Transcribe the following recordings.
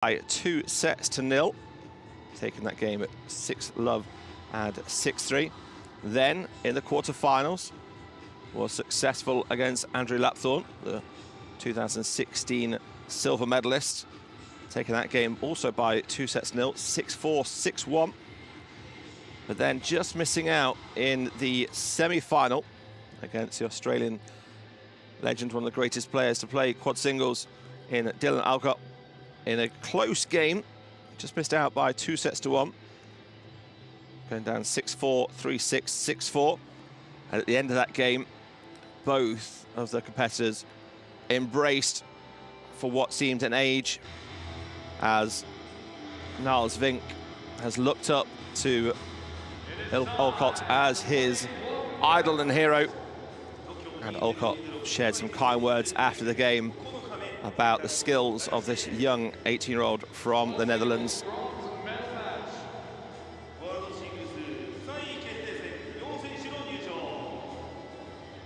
by 2 sets to 0, taking that game at 6-love and 6-3. Then in the quarterfinals was successful against Andrew Lapthorne, the 2016 silver medalist, taking that game also by 2 sets to 0, 6-4, 6-1. But then just missing out in the semi-final against the Australian legend, one of the greatest players to play quad singles in Dylan Alcott, in a close game, just missed out by 2 sets to 1, going down 6-4, 3-6, 6-4. And at the end of that game, both of the competitors embraced for what seemed an age, as Niels Vink has looked up to Alcott as his idol and hero. And Alcott shared some kind words after the game about the skills of this young 18-year-old from the Netherlands.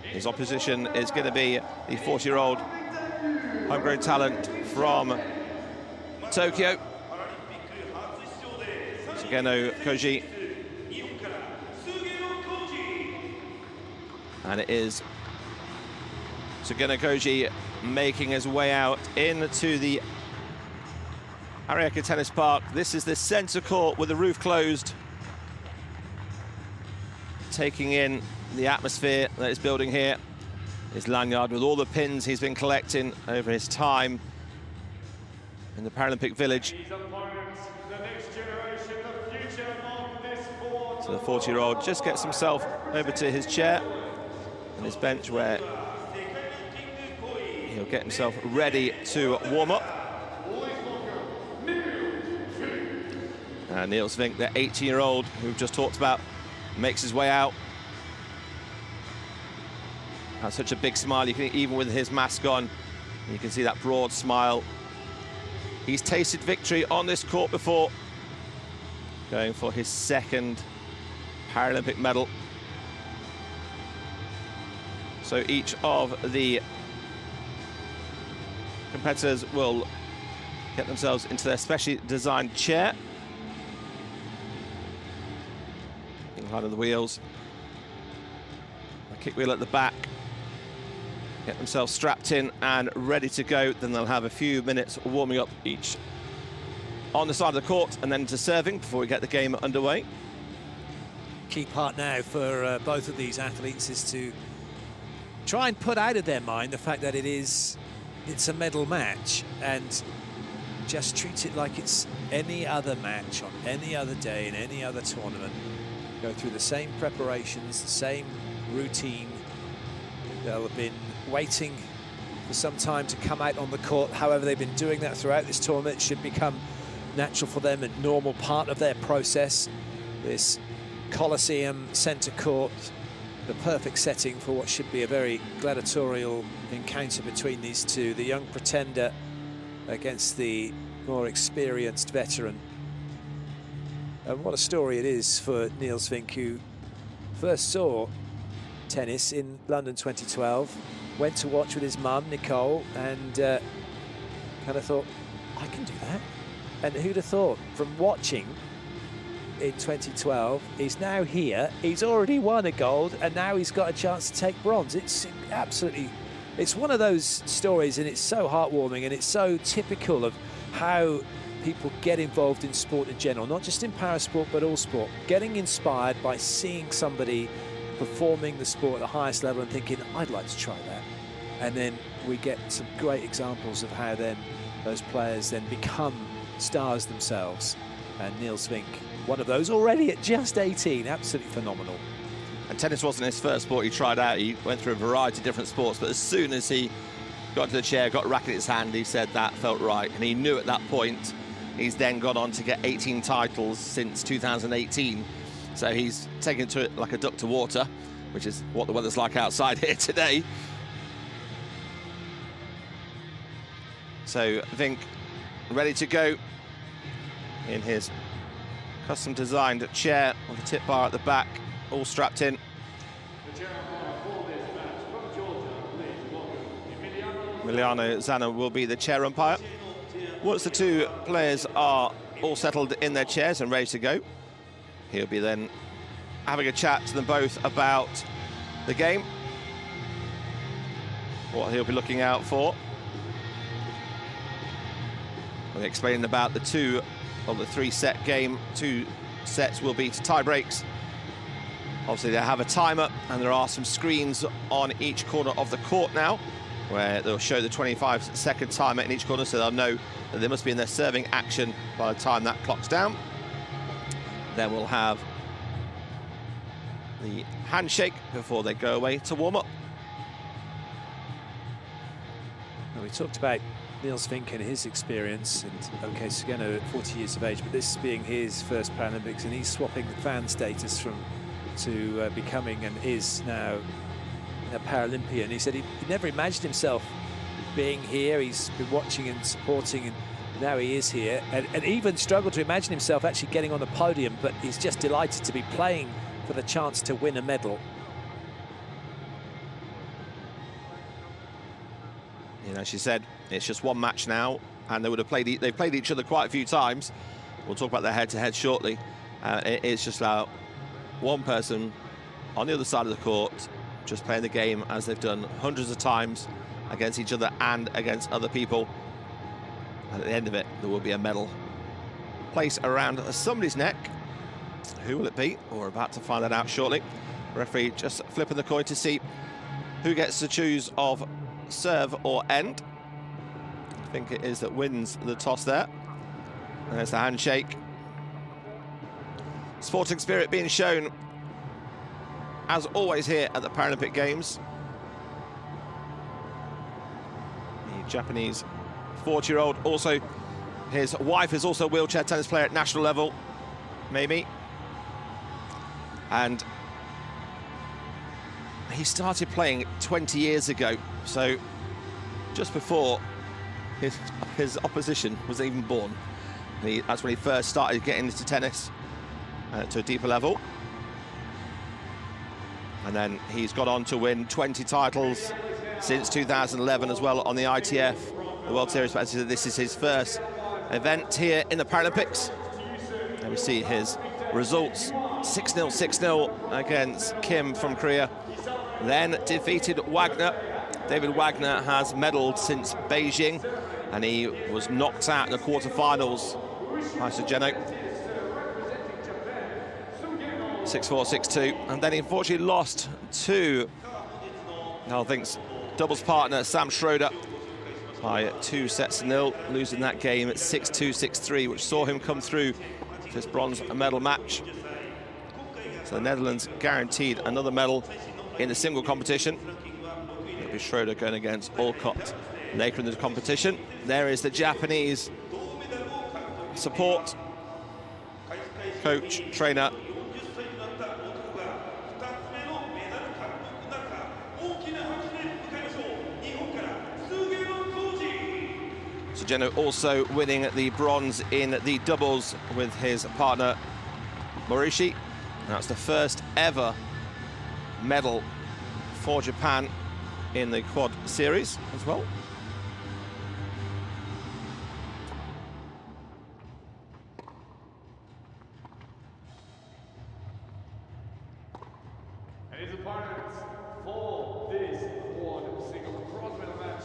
His opposition is going to be the 40-year-old homegrown talent from Tokyo, Sugeno Koji. And it is Sugeno Koji making his way out into the Ariake Tennis Park. This is the centre court with the roof closed, taking in the atmosphere that is building here. His lanyard with all the pins he's been collecting over his time in the Paralympic Village. So the 40-year-old just gets himself over to his chair and his bench, where he'll get himself ready to warm up. And Niels Vink, the 18-year-old who we've just talked about, makes his way out. Has such a big smile, you can, even with his mask on, you can see that broad smile. He's tasted victory on this court before, going for his second Paralympic medal. So each of the competitors will get themselves into their specially designed chair. Behind the wheels, a kick wheel at the back. Get themselves strapped in and ready to go. Then they'll have a few minutes warming up each on the side of the court and then to serving before we get the game underway. Key part now for both of these athletes is to try and put out of their mind the fact that it's a medal match, and just treat it like it's any other match on any other day in any other tournament. Go through the same preparations, the same routine. They'll have been waiting for some time to come out on the court. However, they've been doing that throughout this tournament. It should become natural for them, a normal part of their process. This Coliseum centre court, the perfect setting for what should be a very gladiatorial encounter between these two. The young pretender against the more experienced veteran. And what a story it is for Niels Vink, who first saw tennis in London 2012, went to watch with his mum, Nicole, and kind of thought, I can do that. And who'd have thought, from watching in 2012, he's now here, he's already won a gold, and now he's got a chance to take bronze. It's absolutely, it's one of those stories, and it's so heartwarming, and it's so typical of how people get involved in sport in general, not just in parasport, but all sport. Getting inspired by seeing somebody performing the sport at the highest level and thinking, I'd like to try that. And then we get some great examples of how then those players then become stars themselves. And Niels Vink, one of those already at just 18, absolutely phenomenal. And tennis wasn't his first sport he tried out. He went through a variety of different sports, but as soon as he got to the chair, got a racket in his hand, he said that felt right. And he knew at that point, he's then gone on to get 18 titles since 2018. So he's taken to it like a duck to water, which is what the weather's like outside here today. So Vink ready to go in his custom designed chair with the tip bar at the back, all strapped in. Emiliano Zana will be the chair umpire. Once the two players are all settled in their chairs and ready to go, he'll be then having a chat to them both about the game, what he'll be looking out for. We're explaining about the three-set game. 2 sets will be to tie breaks. Obviously, they have a timer, and there are some screens on each corner of the court now, where they'll show the 25-second timer in each corner, so they'll know that they must be in their serving action by the time that clock's down. Then we'll have the handshake before they go away to warm up. Well, we talked about Niels Vink and his experience, and okay, Sugeno at 40 years of age, but this being his first Paralympics, and he's swapping the fan status to becoming and is now a Paralympian. He said he never imagined himself being here. He's been watching and supporting, and now he is here, and even struggled to imagine himself actually getting on the podium, but he's just delighted to be playing for the chance to win a medal. You know, she said it's just one match now, and they've played each other quite a few times. We'll talk about their head-to-head shortly. It's just one person on the other side of the court, just playing the game as they've done hundreds of times against each other and against other people. And at the end of it, there will be a medal placed around somebody's neck. Who will it be? We're about to find that out shortly. Referee just flipping the coin to see who gets to choose of serve or end. I think it is that wins the toss there. And there's the handshake. Sporting spirit being shown, as always, here at the Paralympic Games. The Japanese 40-year-old, also his wife is also a wheelchair tennis player at national level, maybe. And he started playing 20 years ago, so just before his opposition was even born. That's when he first started getting into tennis to a deeper level. And then he's got on to win 20 titles since 2011 as well on the ITF, the World Series. But this is his first event here in the Paralympics. And we see his results: 6-0, 6-0 against Kim from Korea. Then defeated Wagner. David Wagner has medalled since Beijing, and he was knocked out in the quarterfinals by Sugeno. 6-4, 6-2, and then he unfortunately lost to Vink's doubles partner Sam Schroeder by 2-0, losing that game at 6-2, 6-3, which saw him come through this bronze medal match. So the Netherlands guaranteed another medal in the single competition. It'll be Schroeder going against Alcott later in the competition. There is the Japanese support, coach, trainer. Sugeno also winning the bronze in the doubles with his partner Morishi. That's the first ever medal for Japan in the quad series as well. And his opponents for this quad single bronze medal match,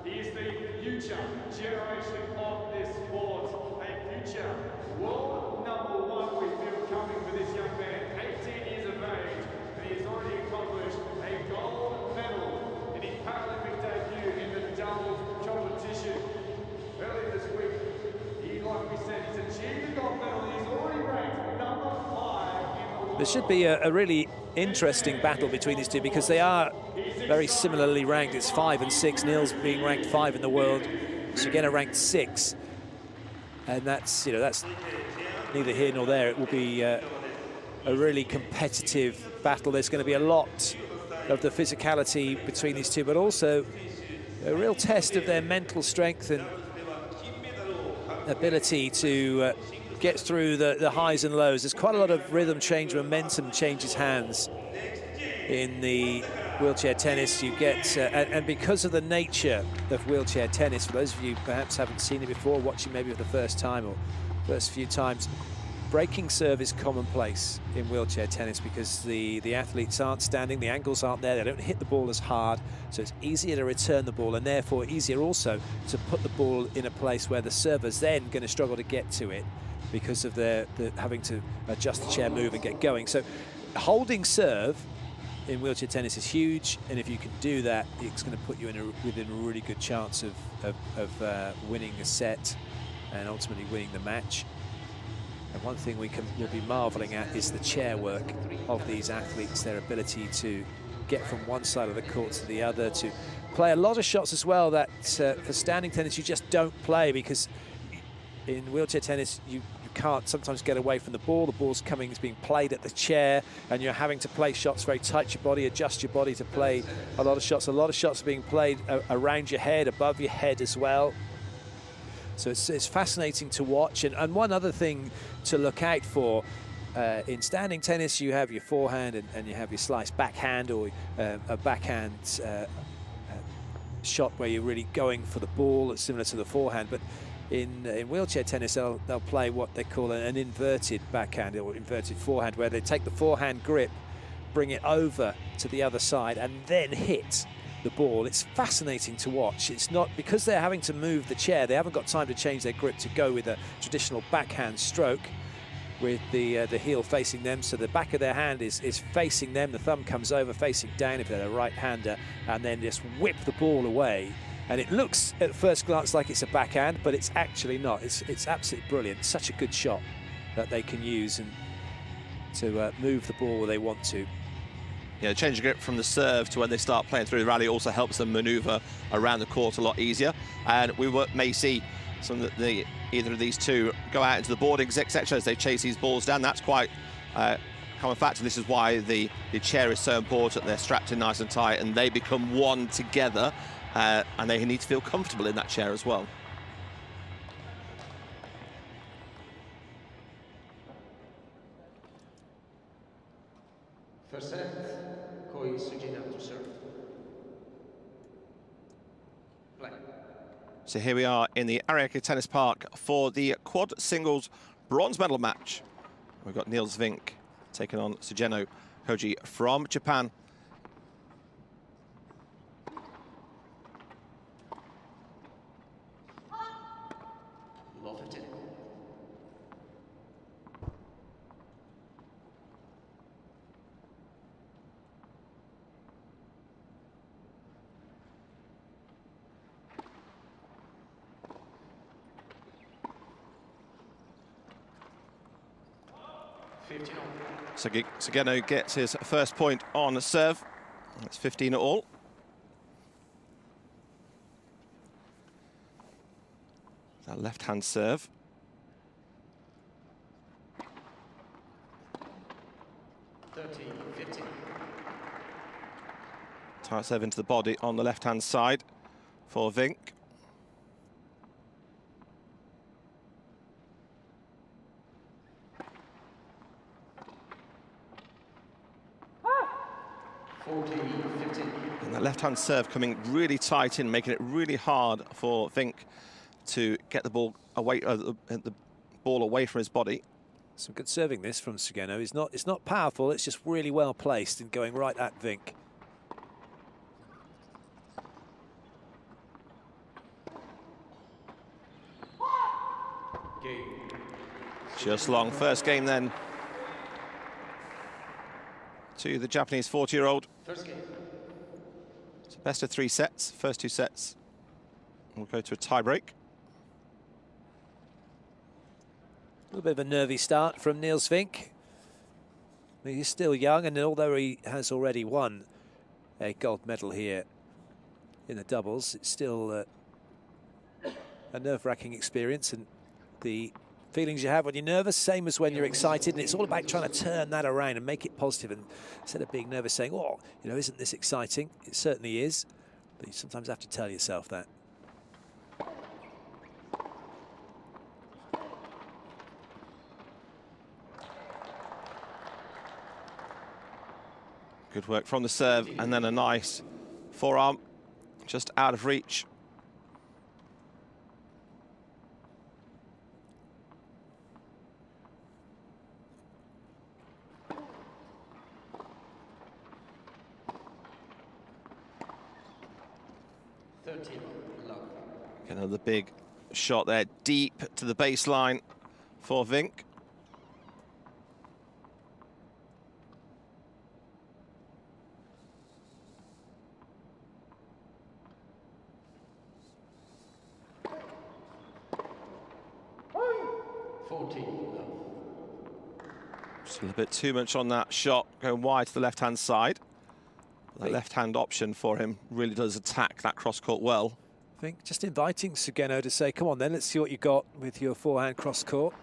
he is the future generation of this sport, a future world #1 we feel coming for this young man, 18 years of age, and he has already accomplished a gold medal in his Paralympic debut in the doubles competition. Earlier this week, like we said, he's achieved the gold medal. He's already ranked #5 in the world. There should be a really interesting battle between these two, because they are very similarly ranked. It's 5 and 6. Niels being ranked 5 in the world, Sugeno ranked 6, and that's neither here nor there. It will be a really competitive battle. There's going to be a lot of the physicality between these two, but also a real test of their mental strength and ability to get through the highs and lows. There's quite a lot of rhythm change, momentum changes hands in the wheelchair tennis, you get, and because of the nature of wheelchair tennis, for those of you perhaps haven't seen it before, watching maybe for the first time or first few times, breaking serve is commonplace in wheelchair tennis because the athletes aren't standing, the angles aren't there, they don't hit the ball as hard, so it's easier to return the ball and therefore easier also to put the ball in a place where the server's then going to struggle to get to it because of the having to adjust the chair move and get going. So holding serve in wheelchair tennis is huge, and if you can do that, it's going to put you within a really good chance of winning a set and ultimately winning the match. And one thing we'll be marveling at is the chair work of these athletes, their ability to get from one side of the court to the other, to play a lot of shots as well that for standing tennis you just don't play, because in wheelchair tennis you can't sometimes get away from the ball. The ball's coming, it's being played at the chair, and you're having to play shots very tight to your body, adjust your body to play a lot of shots. A lot of shots are being played around your head, above your head as well. So it's fascinating to watch. And one other thing to look out for, in standing tennis, you have your forehand and you have your slice backhand, or a backhand shot where you're really going for the ball, it's similar to the forehand. But in wheelchair tennis, they'll play what they call an inverted backhand or inverted forehand, where they take the forehand grip, bring it over to the other side, and then hit the ball. It's fascinating to watch. It's not, because they're having to move the chair, they haven't got time to change their grip to go with a traditional backhand stroke with the heel facing them, so the back of their hand is facing them, the thumb comes over facing down if they're a right-hander, and then just whip the ball away. And it looks at first glance like it's a backhand, but it's actually not. It's absolutely brilliant. Such a good shot that they can use and to move the ball where they want to. Yeah, change of grip from the serve to when they start playing through the rally also helps them manoeuvre around the court a lot easier. And we may see some of either of these two go out into the boardings, etc., as they chase these balls down. That's quite a common factor. This is why the chair is so important. They're strapped in nice and tight, and they become one together, and they need to feel comfortable in that chair as well. First set, Sugeno to serve. Play. So here we are in the Ariake Tennis Park for the quad singles bronze medal match. We've got Niels Vink taking on Sugeno Koji from Japan. Sugeno gets his first point on serve. That's 15 all. That left-hand serve. Tight serve into the body on the left-hand side for Vink. And that left-hand serve coming really tight in, making it really hard for Vink to get the ball away, the ball away from his body. Some good serving this from Sugeno. It's not powerful. It's just really well placed and going right at Vink. Just long. First game then to the Japanese 40-year-old. First game. It's a best of 3 sets. First 2 sets will go to a tie-break. A little bit of a nervy start from Niels Vink. He's still young, and although he has already won a gold medal here in the doubles, it's still a nerve-wracking experience, and the feelings you have when you're nervous, same as when you're excited, and it's all about trying to turn that around and make it positive, and instead of being nervous saying, oh, you know, isn't this exciting? It certainly is, but you sometimes have to tell yourself that. Good work from the serve, and then a nice forearm just out of reach. Another big shot there, deep to the baseline for Vink. Just a little bit too much on that shot, going wide to the left-hand side. The left-hand option for him really does attack that cross-court well. I think just inviting Sugeno to say, come on then, let's see what you got with your forehand cross-court.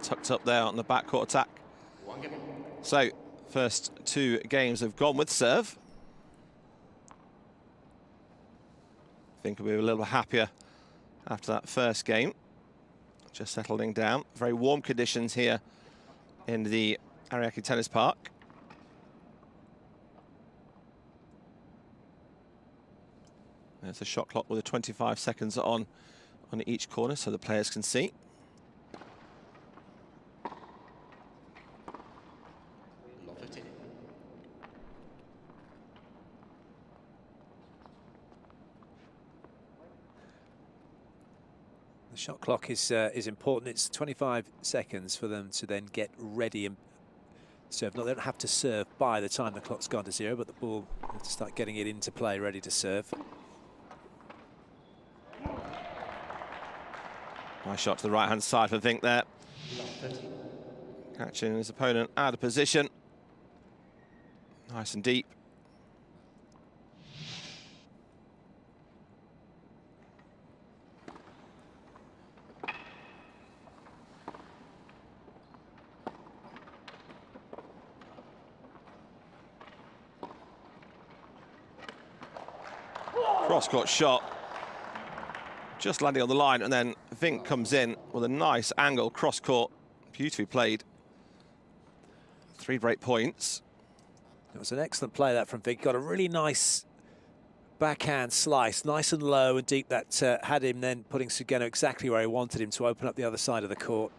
Tucked up there on the backcourt attack. So, first 2 games have gone with serve. I think we'll be a little bit happier after that first game. Just settling down. Very warm conditions here in the Ariake Tennis Park. There's a shot clock with a 25 seconds on each corner so the players can see. The shot clock is important. It's 25 seconds for them to then get ready and serve. They don't have to serve by the time the clock's gone to 0, but the ball has to start getting it into play, ready to serve. Nice shot to the right-hand side for Vink there. Catching his opponent out of position. Nice and deep. Cross-court shot, just landing on the line, and then Vink comes in with a nice angle, cross-court, beautifully played. 3 break points. It was an excellent play that from Vink. Got a really nice backhand slice, nice and low and deep, that had him then putting Sugeno exactly where he wanted him to open up the other side of the court.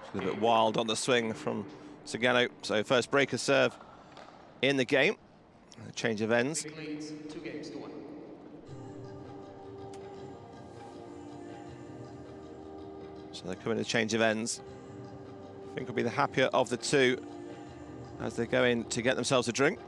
A little bit wild on the swing from Sugeno. So first breaker serve in the game. A change of ends. 2 games to 1. So they're coming to change of ends. I think will be the happier of the 2 as they go in to get themselves a drink.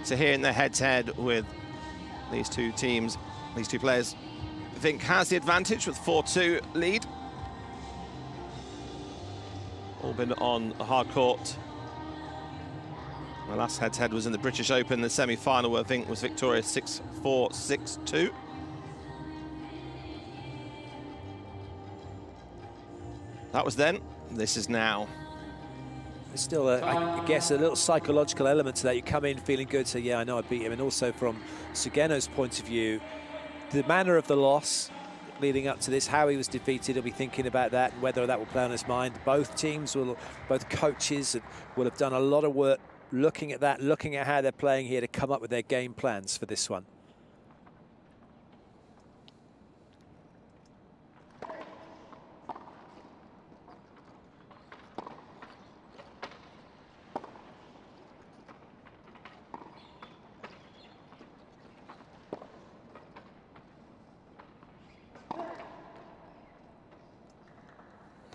So here in the head-to-head with these 2 teams, these 2 players, Vink has the advantage with 4-2 lead. All been on the hard court. The last head-to-head was in the British Open, the semi-final, where Vink was victorious 6-4, 6-2. That was then, this is now. There's still, I guess, a little psychological element to that. You come in feeling good, so yeah, I know I beat him. And also from Sugeno's point of view, the manner of the loss leading up to this, how he was defeated, he'll be thinking about that and whether that will play on his mind. Both teams, both coaches will have done a lot of work looking at that, looking at how they're playing here to come up with their game plans for this one.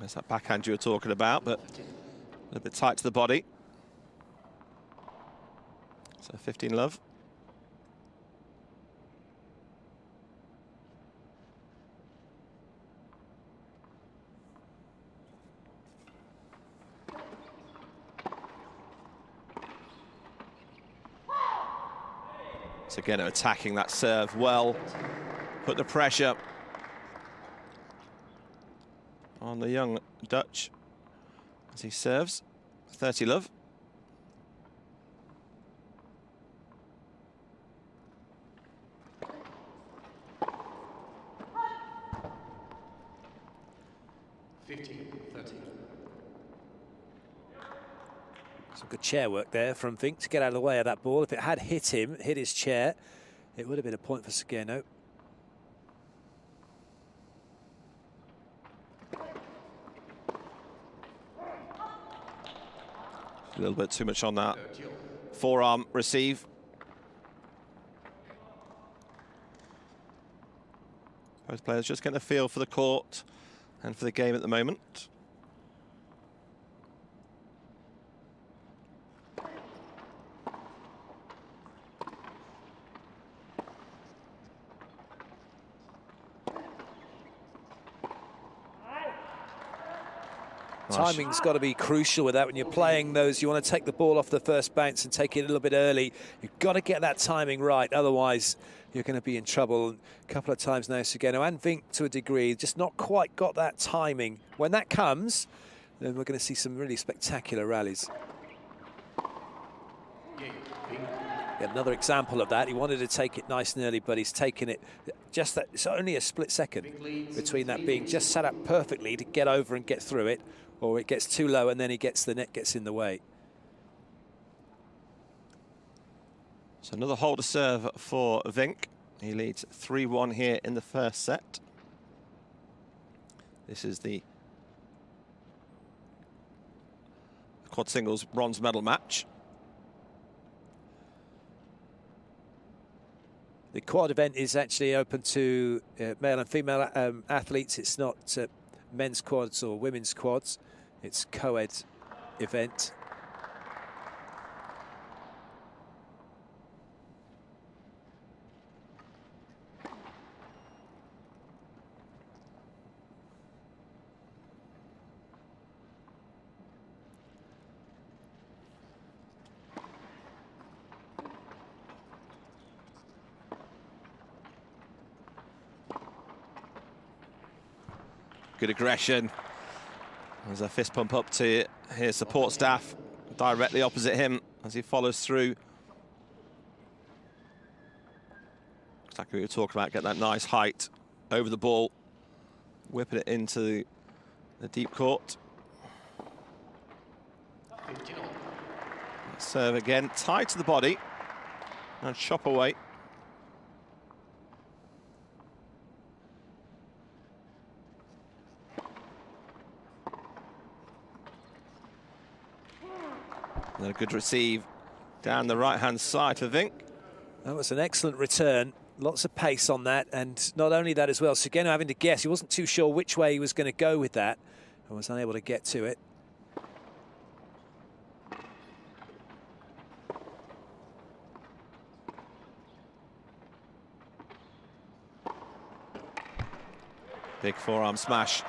There's that backhand you were talking about, but a little bit tight to the body. So 15 love. Sugeno attacking that serve well. Put the pressure on the young Dutch as he serves. 30 love. Some good chair work there from Vink to get out of the way of that ball. If it had hit him, hit his chair, it would have been a point for Sugeno. A little bit too much on that forearm receive. Both players just getting a feel for the court and for the game at the moment. Timing's got to be crucial with that. When you're playing those, you want to take the ball off the first bounce and take it a little bit early. You've got to get that timing right, otherwise you're going to be in trouble. A couple of times now, Sugeno and Vink to a degree, just not quite got that timing. When that comes, then we're going to see some really spectacular rallies. Another example of that. He wanted to take it nice and early, but he's taken it just that. It's only a split second between that being just set up perfectly to get over and get through it, or it gets too low and then the net gets in the way. So another holder serve for Vink. He leads 3-1 here in the first set. This is the quad singles bronze medal match. The quad event is actually open to male and female athletes. It's not men's quads or women's quads. It's co-ed event. Good aggression. There's a fist pump up to his support staff directly opposite him as he follows through. Exactly what we were talking about, get that nice height over the ball, whipping it into the deep court. Serve again, tied to the body and chop away. And a good receive down the right-hand side for Vink. That was an excellent return. Lots of pace on that, and not only that as well, Sugeno having to guess. He wasn't too sure which way he was going to go with that and was unable to get to it. Big forearm smash.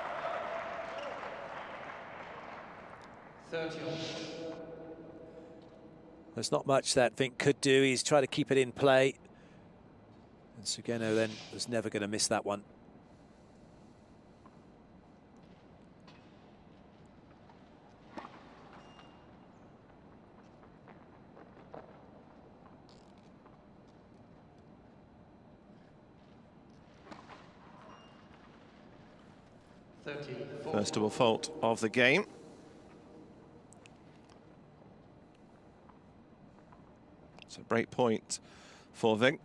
30. There's not much that Vink could do. He's tried to keep it in play. And Sugeno then was never going to miss that one. First double fault of the game. It's a break point for Vink.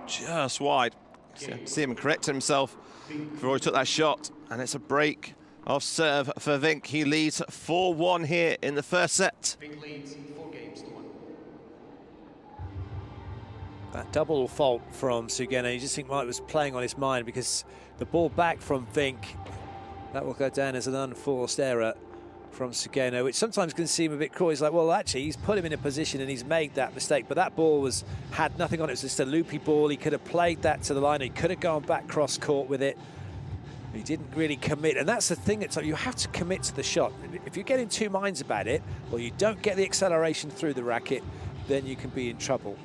Just wide. See him correct himself before he took that shot, and it's a break Off serve for Vink. He leads 4-1 here in the first set. Vink leads 4 games to 1. That double fault from Sugeno, you just think Mike was playing on his mind, because the ball back from Vink, that will go down as an unforced error from Sugeno, which sometimes can seem a bit cruel. He's like, well, actually, he's put him in a position and he's made that mistake, but that ball had nothing on it. It was just a loopy ball. He could have played that to the line. He could have gone back cross court with it. He didn't really commit, and that's the thing. It's like you have to commit to the shot. If you get in two minds about it, or you don't get the acceleration through the racket, then you can be in trouble.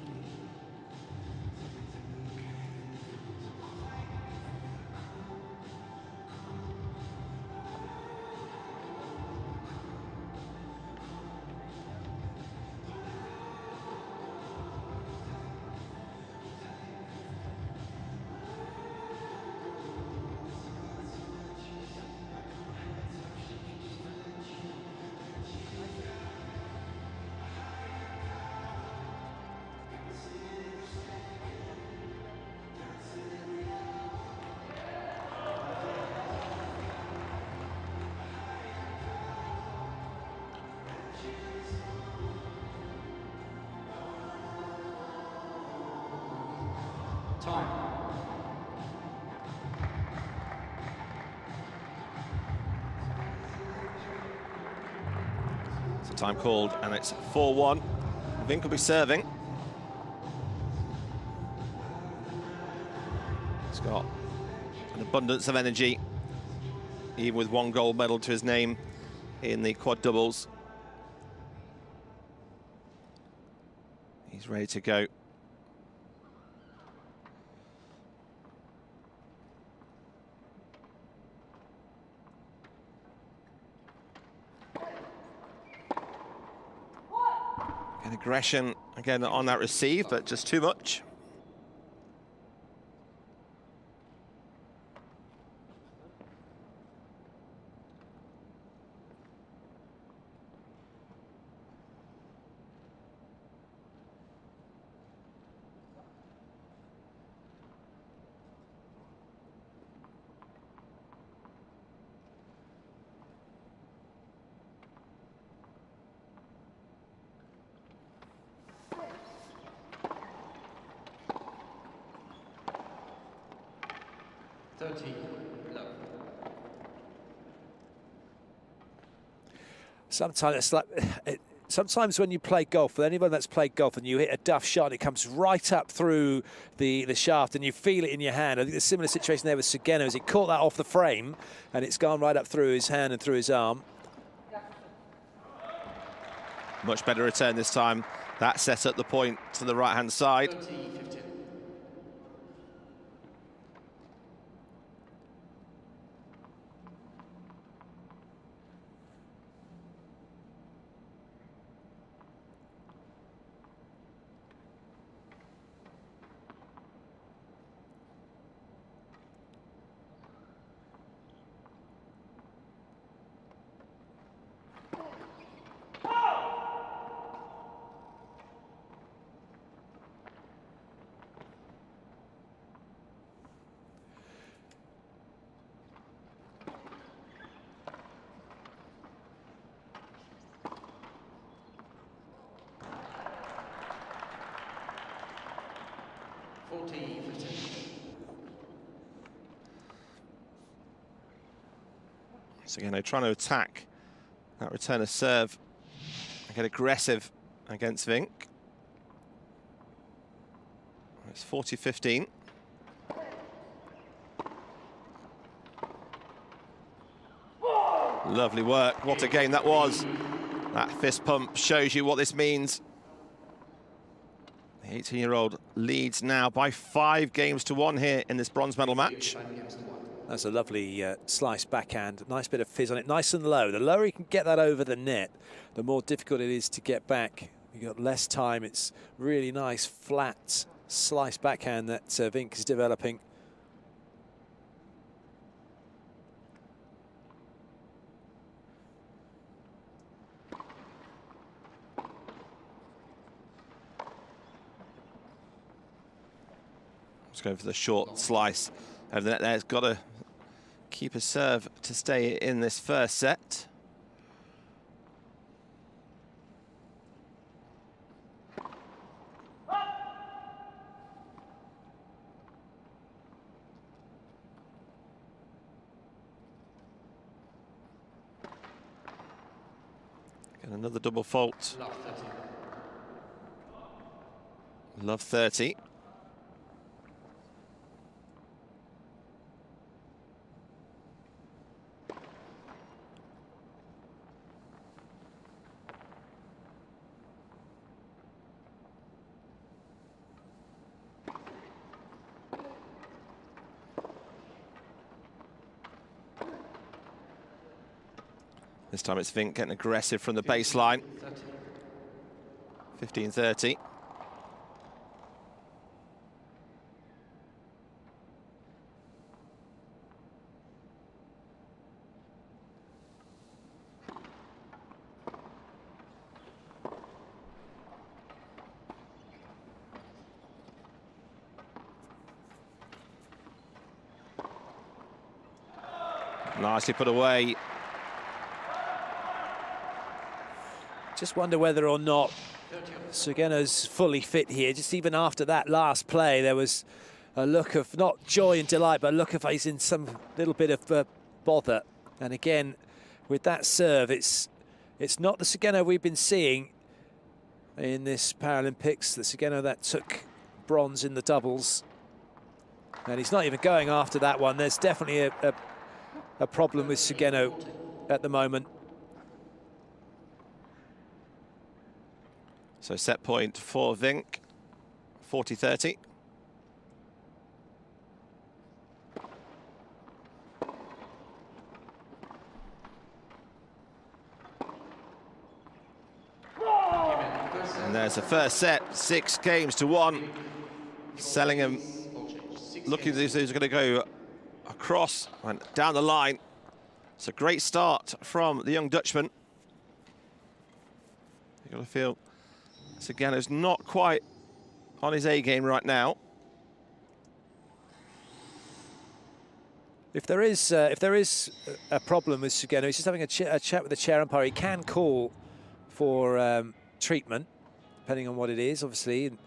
Time. So time called, and it's 4-1. Vink will be serving. He's got an abundance of energy, even with 1 gold medal to his name in the quad doubles. He's ready to go. Aggression again on that receive, but just too much. Sometimes it's like, sometimes when you play golf, for anyone that's played golf and you hit a duff shot and it comes right up through the shaft and you feel it in your hand. I think there's a similar situation there with Sugeno, as he caught that off the frame and it's gone right up through his hand and through his arm. Much better return this time. That set up the point to the right-hand side. 30-15. Sugeno trying to attack that return of serve and get aggressive against Vink. It's 40-15. Lovely work. What a game that was. That fist pump shows you what this means. The 18-year-old leads now by 5 games to 1 here in this bronze medal match. That's a lovely slice backhand. Nice bit of fizz on it, nice and low. The lower you can get that over the net, the more difficult it is to get back. You've got less time. It's really nice, flat slice backhand that Vink is developing. Just going for the short slice over the net there. It's got to keep a serve to to stay in this first set. And another double fault. Love 30. This time it's Vink getting aggressive from the baseline. 15-30. Nicely put away. Just wonder whether or not Sugeno's fully fit here. Just even after that last play, there was a look of not joy and delight, but a look of he's in some little bit of bother. And again, with that serve, it's not the Sugeno we've been seeing in this Paralympics. The Sugeno that took bronze in the doubles, and he's not even going after that one. There's definitely a problem with Sugeno at the moment. So set point for Vink, 40-30. And there's the first set, 6-1. Sellingham looking as if he's going to go across and down the line. It's a great start from the young Dutchman. You've got to feel Sugeno's not quite on his A game right now. If there is a problem with Sugeno, he's just having a chat with the chair umpire. He can call for treatment, depending on what it is, obviously, and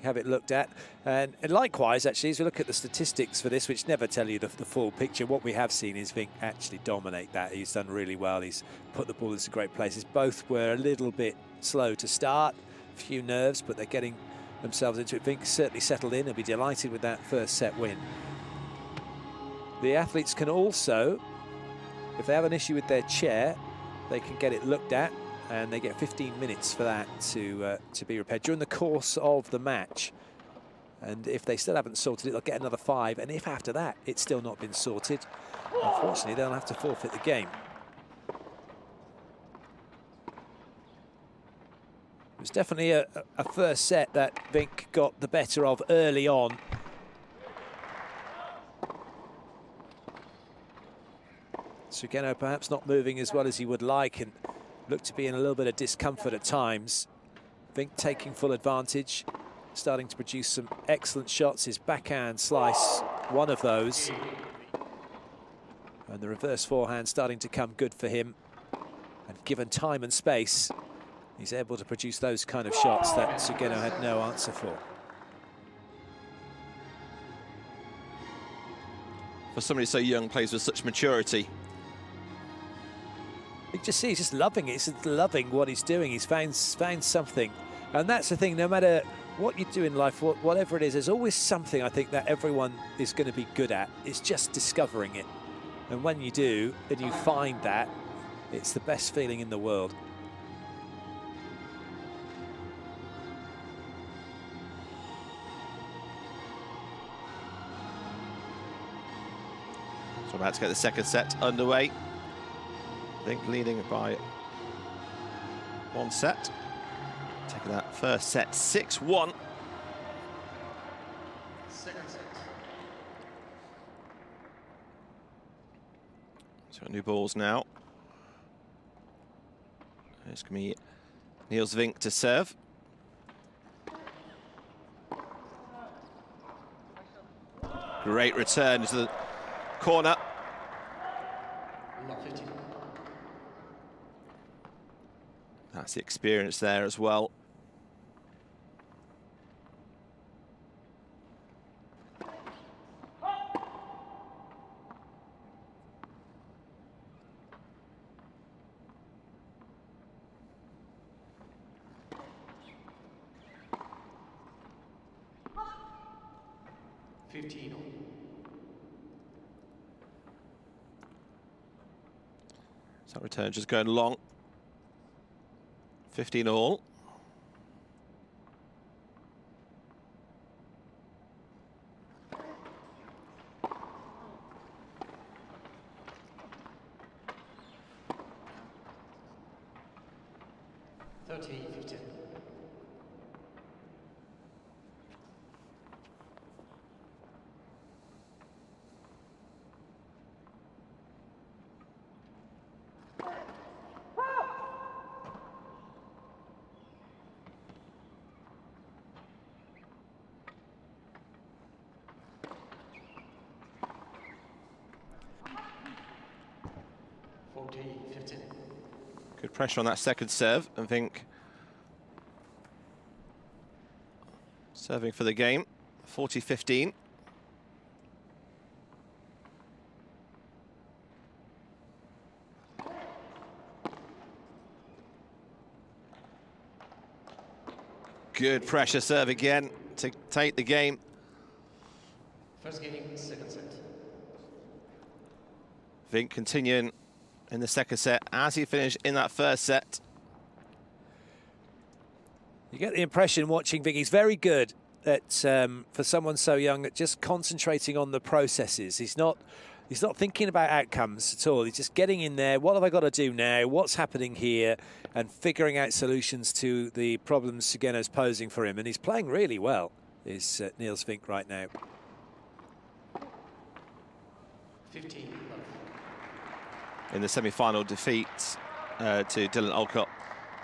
have it looked at. And likewise, actually, as we look at the statistics for this, which never tell you the full picture, what we have seen is Vink actually dominate that. He's done really well. He's put the ball into great places. Both were a little bit slow to start. Few nerves, but they're getting themselves into it. Vink certainly settled in. He'll be delighted with that first set win. The athletes can also, if they have an issue with their chair, they can get it looked at, and they get 15 minutes for that to be repaired during the course of the match. And if they still haven't sorted it, they'll get another 5. And if after that it's still not been sorted, unfortunately they'll have to forfeit the game. It was definitely a first set that Vink got the better of early on. Sugeno perhaps not moving as well as he would like and looked to be in a little bit of discomfort at times. Vink taking full advantage, starting to produce some excellent shots. His backhand slice, one of those. And the reverse forehand starting to come good for him. And given time and space, he's able to produce those kind of shots that Sugeno had no answer for. For somebody so young, plays with such maturity. You can just see he's just loving it. He's just loving what he's doing. He's found something. And that's the thing, no matter what you do in life, whatever it is, there's always something, I think, that everyone is going to be good at. It's just discovering it. And when you do, and you find that, it's the best feeling in the world. So about to get the second set underway. Vink leading by 1 set. Taking that first set 6-1. Second set. So new balls now. It's going to be Niels Vink to serve. Great return to the corner. That's the experience there as well. So return just going long. 15 all. Good pressure on that second serve, and Vink serving for the game. 40-15. Good pressure serve again to take the game. First game, second set. Vink continuing in the second set as he finished in that first set. You get the impression watching Vink, he's very good at, for someone so young, at just concentrating on the processes. He's not thinking about outcomes at all. He's just getting in there. What have I got to do now? What's happening here? And figuring out solutions to the problems Sugeno's posing for him. And he's playing really well, is Niels Vink right now. 15. In the semi-final defeat to Dylan Alcott,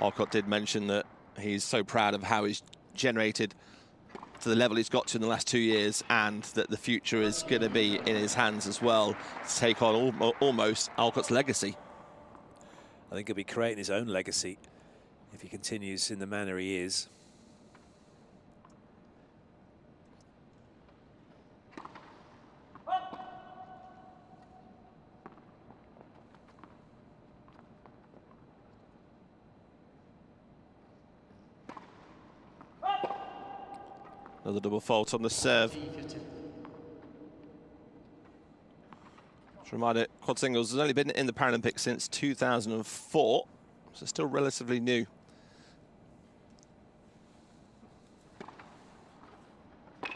Alcott did mention that he's so proud of how he's generated to the level he's got to in the last 2 years, and that the future is going to be in his hands as well to take on almost Alcott's legacy. I think he'll be creating his own legacy if he continues in the manner he is. Another double fault on the serve. Just reminder, quad singles has only been in the Paralympics since 2004, so still relatively new. But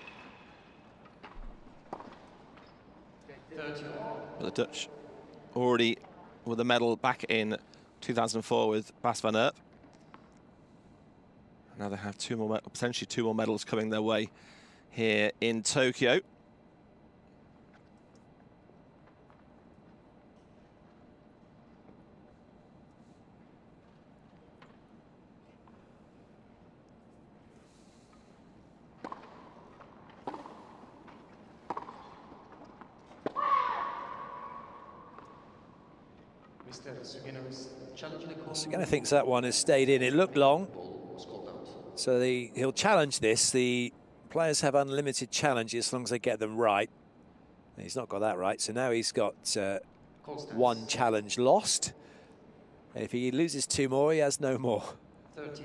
the Dutch already with a medal back in 2004 with Bas van Erp. Now they have potentially two more medals coming their way here in Tokyo. Sugeno thinks that one has stayed in. It looked long. So he'll challenge this. The players have unlimited challenges as long as they get them right. He's not got that right, so now he's got one challenge lost. And if he loses two more, he has no more. 30-40.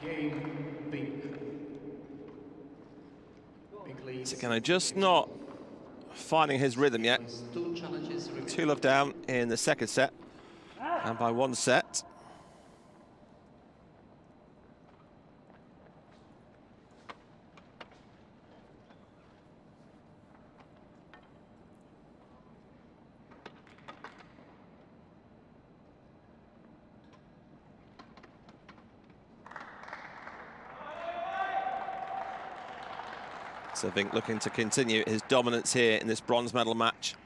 Game, Vink. Sugeno just not finding his rhythm yet. 2-love down in the second set, and by 1 set. So Vink looking to continue his dominance here in this bronze medal match.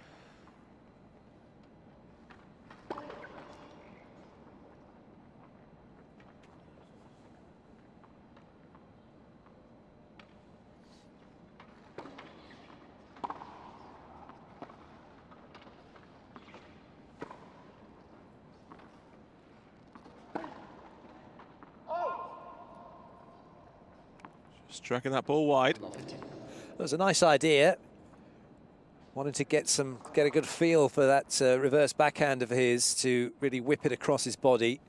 Striking that ball wide. That was a nice idea. Wanted to get a good feel for that reverse backhand of his to really whip it across his body.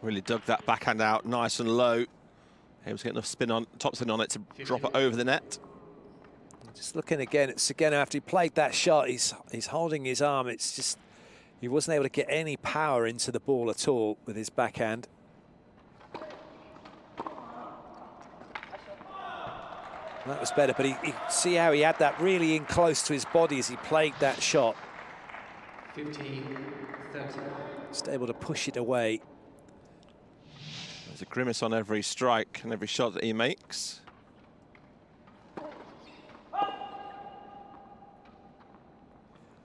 Really dug that backhand out nice and low. Able to get enough spin on, top spin on it to drop it over the net. Just looking again at Sugeno after he played that shot, he's holding his arm. It's just, he wasn't able to get any power into the ball at all with his backhand. That was better, but he see how he had that really in close to his body as he played that shot. 50-30. Just able to push it away. There's a grimace on every strike and every shot that he makes.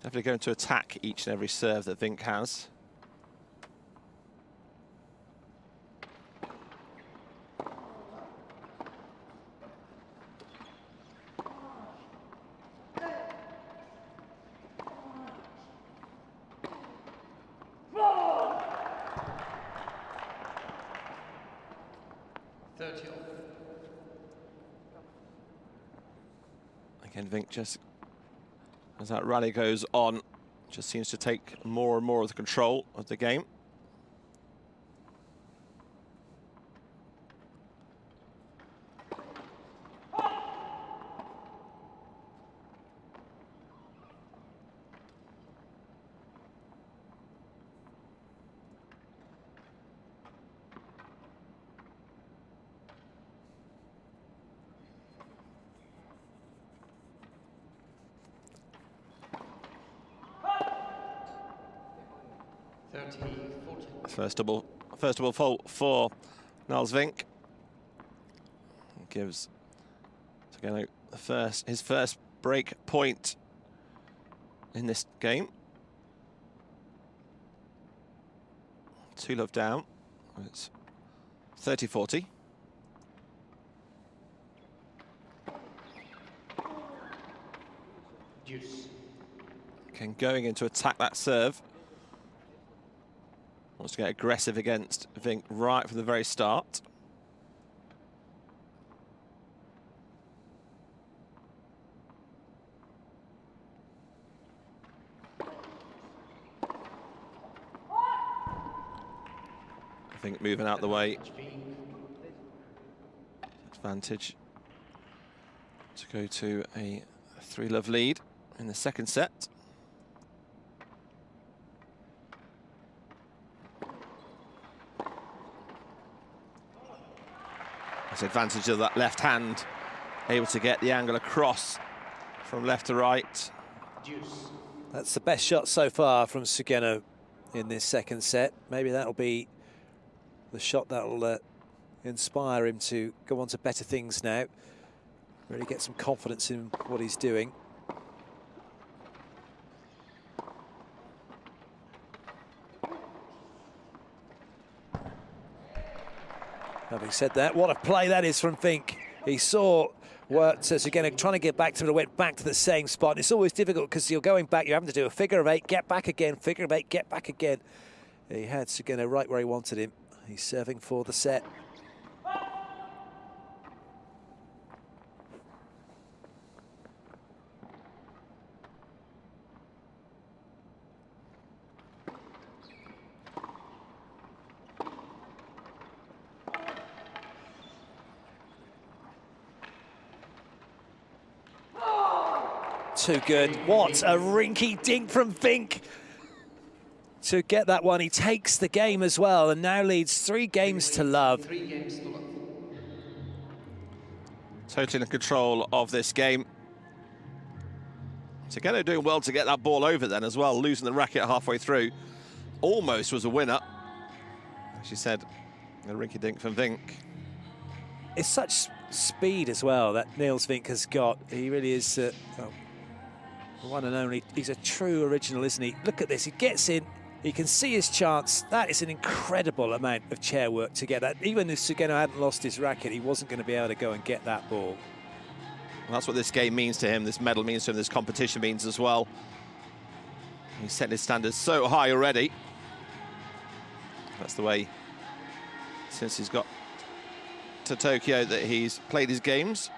Definitely going to attack each and every serve that Vink has. Again, Vink just, as that rally goes on, just seems to take more and more of the control of the game. First double fault for Niels Vink. Gives Sugeno his first break point in this game. 2-love down. It's 30-40. Again, going in to attack that serve. Wants to get aggressive against Vink right from the very start. Vink moving out the way. Advantage to go to a 3-love lead in the second set. Advantage of that left hand, able to get the angle across from left to right. That's the best shot so far from Sugeno in this second set. Maybe that'll be the shot that'll inspire him to go on to better things now. Really get some confidence in what he's doing. Having said that, what a play that is from Vink. He saw what Sugeno trying to get back to it, went back to the same spot. It's always difficult because you're going back, you're having to do a figure of 8, get back again, figure of 8, get back again. He had Sugeno right where he wanted him. He's serving for the set. Too good. What a rinky-dink from Vink to get that one. He takes the game as well and now leads 3 games to love. Totally in control of this game. Sugeno doing well to get that ball over then as well, losing the racket halfway through. Almost was a winner. As you said, a rinky-dink from Vink. It's such speed as well that Niels Vink has got. He really is one and only. He's a true original, isn't he? Look at this, he gets in, he can see his chance. That is an incredible amount of chair work to get that. Even if Sugeno hadn't lost his racket, he wasn't going to be able to go and get that ball. That's what this game means to him, this medal means to him, this competition means as well. He's set his standards so high already. That's the way, since he's got to Tokyo, that he's played his games.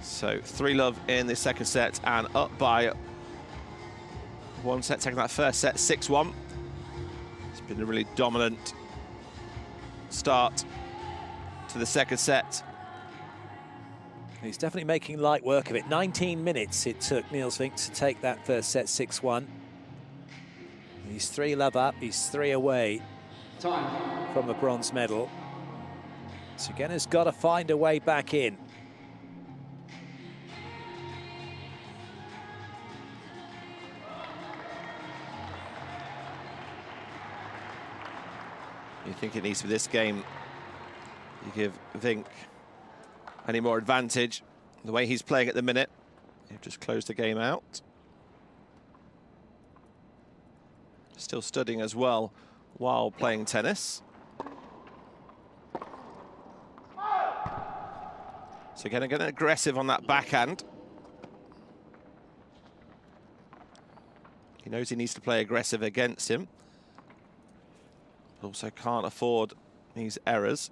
So 3-love in the second set and up by 1 set, taking that first set 6-1. It's been a really dominant start to the second set. He's definitely making light work of it. 19 minutes it took Niels Vink to take that first set 6-1. He's 3-love up, he's 3 away from a bronze medal. Sugeno's got to find a way back in. You think it needs to be this game, you give Vink any more advantage. The way he's playing at the minute, he'll just close the game out. Still studying as well while playing tennis. So again, getting aggressive on that backhand. He knows he needs to play aggressive against him. Also can't afford these errors.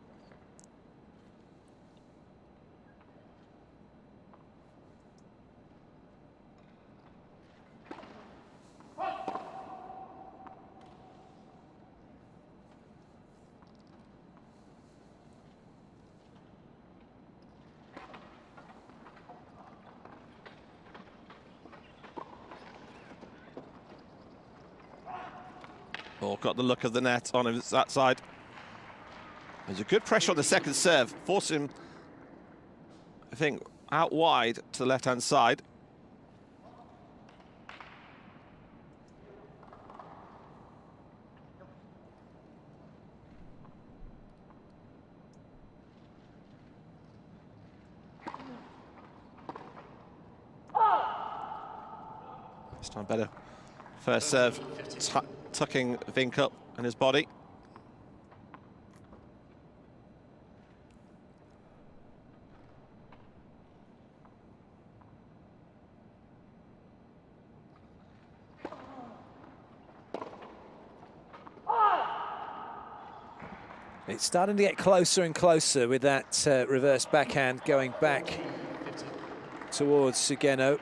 Oh, got the look of the net on him, that side. There's a good pressure on the second serve, forcing him, I think, out wide to the left-hand side. This time better. First serve, tucking Vink up in his body. It's starting to get closer and closer with that reverse backhand going back towards Sugeno.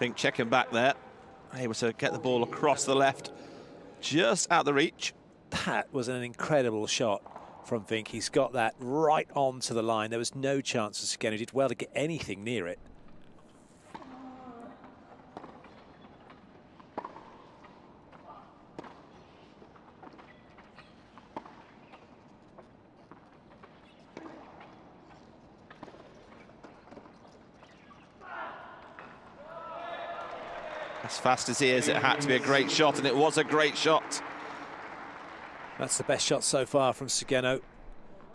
Vink checking back there, able to get the ball across the left, just out the reach. That was an incredible shot from Vink. He's got that right onto the line. There was no chance of Sugeno. He did well to get anything near it. As fast as he is, it had to be a great shot, and it was a great shot. That's the best shot so far from Sugeno.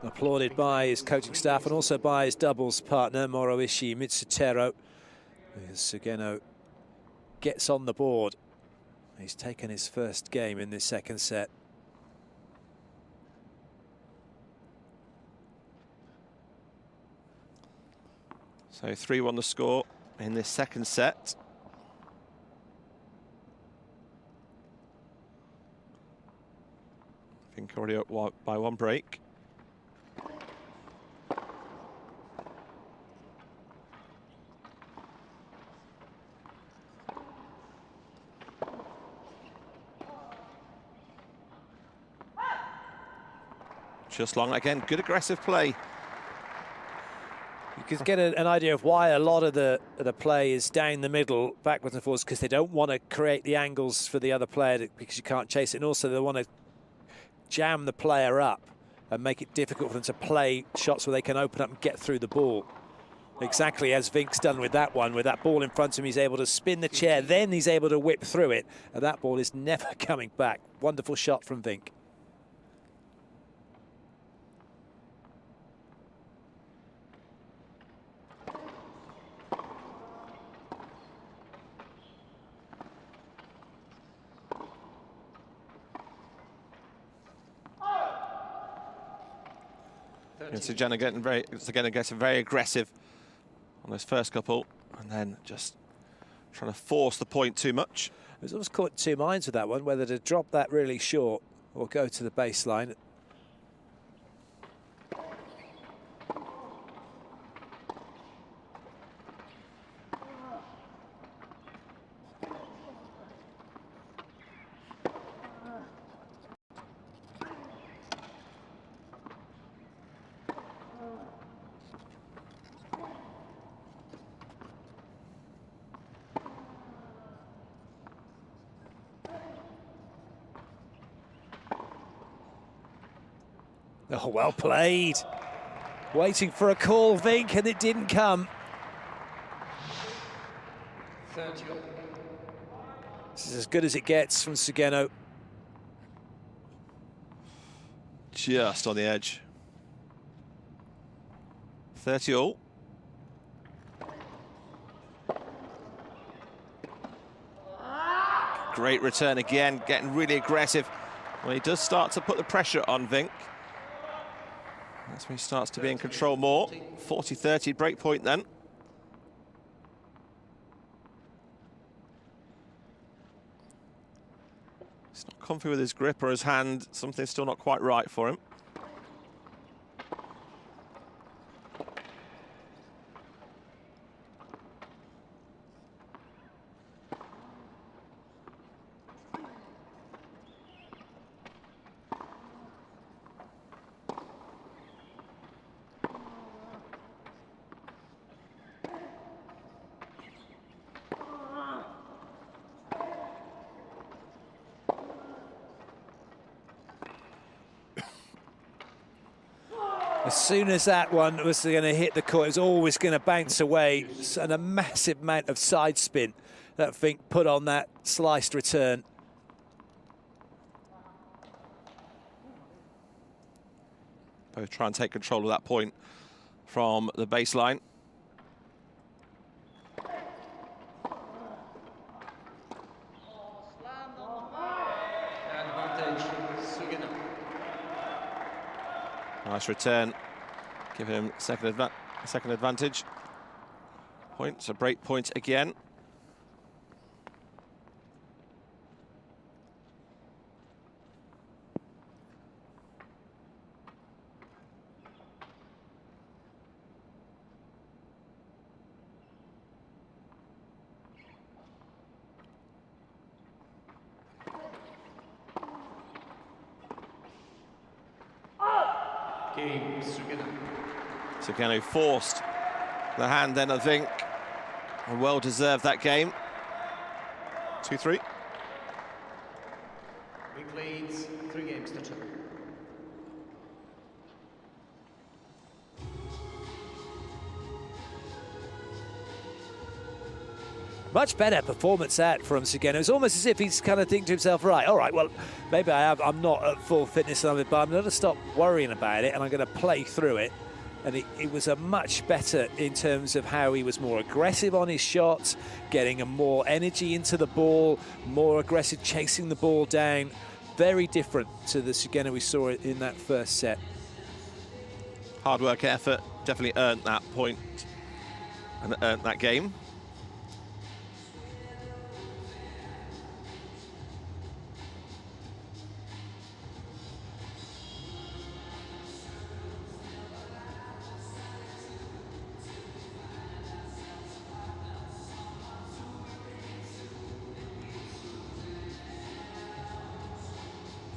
Applauded by his coaching staff and also by his doubles partner, Moroishi Mitsutero. As Sugeno gets on the board. He's taken his first game in this second set. So 3-1 the score in this second set. Vink already up by 1 break. Just long again, good aggressive play. You can get an idea of why a lot of the play is down the middle, backwards and forwards, because they don't want to create the angles for the other player because you can't chase it, and also they want to jam the player up and make it difficult for them to play shots where they can open up and get through the ball. Exactly as Vink's done with that one. With that ball in front of him, he's able to spin the chair, then he's able to whip through it, and that ball is never coming back. Wonderful shot from Vink. And Sugeno getting very aggressive on this first couple, and then just trying to force the point too much. I was almost caught in two minds with that one, whether to drop that really short or go to the baseline. Oh, well played. Waiting for a call, Vink, and it didn't come. 30. This is as good as it gets from Sugeno. Just on the edge. 30 all. Great return again, getting really aggressive. Well, he does start to put the pressure on Vink. That's when he starts to be in control more. 40-30 break point then. He's not comfy with his grip or his hand. Something's still not quite right for him. As soon as that one was going to hit the court, it was always going to bounce away. And a massive amount of side spin that Vink put on that sliced return. Both try and take control of that point from the baseline. Advantage, Sugeno. Nice return, give him second advantage. Points, a break point again. Game, Sugeno. Sugeno forced the hand then of Vink, and well deserved that game. 2-3. Vink leads 3 games to 2. Much better performance from Sugeno. It's almost as if he's kind of thinking to himself, right, all right, well, maybe I'm not at full fitness level, but I'm going to stop worrying about it and I'm going to play through it. And it was a much better in terms of how he was more aggressive on his shots, getting a more energy into the ball, more aggressive, chasing the ball down. Very different to the Sugeno we saw in that first set. Hard work, effort, definitely earned that point and earned that game.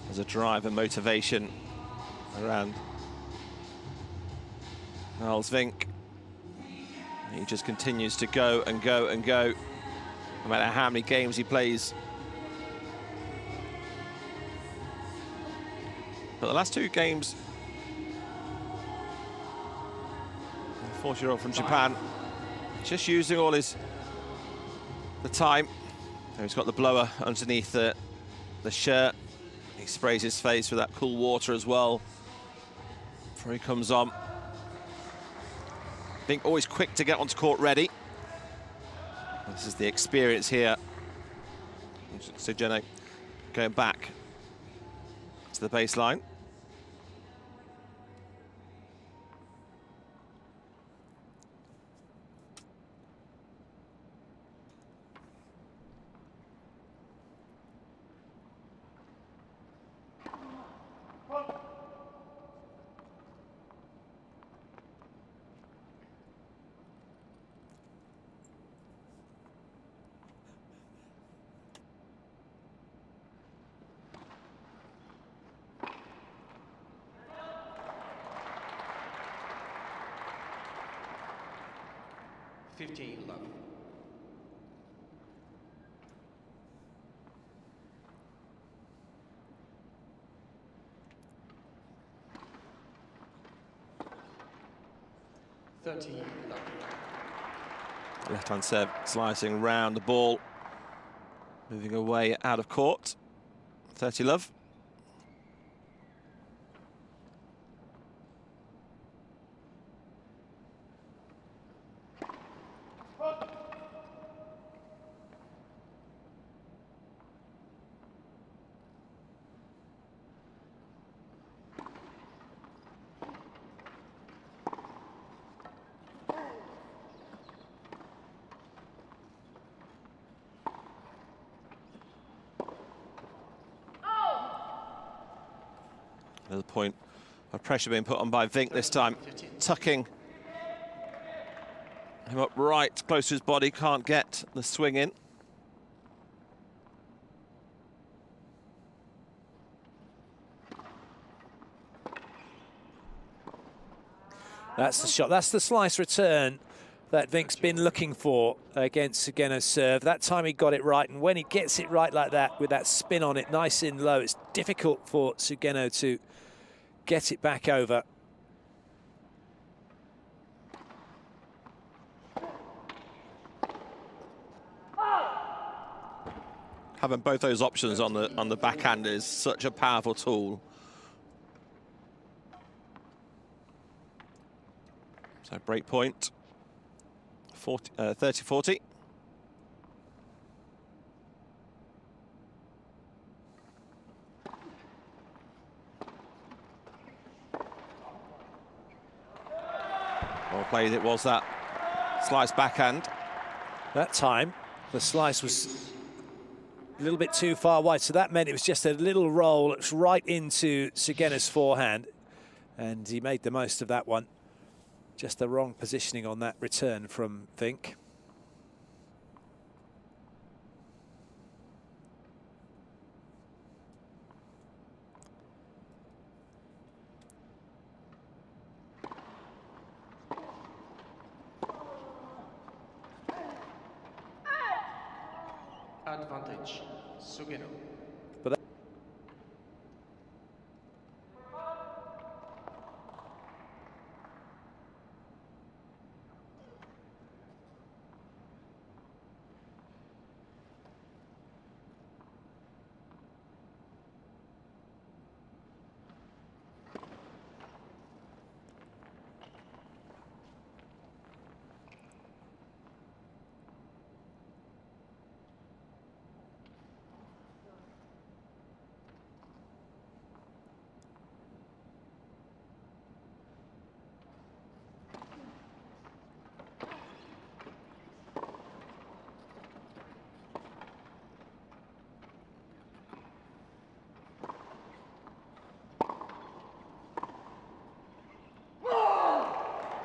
There's a drive and motivation around Niels Vink. He just continues to go and go and go, no matter how many games he plays. But the last 2 games, 40-year-old from Japan, just using all the time. He's got the blower underneath the shirt. He sprays his face with that cool water as well before he comes on. Vink always quick to get onto court ready. This is the experience here. Sugeno going back to the baseline. Love. Left-hand serve slicing round the ball, moving away out of court. 30 love. Another point of pressure being put on by Vink this time, tucking him up right close to his body, can't get the swing in. That's the shot, that's the slice return that Vink's been looking for against Sugeno's serve. That time he got it right, and when he gets it right like that, with that spin on it, nice in low, it's difficult for Sugeno to get it back over. Having both those options on the backhand is such a powerful tool. So break point, 30-40. Well played, it was that slice backhand. That time, the slice was a little bit too far wide, so that meant it was just a little roll. It was right into Sugeno's forehand, and he made the most of that one. Just the wrong positioning on that return from Vink. Advantage, Sugeno. But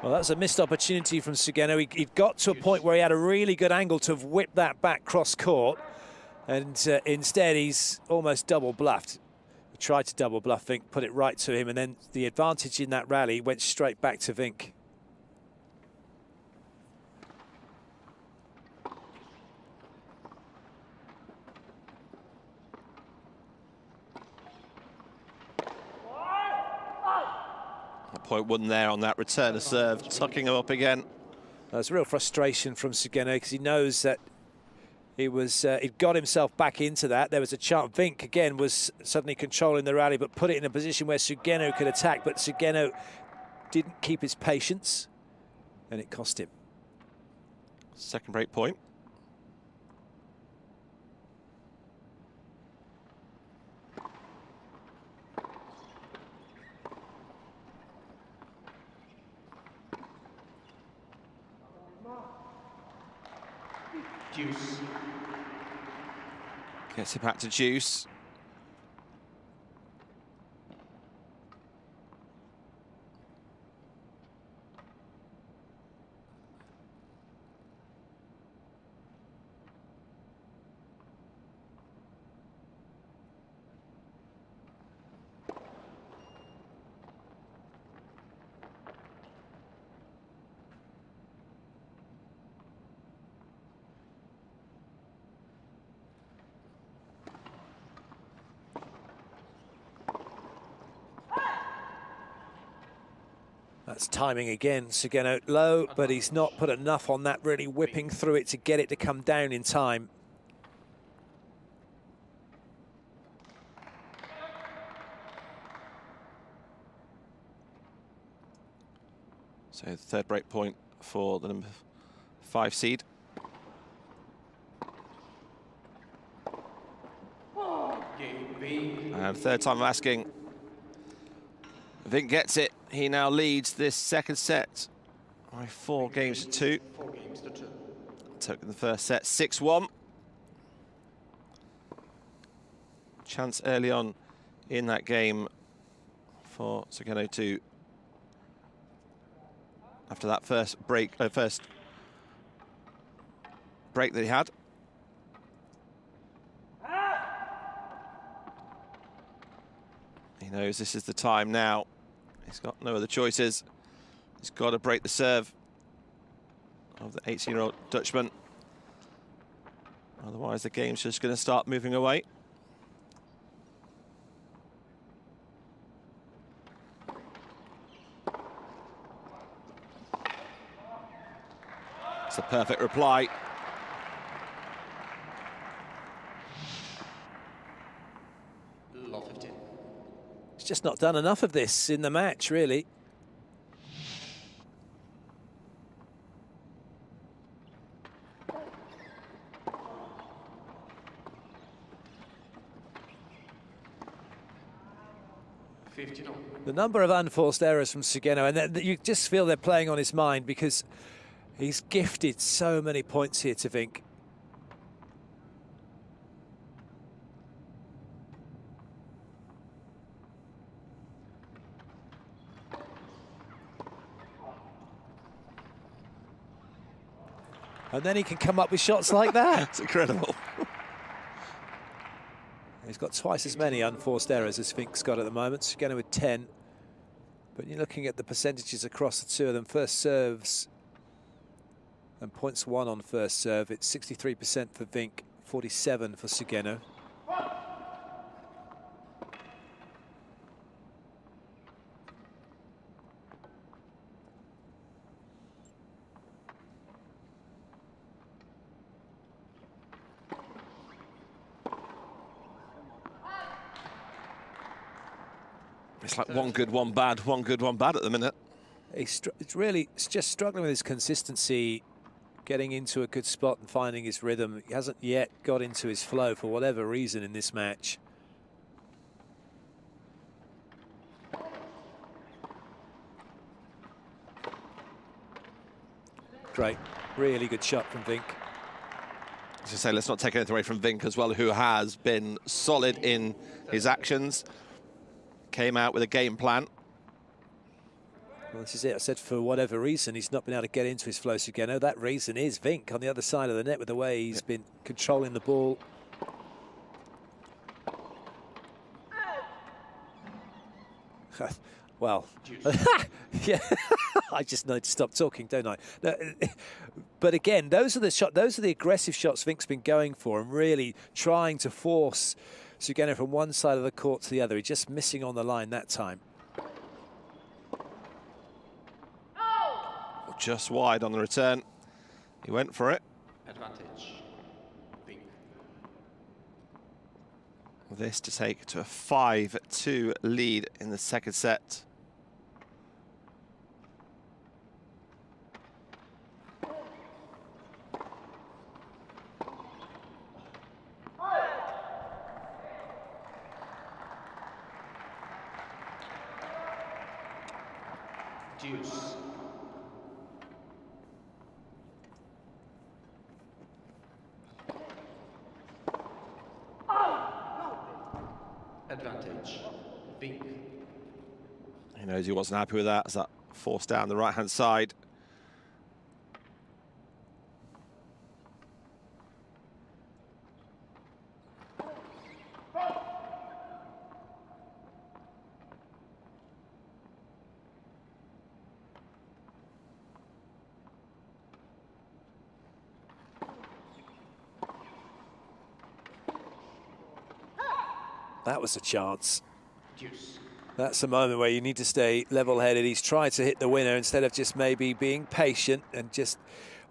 well, that's a missed opportunity from Sugeno. He got to a point where he had a really good angle to have whipped that back cross court, and instead he's almost double bluffed. He tried to double bluff Vink, put it right to him, and then the advantage in that rally went straight back to Vink. Point one there on that return of serve, tucking him up again. There's real frustration from Sugeno because he knows that he'd got himself back into that. There was a chance. Vink again was suddenly controlling the rally, but put it in a position where Sugeno could attack, but Sugeno didn't keep his patience, and it cost him. Second break point. Deuce. Gets it back to Juice. That's timing again. Sugeno low, but he's not put enough on that, really whipping through it to get it to come down in time. So the third break point for the number 5 seed. And third time I'm asking. Vink gets it. He now leads this second set by 4 games to 2. 4 games to 2. Took the first set 6-1. Chance early on in that game for Sugeno to, after that first break that he had. He knows this is the time now. He's got no other choices. He's got to break the serve of the 18-year-old Dutchman. Otherwise, the game's just going to start moving away. It's a perfect reply. Law 15. He's just not done enough of this in the match, really. The number of unforced errors from Sugeno, and you just feel they're playing on his mind because he's gifted so many points here to Vink. And then he can come up with shots like that. It's incredible. He's got twice as many unforced errors as Vink's got at the moment. Sugeno with 10. But you're looking at the percentages across the two of them. First serves and points won on first serve. It's 63% for Vink, 47% for Sugeno. It's like one good, one bad at the minute. It's just struggling with his consistency, getting into a good spot and finding his rhythm. He hasn't yet got into his flow for whatever reason in this match. Great, really good shot from Vink. As I say, let's not take anything away from Vink as well, who has been solid in his actions. Came out with a game plan. Well, this is it. I said for whatever reason he's not been able to get into his flow, Sugeno. That reason is Vink on the other side of the net with the way he's been controlling the ball. Well, yeah, I just need to stop talking, don't I? No, but again, those are the aggressive shots Vink's been going for and really trying to force Sugeno from one side of the court to the other. He's just missing on the line that time. just wide on the return. He went for it. Advantage. Vink. This to take to a 5-2 lead in the second set. Deuce. Advantage. Vink. He knows he wasn't happy with that as that forced down the right-hand side. That was a chance. Deuce. That's a moment where you need to stay level-headed. He's tried to hit the winner instead of just maybe being patient and just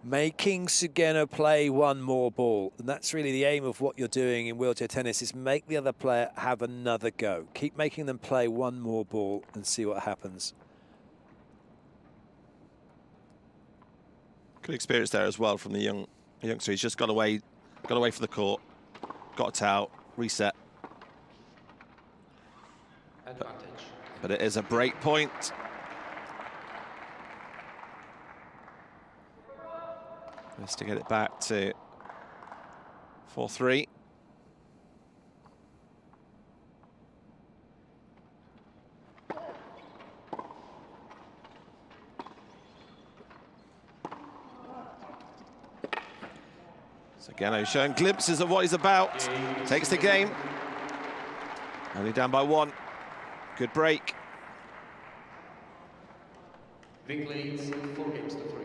making Sugeno play one more ball. And that's really the aim of what you're doing in wheelchair tennis, is make the other player have another go. Keep making them play one more ball and see what happens. Good experience there as well from the youngster. He's just got away from the court, got out, reset. Advantage. But it is a break point. Just to get it back to 4-3. Sugeno showing glimpses of what he's about. Takes the game. Only down by 1. Good break. Vink leads 4 games to 3.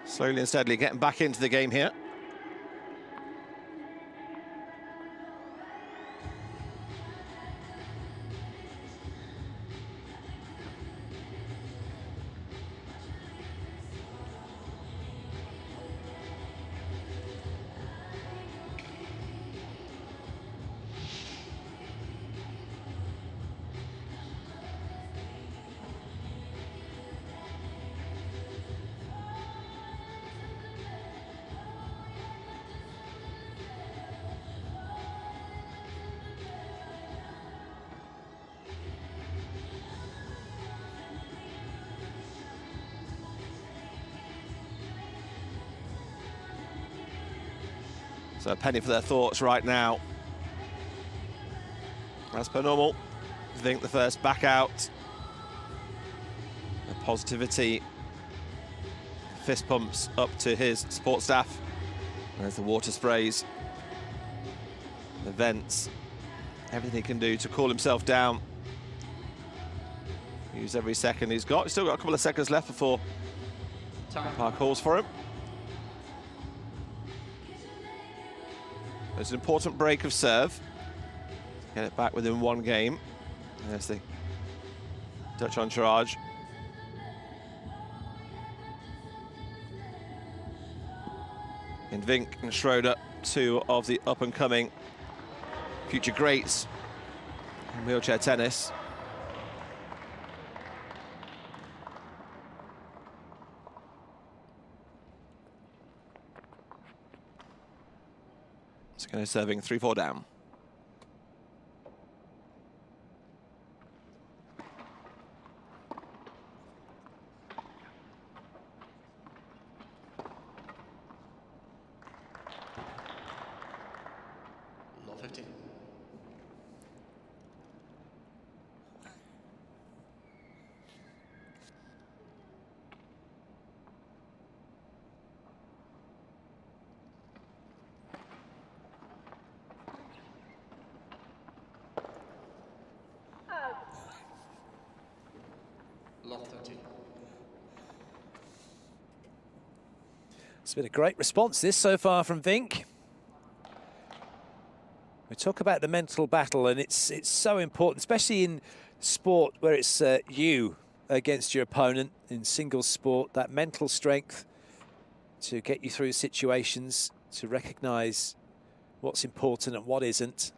Slowly and steadily getting back into the game here. So a penny for their thoughts right now. As per normal, Vink the first back out. The positivity, fist pumps up to his support staff. There's the water sprays, the vents, everything he can do to cool himself down. Use every second he's got. He's still got a couple of seconds left before Park calls for him. It's an important break of serve. Get it back within 1 game. There's the Dutch on charge. And Vink and Schroeder, 2 of the up-and-coming future greats in wheelchair tennis. Sugeno serving 3-4 down. Law 15. Law 13. It's been a great response this so far from Vink. We talk about the mental battle, and it's so important, especially in sport where it's you against your opponent. In single sport, that mental strength to get you through situations, to recognise what's important and what isn't.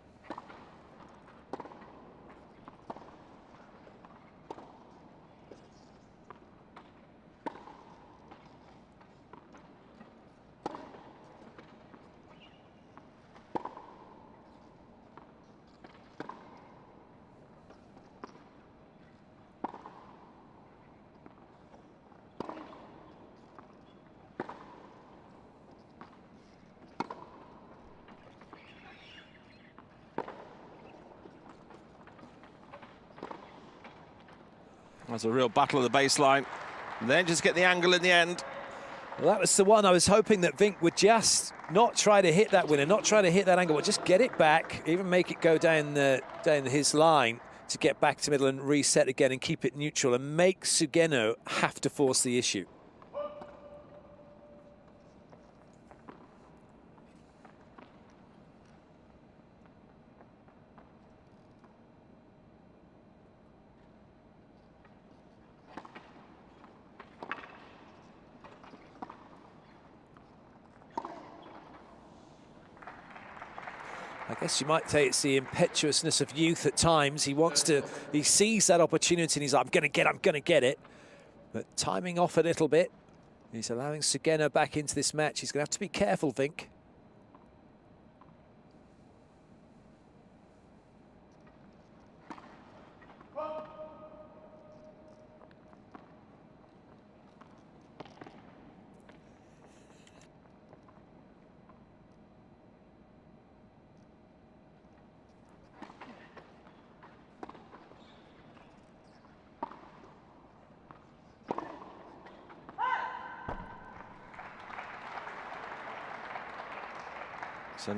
There's a real battle of the baseline. Then just get the angle in the end. Well, that was the one I was hoping that Vink would just not try to hit that winner, not try to hit that angle, but just get it back, even make it go down his line to get back to middle and reset again and keep it neutral and make Sugeno have to force the issue. I guess you might say it's the impetuousness of youth at times. He sees that opportunity and he's like, I'm going to get it. But timing off a little bit, he's allowing Sugeno back into this match. He's going to have to be careful, Vink. So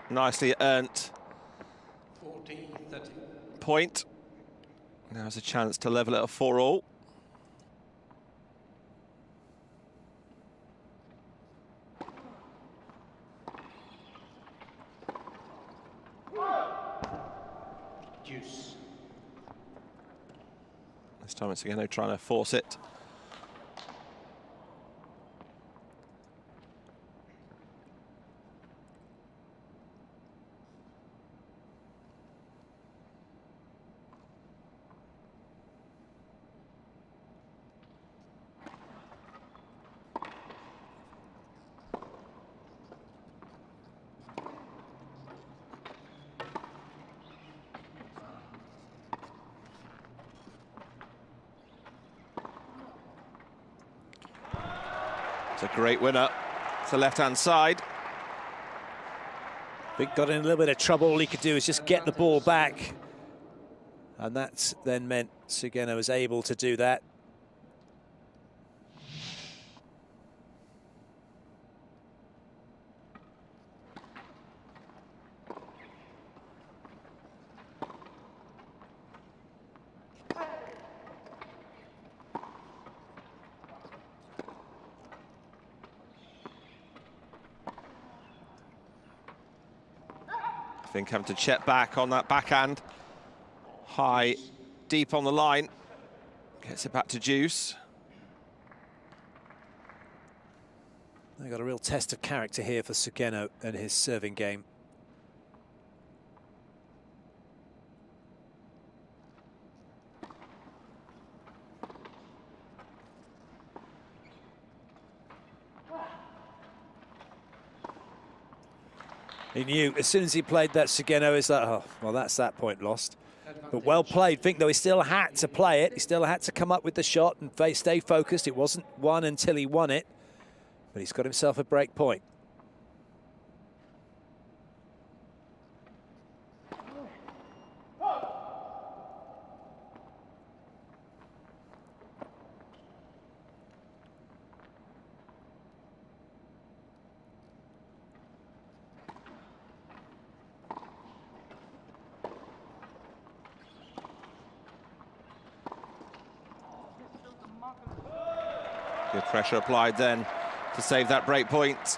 nicely earned 40-30. point. Now's a chance to level it at 4-all. Deuce. This time it's again trying to force it. It's a great winner. It's the left-hand side. Vink got in a little bit of trouble. All he could do is just get the ball back. And that's then meant Sugeno was able to do that. Vink having to check back on that backhand. High, deep on the line. Gets it back to Juice. They got a real test of character here for Sugeno and his serving game. He knew as soon as he played that Sugeno is that, oh, well, that's that point lost. But well played. Vink, though, he still had to play it. He still had to come up with the shot and stay focused. It wasn't won until he won it. But he's got himself a break point. Good pressure applied then to save that break point.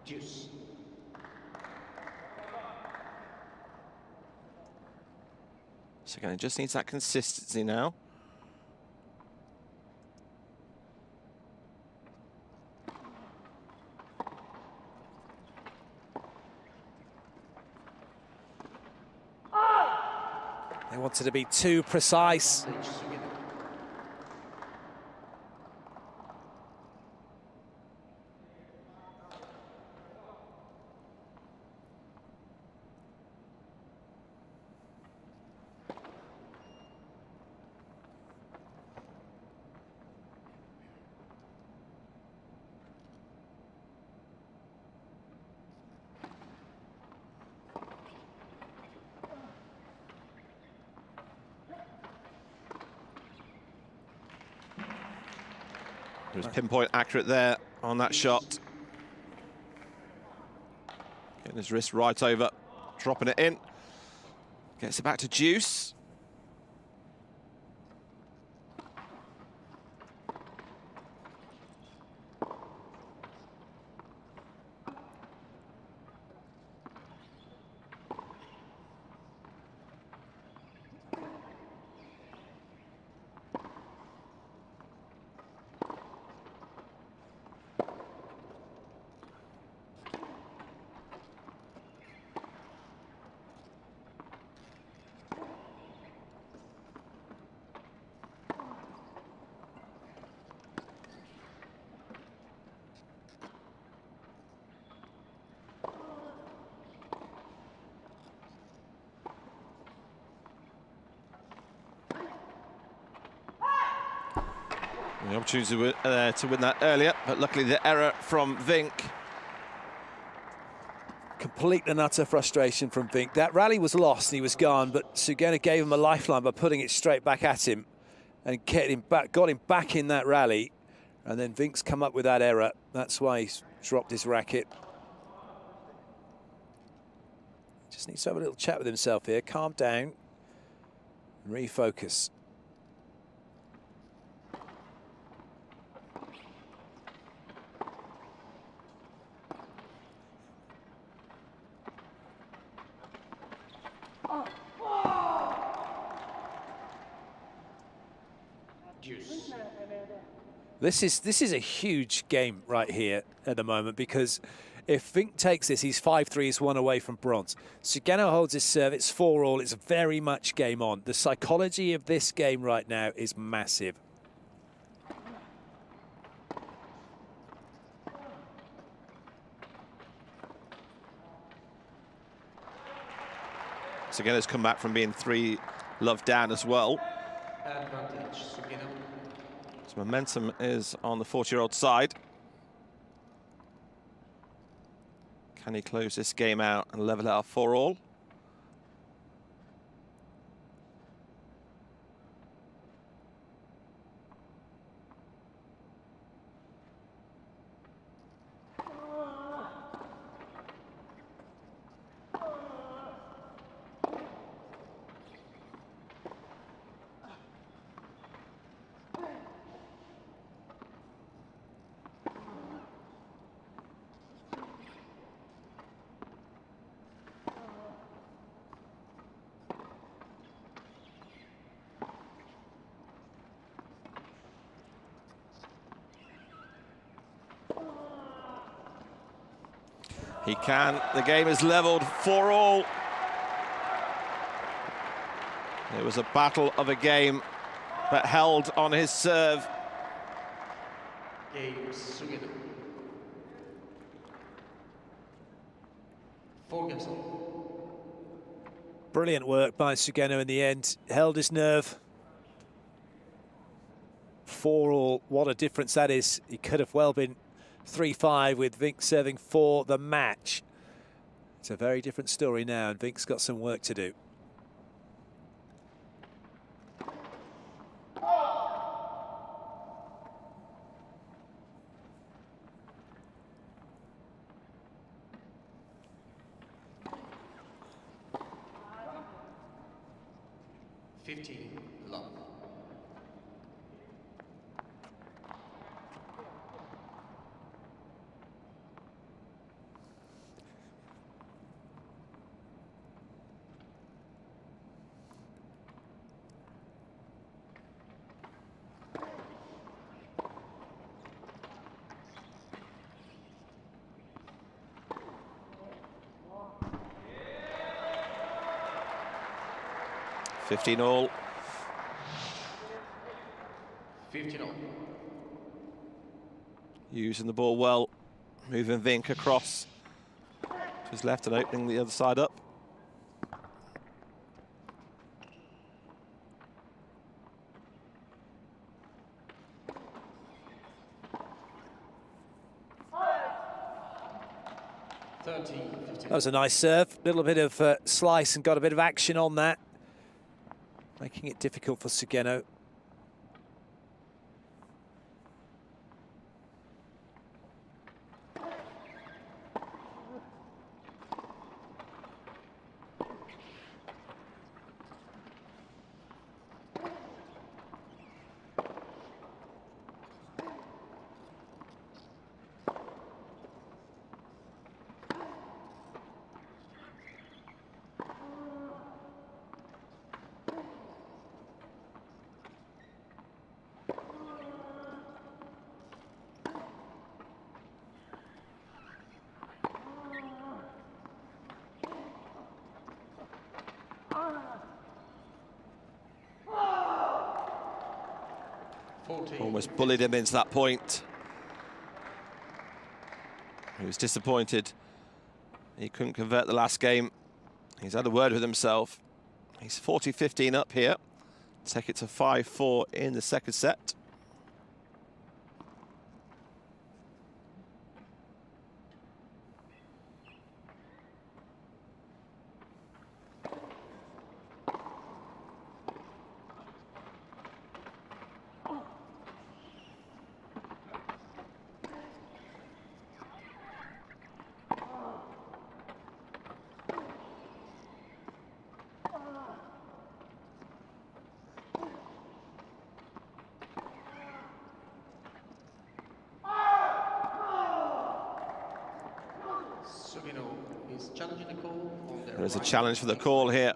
Deuce. So again, it just needs that consistency now. They wanted to be too precise. Sugeno. He was pinpoint accurate there on that shot. Getting his wrist right over, dropping it in. Gets it back to Deuce. The opportunity to win that earlier, but luckily the error from Vink. Complete and utter frustration from Vink. That rally was lost and he was gone, but Sugeno gave him a lifeline by putting it straight back at him and got him back in that rally. And then Vink's come up with that error. That's why he's dropped his racket. Just needs to have a little chat with himself here, calm down and refocus. Deuce. This is a huge game right here at the moment, because if Vink takes this, he's 5-3, he's 1 away from bronze. Sugeno holds his serve, it's 4-all, it's very much game on. The psychology of this game right now is massive. Sugeno's come back from being 3-love down as well. Advantage, Sugeno. So momentum is on the 40-year-old side. Can he close this game out and level out 4-all? He can. The game is leveled 4-all. It was a battle of a game, but held on his serve. Game, Sugeno. 4 games on. Brilliant work by Sugeno in the end, held his nerve. 4-all, what a difference that is. He could have well been 3-5 with Vink serving for the match. It's a very different story now, and Vink's got some work to do. Love. 15 all. 15 all. Using the ball well, moving Vink across to his left and opening the other side up. That was a nice serve. A little bit of slice and got a bit of action on that, making it difficult for Sugeno. Almost bullied him into that point. He was disappointed he couldn't convert the last game. He's had a word with himself. He's 40-15 up here. Take it to 5-4 in the second set. Is challenging the call on the There's a challenge for the call here.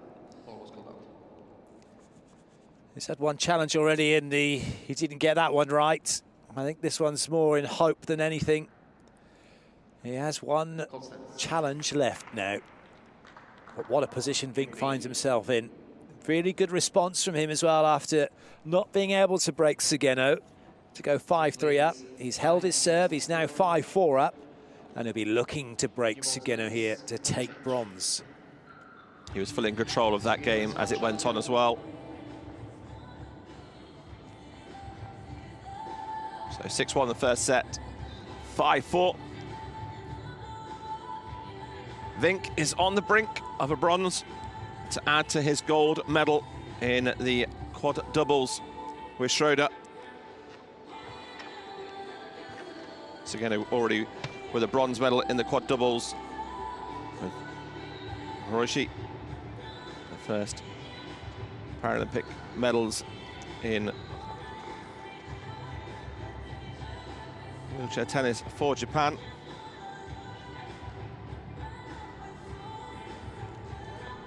He's had one challenge already in the... He didn't get that one right. I think this one's more in hope than anything. He has one challenge left now. But what a position Vink finds himself in. Really good response from him as well after not being able to break Sugeno to go 5-3 up. He's held his serve. He's now 5-4 up. And he'll be looking to break Sugeno here to take bronze. He was fully in control of that game as it went on as well. So 6-1 the first set, 5-4. Vink is on the brink of a bronze to add to his gold medal in the quad doubles with Schroeder. Sugeno already with a bronze medal in the quad doubles with Hiroshi, the first Paralympic medals in wheelchair tennis for Japan.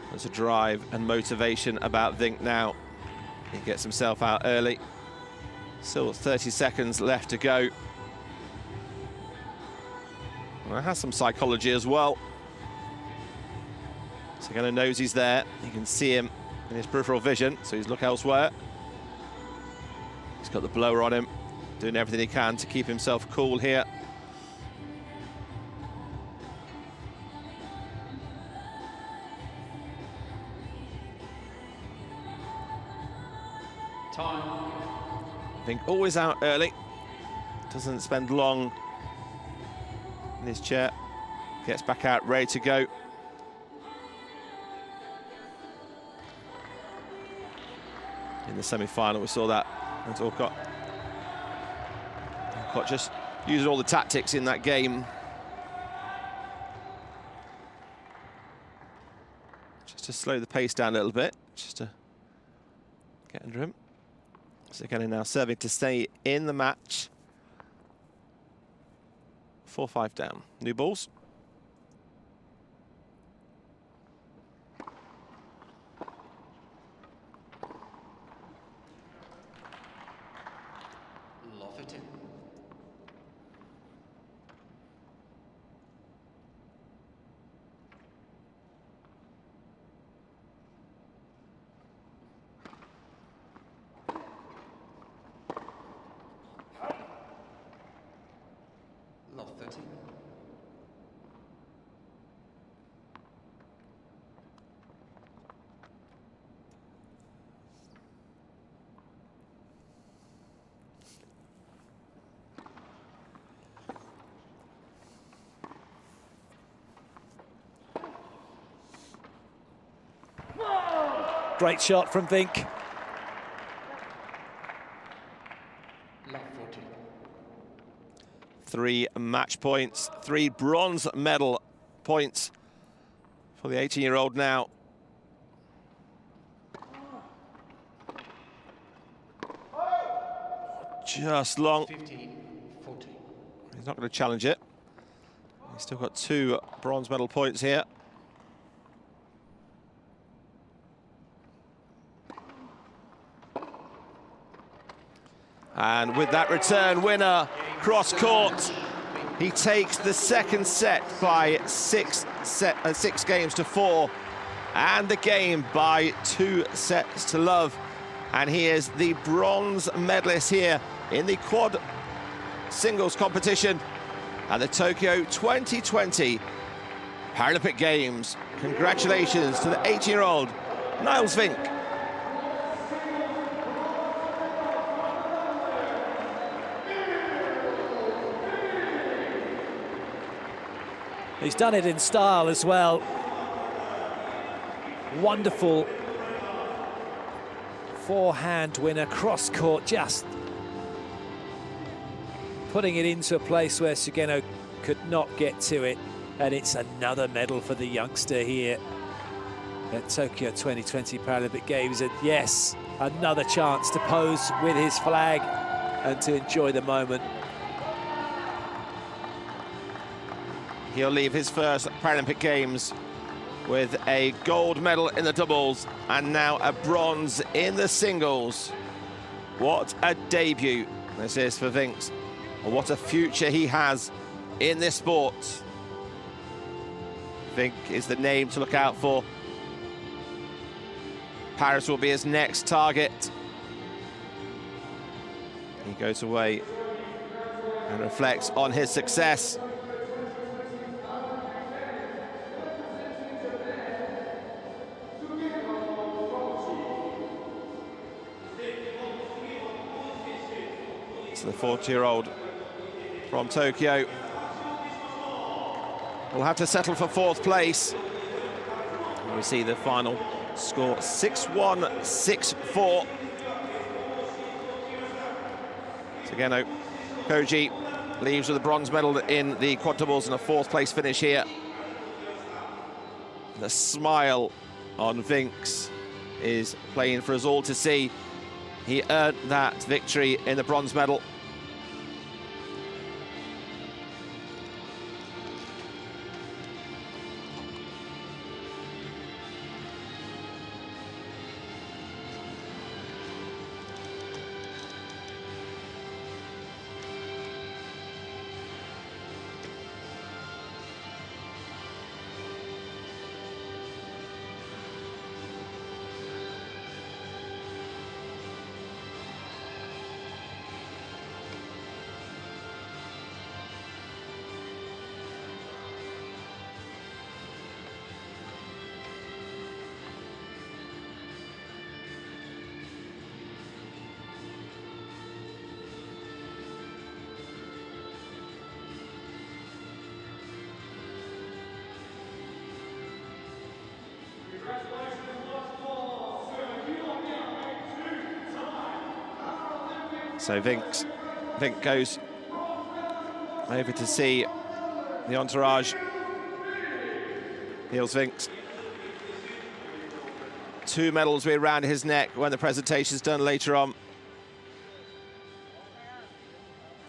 There's a drive and motivation about Vink now. He gets himself out early. Still 30 seconds left to go. Well, it has some psychology as well. Sugeno knows he's there. You can see him in his peripheral vision, so he's looking elsewhere. He's got the blower on him, doing everything he can to keep himself cool here. Time. Vink always out early. Doesn't spend long in his chair. Gets back out, ready to go. In the semi-final, we saw that. And Alcott just using all the tactics in that game. Just to slow the pace down a little bit, just to get under him. Sugeno now serving to stay in the match. 4-5 down. New balls. Love it. Great shot from Vink. Love 40. 3 match points, 3 bronze medal points for the 18-year-old now. Just long. 15, 40. He's not going to challenge it. He's still got 2 bronze medal points here. And with that return winner, cross court, he takes the second set by 6 games to 4, and the game by 2 sets to love. And he is the bronze medalist here in the quad singles competition at the Tokyo 2020 Paralympic Games. Congratulations to the 18-year-old Niels Vink. He's done it in style as well. Wonderful forehand winner, cross court, just putting it into a place where Sugeno could not get to it. And it's another medal for the youngster here at Tokyo 2020 Paralympic Games. And yes, another chance to pose with his flag and to enjoy the moment. He'll leave his first Paralympic Games with a gold medal in the doubles and now a bronze in the singles. What a debut this is for Vink. And what a future he has in this sport. Vink is the name to look out for. Paris will be his next target. He goes away and reflects on his success. So the 40-year-old from Tokyo will have to settle for 4th place. And we see the final score 6-1, 6-4. Sugeno Koji leaves with a bronze medal in the quad doubles and a 4th place finish here. The smile on Vink's is playing for us all to see. He earned that victory in the bronze medal. So Vink goes over to see the entourage. Niels Vink. 2 medals will be around his neck when the presentation's done later on.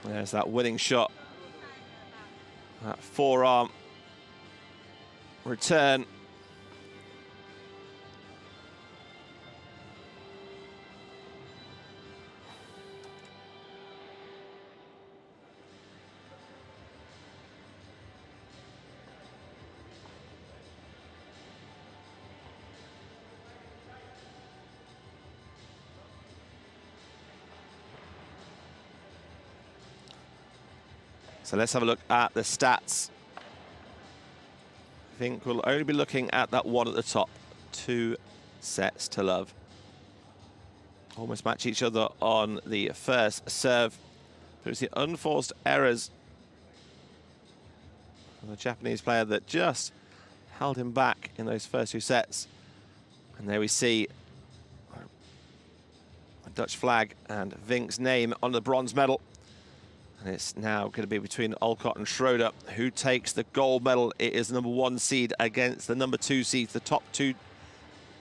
There's that winning shot. That forearm return. So let's have a look at the stats. I think we'll only be looking at that one at the top. 2 sets to love. Almost match each other on the first serve. But it was the unforced errors of the Japanese player that just held him back in those first 2 sets. And there we see Dutch flag and Vink's name on the bronze medal. And it's now going to be between Olcott and Schroeder who takes the gold medal. It is the #1 seed against the #2 seed. The top 2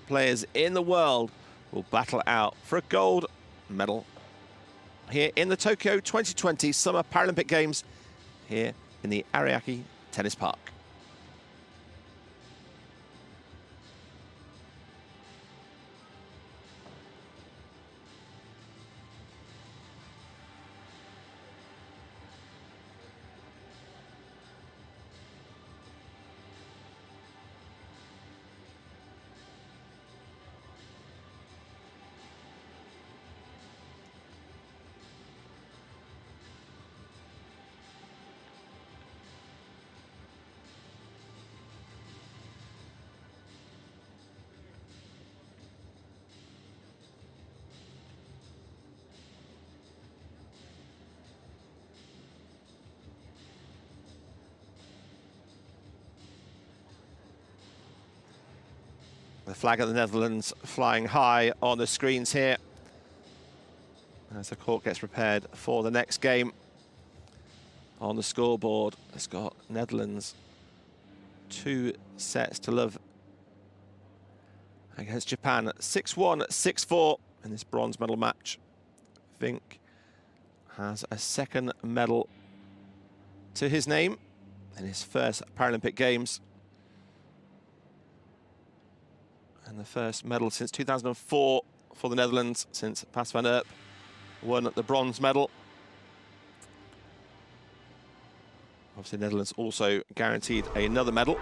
players in the world will battle out for a gold medal here in the Tokyo 2020 Summer Paralympic Games here in the Ariake Tennis Park. The flag of the Netherlands flying high on the screens here as the court gets prepared for the next game. On the scoreboard, it's got Netherlands 2 sets to love against Japan, 6-1, 6-4 in this bronze medal match. Vink has a second medal to his name in his first Paralympic Games. And the first medal since 2004 for the Netherlands, since Pas van Erp won the bronze medal. Obviously, the Netherlands also guaranteed another medal.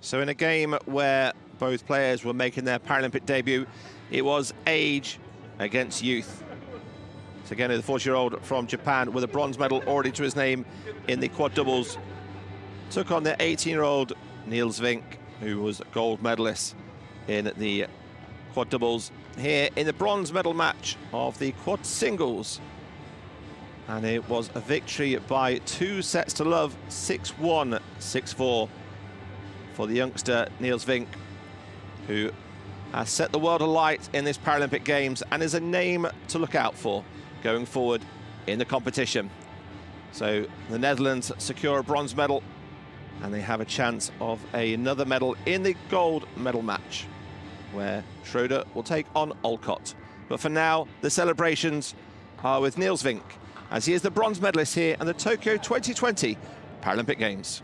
So in a game where both players were making their Paralympic debut, it was age against youth. Sugeno, the 40-year-old from Japan, with a bronze medal already to his name in the quad doubles, took on the 18-year-old Niels Vink, who was a gold medalist in the quad doubles here in the bronze medal match of the quad singles. And it was a victory by 2 sets to love, 6-1, 6-4. For the youngster Niels Vink, who has set the world alight in this Paralympic Games and is a name to look out for going forward in the competition. So the Netherlands secure a bronze medal and they have a chance of another medal in the gold medal match, where Schroeder will take on Olcott. But for now, the celebrations are with Niels Vink, as he is the bronze medalist here at the Tokyo 2020 Paralympic Games.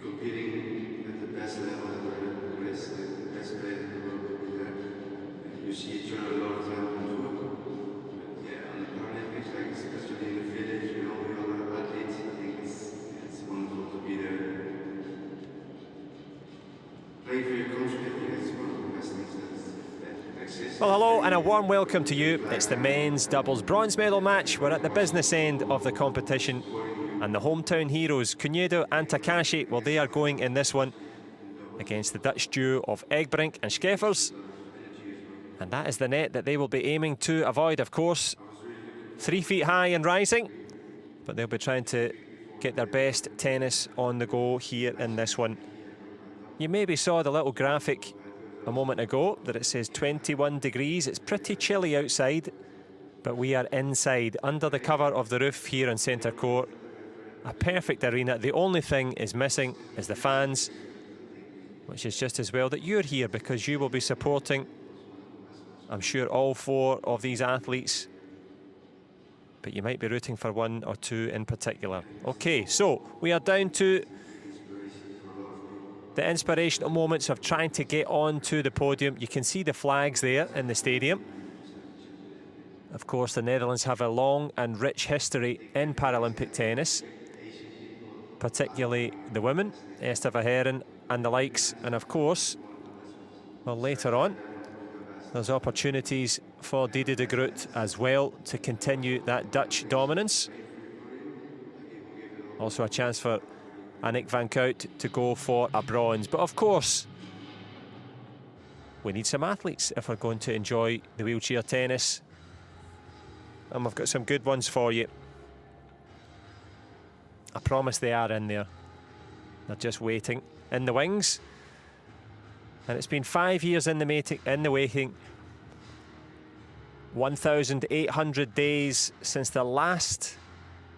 competing at the best level ever, the best player in the world will be there. And you see each other a lot of time on tour. But yeah, on the Paralympics, like especially in the village with all the other athletes, I think it's wonderful to be there. Playing for your country, I think it's one of the best things that exists. Well, hello and a warm welcome to you. It's the men's doubles bronze medal match. We're at the business end of the competition. And the hometown heroes, Sugeno and Takashi, well, they are going in this one against the Dutch duo of Egbrink and Scheffers. And that is the net that they will be aiming to avoid, of course. 3 feet high and rising. But they'll be trying to get their best tennis on the go here in this one. You maybe saw the little graphic a moment ago that it says 21 degrees. It's pretty chilly outside, but we are inside, under the cover of the roof here in centre court. A perfect arena. The only thing is missing is the fans, which is just as well that you're here because you will be supporting, I'm sure, all 4 of these athletes, but you might be rooting for 1 or 2 in particular. Okay, so we are down to the inspirational moments of trying to get onto the podium. You can see the flags there in the stadium. Of course, the Netherlands have a long and rich history in Paralympic tennis, particularly the women, Esther Verheeren and the likes. And of course, well, later on, there's opportunities for Diede de Groot as well to continue that Dutch dominance. Also a chance for Annick van Kout to go for a bronze. But of course, we need some athletes if we're going to enjoy the wheelchair tennis. And we've got some good ones for you. I promise they are in there. They're just waiting in the wings. And it's been 5 years in the waiting. 1,800 days since the last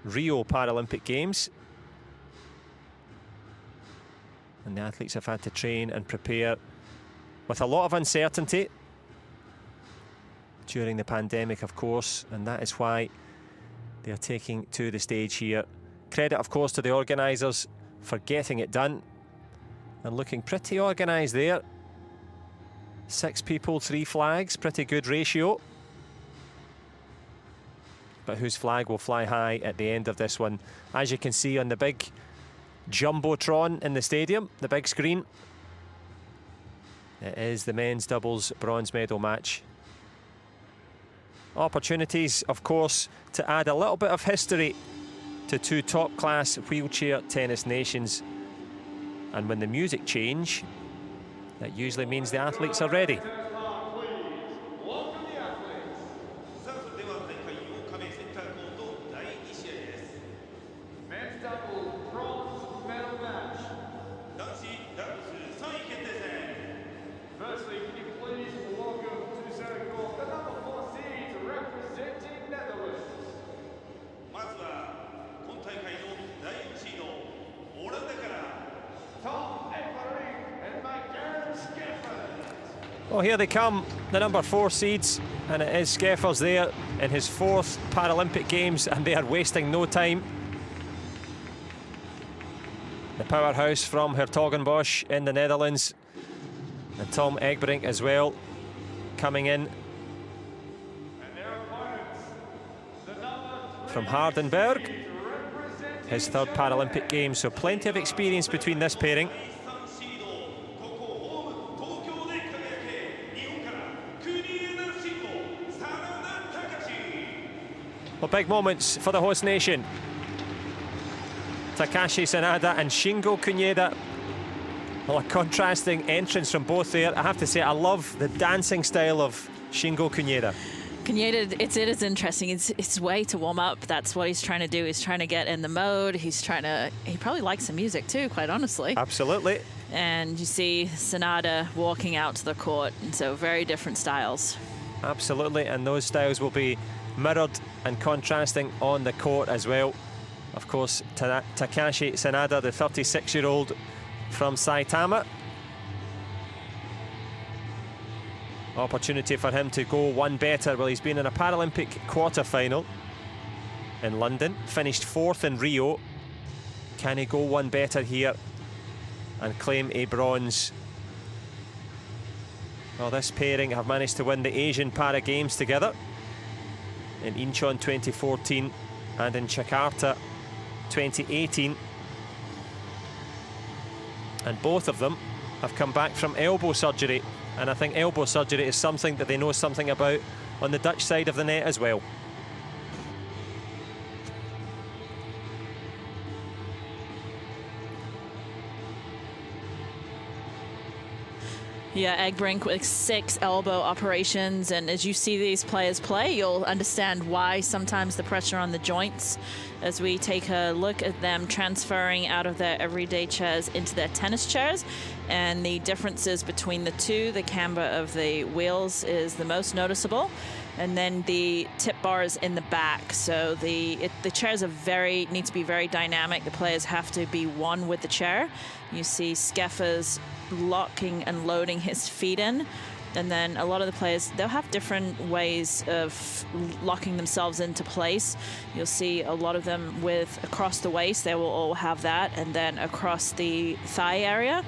Rio Paralympic Games. And the athletes have had to train and prepare with a lot of uncertainty during the pandemic, of course, and that is why they are taking to the stage here. Credit, of course, to the organisers for getting it done and looking pretty organised there. 6 people, 3 flags, pretty good ratio. But whose flag will fly high at the end of this one? As you can see on the big jumbotron in the stadium, the big screen, it is the men's doubles bronze medal match. Opportunities, of course, to add a little bit of history to 2 top-class wheelchair tennis nations. And when the music change, that usually means the athletes are ready. Men's double bronze medal match. Firstly, can you please welcome to center court the number 4 seed representing Netherlands. Tom Egbrink and Michael Scheffers. Well, here they come, the number 4 seeds, and it is Scheffers there in his 4th Paralympic Games, and they are wasting no time. The powerhouse from Hertogenbosch in the Netherlands, and Tom Egbrink as well coming in And their opponents, the number 3 from Hardenberg, seed representing his 3rd Paralympic Games, so plenty of experience between this pairing. Well, big moments for the host nation. Takashi Sanada and Shingo Kunieda. Well, a contrasting entrance from both there. I have to say, I love the dancing style of Shingo Kunieda. Kunieda, it is interesting. It's his way to warm up. That's what he's trying to do. He's trying to get in the mode. He probably likes the music too, quite honestly. Absolutely. And you see Sanada walking out to the court, and so very different styles. Absolutely, and those styles will be mirrored and contrasting on the court as well. Of course, Takashi Sanada, the 36-year-old from Saitama. Opportunity for him to go one better. Well, he's been in a Paralympic quarter-final in London, finished 4th in Rio. Can he go one better here and claim a bronze. Well, this pairing have managed to win the Asian Para Games together in Incheon 2014 and in Jakarta 2018. And both of them have come back from elbow surgery, and I think elbow surgery is something that they know something about on the Dutch side of the net as well. Yeah, Egbrink with 6 elbow operations, and as you see these players play, you'll understand why sometimes the pressure on the joints as we take a look at them transferring out of their everyday chairs into their tennis chairs, and the differences between the two. The camber of the wheels is the most noticeable, and then the tip bars in the back. So the chairs are need to be very dynamic. The players have to be one with the chair. You see Skeffers locking and loading his feet in, and then a lot of the players, they'll have different ways of locking themselves into place. You'll see a lot of them with across the waist, they will all have that, and then across the thigh area,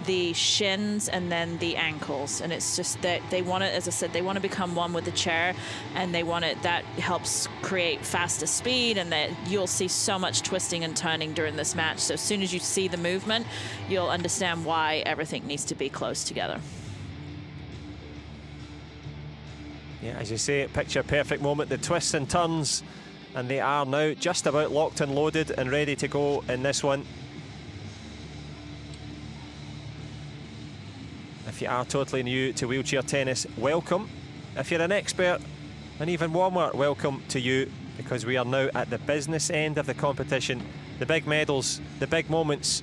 the shins, and then the ankles. And it's just that they want to, as I said, they want to become one with the chair, and they want it, that helps create faster speed, and that you'll see so much twisting and turning during this match. So as soon as you see the movement, you'll understand why everything needs to be close together. Yeah, as you say, picture perfect moment, the twists and turns, and they are now just about locked and loaded and ready to go in this one. If you are totally new to wheelchair tennis, welcome. If you're an expert, an even warmer welcome to you, because we are now at the business end of the competition. The big medals, the big moments,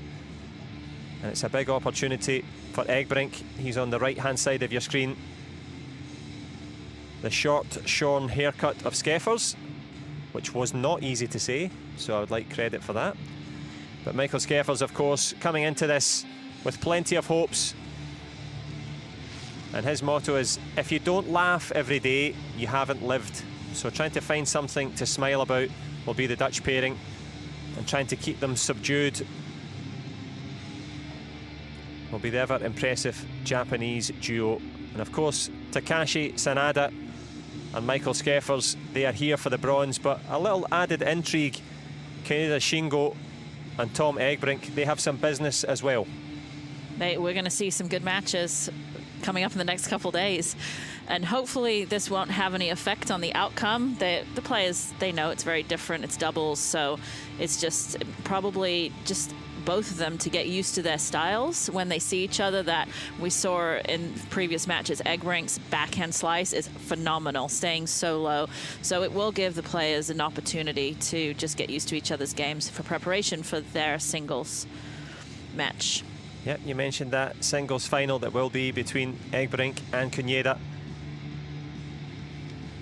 and it's a big opportunity for Egbrink. He's on the right-hand side of your screen. The short, shorn haircut of Skeffers, which was not easy to say, so I would like credit for that. But Michael Skeffers, of course, coming into this with plenty of hopes. And his motto is, if you don't laugh every day, you haven't lived. So trying to find something to smile about will be the Dutch pairing, and trying to keep them subdued will be the ever impressive Japanese duo. And of course, Takashi Sanada and Michael Skeffers, they are here for the bronze, but a little added intrigue, Kaneda Shingo and Tom Egbrink, they have some business as well. We're going to see some good matches coming up in the next couple days, and hopefully this won't have any effect on the outcome. The players, they know it's very different, it's doubles, so it's just probably just both of them to get used to their styles when they see each other. That we saw in previous matches, Egbrink's backhand slice is phenomenal, staying so low, so it will give the players an opportunity to just get used to each other's games for preparation for their singles match. Yep, you mentioned that singles final that will be between Egbrink and Kaneda.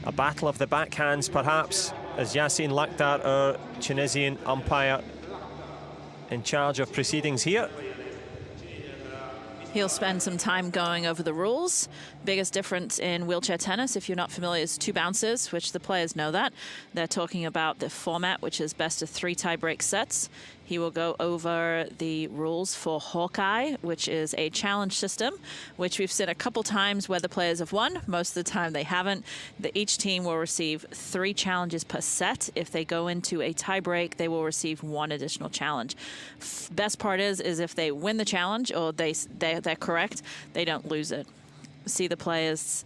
A battle of the backhands, perhaps, as Yassine Lakhtar, our Tunisian umpire, in charge of proceedings here. He'll spend some time going over the rules. Biggest difference in wheelchair tennis, if you're not familiar, is 2 bounces, which the players know that. They're talking about the format, which is best of 3 tie-break sets. He will go over the rules for Hawkeye, which is a challenge system, which we've seen a couple times where the players have won. Most of the time they haven't. Each team will receive 3 challenges per set. If they go into a tie-break, they will receive 1 additional challenge. Best part is if they win the challenge or they're correct, they don't lose it. See the players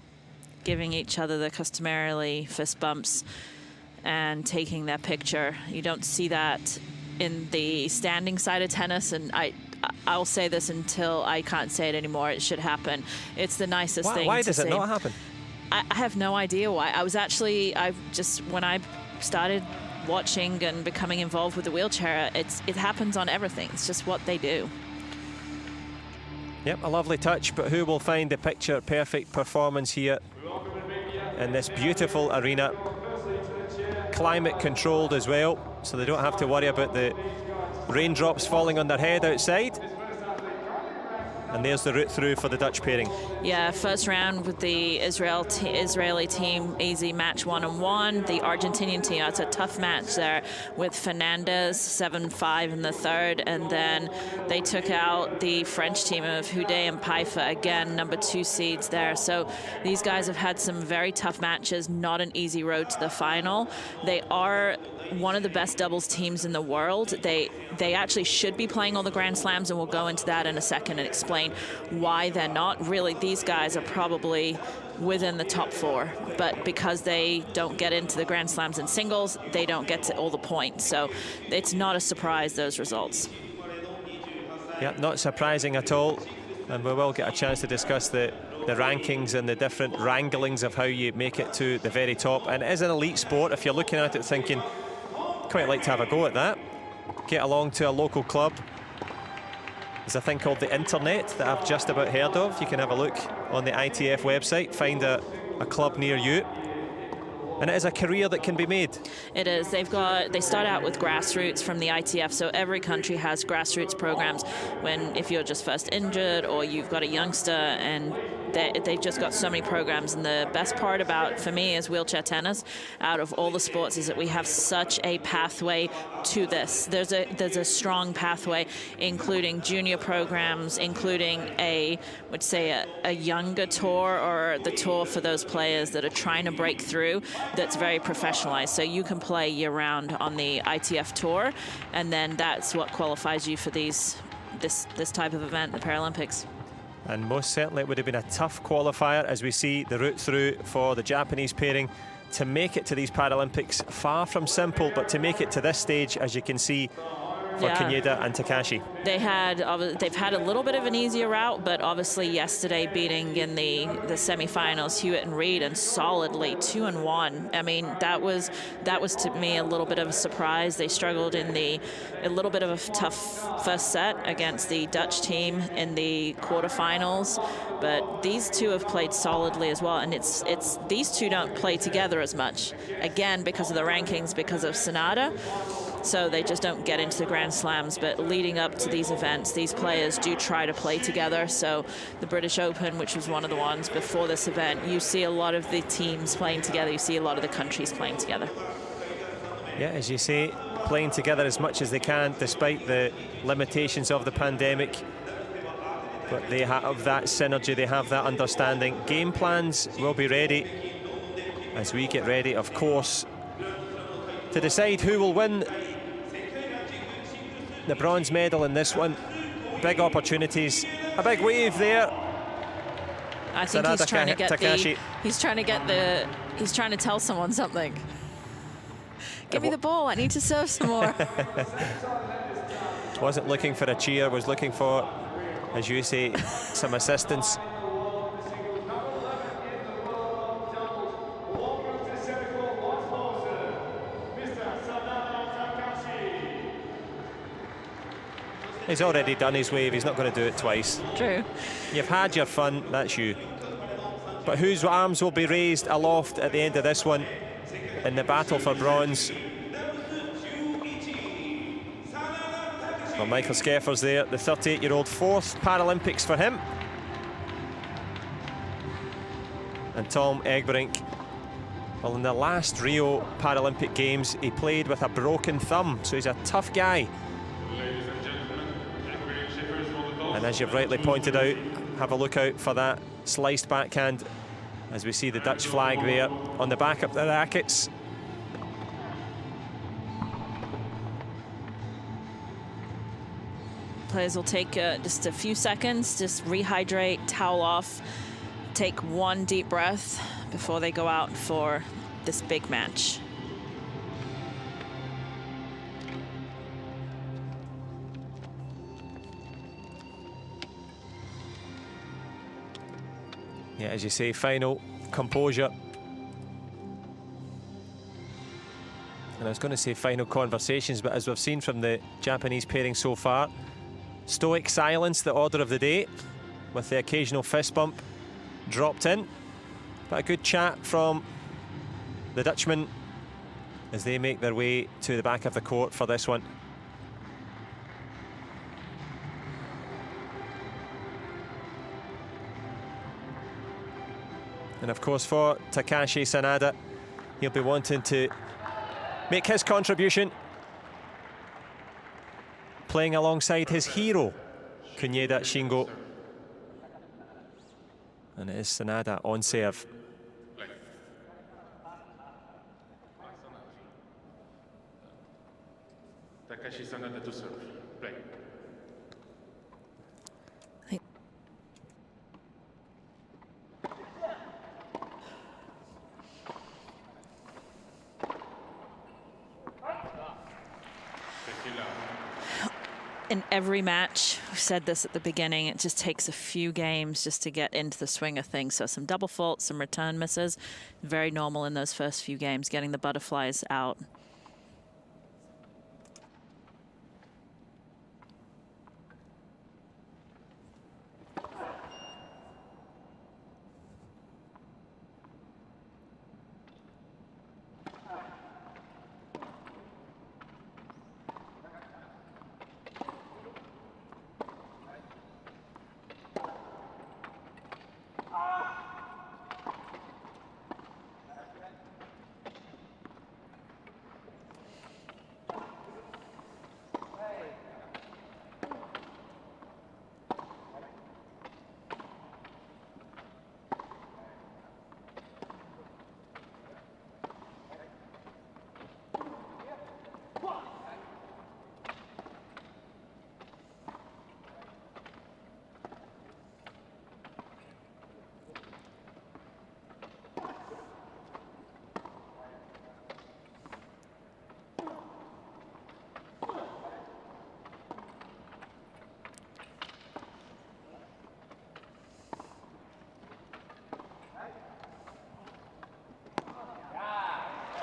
giving each other the customarily fist bumps and taking their picture. You don't see that in the standing side of tennis, and I'll say this until I can't say it anymore. It should happen. It's the nicest thing. Why does it not happen? I have no idea why. When I started watching and becoming involved with the wheelchair, it happens on everything. It's just what they do. Yep, a lovely touch, but who will find the picture perfect performance here in this beautiful arena? Climate controlled as well, so they don't have to worry about the raindrops falling on their head outside. And there's the route through for the Dutch pairing. Yeah, first round with the Israeli team, easy match 1-1. The Argentinian team, it's a tough match there with Fernandez, 7-5 in the third. And then they took out the French team of Houdet and Paifa, again, number 2 seeds there. So these guys have had some very tough matches, not an easy road to the final. They are one of the best doubles teams in the world. They actually should be playing all the Grand Slams, and we'll go into that in a second and explain why they're not. Really, these guys are probably within the top 4, but because they don't get into the Grand Slams in singles, they don't get to all the points. So it's not a surprise, those results. Yeah, not surprising at all. And we will get a chance to discuss the rankings and the different wranglings of how you make it to the very top. And it is an elite sport. If you're looking at it thinking, quite like to have a go at that, get along to a local club. There's a thing called the internet that I've just about heard of. You can have a look on the ITF website, find a club near you. And it is a career that can be made. It is. They start out with grassroots from the ITF, so every country has grassroots programs if you're just first injured or you've got a youngster, and they've just got so many programs. And the best part about, for me, is wheelchair tennis, out of all the sports, is that we have such a pathway to this. There's a strong pathway, including junior programs, including a younger tour, or the tour for those players that are trying to break through, that's very professionalized. So you can play year-round on the ITF tour, and then that's what qualifies you for this type of event, the Paralympics. And most certainly it would have been a tough qualifier, as we see the route through for the Japanese pairing to make it to these Paralympics. Far from simple, but to make it to this stage, as you can see, for Kaneda and Takashi. They've had a little bit of an easier route, but obviously yesterday beating in the semi-finals Hewitt and Reed, and solidly 2-1. I mean, that was to me a little bit of a surprise. They struggled in a little bit of a tough first set against the Dutch team in the quarterfinals, but these two have played solidly as well. And it's these two don't play together as much, again because of the rankings, because of Sonata. So they just don't get into the Grand Slams. But leading up to these events, these players do try to play together. So the British Open, which was one of the ones before this event, you see a lot of the teams playing together. You see a lot of the countries playing together. Yeah, as you say, playing together as much as they can, despite the limitations of the pandemic. But they have that synergy, they have that understanding. Game plans will be ready as we get ready, of course, to decide who will win the bronze medal in this one. Big opportunities, a big wave there. I think he's trying to get he's trying to tell someone something. Give me the ball, I need to serve some more. Wasn't looking for a cheer, was looking for, as you say, some assistance. He's already done his wave, he's not going to do it twice. True. You've had your fun, that's you. But whose arms will be raised aloft at the end of this one in the battle for bronze? Well, Michael Skeffer's there, the 38-year-old, 4th Paralympics for him. And Tom Egberink, well, in the last Rio Paralympic Games, he played with a broken thumb, so he's a tough guy. And as you've rightly pointed out, have a look out for that sliced backhand, as we see the Dutch flag there on the back of the rackets. Players will take just a few seconds, just rehydrate, towel off, take one deep breath before they go out for this big match. Yeah, as you say, final composure. And I was going to say final conversations, but as we've seen from the Japanese pairing so far, stoic silence, the order of the day, with the occasional fist bump dropped in. But a good chat from the Dutchmen as they make their way to the back of the court for this one. And of course for Takashi Sanada, he'll be wanting to make his contribution, playing alongside his hero, Kunieda Shingo. And it is Sanada on serve. Takashi Sanada to serve. Play. In every match, we said this at the beginning, it just takes a few games just to get into the swing of things. So some double faults, some return misses, very normal in those first few games, getting the butterflies out.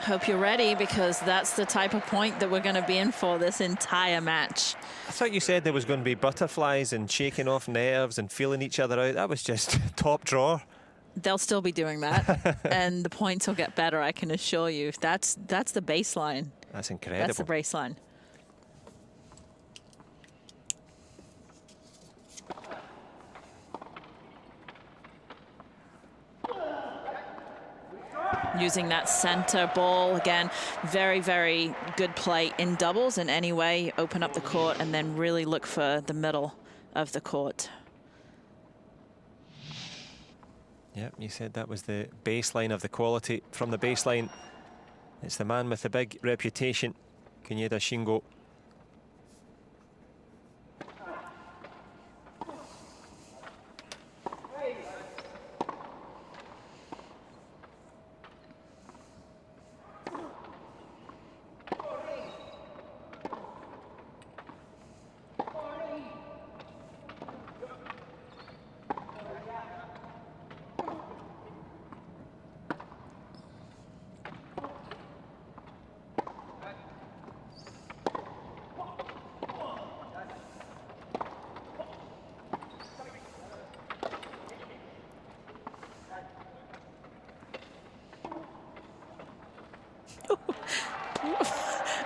Hope you're ready, because that's the type of point that we're going to be in for this entire match. I thought you said there was going to be butterflies and shaking off nerves and feeling each other out. That was just top drawer. They'll still be doing that, and the points will get better, I can assure you. That's the baseline. That's incredible. That's the baseline. Using that center ball again, very, very good play in doubles in any way. Open up the court and then really look for the middle of the court. Yep, you said that was the baseline of the quality. From the baseline, it's the man with the big reputation, Kunieda Shingo.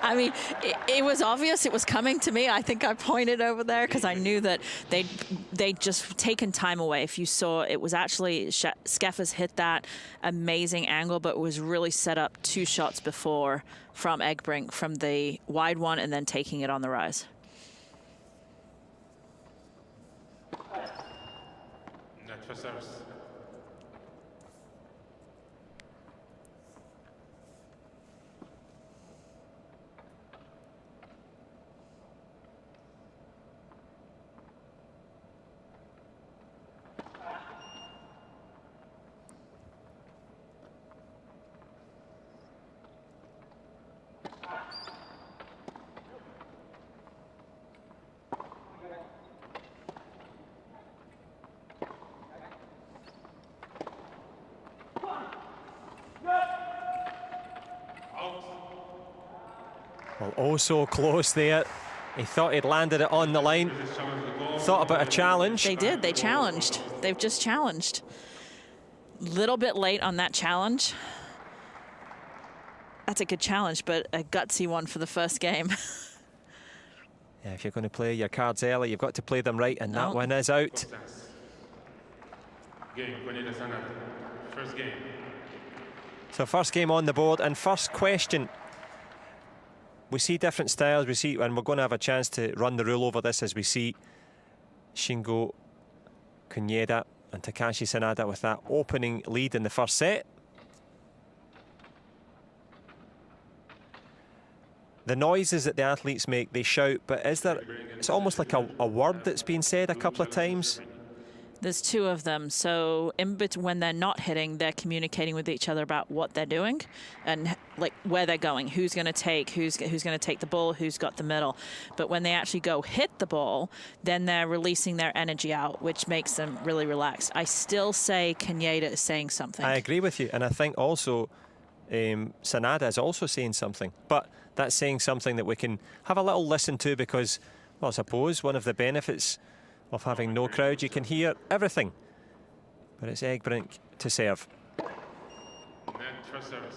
I mean, it was obvious it was coming to me. I think I pointed over there because I knew that they'd just taken time away. If you saw, it was actually Skeffers hit that amazing angle, but it was really set up 2 shots before from Egbrink, from the wide one and then taking it on the rise. Net for service. Well, oh so close there. He thought he'd landed it on the line. Thought about a challenge. They did. They challenged. They've just challenged. Little bit late on that challenge. That's a good challenge, but a gutsy one for the first game. Yeah, if you're going to play your cards early, you've got to play them right, and that one is out. Game, first game. So first game on the board, and first question. We see different styles, we see, and we're going to have a chance to run the rule over this as we see Shingo Kunieda and Takashi Sanada with that opening lead in the first set. The noises that the athletes make, they shout, but is there, it's almost like a word that's been said a couple of times. There's two of them, so in between, when they're not hitting, they're communicating with each other about what they're doing and like where they're going, who's going to take, who's going to take the ball, who's got the middle. But when they actually go hit the ball, then they're releasing their energy out, which makes them really relaxed. I still say Kunieda is saying something. I agree with you, and I think also Sanada is also saying something, but that's saying something that we can have a little listen to because, well, I suppose one of the benefits of having no crowd, you can hear everything. But it's Egbrink to serve. Net first service.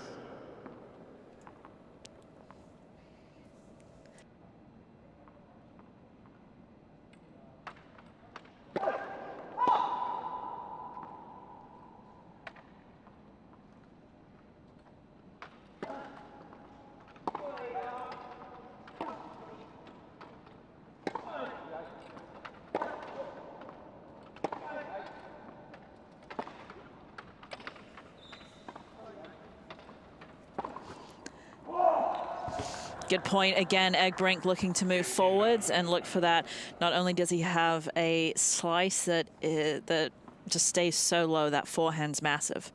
Good point. Again, Egbrink looking to move forwards and look for that. Not only does he have a slice that just stays so low, that forehand's massive.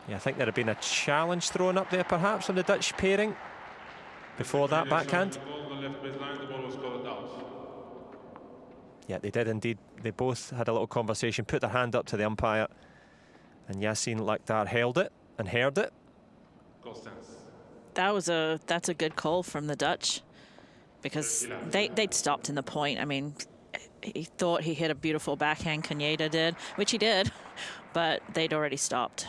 Yeah, I think there had been a challenge thrown up there perhaps on the Dutch pairing before that backhand. Yeah, they did indeed. They both had a little conversation, put their hand up to the umpire, and Yassine Lakhdar held it and heard it. That's a good call from the Dutch because they'd stopped in the point. I mean, he thought he hit a beautiful backhand, Kunieda did, which he did, but they'd already stopped.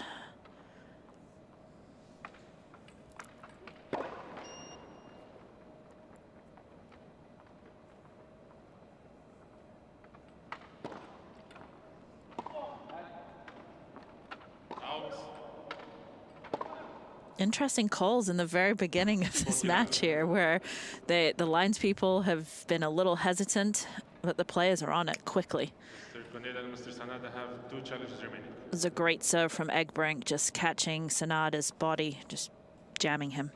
Interesting calls in the very beginning of this match here, where the linespeople have been a little hesitant, but the players are on it quickly. Mr. Kunieda and Mr. Sanada have 2 challenges remaining. It was a great serve from Egbrink, just catching Sanada's body, just jamming him.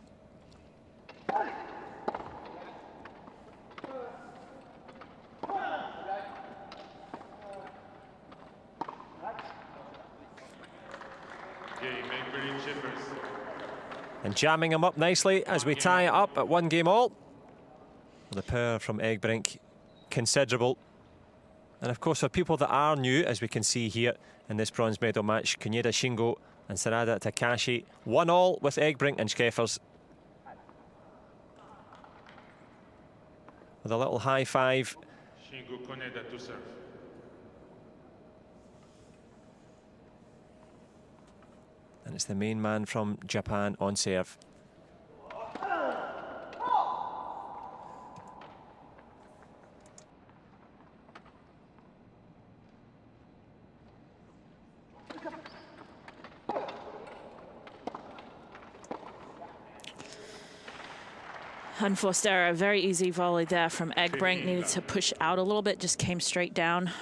And jamming him up nicely as we tie it up at 1 game all. The power from Egbrink, considerable. And of course, for people that are new, as we can see here in this bronze medal match, Kunieda Shingo and Sanada Takashi, 1-1 with Egbrink and Scheffers. With a little high five. Shingo Kunieda to serve. And it's the main man from Japan on serve. Unforced error, very easy volley there from Egbrink. Needed to push out a little bit, just came straight down.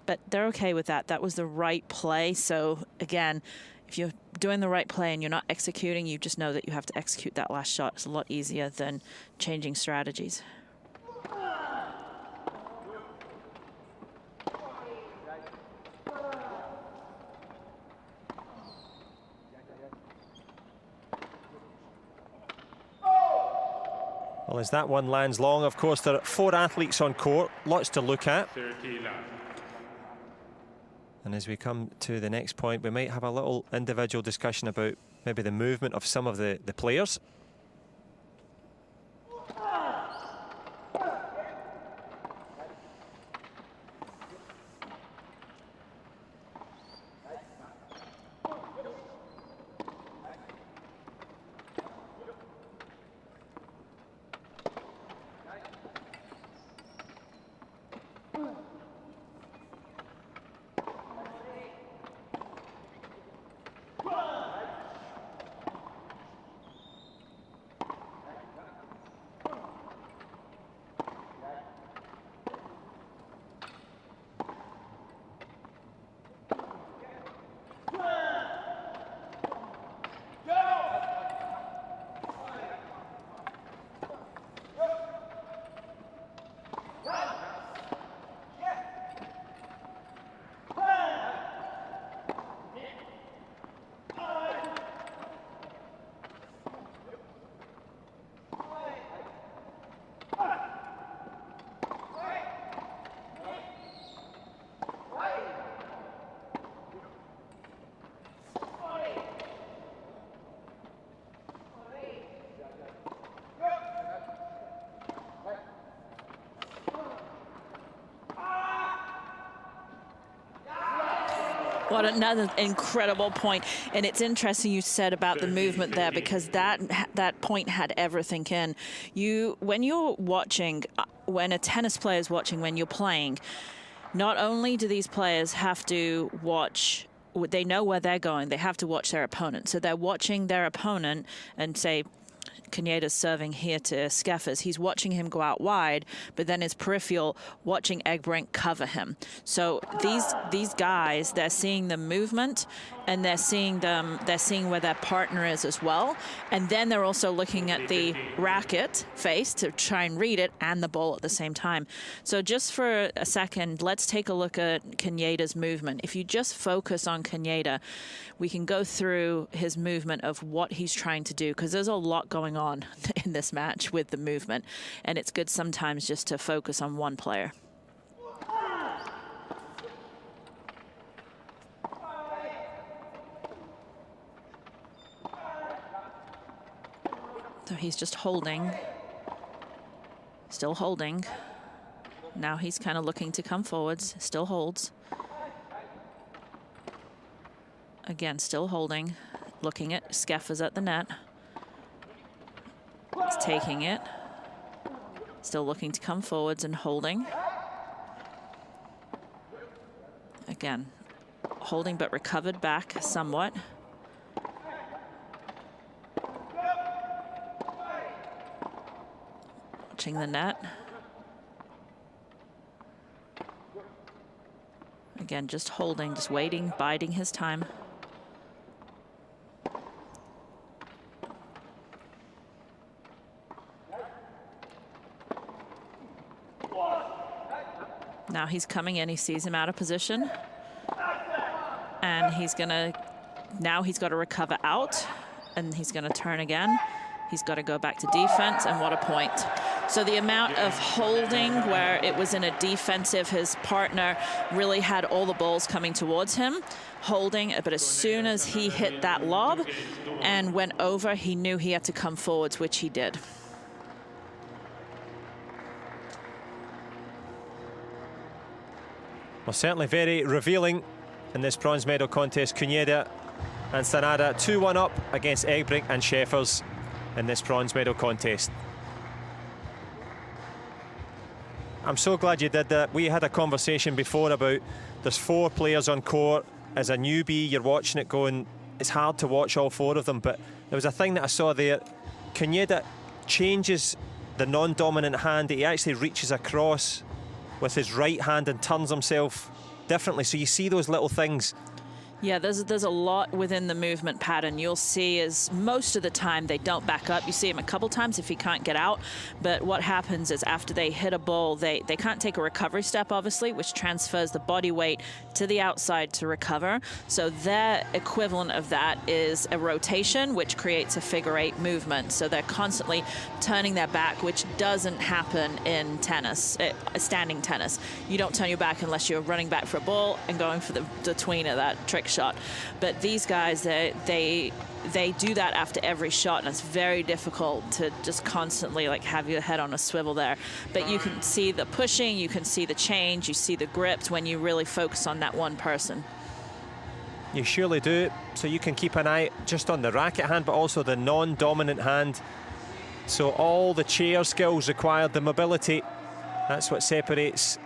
But they're okay with that. That was the right play. So again, if you're doing the right play and you're not executing, you just know that you have to execute that last shot. It's a lot easier than changing strategies. Well, as that one lands long, of course, there are 4 athletes on court, lots to look at. And as we come to the next point, we might have a little individual discussion about maybe the movement of some of the players. What another incredible point. And it's interesting you said about the movement there, because that point had everything in. When you're watching, when a tennis player is watching when you're playing, not only do these players have to watch, they know where they're going, they have to watch their opponent. So they're watching their opponent and say, Caneda's serving here to Skeffers. He's watching him go out wide, but then his peripheral watching Egbrink cover him. So these guys, they're seeing the movement, and they're seeing where their partner is as well. And then they're also looking at the racket face to try and read it, and the ball at the same time. So just for a second, let's take a look at Caneda's movement. If you just focus on Caneda, we can go through his movement of what he's trying to do, because there's a lot going on in this match with the movement, and it's good sometimes just to focus on one player. So he's just holding, still holding. Now he's kind of looking to come forwards, still holds. Again, still holding, looking at Skeffers at the net. He's taking it, still looking to come forwards and holding. Again, holding but recovered back somewhat. Watching the net. Again, just holding, just waiting, biding his time. Now he's coming in, he sees him out of position. And he's gonna, now he's got to recover out, and he's gonna turn again. He's got to go back to defense, and what a point. So the amount of holding where it was in a defensive, his partner really had all the balls coming towards him, holding, but as soon as he hit that lob and went over, he knew he had to come forwards, which he did. Well, certainly very revealing in this bronze medal contest. Caneda and Sanada 2-1 up against Egbrink and Skeffers in this bronze medal contest. I'm so glad you did that. We had a conversation before about there's 4 players on court. As a newbie, you're watching it going, it's hard to watch all 4 of them, but there was a thing that I saw there. Caneda changes the non-dominant hand. He actually reaches across with his right hand and turns himself differently. So you see those little things. Yeah, there's a lot within the movement pattern. You'll see is most of the time they don't back up. You see him a couple times if he can't get out, but what happens is after they hit a ball, they can't take a recovery step, obviously, which transfers the body weight to the outside to recover. So their equivalent of that is a rotation, which creates a figure-8 movement. So they're constantly turning their back, which doesn't happen in tennis, standing tennis. You don't turn your back unless you're running back for a ball and going for the tweener, that trick shot. But these guys, they do that after every shot, and it's very difficult to just constantly like have your head on a swivel there. But you can see the pushing, you can see the change, you see the grips when you really focus on that one person. You surely do. So you can keep an eye just on the racket hand, but also the non-dominant hand. So all the chair skills required, the mobility, that's what separates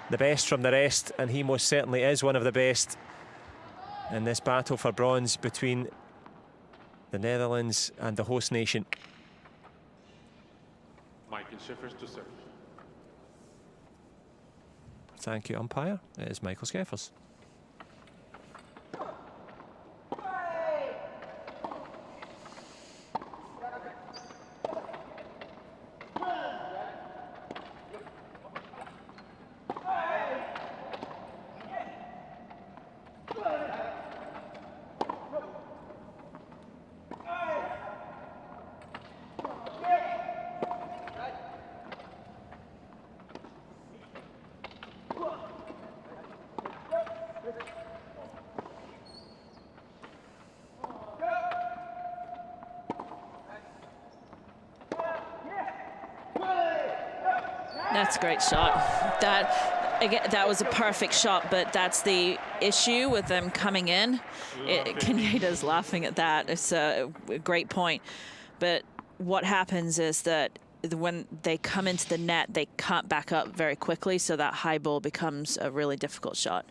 the best from the rest, and he most certainly is one of the best in this battle for bronze between the Netherlands and the host nation. Michael Schäffers to serve. Thank you, umpire. It is Michael Schäffers. That's a great shot. That was a perfect shot, but that's the issue with them coming in. Kaneda's laughing at that. It's a great point. But what happens is that when they come into the net, they can't back up very quickly, so that high ball becomes a really difficult shot.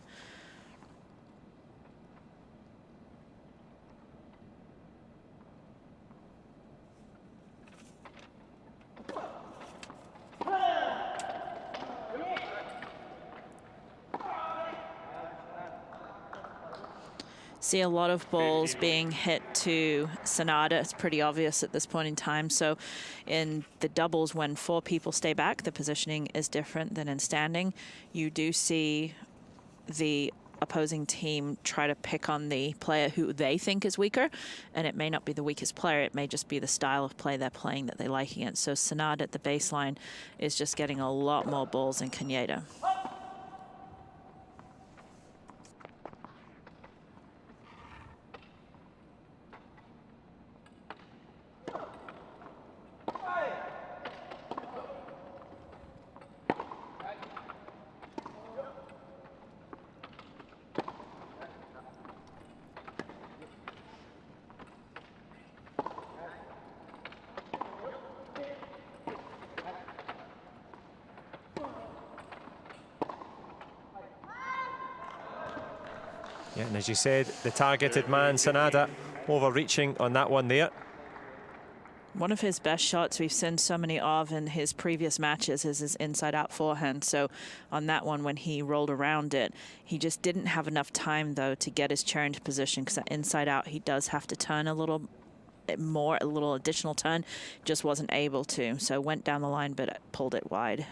See a lot of balls being hit to Sanada. It's pretty obvious at this point in time. So in the doubles, when 4 people stay back, the positioning is different than in standing. You do see the opposing team try to pick on the player who they think is weaker, and it may not be the weakest player. It may just be the style of play they're playing that they like against. So Sanada at the baseline is just getting a lot more balls than Kaneda. Yeah, and as you said, the targeted man, Sanada, overreaching on that one there. One of his best shots we've seen so many of in his previous matches is his inside-out forehand. So on that one, when he rolled around it, he just didn't have enough time, though, to get his chair into position, because that inside-out, he does have to turn a little more, a little additional turn. Just wasn't able to. So went down the line, but pulled it wide.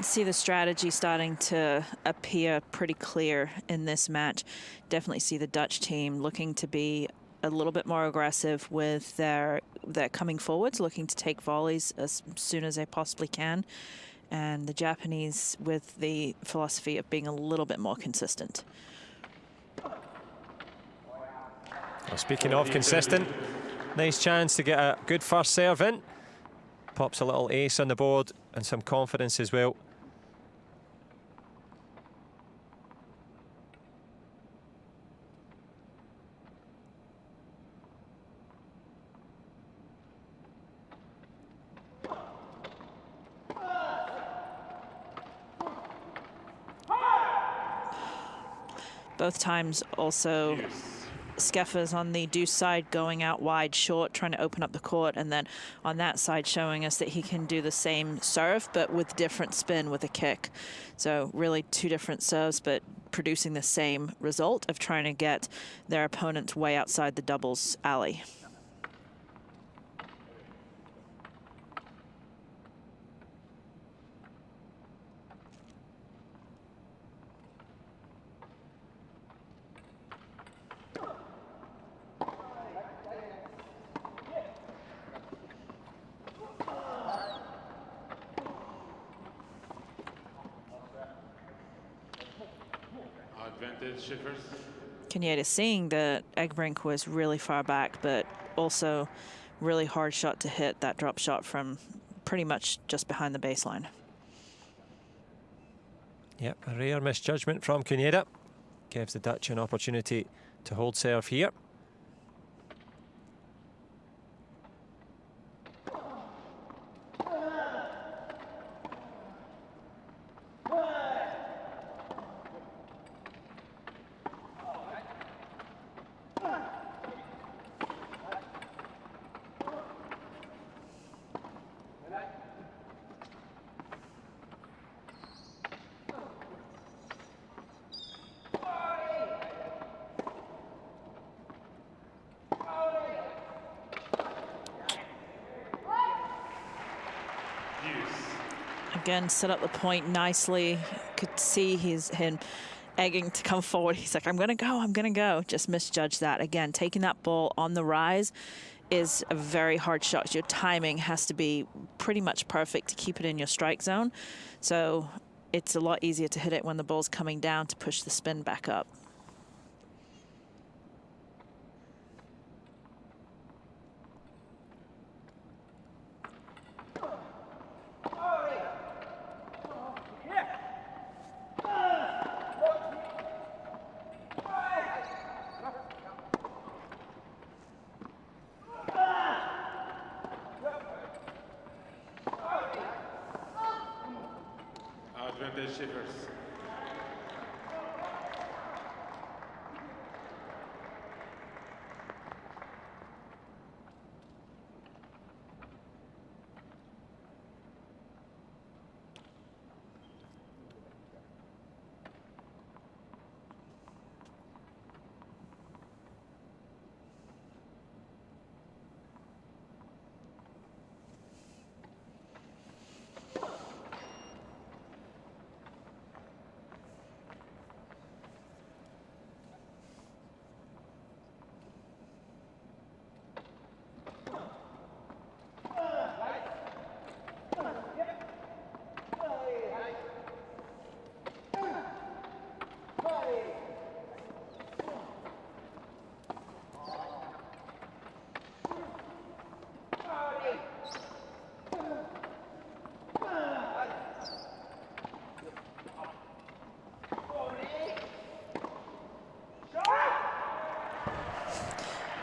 See the strategy starting to appear pretty clear in this match. Definitely see the Dutch team looking to be a little bit more aggressive with their coming forwards, looking to take volleys as soon as they possibly can. And the Japanese with the philosophy of being a little bit more consistent. Well, speaking of consistent, nice chance to get a good first serve in. Pops a little ace on the board and some confidence as well. Both times also Skeffers on the deuce side going out wide short, trying to open up the court, and then on that side showing us that he can do the same serve but with different spin with a kick. So really two different serves but producing the same result of trying to get their opponents way outside the doubles alley. Kenyatta seeing that Egbrink was really far back, but also really hard shot to hit that drop shot from pretty much just behind the baseline. Yep, a rare misjudgment from Kenyatta. Gives the Dutch an opportunity to hold serve here. Again, set up the point nicely. Could see him egging to come forward. He's like, I'm gonna go. Just misjudged that. Again, taking that ball on the rise is a very hard shot. Your timing has to be pretty much perfect to keep it in your strike zone. So it's a lot easier to hit it when the ball's coming down to push the spin back up.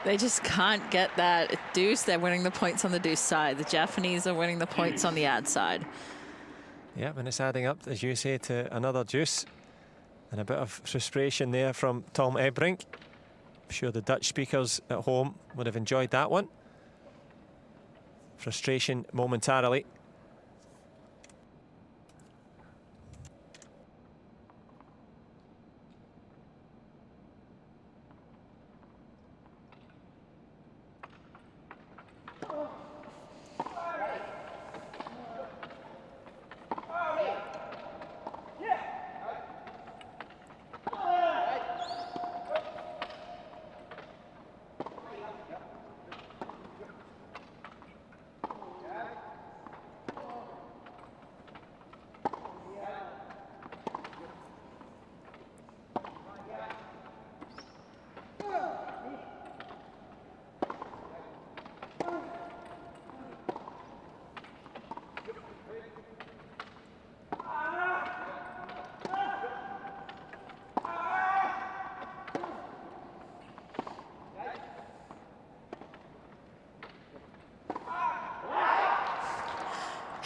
They just can't get that deuce. They're winning the points on the deuce side. The Japanese are winning the points on the ad side. Yeah, and it's adding up, as you say, to another deuce. And a bit of frustration there from Tom Egbrink. I'm sure the Dutch speakers at home would have enjoyed that one. Frustration momentarily.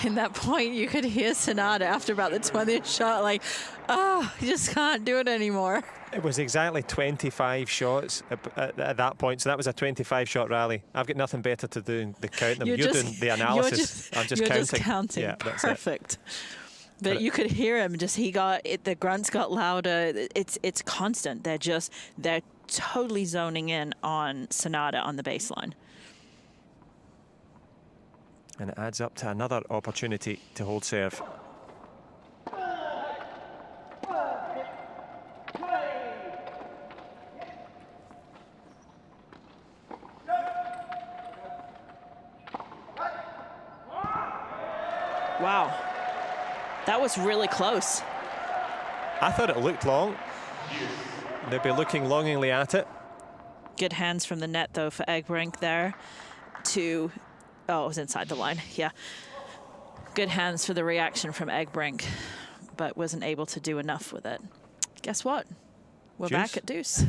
In that point, you could hear Sonata after about the 20th shot, like, oh, he just can't do it anymore. It was exactly 25 shots at that point, so that was a 25-shot rally. I've got nothing better to do than count them. You're doing the analysis. I'm just counting. Just counting. Yeah, that's perfect. But you could hear him. Just the grunts got louder. It's constant. They're totally zoning in on Sanada on the baseline. And it adds up to another opportunity to hold serve. Wow. That was really close. I thought it looked long. They'd be looking longingly at it. Good hands from the net, though, for Egbrink there to... Oh, it was inside the line, yeah. Good hands for the reaction from Egbrink, but wasn't able to do enough with it. Guess what? We're Deuce. back at deuce.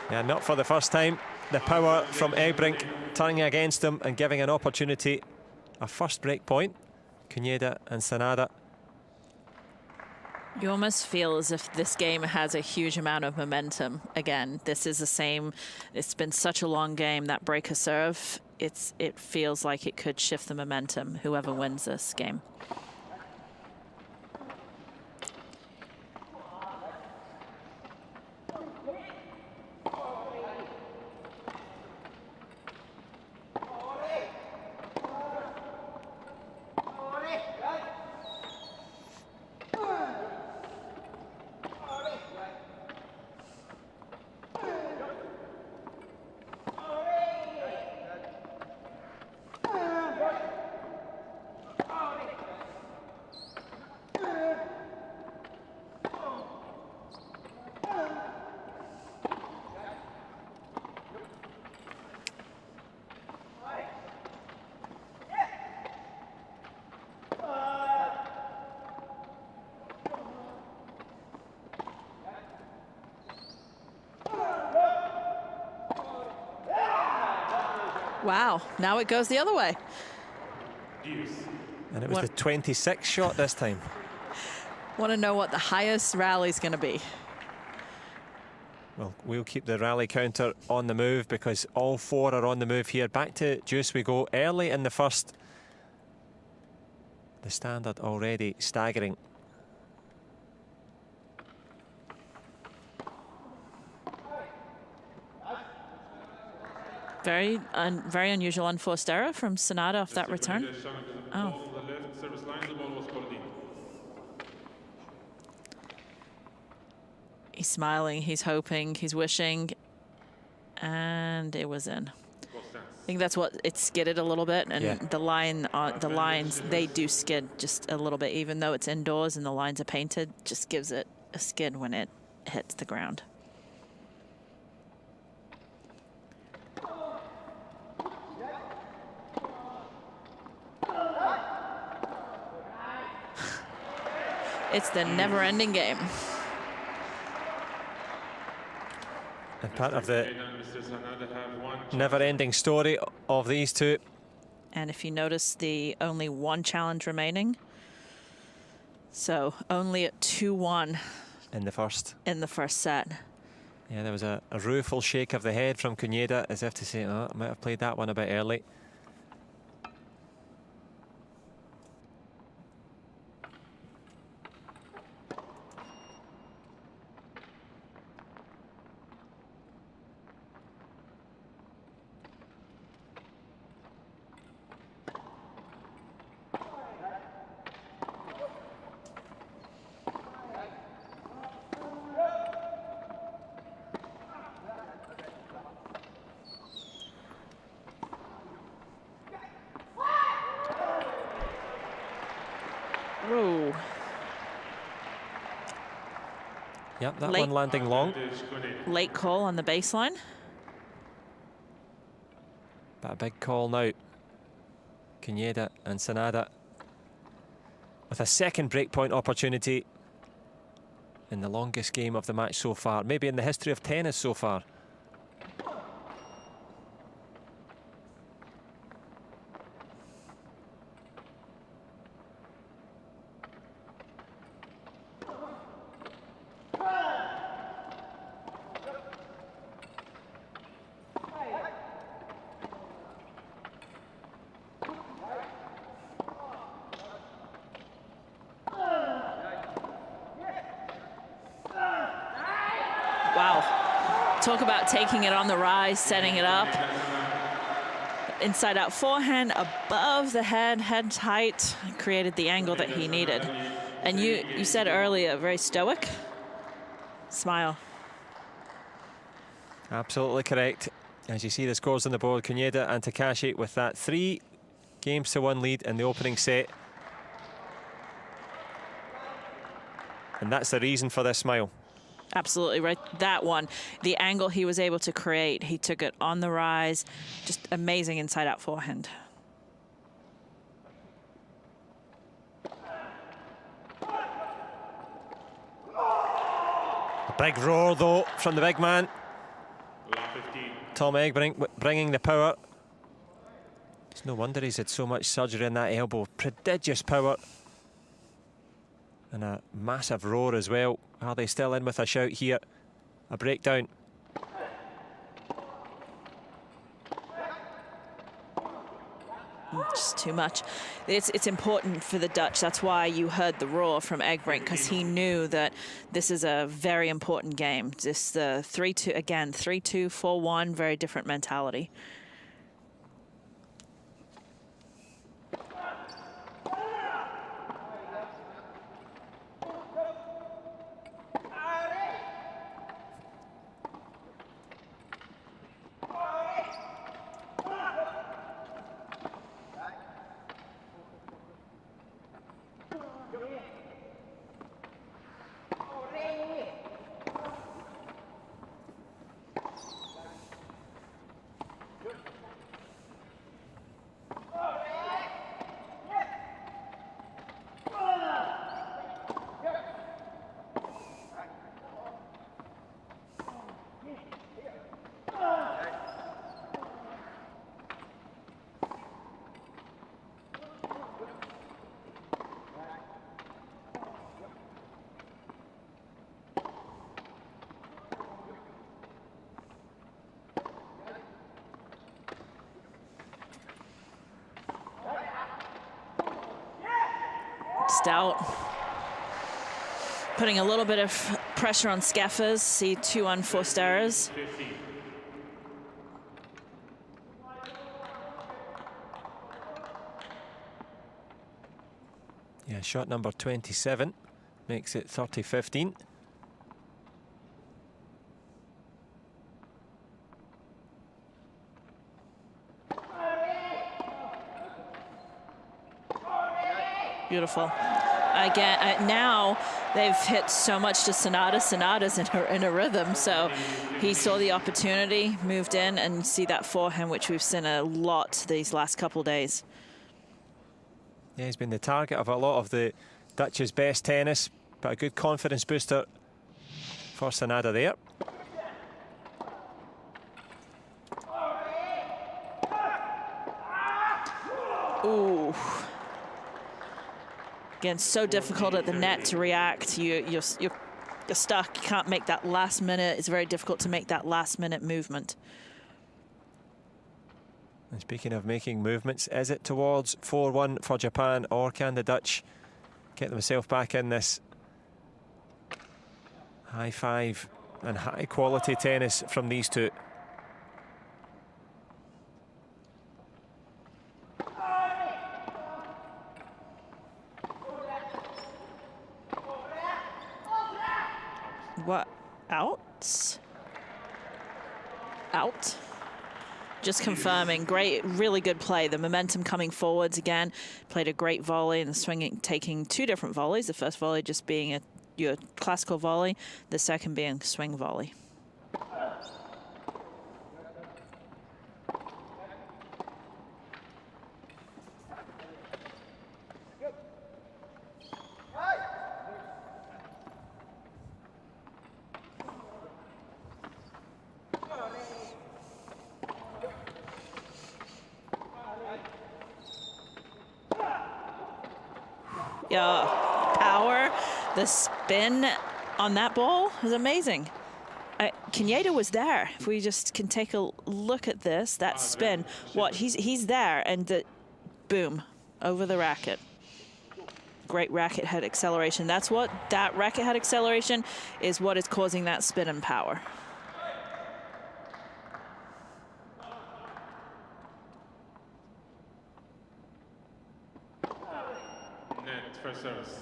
Yeah, not for the first time. The power from Egbrink turning against him and giving an opportunity. A first break point. Kaneda and Sanada. You almost feel as if this game has a huge amount of momentum. Again, this is the same. It's been such a long game. That break a serve, it feels like it could shift the momentum, whoever wins this game. Wow, now it goes the other way. And it was the 26th shot this time. Want to know what the highest rally's going to be? Well, we'll keep the rally counter on the move because all four are on the move here. Back to deuce we go early in the first. The standard already staggering. Very unusual unforced error from Sanada off that return. Oh. He's smiling, he's hoping, he's wishing, and it was in. I think that's what it skidded a little bit, and yeah. the lines, they do skid just a little bit, even though it's indoors and the lines are painted, just gives it a skid when it hits the ground. It's the never-ending game. And part of the never-ending story of these two. And if you notice, the only one challenge remaining. So only at 2-1. In the first. In the first set. Yeah, there was a rueful shake of the head from Kaneda as if to say, oh, I might have played that one a bit early. Ooh. Yep, that one landing long. Late call on the baseline. But a big call now. Kaneda and Sanada with a second breakpoint opportunity. in the longest game of the match so far, maybe in the history of tennis so far. Wow. Talk about taking it on the rise, setting it up. Inside out forehand, above the head height, created the angle that he needed. And you said earlier, very stoic. Smile. Absolutely correct. As you see the scores on the board, Konietzko and Takashi with that 3-1 lead in the opening set. And that's the reason for this smile. Absolutely right. That one, the angle he was able to create, he took it on the rise. Just amazing inside out forehand. A big roar though from the big man. Tom Egg bringing the power. It's no wonder he's had so much surgery in that elbow. Prodigious power. And a massive roar as well. Are they still in with a shout here? A breakdown. Just too much. It's important for the Dutch. That's why you heard the roar from Egbrink, because he knew that this is a very important game. Just the 3-2, again, 3-2, 4-1, very different mentality. Stout. Putting a little bit of pressure on Scaffers. See 2 unforced errors. Yeah, shot number 27 makes it 30-15. Beautiful. Again, now they've hit so much to Sonata's in a rhythm. So he saw the opportunity, moved in, and see that forehand, which we've seen a lot these last couple of days. Yeah, he's been the target of a lot of the Dutch's best tennis, but a good confidence booster for Sonata there. Ooh. Again, so difficult at the net to react. You're stuck. You can't make that last minute. It's very difficult to make that last minute movement. And speaking of making movements, is it towards 4-1 for Japan, or can the Dutch get themselves back in this high five and high quality tennis from these two? What? Out? Out? Just confirming. Great, really good play. The momentum coming forwards again. Played a great volley and swinging, taking 2 different volleys. The first volley just being your classical volley. The second being swing volley. power. The spin on that ball is amazing. Kaneda was there. If we just can take a look at this, that spin, he's there, and boom, over the racket. Great racket head acceleration. That's what that racket head acceleration is, what is causing that spin and power. Net first service.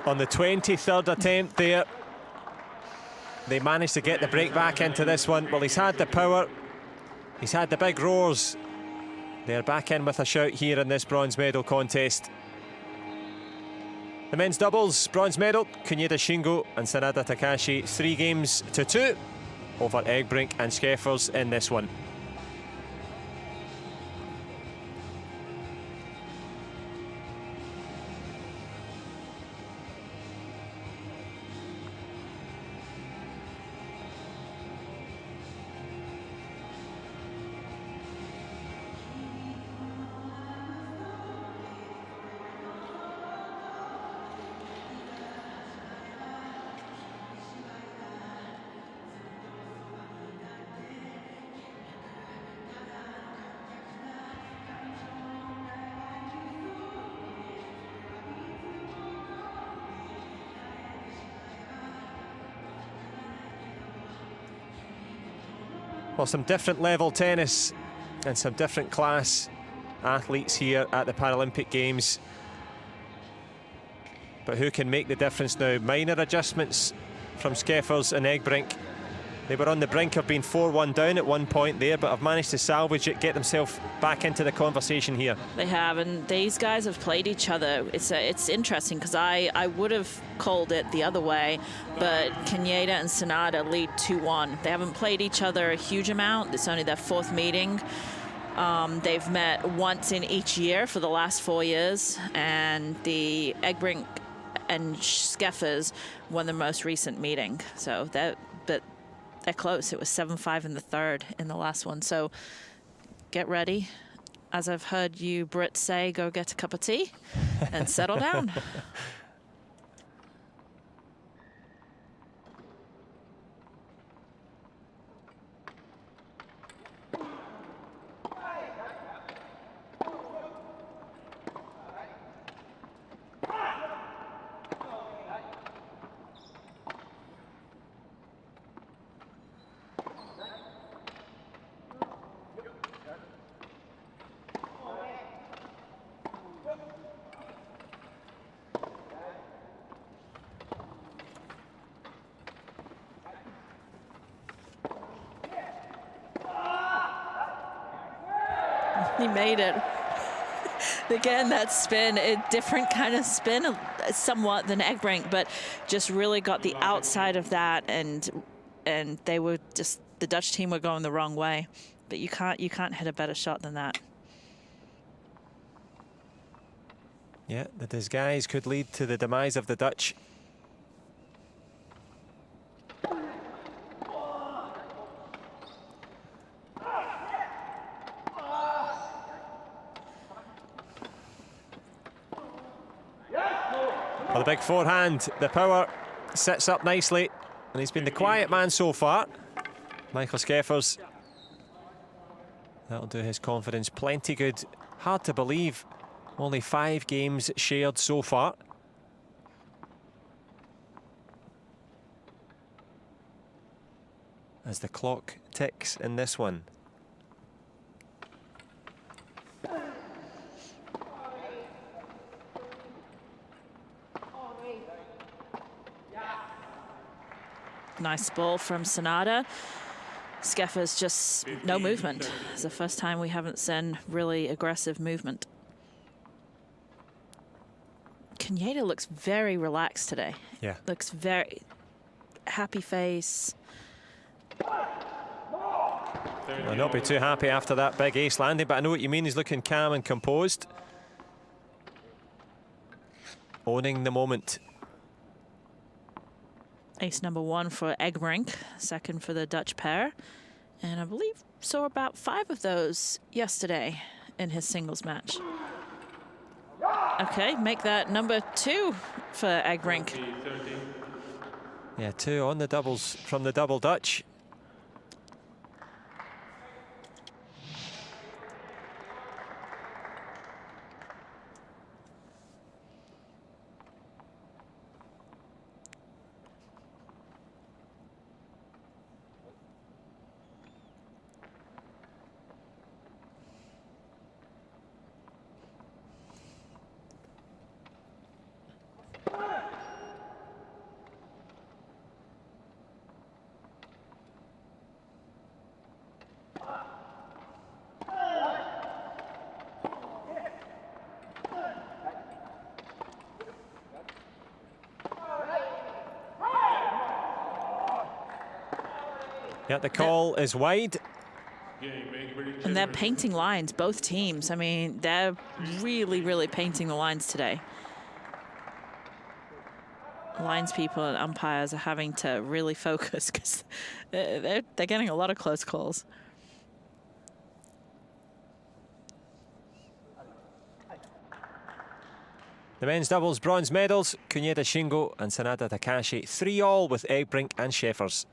On the 23rd attempt there, they managed to get the break back into this one. Well, he's had the power, he's had the big roars. They're back in with a shout here in this bronze medal contest. The men's doubles bronze medal, Kuneda Shingo and Sanada Takashi, 3-2 over Egbrink and Skeffers in this one. Well, some different level tennis and some different class athletes here at the Paralympic Games. But who can make the difference now? Minor adjustments from Skeffers and Egbrink. They were on the brink of being 4-1 down at one point there, but have managed to salvage it, get themselves back into the conversation here. They have, and these guys have played each other. It's interesting because I would have called it the other way, but Kaneda and Sanada lead 2-1. They haven't played each other a huge amount. It's only their 4th meeting. They've met once in each year for the last 4 years, and the Egbrink and Skeffers won the most recent meeting. So they're close. It was 7-5 in the 3rd in the last one. So get ready. As I've heard you Brits say, go get a cup of tea and settle down. He made it. Again, that spin, a different kind of spin, somewhat than Egbrink, but just really got the outside of that, and they were just, the Dutch team were going the wrong way. But you can't hit a better shot than that. Yeah, the disguise could lead to the demise of the Dutch. Well, the big forehand, the power sets up nicely, and he's been the quiet man so far. Michael Skeffers. That'll do his confidence plenty good. Hard to believe, only 5 games shared so far. As the clock ticks in this one. Nice ball from Sanada. Skeffer's just no movement. It's the first time we haven't seen really aggressive movement. Kenyatta looks very relaxed today. Yeah. Looks very happy face. I'll not be too happy after that big ace landing, but I know what you mean. He's looking calm and composed. Owning the moment. Ace number 1 for Egbrink, second for the Dutch pair. And I believe saw about 5 of those yesterday in his singles match. Okay, make that number 2 for Egbrink. Yeah, 2 on the doubles from the double Dutch. Yeah, the call is wide. And they're painting lines, both teams. I mean, they're really, really painting the lines today. Lines people and umpires are having to really focus because they're getting a lot of close calls. The men's doubles bronze medals, Kunieda Shingo and Sanada Takashi, 3-all with Egbrink and Scheffers.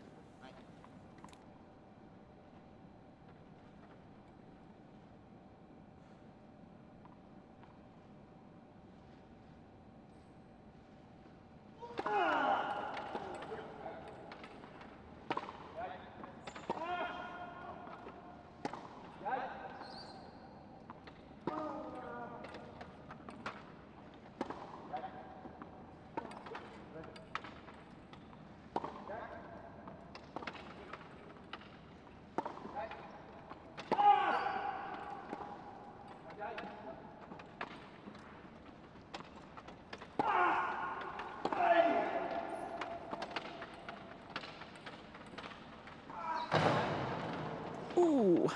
Ooh,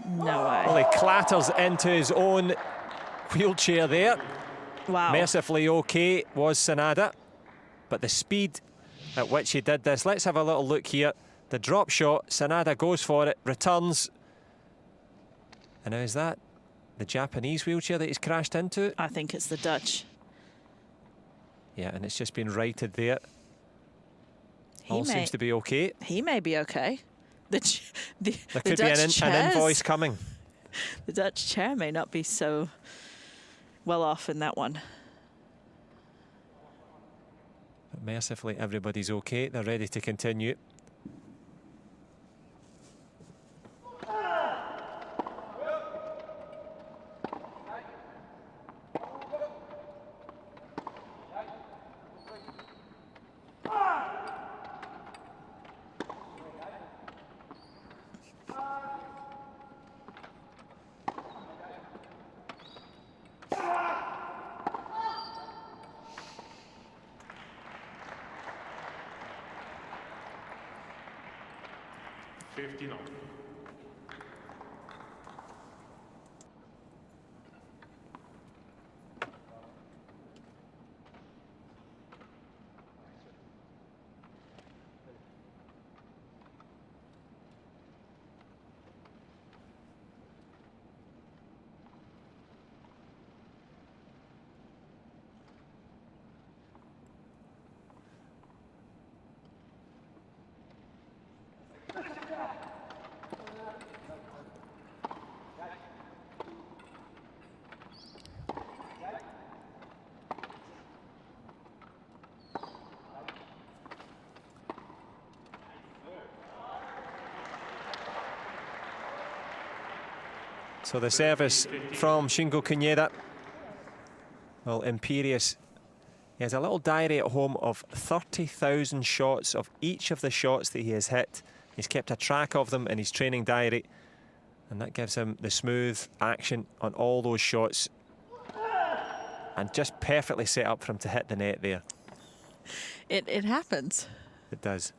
no way. Well, he clatters into his own wheelchair there. Wow. Mercifully okay was Sanada, but the speed at which he did this. Let's have a little look here. The drop shot, Sanada goes for it, returns. And now is that the Japanese wheelchair that he's crashed into? I think it's the Dutch. Yeah, and it's just been righted there. All seems to be okay. He may be okay. There could be an invoice coming. The Dutch chair may not be so well off in that one. But mercifully, everybody's okay. They're ready to continue. So the service from Shingo Kunieda. Well, imperious. He has a little diary at home of 30,000 shots of each of the shots that he has hit He's kept a track of them in his training diary, and that gives him the smooth action on all those shots. And just perfectly set up for him to hit the net there. It happens. It does.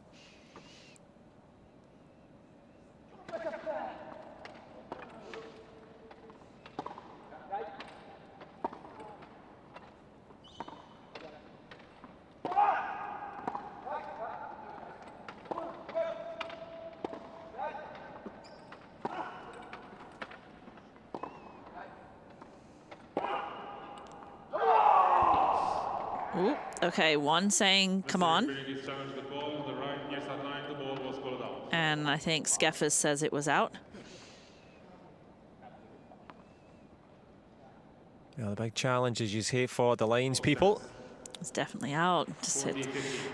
Ooh, okay, one saying, come on. And I think Skeffers says it was out. Well, the big challenge is you say for the lines people. It's definitely out.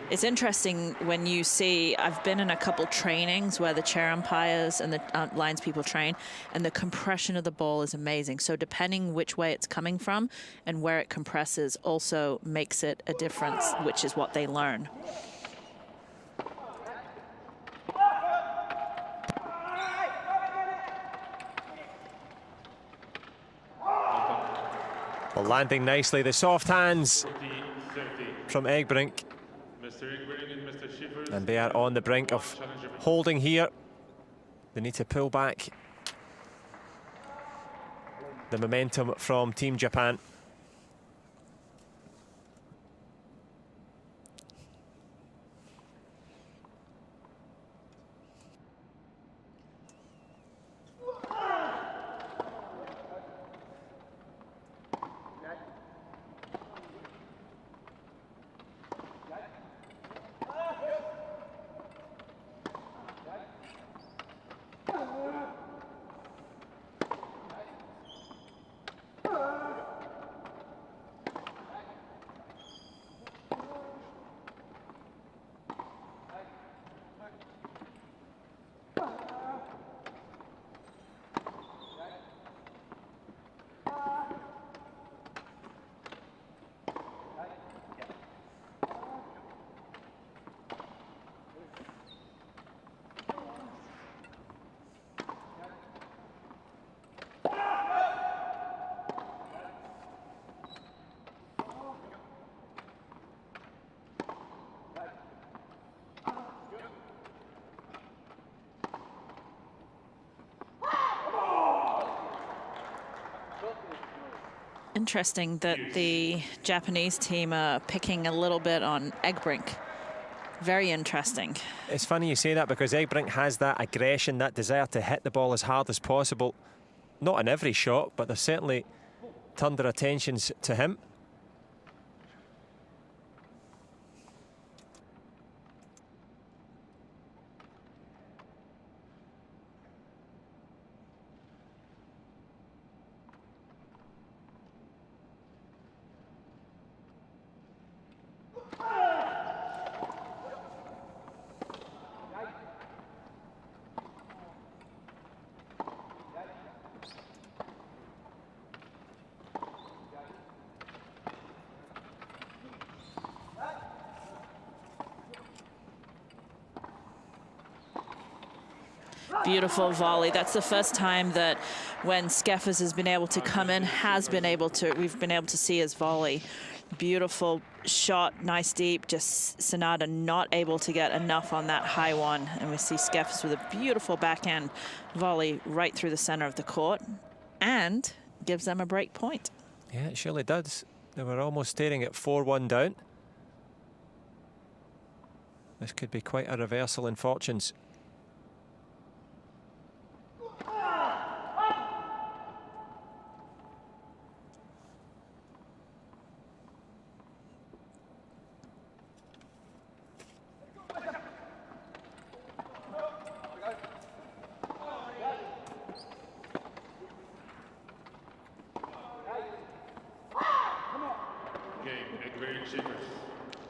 It's interesting when you see, I've been in a couple trainings where the chair umpires and the lines people train, and the compression of the ball is amazing. So depending which way it's coming from and where it compresses also makes it a difference, which is what they learn. Well, landing nicely, the soft hands from Egbrink. And they are on the brink of holding here. They need to pull back the momentum from Team Japan. Interesting that the Japanese team are picking a little bit on Egbrink. Very interesting. It's funny you say that because Egbrink has that aggression, that desire to hit the ball as hard as possible. Not in every shot, but they've certainly turned their attentions to him. Beautiful volley. That's the first time that when Skeffers has been able to come in, we've been able to see his volley. Beautiful shot, nice deep, just Sanada not able to get enough on that high one. And we see Skeffers with a beautiful backhand volley right through the center of the court and gives them a break point. Yeah, it surely does. They were almost staring at 4-1 down. This could be quite a reversal in fortunes.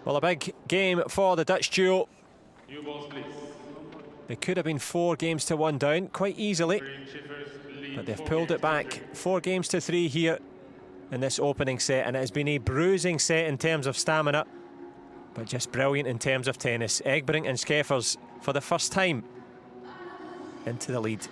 Well, a big game for the Dutch duo. They could have been 4 games to 1 down quite easily, but they've pulled it back 4 games to 3 here in this opening set, and it has been a bruising set in terms of stamina, but just brilliant in terms of tennis. Egbrink and Skeffers, for the first time into the lead.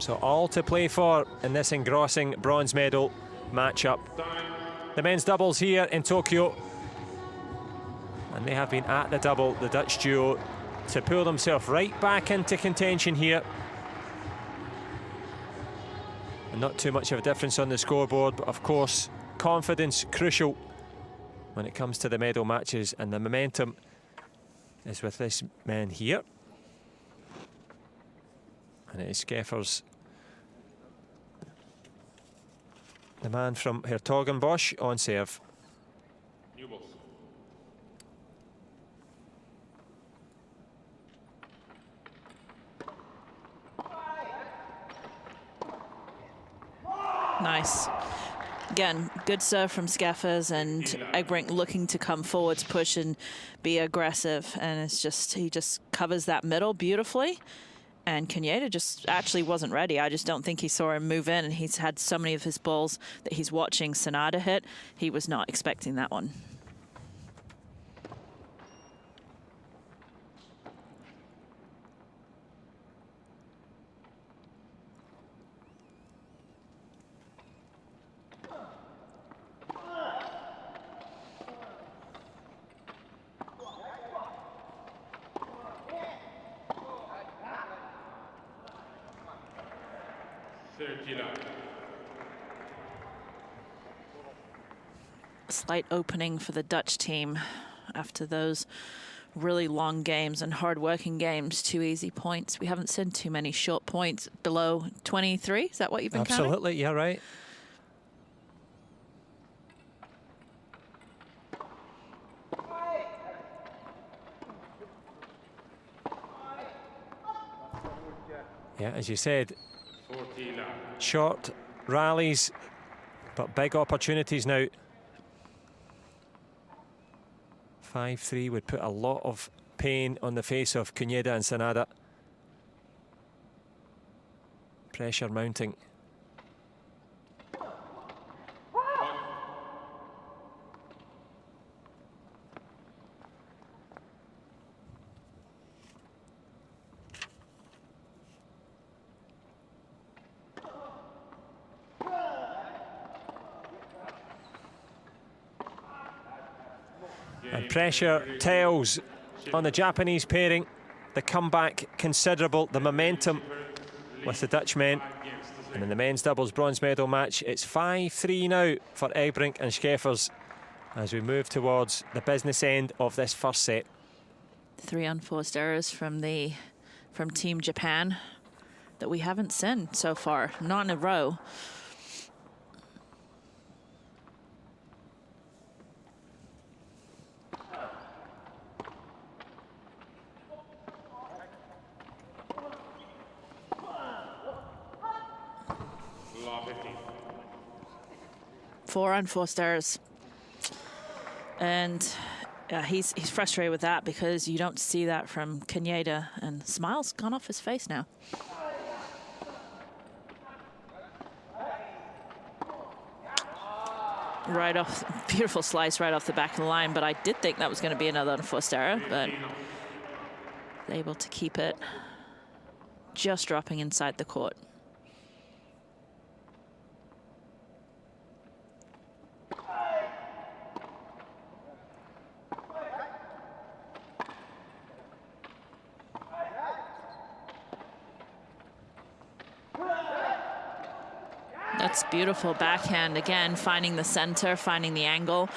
So all to play for in this engrossing bronze medal matchup. The men's doubles here in Tokyo. And they have been at the double, the Dutch duo, to pull themselves right back into contention here. And not too much of a difference on the scoreboard, but of course, confidence crucial when it comes to the medal matches, and the momentum is with this man here. And it is Skeffers, the man from Hertogenbosch, on serve. Nice. Again, good serve from Skeffers, and Egbrink looking to come forwards, push and be aggressive. And it's just, he just covers that middle beautifully. And Caneda just actually wasn't ready. I just don't think he saw him move in, and he's had so many of his balls that he's watching Sanada hit. He was not expecting that one. Slight opening for the Dutch team after those really long games and hard-working games. 2 easy points. We haven't seen too many short points below 23. Is that what you've been counting? Absolutely, yeah, right. Yeah, as you said, short rallies, but big opportunities now. 5-3 would put a lot of pain on the face of Caneda and Sanada. Pressure mounting. And pressure tells on the Japanese pairing. The comeback considerable, the momentum with the Dutch men. And in the men's doubles bronze medal match, it's 5-3 now for Egbrink and Skeffers as we move towards the business end of this first set. 3 unforced errors from Team Japan that we haven't seen so far, not in a row. Four unforced errors, and he's frustrated with that because you don't see that from Caneda, and smile's gone off his face now. Right off, beautiful slice right off the back of the line, but I did think that was going to be another unforced error, but able to keep it just dropping inside the court. That's beautiful backhand again, finding the center, finding the angle.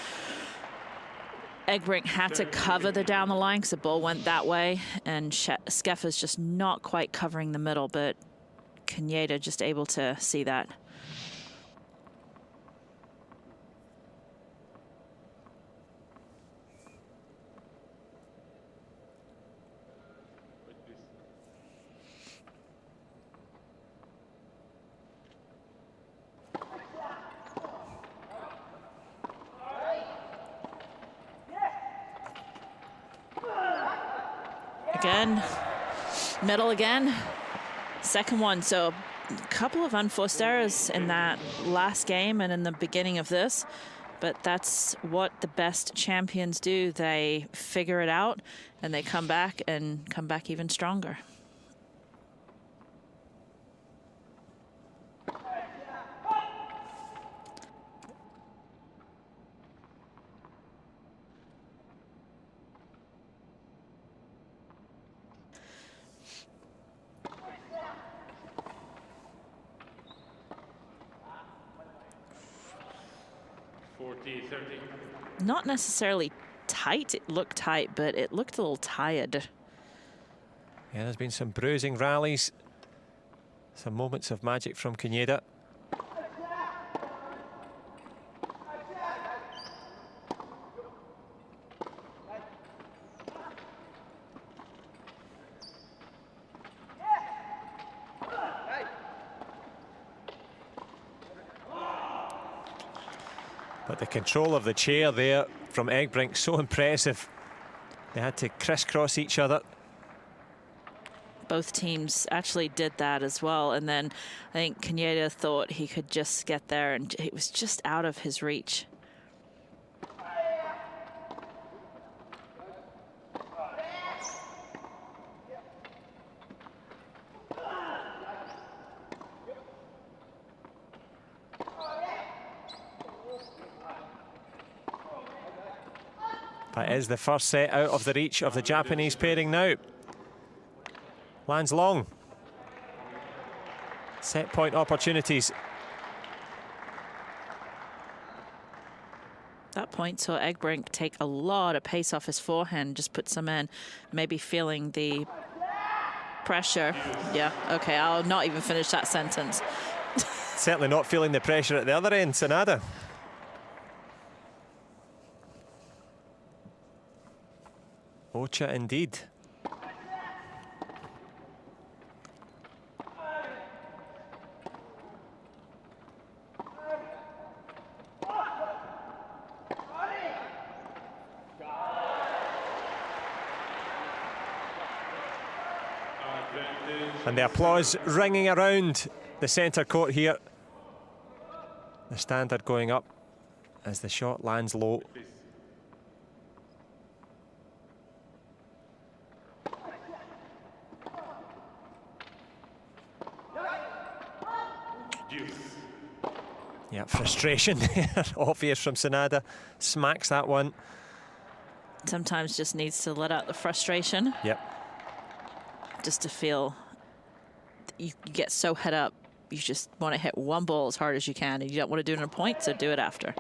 Egbrink had to cover the down the line because the ball went that way, and Skeffer's just not quite covering the middle, but Caneda just able to see that. Again, middle again, second one. So a couple of unforced errors in that last game and in the beginning of this, but that's what the best champions do. They figure it out and they come back and come back even stronger. Not necessarily tight. It looked tight, but it looked a little tired. Yeah, there's been some bruising rallies, some moments of magic from Caneda. But the control of the chair there from Egbrink, so impressive. They had to crisscross each other. Both teams actually did that as well. And then I think Caneda thought he could just get there, and it was just out of his reach. That is the first set out of the reach of the Japanese pairing now. Lands long. Set point opportunities. That point saw Egbrink take a lot of pace off his forehand, just put some in, maybe feeling the pressure. Yeah, okay, I'll not even finish that sentence. Certainly not feeling the pressure at the other end, Sanada. Ocha indeed. And the applause ringing around the centre court here. The standard going up as the shot lands low. Yeah, frustration there, obvious from Sanada. Smacks that one. Sometimes just needs to let out the frustration. Yep. Just to feel, you get so head up, you just want to hit one ball as hard as you can, and you don't want to do it in a point, so do it after.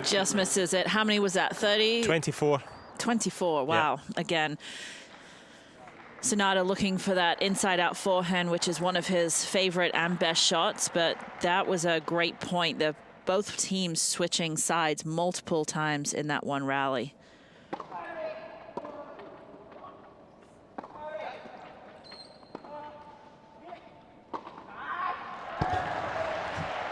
Just misses it. How many was that? 30? 24. 24, wow. Yeah. Again, Sanada looking for that inside-out forehand, which is one of his favorite and best shots, but that was a great point. The both teams switching sides multiple times in that one rally.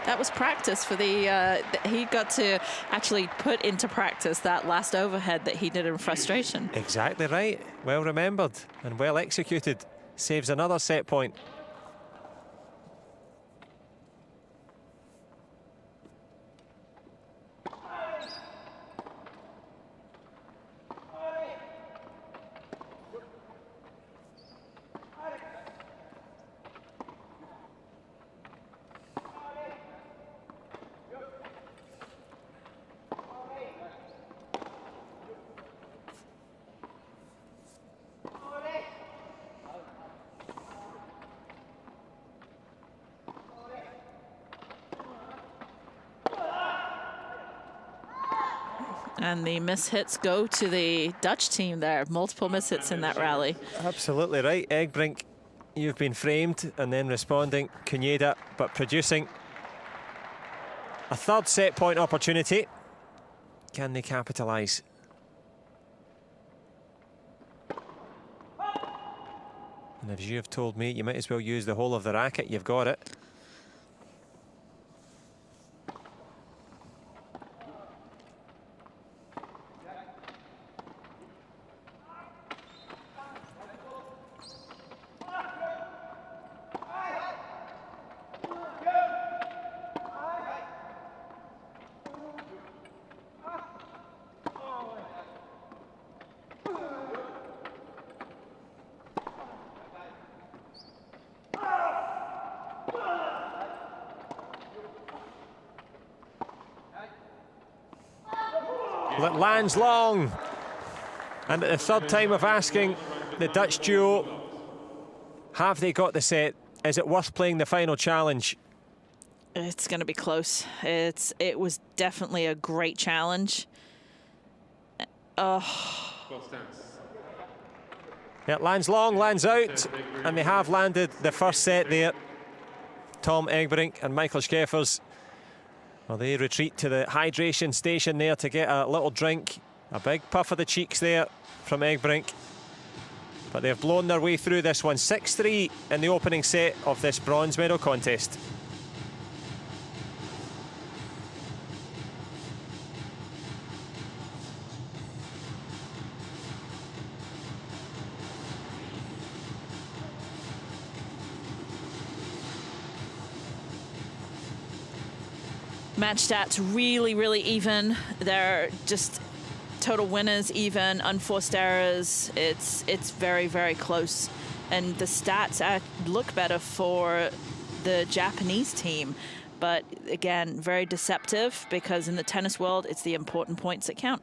That was practice for the, he got to actually put into practice that last overhead that he did in frustration. Exactly right. Well remembered and well executed. Saves another set point. And the mishits go to the Dutch team there. Multiple mishits in that rally. Absolutely right. Egbrink, you've been framed and then responding. Cuneda, but producing a third set point opportunity. Can they capitalise? And as you have told me, you might as well use the whole of the racket. You've got it. Well, it lands long. And at the third time of asking the Dutch duo, have they got the set? Is it worth playing the final challenge? It's going to be close. It was definitely a great challenge. Oh. Yeah, it lands long, lands out, and they have landed the first set there. Tom Egbrink and Michael Schäfers. Well, they retreat to the hydration station there to get a little drink. A big puff of the cheeks there from Egbrink. But they've blown their way through this one. 6-3 in the opening set of this bronze medal contest. Match stats really, really even. They're just total winners even, unforced errors. It's very, very close. And the stats look better for the Japanese team. But again, very deceptive because in the tennis world, it's the important points that count.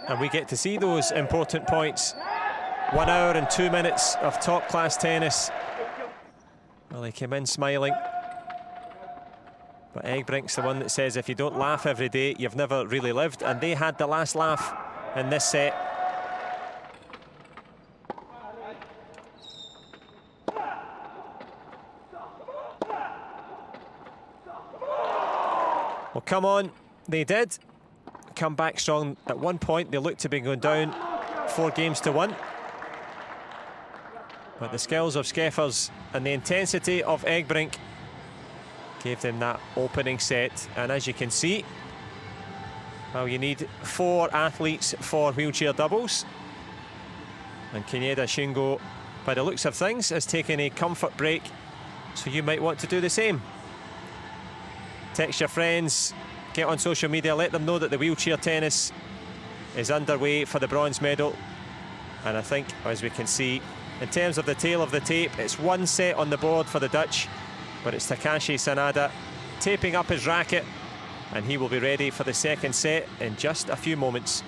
And we get to see those important points. 1 hour and 2 minutes of top-class tennis. Well, they came in smiling. But Egbrink's the one that says if you don't laugh every day, you've never really lived. And they had the last laugh in this set. Well, come on. They did come back strong. At one point, they looked to be going down 4-1. But the skills of Schäfers and the intensity of Egbrink gave them that opening set. And as you can see, well, you need 4 athletes for wheelchair doubles. And Kaneda Shingo, by the looks of things, has taken a comfort break. So you might want to do the same. Text your friends, get on social media, let them know that the wheelchair tennis is underway for the bronze medal. And I think, as we can see, in terms of the tail of the tape, it's 1 set on the board for the Dutch. But it's Takashi Sanada taping up his racket, and he will be ready for the second set in just a few moments.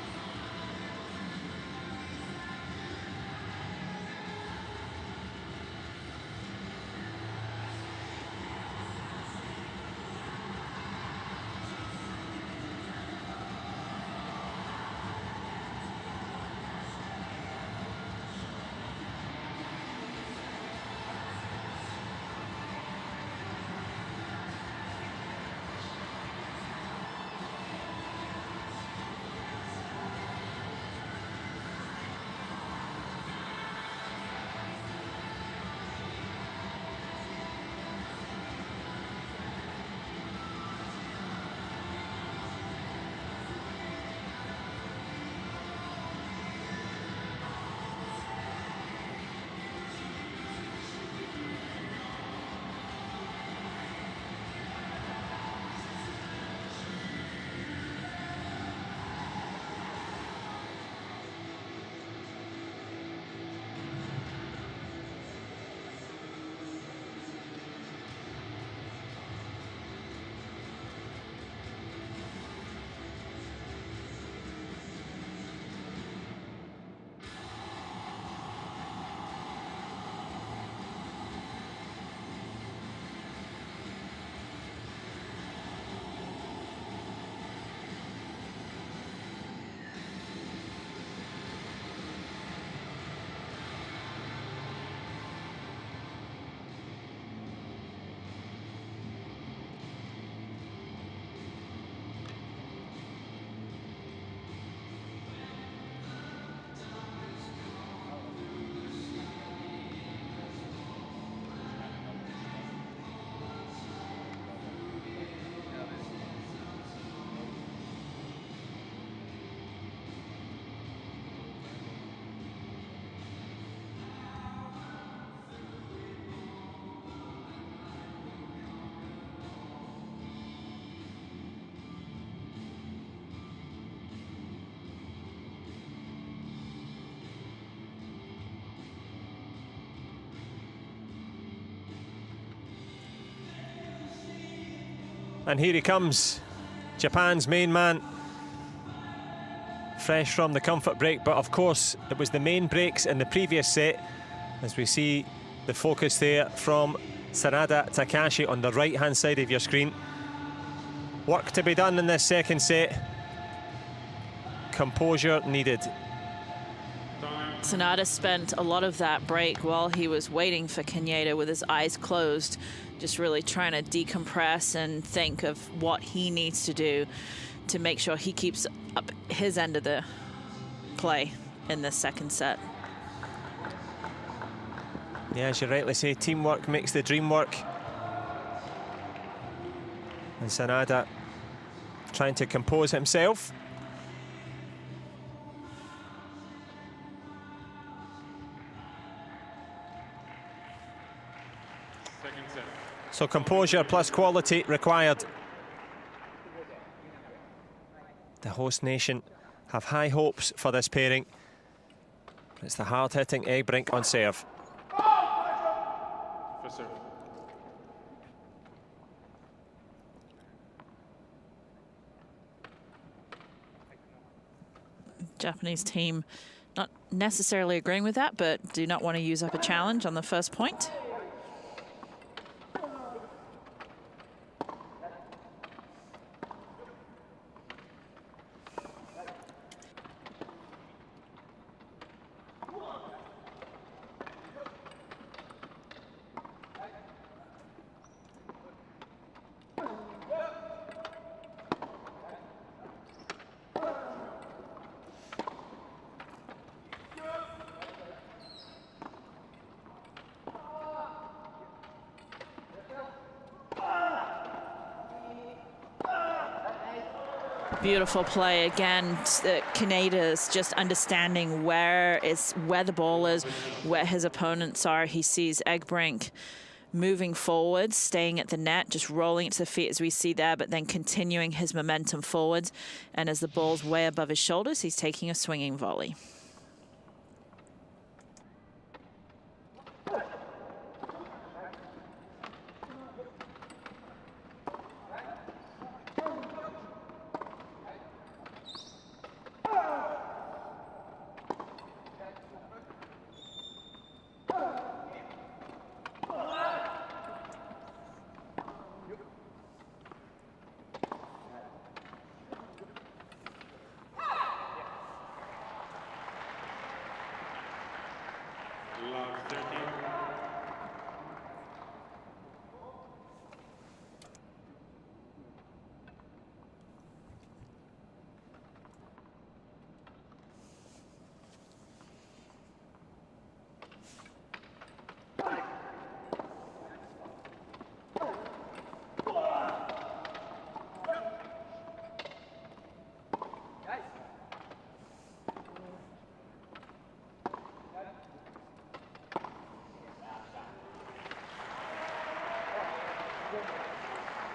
And here he comes, Japan's main man. Fresh from the comfort break, but of course it was the main breaks in the previous set, as we see the focus there from Sanada Takashi on the right hand side of your screen. Work to be done in this second set. Composure needed. Sanada spent a lot of that break while he was waiting for Kaneda with his eyes closed, just really trying to decompress and think of what he needs to do to make sure he keeps up his end of the play in this second set. Yeah, as you rightly say, teamwork makes the dream work. And Sanada trying to compose himself. So composure plus quality required. The host nation have high hopes for this pairing. It's the hard-hitting Egbrink on serve. For serve. Japanese team not necessarily agreeing with that, but do not want to use up a challenge on the first point. Beautiful play again. Kaneda's just understanding where the ball is, where his opponents are. He sees Egbrink moving forward, staying at the net, just rolling it to the feet as we see there, but then continuing his momentum forwards. And as the ball's way above his shoulders, he's taking a swinging volley.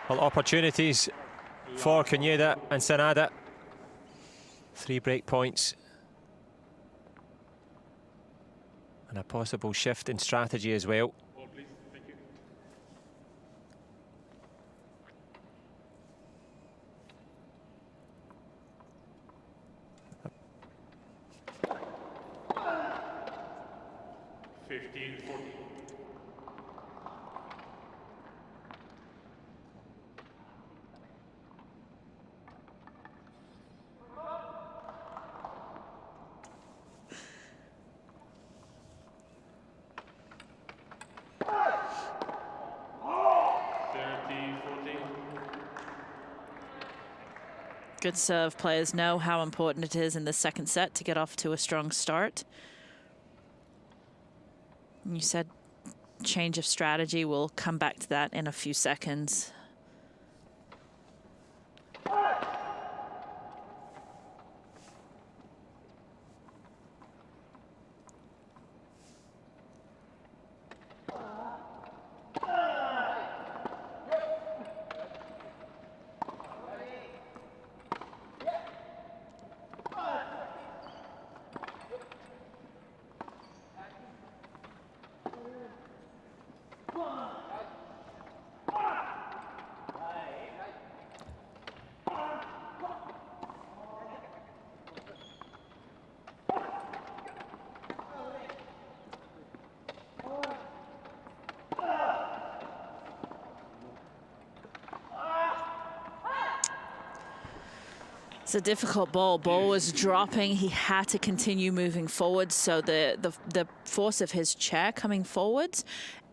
Well, opportunities for Kaneda and Sanada. 3 break points. And a possible shift in strategy as well. Ball, please. Thank you. Good serve. Players know how important it is in the second set to get off to a strong start. You said change of strategy. We'll come back to that in a few seconds. It's a difficult ball. Ball was dropping. He had to continue moving forward. So the force of his chair coming forwards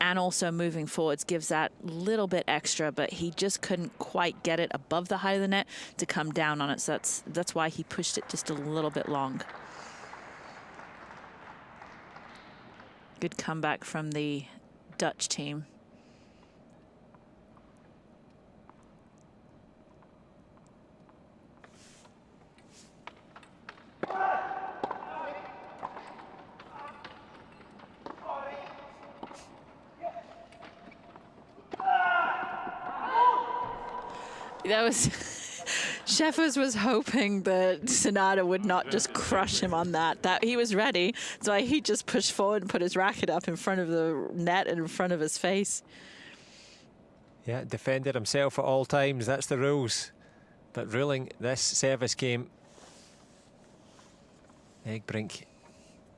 and also moving forwards gives that little bit extra, but he just couldn't quite get it above the height of the net to come down on it. So that's why he pushed it just a little bit long. Good comeback from the Dutch team. That was, Sheffers was hoping that Sonata would not just crush him on that. That he was ready, so he just pushed forward and put his racket up in front of the net and in front of his face. Yeah, defended himself at all times. That's the rules. But ruling this service game, Egbrink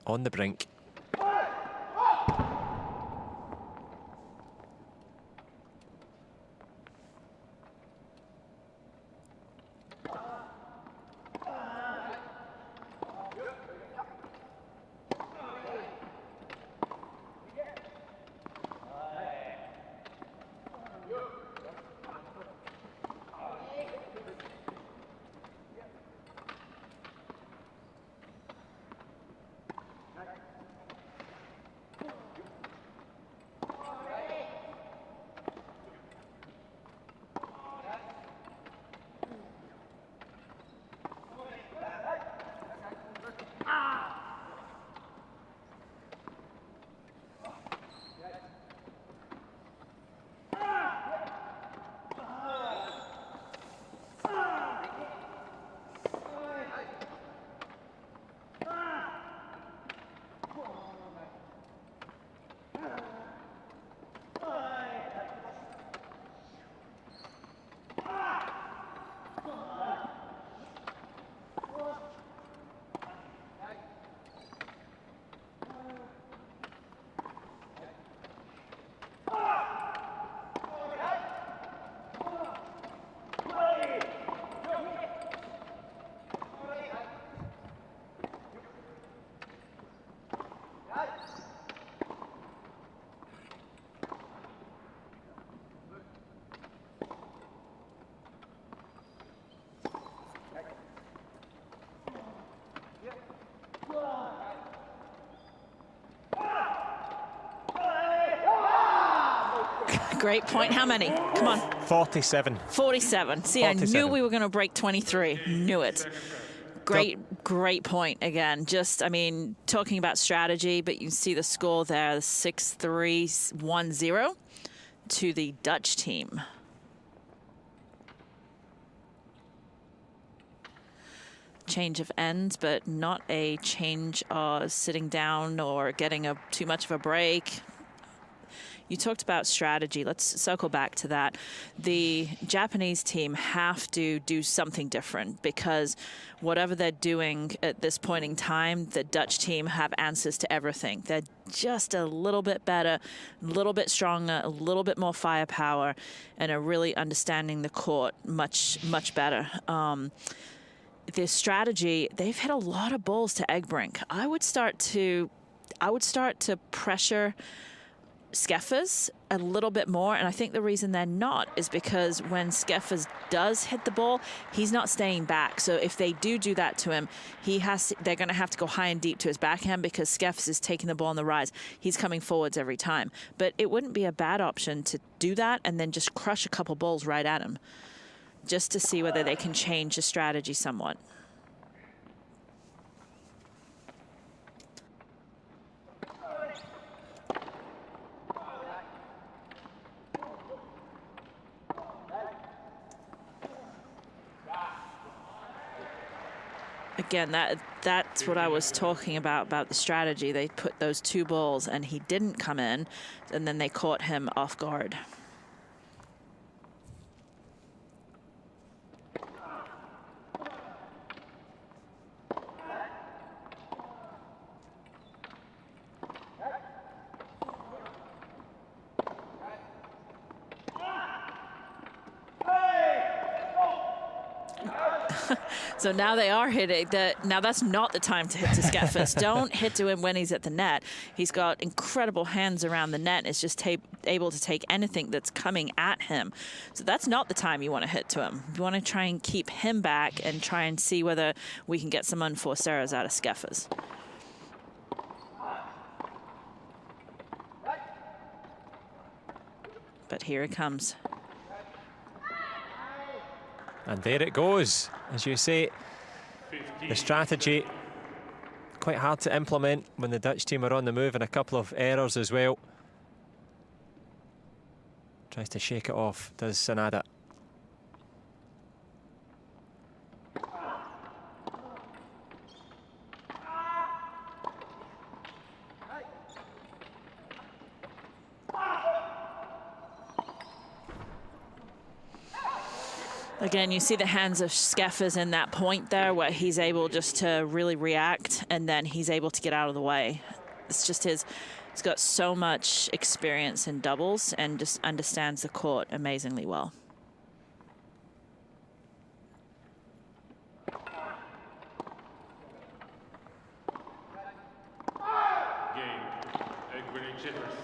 on the brink. Great point. How many? Come on. 47. 47. See, 47. I knew we were going to break 23. Knew it. Great point again. Just, I mean, talking about strategy, but you see the score there, 6-3, 1-0 to the Dutch team. Change of ends, but not a change of sitting down or getting too much of a break. You talked about strategy. Let's circle back to that. The Japanese team have to do something different because whatever they're doing at this point in time, the Dutch team have answers to everything. They're just a little bit better, a little bit stronger, a little bit more firepower, and are really understanding the court much better. Their strategy, they've hit a lot of balls to Egbrink. I would start to pressure Skeffers a little bit more, and I think the reason they're not is because when Skeffers does hit the ball, he's not staying back. So if they do that to him, they're going to have to go high and deep to his backhand because Skeffers is taking the ball on the rise. He's coming forwards every time. But it wouldn't be a bad option to do that and then just crush a couple balls right at him, just to see whether they can change the strategy somewhat. Again, that's what I was talking about the strategy. They put those two balls and he didn't come in, and then they caught him off guard. So now they are hitting. Now that's not the time to hit to Skeffers. Don't hit to him when he's at the net. He's got incredible hands around the net. It's just able to take anything that's coming at him. So that's not the time you want to hit to him. You want to try and keep him back and try and see whether we can get some unforced errors out of Skeffers. But here it comes. And there it goes. As you say, the strategy quite hard to implement when the Dutch team are on the move, and a couple of errors as well. Tries to shake it off, does Sanada. Again, you see the hands of Skeffers in that point there where he's able just to really react and then he's able to get out of the way. It's just he's got so much experience in doubles and just understands the court amazingly well.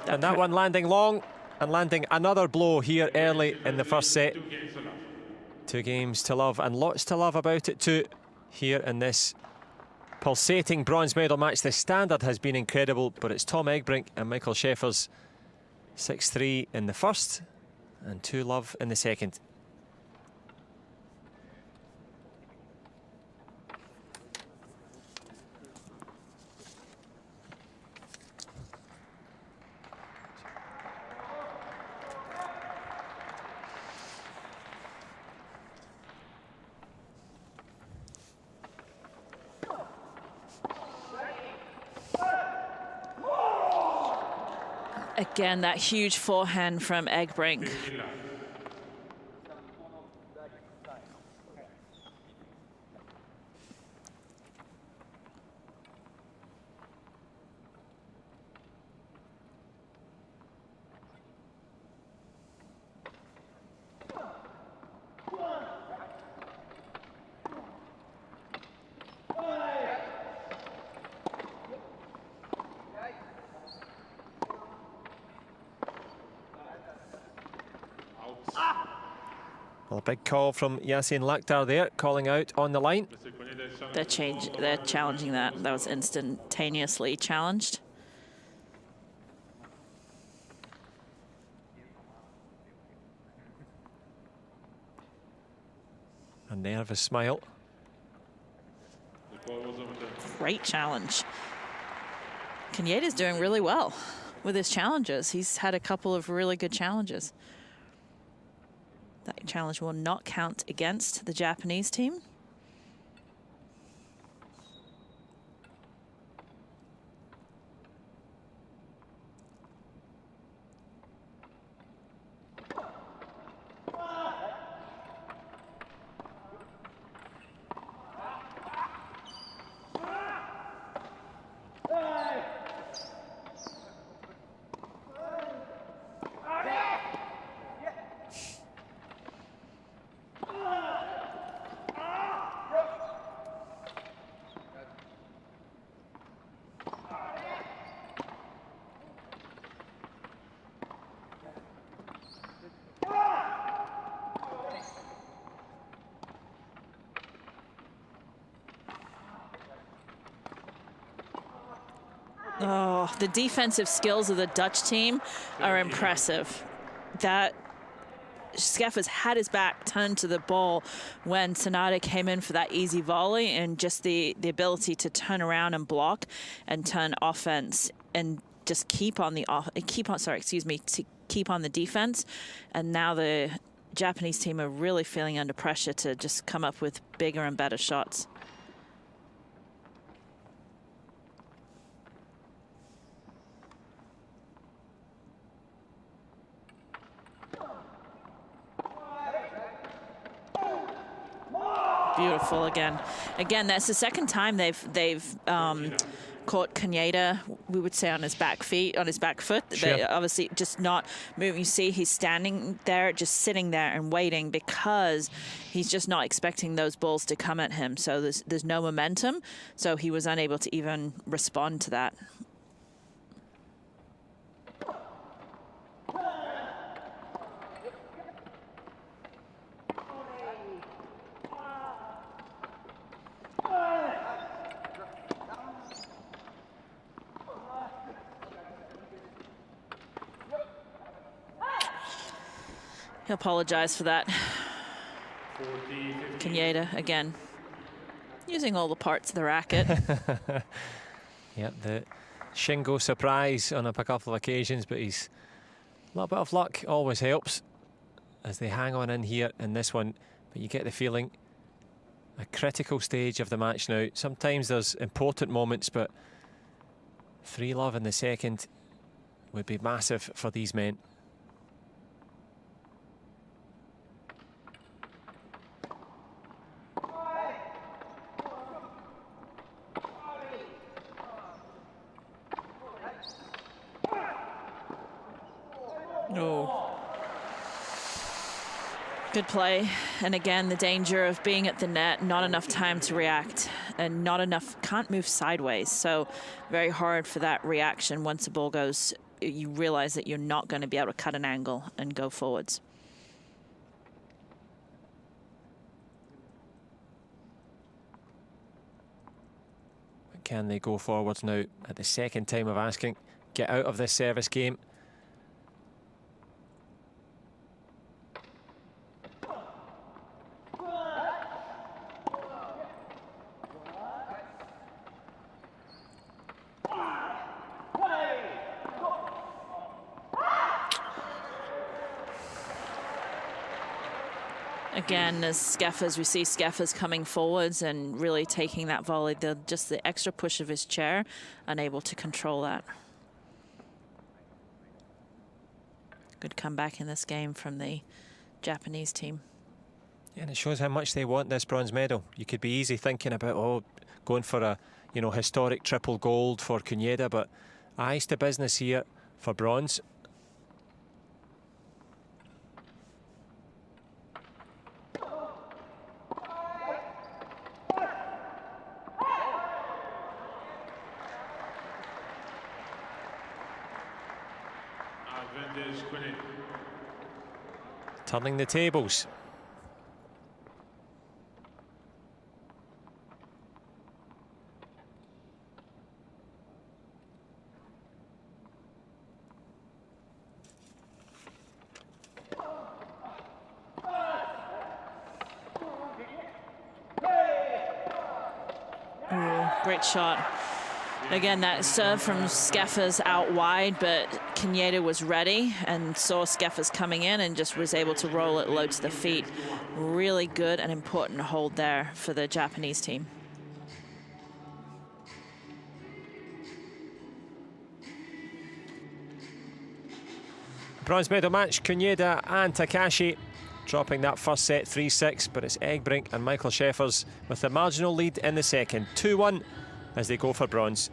And that one landing long and landing another blow here early in the first set. 2 games to love, and lots to love about it too here in this pulsating bronze medal match. The standard has been incredible, but it's Tom Egbrink and Michael Schäfer's 6-3 in the first and 2 love in the second. Again, that huge forehand from Egbrink. Well, a big call from Yasin Lakhtar there, calling out on the line. They're challenging that. That was instantaneously challenged. A nervous smile. Great challenge. Kanyeda's doing really well with his challenges. He's had a couple of really good challenges. That challenge will not count against the Japanese team. Oh, the defensive skills of the Dutch team are impressive. That Skeffers had his back turned to the ball when Sanada came in for that easy volley, and just the ability to turn around and block and turn offense and just keep on the defense. And now the Japanese team are really feeling under pressure to just come up with bigger and better shots. Beautiful again. Again, that's the second time they've caught Kaneda, we would say on his back foot. Sure. But obviously just not moving. You see he's standing there, just sitting there and waiting because he's just not expecting those balls to come at him. So there's no momentum. So he was unable to even respond to that. He apologized for that. Kaneda, again, using all the parts of the racket. Yep, the Shingo surprise on a couple of occasions, but he's a little bit of luck always helps as they hang on in here in this one. But you get the feeling, a critical stage of the match now. Sometimes there's important moments, but 3-love in the second would be massive for these men. Good play, and again the danger of being at the net, not enough time to react, and not enough, can't move sideways, so very hard for that reaction. Once the ball goes, you realize that you're not going to be able to cut an angle and go forwards. Can they go forwards now at the second time of asking? Get out of this service game. Again, as Skeffers, we see Skeffers coming forwards and really taking that volley. Just the extra push of his chair, unable to control that. Good comeback in this game from the Japanese team. Yeah, and it shows how much they want this bronze medal. You could be easy thinking about, oh, going for a, you know, historic triple gold for Kaneda, but eyes to business here for bronze. Turning the tables. Great shot. Again, that serve from Skeffers out wide, but Kaneda was ready and saw Skeffers coming in and just was able to roll it low to the feet. Really good and important hold there for the Japanese team. Bronze medal match, Kaneda and Takashi dropping that first set 3-6, but it's Egbrink and Michael Schäffers with the marginal lead in the second, 2-1 as they go for bronze.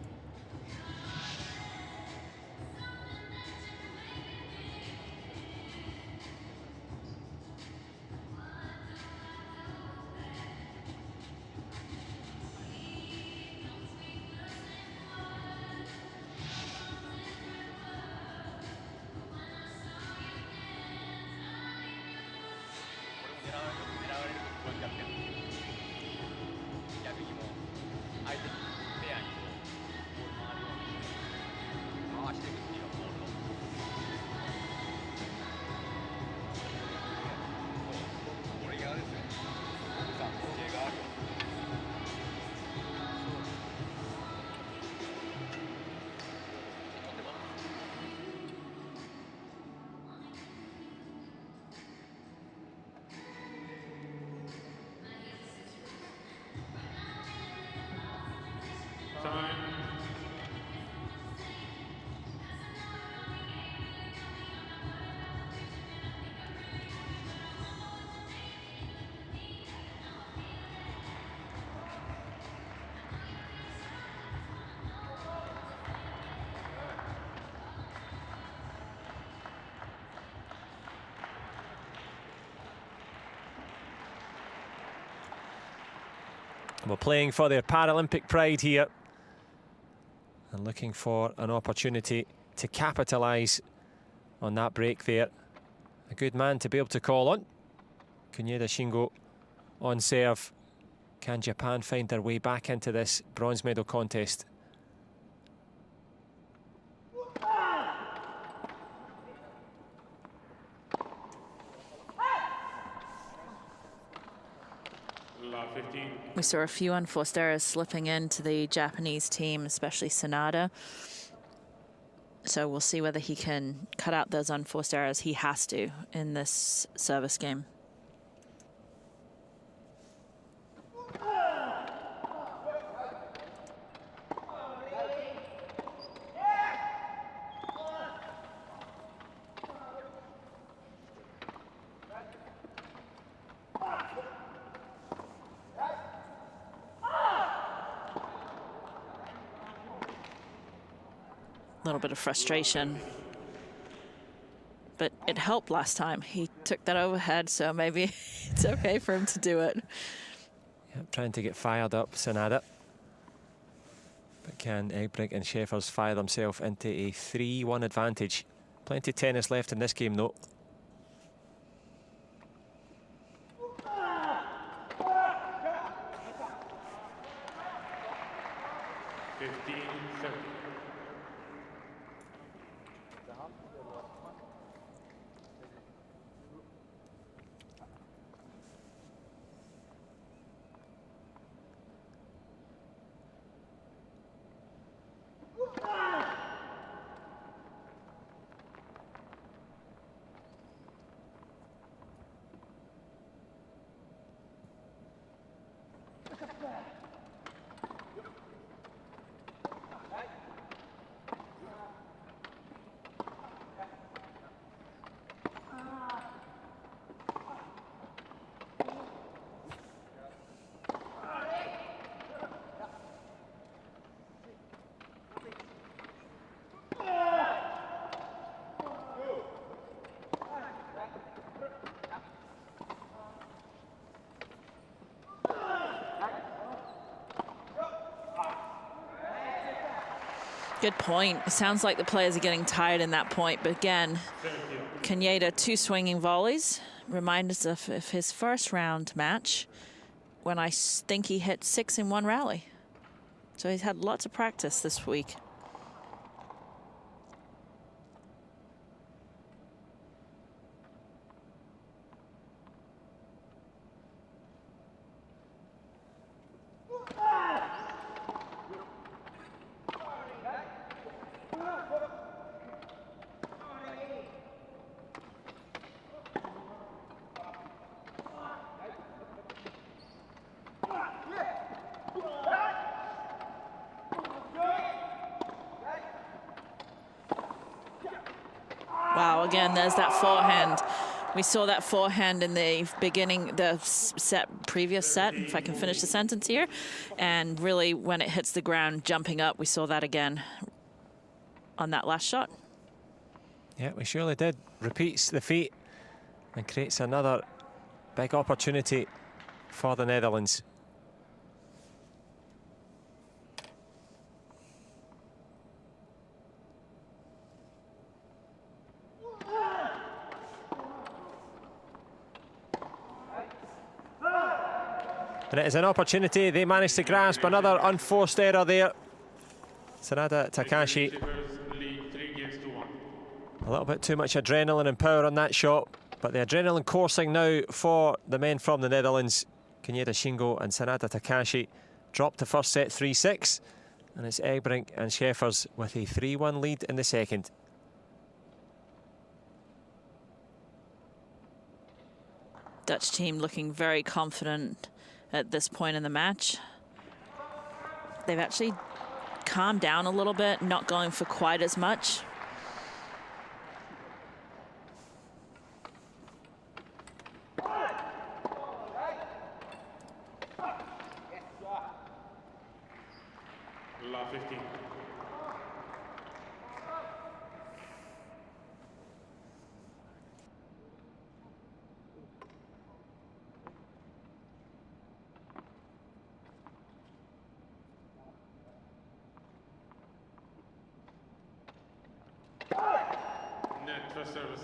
Well, playing for their Paralympic pride here and looking for an opportunity to capitalise on that break there. A good man to be able to call on. Kunieda Shingo on serve. Can Japan find their way back into this bronze medal contest? We saw a few unforced errors slipping into the Japanese team, especially Sanada. So we'll see whether he can cut out those unforced errors. He has to in this service game. A little bit of frustration, but it helped last time. He took that overhead, so maybe it's okay for him to do it. Yep, trying to get fired up, Sanada. But can Egbrink and Schäfers fire themselves into a 3-1 advantage? Plenty of tennis left in this game, though. Good point. It sounds like the players are getting tired in that point, but again, Kunieda, 2 swinging volleys. Remind us of his first round match when I think he hit 6 in 1 rally. So he's had lots of practice this week. Wow, again, there's that forehand. We saw that forehand in the beginning, the previous set, if I can finish the sentence here. And really, when it hits the ground, jumping up, we saw that again on that last shot. Yeah, we surely did. Repeats the feat and creates another big opportunity for the Netherlands. And it is an opportunity. They managed to grasp another unforced error there. Sanada Takashi. A little bit too much adrenaline and power on that shot. But the adrenaline coursing now for the men from the Netherlands. Kunieda Shingo and Sanada Takashi dropped the first set 3-6. And it's Egbrink and Schäfers with a 3-1 lead in the second. Dutch team looking very confident at this point in the match. They've actually calmed down a little bit, not going for quite as much. La 15. first service.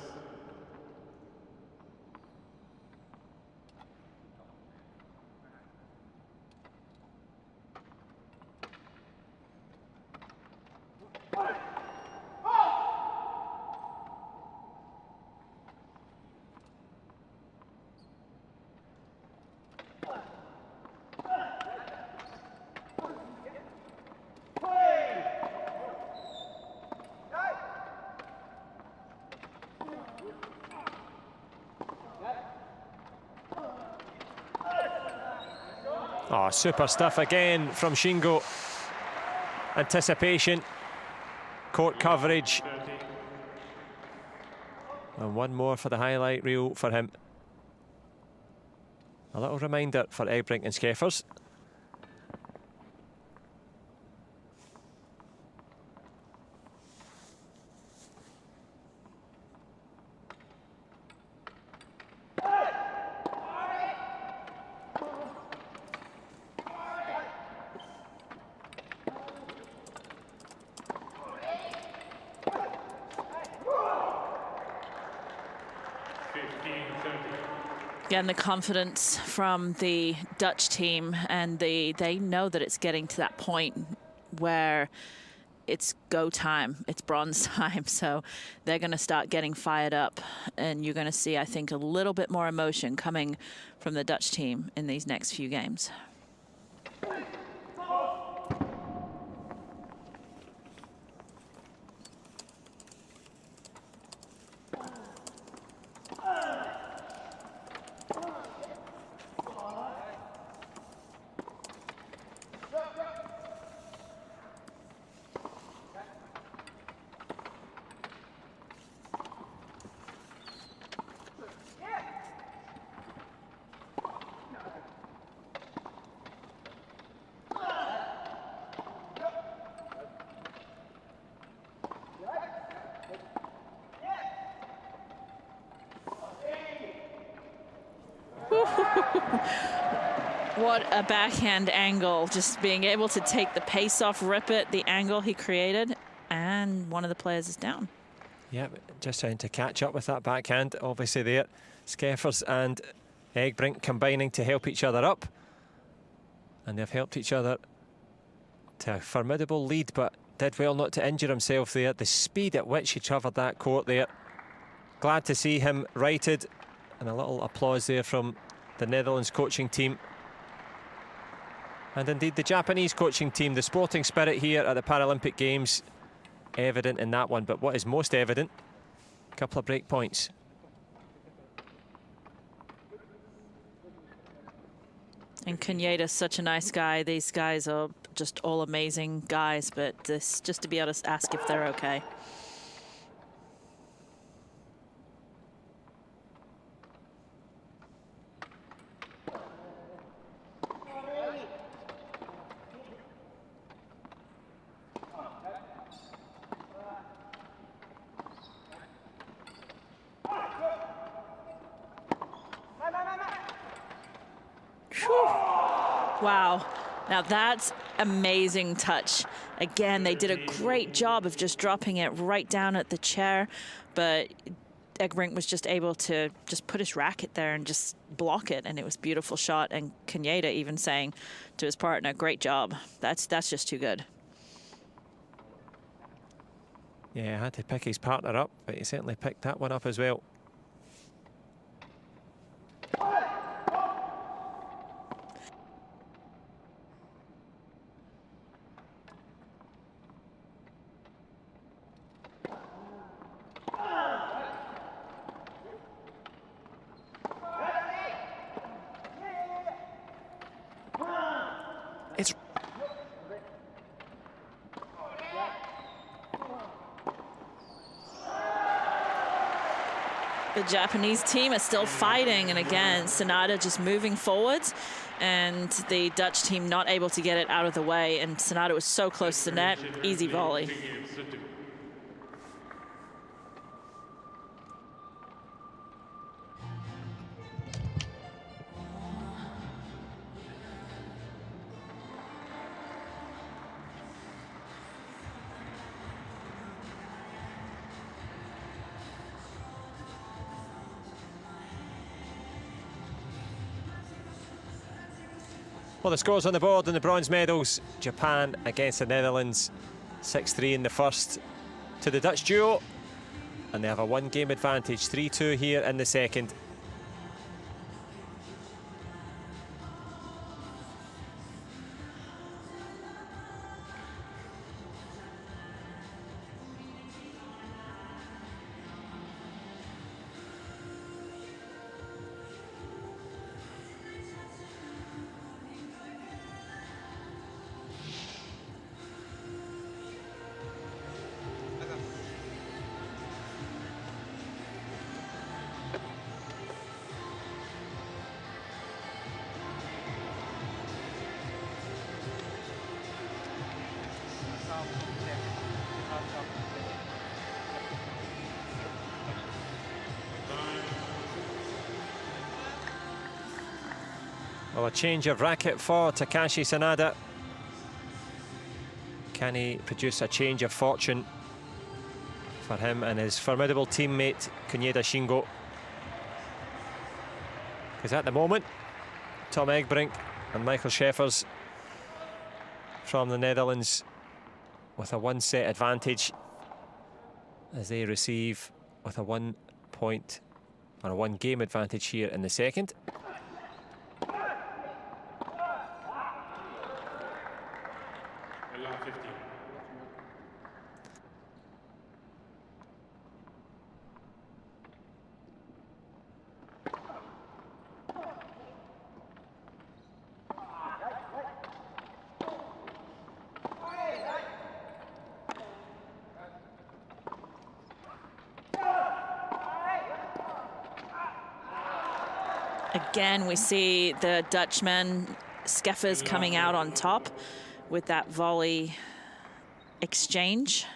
Oh, super stuff again from Shingo. Anticipation, court coverage. And one more for the highlight reel for him. A little reminder for Egbrink and Skeffers. Again, the confidence from the Dutch team, and they know that it's getting to that point where it's go time, it's bronze time, so they're going to start getting fired up, and you're going to see, I think, a little bit more emotion coming from the Dutch team in these next few games. What a backhand angle, just being able to take the pace off, rip it, the angle he created, and one of the players is down. Yeah, just trying to catch up with that backhand. Obviously there, Skeffers and Egbrink combining to help each other up. And they've helped each other to a formidable lead, but did well not to injure himself there. The speed at which he travelled that court there. Glad to see him righted. And a little applause there from the Netherlands coaching team. And indeed the Japanese coaching team, the sporting spirit here at the Paralympic Games, evident in that one. But what is most evident, a couple of break points. And Kanyeda's such a nice guy. These guys are just all amazing guys, but this just to be able to ask if they're okay. Wow, now that's amazing touch. Again, they did a great job of just dropping it right down at the chair, but Egbrink was just able to just put his racket there and just block it, and it was a beautiful shot. And Kanyeda even saying to his partner, great job. That's just too good. Yeah, had to pick his partner up, but he certainly picked that one up as well. It's the Japanese team is still fighting, and again, Sanada just moving forwards, and the Dutch team not able to get it out of the way, and Sanada was so close to net, easy volley. Well, the scores on the board and the bronze medals. Japan against the Netherlands, 6-3 in the first to the Dutch duo. And they have a 1-game advantage, 3-2 here in the second. Well, a change of racket for Takashi Sanada. Can he produce a change of fortune for him and his formidable teammate, Koneeda Shingo? Because at the moment, Tom Egbrink and Michael Schäffers from the Netherlands with a 1-set advantage as they receive with a 1-point or a 1-game advantage here in the second. Again, we see the Dutchman, Schäffers, coming out on top with that volley exchange.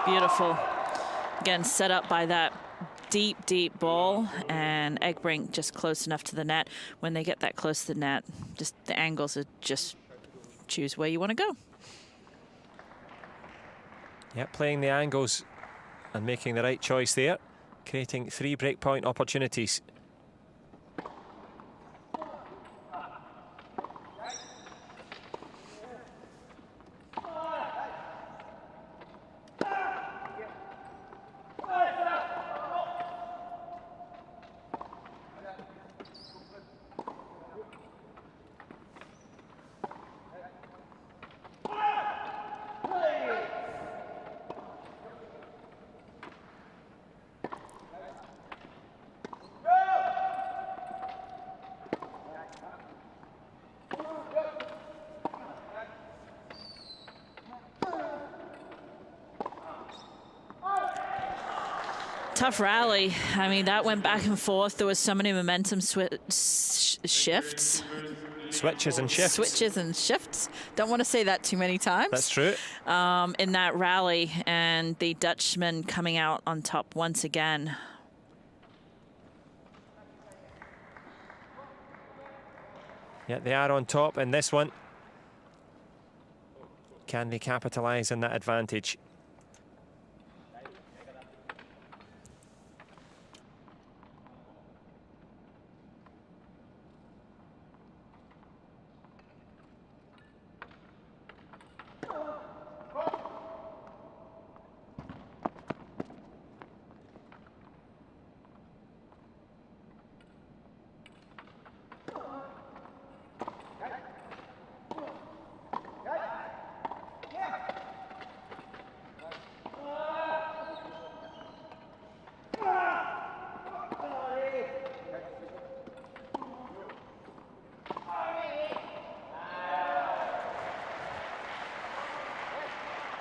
Beautiful. Again, set up by that deep, deep ball, and Egbrink just close enough to the net. When they get that close to the net, just the angles are just choose where you want to go. Yeah, playing the angles and making the right choice there, creating 3 breakpoint opportunities. Tough rally. I mean, that went back and forth. There was so many momentum shifts. Switches and shifts. Switches and shifts. Don't want to say that too many times. That's true. In that rally, and the Dutchman coming out on top once again. Yeah, they are on top in this one. Can they capitalise on that advantage?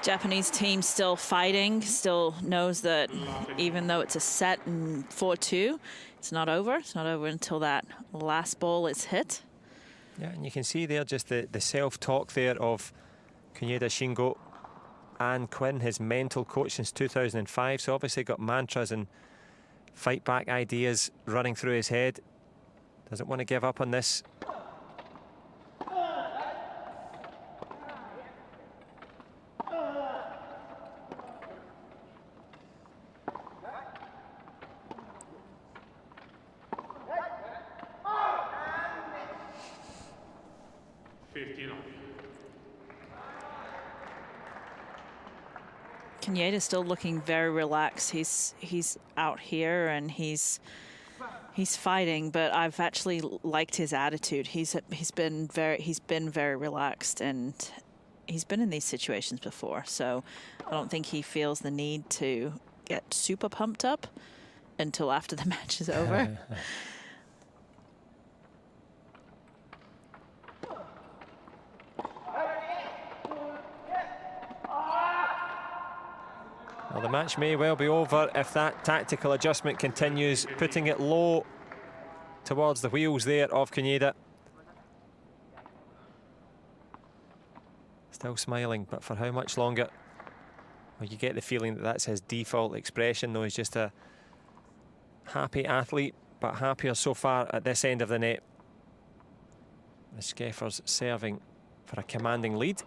Japanese team still fighting, still knows that even though it's a set in 4-2, it's not over. It's not over until that last ball is hit. Yeah, and you can see there just the self-talk there of Konoeda Shingo and Quinn, his mental coach since 2005. So obviously got mantras and fight back ideas running through his head. Doesn't want to give up on this. Konoeda's still looking very relaxed. He's out here and he's fighting, but I've actually liked his attitude. He's been very relaxed, and he's been in these situations before. So I don't think he feels the need to get super pumped up until after the match is over. Well, the match may well be over if that tactical adjustment continues, putting it low towards the wheels there of Konoeda. Still smiling, but for how much longer? Well, you get the feeling that that's his default expression, though. He's just a happy athlete, but happier so far at this end of the net. The Skeffers serving for a commanding lead.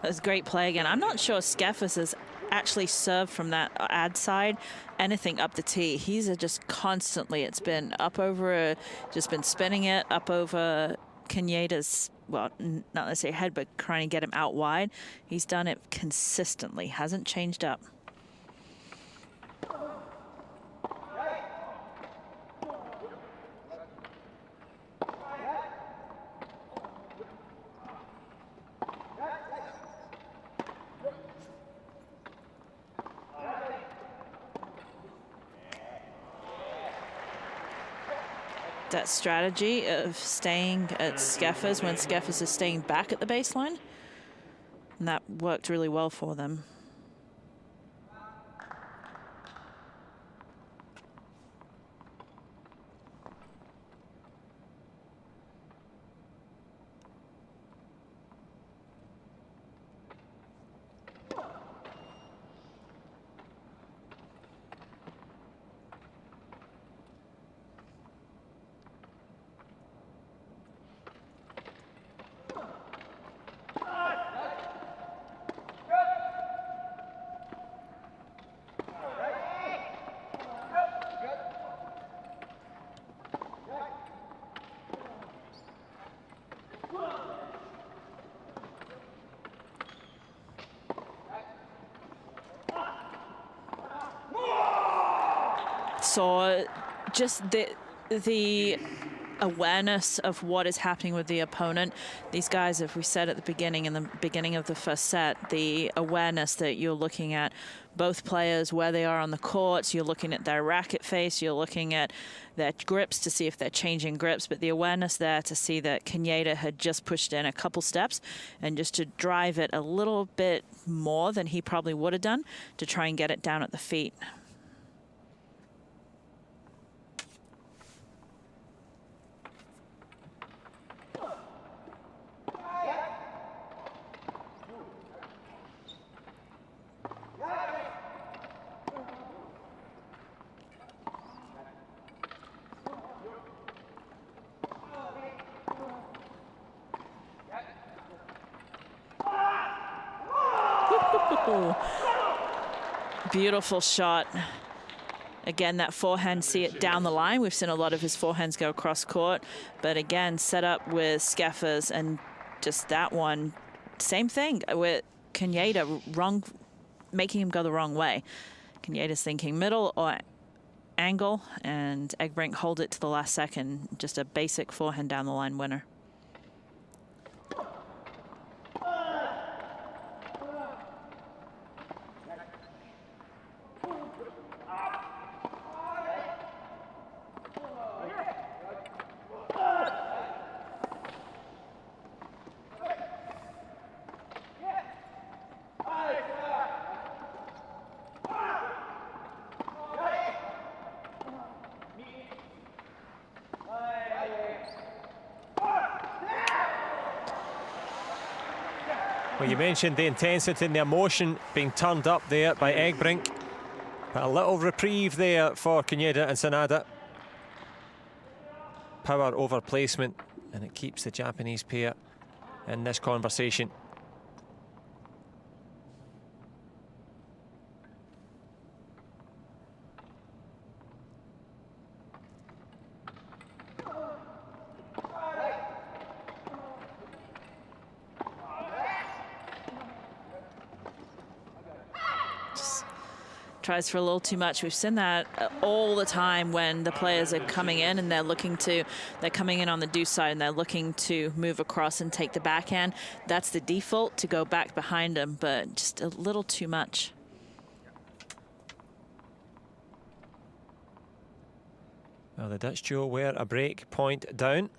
That's great play again. I'm not sure Skeffers has actually served from that ad side anything up the tee. He's just constantly, it's been up over, just been spinning it up over Konoeda's, well, not necessarily head, but trying to get him out wide. He's done it consistently, hasn't changed up. That strategy of staying at Skeffers when Skeffers is staying back at the baseline, and that worked really well for them. So just the awareness of what is happening with the opponent. These guys, as we said at the beginning, in the beginning of the first set, the awareness that you're looking at both players, where they are on the courts, you're looking at their racket face, you're looking at their grips to see if they're changing grips, but the awareness there to see that Konoeda had just pushed in a couple steps and just to drive it a little bit more than he probably would have done to try and get it down at the feet. Beautiful shot. Again, that forehand, see it down the line. We've seen a lot of his forehands go across court, but again, set up with Skeffers, and just that one, same thing with Konoeda, wrong, making him go the wrong way. Konoeda's thinking middle or angle, and Egbrink hold it to the last second. Just a basic forehand down the line winner. Well, you mentioned the intensity and the emotion being turned up there by Egbrink. But a little reprieve there for Kaneda and Sanada. Power over placement, and it keeps the Japanese pair in this conversation. Tries for a little too much. We've seen that all the time when the players are coming in and they're coming in on the deuce side and they're looking to move across and take the backhand. That's the default, to go back behind them, but just a little too much. Well, the Dutch duo were a break point down.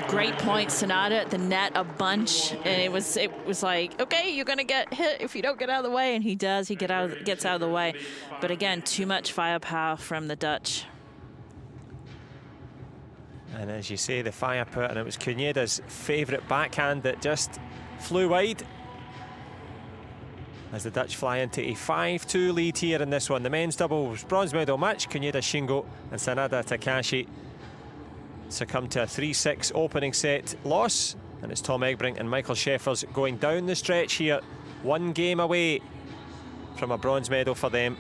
Great point, Sanada at the net a bunch, and it was like, okay, you're gonna get hit if you don't get out of the way, and he does. He gets out of the way, but again, too much firepower from the Dutch. And as you say, the firepower, and it was Kaneda's favourite backhand that just flew wide. As the Dutch fly into a 5-2 lead here in this one. The men's doubles bronze medal match, Kaneda Shingo and Sanada Takashi succumbed to a 3-6 opening set loss, and it's Tom Egbrink and Michael Schäffers going down the stretch here, one game away from a bronze medal for them.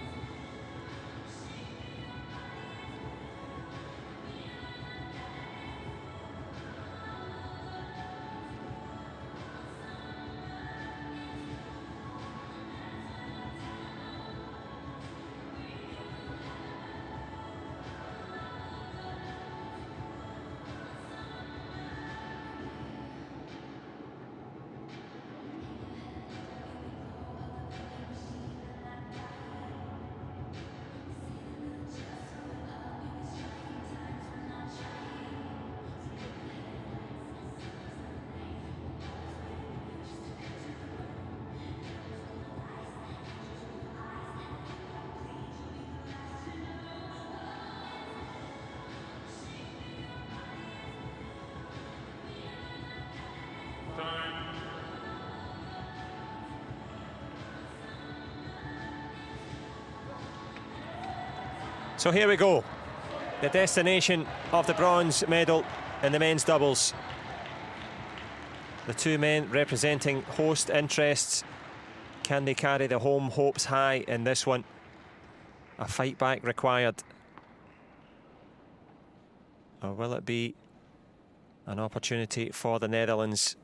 So here we go, the destination of the bronze medal in the men's doubles. The two men representing host interests. Can they carry the home hopes high in this one? A fight back required. Or will it be an opportunity for the Netherlands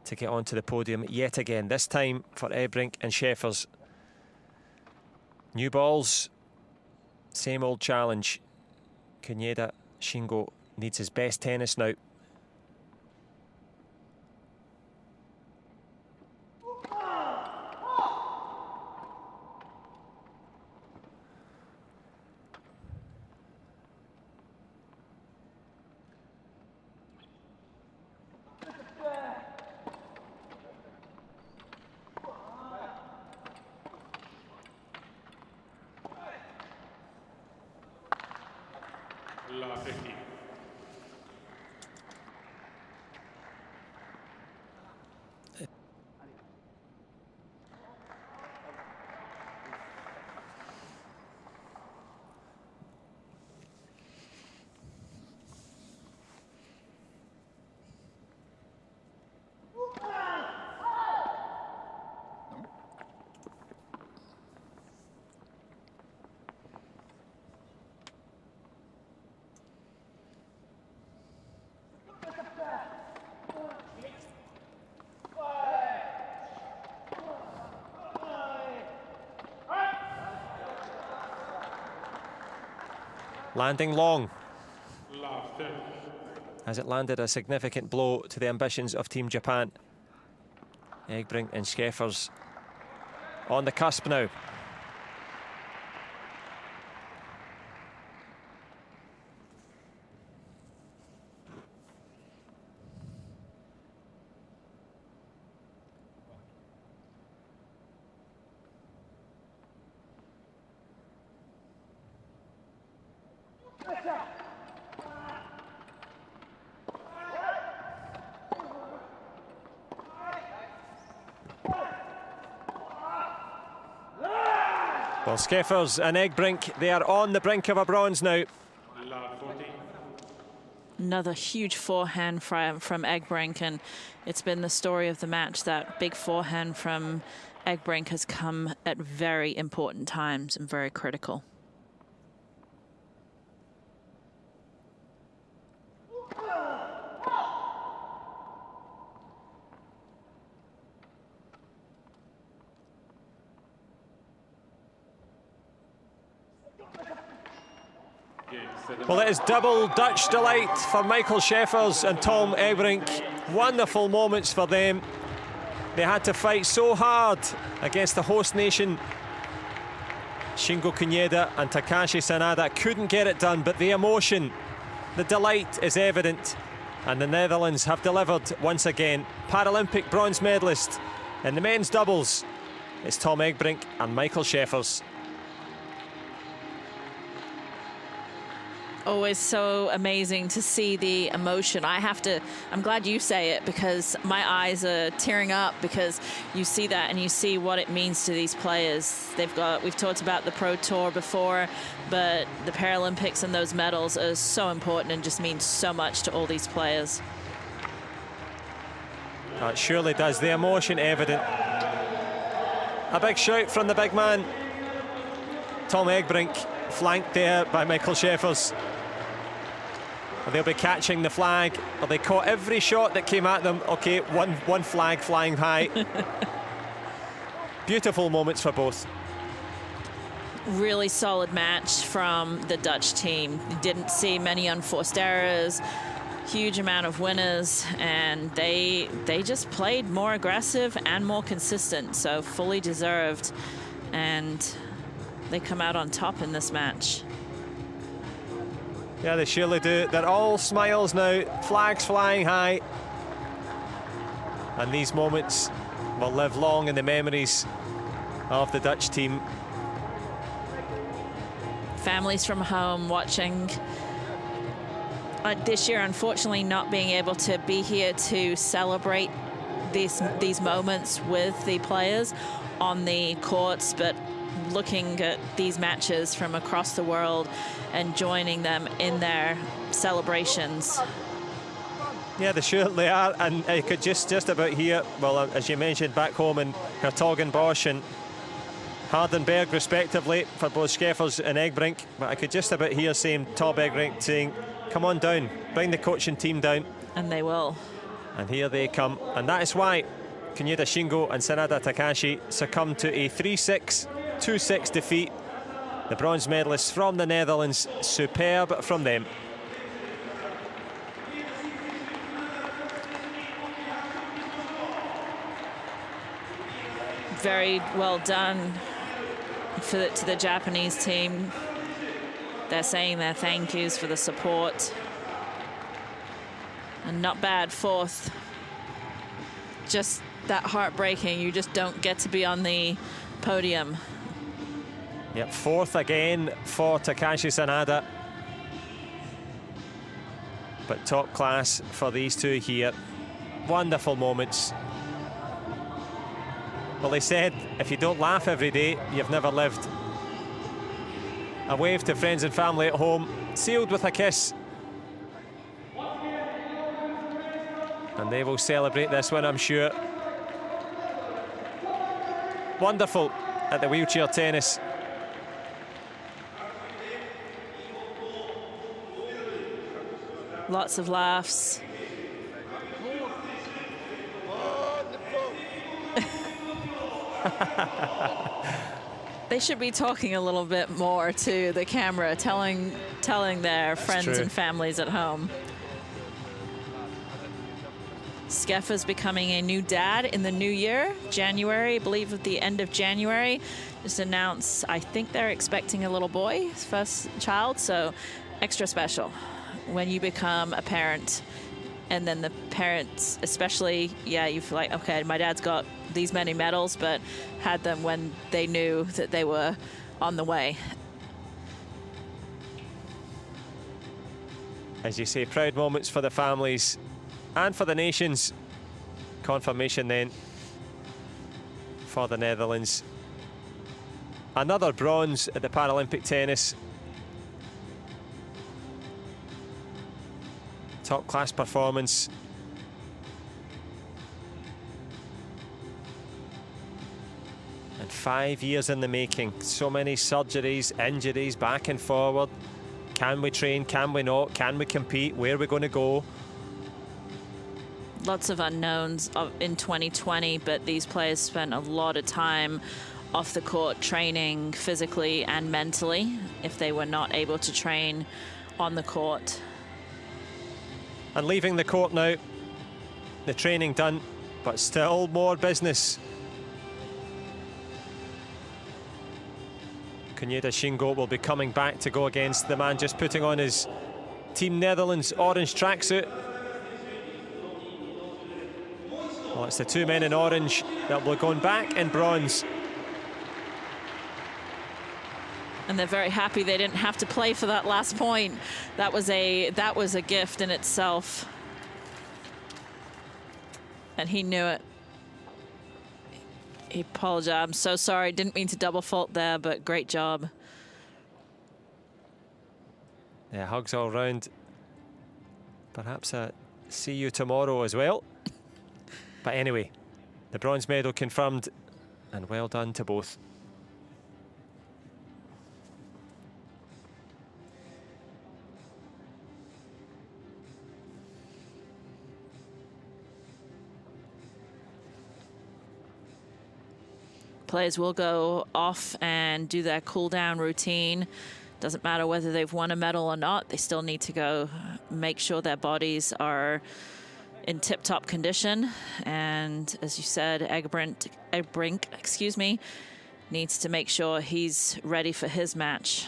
to get onto the podium yet again, this time for Egbrink and Schäffers? New balls. Same old challenge. Kaneda Shingo needs his best tennis now. Landing long. Has it landed a significant blow to the ambitions of Team Japan? Egbrink and Schäffers on the cusp now. Well, Schäffers and Egbrink, they are on the brink of a bronze now. Another huge forehand from Egbrink, and it's been the story of the match. That big forehand from Egbrink has come at very important times and very critical. Well, it is double Dutch delight for Michael Schäffers and Tom Egbrink. Wonderful moments for them. They had to fight so hard against the host nation. Shingo Kunieda and Takashi Sanada couldn't get it done, but the emotion, the delight is evident. And the Netherlands have delivered once again. Paralympic bronze medalist in the men's doubles. It's Tom Egbrink and Michael Schäffers. Always so amazing to see the emotion. I'm glad you say it, because my eyes are tearing up, because you see that and you see what it means to these players. We've talked about the Pro Tour before, but the Paralympics and those medals are so important and just mean so much to all these players. It surely does. The emotion evident. A big shout from the big man, Tom Egbrink, flanked there by Michael Schäffers. They'll be catching the flag. Well, they caught every shot that came at them. Okay, one flag flying high. Beautiful moments for both. Really solid match from the Dutch team. Didn't see many unforced errors, huge amount of winners, and they just played more aggressive and more consistent, so fully deserved, and they come out on top in this match. Yeah, they surely do. They're all smiles now, flags flying high. And these moments will live long in the memories of the Dutch team. Families from home watching. This year, unfortunately, not being able to be here to celebrate these moments with the players on the courts, but looking at these matches from across the world and joining them in their celebrations. Yeah, they surely are, and I could just about hear, well, as you mentioned, back home in Hertogenbosch and Hardenberg, respectively, for both Schäffers and Egbrink, but I could just about hear Tom Egbrink saying, come on down, bring the coaching team down. And they will. And here they come, and that is why Kunieda Shingo and Sanada Takashi succumbed to a 3-6, 2-6 defeat. The bronze medalists from the Netherlands, superb from them. Very well done to the Japanese team. They're saying their thank yous for the support. And not bad, fourth. Just that heartbreaking. You just don't get to be on the podium. Yep, fourth again for Takashi Sanada. But top class for these two here. Wonderful moments. Well, they said, if you don't laugh every day, you've never lived. A wave to friends and family at home, sealed with a kiss. And they will celebrate this one, I'm sure. Wonderful at the wheelchair tennis. Lots of laughs. They should be talking a little bit more to the camera, telling their friends and families at home. Skeffa's becoming a new dad in the new year, January, I believe at the end of January. Just announced, I think they're expecting a little boy, his first child, so extra special when you become a parent. And then the parents, especially, yeah, you feel like, okay, my dad's got these many medals, but had them when they knew that they were on the way. As you say, proud moments for the families and for the nations. Confirmation then for the Netherlands. Another bronze at the Paralympic tennis. Top class performance. And 5 years in the making. So many surgeries, injuries, back and forward. Can we train? Can we not? Can we compete? Where are we going to go? Lots of unknowns in 2020, but these players spent a lot of time off the court training physically and mentally if they were not able to train on the court. And leaving the court now, the training done, but still more business. Konyeda Shingo will be coming back to go against the man just putting on his Team Netherlands orange tracksuit. Well, it's the two men in orange that will go back in bronze. And they're very happy they didn't have to play for that last point. That was a gift in itself. And he knew it. He apologized. I'm so sorry. Didn't mean to double fault there, but great job. Yeah, hugs all round. Perhaps a see you tomorrow as well. But anyway, the bronze medal confirmed, and well done to both. Players will go off and do their cool down routine. Doesn't matter whether they've won a medal or not, they still need to go make sure their bodies are in tip-top condition. And as you said, Egbrink, excuse me, needs to make sure he's ready for his match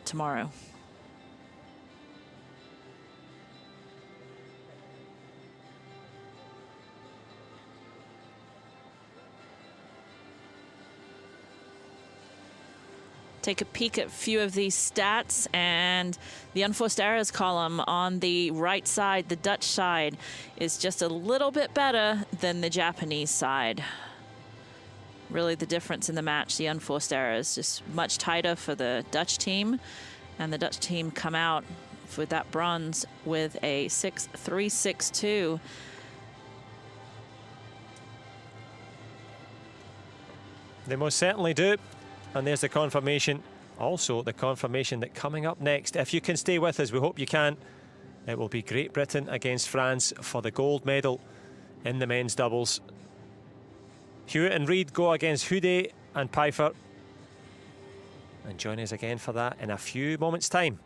tomorrow. Take a peek at a few of these stats, and the unforced errors column on the right side, the Dutch side, is just a little bit better than the Japanese side. Really the difference in the match, the unforced errors, just much tighter for the Dutch team, and the Dutch team come out with that bronze with a 6.362. They most certainly do. And there's the confirmation. Also, the confirmation that coming up next, if you can stay with us, we hope you can, it will be Great Britain against France for the gold medal in the men's doubles. Hewitt and Reid go against Hude and Pfeiffer. And join us again for that in a few moments' time.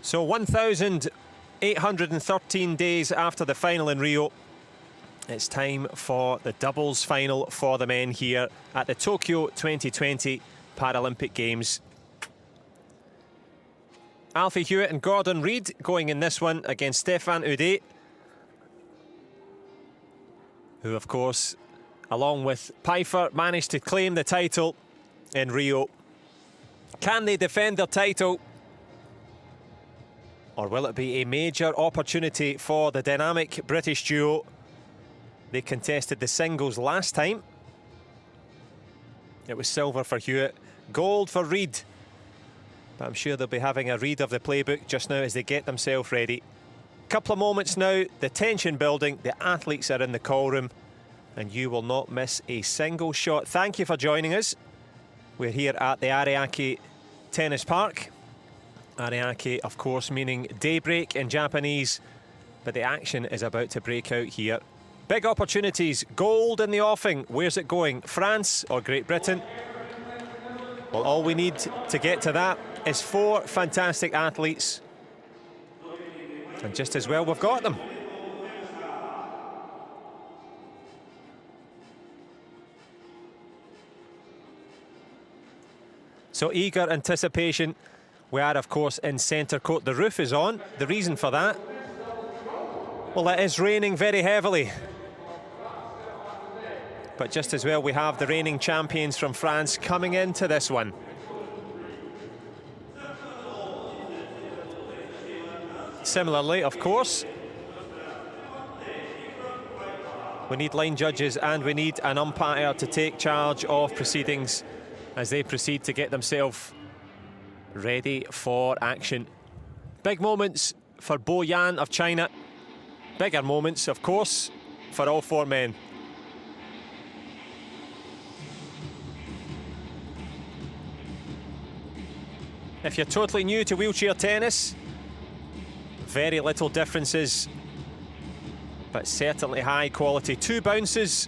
So 1,813 days after the final in Rio, it's time for the doubles final for the men here at the Tokyo 2020 Paralympic Games. Alfie Hewitt and Gordon Reid going in this one against Stefan Ude, who of course, along with Pfeiffer, managed to claim the title in Rio. Can they defend their title? Or will it be a major opportunity for the dynamic British duo? They contested the singles last time. It was silver for Hewitt, gold for Reid. But I'm sure they'll be having a read of the playbook just now as they get themselves ready. Couple of moments now, the tension building, the athletes are in the call room, and you will not miss a single shot. Thank you for joining us. We're here at the Ariake Tennis Park. Ariake, of course, meaning daybreak in Japanese, but the action is about to break out here. Big opportunities, gold in the offing. Where's it going? France or Great Britain? Well, all we need to get to that is 4 fantastic athletes. And just as well, we've got them. So eager anticipation. We are, of course, in centre court. The roof is on. The reason for that? Well, it is raining very heavily. But just as well, we have the reigning champions from France coming into this one. Similarly, of course, we need line judges and we need an umpire to take charge of proceedings as they proceed to get themselves ready for action. Big moments for Bo Yan of China. Bigger moments, of course, for all 4 men. If you're totally new to wheelchair tennis, very little differences, but certainly high quality. 2 bounces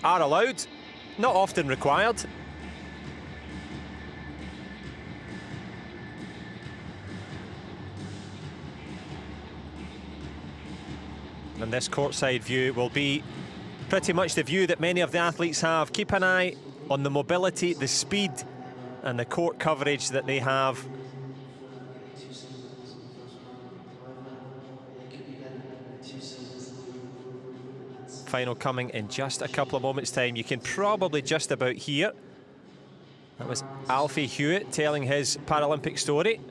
are allowed, not often required. And this courtside view will be pretty much the view that many of the athletes have. Keep an eye on the mobility, the speed, and the court coverage that they have. Final coming in just a couple of moments' time. You can probably just about hear. That was Alfie Hewitt telling his Paralympic story.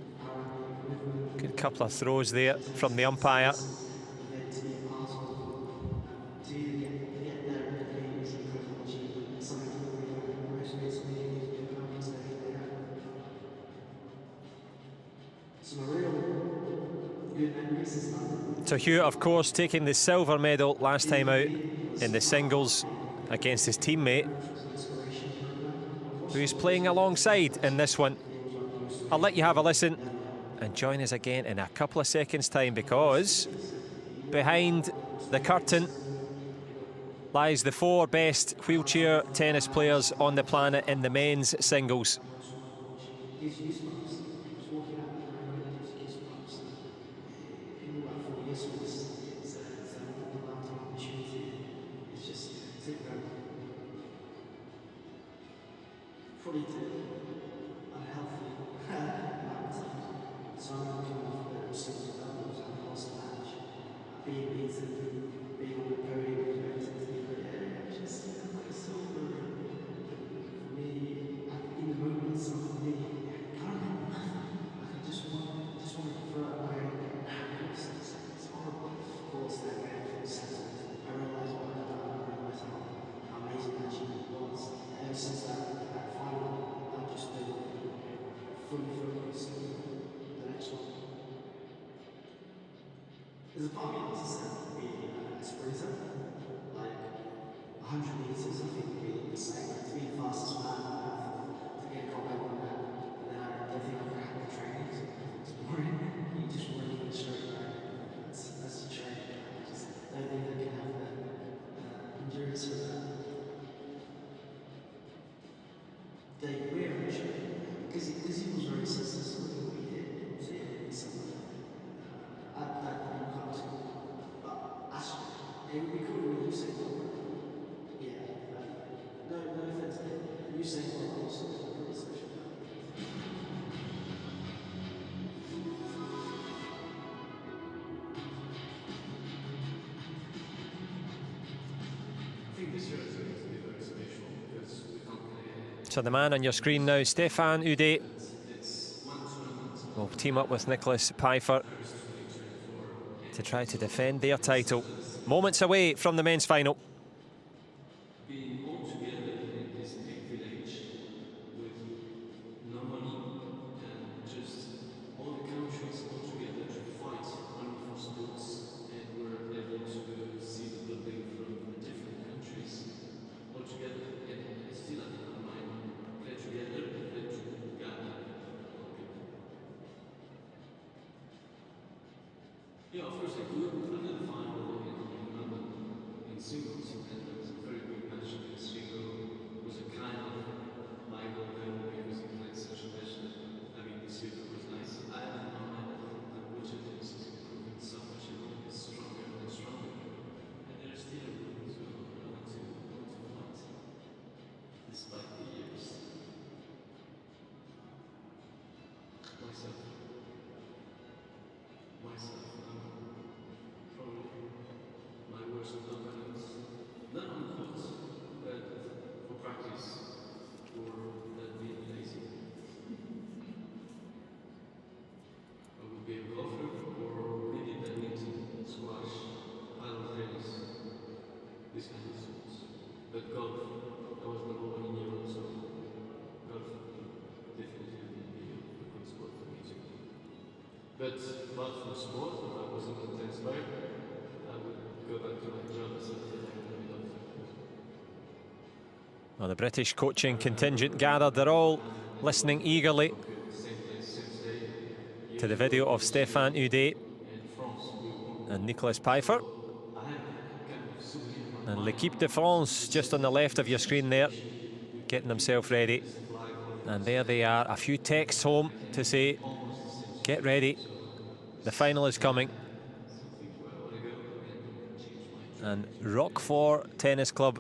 Good couple of throws there from the umpire. So Hewitt, of course, taking the silver medal last time out in the singles against his teammate, who's playing alongside in this one. I'll let you have a listen and join us again in a couple of seconds' time, because behind the curtain lies the 4 best wheelchair tennis players on the planet in the men's singles. There's a part of me that wants to be a sprinter, like 100 meters, I think would be the same, to be the fastest man on earth, to get a gold medal on that. But then I don't think I'm going to have the training, so it's boring. You just run in a straight line. That's the training. I just don't think I can have the endurance for that. Dave, we're actually, because he was very successful in what he did, so yeah, something like that. it would be cool when you say no. Yeah, no offense, but you say no also pretty special. I think this year is going to be very special because we can't play. So the man on your screen now, Stefan Ude, will team up with Niels Pfeiffer to try to defend their title. Moments away from the men's final. Being all together in this big village with no money and just all the countries all together to fight only for sports, and we're able to see the building from different countries all together, and I still have in my mind play together, play together. Yeah, of course I do. I did the final in London in singles, and it was a very good match against Sugeno. It was a kind of my goal then because he played such a match that, I mean, this year was nice. I have in my mind that which of these is improving so much and is stronger and stronger. And there's still room to fight despite the years. Myself, probably my worst opponents, not on the court, but for practice, or that being lazy. I would be a golfer or really badminton, squash, paddle tennis, this kind of sports. But golf, I was number one in Europe, so golf definitely would be a good sport for me too. But apart from sport, if I wasn't a tennis player, I would go back to my job as a Well, the British coaching contingent gathered. They're all listening eagerly to the video of Stefan Ude and Niels Pfeiffer. And l'équipe de France just on the left of your screen there, getting themselves ready. And there they are, a few texts home to say, get ready, the final is coming. And Roquefort Tennis Club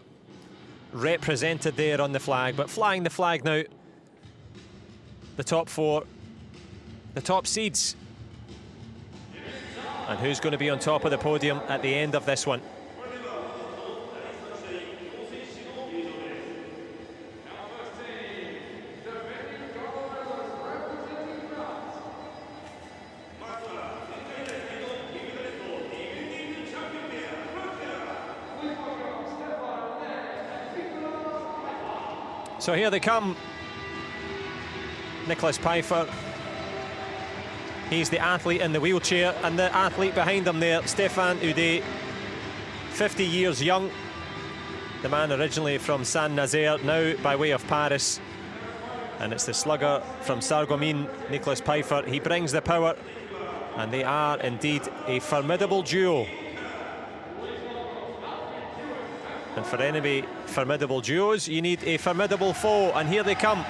represented there on the flag, but flying the flag now. The top four, the top seeds. And who's going to be on top of the podium at the end of this one? So here they come. Niels Pfeiffer. He's the athlete in the wheelchair, and the athlete behind him there, Stefan Ude, 50 years young. The man originally from Saint-Nazaire, now by way of Paris. And it's the slugger from Sarreguemines, Niels Pfeiffer. He brings the power, and they are indeed a formidable duo. And for any formidable duos, you need a formidable foe, and here they come.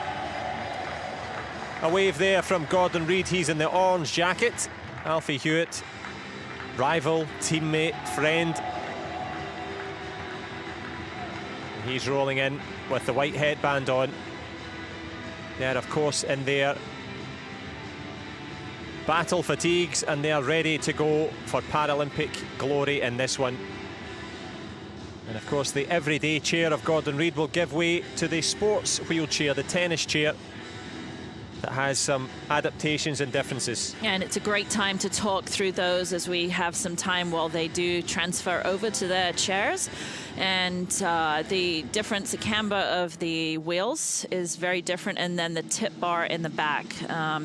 A wave there from Gordon Reid. He's in the orange jacket. Alfie Hewitt, rival, teammate, friend. He's rolling in with the white headband on. They're, of course, in their battle fatigues, and they are ready to go for Paralympic glory in this one. And of course, the everyday chair of Gordon Reid will give way to the sports wheelchair, the tennis chair, that has some adaptations and differences. Yeah, and it's a great time to talk through those as we have some time while they do transfer over to their chairs. And the difference, the camber of the wheels is very different, and then the tip bar in the back.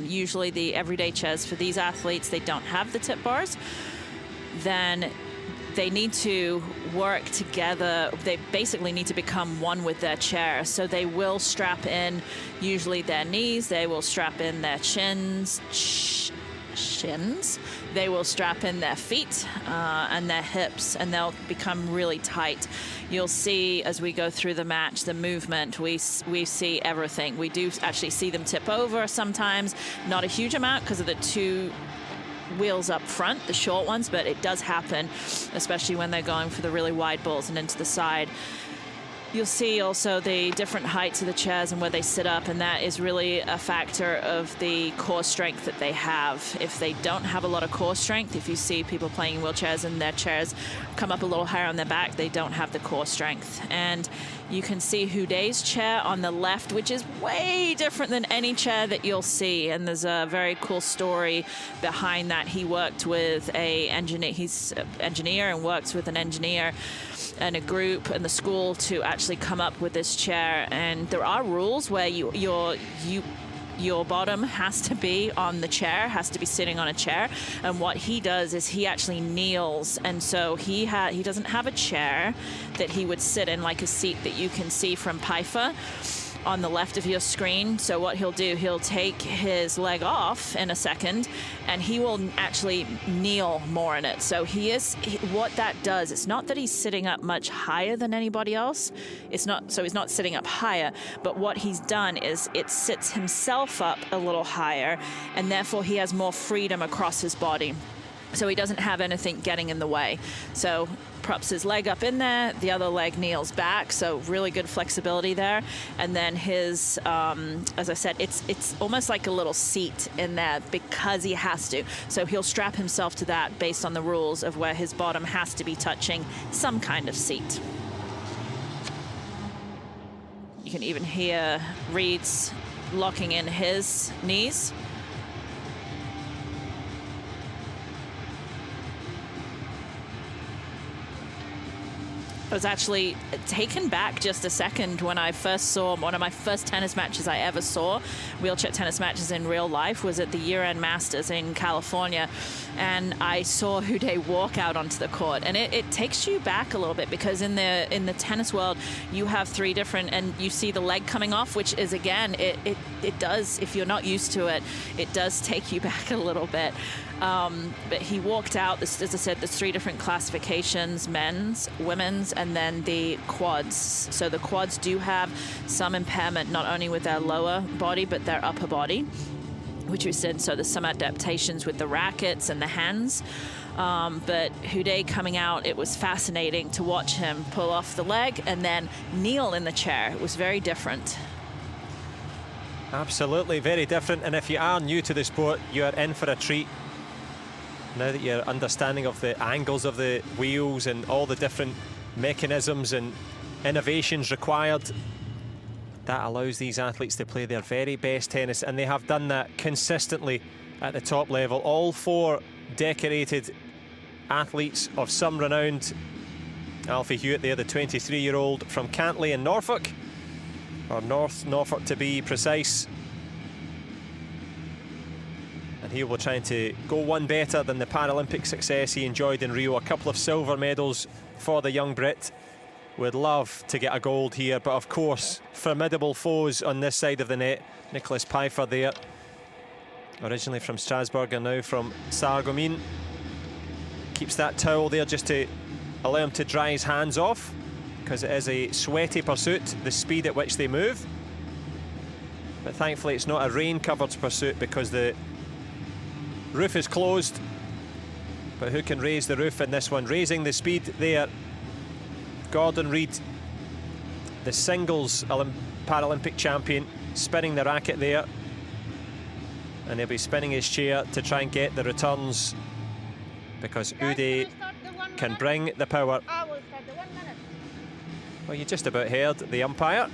Usually the everyday chairs for these athletes, they don't have the tip bars. Then they need to work together. They basically need to become one with their chair. So they will strap in usually their knees, they will strap in their shins, they will strap in their feet and their hips, and they'll become really tight. You'll see as we go through the match, the movement, we see everything. We do actually see them tip over sometimes, not a huge amount because of the two wheels up front, the short ones, but it does happen, especially when they're going for the really wide balls and into the side. You'll see also the different heights of the chairs and where they sit up, and that is really a factor of the core strength that they have. If they don't have a lot of core strength, if you see people playing in wheelchairs and their chairs come up a little higher on their back, they don't have the core strength. And you can see Huday's chair on the left, which is way different than any chair that you'll see. And there's a very cool story behind that. He worked with a engineer, he's an engineer and works with an engineer and a group and the school to actually come up with this chair. And there are rules where your bottom has to be on the chair, has to be sitting on a chair. And what he does is he actually kneels. And so he doesn't have a chair that he would sit in, like a seat that you can see from PIFA on the left of your screen. So what he'll do, he'll take his leg off in a second and he will actually kneel more in it. So what that does, it's not that he's sitting up much higher than anybody else. It's not, so he's not sitting up higher, but what he's done is it sits himself up a little higher, and therefore he has more freedom across his body. So he doesn't have anything getting in the way. So props his leg up in there, the other leg kneels back, so really good flexibility there. And then his, as I said, it's almost like a little seat in there because he has to. So he'll strap himself to that based on the rules of where his bottom has to be touching some kind of seat. You can even hear Reed's locking in his knees. I was actually taken back just a second when I first saw one of my first tennis matches I ever saw, wheelchair tennis matches in real life, was at the year-end Masters in California. And I saw Huday walk out onto the court. And it takes you back a little bit because in the tennis world, you have three different, and you see the leg coming off, which is, again, it does, if you're not used to it, it does take you back a little bit. But he walked out, as I said, there's three different classifications: men's, women's, and then the quads. So the quads do have some impairment, not only with their lower body, but their upper body, which we said, so there's some adaptations with the rackets and the hands. But Huday coming out, it was fascinating to watch him pull off the leg and then kneel in the chair. It was very different. Absolutely, very different. And if you are new to the sport, you are in for a treat. Now that you're understanding of the angles of the wheels and all the different mechanisms and innovations required, that allows these athletes to play their very best tennis, and they have done that consistently at the top level. All four decorated athletes of some renown. Alfie Hewitt there, the 23-year-old from Cantley in Norfolk, or North Norfolk to be precise. And he will be trying to go one better than the Paralympic success he enjoyed in Rio. A couple of silver medals for the young Brit. Would love to get a gold here, but of course, formidable foes on this side of the net. Nicholas Pfeiffer there, originally from Strasbourg and now from Sarreguemines. Keeps that towel there just to allow him to dry his hands off, because it is a sweaty pursuit, the speed at which they move. But thankfully it's not a rain-covered pursuit because the roof is closed. But who can raise the roof in this one? Raising the speed there, Gordon Reid, the singles Paralympic champion, spinning the racket there. And he'll be spinning his chair to try and get the returns, because Huday can bring the power. Well, you just about heard the umpire.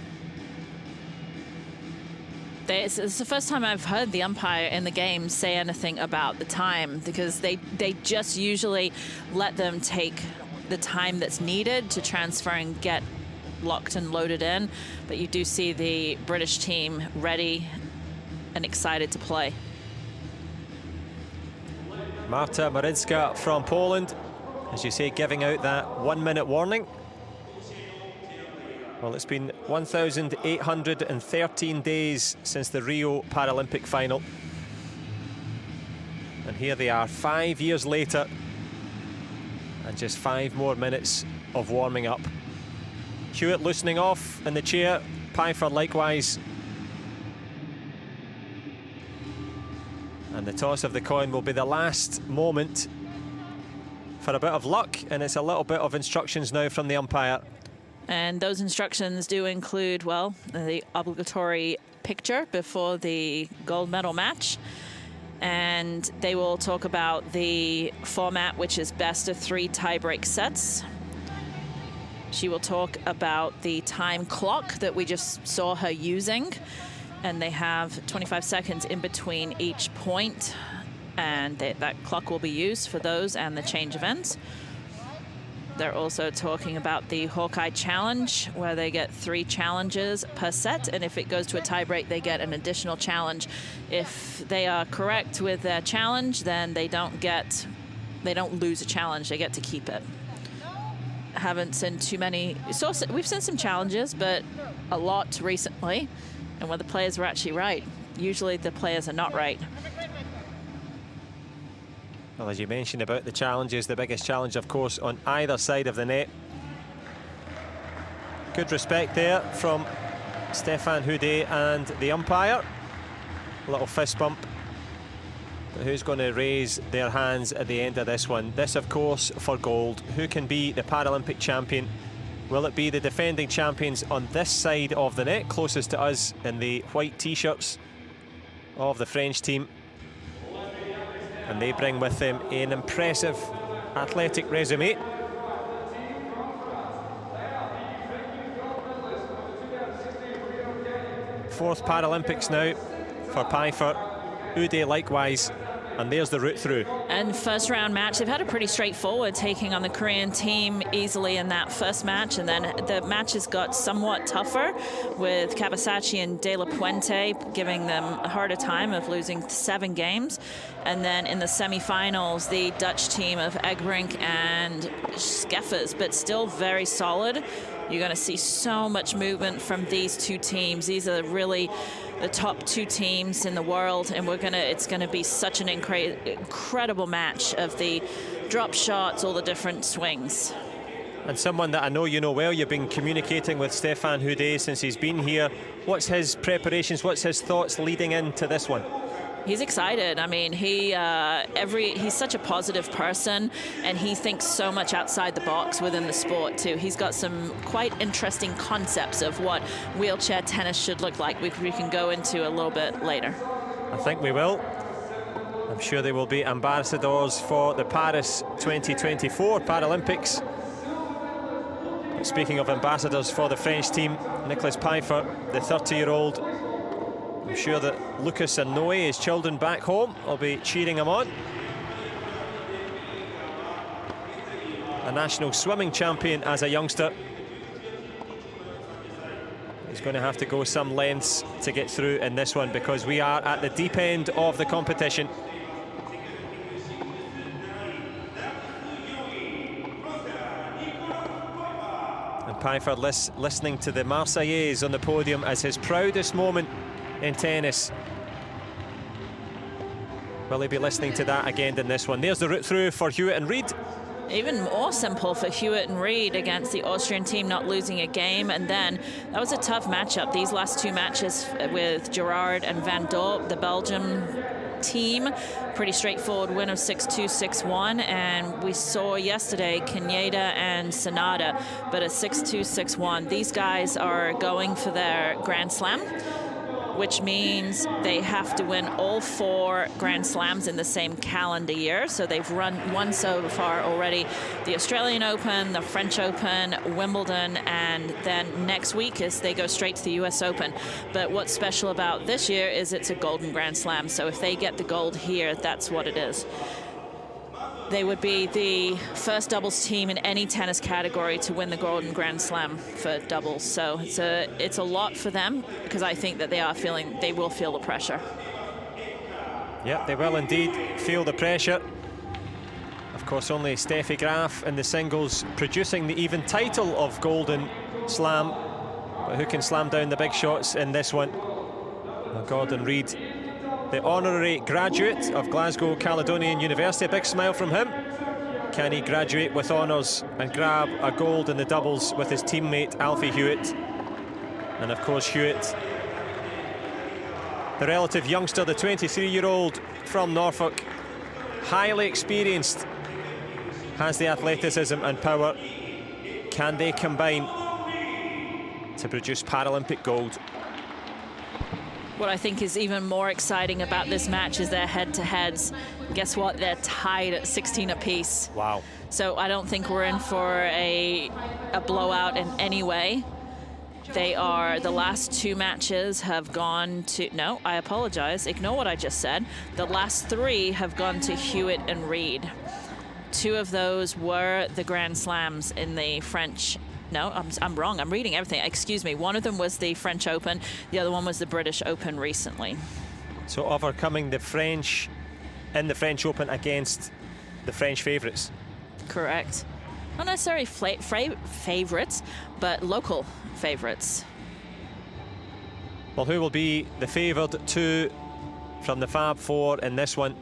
It's the first time I've heard the umpire in the game say anything about the time, because they just usually let them take the time that's needed to transfer and get locked and loaded in. But you do see the British team ready and excited to play. Marta Marycka from Poland, as you say, giving out that 1 minute warning. Well, it's been 1,813 days since the Rio Paralympic final. And here they are 5 years later, and just 5 more minutes of warming up. Hewitt loosening off in the chair, Pfeiffer likewise. And the toss of the coin will be the last moment for a bit of luck, and it's a little bit of instructions now from the umpire. And those instructions do include, well, the obligatory picture before the gold medal match. And they will talk about the format, which is best of 3 tie-break sets. She will talk about the time clock that we just saw her using. And they have 25 seconds in between each point. And that clock will be used for those and the change of ends. They're also talking about the Hawkeye Challenge, where they get 3 challenges per set, and if it goes to a tiebreak, they get an additional challenge. If they are correct with their challenge, then they don't lose a challenge, they get to keep it. Haven't seen too many, we've seen some challenges, but a lot recently, and where the players were actually right. Usually the players are not right. Well, as you mentioned about the challenges, the biggest challenge, of course, on either side of the net. Good respect there from Stefan Houdet and the umpire. A little fist bump. But who's going to raise their hands at the end of this one? This, of course, for gold. Who can be the Paralympic champion? Will it be the defending champions on this side of the net, closest to us in the white T-shirts of the French team? And they bring with them an impressive athletic resume. Fourth Paralympics now for Pfeiffer. Ude likewise. And there's the route through. And first round match, they've had a pretty straightforward, taking on the Korean team easily in that first match. And then the matches got somewhat tougher, with Kawasaki and De La Puente giving them a harder time of losing 7 games. And then in the semifinals, the Dutch team of Egbrink and Skeffers, but still very solid. You're going to see so much movement from these 2 teams. These are really the top 2 teams in the world, and it's going to be such an incredible match of the drop shots, all the different swings. And someone that I know you know well, you've been communicating with Stefan Houdet since he's been here. What's his preparations, what's his thoughts leading into this one? He's excited. I mean, he's such a positive person, and he thinks so much outside the box within the sport too. He's got some quite interesting concepts of what wheelchair tennis should look like, which we can go into a little bit later. I think we will. I'm sure they will be ambassadors for the Paris 2024 Paralympics. But speaking of ambassadors for the French team, Nicolas Pfeiffer, the 30-year-old, I'm sure that Lucas and Noe, his children back home, will be cheering him on. A national swimming champion as a youngster. He's going to have to go some lengths to get through in this one, because we are at the deep end of the competition. And Pfeiffer listening to the Marseillaise on the podium as his proudest moment in tennis. Will he be listening to that again in this one? There's the route through for Hewitt and Reid. Even more simple for Hewitt and Reid against the Austrian team, not losing a game. And then that was a tough matchup. These last 2 matches with Gerard and Van Dorp, the Belgium team, pretty straightforward win of 6-2, 6-1. And we saw yesterday Kaneda and Sanada, but a 6-2, 6-1. These guys are going for their Grand Slam, which means they have to win all 4 Grand Slams in the same calendar year. So they've won so far already the Australian Open, the French Open, Wimbledon, and then next week they go straight to the US Open. But what's special about this year is it's a golden Grand Slam. So if they get the gold here, that's what it is. They would be the first doubles team in any tennis category to win the Golden Grand Slam for doubles. So it's a lot for them, because I think that they will feel the pressure. Yeah, they will indeed feel the pressure. Of course, only Steffi Graf in the singles producing the even title of Golden Slam. But who can slam down the big shots in this one? Well, Gordon Reid, the honorary graduate of Glasgow Caledonian University. A big smile from him. Can he graduate with honours and grab a gold in the doubles with his teammate Alfie Hewitt? And of course Hewitt, the relative youngster, the 23-year-old, from Norfolk, highly experienced, has the athleticism and power. Can they combine to produce Paralympic gold? What I think is even more exciting about this match is their head-to-heads. Guess what? They're tied at 16 apiece. Wow. So I don't think we're in for a blowout in any way. They are, the last two matches have gone to, no, I apologize, ignore what I just said. The last three have gone to Hewitt and Reed. Two of those were the Grand Slams in the French, no, I'm wrong, I'm reading everything, excuse me. One of them was the French Open, the other one was the British Open recently. So overcoming the French in the French Open against the French favourites. Correct. Not necessarily favourites, but local favourites. Well, who will be the favoured two from the Fab Four in this one?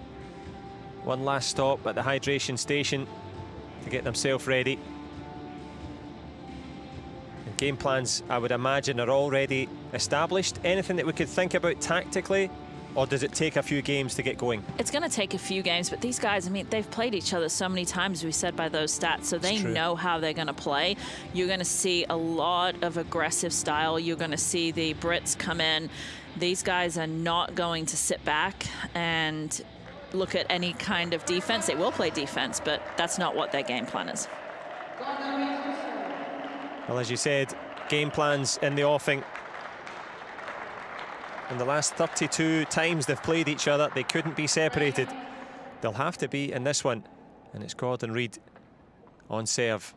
One last stop at the hydration station to get themselves ready. And game plans, I would imagine, are already established. Anything that we could think about tactically? Or does it take a few games to get going? It's going to take a few games, but these guys, I mean, they've played each other so many times, we said by those stats, so they know how they're going to play. You're going to see a lot of aggressive style. You're going to see the Brits come in. These guys are not going to sit back and look at any kind of defense. They will play defense, but that's not what their game plan is. Well, as you said, game plans in the offing. In the last 32 times they've played each other, they couldn't be separated. They'll have to be in this one. And it's Gordon Reid on serve.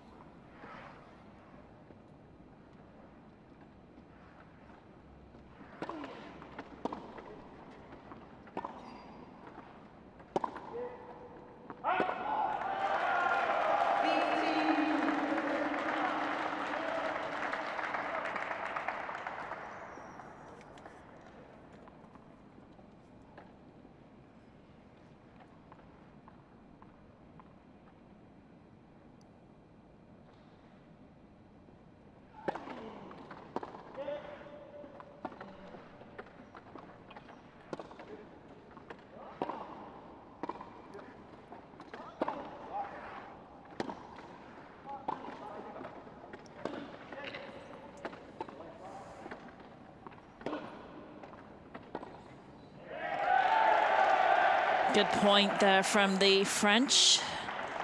Good point there from the French.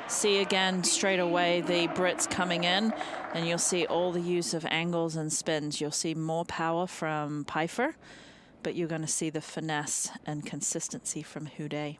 See again straight away the Brits coming in, and you'll see all the use of angles and spins. You'll see more power from Pfeiffer, but you're going to see the finesse and consistency from Houdet.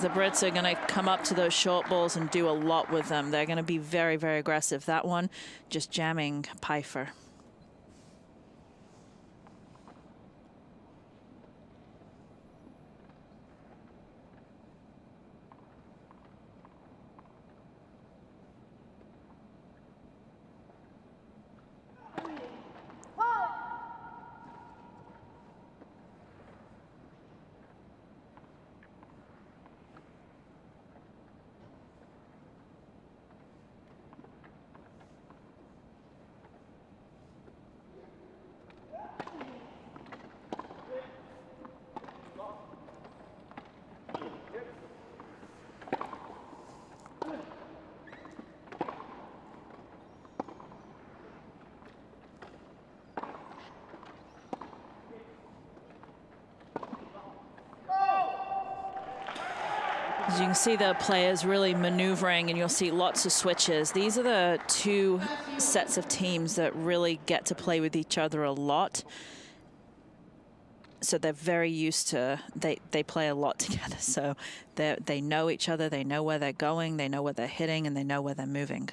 The Brits are going to come up to those short balls and do a lot with them. They're going to be very, very aggressive. That one just jamming Pfeiffer. As you can see the players really maneuvering, and you'll see lots of switches. These are the two sets of teams that really get to play with each other a lot. So they're very used to, they play a lot together. So they know each other, they know where they're going, they know where they're hitting, and they know where they're moving.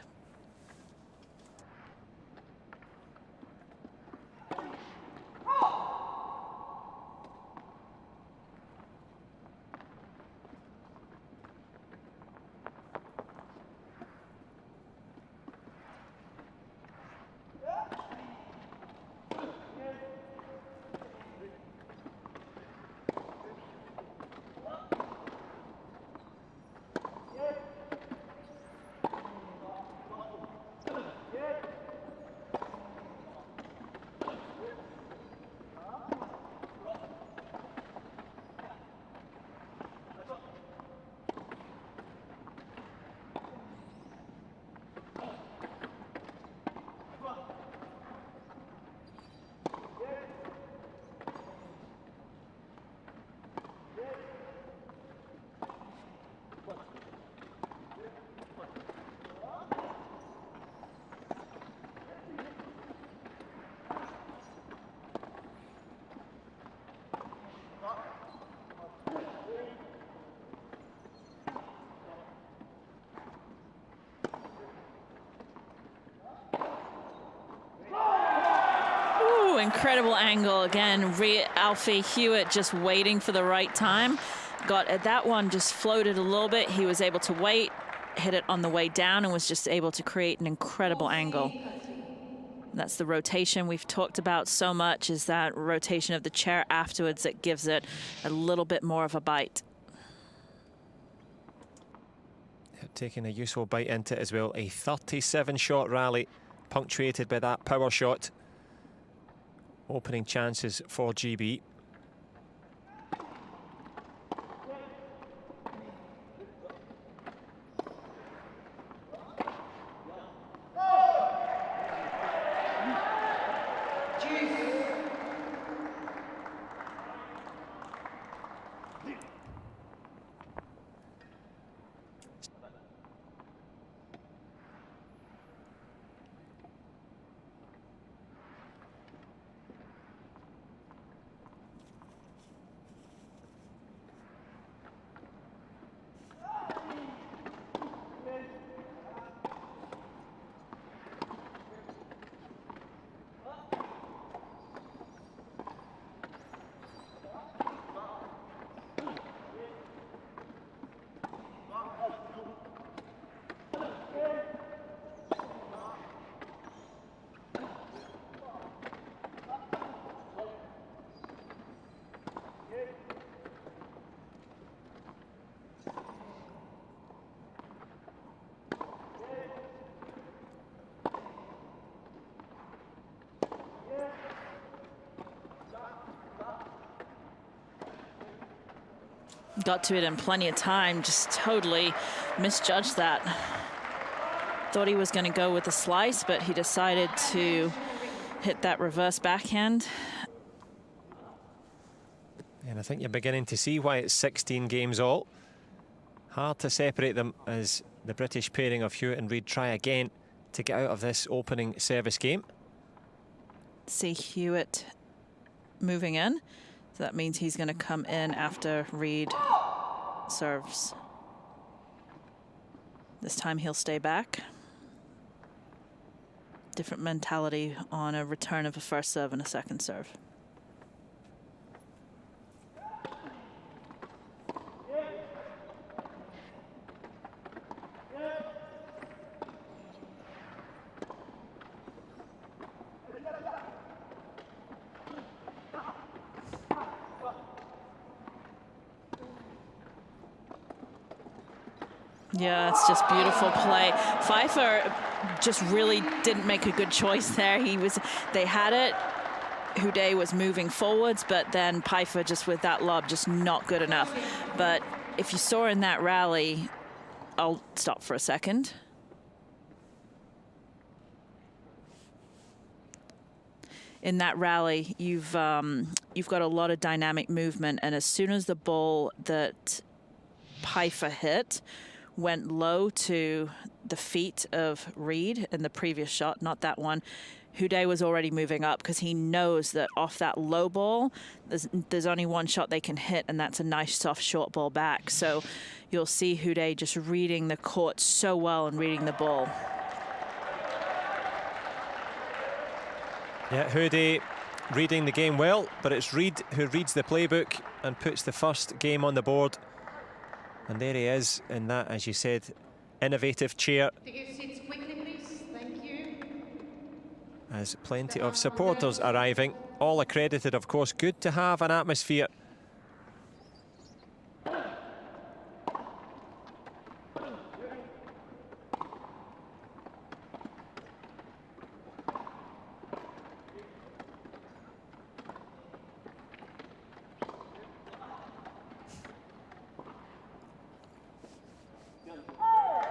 incredible angle. Again, Alfie Hewitt just waiting for the right time. Got at that one, just floated a little bit. He was able to wait, hit it on the way down, and was just able to create an incredible angle. That's the rotation we've talked about so much, is that rotation of the chair afterwards that gives it a little bit more of a bite. Taking a useful bite into it as well. A 37-shot rally punctuated by that power shot. Opening chances for GB. Got to it in plenty of time, just totally misjudged that. Thought he was going to go with a slice, but he decided to hit that reverse backhand. And I think you're beginning to see why it's 16 games all. Hard to separate them as the British pairing of Hewitt and Reid try again to get out of this opening service game. See Hewitt moving in. So that means he's going to come in after Reid serves. This time he'll stay back. Different mentality on a return of a first serve and a second serve. Yeah, it's just beautiful play. Pfeiffer just really didn't make a good choice there. They had it. Houdet was moving forwards, but then Pfeiffer just with that lob, just not good enough. But if you saw in that rally, I'll stop for a second. In that rally, you've got a lot of dynamic movement, and as soon as the ball that Pfeiffer hit went low to the feet of Reid in the previous shot, not that one, Houdet was already moving up because he knows that off that low ball, there's only one shot they can hit, and that's a nice soft short ball back. So you'll see Houdet just reading the court so well and reading the ball. Yeah, Houdet reading the game well, but it's Reid who reads the playbook and puts the first game on the board. And there he is in that, as you said, innovative chair. Take your seats quickly, please. Thank you. As plenty of supporters arriving, all accredited, of course. Good to have an atmosphere.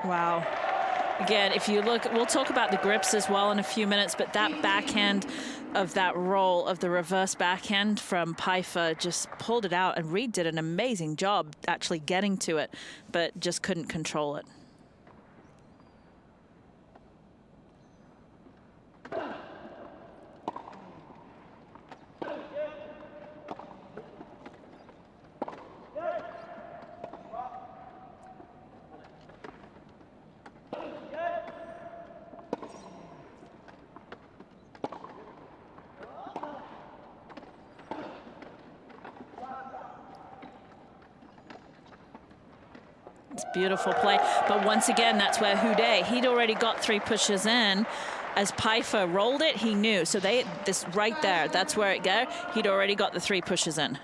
Wow. Again, if you look, we'll talk about the grips as well in a few minutes, but that backhand of that roll of the reverse backhand from Pfeiffer just pulled it out, and Reid did an amazing job actually getting to it, but just couldn't control it. It's beautiful play. But once again, that's where Houdet, he'd already got 3 pushes in. As Pfeiffer rolled it, he knew. So this right there, that's where it go. He'd already got the 3 pushes in.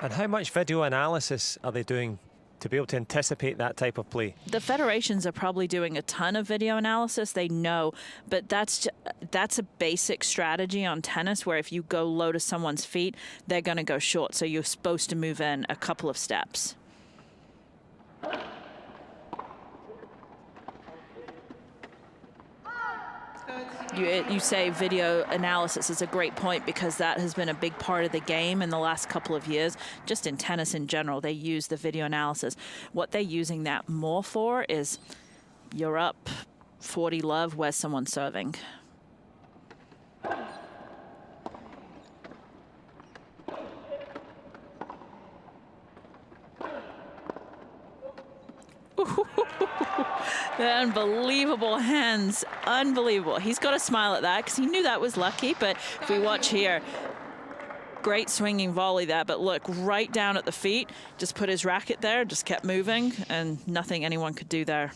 And how much video analysis are they doing to be able to anticipate that type of play? The federations are probably doing a ton of video analysis. They know, but that's a basic strategy on tennis where if you go low to someone's feet, they're going to go short. So you're supposed to move in a couple of steps. You say video analysis is a great point because that has been a big part of the game in the last couple of years. Just in tennis in general, they use the video analysis. What they're using that more for is you're up 40 love, where's someone serving? The unbelievable hands, unbelievable. He's got to smile at that because he knew that was lucky, but if we watch here, great swinging volley there, but look, right down at the feet, just put his racket there, just kept moving, and nothing anyone could do there.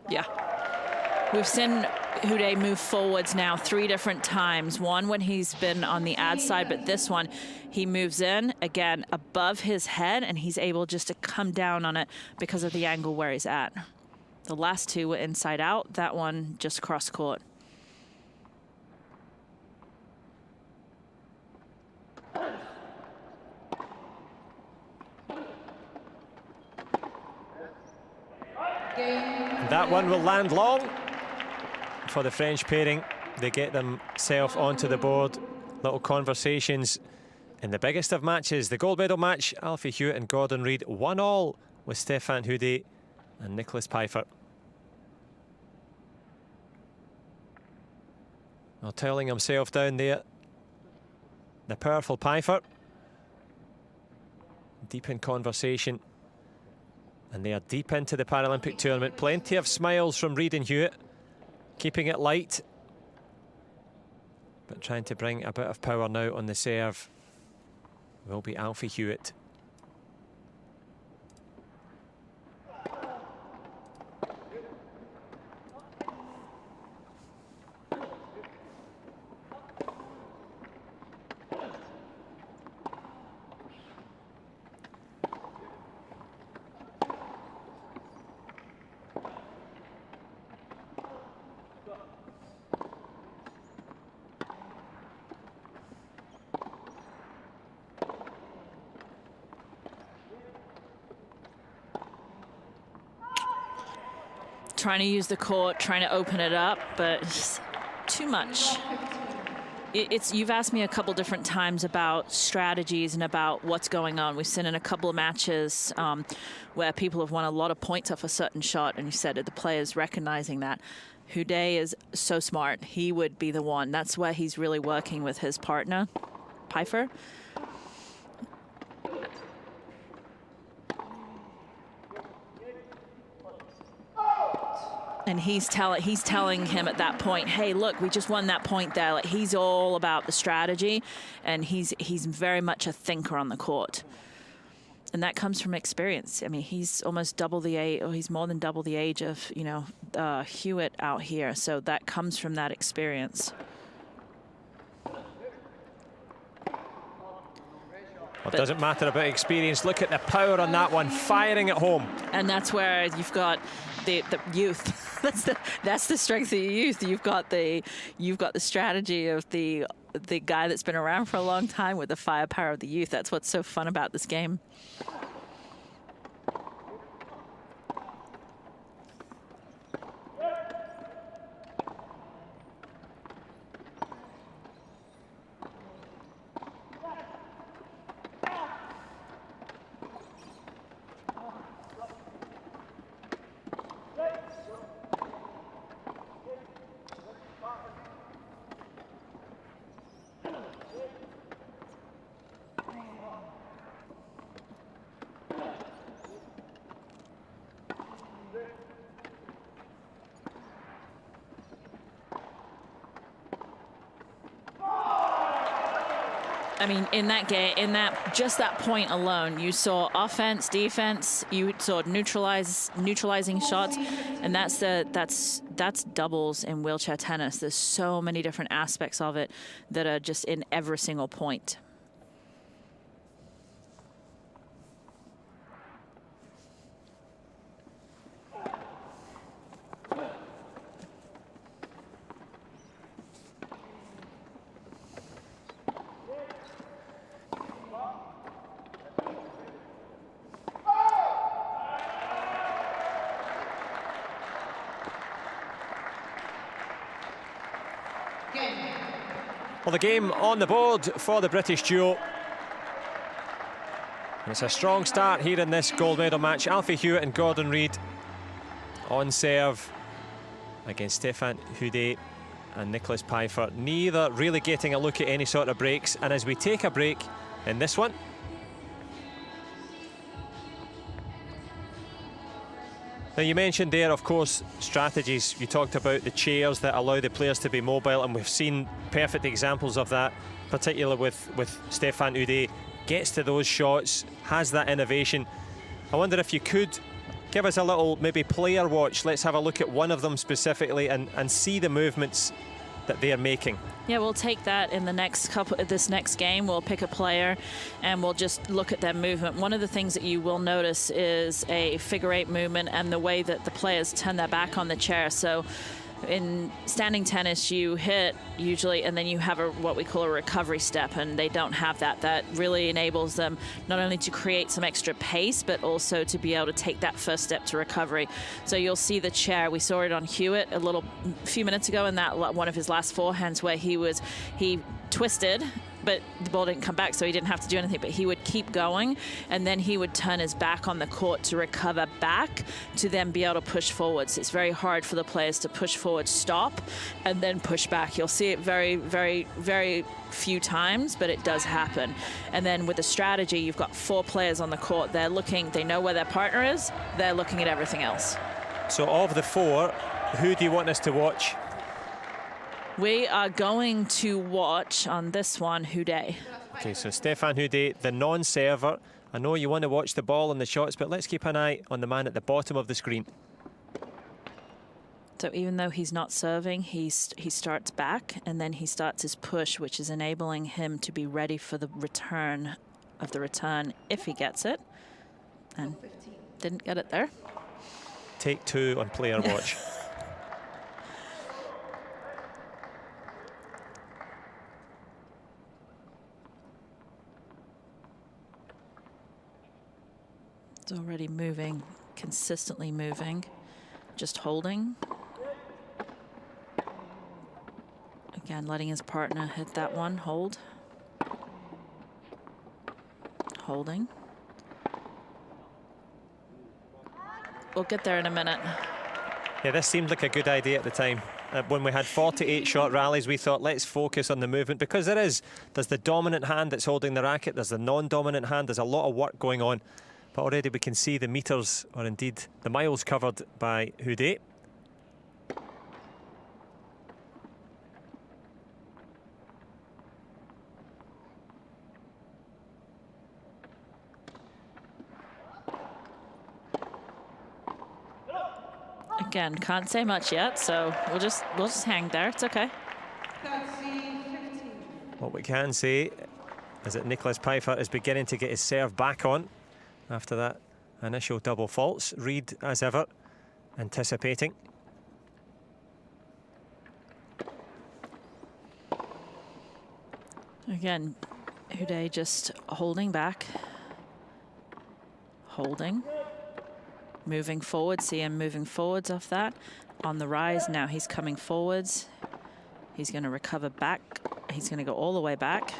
Yeah. We've seen Houdet move forwards now 3 different times. One when he's been on the ad side, but this one he moves in, again, above his head, and he's able just to come down on it because of the angle where he's at. The last 2 were inside out. That one just cross court. That one will land long for the French pairing. They get themselves onto the board. Little conversations in the biggest of matches. The gold medal match, Alfie Hewitt and Gordon Reid 1-1 with Stefan Houdet and Nicholas Pfeiffer. Well, telling himself down there. The powerful Pfeiffer. Deep in conversation. And they are deep into the Paralympic tournament. Plenty of smiles from Reid and Hewitt, keeping it light, but trying to bring a bit of power now on the serve will be Alfie Hewitt. Trying to use the court, trying to open it up, but it's too much. You've asked me a couple different times about strategies and about what's going on. We've seen in a couple of matches where people have won a lot of points off a certain shot, and you said the players recognizing that. Houdet is so smart. He would be the one. That's where he's really working with his partner, Pfeiffer. And he's telling him at that point, hey, look, we just won that point there. Like, he's all about the strategy, and he's very much a thinker on the court. And that comes from experience. I mean, he's almost double the age, or he's more than double the age of, Hewitt out here. So that comes from that experience. Well, it doesn't matter about experience. Look at the power on that one, firing at home. And that's where you've got the youth. that's the strength of your youth. You've got the strategy of the guy that's been around for a long time with the firepower of the youth. That's what's so fun about this game. I mean, in that game, just that point alone, you saw offense, defense, you saw neutralizing shots, and that's doubles in wheelchair tennis. There's so many different aspects of it that are just in every single point. Well, the game on the board for the British duo. And it's a strong start here in this gold medal match. Alfie Hewitt and Gordon Reid on serve against Stefan Houdet and Nicholas Pfeiffer. Neither really getting a look at any sort of breaks. And as we take a break in this one, now, you mentioned there, of course, strategies. You talked about the chairs that allow the players to be mobile, and we've seen perfect examples of that, particularly with Stefan Houdet. Gets to those shots, has that innovation. I wonder if you could give us a little maybe player watch. Let's have a look at one of them specifically and see the movements that they're making. Yeah, we'll take that in the next this next game. We'll pick a player and we'll just look at their movement. One of the things that you will notice is a figure eight movement and the way that the players turn their back on the chair. So in standing tennis, you hit usually, and then you have what we call a recovery step, and they don't have that. That really enables them not only to create some extra pace, but also to be able to take that first step to recovery. So you'll see the chair. We saw it on Hewitt a few minutes ago in that one of his last forehands where he twisted, but the ball didn't come back, so he didn't have to do anything, but he would keep going, and then he would turn his back on the court to recover back to then be able to push forwards. It's very hard for the players to push forward, stop, and then push back. You'll see it very, very, very few times, but it does happen. And then with the strategy, you've got 4 players on the court. They're looking, they know where their partner is, they're looking at everything else. So of the 4, who do you want us to watch? We are going to watch on this one Houdet. Okay, so Stefan Houdet, the non-server. I know you want to watch the ball and the shots, but let's keep an eye on the man at the bottom of the screen. So even though he's not serving, he starts back, and then he starts his push, which is enabling him to be ready for the return if he gets it. And didn't get it there. Take 2 on player watch. It's already moving, consistently moving, just holding. Again, letting his partner hit that one, hold. Holding. We'll get there in a minute. Yeah, this seemed like a good idea at the time. When we had 48 shot rallies, we thought, let's focus on the movement, because there's the dominant hand that's holding the racket, there's the non-dominant hand, there's a lot of work going on. But already we can see the meters, or indeed the miles covered by Houdet. Again, can't say much yet, so we'll just hang there. It's okay. What we can say is that Nicholas Pfeiffer is beginning to get his serve back on after that initial double faults. Reid, as ever, anticipating. Again, Houdet just holding back, holding, moving forward. See him moving forwards off that. On the rise, now he's coming forwards. He's going to recover back. He's going to go all the way back.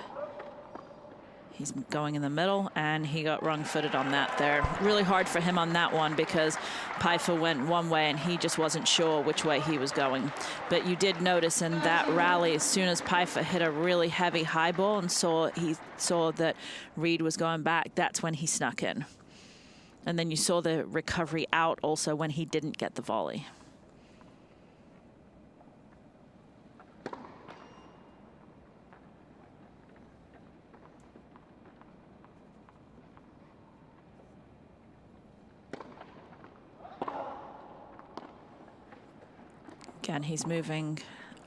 He's going in the middle, and he got wrong-footed on that there. Really hard for him on that one because Pfeiffer went one way and he just wasn't sure which way he was going. But you did notice in that rally, as soon as Pfeiffer hit a really heavy high ball and he saw that Reid was going back, that's when he snuck in. And then you saw the recovery out also when he didn't get the volley. Again, he's moving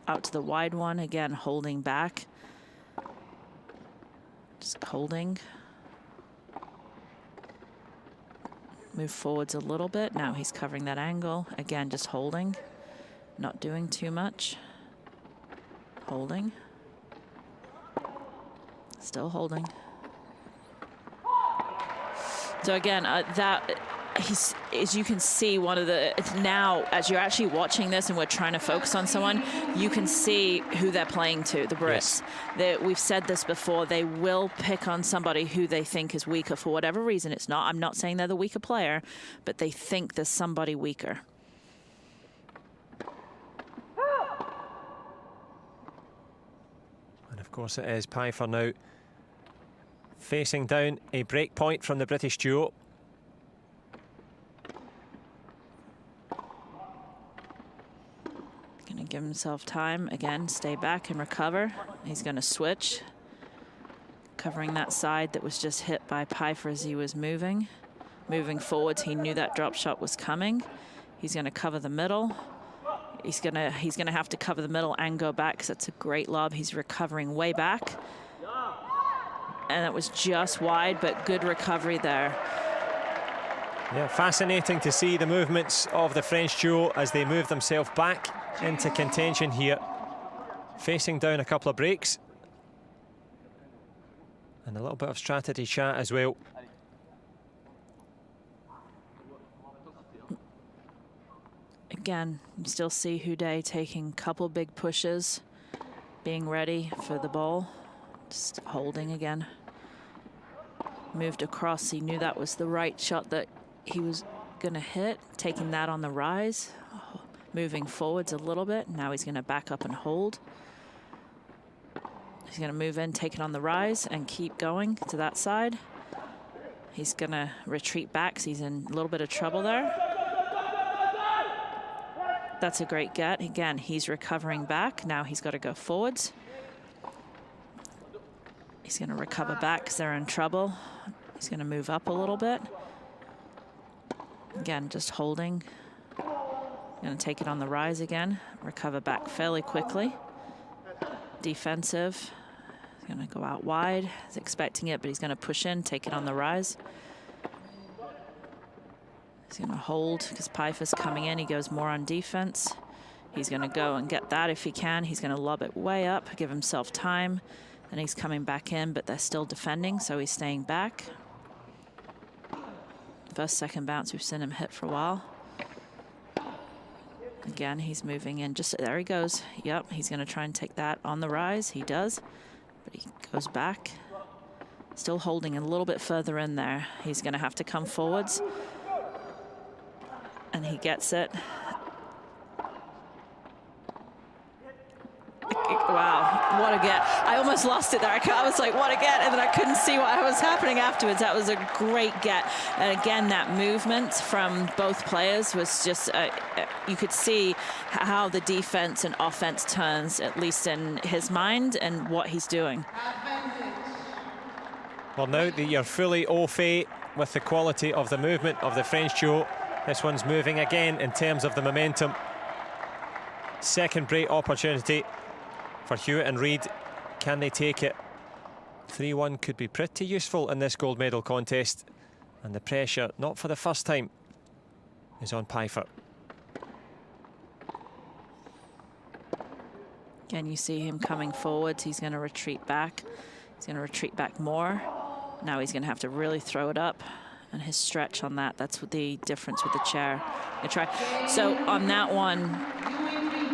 out to the wide one, again, holding back. Just holding. Move forwards a little bit. Now he's covering that angle. Again, just holding. Not doing too much. Holding. Still holding. So again, he's, as you can see, one of the, now as you're actually watching this and we're trying to focus on someone, you can see who they're playing to, the Brits. Yes. We've said this before, they will pick on somebody who they think is weaker for whatever reason. It's not, I'm not saying they're the weaker player, but they think there's somebody weaker. And of course it is Pfeiffer now facing down a break point from the British duo. Gonna give himself time again, stay back and recover. He's gonna switch, covering that side that was just hit by Pfeiffer as he was moving. Moving forwards, he knew that drop shot was coming. He's gonna cover the middle. He's gonna have to cover the middle and go back because that's a great lob. He's recovering way back. And it was just wide, but good recovery there. Yeah, fascinating to see the movements of the French duo as they move themselves back into contention here. Facing down a couple of breaks. And a little bit of strategy chat as well. Again, you still see Houdet taking a couple big pushes, being ready for the ball. Just holding again. Moved across, he knew that was the right shot that he was gonna hit, taking that on the rise. Moving forwards a little bit, now he's gonna back up and hold. He's gonna move in, take it on the rise and keep going to that side. He's gonna retreat back, so he's in a little bit of trouble there. That's a great get. Again, he's recovering back, now he's gotta go forwards. He's going to recover back because they're in trouble. He's going to move up a little bit. Again, just holding. Going to take it on the rise again. Recover back fairly quickly. Defensive. He's going to go out wide. He's expecting it, but he's going to push in, take it on the rise. He's going to hold because Pfeiffer's coming in. He goes more on defense. He's going to go and get that if he can. He's going to lob it way up, give himself time. And he's coming back in, but they're still defending, so he's staying back. First, second bounce, we've seen him hit for a while. Again, he's moving in, just there he goes. Yep, he's gonna try and take that on the rise. He does, but he goes back. Still holding a little bit further in there. He's gonna have to come forwards. And he gets it. Wow, what a get. I almost lost it there. I was like, what a get, and then I couldn't see what was happening afterwards. That was a great get. And again, that movement from both players was just, you could see how the defense and offense turns, at least in his mind and what he's doing. Well, now that you're fully au fait with the quality of the movement of the French duo, this one's moving again in terms of the momentum. Second break opportunity for Hewitt and Reid. Can they take it? 3-1 could be pretty useful in this gold medal contest. And the pressure, not for the first time, is on Pfeiffer. Again, you see him coming forwards. He's going to retreat back. He's going to retreat back more. Now he's going to have to really throw it up. And his stretch on that, that's what the difference with the chair. So on that one,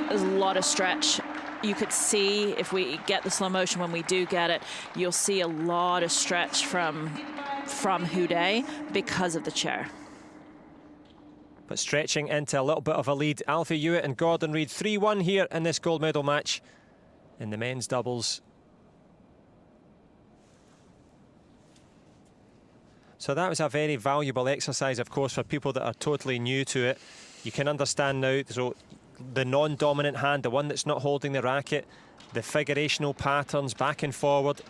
there's a lot of stretch. You could see, if we get the slow motion when we do get it, you'll see a lot of stretch from Houdet because of the chair. But stretching into a little bit of a lead. Alfie Hewitt and Gordon Reid 3-1 here in this gold medal match in the men's doubles. So that was a very valuable exercise, of course, for people that are totally new to it. You can understand now, so the non-dominant hand, the one that's not holding the racket, the figurational patterns back and forward,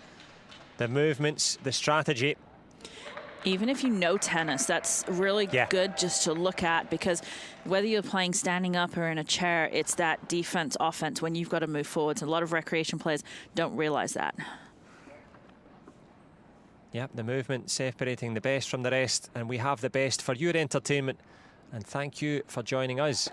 the movements, the strategy. Even if you know tennis, that's really good just to look at, because whether you're playing standing up or in a chair, it's that defense, offense when you've got to move forwards. A lot of recreation players don't realize that. Yep, the movement separating the best from the rest, and we have the best for your entertainment. And thank you for joining us.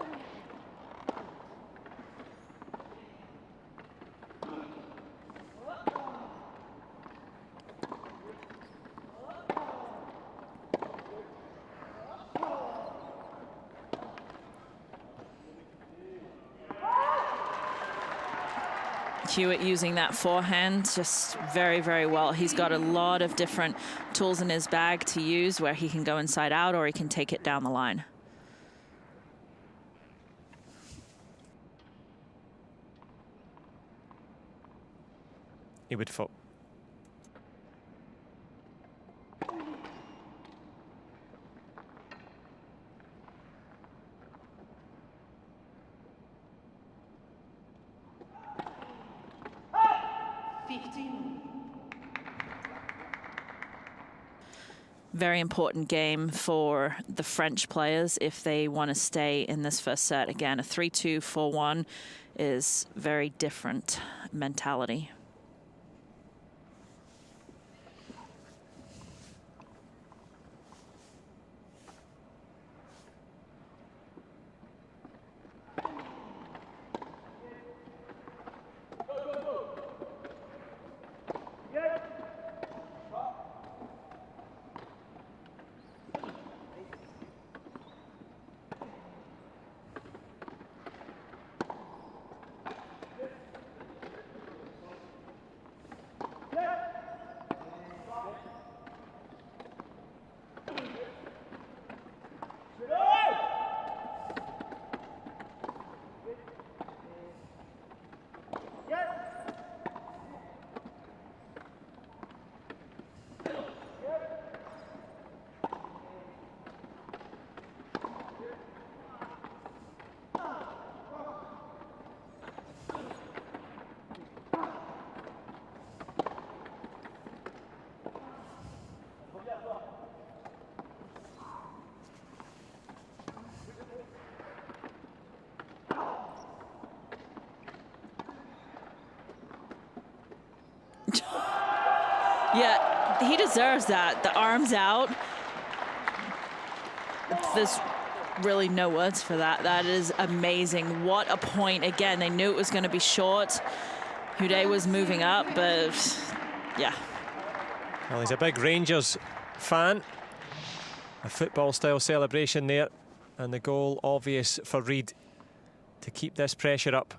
Hewitt using that forehand just very, very well. He's got a lot of different tools in his bag to use, where he can go inside out or he can take it down the line. He would fall. Very important game for the French players if they want to stay in this first set. Again, a 3-2, 4-1 is very different mentality. Yeah, he deserves that. The arms out. There's really no words for that. That is amazing. What a point. Again, they knew it was going to be short. Houdet was moving up, but yeah. Well, he's a big Rangers fan. A football-style celebration there. And the goal obvious for Reid to keep this pressure up.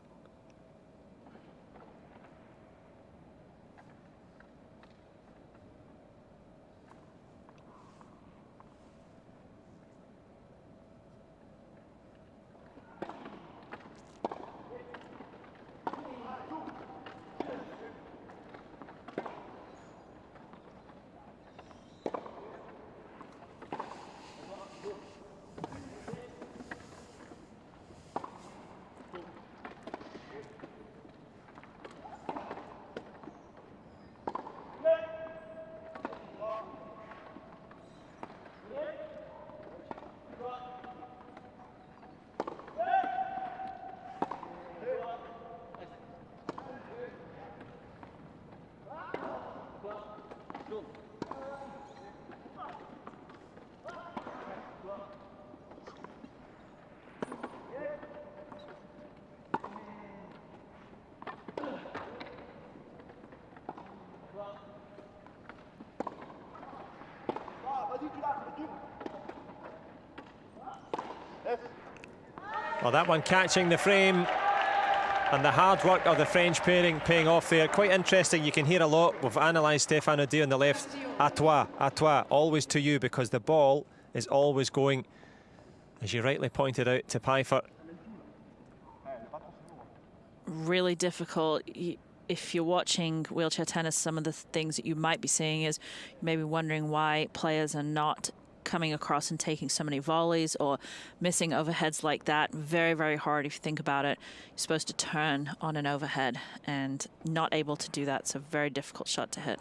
Well, that one catching the frame, and the hard work of the French pairing paying off there. Quite interesting. You can hear a lot. We've analysed Stéphane Houdet on the left. À toi, always to you, because the ball is always going, as you rightly pointed out, to Pfeiffer. Really difficult. If you're watching wheelchair tennis, some of the things that you might be seeing is maybe wondering why players are not coming across and taking so many volleys or missing overheads like that. Very, very hard if you think about it. You're supposed to turn on an overhead and not able to do that. It's a very difficult shot to hit.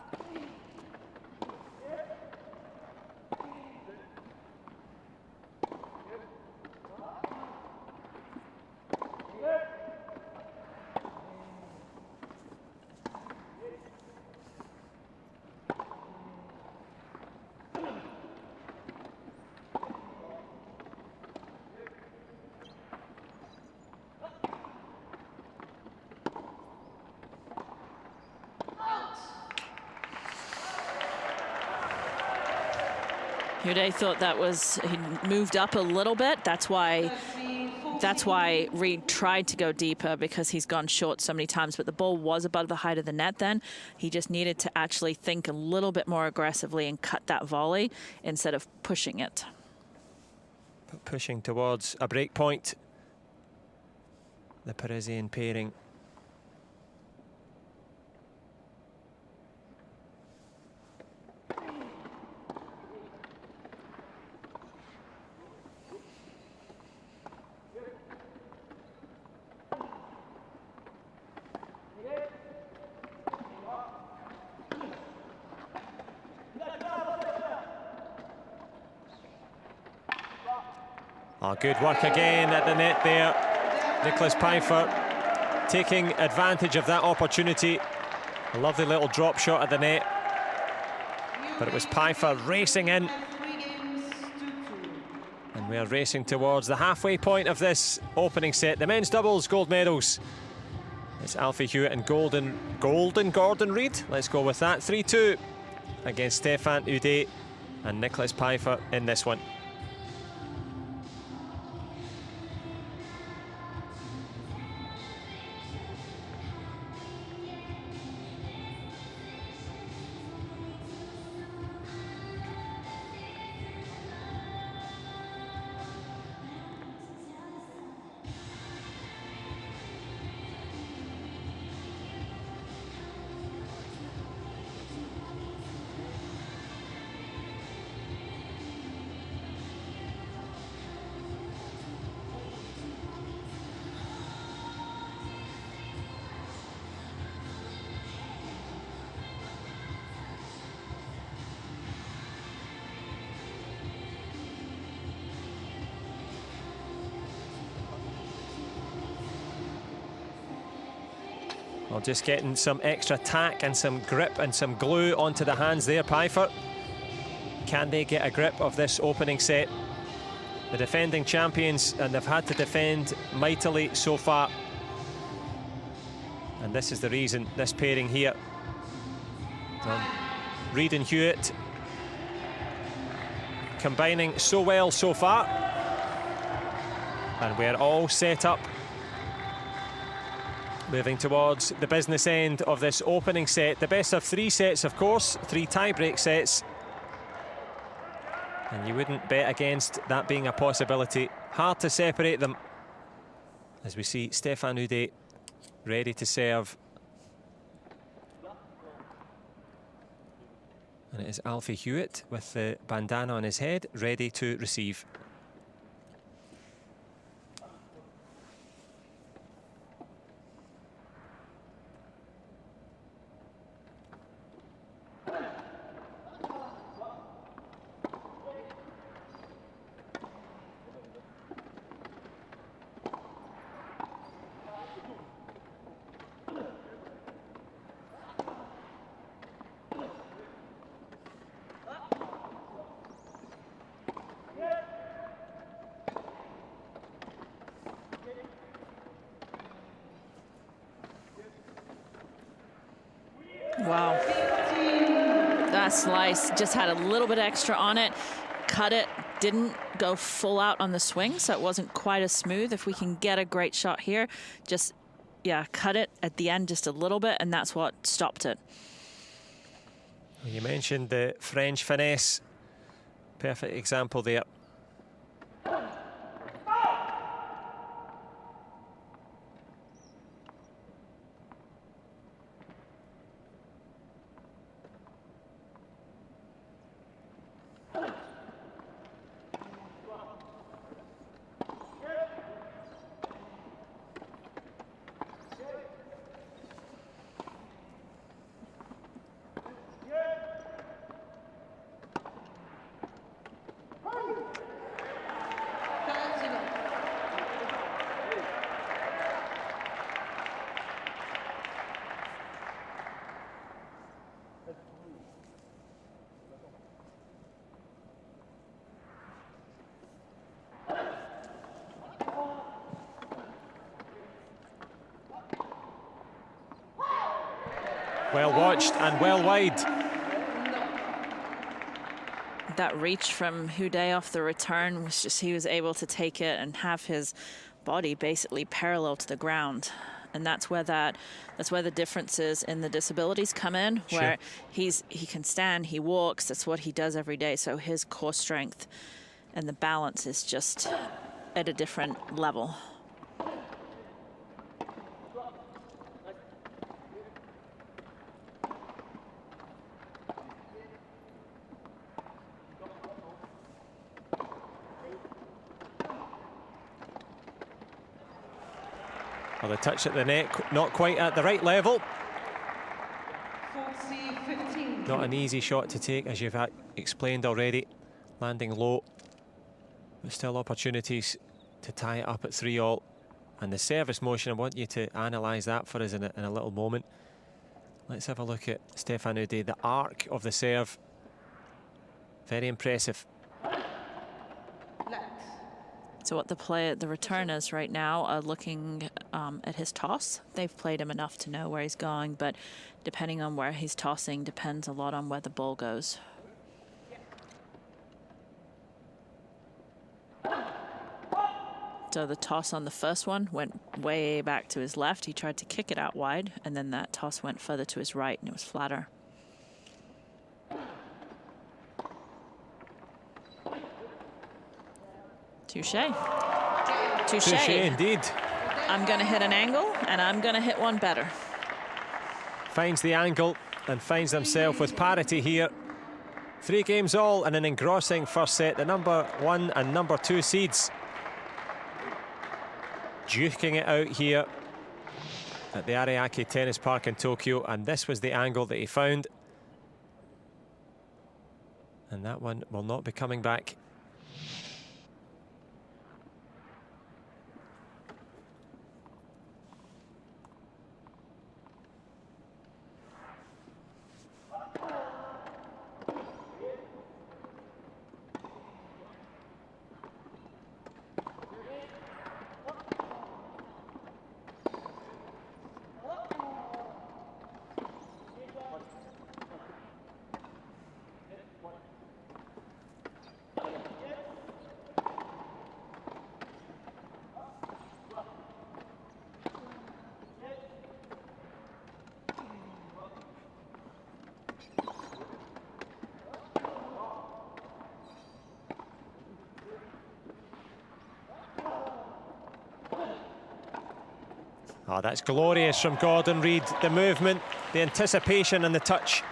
Hude thought that was, he moved up a little bit. That's why Reed tried to go deeper, because he's gone short so many times, but the ball was above the height of the net then. He just needed to actually think a little bit more aggressively and cut that volley instead of pushing it. Pushing towards a break point, the Parisian pairing. Oh, good work again at the net there. Nicholas Pfeiffer taking advantage of that opportunity. A lovely little drop shot at the net. But it was Pfeiffer racing in. And we are racing towards the halfway point of this opening set. The men's doubles gold medals. It's Alfie Hewitt and Gordon Reid. Let's go with that. 3-2 against Stefan Ude and Nicholas Pfeiffer in this one. Well, just getting some extra tack and some grip and some glue onto the hands there, Pfeiffer. Can they get a grip of this opening set? The defending champions, and they've had to defend mightily so far. And this is the reason, this pairing here. Reid and Hewitt combining so well so far. And we're all set up. Moving towards the business end of this opening set. The best of 3 sets, of course, 3 tie-break sets. And you wouldn't bet against that being a possibility. Hard to separate them. As we see Stefan Ude ready to serve. And it is Alfie Hewitt with the bandana on his head, ready to receive. Wow. That slice just had a little bit extra on it. Cut it, didn't go full out on the swing, so it wasn't quite as smooth. If we can get a great shot here, just, yeah, cut it at the end just a little bit, and that's what stopped it. You mentioned the French finesse. Perfect example there. Well watched and well wide. That reach from Houdet off the return was just, he was able to take it and have his body basically parallel to the ground. And that's where the differences in the disabilities come in, where he can stand, he walks, that's what he does every day. So his core strength and the balance is just at a different level. Well, the touch at the net, not quite at the right level. 40-15. Not an easy shot to take, as you've explained already. Landing low, but still opportunities to tie it up at 3-all. And the service motion, I want you to analyse that for us in a little moment. Let's have a look at Stefan Houdet. The arc of the serve, very impressive. So what the returners right now are looking at his toss. They've played him enough to know where he's going, but depending on where he's tossing depends a lot on where the ball goes. So the toss on the first one went way back to his left. He tried to kick it out wide, and then that toss went further to his right, and it was flatter. Touche. Touche. Touche indeed. I'm going to hit an angle, and I'm going to hit one better. Finds the angle and finds himself with parity here. 3 games all and an engrossing first set. The number 1 and number 2 seeds duking it out here at the Ariake Tennis Park in Tokyo, and this was the angle that he found. And that one will not be coming back. Oh, that's glorious from Gordon Reid. The movement, the anticipation and the touch.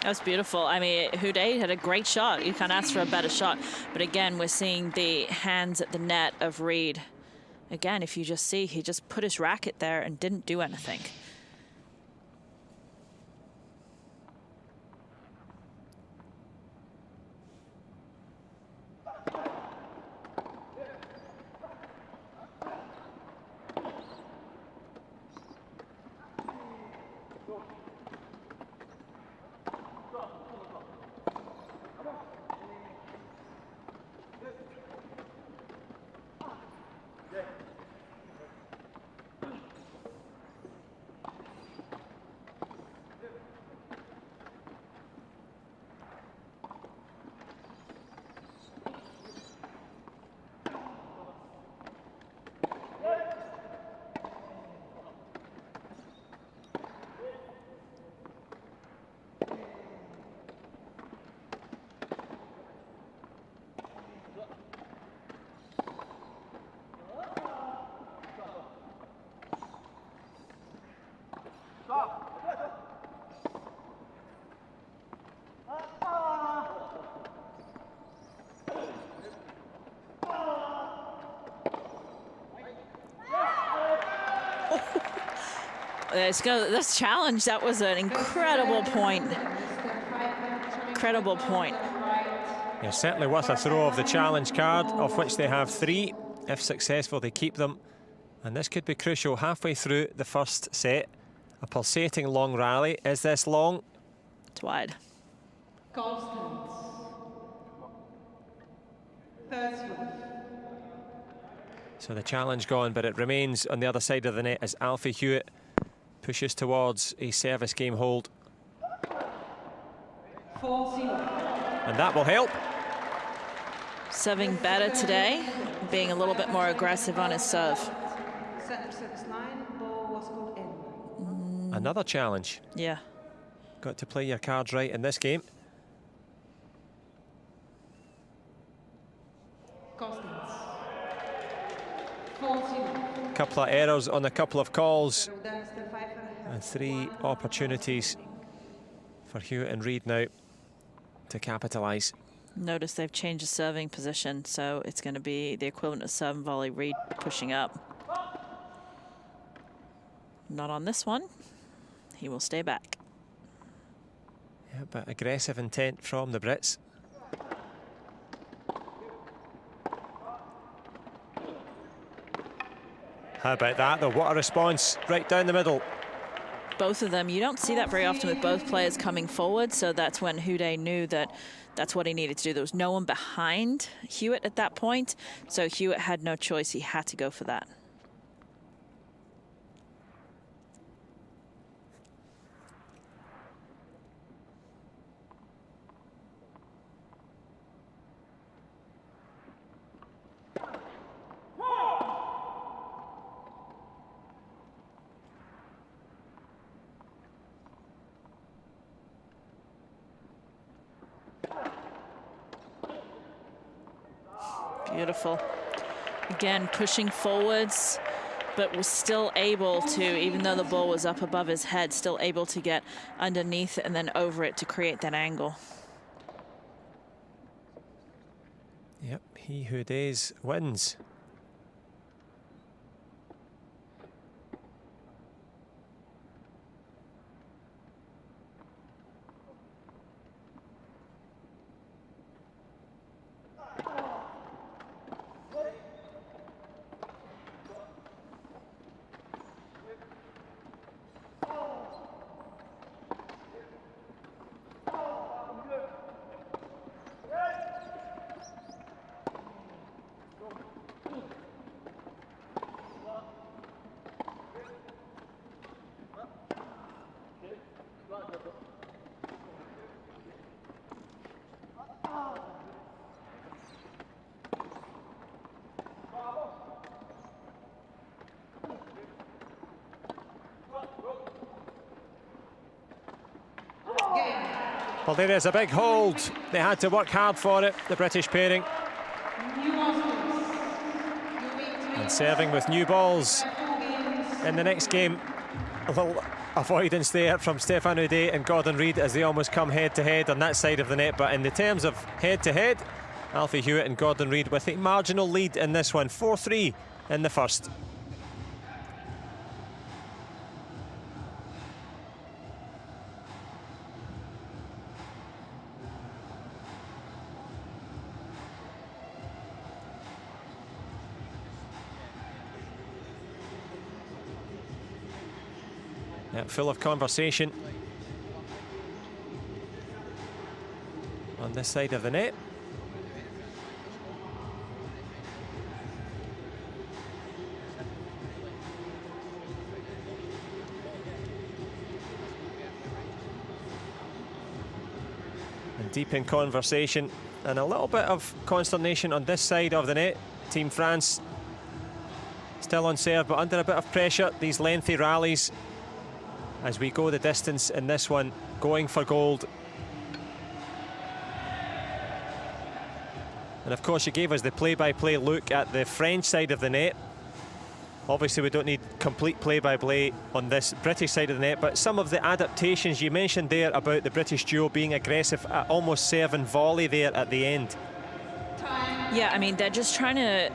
That was beautiful. I mean, Houdet had a great shot. You can't ask for a better shot. But again, we're seeing the hands at the net of Reid. Again, if you just see, he just put his racket there and didn't do anything. Let's go. This challenge, that was an incredible point. Incredible point. Yeah, certainly worth a throw of the challenge card, of which they have 3. If successful, they keep them. And this could be crucial halfway through the first set. A pulsating long rally. Is this long? It's wide. Constance. 30. So the challenge gone, but it remains on the other side of the net as Alfie Hewitt pushes towards a service game hold. 40. And that will help. Serving better today, being a little bit more aggressive on his serve. Center service line, ball was put in. Another challenge. Yeah. Got to play your cards right in this game. Constance. 14. Couple of errors on a couple of calls. That's the 5 And 3 opportunities for Hewitt and Reid now to capitalise. Notice they've changed the serving position, so it's going to be the equivalent of serve and volley. Reid pushing up. Not on this one. He will stay back. Yeah, but aggressive intent from the Brits. How about that, though? What a response right down the middle. Both of them, you don't see that very often with both players coming forward, so that's when Houdet knew that that's what he needed to do. There was no one behind Hewitt at that point, so Hewitt had no choice. He had to go for that. Beautiful. Again, pushing forwards, but was still able to, even though the ball was up above his head, still able to get underneath it and then over it to create that angle. Yep, he who dares wins. Well, there is a big hold. They had to work hard for it, the British pairing. And serving with new balls in the next game. A little avoidance there from Stefan Houdet and Gordon Reid as they almost come head-to-head on that side of the net. But in the terms of head-to-head, Alfie Hewitt and Gordon Reid with a marginal lead in this one, 4-3 in the first. Yeah, full of conversation on this side of the net. And deep in conversation and a little bit of consternation on this side of the net. Team France still on serve, but under a bit of pressure. These lengthy rallies as we go the distance in this one, going for gold. And of course, you gave us the play-by-play look at the French side of the net. Obviously, we don't need complete play-by-play on this British side of the net, but some of the adaptations you mentioned there about the British duo being aggressive at almost serve and volley there at the end. Yeah, I mean, they're just trying to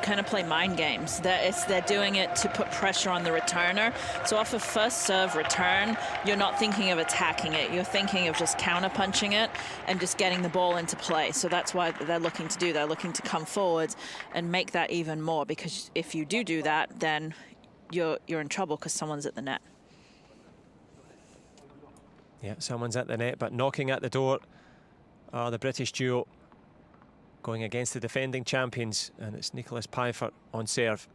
kind of play mind games. They're doing it to put pressure on the returner. So off a first serve return, you're not thinking of attacking it. You're thinking of just counter punching it and just getting the ball into play. So that's why they're looking to do. They're looking to come forward and make that even more, because if you do that, then you're in trouble because someone's at the net. Yeah, someone's at the net, but knocking at the door are the British duo, going against the defending champions, and it's Nicholas Pfeiffer on serve.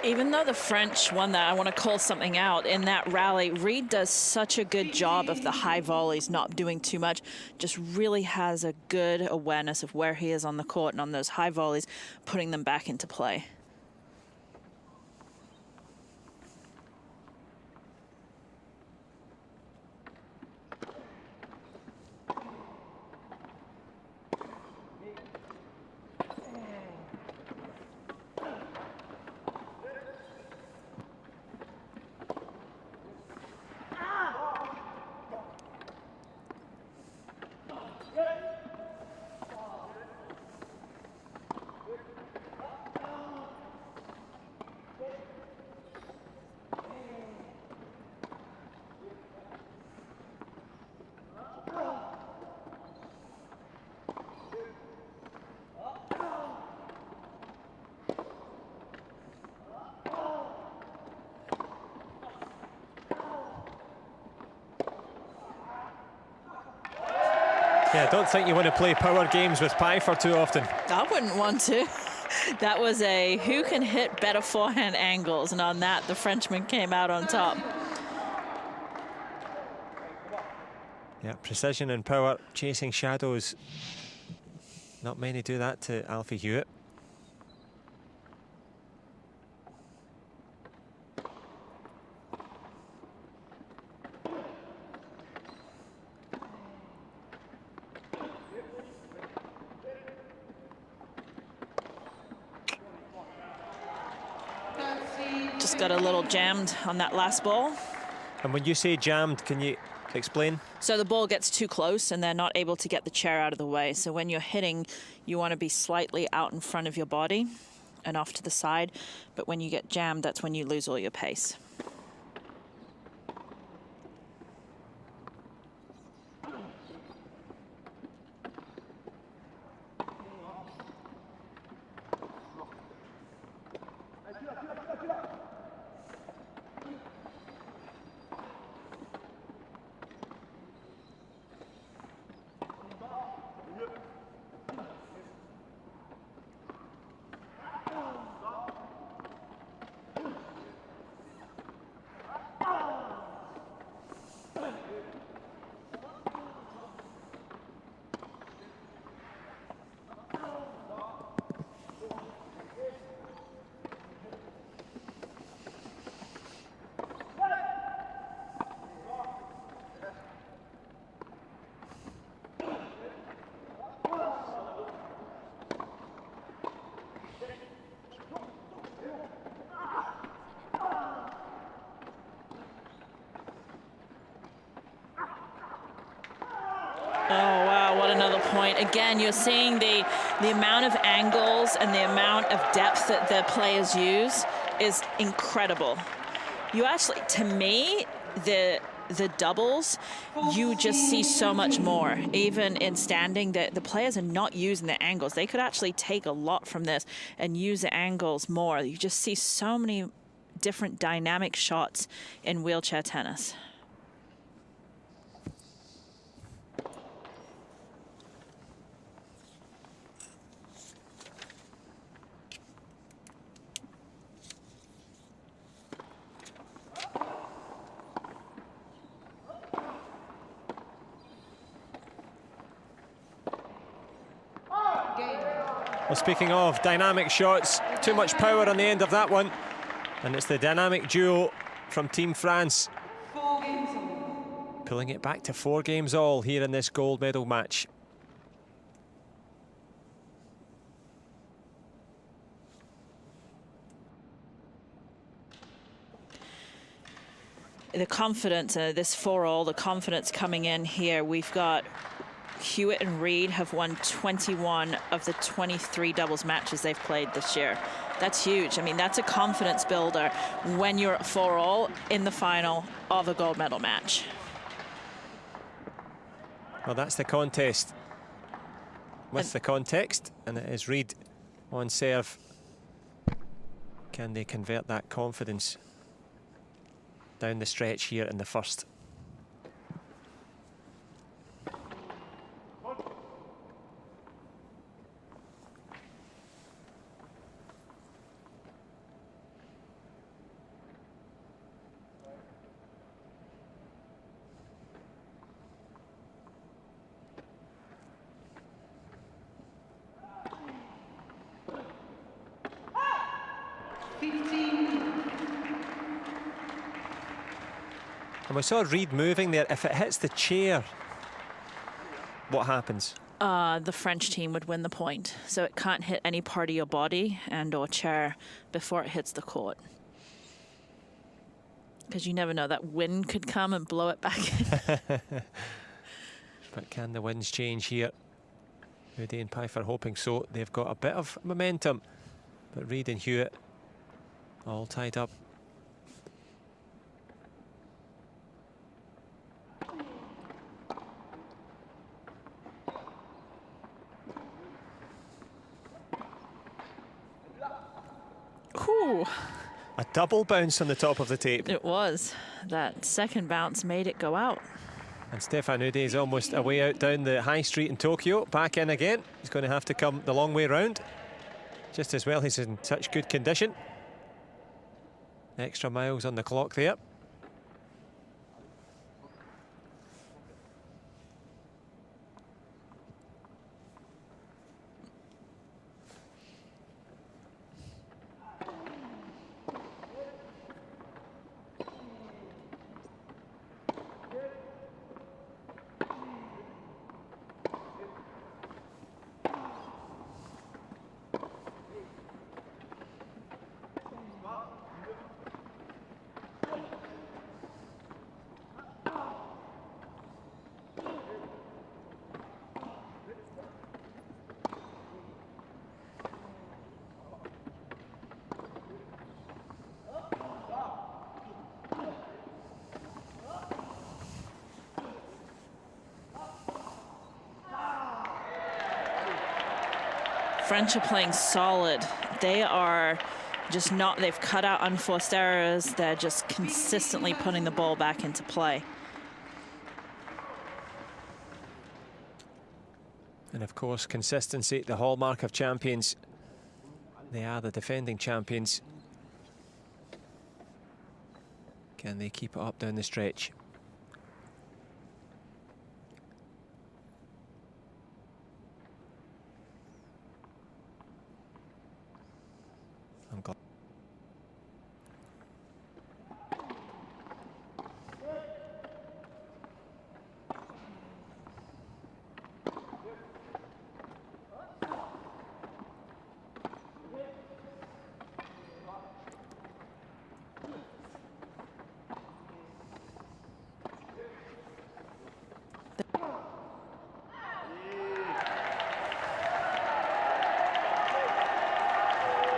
Even though the French won that, I want to call something out. In that rally, Reed does such a good job of the high volleys, not doing too much, just really has a good awareness of where he is on the court, and on those high volleys, putting them back into play. Yeah, I don't think you want to play power games with Pfeiffer too often. I wouldn't want to. That was a who can hit better forehand angles, and on that, the Frenchman came out on top. Yeah, precision and power, chasing shadows. Not many do that to Alfie Hewitt. Just got a little jammed on that last ball. And when you say jammed, can you explain? So the ball gets too close and they're not able to get the chair out of the way. So when you're hitting, you want to be slightly out in front of your body and off to the side. But when you get jammed, that's when you lose all your pace. Oh, wow, what another point. Again, you're seeing the amount of angles and the amount of depth that the players use is incredible. You actually, to me, the doubles, you just see so much more. Even in standing, the players are not using the angles. They could actually take a lot from this and use the angles more. You just see so many different dynamic shots in wheelchair tennis. Well, speaking of dynamic shots, too much power on the end of that one. And it's the dynamic duo from Team France. Pulling it back to 4 games all here in this gold medal match. The confidence, this 4-all, the confidence coming in here. We've got Hewitt and Reed have won 21 of the 23 doubles matches they've played this year. That's huge. I mean, that's a confidence builder when you're at 4-all in the final of a gold medal match. Well, that's the contest with the context, and it is Reed on serve. Can they convert that confidence down the stretch here in the first? 15. And we saw Reid moving there. If it hits the chair, what happens? The French team would win the point. So it can't hit any part of your body and or chair before it hits the court. Because you never know, that wind could come and blow it back in. But can the winds change here? Hoodie and Pfeiffer hoping so. They've got a bit of momentum. But Reid and Hewitt all tied up. Ooh. A double bounce on the top of the tape. It was. That second bounce made it go out. And Stefan Ude is almost away out down the high street in Tokyo. Back in again. He's going to have to come the long way round. Just as well, he's in such good condition. Extra miles on the clock there. French are playing solid. They are just not, they've cut out unforced errors. They're just consistently putting the ball back into play. And of course, consistency, the hallmark of champions. They are the defending champions. Can they keep it up down the stretch? I'm glad.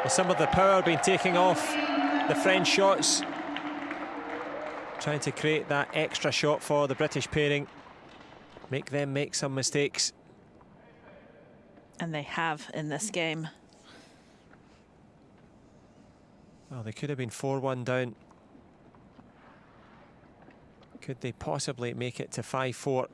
Some of the power being taken off the French shots. Trying to create that extra shot for the British pairing. Make them make some mistakes. And they have in this game. Well, they could have been 4-1 down. Could they possibly make it to 5-4?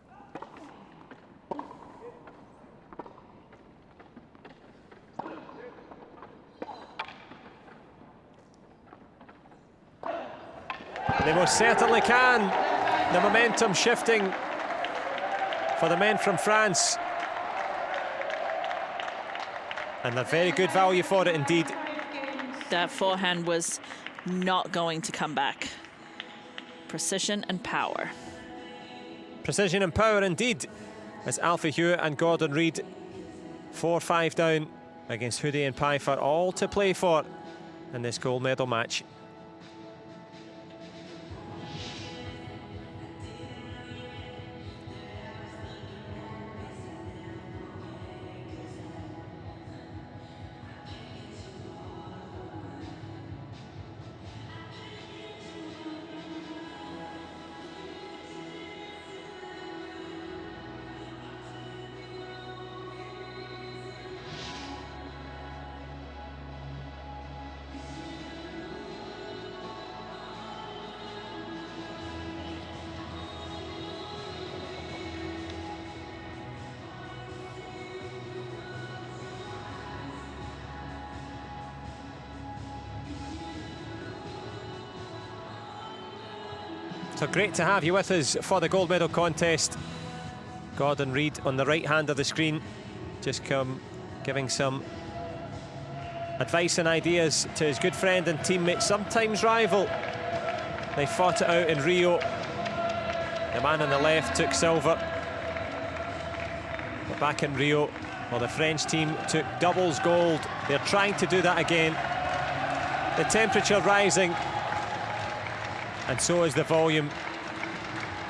They most certainly can. The momentum shifting for the men from France. And they're very good value for it indeed. That forehand was not going to come back. Precision and power. Precision and power indeed. As Alfie Hewitt and Gordon Reid 4-5 down against Hoodie and Pfeiffer, all to play for in this gold medal match. So great to have you with us for the gold medal contest. Gordon Reid on the right hand of the screen, just giving some advice and ideas to his good friend and teammate, sometimes rival. They fought it out in Rio. The man on the left took silver. But back in Rio, well, the French team took doubles gold. They're trying to do that again. The temperature rising, and so is the volume.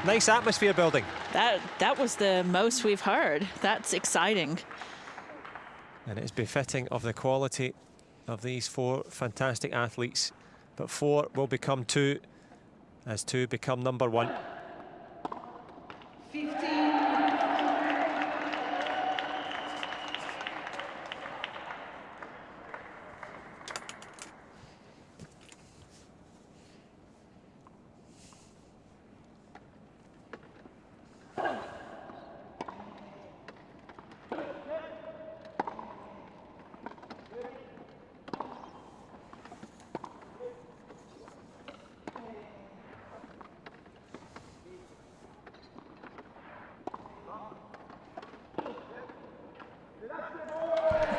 Nice atmosphere building. That was the most we've heard. That's exciting. And it's befitting of the quality of these four fantastic athletes. But four will become two, as two become number one. 15.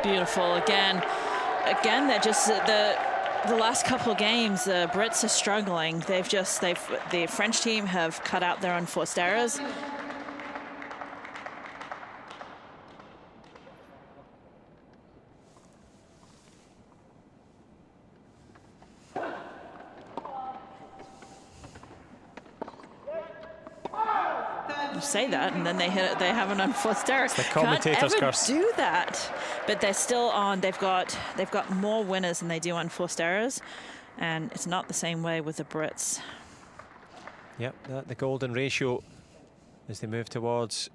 Beautiful. Again, they're just the last couple of games. The Brits are struggling. The French team have cut out their unforced errors. Say that, and then they hit it. They have an unforced error. It's the commentator's curse. Do that, but they're still on. They've got more winners than they do unforced errors, and it's not the same way with the Brits. Yep, the golden ratio as they move towards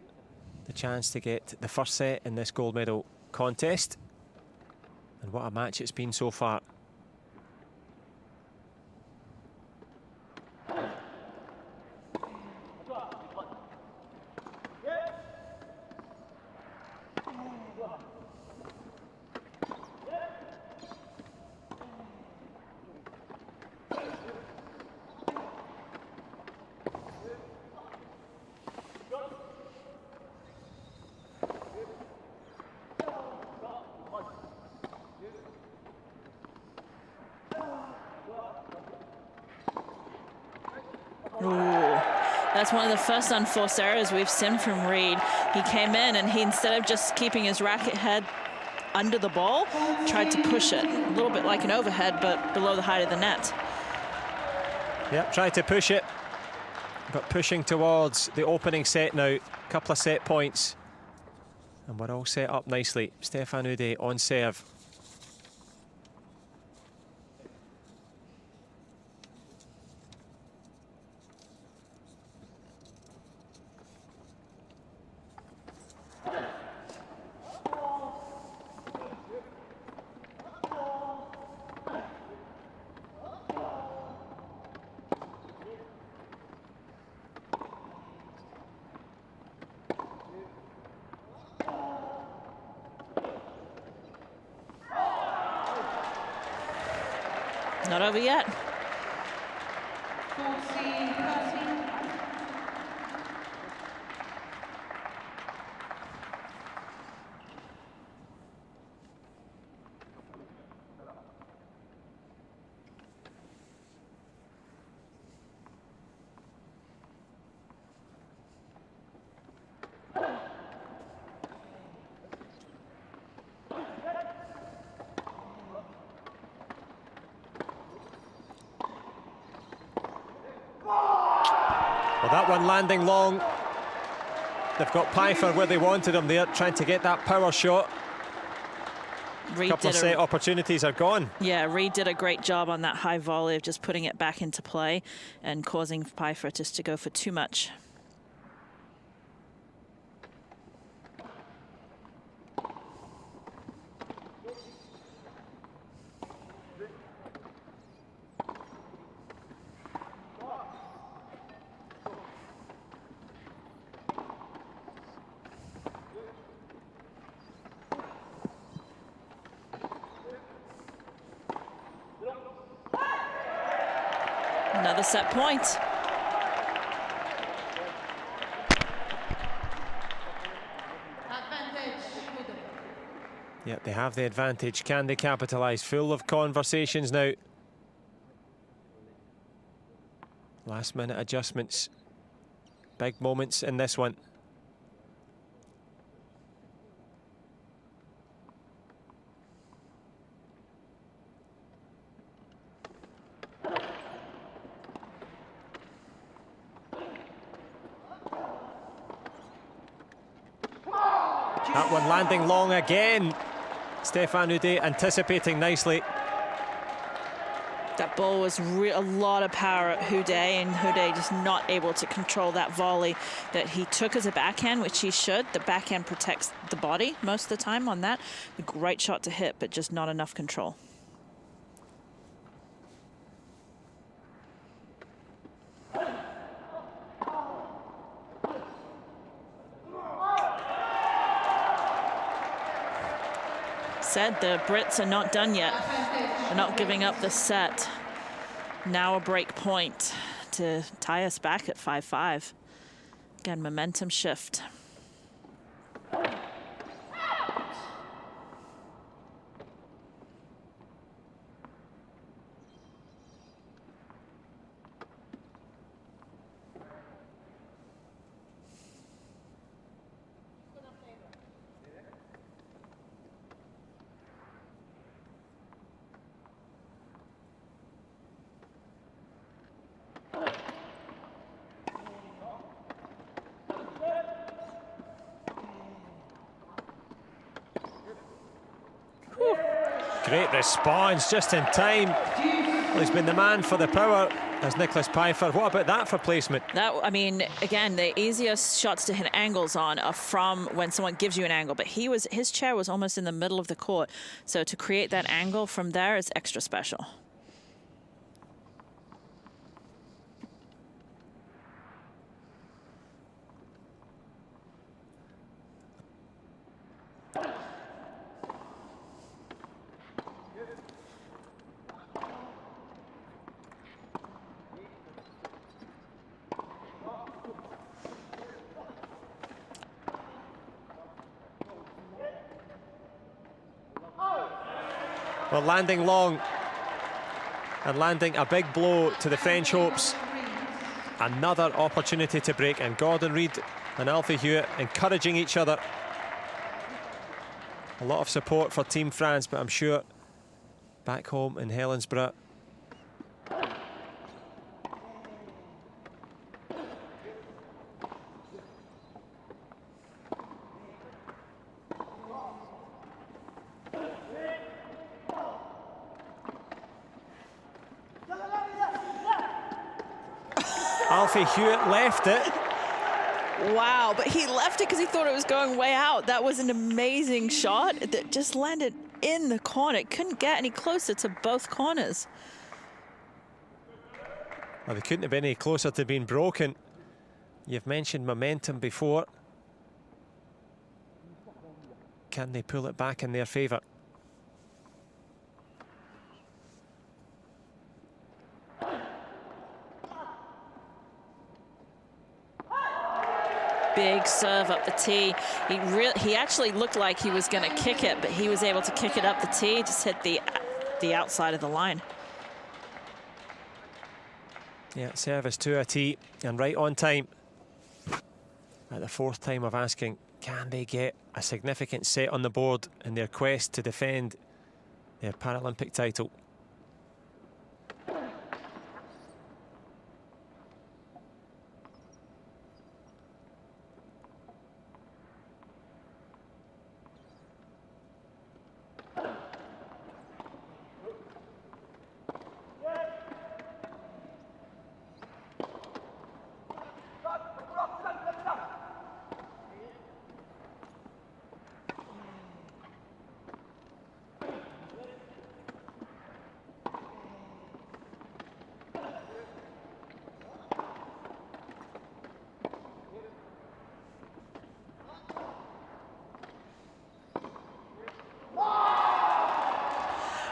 the chance to get the first set in this gold medal contest. And what a match it's been so far. That's one of the first unforced errors we've seen from Reed. He came in and he, instead of just keeping his racket head under the ball, tried to push it. A little bit like an overhead, but below the height of the net. Yep, tried to push it, but pushing towards the opening set now. A couple of set points. And we're all set up nicely. Stefan Ude on serve. Not over yet. 40. Well, that one landing long. They've got Pfeiffer where they wanted him there, trying to get that power shot. A couple of set opportunities are gone. Yeah, Reed did a great job on that high volley of just putting it back into play and causing Pfeiffer just to go for too much. Another set point. Yeah, they have the advantage. Can they capitalise? Full of conversations now. Last minute adjustments. Big moments in this one. That one landing long again. Stefan Ude anticipating nicely. That ball was a lot of power at Houdet, and Houdet just not able to control that volley that he took as a backhand, which he should. The backhand protects the body most of the time on that. A great shot to hit, but just not enough control. Said the Brits are not done yet. They're not giving up the set. Now a break point to tie us back at 5-5. Again, momentum shift. Great response, just in time. Well, he's been the man for the power, as Nicholas Pfeiffer. What about that for placement? That, I mean, again, the easiest shots to hit angles on are from when someone gives you an angle, but his chair was almost in the middle of the court. So to create that angle from there is extra special. Well, landing long and landing a big blow to the French hopes. Another opportunity to break, and Gordon Reid and Alfie Hewitt encouraging each other. A lot of support for Team France, but I'm sure back home in Helensburgh, Alfie Hewitt left it. Wow, but he left it because he thought it was going way out. That was an amazing shot that just landed in the corner. It couldn't get any closer to both corners. Well, they couldn't have been any closer to being broken. You've mentioned momentum before. Can they pull it back in their favour? Big serve up the tee. He actually looked like he was going to kick it, but he was able to kick it up the tee, just hit the outside of the line. Yeah, service to a tee and right on time. At the fourth time of asking, can they get a significant set on the board in their quest to defend their Paralympic title?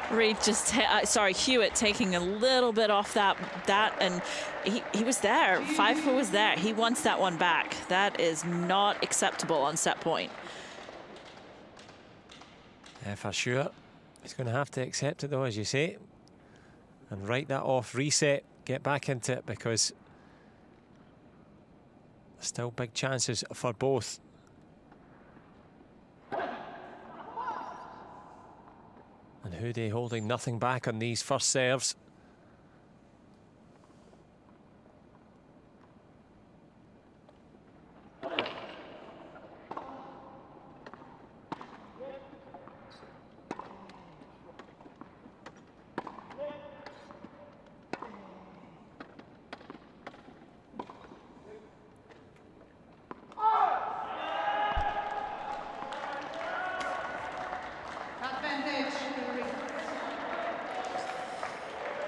Reid just, Hewitt taking a little bit off that and he was there. Pfeiffer was there. He wants that one back. That is not acceptable on set point. For sure. He's going to have to accept it though, as you say, and write that off, reset, get back into it, because still big chances for both. And Hude holding nothing back on these first serves.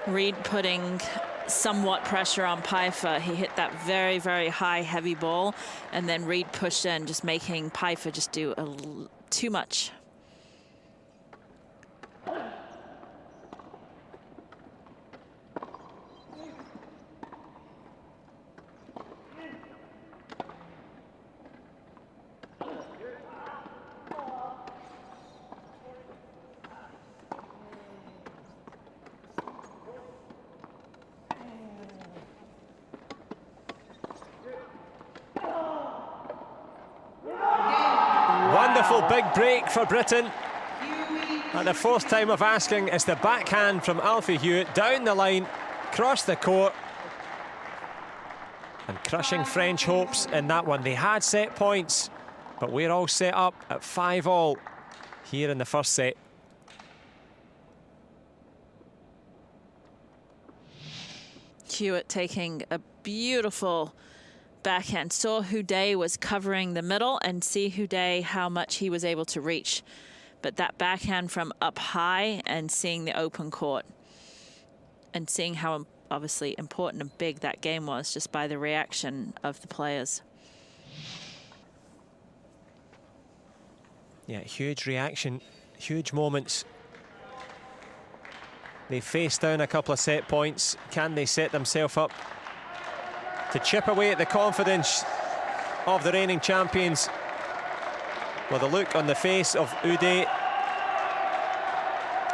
Reed putting somewhat pressure on Pfeiffer. He hit that very, very high, heavy ball, and then Reed pushed in, just making Pfeiffer just do too much. Wonderful big break for Britain. At the fourth time of asking, it's the backhand from Alfie Hewitt down the line, across the court, and crushing French hopes in that one. They had set points, but we're all set up at 5-all here in the first set. Hewitt taking a beautiful backhand. Saw Hude was covering the middle, and see Hude how much he was able to reach. But that backhand from up high and seeing the open court and seeing how obviously important and big that game was just by the reaction of the players. Yeah, huge reaction, huge moments. They faced down a couple of set points. Can they set themselves up to chip away at the confidence of the reigning champions? Well, the look on the face of Ude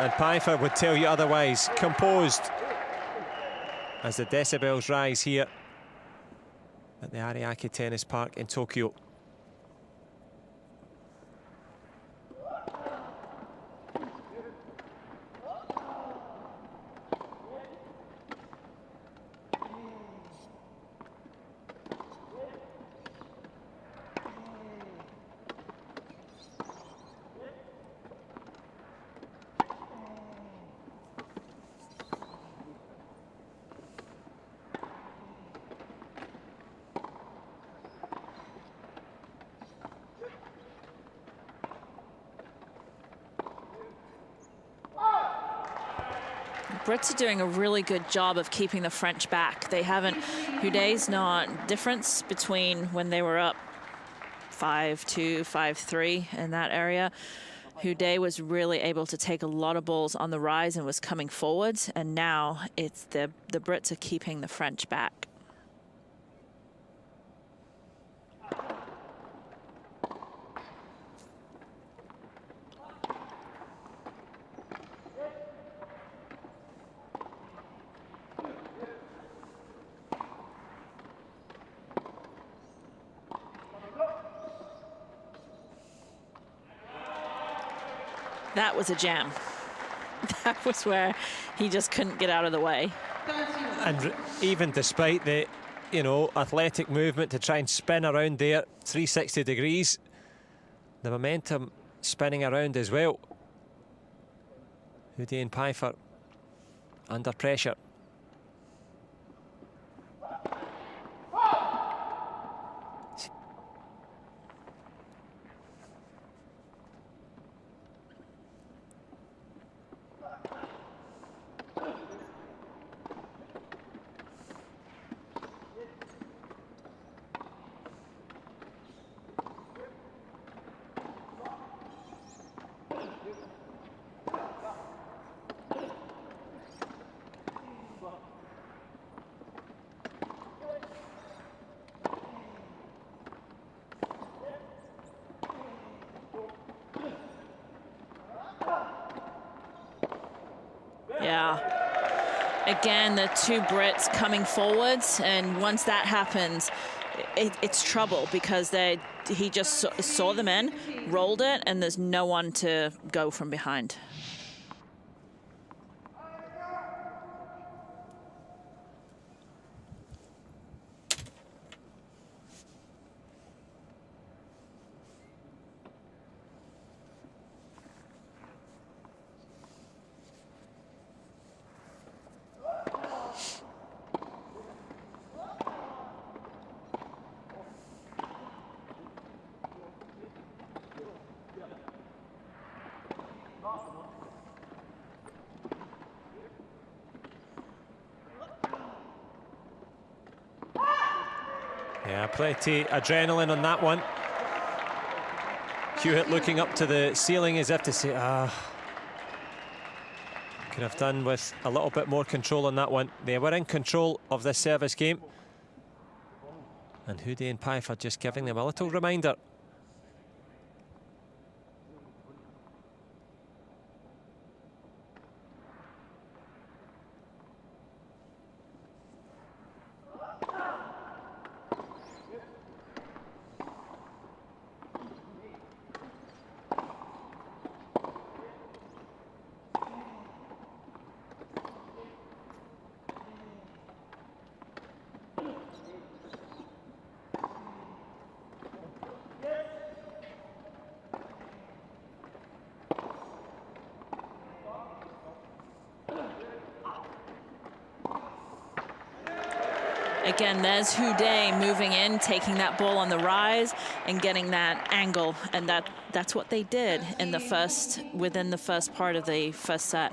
and Pfeiffer would tell you otherwise. Composed as the decibels rise here at the Ariake Tennis Park in Tokyo. Brits are doing a really good job of keeping the French back. They haven't, Hude's not, difference between when they were up 5-2, 5-3 in that area. Hude was really able to take a lot of balls on the rise and was coming forwards, and now it's the Brits are keeping the French back. That was a jam. That was where he just couldn't get out of the way. And even despite the, you know, athletic movement to try and spin around there, 360 degrees, the momentum spinning around as well. Hude and Pfeiffer under pressure. Again, the two Brits coming forwards, and once that happens, it's trouble because he just saw them in, rolled it, and there's no one to go from behind. Yeah, plenty adrenaline on that one. Hewitt looking up to the ceiling as if to say, could have done with a little bit more control on that one. They were in control of this service game. And Hoodie and Pfeiffer just giving them a little reminder. Again, there's Houdet moving in, taking that ball on the rise and getting that angle, and that's what they did in within the first part of the first set.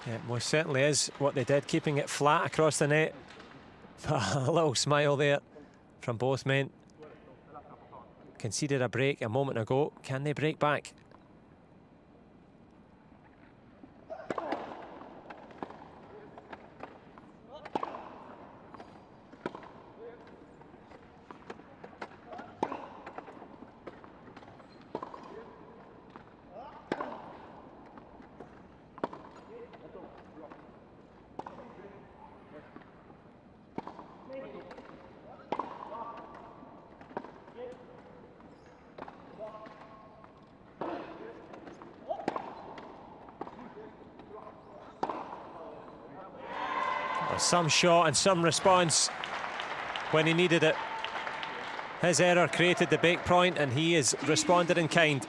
Yeah, it most certainly is what they did, keeping it flat across the net. A little smile there from both men. Conceded a break a moment ago. Can they break back? Some shot and some response when he needed it. His error created the break point and he has responded in kind.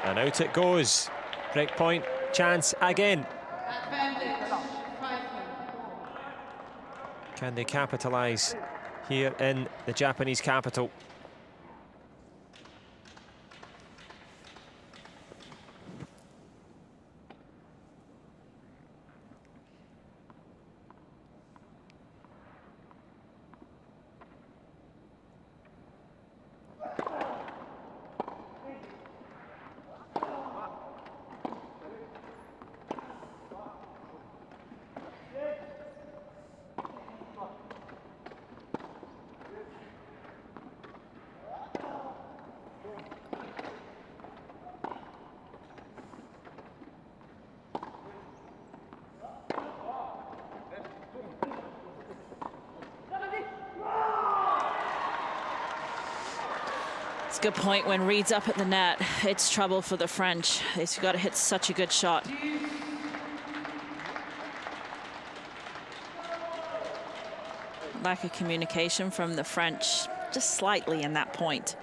And out it goes. Break point chance again. Can they capitalise here in the Japanese capital? It's a good point. When Reed's up at the net, it's trouble for the French. They've got to hit such a good shot. Lack of communication from the French, just slightly in that point.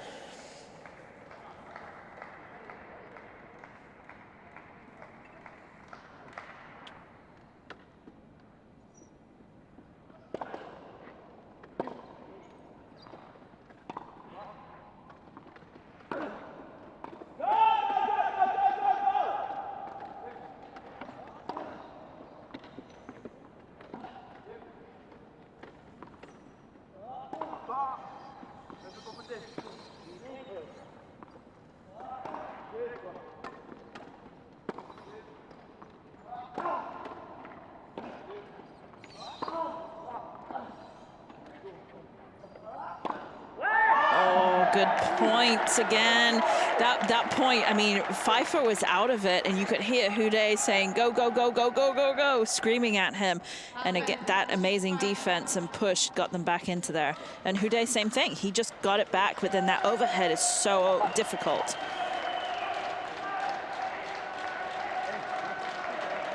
good points again. That point, I mean, Pfeiffer was out of it, and you could hear Houdet saying, go, go, go, go, go, go, go, screaming at him. And again, that amazing defense and push got them back into there. And Houdet, same thing. He just got it back, but then that overhead is so difficult.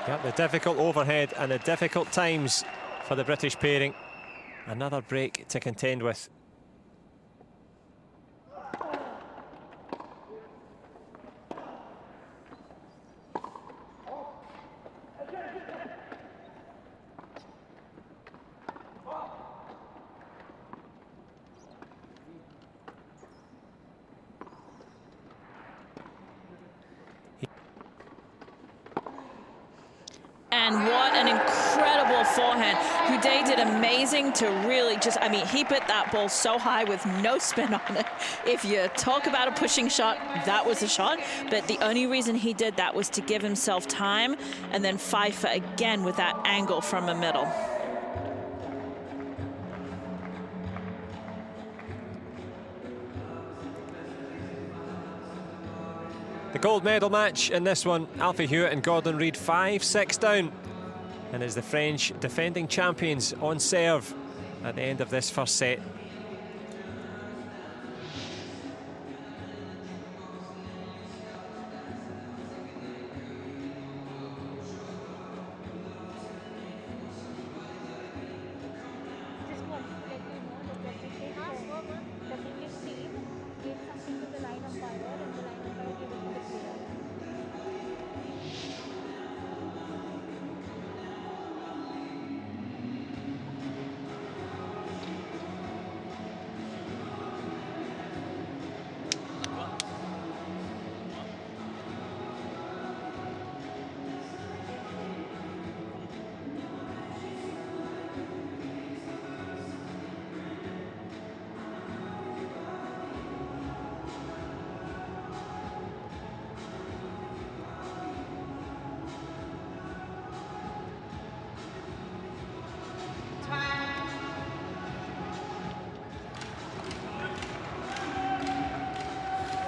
Yep, the difficult overhead and the difficult times for the British pairing. Another break to contend with. And what an incredible forehand. Houdet did amazing to really just, I mean, he put that ball so high with no spin on it. If you talk about a pushing shot, that was a shot. But the only reason he did that was to give himself time. And then Pfeiffer again with that angle from the middle. The gold medal match in this one, Alfie Hewitt and Gordon Reid 5-6 down. And as the French defending champions on serve at the end of this first set.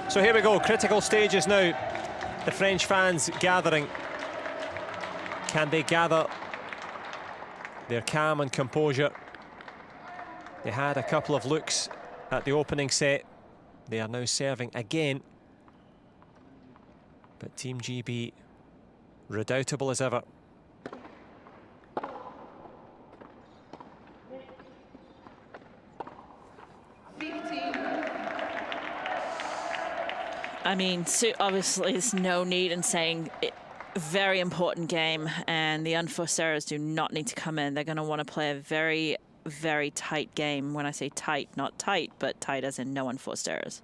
So here we go, critical stages now. The French fans gathering. Can they gather their calm and composure? They had a couple of looks at the opening set. They are now serving again. But Team GB, redoubtable as ever. I mean, obviously there's no need in saying it, very important game, and the unforced errors do not need to come in. They're going to want to play a very, very tight game. When I say tight, not tight, but tight as in no unforced errors.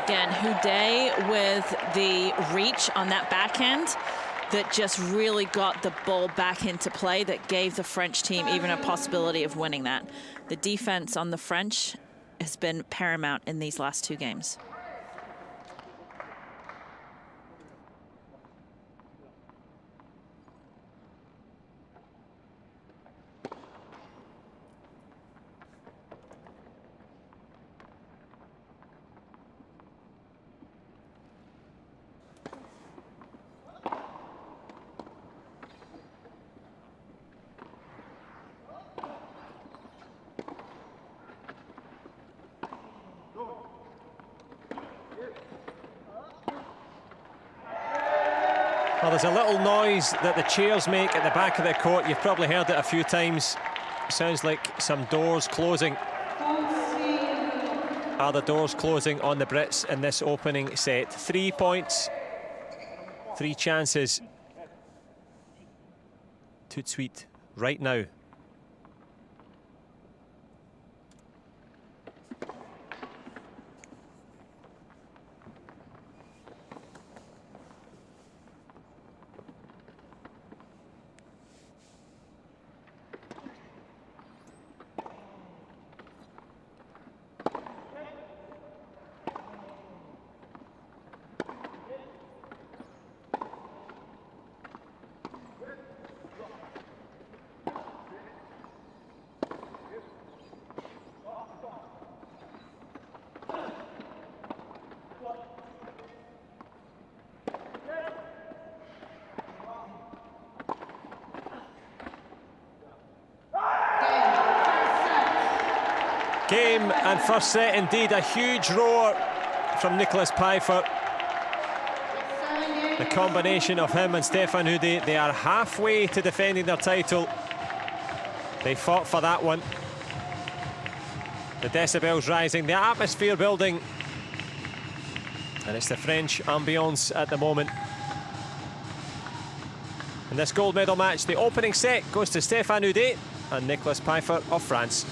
Again, Houdet with the reach on that backhand that just really got the ball back into play, that gave the French team even a possibility of winning that. The defense on the French has been paramount in these last two games. Well, there's a little noise that the chairs make at the back of the court. You've probably heard it a few times. Sounds like some doors closing. Are the doors closing on the Brits in this opening set? 3 points, 3 chances. Tout sweet right now. Game and first set, indeed. A huge roar from Nicolas Pfeiffer. The combination of him and Stefan Houdet, they are halfway to defending their title. They fought for that one. The decibels rising, the atmosphere building. And it's the French ambiance at the moment. In this gold medal match, the opening set goes to Stefan Houdet and Nicolas Pfeiffer of France.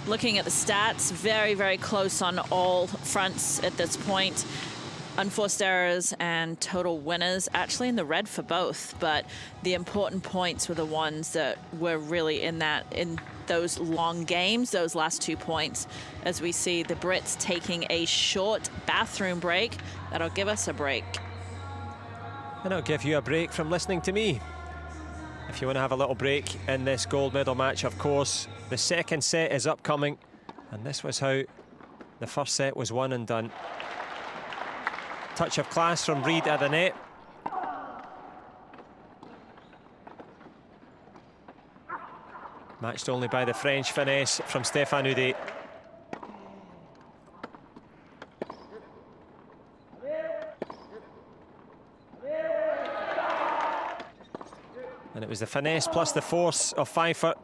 Looking at the stats, very, very close on all fronts at this point. Unforced errors and total winners, actually in the red for both, but the important points were the ones that were really in those long games, those last 2 points, as we see the Brits taking a short bathroom break. That'll give us a break. And I'll give you a break from listening to me. If you want to have a little break in this gold medal match, of course, the second set is upcoming, and this was how the first set was won and done. Touch of class from Reid at the net. Matched only by the French finesse from Stefan Houdet. And it was the finesse plus the force of Pfeiffer,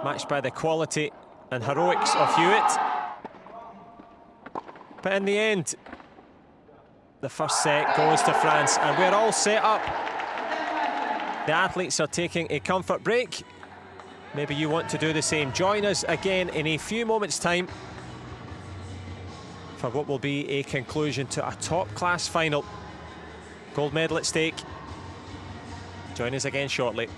matched by the quality and heroics of Hewitt. But in the end, the first set goes to France, and we're all set up. The athletes are taking a comfort break. Maybe you want to do the same. Join us again in a few moments' time for what will be a conclusion to a top-class final. Gold medal at stake. Join us again shortly.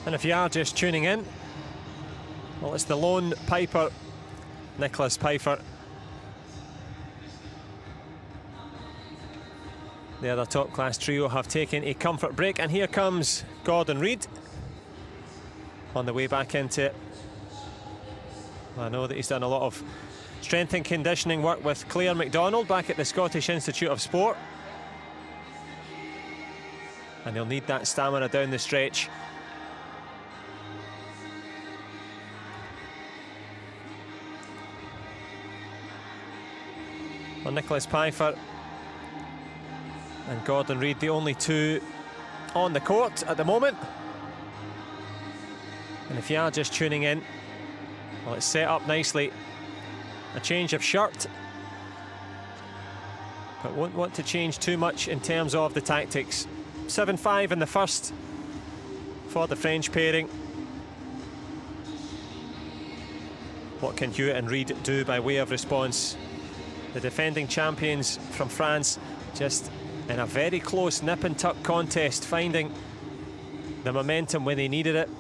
And if you are just tuning in, well, it's the lone piper, Nicholas Pfeiffer. The other top-class trio have taken a comfort break, and here comes Gordon Reid on the way back into it. I know that he's done a lot of strength and conditioning work with Claire MacDonald back at the Scottish Institute of Sport, and he'll need that stamina down the stretch. Well, Nicholas Pfeiffer and Gordon Reid, the only two on the court at the moment. And if you are just tuning in, well, it's set up nicely. A change of shirt, but won't want to change too much in terms of the tactics. 7-5 in the first for the French pairing. What can Hewitt and Reid do by way of response? The defending champions from France just in a very close nip and tuck contest, finding the momentum when they needed it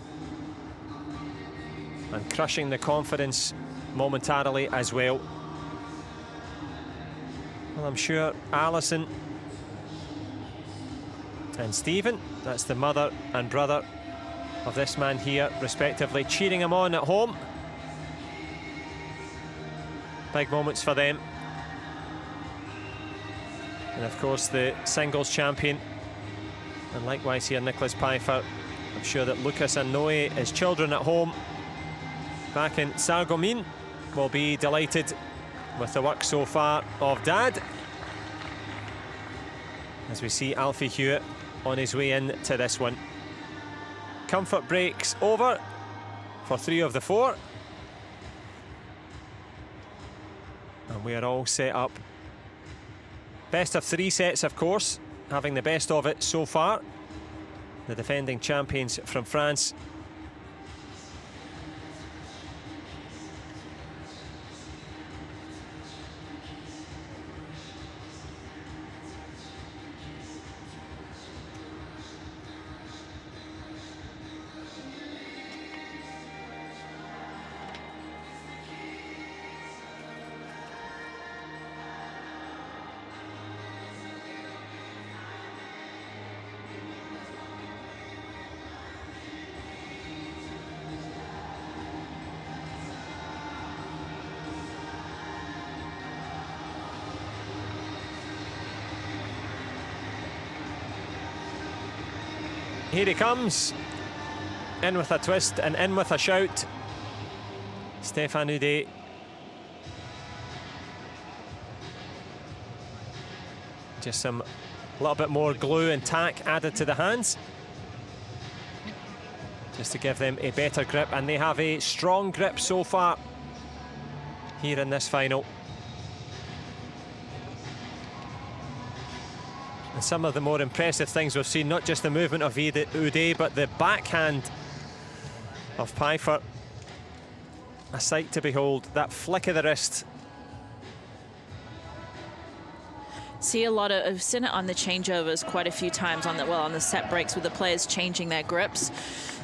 and crushing the confidence momentarily as well. Well, I'm sure Alison and Stephen, that's the mother and brother of this man here, respectively, cheering him on at home. Big moments for them. And of course the singles champion, and likewise here Nicholas Pfeiffer. I'm sure that Lucas and Noe, his children at home back in Sarreguemines, will be delighted with the work so far of Dad, as we see Alfie Hewitt on his way in to this one. Comfort breaks over for 3 of the 4, and we are all set up. Best of 3 sets, of course, having the best of it so far. The defending champions from France. Here he comes, in with a twist and in with a shout. Stéphane Houdet. Just a little bit more glue and tack added to the hands, just to give them a better grip, and they have a strong grip so far here in this final. And some of the more impressive things we've seen, not just the movement of Houdet, but the backhand of Pfeiffer. A sight to behold, that flick of the wrist. See a lot of, I've seen it on the changeovers quite a few times on the set breaks with the players changing their grips.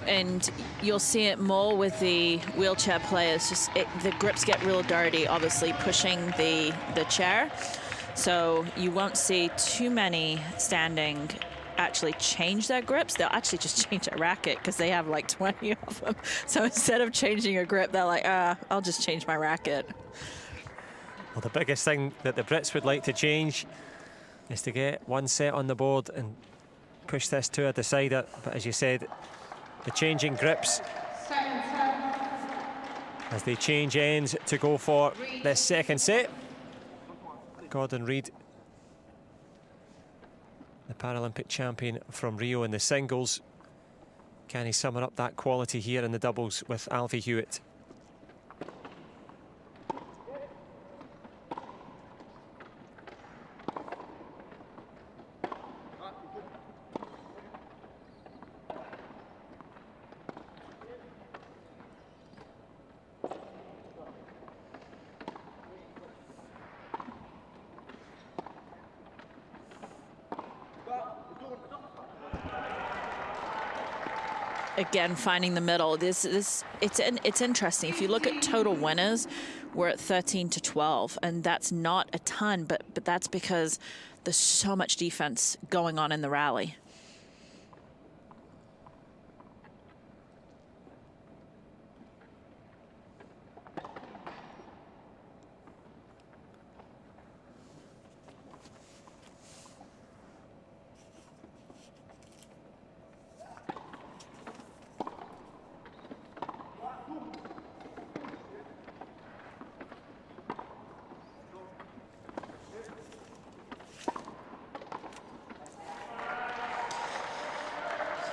And you'll see it more with the wheelchair players. The grips get real dirty, obviously pushing the chair. So you won't see too many standing actually change their grips. They'll actually just change a racket because they have like 20 of them. So instead of changing a grip, they're like, I'll just change my racket. Well, the biggest thing that the Brits would like to change is to get one set on the board and push this to a decider. But as you said, the changing grips as they change ends to go for this second set. Gordon Reid, the Paralympic champion from Rio in the singles. Can he summon up that quality here in the doubles with Alfie Hewitt? Again, finding the middle. It's interesting. If you look at total winners, we're at 13 to 12, and that's not a ton, but that's because there's so much defense going on in the rally.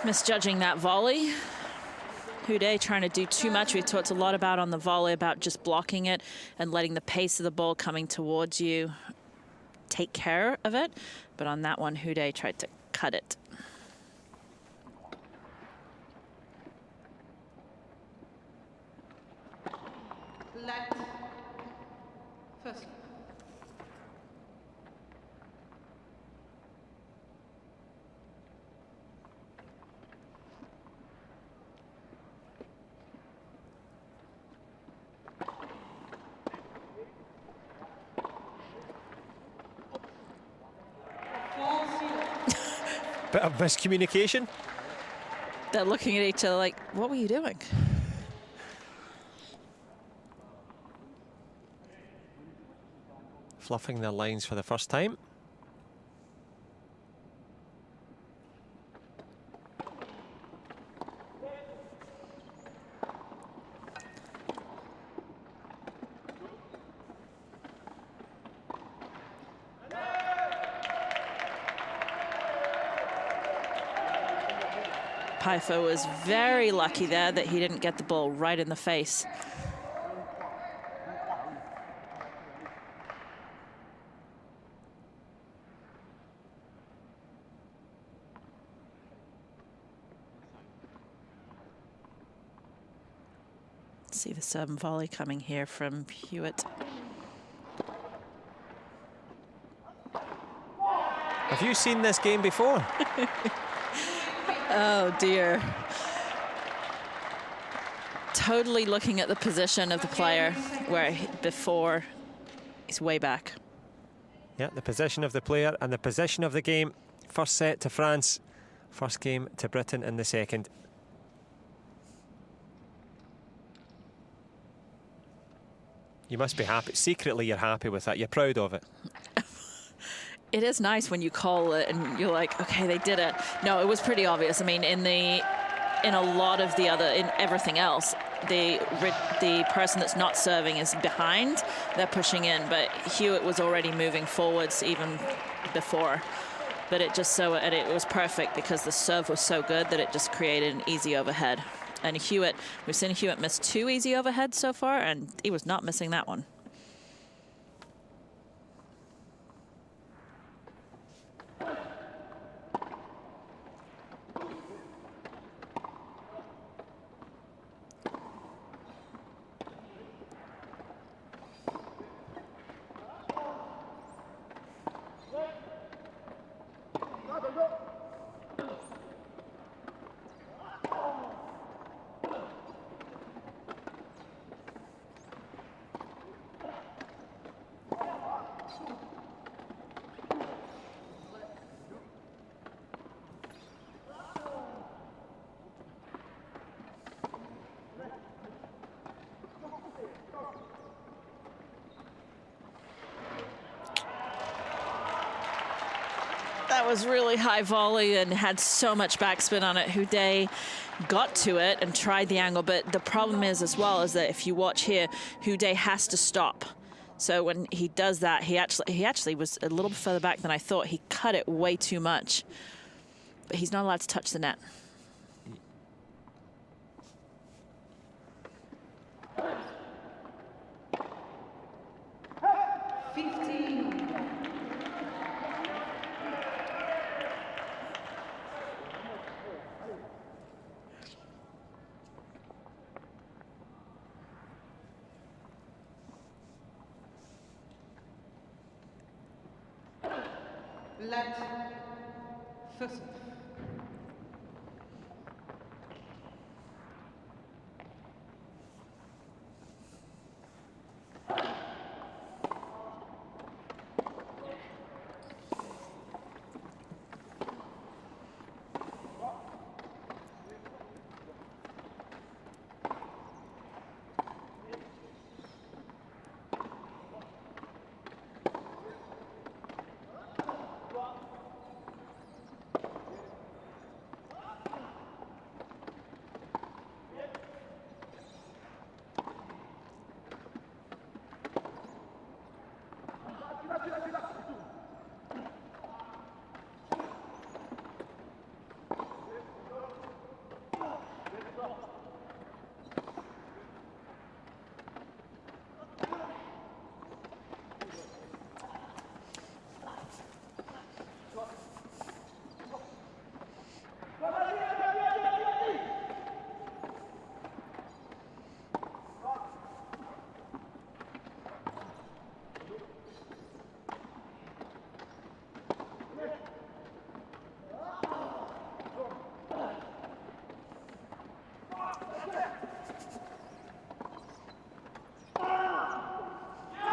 Misjudging that volley. Houdet trying to do too much. We've talked a lot about on the volley about just blocking it and letting the pace of the ball coming towards you take care of it. But on that one, Houdet tried to cut it. Let first. Bit of miscommunication. They're looking at each other like, what were you doing? Fluffing their lines for the first time. Paifo was very lucky there that he didn't get the ball right in the face. See the serve and volley coming here from Hewitt. Have you seen this game before? Oh dear. Totally looking at the position of the player where before he's way back. Yeah, the position of the player and the position of the game. First set to France, first game to Britain in the second. You must be happy. Secretly, you're happy with that. You're proud of it. It is nice when you call it and you're like, okay, they did it. No, it was pretty obvious. I mean, in a lot of the other, in everything else, the person that's not serving is behind. They're pushing in, but Hewitt was already moving forwards even before. But it was perfect because the serve was so good that it just created an easy overhead. And Hewitt, we've seen Hewitt miss 2 easy overheads so far, and he was not missing that one. That was really high volley and had so much backspin on it. Houdet got to it and tried the angle, but the problem is as well is that if you watch here, Houdet has to stop. So when he does that, he actually was a little bit further back than I thought. He cut it way too much, but he's not allowed to touch the net. Let first.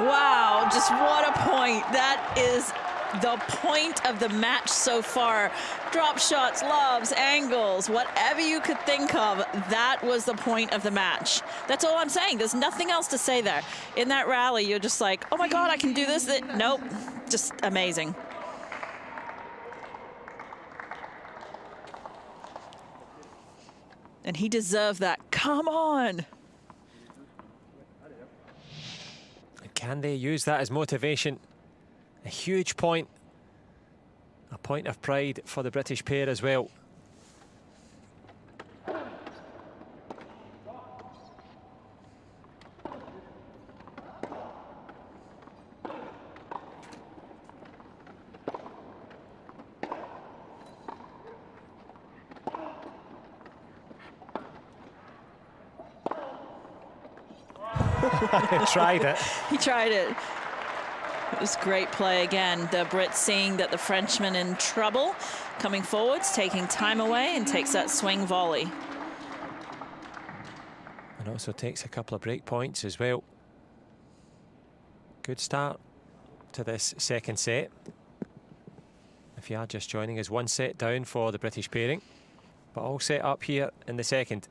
Wow, just what a point. That is the point of the match so far. Drop shots, lobs, angles, whatever you could think of, that was the point of the match. That's all I'm saying. There's nothing else to say there. In that rally, you're just like, oh my God, I can do this. Nope, just amazing. And he deserved that. Come on. Can they use that as motivation? A huge point. A point of pride for the British pair as well. Tried it. He tried it. It was great play again. The Brits seeing that the Frenchman in trouble, coming forwards, taking time away, and takes that swing volley. And also takes a couple of break points as well. Good start to this second set. If you are just joining us, 1 set down for the British pairing, but all set up here in the second.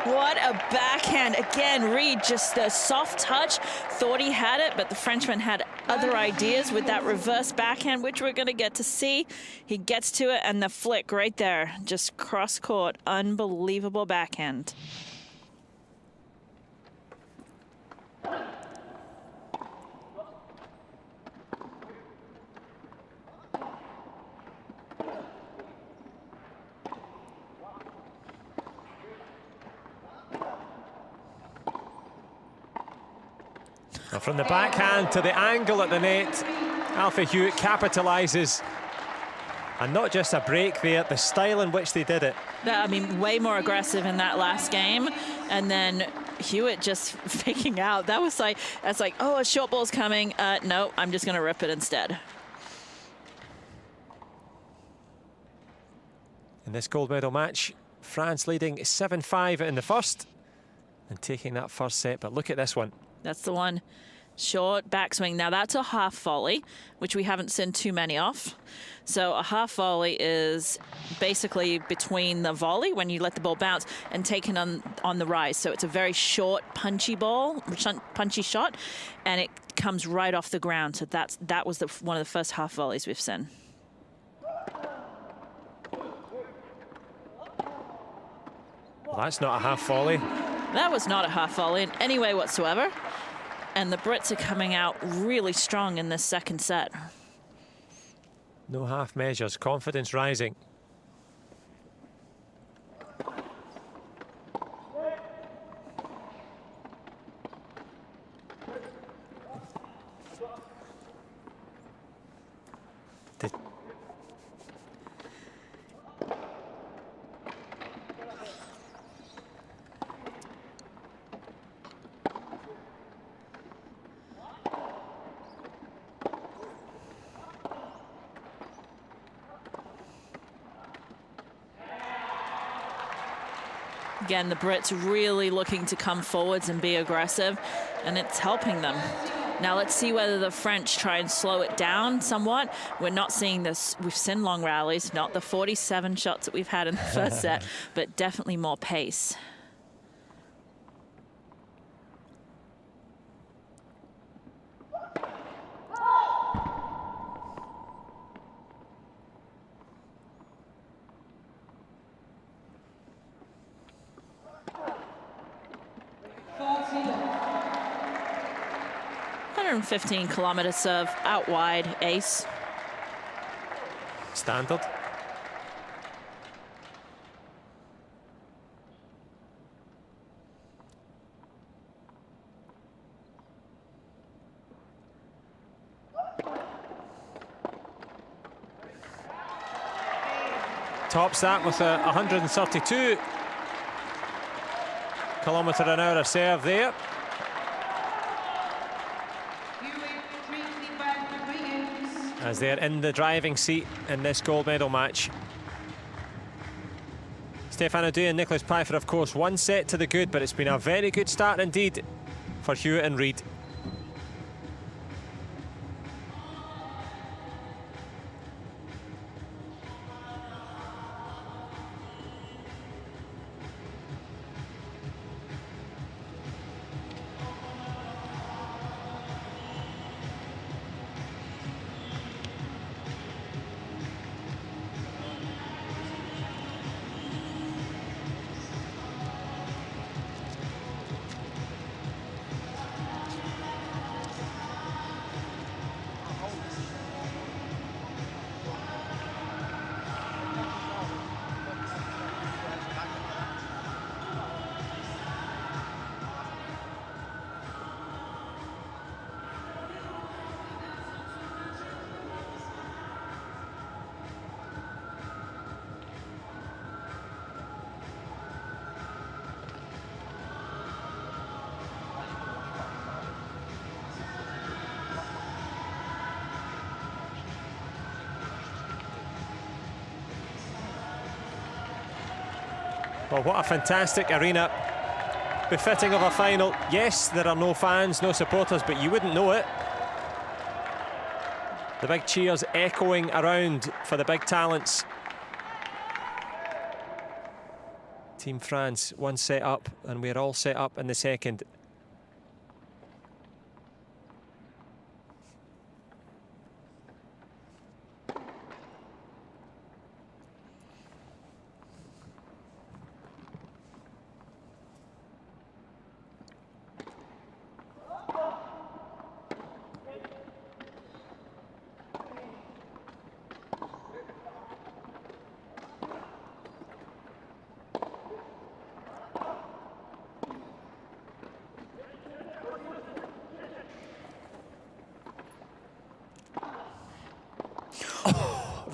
What a backhand. Again, Reed, just a soft touch. Thought he had it, but the Frenchman had other ideas with that reverse backhand, which we're going to get to see. He gets to it, and the flick right there, just cross-court. Unbelievable backhand. From the backhand to the angle at the net, Alfie Hewitt capitalises. And not just a break there, the style in which they did it. I mean, way more aggressive in that last game. And then Hewitt just faking out. That was like, that's like, oh, a short ball's coming. No, I'm just going to rip it instead. In this gold medal match, France leading 7-5 in the first and taking that first set. But look at this one. That's the one. Short backswing. Now that's a half volley, which we haven't seen too many of. So a half volley is basically between the volley when you let the ball bounce and taken on the rise. So it's a very short, punchy ball, punchy shot, and it comes right off the ground. So that was one of the first half volleys we've seen. Well, that's not a half volley. That was not a half volley in any way whatsoever. And the Brits are coming out really strong in this second set. No half measures, confidence rising. Again, the Brits really looking to come forwards and be aggressive, and it's helping them. Now let's see whether the French try and slow it down somewhat. We're not seeing this. We've seen long rallies, not the 47 shots that we've had in the first set, but definitely more pace. And 15-kilometer serve out wide, ace. Standard. tops that with a 132 km/h serve there. As they're in the driving seat in this gold medal match. Stefano Due and Nicholas Pfeiffer, of course, one set to the good, but it's been a very good start indeed for Hewitt and Reid. Well, what a fantastic arena. Befitting of a final. Yes, there are no fans, no supporters, but you wouldn't know it. The big cheers echoing around for the big talents. Team France, one set up, and we're all set up in the second.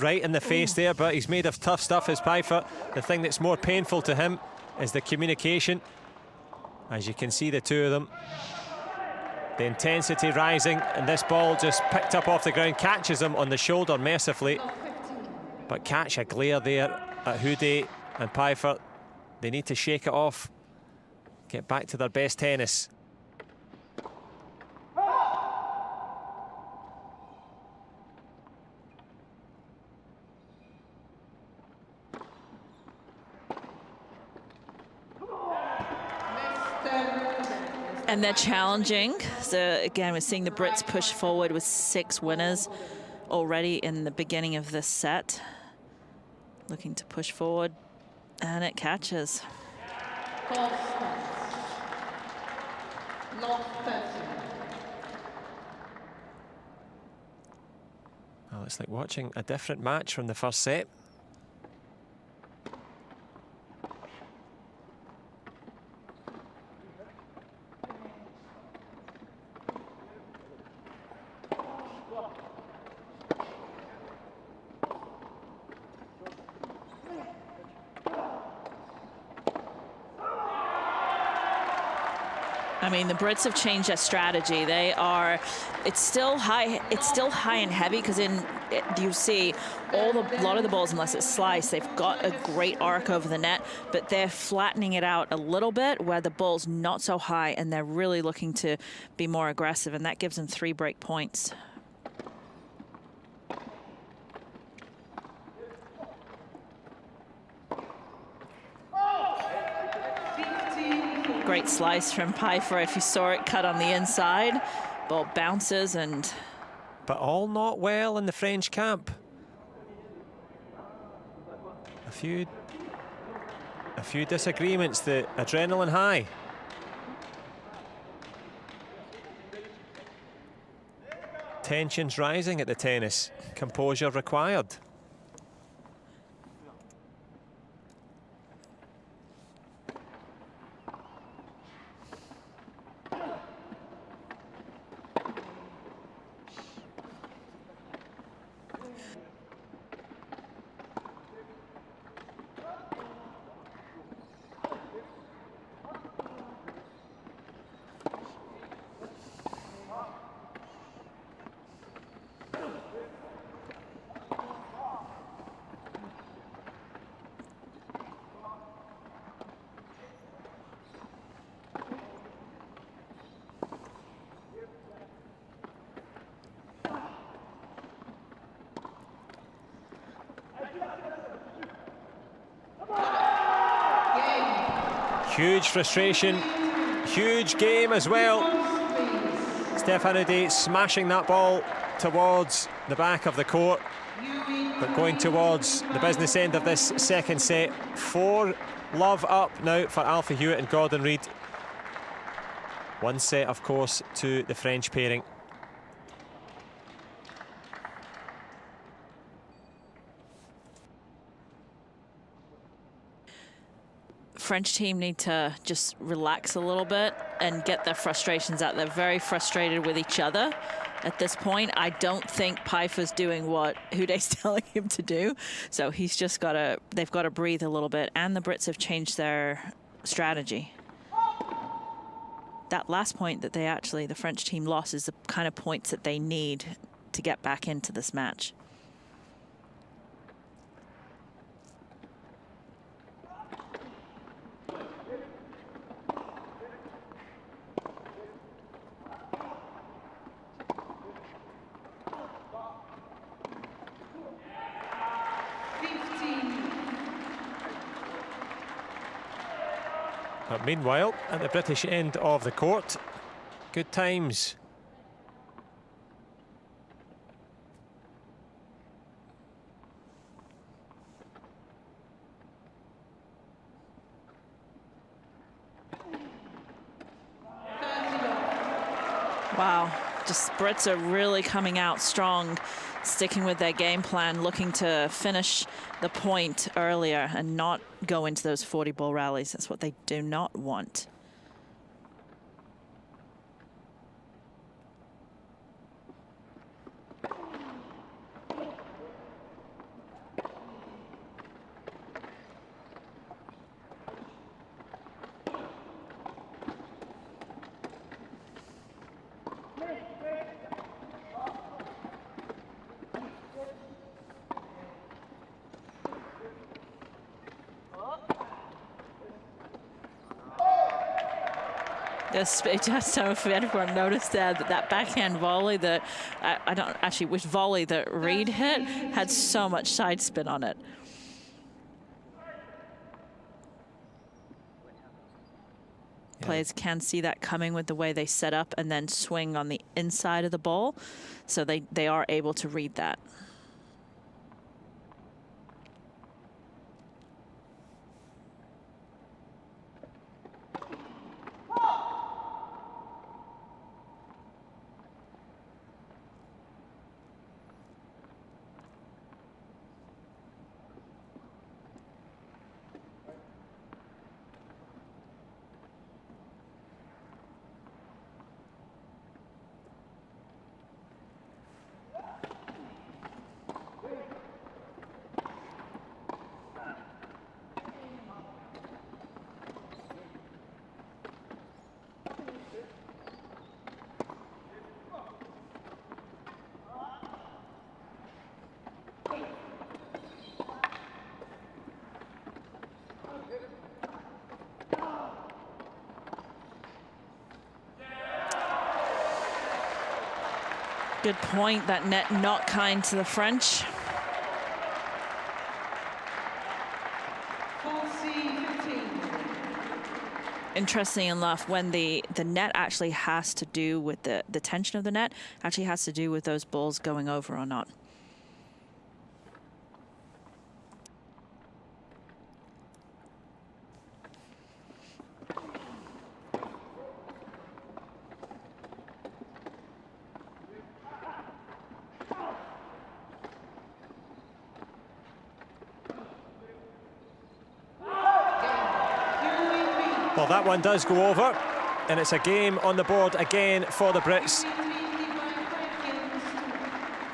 Right in the face there, but he's made of tough stuff, is Pfeiffer. The thing that's more painful to him is the communication. As you can see, the two of them. The intensity rising, and this ball just picked up off the ground, catches him on the shoulder mercifully. But catch a glare there at Houdet and Pfeiffer. They need to shake it off, get back to their best tennis. And they're challenging. So again, we're seeing the Brits push forward with 6 winners already in the beginning of this set. Looking to push forward, and it catches. Well, it's like watching a different match from the first set. I mean, the Brits have changed their strategy. It's still high and heavy, because you see a lot of the balls, unless it's sliced, they've got a great arc over the net, but they're flattening it out a little bit where the ball's not so high, and they're really looking to be more aggressive, and that gives them 3 break points. Great slice from Pfeiffer. If you saw it cut on the inside, ball bounces and... But all not well in the French camp. A few disagreements, the adrenaline high. Tensions rising at the tennis, composure required. Huge frustration, huge game as well. Stefan Udy smashing that ball towards the back of the court, but going towards the business end of this second set. 4 love up now for Alfie Hewitt and Gordon Reid. 1 set, of course, to the French pairing. French team need to just relax a little bit and get their frustrations out. They're very frustrated with each other at this point. I don't think Pfeiffer's doing what Huday's telling him to do. So he's just got to, they've got to breathe a little bit. And the Brits have changed their strategy. That last point that the French team lost is the kind of points that they need to get back into this match. But meanwhile, at the British end of the court, good times. Wow, just Brits are really coming out strong, sticking with their game plan, looking to finish the point earlier and not go into those 40-ball rallies. That's what they do not want. I just don't know if everyone noticed that backhand volley that I don't actually which volley that Reid hit had so much side spin on it. Yeah. Players can see that coming with the way they set up and then swing on the inside of the ball, so they are able to read that. Good point. That net not kind to the French. Interesting enough, when the net actually has to do with the tension of the net, actually has to do with those balls going over or not. Well, that one does go over, and it's a game on the board again for the Brits.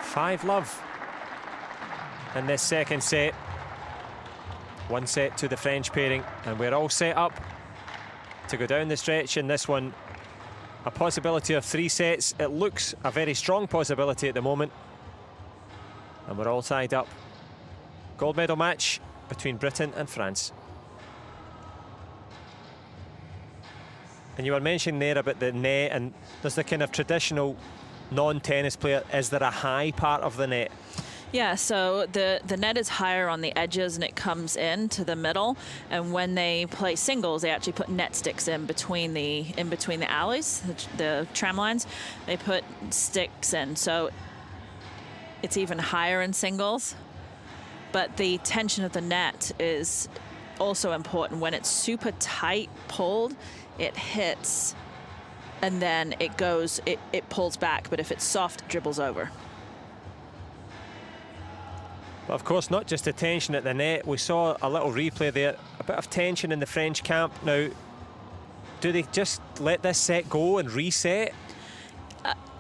5-love in this second set. 1 set to the French pairing, and we're all set up to go down the stretch in this one. A possibility of 3 sets. It looks a very strong possibility at the moment, and we're all tied up. Gold medal match between Britain and France. And you were mentioning there about the net, and there's the kind of traditional non-tennis player. Is there a high part of the net? Yeah, so the net is higher on the edges and it comes in to the middle. And when they play singles, they actually put net sticks in between the alleys, the tram lines. They put sticks in, so it's even higher in singles. But the tension of the net is also important. When it's super tight pulled, it hits, and then it goes, it pulls back. But if it's soft, it dribbles over. But of course, not just the tension at the net. We saw a little replay there, a bit of tension in the French camp. Now, do they just let this set go and reset?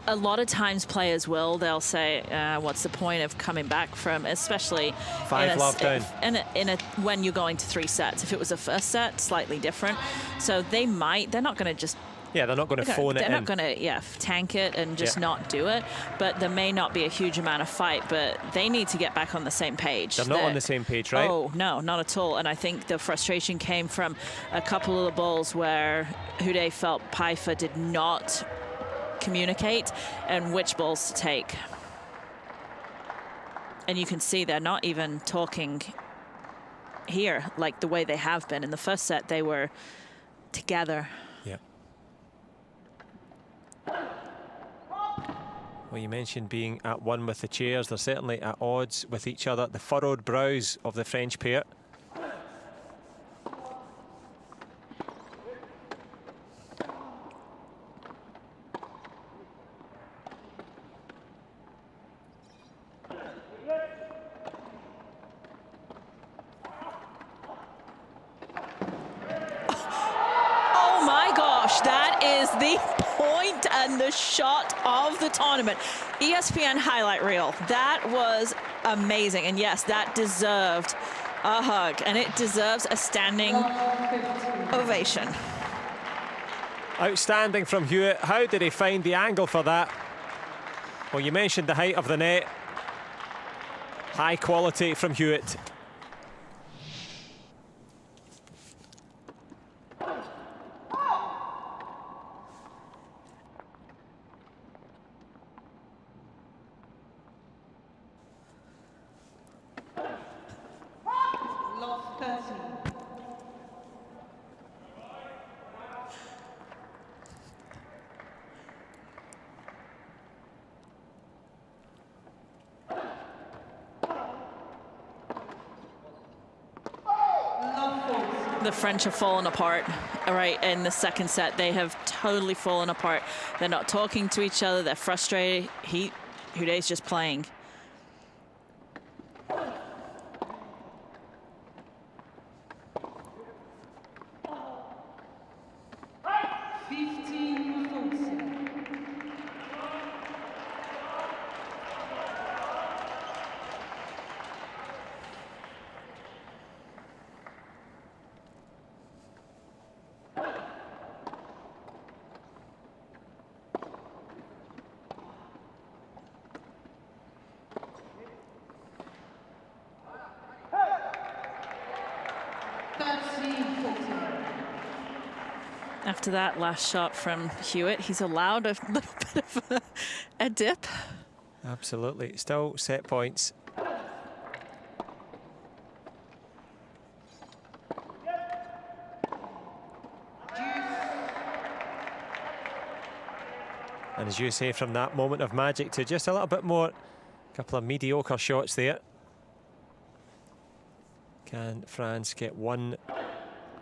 A lot of times players will. They'll say, what's the point of coming back from, especially 5-love down. When you're going to 3 sets. If it was a first set, slightly different. So they're not going to just... Yeah, they're not going to phone it in. They're not going to, tank it and just not do it. But there may not be a huge amount of fight, but they need to get back on the same page. They're not on the same page, right? Oh, no, not at all. And I think the frustration came from a couple of the balls where Houdet felt Pfeiffer did not communicate and which balls to take. And you can see they're not even talking here like the way they have been. In the first set, they were together. Yeah. Well, you mentioned being at one with the chairs. They're certainly at odds with each other. The furrowed brows of the French pair. The point and the shot of the tournament. ESPN highlight reel. That was amazing. And yes, that deserved a hug. And it deserves a standing ovation. Outstanding from Hewitt. How did he find the angle for that? Well, you mentioned the height of the net. High quality from Hewitt. The French have fallen apart, all right, in the second set. They have totally fallen apart. They're not talking to each other. They're frustrated. Houdet's just playing. After that last shot from Hewitt, he's allowed a little bit of a dip. Absolutely. Still set points. And as you say, from that moment of magic to just a little bit more, a couple of mediocre shots there. Can France get one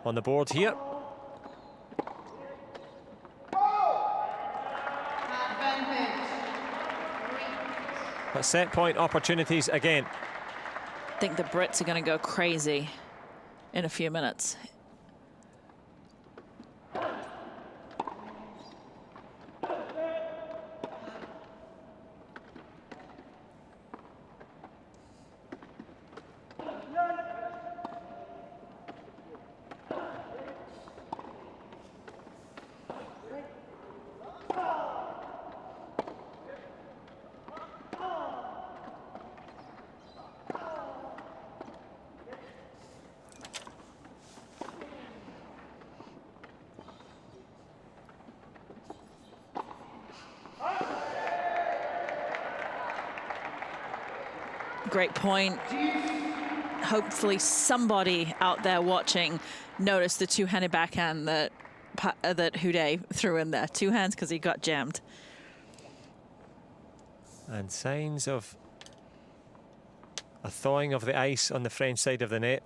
on the board here? But set point opportunities again. I think the Brits are going to go crazy in a few minutes. great point. Hopefully somebody out there watching noticed the two-handed backhand that Houdet threw in there. Two hands because he got jammed. And signs of a thawing of the ice on the French side of the net.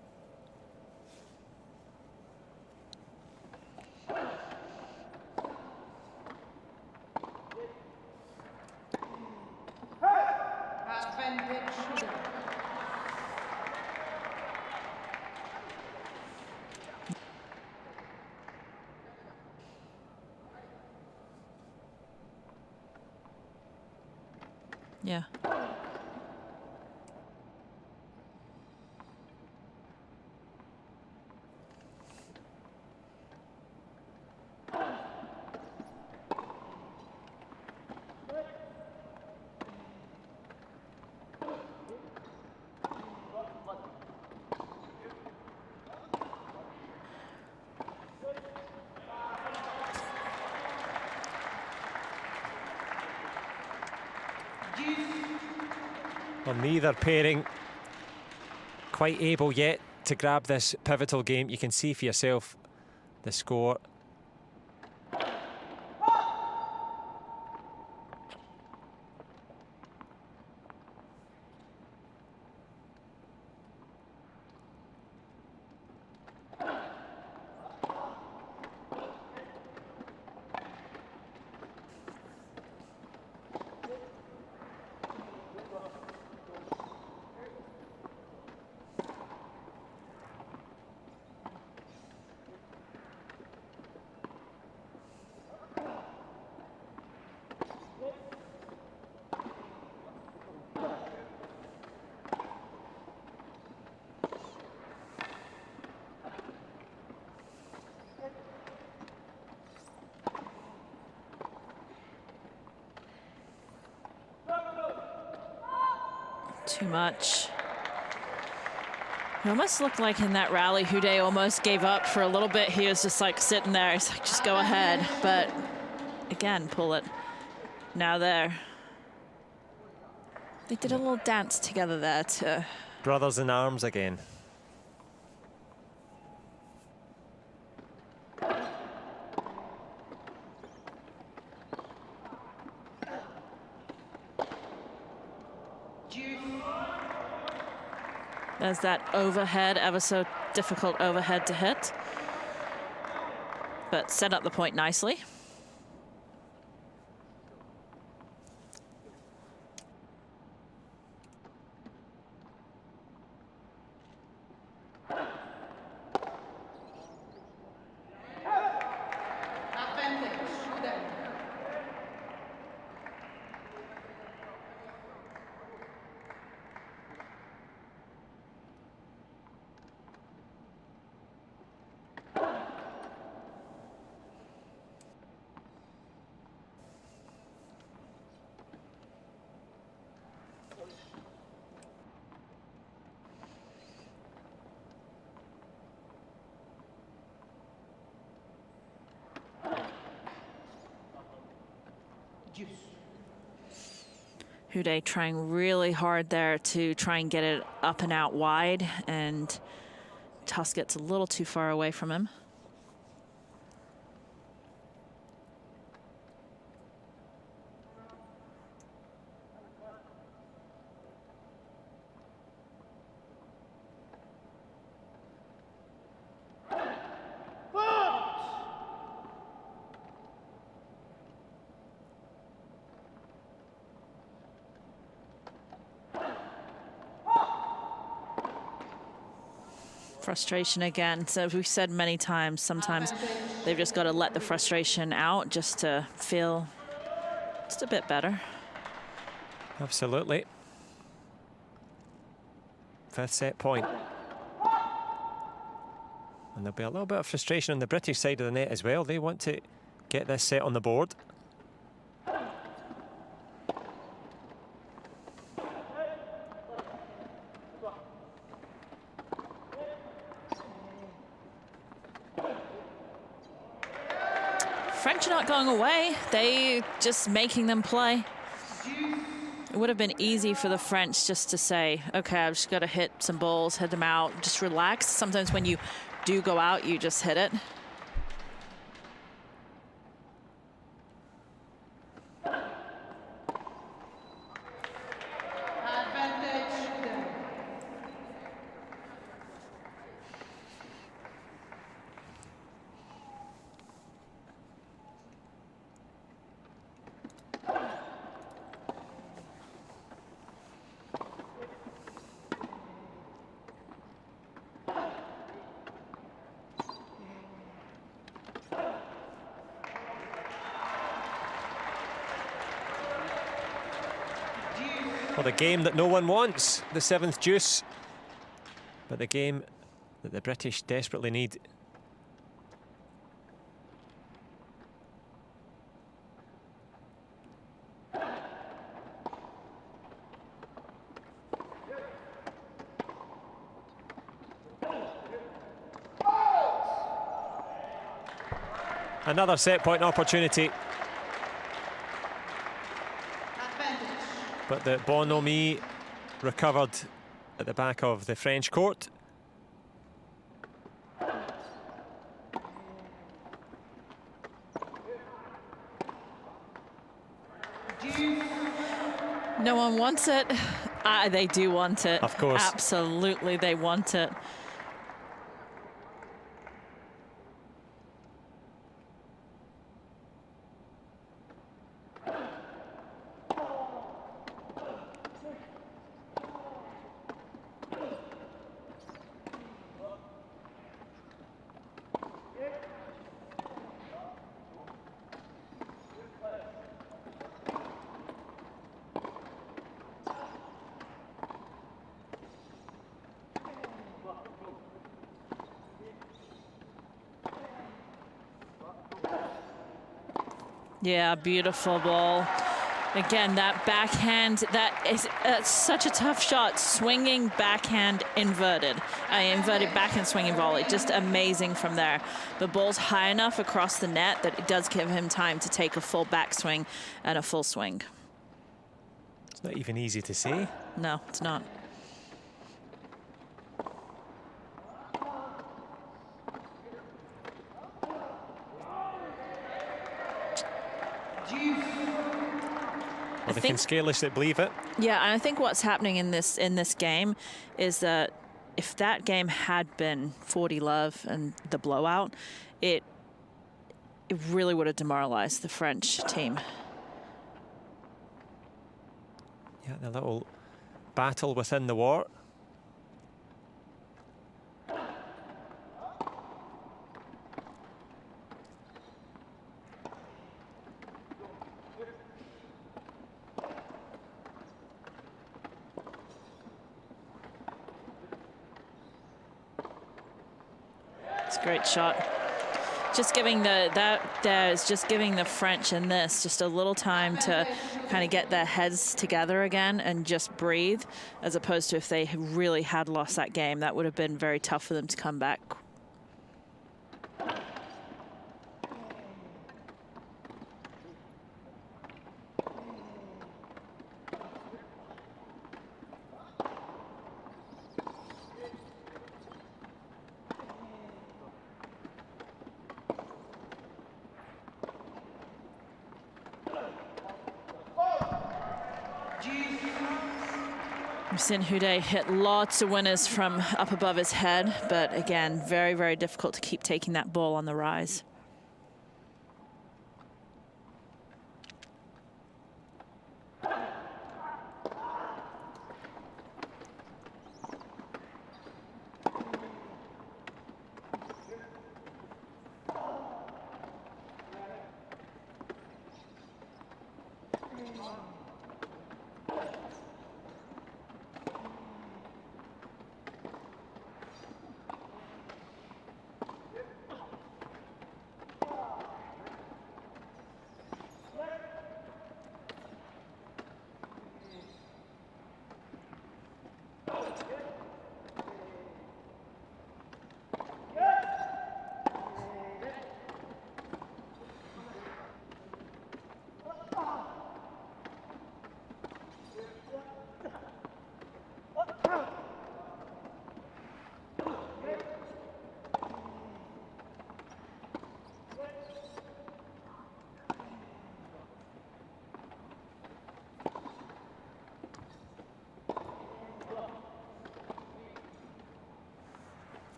Yeah. Well, neither pairing quite able yet to grab this pivotal game. You can see for yourself the score. Too much. It almost looked like in that rally, Houdet almost gave up for a little bit. He was just like sitting there. He's like, just go ahead. But again, pull it. Now there. They did a little dance together there to... Brothers in arms again. There's that overhead, ever so difficult overhead to hit. But set up the point nicely. Houdet trying really hard there to try and get it up and out wide, and Tuss gets a little too far away from him. Frustration again. So as we've said many times, sometimes they've just got to let the frustration out just to feel just a bit better. Absolutely. Fifth set point. And there'll be a little bit of frustration on the British side of the net as well. They want to get this set on the board. French are not going away. They just making them play. It would have been easy for the French just to say, okay, I've just got to hit some balls, hit them out, just relax. Sometimes when you do go out, you just hit it. Well, the game that no one wants, the 7th deuce, but the game that the British desperately need. Another set point opportunity. But the bonhomie recovered at the back of the French court. No one wants it. They do want it. Of course. Absolutely, they want it. Yeah, beautiful ball. Again, that backhand, that's such a tough shot. Swinging backhand inverted. Inverted backhand swinging volley. Just amazing from there. The ball's high enough across the net that it does give him time to take a full backswing and a full swing. It's not even easy to say. No, it's not. Well, they can scaleless it, believe it. Yeah, and I think what's happening in this game is that if that game had been 40-love and the blowout, it really would have demoralized the French team. Yeah, the little battle within the war. It's a great shot. Just giving just giving the French in this just a little time to kind of get their heads together again and just breathe, as opposed to if they really had lost that game, that would have been very tough for them to come back. Houdet hit lots of winners from up above his head, but again, very, very difficult to keep taking that ball on the rise.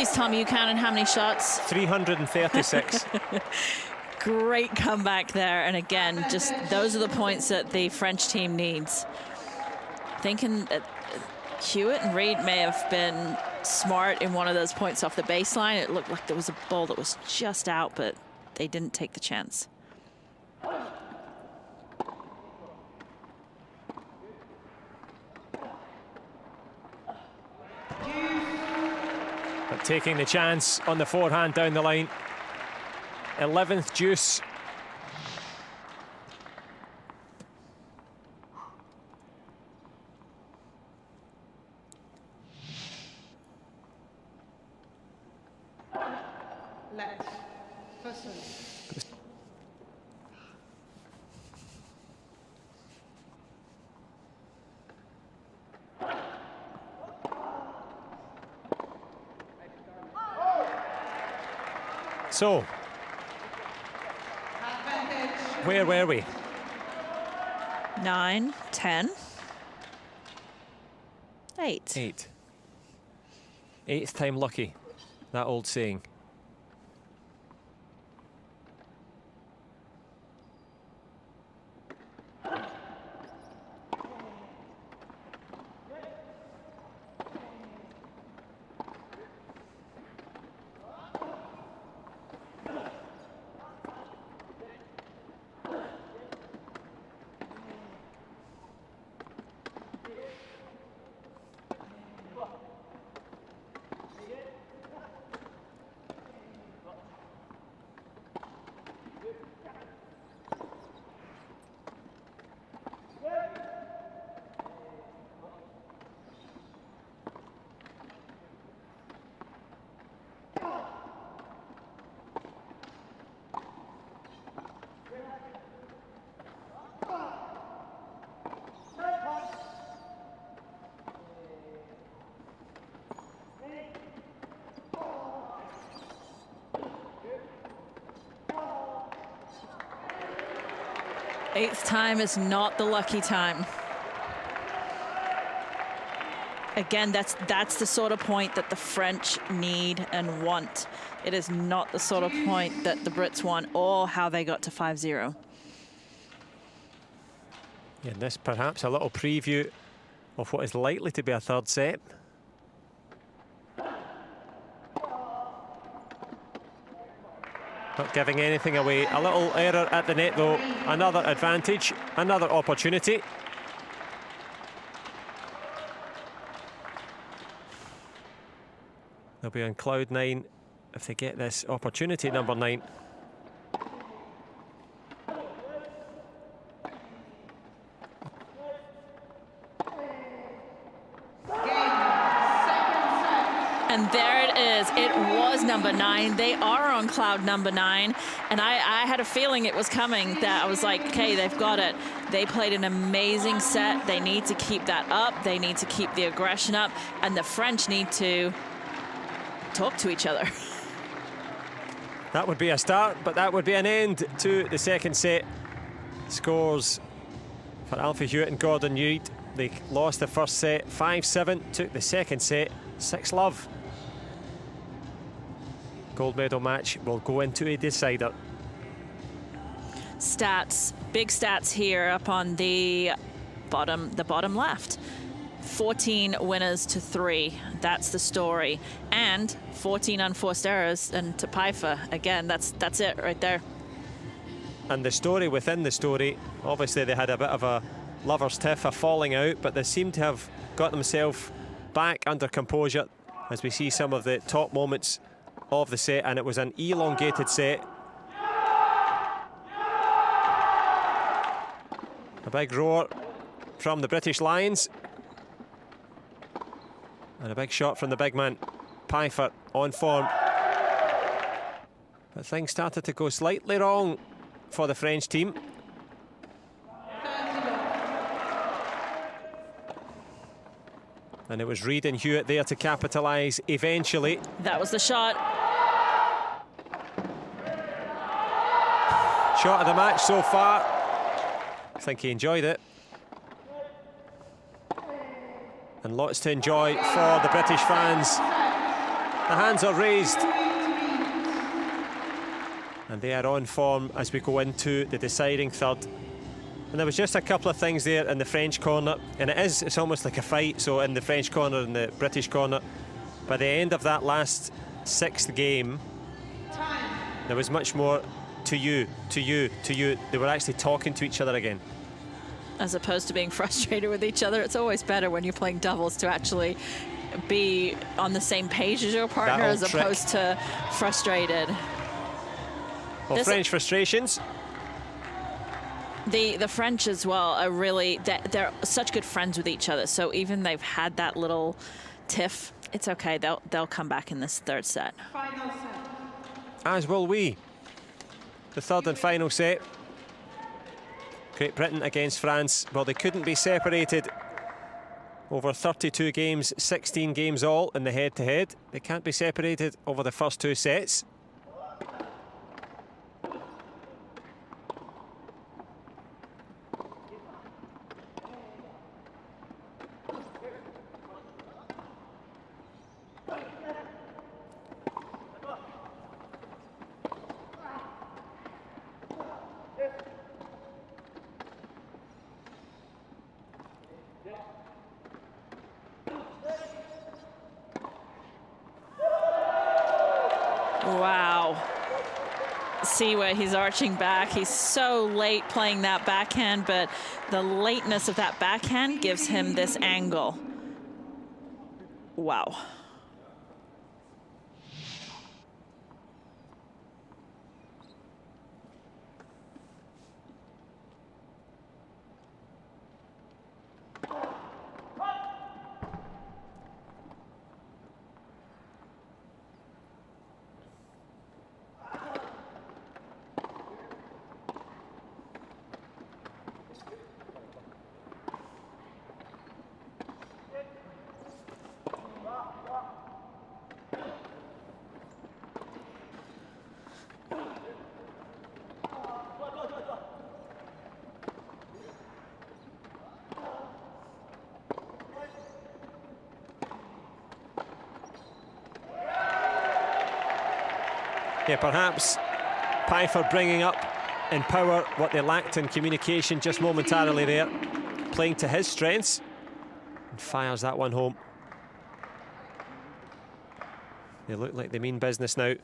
Please tell me you counted how many shots? 336. Great comeback there. And again, just those are the points that the French team needs. Thinking that Hewitt and Reed may have been smart in one of those points off the baseline. It looked like there was a ball that was just out, but they didn't take the chance. But taking the chance on the forehand down the line. 11th deuce. Left. First one. So, where were we? 9, 10, 8. 8. 8th time lucky, that old saying. Eighth time is not the lucky time. Again, that's the sort of point that the French need and want. It is not the sort of point that the Brits want or how they got to 5-0. Yeah, this perhaps a little preview of what is likely to be a third set. Not giving anything away. A little error at the net though. Another advantage, another opportunity. They'll be on cloud 9 if they get this opportunity, number 9. And there it is. It was number 9. They are on cloud number 9. And I had a feeling it was coming, that I was like, okay, they've got it. They played an amazing set. They need to keep that up. They need to keep the aggression up. And the French need to talk to each other. That would be a start, but that would be an end to the second set. Scores for Alfie Hewitt and Gordon Reid. They lost the first set 5-7, took the second set 6-love. Gold medal match will go into a decider. Stats, big stats here up on the bottom left. 14 winners to 3. That's the story. And 14 unforced errors and to Pfeiffer. Again, that's it right there. And the story within the story, obviously they had a bit of a lover's tiff, a falling out, but they seem to have got themselves back under composure as we see some of the top moments of the set, and it was an elongated set. A big roar from the British Lions. And a big shot from the big man, Pfeiffer, on form. But things started to go slightly wrong for the French team. And it was Reid and Hewitt there to capitalise eventually. That was the shot. Shot of the match so far. I think he enjoyed it. And lots to enjoy for the British fans The hands are raised. And they are on form as we go into the deciding third. And there was just a couple of things there in the French corner, and it's almost like a fight, so in the French corner and the British corner. By the end of that last sixth game, there was much more to you, to you, to you. They were actually talking to each other again. As opposed to being frustrated with each other. It's always better when you're playing doubles to actually be on the same page as your partner as opposed to frustrated. Well, French frustrations. The French as well are really, they're such good friends with each other. So even they've had that little tiff, it's okay. They'll come back in this third set. Final set. As will we. The third and final set. Great Britain against France. Well, they couldn't be separated over 32 games, 16 games all in the head-to-head. They can't be separated over the first two sets. Wow. See where he's arching back. He's so late playing that backhand, but the lateness of that backhand gives him this angle. Wow. Yeah, perhaps Pfeiffer bringing up in power what they lacked in communication just momentarily there, playing to his strengths, and fires that one home. They look like they mean business now.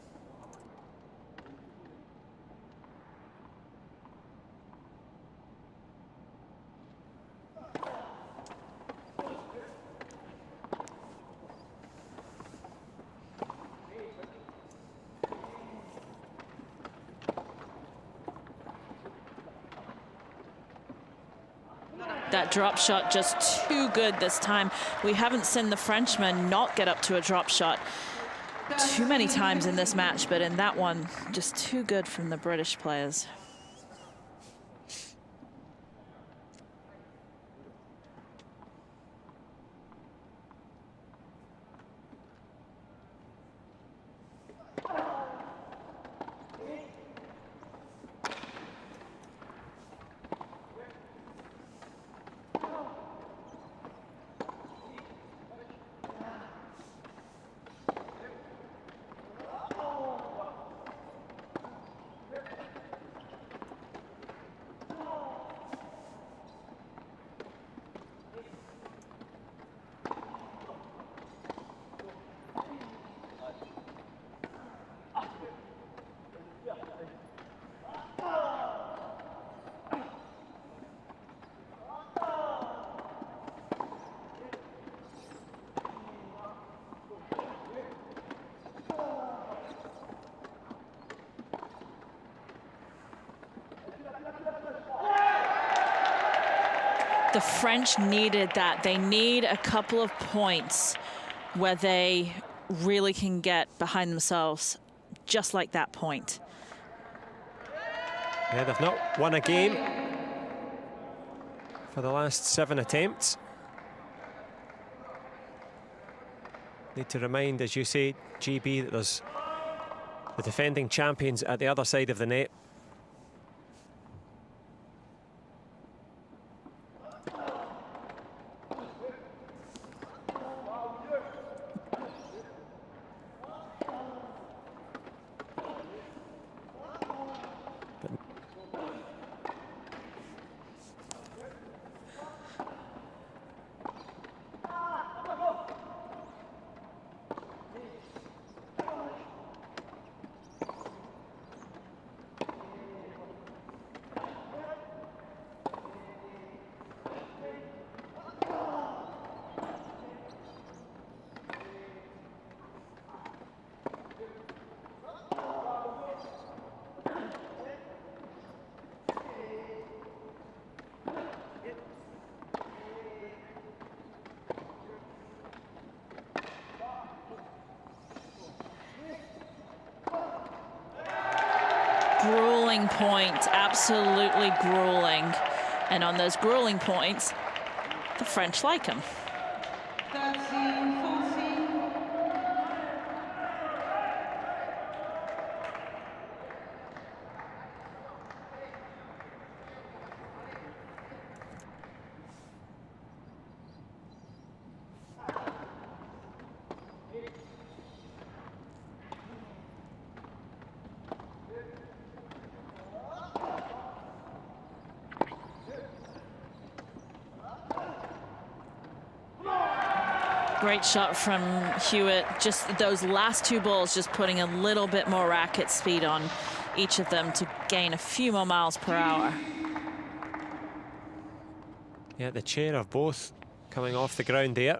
That drop shot just too good this time. We haven't seen the Frenchman not get up to a drop shot too many times in this match, but in that one, just too good from the British players. The French needed that. They need a couple of points where they really can get behind themselves, just like that point. Yeah, they've not won a game for the last 7 attempts. Need to remind, as you say, GB, that there's the defending champions at the other side of the net. point, absolutely grueling. And on those grueling points, the French like them. 13-14. Great shot from Hewitt. Just those last two balls, just putting a little bit more racket speed on each of them to gain a few more miles per hour. Yeah, the chair of both coming off the ground there.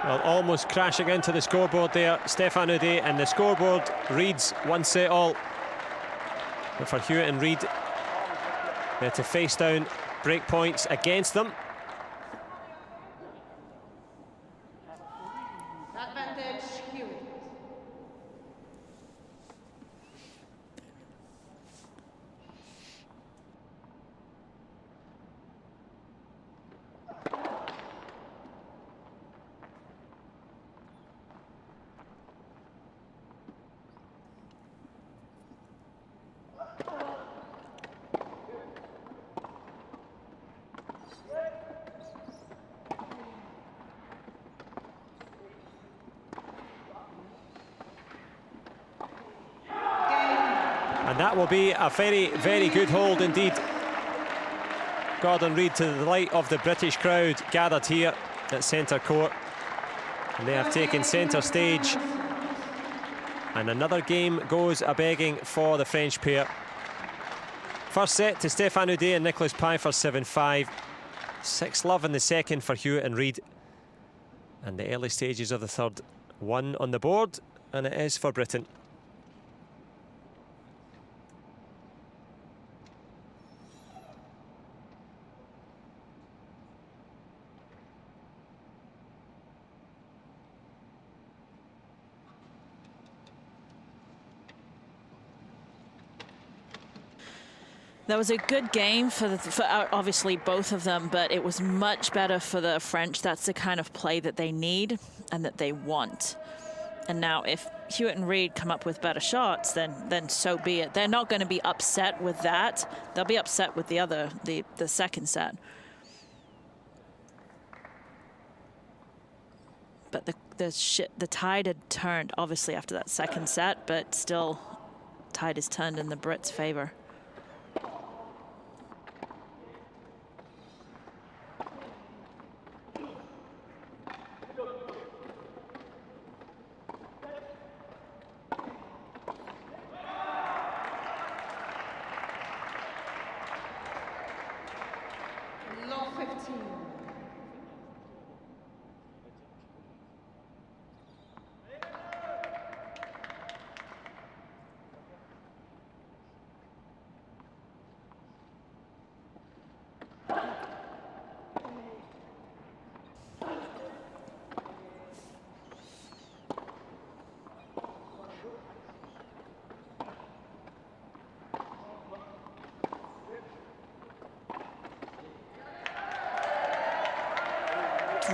Well, almost crashing into the scoreboard there, Stefan Ude, and the scoreboard reads 1-all. But for Hewitt and Reid, they had to face down break points against them. Advantage, Hewitt. And that will be a very, very good hold indeed. Gordon Reid, to the delight of the British crowd gathered here at centre court. And they have taken centre stage. And another game goes a-begging for the French pair. First set to Stefan Ude and Nicholas Pfeiffer, 7-5. 6-love in the second for Hewitt and Reid. And the early stages of the third, 1 on the board, and it is for Britain. That was a good game for obviously both of them, but it was much better for the French. That's the kind of play that they need and that they want. And now if Hewitt and Reid come up with better shots, then so be it. They're not going to be upset with that. They'll be upset with the second set. But the tide had turned obviously after that second set, but still tide has turned in the Brits' favor. Low 15.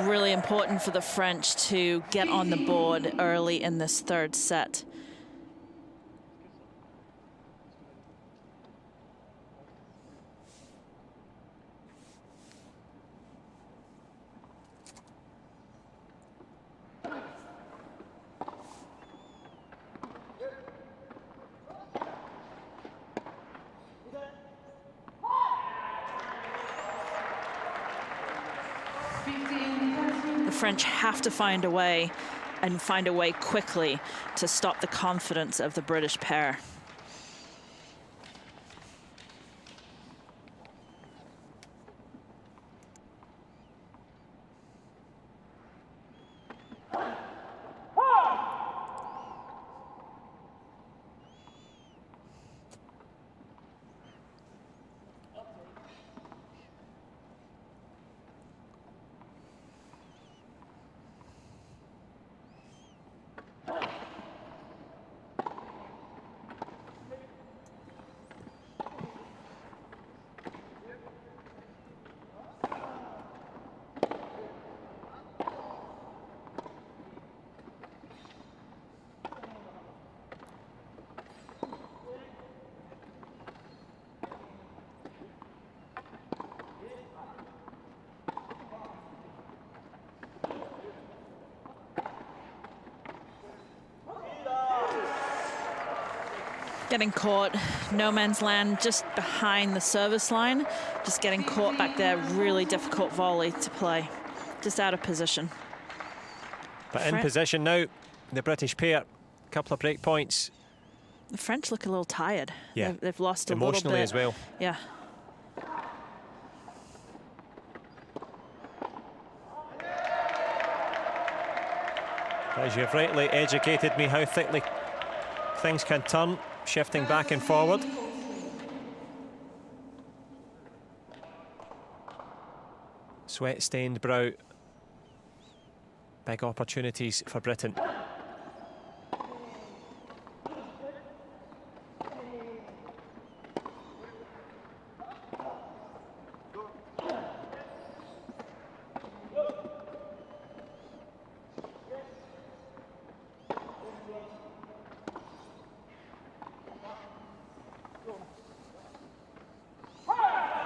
Really important for the French to get on the board early in this third set. The French have to find a way, and find a way quickly, to stop the confidence of the British pair. Getting caught, no man's land just behind the service line. Just getting caught back there, really difficult volley to play. Just out of position. But in position now, the British pair. Couple of break points. The French look a little tired. Yeah, they've lost a little bit. Emotionally as well. Yeah. As you've rightly educated me how thickly things can turn, shifting back and forward. Sweat-stained brow. Big opportunities for Britain.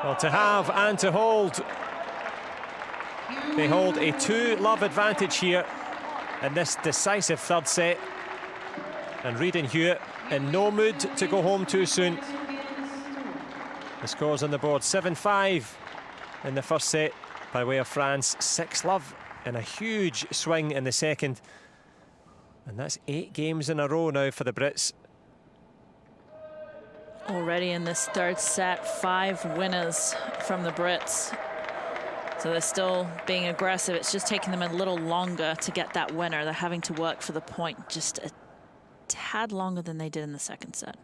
Well, to have and to hold. They hold a 2-love advantage here in this decisive third set. And Reid and Hewitt in no mood to go home too soon. The scores on the board, 7-5 in the first set by way of France, 6-love and a huge swing in the second. And that's 8 games in a row now for the Brits. Already in this third set, 5 winners from the Brits. So they're still being aggressive. It's just taking them a little longer to get that winner. They're having to work for the point just a tad longer than they did in the second set.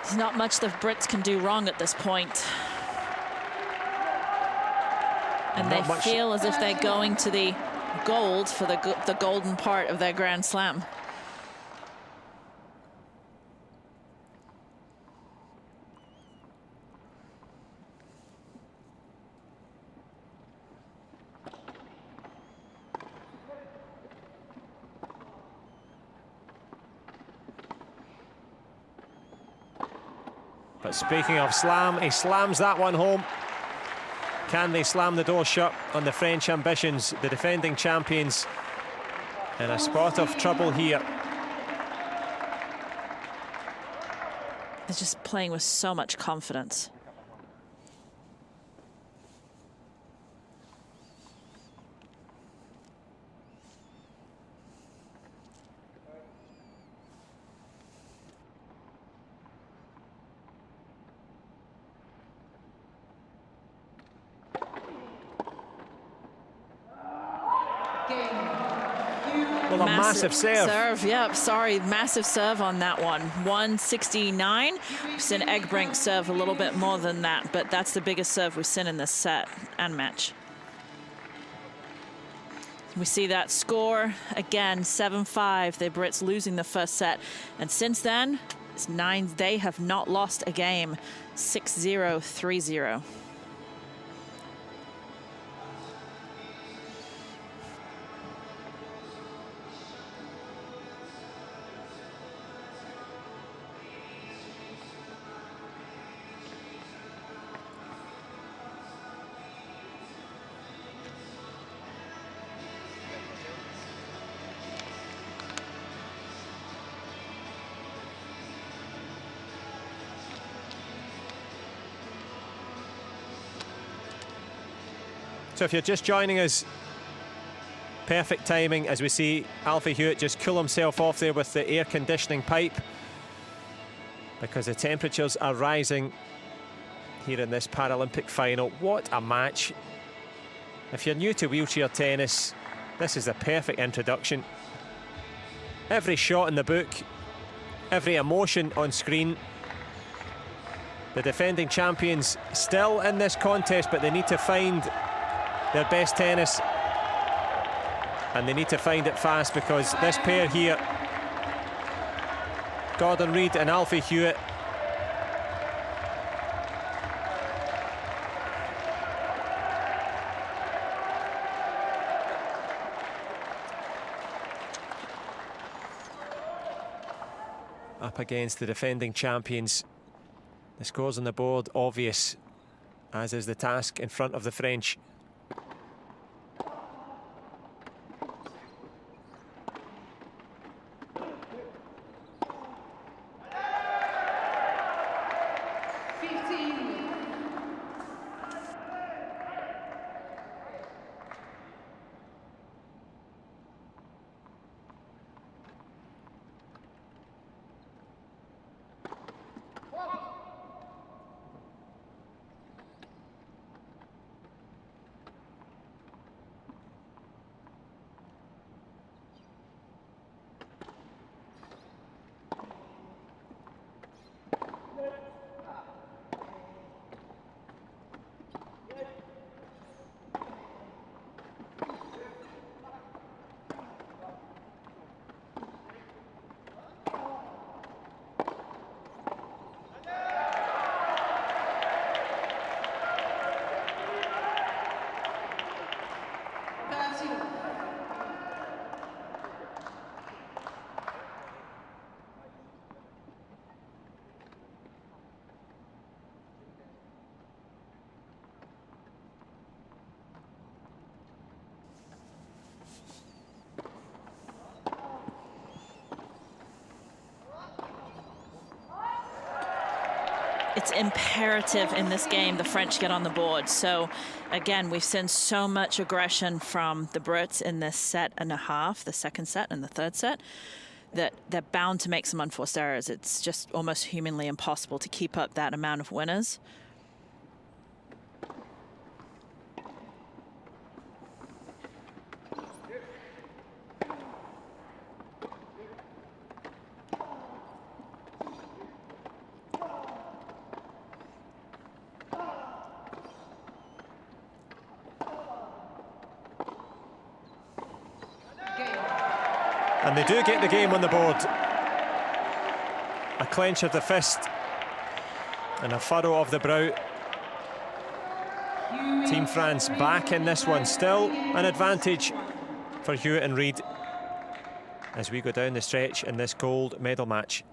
There's not much the Brits can do wrong at this point. And they feel as if they're going to the gold for the golden part of their Grand Slam. But speaking of slam, he slams that one home. Can they slam the door shut on the French ambitions, the defending champions, in a spot of trouble here? They're just playing with so much confidence. Well, a massive serve. Yep, sorry, massive serve on that one. 169. We've seen Egbrink serve a little bit more than that, but that's the biggest serve we've seen in this set and match. We see that score again, 7-5. The Brits losing the first set, and since then, it's 9. They have not lost a game. 6-0, 3-0. So if you're just joining us, perfect timing as we see Alfie Hewitt just cool himself off there with the air conditioning pipe. because the temperatures are rising here in this Paralympic final. What a match. If you're new to wheelchair tennis, this is a perfect introduction. Every shot in the book, every emotion on screen. The defending champions still in this contest, but they need to find their best tennis. And they need to find it fast, because this pair here, Gordon Reid and Alfie Hewitt, up against the defending champions. The scores on the board obvious, as is the task in front of the French. It's imperative in this game the French get on the board. So again, we've seen so much aggression from the Brits in this set and a half, the second set and the third set, that they're bound to make some unforced errors. It's just almost humanly impossible to keep up that amount of winners. And they do get the game on the board. A clench of the fist and a furrow of the brow. Team France back in this one. Still an advantage for Hewitt and Reid as we go down the stretch in this gold medal match.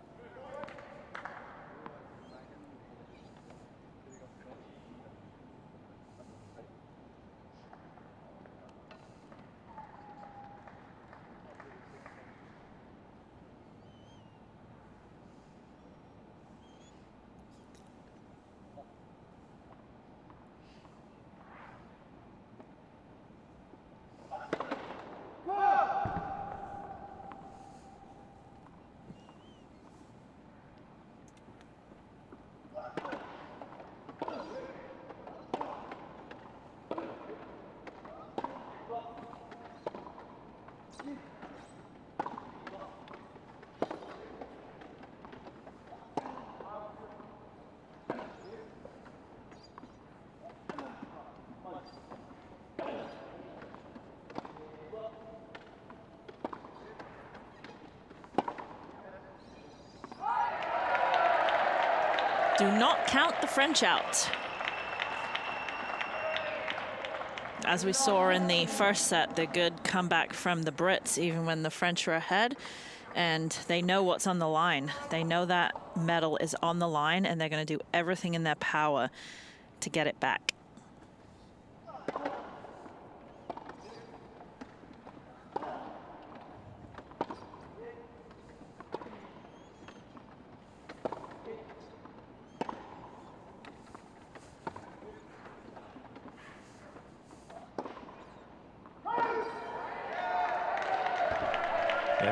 Do not count the French out. As we saw in the first set, the good comeback from the Brits, even when the French are ahead, and they know what's on the line. They know that medal is on the line, and they're going to do everything in their power to get it back.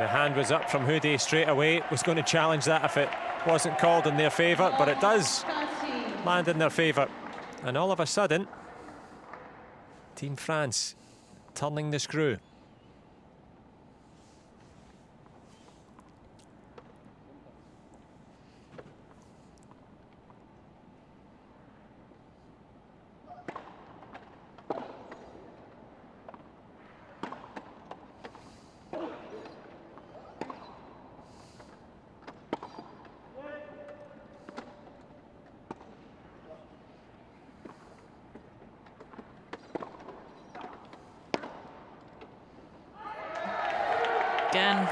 The hand was up from Hoodie straight away. Was going to challenge that if it wasn't called in their favour, but it does land in their favour. And all of a sudden, Team France turning the screw. Again,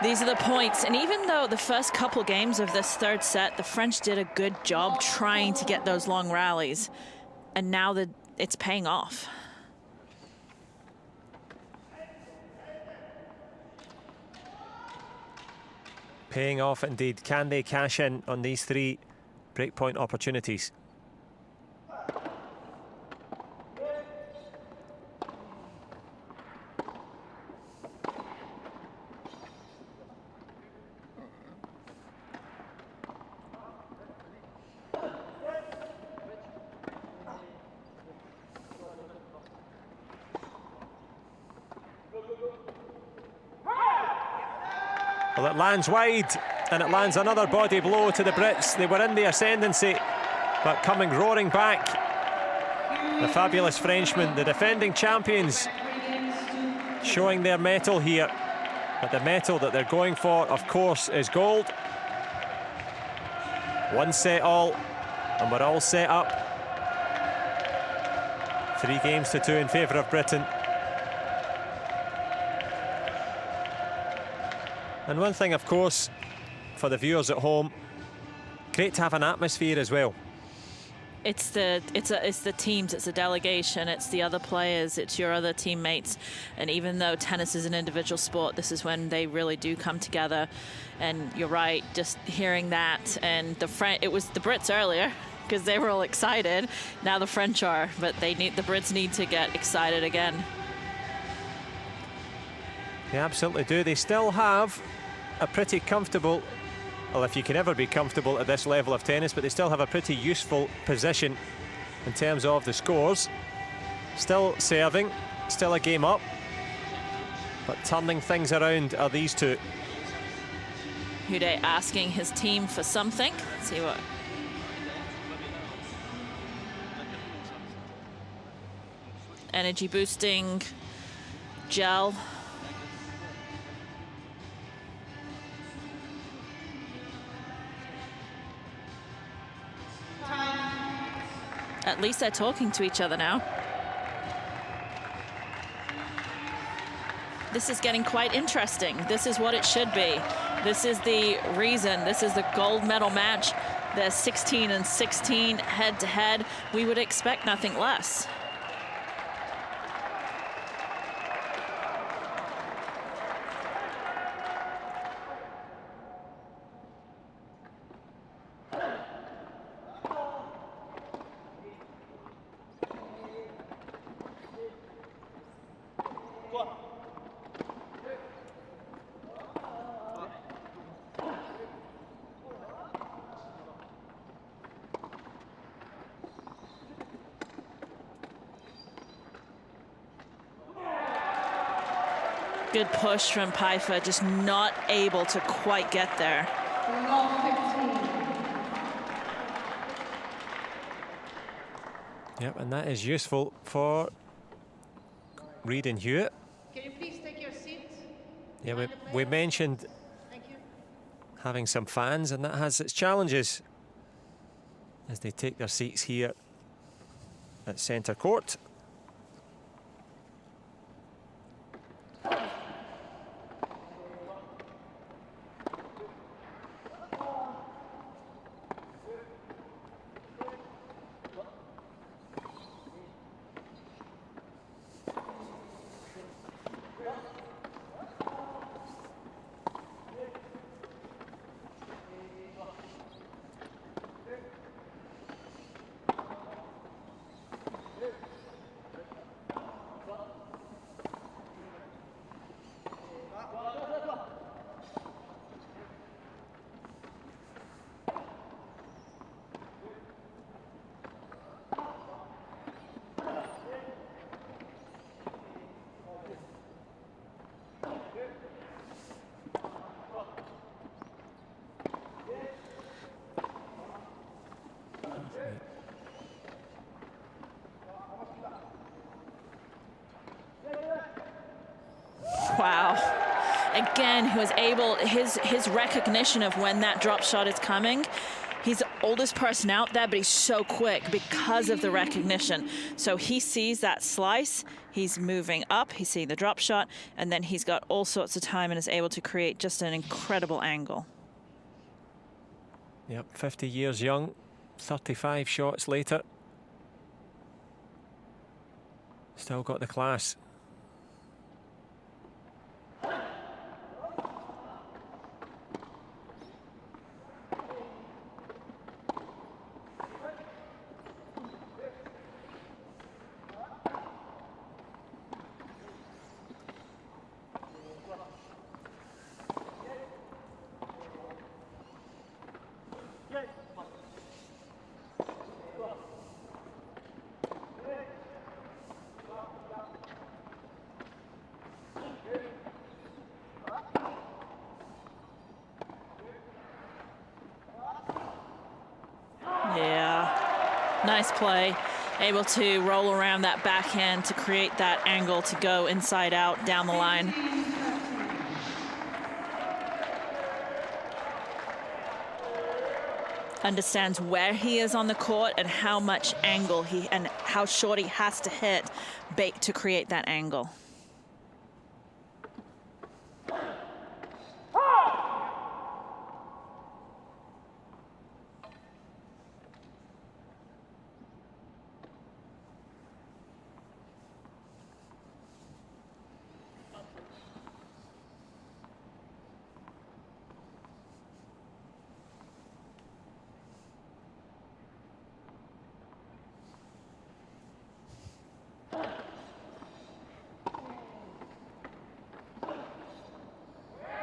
these are the points. And even though the first couple games of this third set, the French did a good job trying to get those long rallies. And now that it's paying off. Paying off indeed. Can they cash in on these 3 breakpoint opportunities? Well, it lands wide, and it lands another body blow to the Brits. They were in the ascendancy, but coming roaring back. The fabulous Frenchmen, the defending champions, showing their mettle here. But the mettle that they're going for, of course, is gold. 1 set all, and we're all set up. 3 games to 2 in favour of Britain. And one thing, of course, for the viewers at home, great to have an atmosphere as well. It's the teams, it's the delegation, it's the other players, it's your other teammates. And even though tennis is an individual sport, this is when they really do come together. And you're right, just hearing that. And it was the Brits earlier because they were all excited. Now the French are, but the Brits need to get excited again. They absolutely do. They still have a pretty comfortable, well, if you can ever be comfortable at this level of tennis, but they still have a pretty useful position in terms of the scores. Still serving, still a game up, but turning things around are these two. Hude asking his team for something. Let's see what. Energy boosting gel. At least they're talking to each other now. This is getting quite interesting. This is what it should be. This is the reason. This is the gold medal match. They're 16 and 16 head to head. We would expect nothing less. Good push from Pfeiffer, just not able to quite get there. Yep, and that is useful for Reid and Hewitt. Can you please take your seat? Yeah, we mentioned having some fans, and that has its challenges as they take their seats here at centre court. again, he was able, his recognition of when that drop shot is coming. He's the oldest person out there, but he's so quick because of the recognition. So he sees that slice, he's moving up, he's seeing the drop shot, and then he's got all sorts of time and is able to create just an incredible angle. Yep, 50 years young, 35 shots later. Still got the class. Nice play, able to roll around that backhand to create that angle to go inside out down the line. Understands where he is on the court and how much angle and how short he has to hit to create that angle.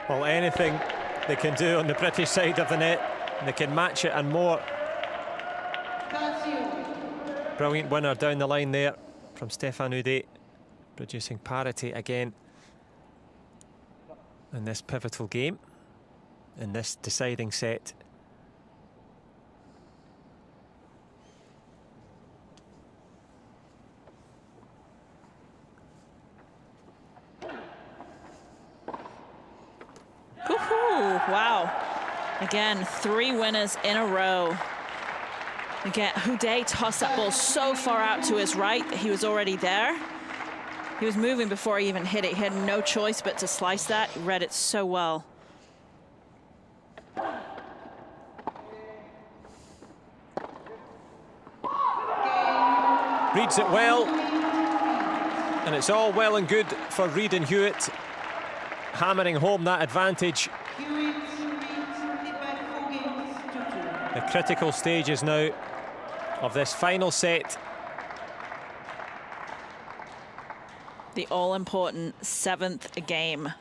Well, anything they can do on the British side of the net, they can match it and more. Brilliant winner down the line there from Stefan Ude, producing parity again in this pivotal game, in this deciding set. Wow. Again, 3 winners in a row. Again, Houdet tossed that ball so far out to his right that he was already there. He was moving before he even hit it. He had no choice but to slice that. He read it so well. Reads it well. And it's all well and good for Reid and Hewitt, hammering home that advantage. The critical stages now of this final set. The all-important 7th game.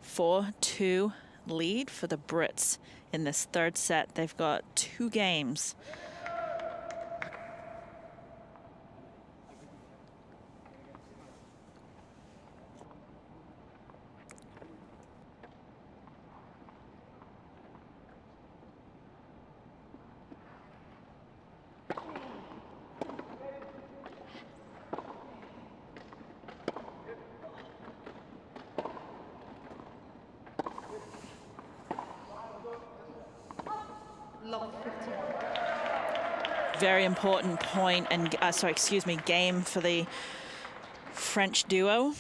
4-2 lead for the Brits in this 3rd set. They've got 2 games. Very important point and game for the French duo.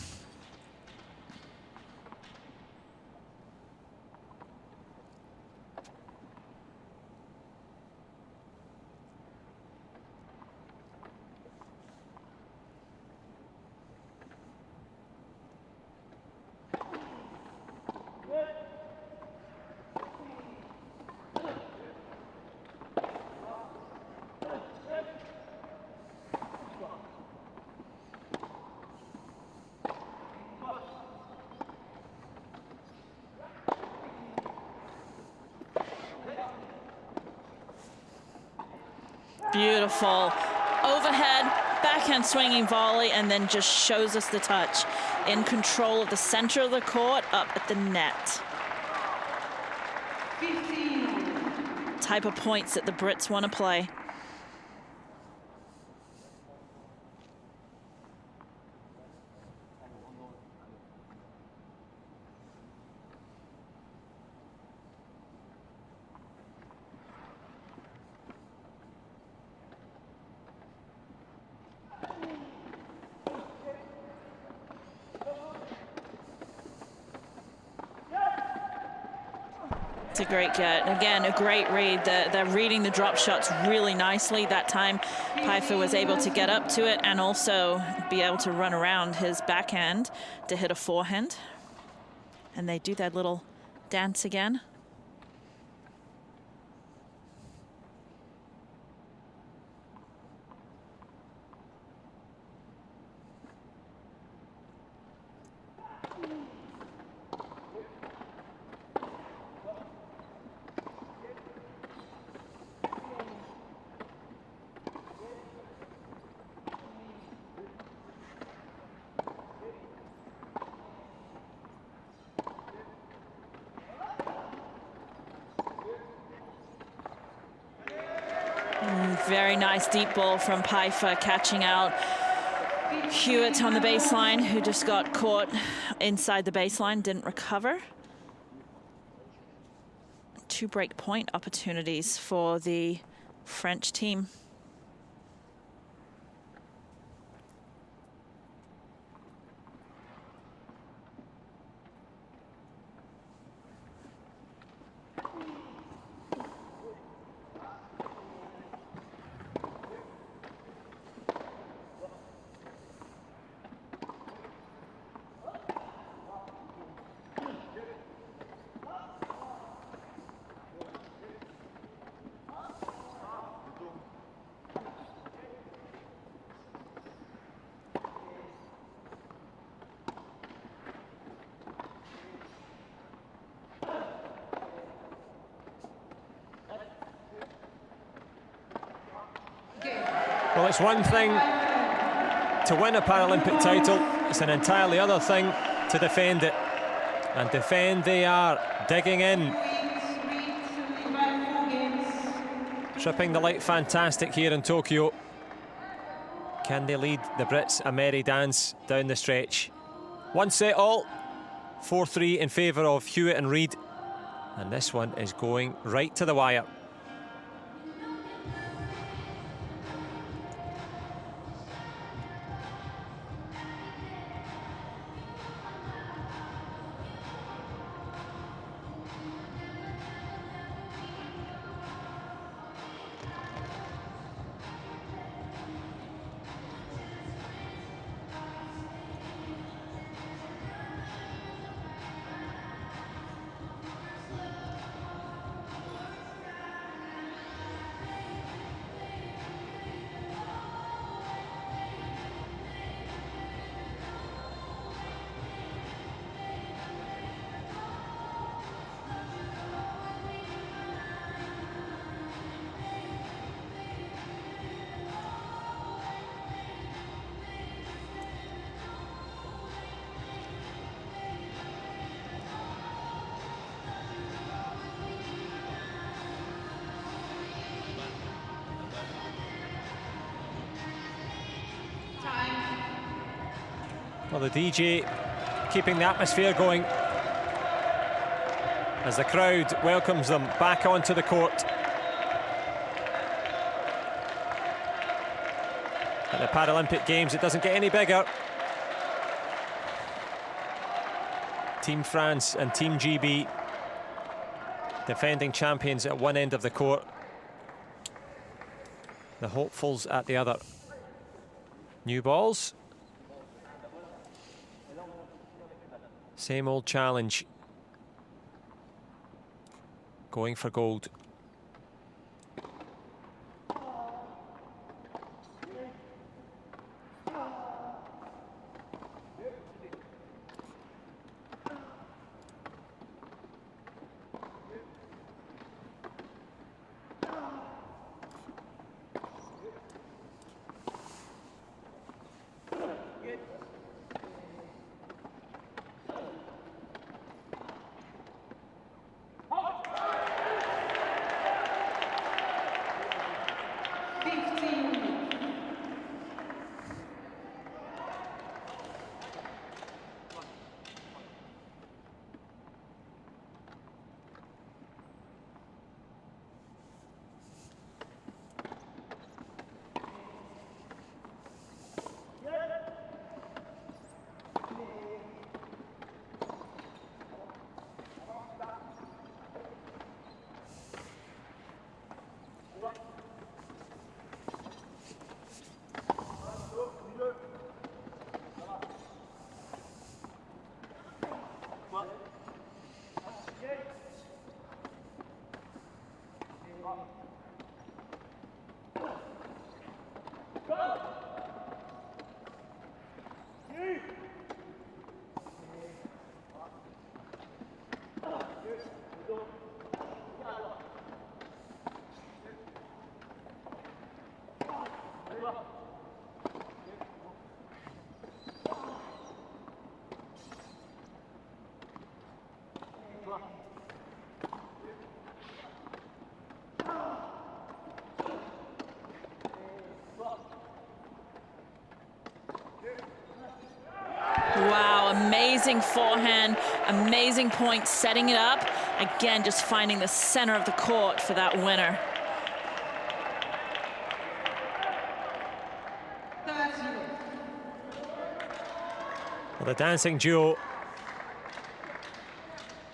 Beautiful. Overhead, backhand swinging volley, and then just shows us the touch. In control of the center of the court, up at the net. 15. Type of points that the Brits want to play. It's a great get. Again, a great read. They're reading the drop shots really nicely. That time, Pfeiffer was able to get up to it and also be able to run around his backhand to hit a forehand. And they do that little dance again. Very nice deep ball from Pfeiffer, catching out Hewitt on the baseline, who just got caught inside the baseline, didn't recover. 2 break point opportunities for the French team. Well, it's one thing to win a Paralympic title, it's an entirely other thing to defend it. And defend they are, digging in. Tripping the light fantastic here in Tokyo. Can they lead the Brits a merry dance down the stretch? 1 set all, 4-3 in favour of Hewitt and Reid. And this one is going right to the wire. Well, the DJ keeping the atmosphere going as the crowd welcomes them back onto the court. At the Paralympic Games, it doesn't get any bigger. Team France and Team GB, defending champions at one end of the court. The hopefuls at the other. New balls. Same old challenge. Going for gold. Wow, amazing forehand, amazing point, setting it up. Again, just finding the center of the court for that winner. Well, the dancing duo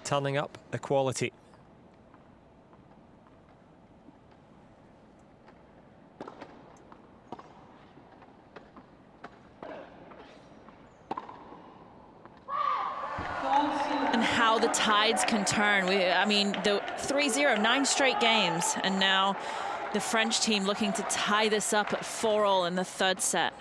turning up the quality. And how the tides can turn. I mean, the 3-0, 9 straight games, and now the French team looking to tie this up at 4-all in the third set.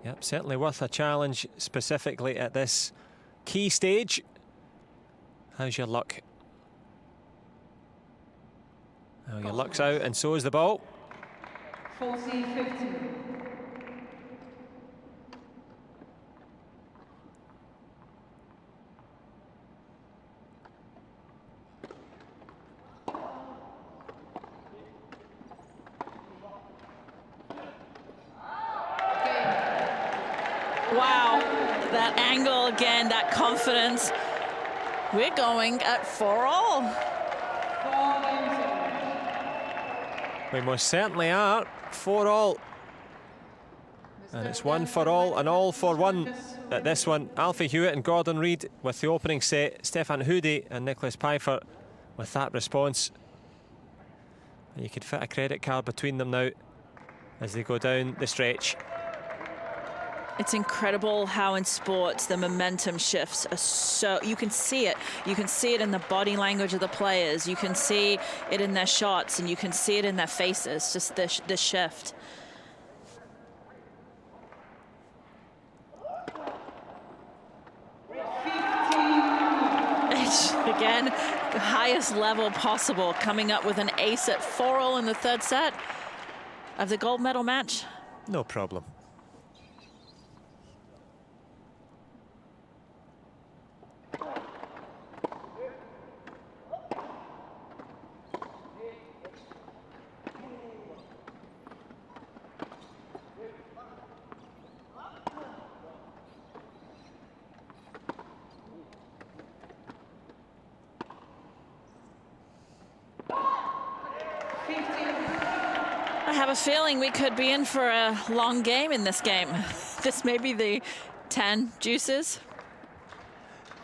Yep, certainly worth a challenge, specifically at this key stage. How's your luck? Oh, your luck's out, and so is the ball. 40-50. Wow, that angle again, that confidence. We're going at 4-all. We most certainly are. 4-all. And it's 1 for all and all for one at this one. Alfie Hewitt and Gordon Reid with the opening set. Stefan Hoody and Nicholas Pfeiffer with that response. And you could fit a credit card between them now as they go down the stretch. It's incredible how in sports the momentum shifts are so, you can see it. You can see it in the body language of the players. You can see it in their shots, and you can see it in their faces, just the shift. Again, the highest level possible, coming up with an ace at 4-all in the third set of the gold medal match. No problem. I have a feeling we could be in for a long game in this game. This may be the 10 juices.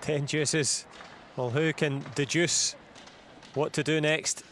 10 juices. Well, who can deduce what to do next?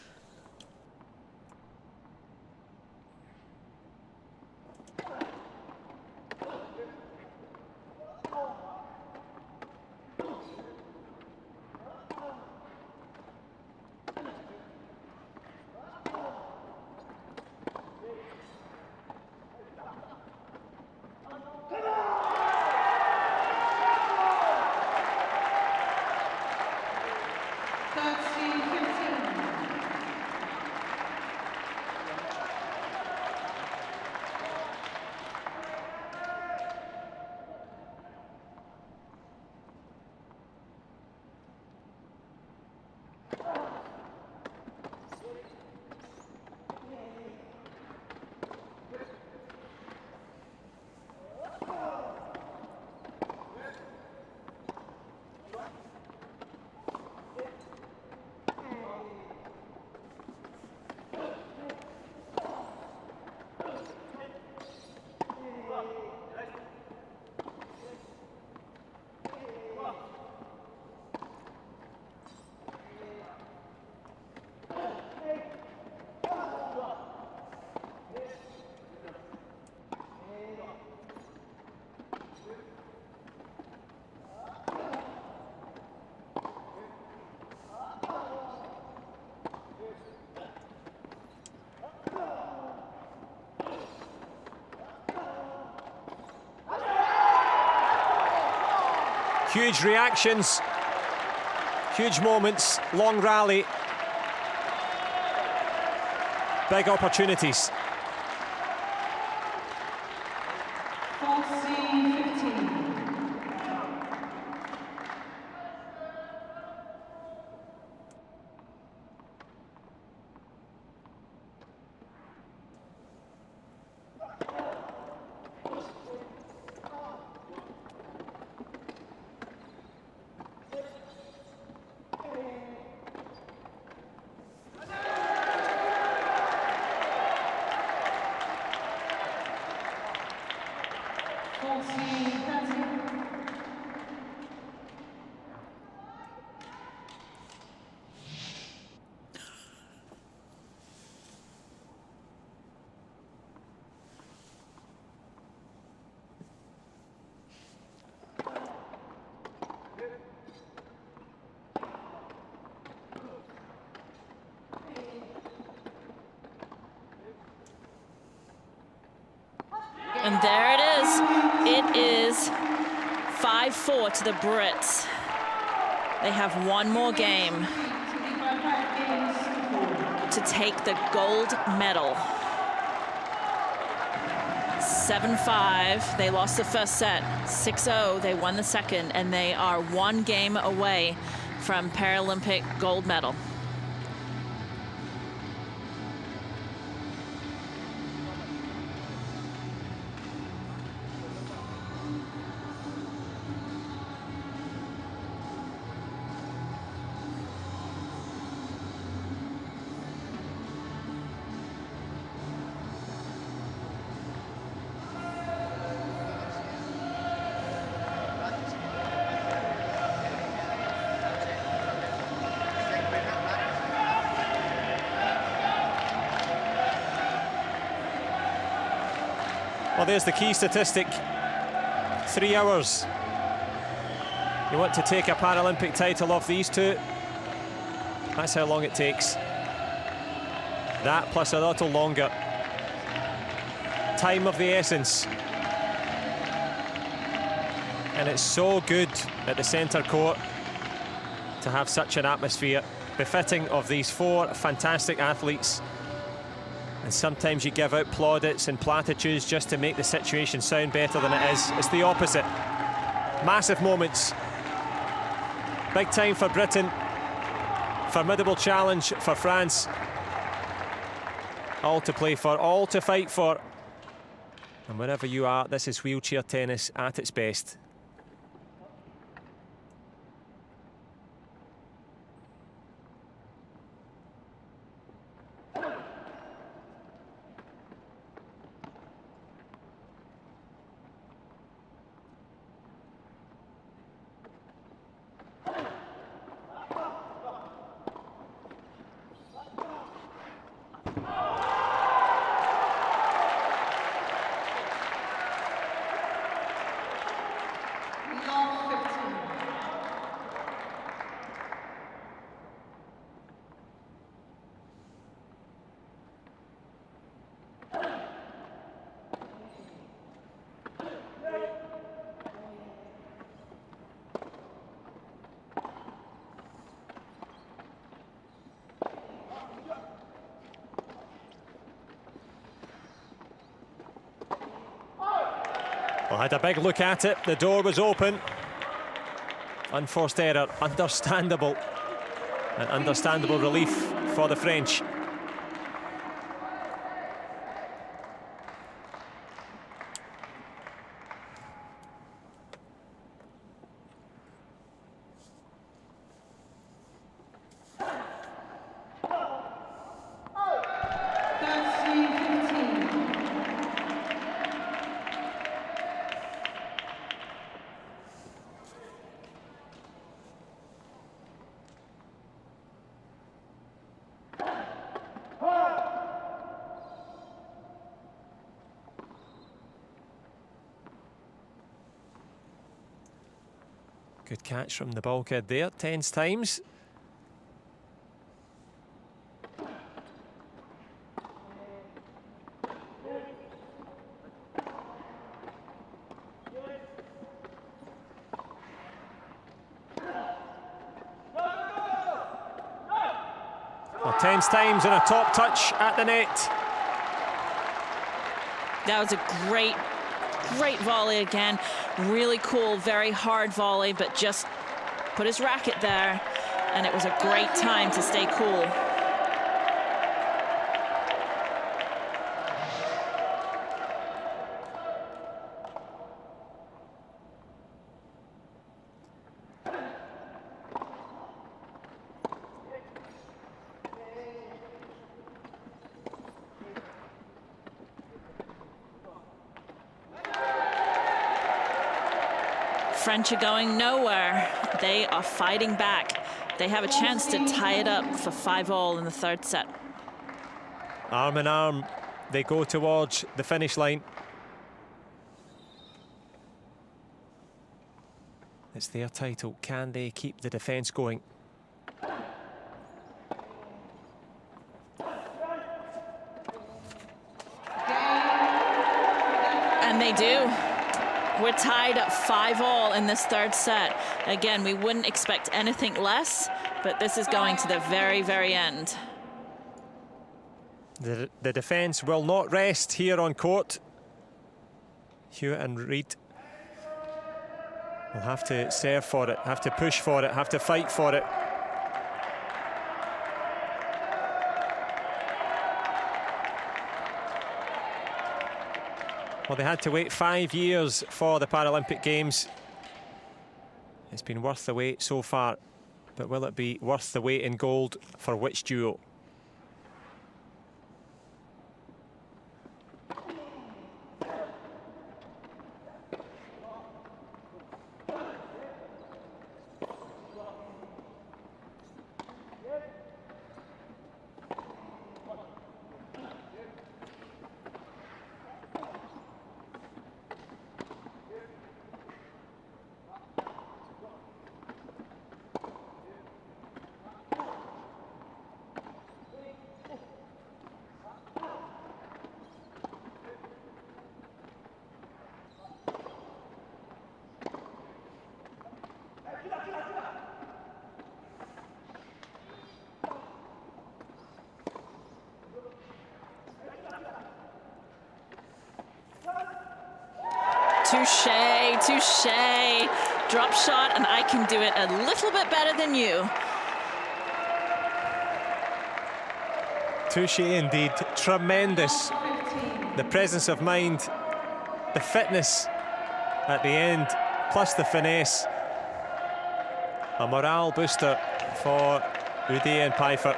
Huge reactions, huge moments, long rally. Big opportunities. 14-15. And there it is. It is 5-4 to the Brits. They have one more game to take the gold medal. 7-5, they lost the first set. 6-0, they won the second, and they are one game away from Paralympic gold medal. Well, there's the key statistic. 3 hours. You want to take a Paralympic title off these two? That's how long it takes. That plus a little longer. Time of the essence. And it's so good at the centre court to have such an atmosphere befitting of these four fantastic athletes. And sometimes you give out plaudits and platitudes just to make the situation sound better than it is. It's the opposite. Massive moments. Big time for Britain. Formidable challenge for France. All to play for, all to fight for. And wherever you are, this is wheelchair tennis at its best. Well, had a big look at it. The door was open. Unforced error, understandable. An understandable relief for the French. Good catch from the bulkhead there, tens times. Tense times and a top touch at the net. That was a great volley again. Really cool, very hard volley, but just put his racket there, and it was a great time to stay cool. French are going nowhere. They are fighting back. They have a chance to tie it up for 5-all in the third set. Arm in arm, they go towards the finish line. It's their title. Can they keep the defence going? And they do. We're tied at 5-all in this third set. Again, we wouldn't expect anything less, but this is going to the very, very end. The defence will not rest here on court. Hewitt and Reid will have to serve for it, have to push for it, have to fight for it. Well, they had to wait 5 years for the Paralympic Games. It's been worth the wait so far, but will it be worth the wait in gold for which duo? Touche, touche. Drop shot, and I can do it a little bit better than you. Touche indeed, tremendous. The presence of mind, the fitness at the end, plus the finesse. A morale booster for Ude and Pfeiffer.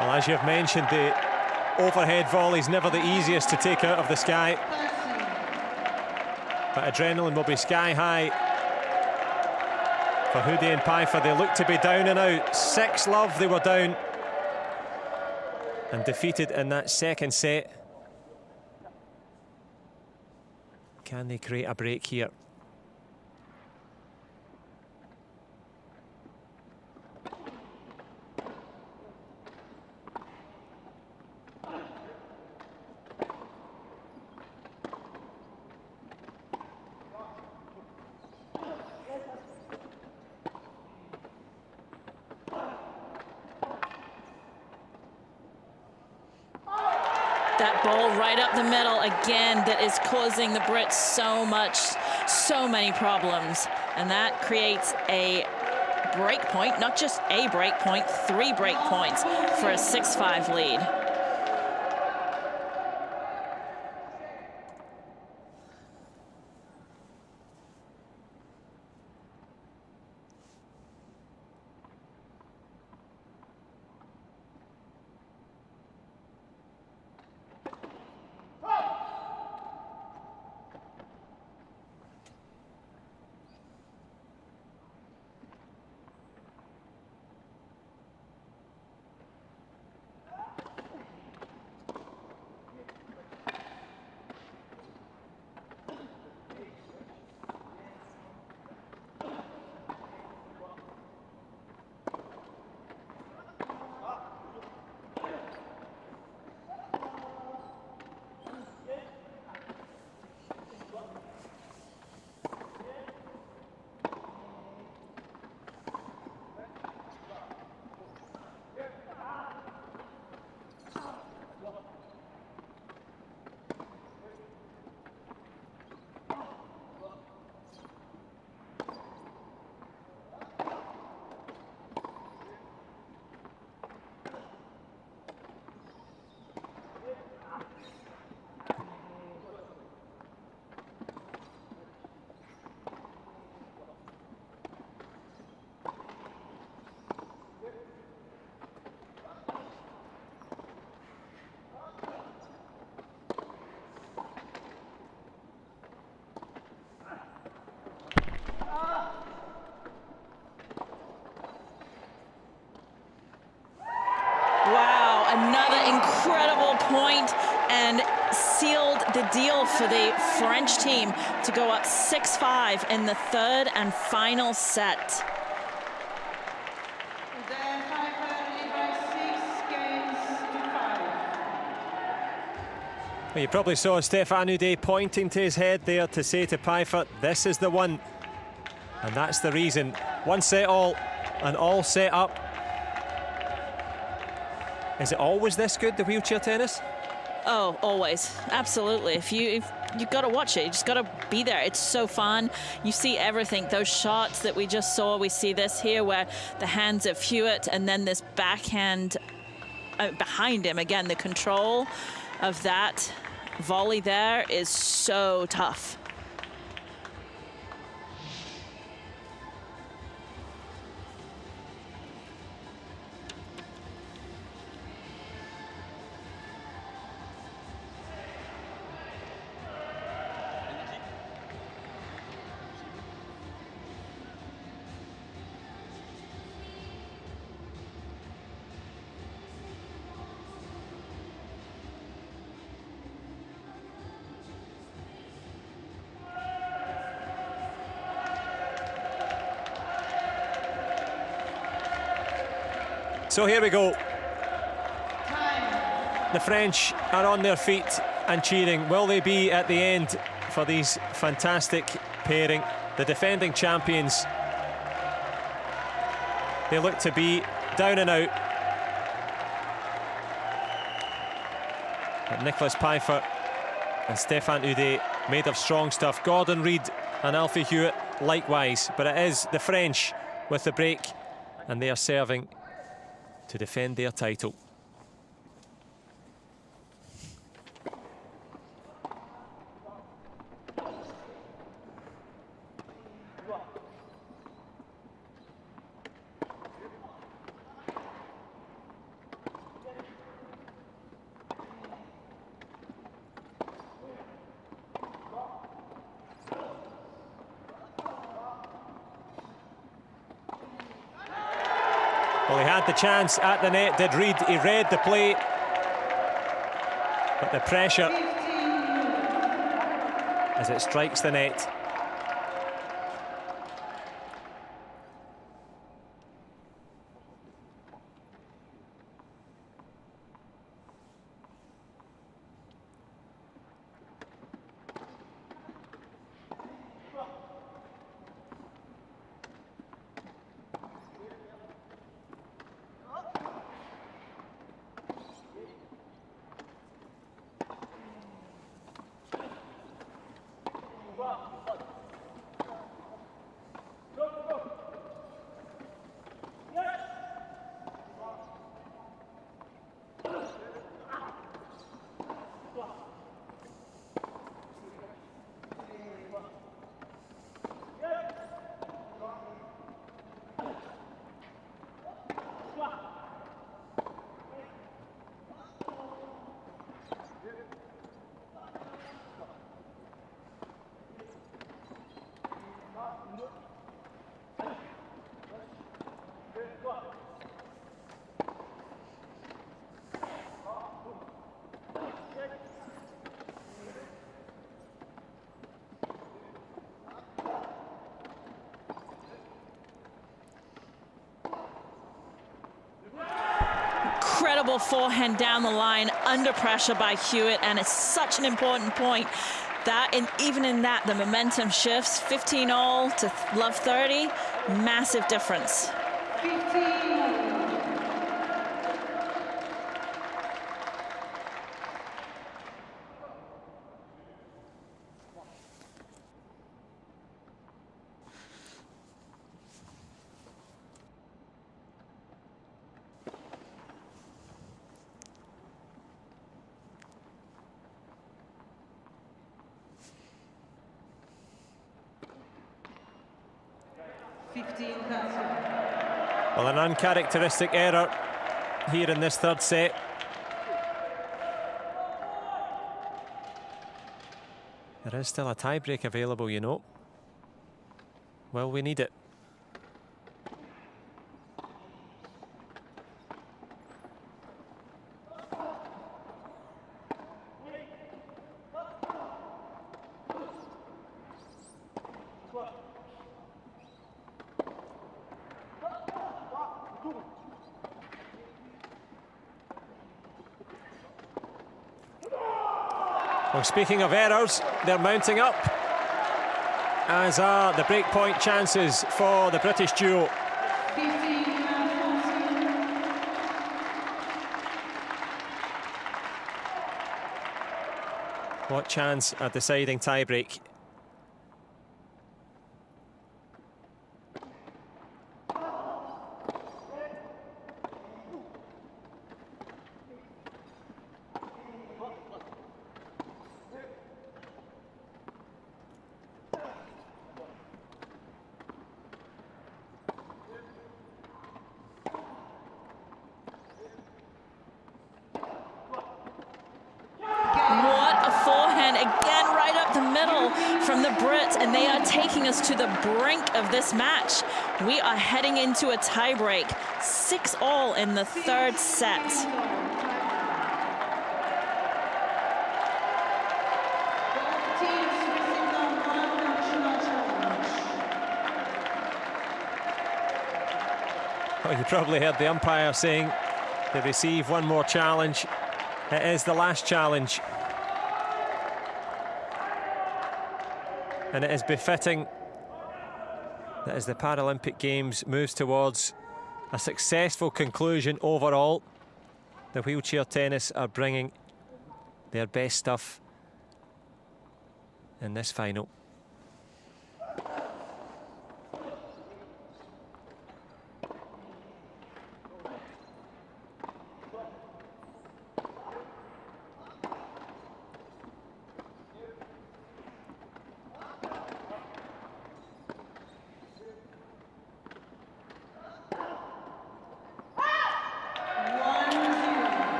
Well, as you've mentioned, the overhead volley is never the easiest to take out of the sky. But adrenaline will be sky high for Ude and Pfeiffer. They look to be down and out. 6-love they were down and defeated in that second set. Can they create a break here? That ball right up the middle again that is causing the Brits so many problems. And that creates a break point, not just a break point, 3 break points for a 6-5 lead. Wow, another incredible point and sealed the deal for the French team to go up 6-5 in the third and final set. Well, you probably saw Stéphane Houdet pointing to his head there to say to Pfeiffer, this is the one. And that's the reason. One set all and all set up. Is it always this good, the wheelchair tennis? Oh, always. Absolutely. If you've got to watch it. You just got to be there. It's so fun. You see everything. Those shots that we just saw, we see this here where the hands of Hewitt and then this backhand behind him. Again, the control of that volley there is so tough. So here we go. The French are on their feet and cheering. Will they be at the end for these fantastic pairing? The defending champions, they look to be down and out. But Nicolas Pfeiffer and Stéphane Houdet, made of strong stuff. Gordon Reid and Alfie Hewitt likewise. But it is the French with the break, and they are serving to defend their title. Well, he had the chance at the net, did Reid. He read the play. But the pressure as it strikes the net. Incredible forehand down the line, under pressure by Hewitt, and it's such an important point that even in that, the momentum shifts. 15-all to love 30, massive difference. 15. Well, an uncharacteristic error here in this third set. There is still a tiebreak available, you know. Well, we need it. Well, speaking of errors, they're mounting up, as are the breakpoint chances for the British duo. What chance a deciding tiebreak? And they are taking us to the brink of this match. We are heading into a tiebreak, 6-all in the third set. Well, you probably heard the umpire saying they receive one more challenge. It is the last challenge. And it is befitting that as the Paralympic Games moves towards a successful conclusion overall, the wheelchair tennis are bringing their best stuff in this final.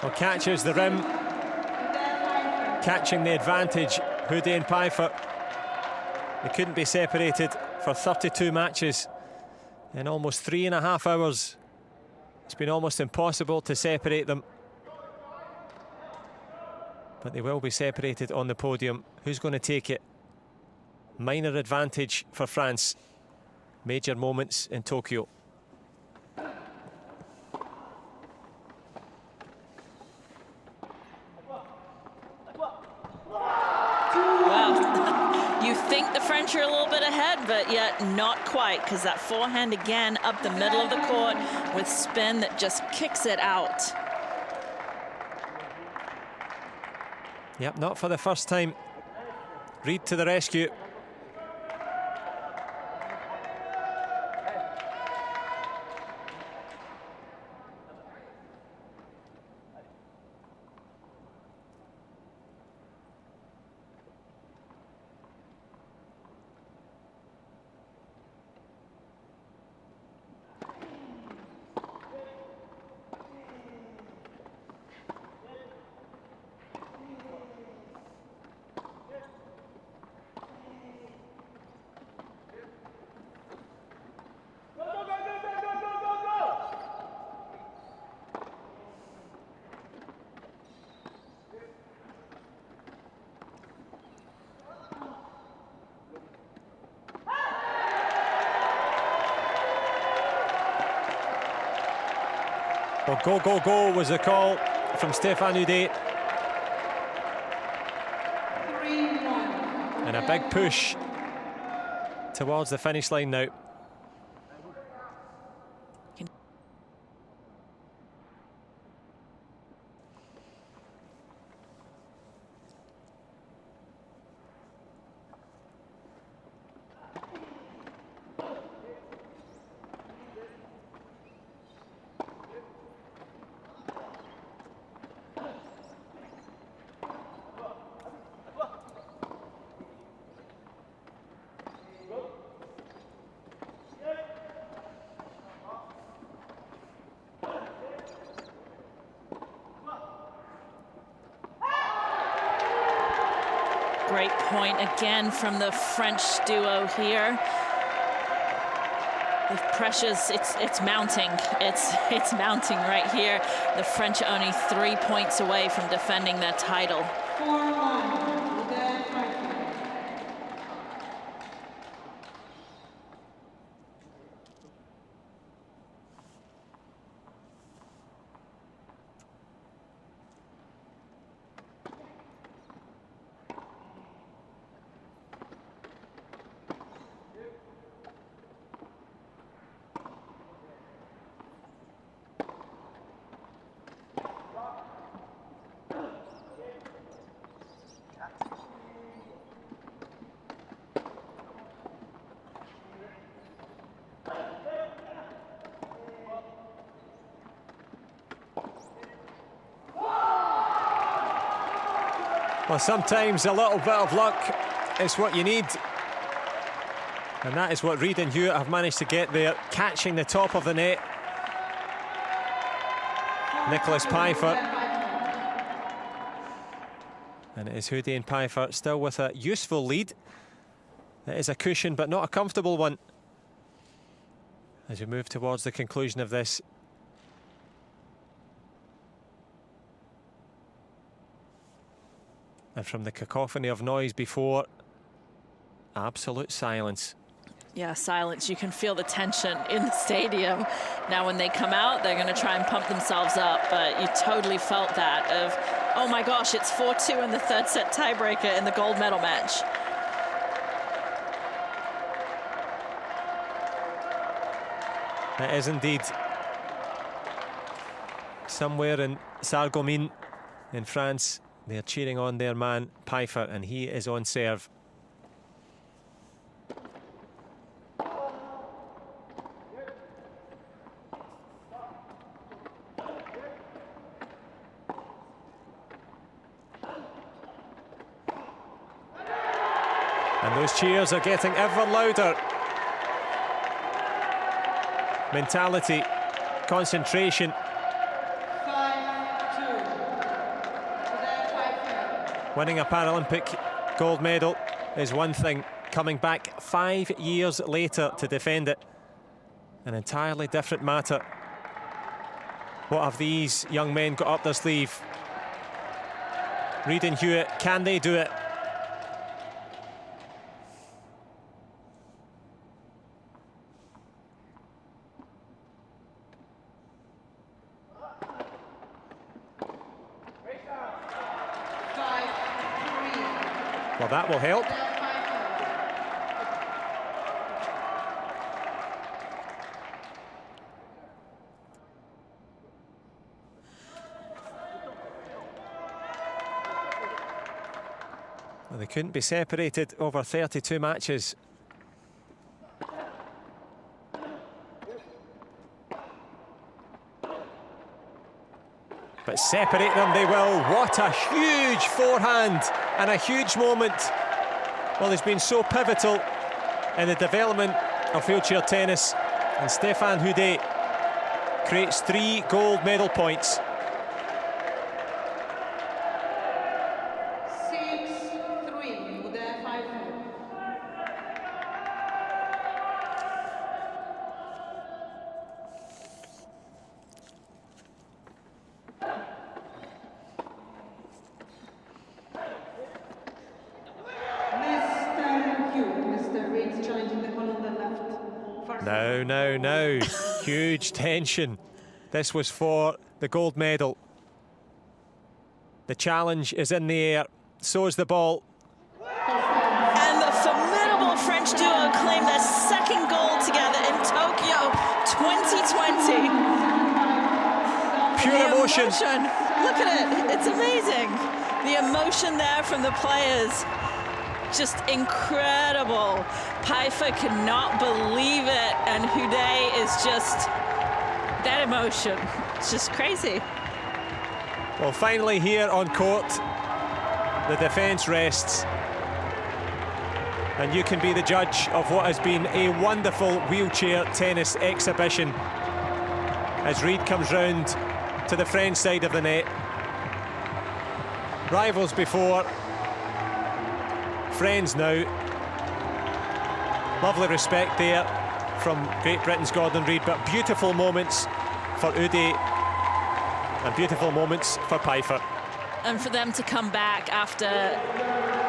Well, catches the rim, catching the advantage, Hoodie and Pfeiffer. They couldn't be separated for 32 matches in almost 3.5 hours. It's been almost impossible to separate them. But they will be separated on the podium. Who's going to take it? Minor advantage for France. Major moments in Tokyo. You're a little bit ahead, but yet not quite, because that forehand again up the middle of the court with spin that just kicks it out. Yep, not for the first time. Reed to the rescue. Well, go, go, go was the call from Stefan Houdet. And a big push towards the finish line now. Great point again from the French duo here. The pressure's, it's mounting. It's mounting right here. The French are only 3 points away from defending their title. 4-1. Well, sometimes a little bit of luck is what you need. And that is what Reid and Hewitt have managed to get there, catching the top of the net. Nicholas Pfeiffer. And it is Houdet and Pfeiffer still with a useful lead. It is a cushion, but not a comfortable one. As we move towards the conclusion of this. And from the cacophony of noise before, absolute silence. Yeah, silence. You can feel the tension in the stadium. Now when they come out, they're going to try and pump themselves up, but you totally felt that of, oh my gosh, it's 4-2 in the third set tiebreaker in the gold medal match. It is indeed. Somewhere in Sarreguemines in France, they're cheering on their man Pfeiffer, and he is on serve. And those cheers are getting ever louder. Mentality, concentration. 5-2. Winning a Paralympic gold medal is one thing. Coming back 5 years later to defend it, an entirely different matter. What have these young men got up their sleeve? Reid and Hewitt, can they do it? Well, that will help. Well, they couldn't be separated over 32 matches. But separate them they will. What a huge forehand and a huge moment. Well, he's been so pivotal in the development of wheelchair tennis. And Stefan Houdet creates 3 gold medal points. 6-3 with their 5-4. Mr. Reid's challenging the ball on the left. Now. Huge tension This was for the gold medal. The challenge is in the air, so is the ball. And the formidable French duo claim their second gold together in Tokyo 2020. Pure emotion. Look at it, it's amazing. The emotion there from the players, just incredible. Pfeiffer cannot believe it, and Houdet is just, that emotion, it's just crazy. Well, finally here on court, the defence rests. And you can be the judge of what has been a wonderful wheelchair tennis exhibition as Reid comes round to the French side of the net. Rivals before, friends now. Lovely respect there from Great Britain's Gordon Reid, but beautiful moments for Houdet and beautiful moments for Pfeiffer. And for them to come back after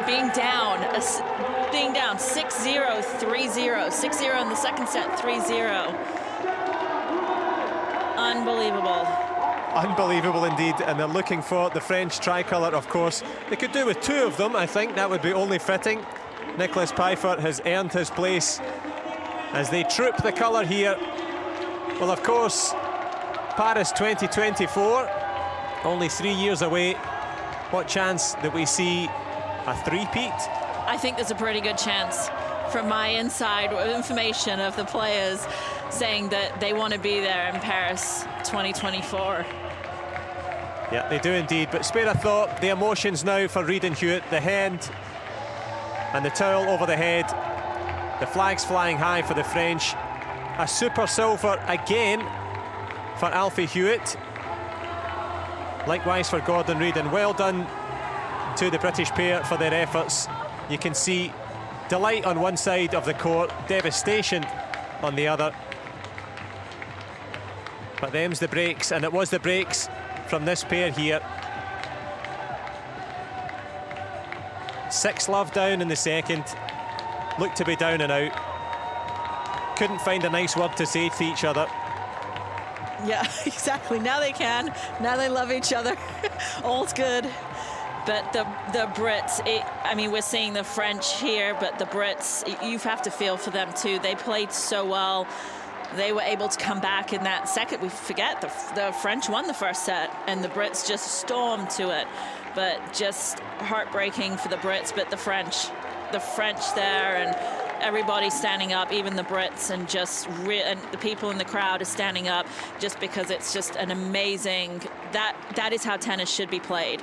being down 6-0, 3-0, 6-0 in the second set, 3-0. Unbelievable. Unbelievable indeed, and they're looking for the French tricolour, of course. They could do with two of them, I think. That would be only fitting. Nicolas Pfeiffer has earned his place as they troop the colour here. Well, of course, Paris 2024, only 3 years away. What chance that we see a three-peat? I think there's a pretty good chance from my inside information of the players saying that they want to be there in Paris 2024. Yeah, they do indeed, but spare a thought, the emotions now for Reid and Hewitt, the hand and the towel over the head, the flags flying high for the French, a super silver again for Alfie Hewitt, likewise for Gordon Reid, and well done to the British pair for their efforts. You can see delight on one side of the court, devastation on the other. But them's the breaks, and it was the breaks from this pair here. 6-love down in the second, looked to be down and out. Couldn't find a nice word to say to each other. Yeah, exactly. Now they can. Now they love each other. All's good. But the Brits, I mean, we're seeing the French here, but the Brits, you have to feel for them too. They played so well. They were able to come back in that second. We forget the French won the first set, and the Brits just stormed to it. But just heartbreaking for the Brits, but the French there, and everybody standing up, even the Brits, and just and the people in the crowd are standing up just because it's just an amazing, that is how tennis should be played.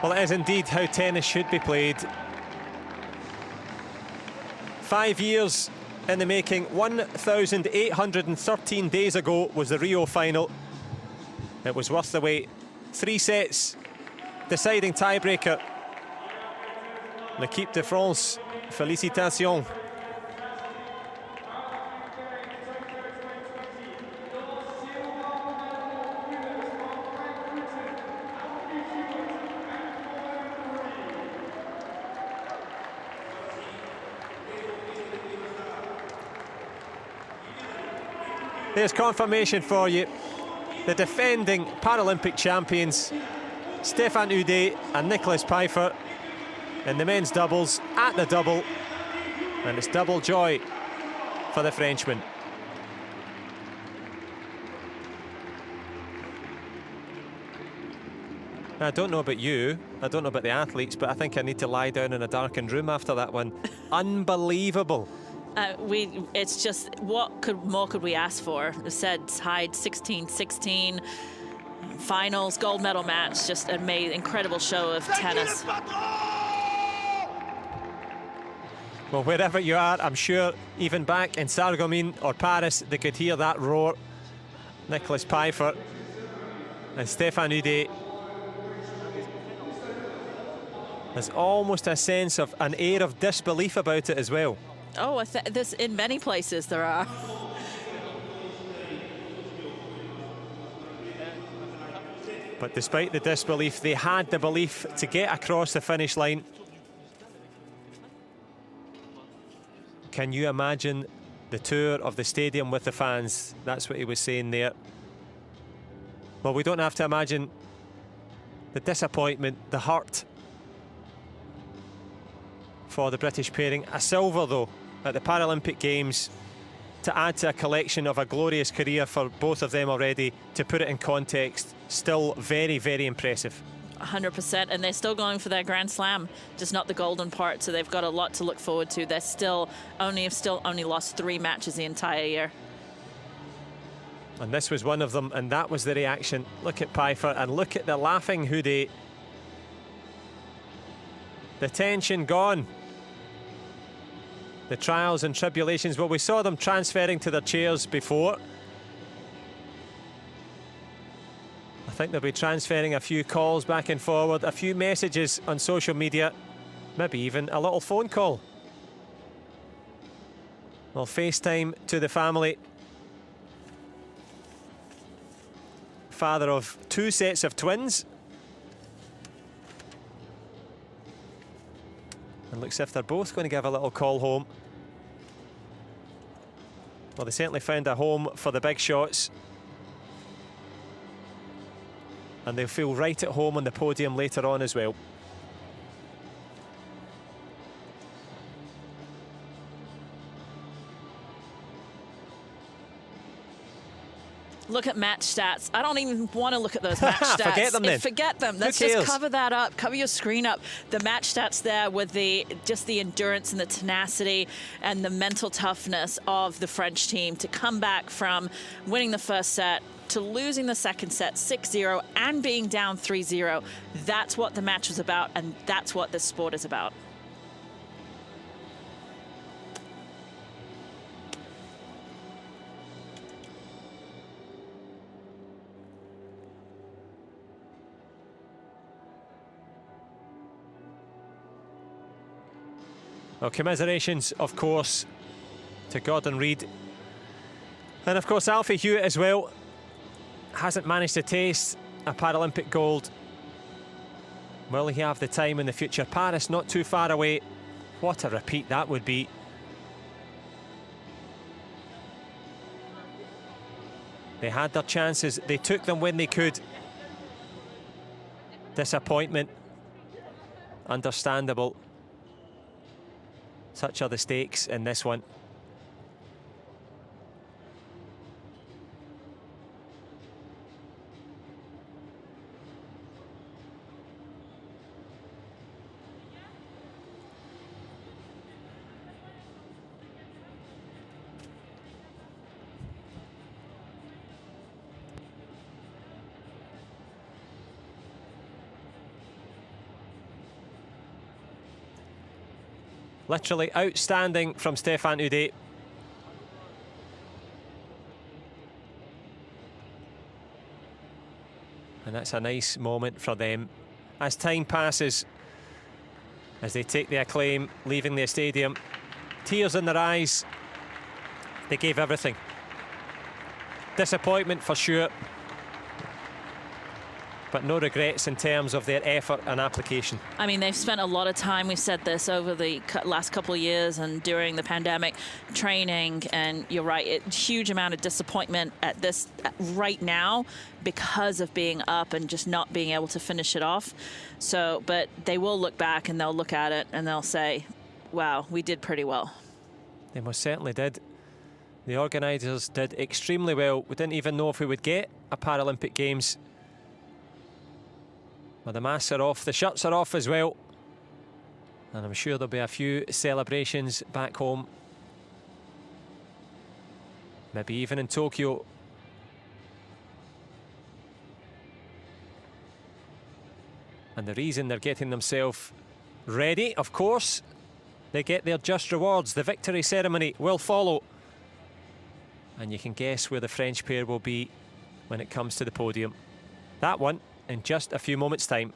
Well, it is indeed how tennis should be played. 5 years in the making. 1,813 days ago was the Rio final. It was worth the wait. 3 sets, deciding tiebreaker. L'équipe de France, félicitations. There's confirmation for you. The defending Paralympic champions, Stéphane Houdet and Nicolas Pfeiffer, in the men's doubles at the double. And it's double joy for the Frenchman. I don't know about you, I don't know about the athletes, but I think I need to lie down in a darkened room after that one. Unbelievable. It's just, what more could we ask for? The said tied 16-16, finals, gold medal match, just an incredible show of tennis. Well, wherever you are, I'm sure even back in Sarreguemines or Paris, they could hear that roar. Nicolas Pfeiffer and Stéphane Houdet. There's almost a sense of an air of disbelief about it as well. Oh, this in many places there are. But despite the disbelief, they had the belief to get across the finish line. Can you imagine the tour of the stadium with the fans? That's what he was saying there. Well, we don't have to imagine the disappointment, the hurt for the British pairing. A silver, though, at the Paralympic Games, to add to a collection of a glorious career for both of them already. To put it in context, still very, very impressive. 100%, and they're still going for their Grand Slam, just not the golden part, so they've got a lot to look forward to. They're still only lost 3 matches the entire year. And this was one of them, and that was the reaction. Look at Pfeiffer, and look at the laughing Houdet. The tension gone. The trials and tribulations, well, we saw them transferring to their chairs before. I think they'll be transferring a few calls back and forward, a few messages on social media, maybe even a little phone call. Well, FaceTime to the family. Father of 2 sets of twins. And looks as if they're both going to give a little call home. Well, they certainly found a home for the big shots. And they'll feel right at home on the podium later on as well. Look at match stats. I don't even want to look at those match stats. Forget them then. Forget them. Let's Who cares? just cover that up. Cover your screen up. The match stats there with just the endurance and the tenacity and the mental toughness of the French team to come back from winning the first set to losing the second set 6-0 and being down 3-0. That's what the match was about, and that's what this sport is about. Well, commiserations, of course, to Gordon Reid. And, of course, Alfie Hewitt as well. Hasn't managed to taste a Paralympic gold. Will he have the time in the future? Paris not too far away. What a repeat that would be. They had their chances. They took them when they could. Disappointment. Understandable. Such are the stakes in this one. Literally outstanding from Stéphane Houdet. And that's a nice moment for them. As time passes, as they take the acclaim, leaving the stadium, tears in their eyes, they gave everything. Disappointment for sure, but no regrets in terms of their effort and application. I mean, they've spent a lot of time, we've said this over the last couple of years and during the pandemic, training, and you're right, huge amount of disappointment at this right now because of being up and just not being able to finish it off. So, but they will look back and they'll look at it and they'll say, wow, we did pretty well. They most certainly did. The organisers did extremely well. We didn't even know if we would get a Paralympic Games. Well, the masks are off, the shirts are off as well. And I'm sure there'll be a few celebrations back home. Maybe even in Tokyo. And the reason they're getting themselves ready, of course, they get their just rewards. The victory ceremony will follow. And you can guess where the French pair will be when it comes to the podium. That one in just a few moments' time.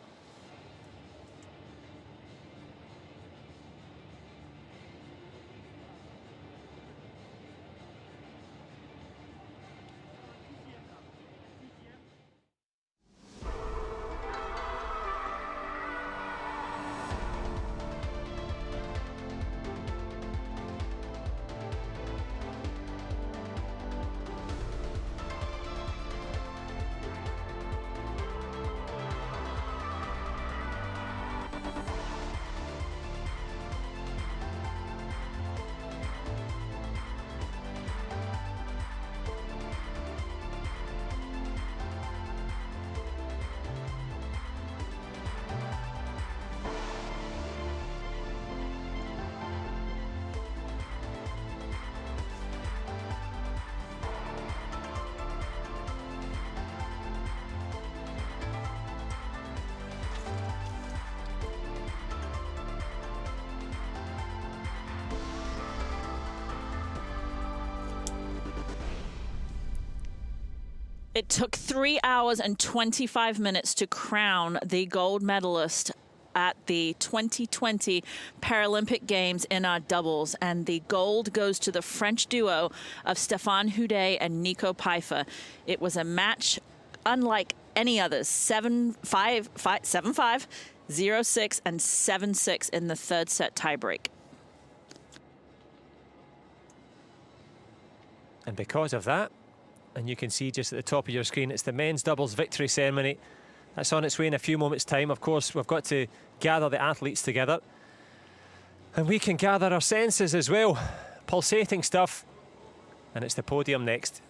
It took 3 hours and 25 minutes to crown the gold medalist at the 2020 Paralympic Games in our doubles, and the gold goes to the French duo of Stéphane Houdet and Nico Pfeiffer. It was a match unlike any others, 7-5, 7-5, 0-6, and 7-6 in the third set tiebreak. And because of that, and you can see just at the top of your screen, it's the men's doubles victory ceremony. That's on its way in a few moments' time. Of course, we've got to gather the athletes together. And we can gather our senses as well. Pulsating stuff. And it's the podium next.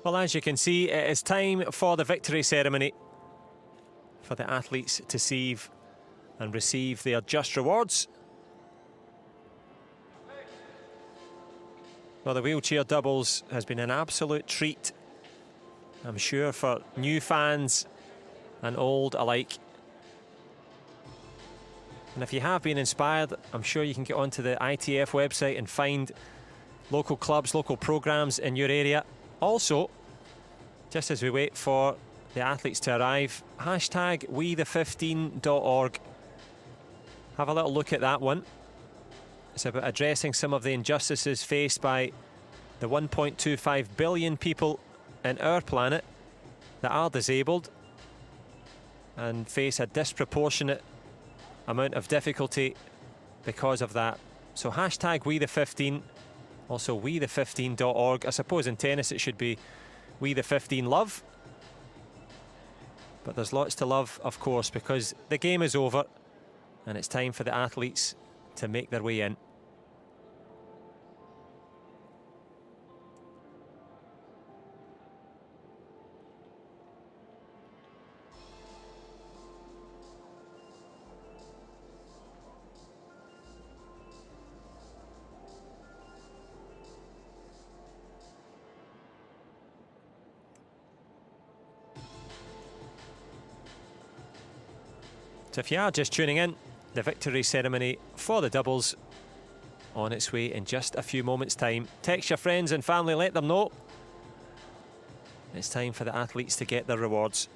Well, as you can see, it is time for the victory ceremony for the athletes to receive their just rewards. Well, the wheelchair doubles has been an absolute treat, I'm sure, for new fans and old alike. And if you have been inspired, I'm sure you can get onto the ITF website and find local clubs, local programmes in your area. Also, just as we wait for the athletes to arrive, hashtag WeThe15.org. Have a little look at that one. It's about addressing some of the injustices faced by the 1.25 billion people in our planet that are disabled and face a disproportionate amount of difficulty because of that. So hashtag WeThe15, also WeThe15.org. I suppose in tennis it should be WeThe15Love. But there's lots to love, of course, because the game is over and it's time for the athletes to make their way in. So if you are just tuning in, the victory ceremony for the doubles on its way in just a few moments' time. Text your friends and family, let them know. It's time for the athletes to get their rewards.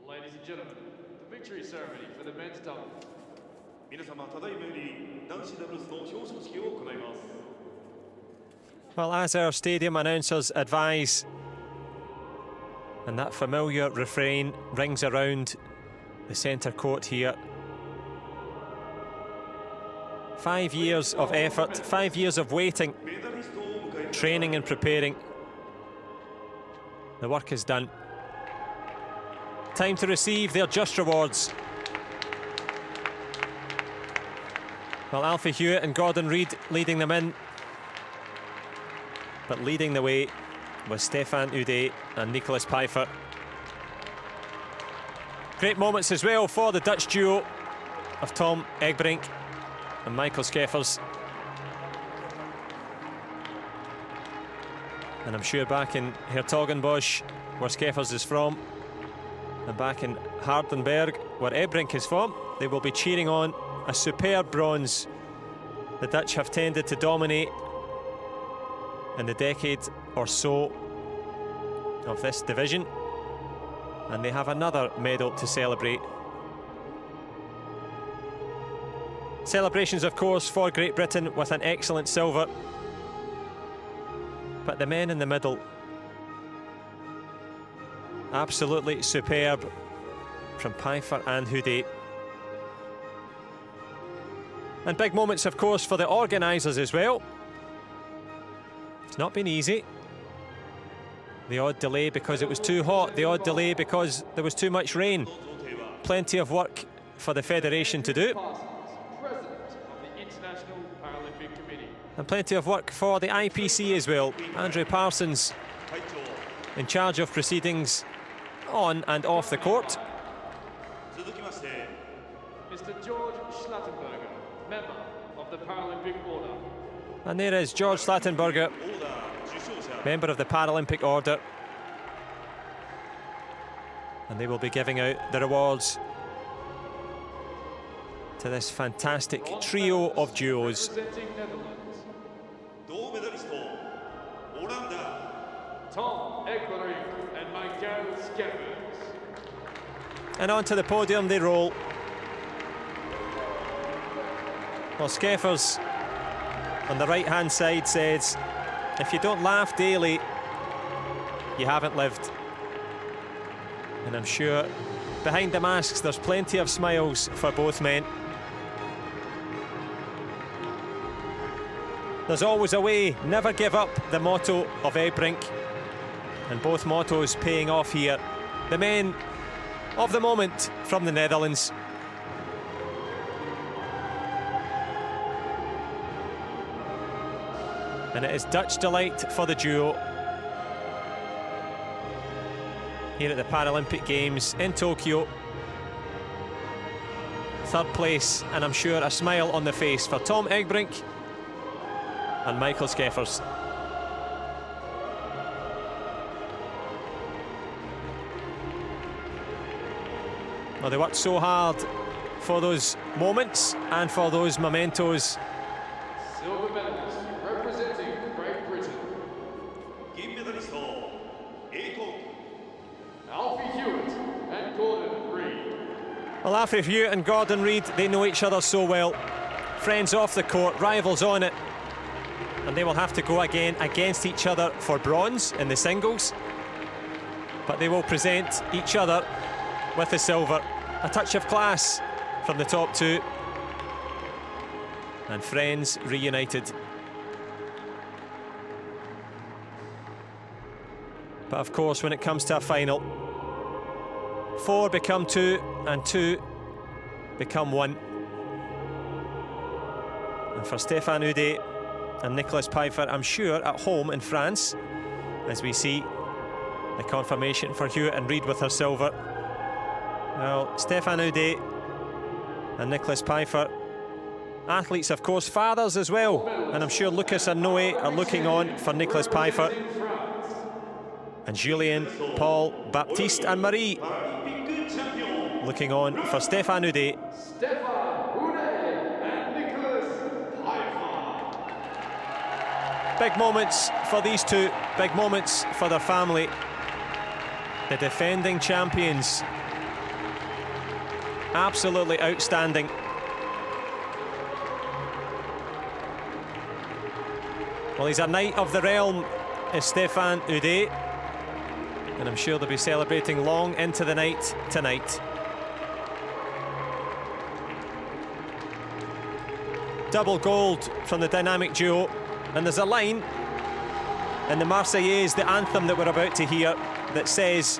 Ladies and gentlemen, the victory ceremony for the men's doubles. 皆様、ただいまより男子ダブルスの表彰式を行います。 Well, as our stadium announcers advise, and that familiar refrain rings around the centre court here. 5 years of effort, 5 years of waiting, training and preparing. The work is done. Time to receive their just rewards. Well, Alfie Hewitt and Gordon Reid leading them in. But leading the way was Stefan Ude and Nicolas Pfeiffer. Great moments as well for the Dutch duo of Tom Egbrink and Michael Scheffers. And I'm sure back in Hertogenbosch, where Scheffers is from, and back in Hardenberg, where Egbrink is from, they will be cheering on a superb bronze. The Dutch have tended to dominate in the decade or so of this division, and they have another medal to celebrate. Celebrations, of course, for Great Britain with an excellent silver. But the men in the middle, absolutely superb from Pfeiffer and Houdet. And big moments, of course, for the organisers as well. It's not been easy. The odd delay because it was too hot, the odd delay because there was too much rain. Plenty of work for the Federation to do. And plenty of work for the IPC as well. Andrew Parsons in charge of proceedings on and off the court. Mr. George Schlattenberger, member of the Paralympic Order. And there is George Schlattenberger, member of the Paralympic Order. And they will be giving out the rewards to this fantastic trio of duos. Tom Egbrink and Michael Scheffers. And onto the podium they roll. Well, Scheffers on the right-hand side says, if you don't laugh daily, you haven't lived. And I'm sure behind the masks there's plenty of smiles for both men. There's always a way, never give up, the motto of Egbrink. And both mottos paying off here. The men of the moment from the Netherlands. And it is Dutch delight for the duo here at the Paralympic Games in Tokyo. Third place, and I'm sure a smile on the face for Tom Egbrink and Michael Scheffers. Well, they worked so hard for those moments and for those mementos. Silver medalist representing Great Britain. Alfie Hewitt and Gordon Reid. Well, Alfie Hewitt and Gordon Reid, they know each other so well. Friends off the court, rivals on it. And they will have to go again against each other for bronze in the singles. But they will present each other with the silver. A touch of class from the top two. And friends reunited. But of course, when it comes to a final, 4 become 2 and 2 become 1. And for Stefan Ude and Nicolas Pfeiffer, I'm sure at home in France, as we see the confirmation for Hewitt and Reid with her silver. Well, Stefan Ude and Nicolas Pfeiffer, athletes, of course, fathers as well. And I'm sure Lucas and Noe are looking on for Nicolas Pfeiffer. And Julien, Paul, Baptiste and Marie looking on for Stefan Ude. Big moments for these two, big moments for their family. The defending champions. Absolutely outstanding. Well, he's a knight of the realm, is Stefan Ude. And I'm sure they'll be celebrating long into the night tonight. Double gold from the dynamic duo. And there's a line in the Marseillaise, the anthem that we're about to hear, that says,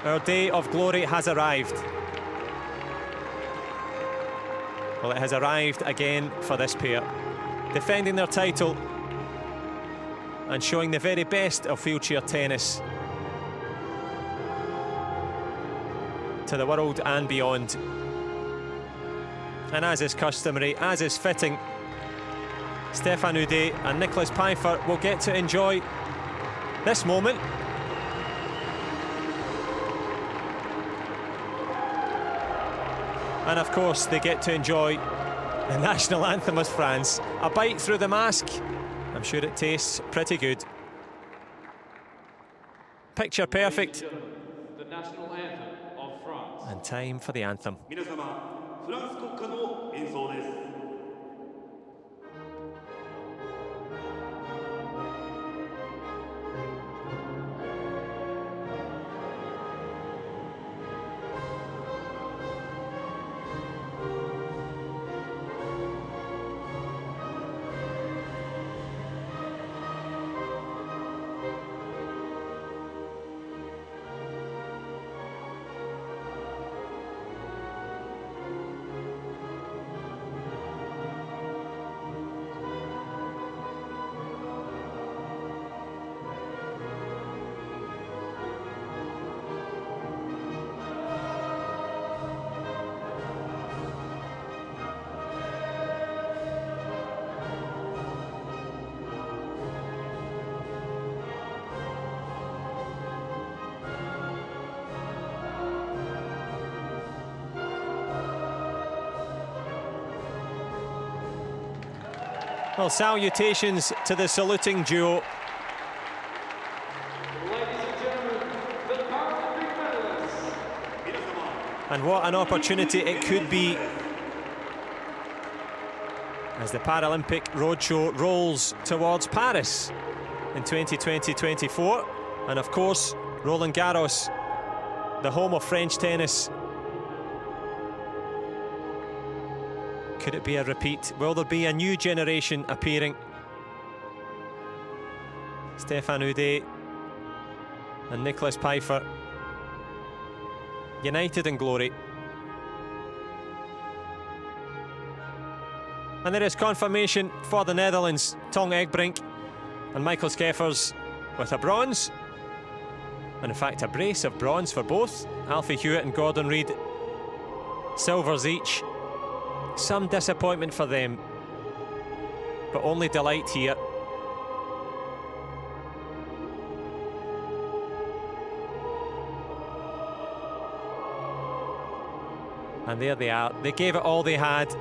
"Our day of glory has arrived." Well, it has arrived again for this pair, defending their title and showing the very best of wheelchair tennis to the world and beyond. And as is customary, as is fitting, Stefan Ude and Nicholas Pfeiffer will get to enjoy this moment. And of course, they get to enjoy the national anthem of France. A bite through the mask. I'm sure it tastes pretty good. Picture perfect. The national anthem of France. And time for the anthem. Well, salutations to the saluting duo. Ladies and gentlemen, the Paralympic medalists. And what an opportunity it could be as the Paralympic roadshow rolls towards Paris in 2020-24. And of course, Roland Garros, the home of French tennis. Could it be a repeat? Will there be a new generation appearing? Stefan Ude and Nicholas Pfeiffer, united in glory. And there is confirmation for the Netherlands. Tong Egbrink and Michael Scheffers with a bronze. And in fact, a brace of bronze for both. Alfie Hewitt and Gordon Reid, silvers each. Some disappointment for them, but only delight here. And there they are. They gave it all they had.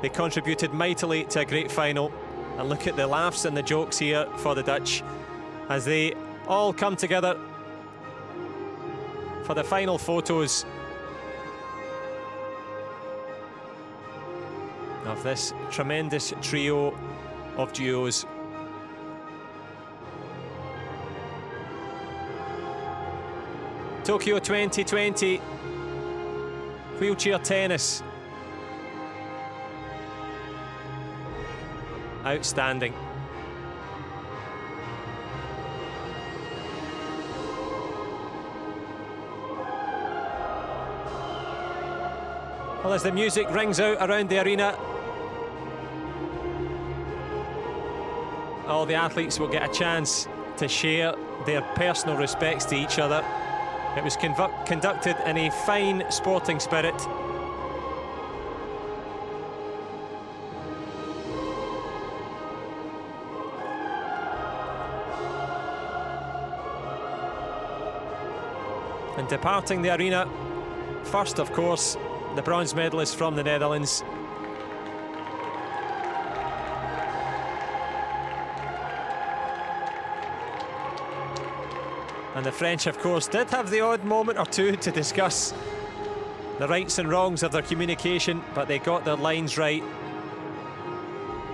They contributed mightily to a great final. And look at the laughs and the jokes here for the Dutch as they all come together for the final photos of this tremendous trio of duos. Tokyo 2020, wheelchair tennis. Outstanding. Well, as the music rings out around the arena, all the athletes will get a chance to share their personal respects to each other. It was conducted in a fine sporting spirit. And departing the arena, first, of course, the bronze medalist from the Netherlands. And the French, of course, did have the odd moment or two to discuss the rights and wrongs of their communication, but they got their lines right.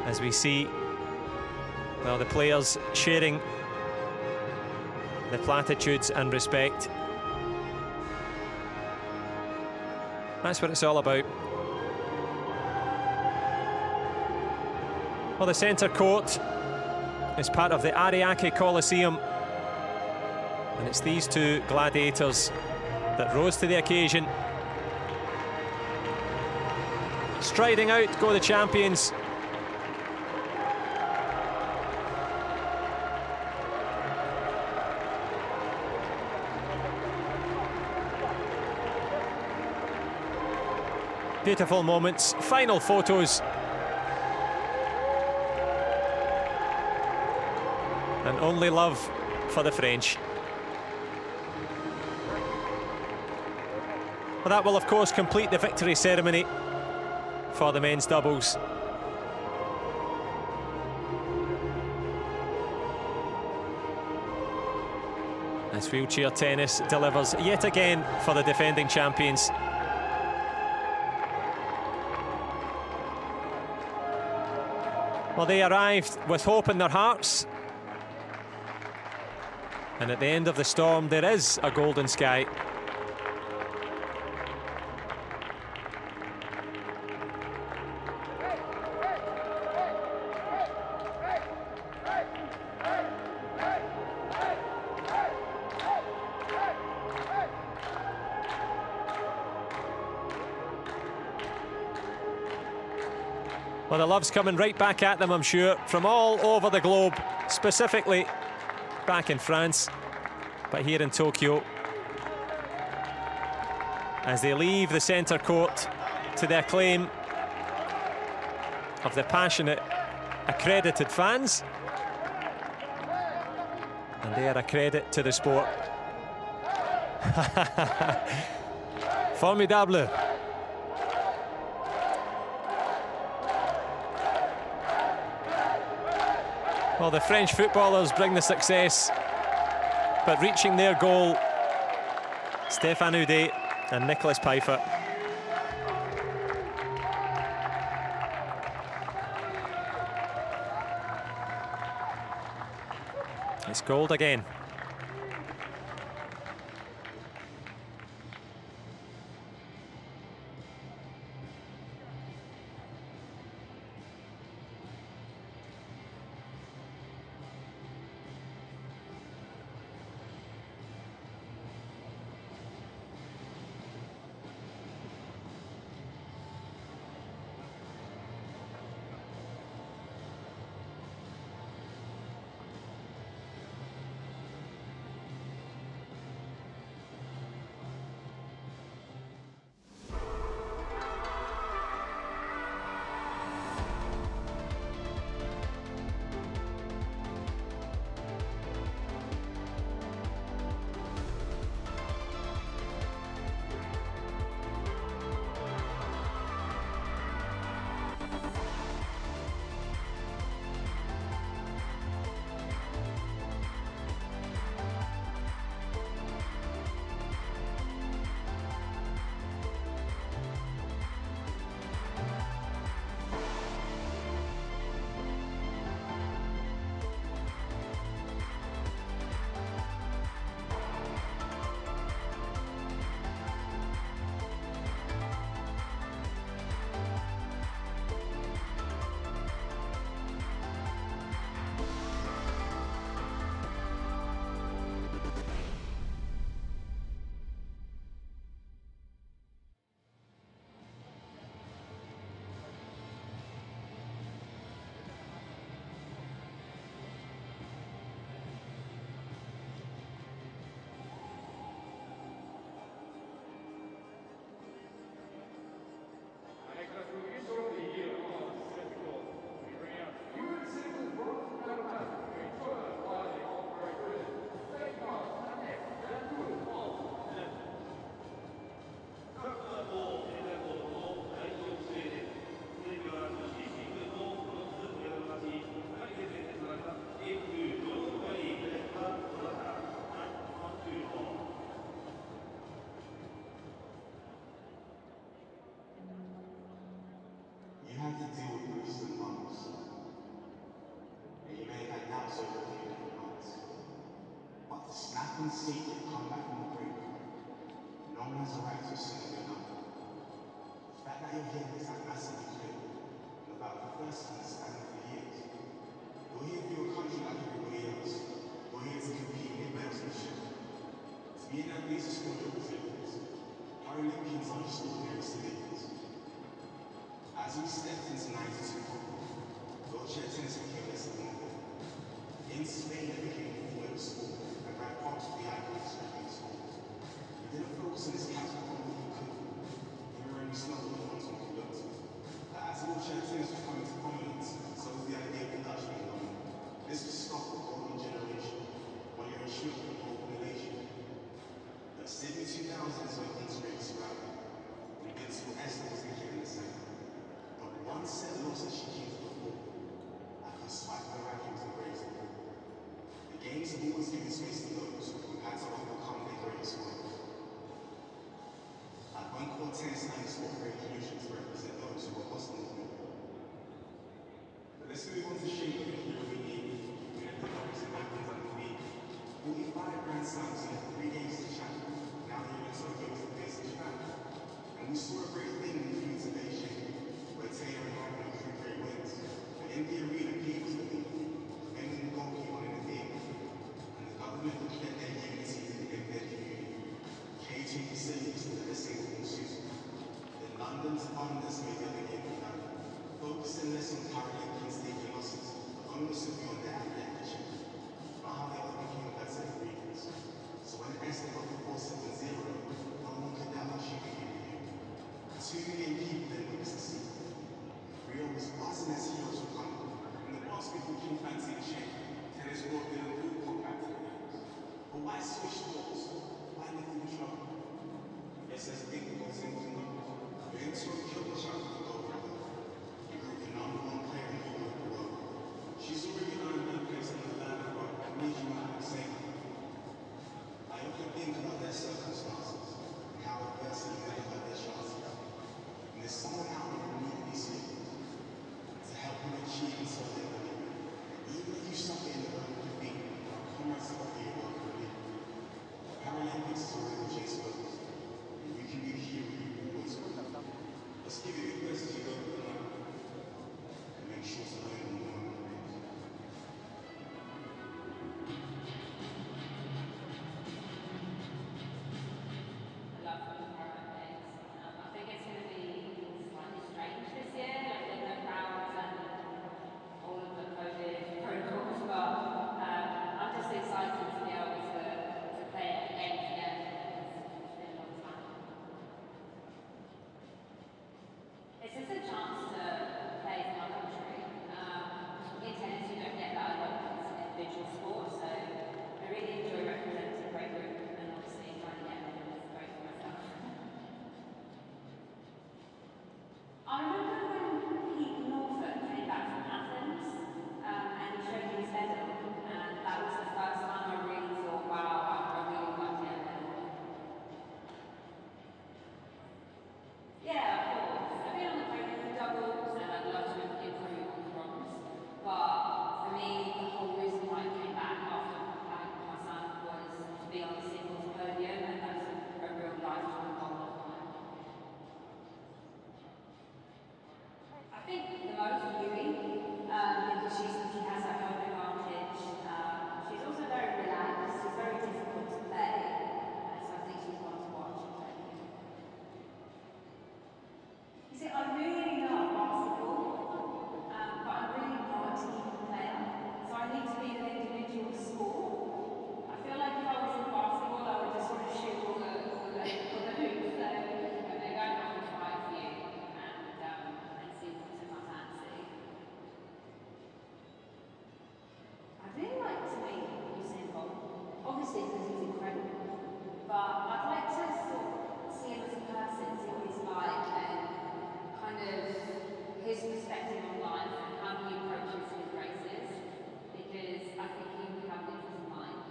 As we see, well, the players sharing the platitudes and respect. That's what it's all about. Well, the centre court is part of the Ariake Coliseum. And it's these two gladiators that rose to the occasion. Striding out go the champions. Beautiful moments, final photos. And only love for the French. Well, that will of course complete the victory ceremony for the men's doubles. As wheelchair tennis delivers yet again for the defending champions. Well, they arrived with hope in their hearts. And at the end of the storm, there is a golden sky. Well, the love's coming right back at them, I'm sure, from all over the globe, specifically back in France, but here in Tokyo, as they leave the centre court to the acclaim of the passionate, accredited fans, and they are a credit to the sport. Formidable. Well, the French footballers bring the success, but reaching their goal, Stéphane Houdet and Nicolas Pfeiffer. It's gold again. Seek to come back from the brink. No one has a right to assume you're not. The fact that you're here is like massively clear. You're about the first time standing for years. You're here for your country like everybody else. You're here to compete in medalsmanship. To be in that place is for your resilience. Paralympians aren't just ordinary civilians. As we stepped into 92 football, wheelchair tennis became less than one thing. In Spain, it became a four-level sport, and ran past the icons of the sport. We didn't focus on this category only we could. We were only slow on the ones we looked. As wheelchair tennis was coming to prominence, so was the idea of production in London. This was stop a golden generation, while you're ensuring the whole population. But Sydney 2000 is when things really sprouted. We didn't see Esther was thinking the same. But one set loss as she came to the fore. I can spike the rankings and raise them. The games have always given space to those who had to overcome their greatest woes. I went core tennis and sport recognition to represent those who were hostile to me. But let's move on to Sheila, the hero we need. We had the numbers and weapons underneath. 45 Grand Slams in 3 games to champion. Now the US Tokyo is the basic champ. And we saw a great thing in the future Beijing, where Taylor and Harden had 3 great wins. But in the arena, people was the lead, preventing the goalkeeper in the field. And the government declared their unity in their community, caging facilities to the single suit. Then London's funders made the other game plan, focusing less on Paralympics taking losses, but onus would be on their athletic achievement, not how they overcame better ingredients. So when Esther got the 4-7-0, no one could doubt that she became the hero. 2 million people then witnessed the scene. Rio was buzzing as heroes were coming. In the past, people came fancy and shape. Tennis brought their food brought back to the games. But why switch sports? Why live in trouble? It says Vink goes into numbers. Vink killed the shot for the gold medal. He grew the #1 player in the world. She's already earned her place in the land of rock and made you out of same. I often think about their circumstances and how adversity may have hurt their chances. And there's someone out there who needs these skills to help them achieve and solve their dream. Even if you suffer in the road of defeat, our comrades offer you work for me. Paralympics is a real chase focus, and you can be the hero you always were. Let's give it the best as you go for the night, and make sure to learn from the moment. I love the Paralympics. I think it's going to be slightly strange this year, like with no crowds and all of the COVID protocols, but I'm just excited to be able to play at the games again. It's been a long time. It's just a chance to play for my country. In tennis, you don't get that a lot because it's an individual sport, so I really enjoy representing Great Britain and obviously trying to get medals is great for myself. I remember when Pete Norfolk came back from Athens and he showed me his medal, and that was the first time I really thought, wow, I really like to get a medal. Yeah, of course. I've been on the podium for doubles and I'd love to improve on the bronze. But for me, the whole reason why I came back after having my son was to be on the singles podium, and that's a real lifetime goal of mine. I think the most Yui, because she has her own advantage. She's also very relaxed. She's very difficult to play, so I think she's one to watch and play. You see, I really love basketball, but I'm really not a team player, so I need to be an individual sport. I feel like if I was in basketball, I would just sort of shoot all the hoops. So maybe I'd have to try a few and see what's in my fancy. I really like to meet Usain Bolt, obviously because he's incredible, but I'd like to sort of see him as a person, see what he's like, and kind of his perspective on life and how he approaches his races, because I think he would have a different mind.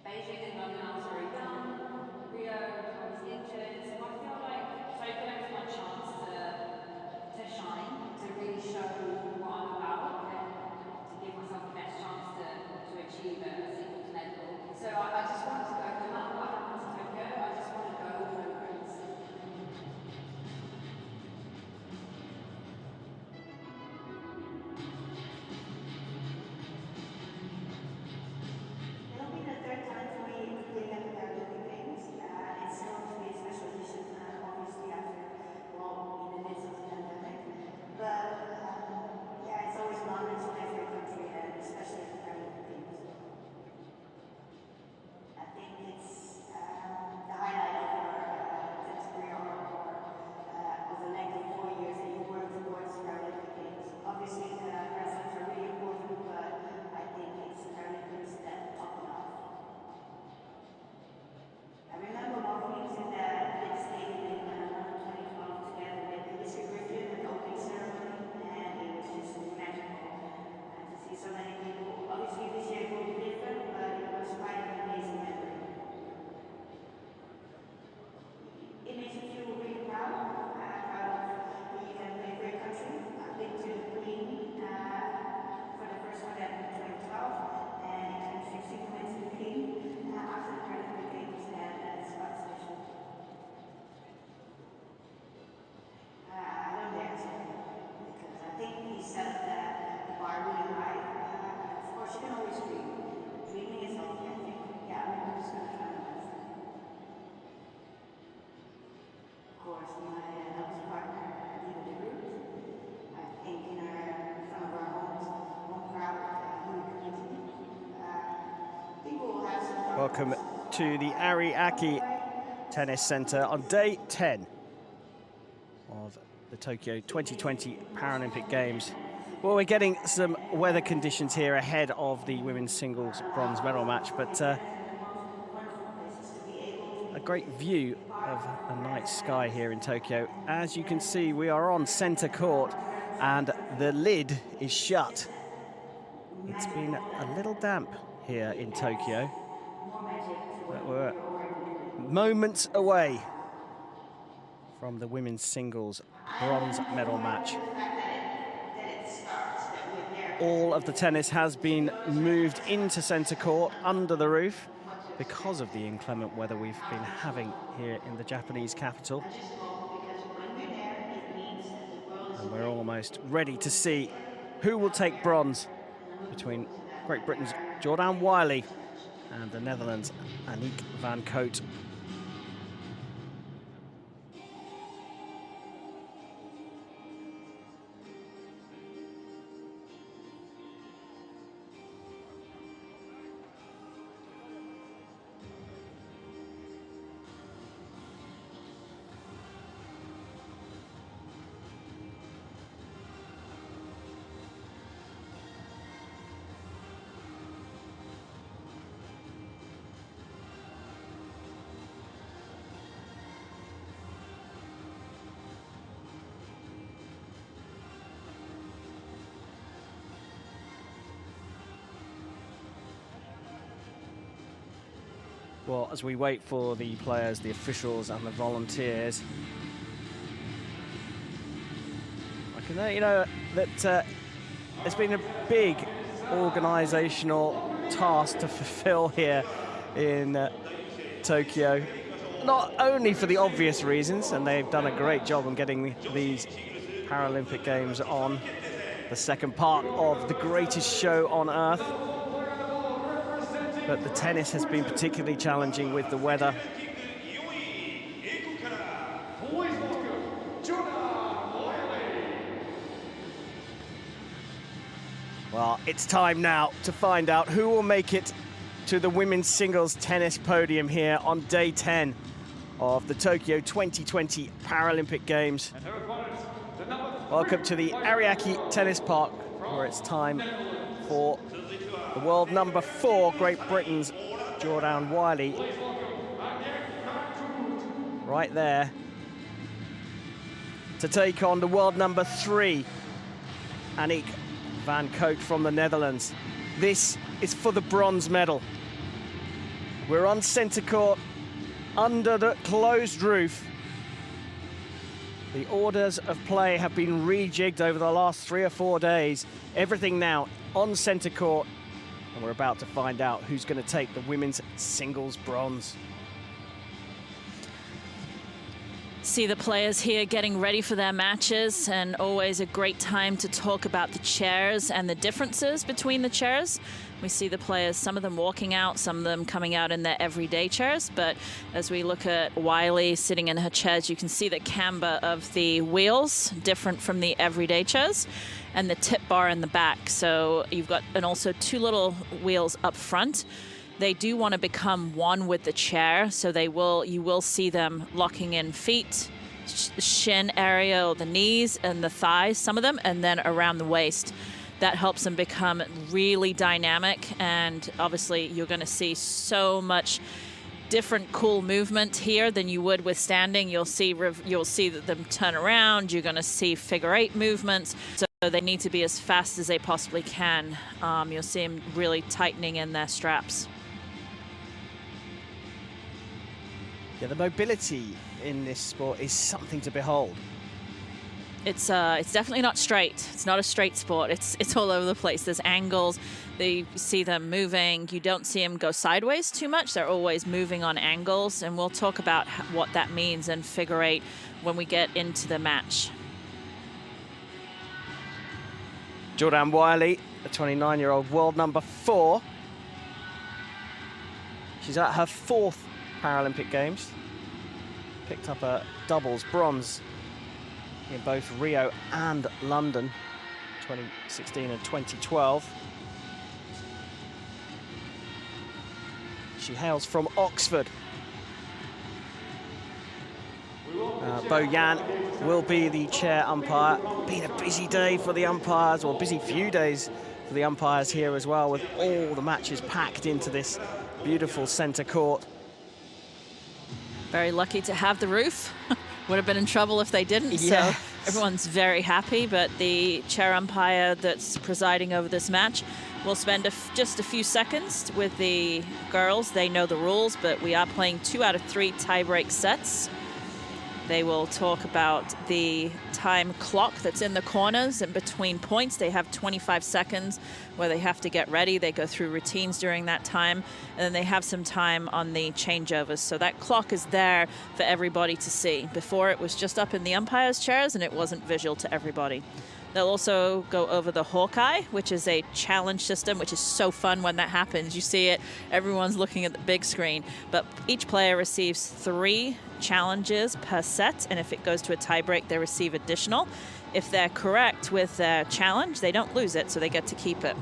Beijing and London I was already done, Rio I was injured, so I feel like Tokyo is my chance to shine, to really show what I'm about, and to give myself the best chance to achieve a singles medal. So I just wanted to go, no matter what happens in Tokyo, I just want to go with no regrets. It'll be the third time for me Welcome to the Ariake Tennis Centre on day 10 of the Tokyo 2020 Paralympic Games. Well, we're getting some weather conditions here ahead of the women's singles bronze medal match, but a great view of a night sky here in Tokyo. As you can see, we are on centre court and the lid is shut. It's been a little damp here in Tokyo, but we're moments away from the women's singles bronze medal match. All of the tennis has been moved into centre court under the roof because of the inclement weather we've been having here in the Japanese capital. And we're almost ready to see who will take bronze between Great Britain's Jordan Wiley and the Netherlands' Aniek van Coot. Well, as we wait for the players, the officials and the volunteers, I can let you know that it's been a big organisational task to fulfil here in Tokyo. Not only for the obvious reasons, and they've done a great job on getting these Paralympic Games on, the second part of the greatest show on earth. But the tennis has been particularly challenging with the weather. Well, it's time now to find out who will make it to the women's singles tennis podium here on day 10 of the Tokyo 2020 Paralympic Games. Welcome to the Ariake Tennis Park, where it's time for the world number 4, Great Britain's Jordan Wiley, right there, to take on the world number 3, Aniek van Coot from the Netherlands. This is for the bronze medal. We're on centre court, under the closed roof. The orders of play have been rejigged over the last 3 or 4 days. Everything now on centre court. And we're about to find out who's going to take the women's singles bronze. See the players here getting ready for their matches, and always a great time to talk about the chairs and the differences between the chairs. We see the players, some of them walking out, some of them coming out in their everyday chairs. But as we look at Wiley sitting in her chairs, you can see the camber of the wheels, different from the everyday chairs, and the tip bar in the back. So you've got, and also 2 little wheels up front. They do want to become one with the chair, so you will see them locking in feet, shin area, or the knees and the thighs, some of them, and then around the waist. That helps them become really dynamic, and obviously you're going to see so much different cool movement here than you would with standing. You'll see them turn around. You're going to see figure 8 movements. So they need to be as fast as they possibly can. You'll see them really tightening in their straps. Yeah, the mobility in this sport is something to behold. It's definitely not straight. It's not a straight sport. It's all over the place. There's angles. You see them moving. You don't see them go sideways too much. They're always moving on angles, and we'll talk about what that means in figure 8 when we get into the match. Jordan Wiley, the 29-year-old world number 4. She's at her 4th Paralympic Games. Picked up a doubles bronze in both Rio and London, 2016 and 2012. She hails from Oxford. Bo Yan will be the chair umpire. Been a busy day for the umpires, or busy few days for the umpires here as well, with all the matches packed into this beautiful centre court. Very lucky to have the roof. Would have been in trouble if they didn't. Yes. So everyone's very happy, but the chair umpire that's presiding over this match will spend just a few seconds with the girls. They know the rules, but we are playing 2 out of 3 tie-break sets. They will talk about the time clock that's in the corners and between points. They have 25 seconds where they have to get ready. They go through routines during that time, and then they have some time on the changeovers. So that clock is there for everybody to see. Before, it was just up in the umpires' chairs and it wasn't visual to everybody. They'll also go over the Hawkeye, which is a challenge system, which is so fun when that happens. You see it, everyone's looking at the big screen. But each player receives 3 challenges per set, and if it goes to a tiebreak, they receive additional. If they're correct with their challenge, they don't lose it, so they get to keep it.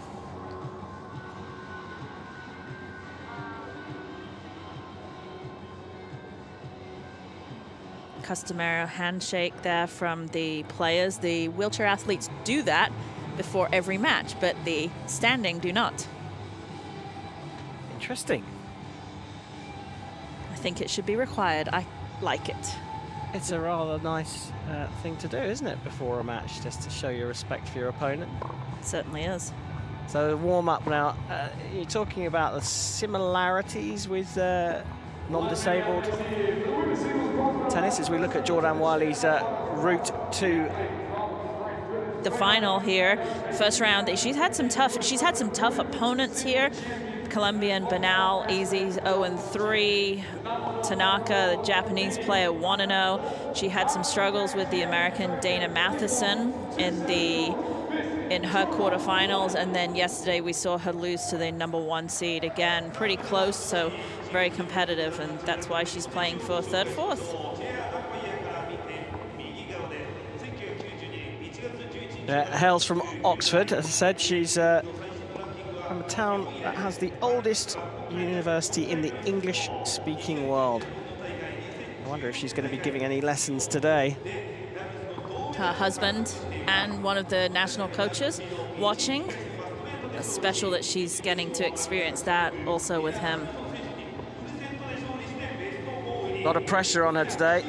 Customary handshake there from the players. The wheelchair athletes do that before every match, but the standing do not. Interesting. I think it should be required. I like it. It's a rather nice thing to do, isn't it, before a match, just to show your respect for your opponent. It certainly is. So warm up now. You're talking about the similarities with non-disabled tennis as we look at Jordan Wiley's route to the final here. First round, she's had some tough opponents here. Colombian Banal, easy 0-3. Tanaka, the Japanese player, 1-0. She had some struggles with the American Dana Matheson in her quarterfinals, and then yesterday we saw her lose to the #1 seed again. Pretty close, so very competitive, and that's why she's playing for 3rd, 4th. Hails from Oxford. As I said, she's from a town that has the oldest university in the English-speaking world. I wonder if she's going to be giving any lessons today. Her husband and one of the national coaches watching. It's special that she's getting to experience that also with him. A lot of pressure on her today.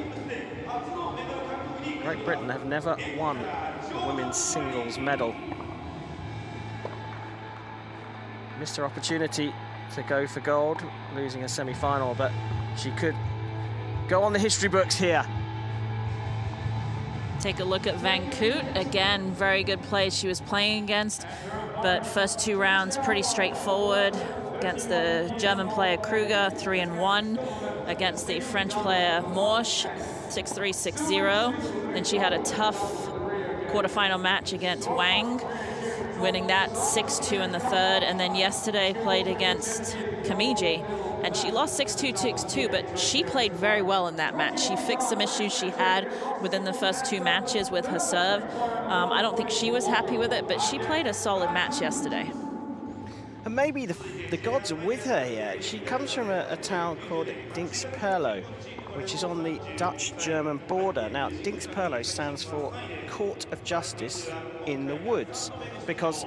Great Britain have never won a women's singles medal. Missed her opportunity to go for gold, losing a semi-final, but she could go on the history books here. Take a look at Vink. Again, very good players she was playing against, but first 2 rounds pretty straightforward. Against the German player Kruger, 3-1. Against the French player Morsch, 6-3, 6-0. Then she had a tough quarterfinal match against Wang, winning that 6-2 in the 3rd. And then yesterday played against Kamiji, and she lost 6-2, 6-2, but she played very well in that match. She fixed some issues she had within the first 2 matches with her serve. I don't think she was happy with it, but she played a solid match yesterday. And maybe the gods are with her here. She comes from a town called Dinxperlo, which is on the Dutch-German border. Now, Dinxperlo stands for Court of Justice in the Woods, because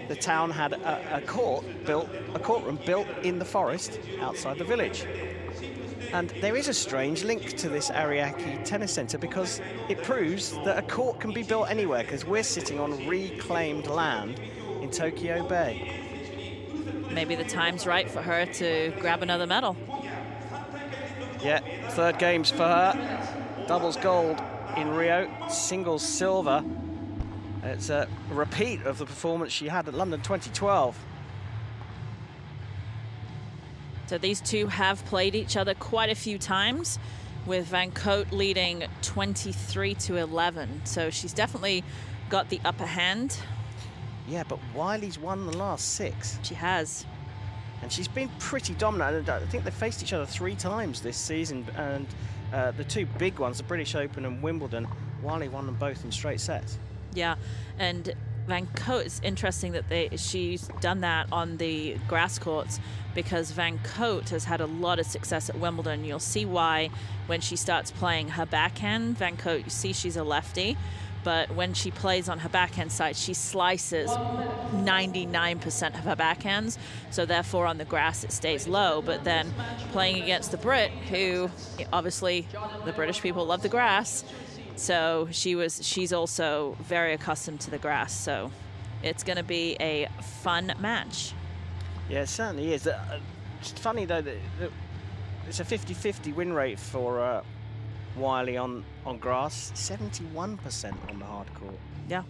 the town had a courtroom built in the forest outside the village. And there is a strange link to this Ariake Tennis Centre, because it proves that a court can be built anywhere, because we're sitting on reclaimed land in Tokyo Bay. Maybe the time's right for her to grab another medal. Yeah, 3rd games for her. Doubles gold in Rio, singles silver. It's a repeat of the performance she had at London 2012. So these two have played each other quite a few times, with Van Cote leading 23-11. So she's definitely got the upper hand. Yeah, but Wiley's won the last 6. She has. And she's been pretty dominant. I think they've faced each other 3 times this season, and the 2 big ones, the British Open and Wimbledon, Wiley won them both in straight sets. Yeah, and Van Cote, it's interesting that she's done that on the grass courts, because Van Cote has had a lot of success at Wimbledon. You'll see why when she starts playing her backhand. Van Cote, you see she's a lefty, but when she plays on her backhand side, she slices 99% of her backhands, so therefore on the grass it stays low. But then playing against the Brit, who obviously the British people love the grass, so she's also very accustomed to the grass. So it's going to be a fun match. Yeah, it certainly is. It's funny though that it's a 50-50 win rate for Wiley on grass, 71% on the hard court. Yeah.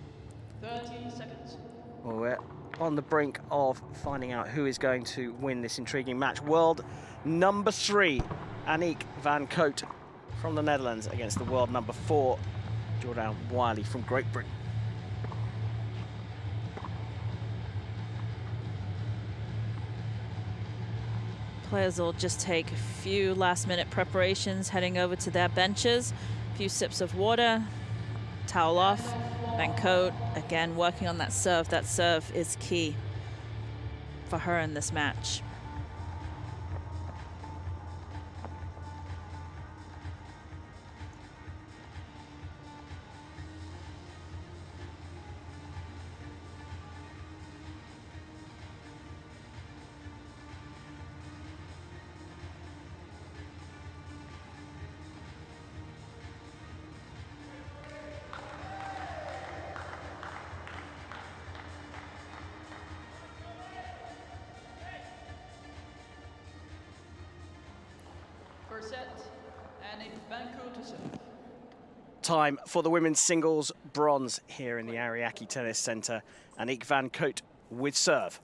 30 seconds. Well, we're on the brink of finding out who is going to win this intriguing match. World number 3, Aniek van Cote from the Netherlands against the world number 4, Jordan Wiley from Great Britain. Players will just take a few last-minute preparations, heading over to their benches, a few sips of water, towel off. Van Cote, again, working on that serve. That serve is key for her in this match. First set, Aniek van Cote to serve. Time for the women's singles bronze here in the Ariake Tennis Centre. Aniek van Cote with serve.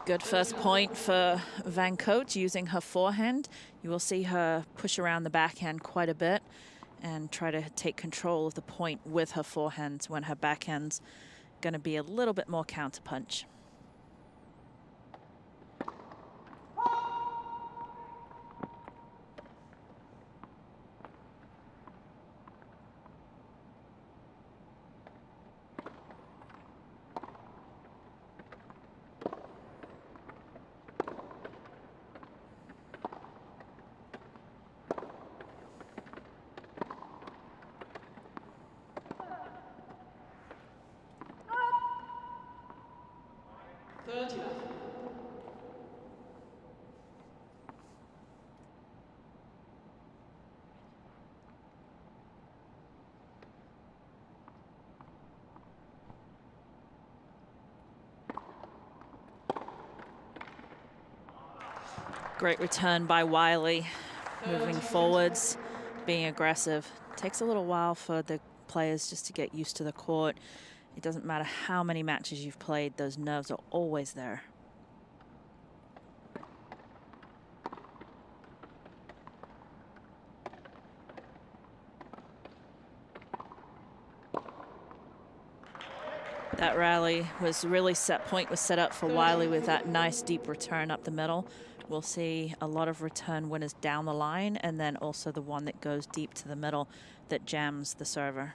Good first point for Van Cote using her forehand. You will see her push around the backhand quite a bit and try to take control of the point with her forehand when her backhand's going to be a little bit more counterpunch. Great return by Wiley, moving forwards, being aggressive. Takes a little while for the players just to get used to the court. It doesn't matter how many matches you've played, those nerves are always there. That rally was really point was set up for Wiley with that nice deep return up the middle. We'll see a lot of return winners down the line, and then also the one that goes deep to the middle that jams the server.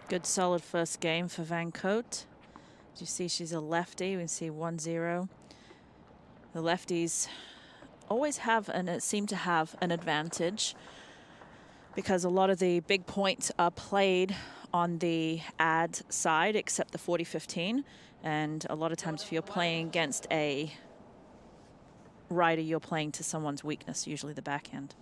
Good solid first game for Van Cote. As you see, she's a lefty. We can see 1-0. The lefties always have seem to have an advantage because a lot of the big points are played on the ad side, except the 40-15. And a lot of times if you're playing against a rider, you're playing to someone's weakness, usually the backhand.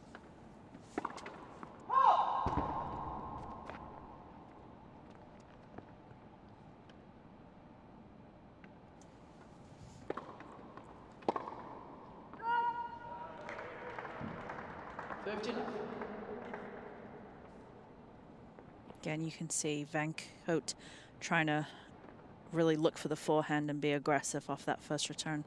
Again, you can see Vink trying to really look for the forehand and be aggressive off that first return.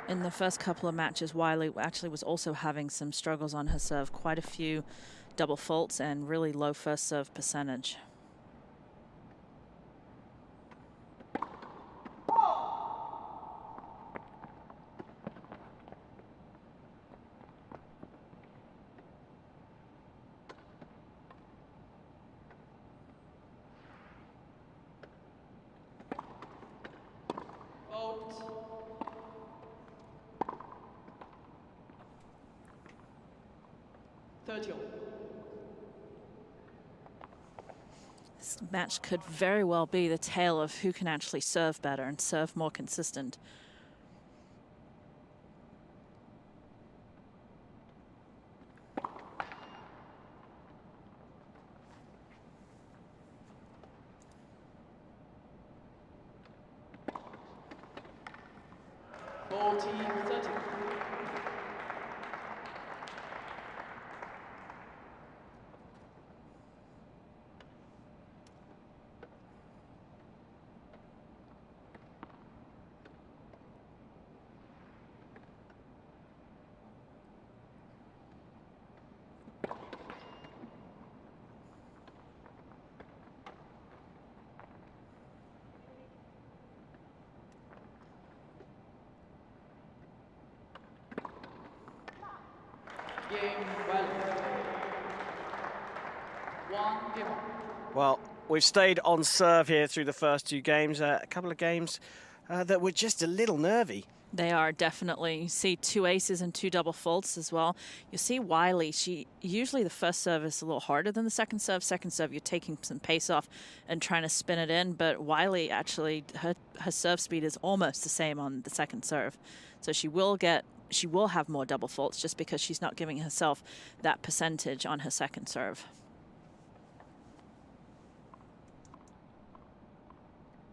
In the first couple of matches, Wiley actually was also having some struggles on her serve, quite a few double faults and really low first serve percentage. This match could very well be the tale of who can actually serve better and serve more consistent. Well, we've stayed on serve here through the first two games. A couple of games that were just a little nervy. They are definitely. You see 2 aces and 2 double faults as well. You see Wiley, usually the first serve is a little harder than the second serve. Second serve, you're taking some pace off and trying to spin it in. But Wiley actually, her serve speed is almost the same on the second serve. So she will have more double faults just because she's not giving herself that percentage on her second serve.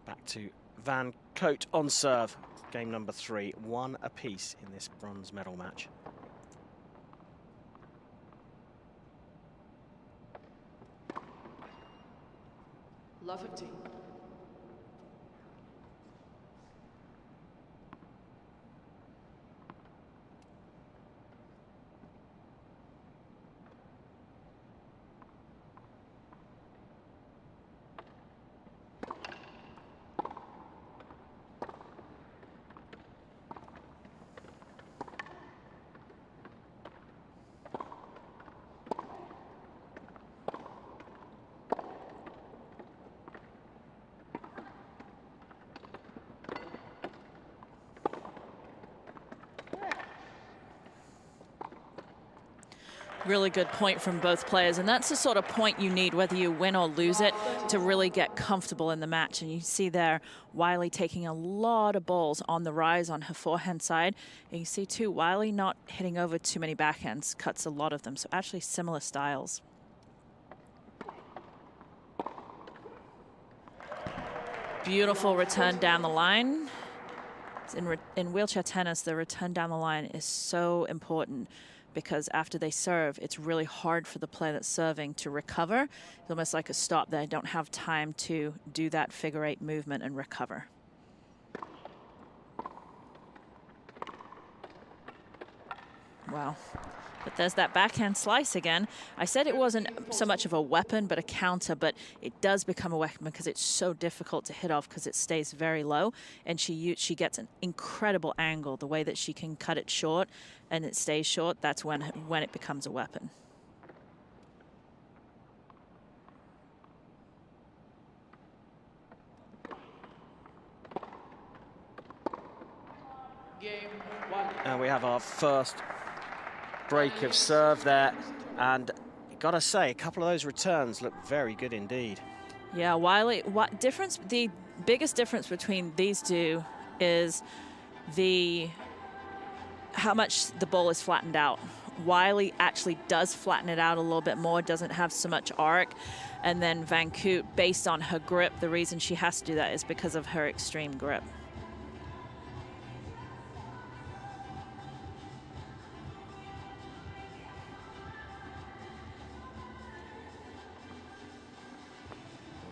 Back to Van Cote on serve. Game number 3, 1 apiece in this bronze medal match. Love 15. Really good point from both players, and that's the sort of point you need whether you win or lose it to really get comfortable in the match. And you see there Wiley taking a lot of balls on the rise on her forehand side, and you see too Wiley not hitting over too many backhands, cuts a lot of them, so actually similar styles. Beautiful return down the line. In wheelchair tennis, the return down the line is so important, because after they serve, it's really hard for the player that's serving to recover. It's almost like a stop. They don't have time to do that figure 8 movement and recover. Wow. But there's that backhand slice again. I said it wasn't so much of a weapon, but a counter, but it does become a weapon because it's so difficult to hit off because it stays very low, and she gets an incredible angle. The way that she can cut it short and it stays short, that's when it becomes a weapon. And we have our first break of serve there, and gotta say, a couple of those returns look very good indeed. Yeah, Wiley, the biggest difference between these two is how much the ball is flattened out. Wiley actually does flatten it out a little bit more, doesn't have so much arc. And then Van Koot, based on her grip, the reason she has to do that is because of her extreme grip.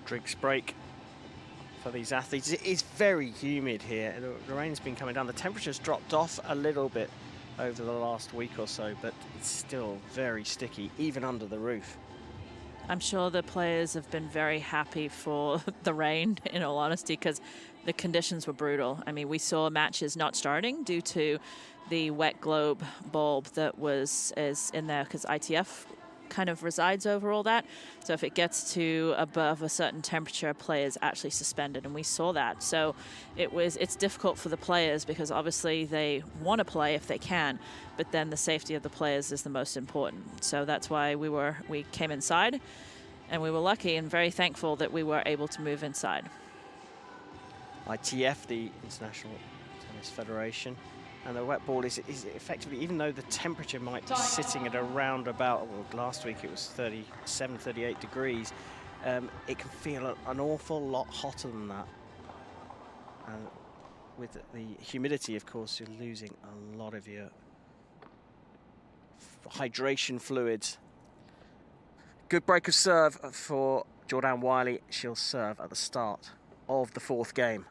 Drinks break for these athletes. It is very humid here. The rain's been coming down. The temperature's dropped off a little bit over the last week or so, but it's still very sticky, even under the roof. I'm sure the players have been very happy for the rain, in all honesty, because the conditions were brutal. I mean, we saw matches not starting due to the wet globe bulb that is in there, because ITF kind of resides over all that. So if it gets to above a certain temperature, players actually suspended, and we saw that. So it's difficult for the players because obviously they want to play if they can, but then the safety of the players is the most important. So that's why we came inside, and we were lucky and very thankful that we were able to move inside. ITF, the International Tennis Federation, and the wet ball is effectively, even though the temperature might be sitting at around about, well, last week it was 37, 38 degrees, it can feel an awful lot hotter than that. And with the humidity, of course, you're losing a lot of your hydration fluids. Good break of serve for Jordan Wiley. She'll serve at the start of the fourth game.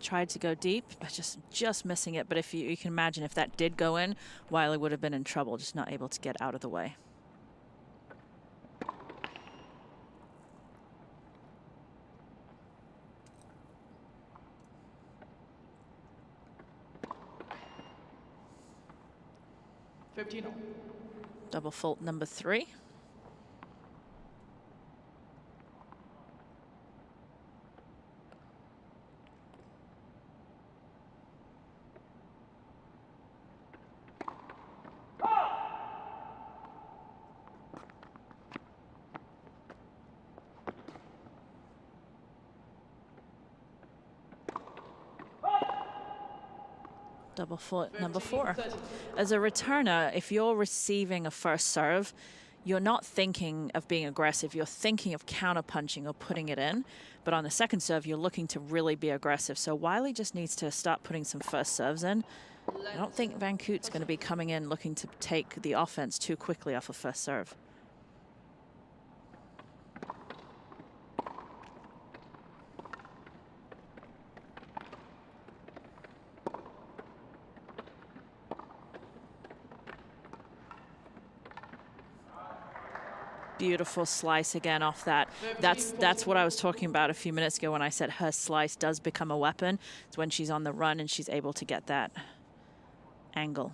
Tried to go deep, but just missing it. But if you can imagine if that did go in, Wiley would have been in trouble, just not able to get out of the way. Double fault number 3. Double fault number 4. As a returner, if you're receiving a first serve, you're not thinking of being aggressive. You're thinking of counter-punching or putting it in. But on the second serve, you're looking to really be aggressive. So Wiley just needs to start putting some first serves in. I don't think Van Koot's going to be coming in looking to take the offense too quickly off a first serve. Beautiful slice again off that. That's what I was talking about a few minutes ago when I said her slice does become a weapon. It's when she's on the run and she's able to get that angle.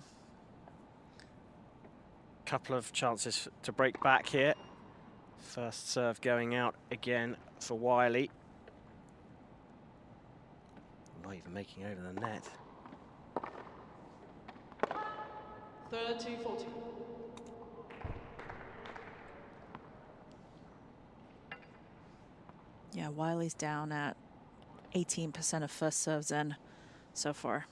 Couple of chances to break back here. First serve going out again for Wiley. Not even making over the net. 30-40. Yeah, Wiley's down at 18% of first serves in so far.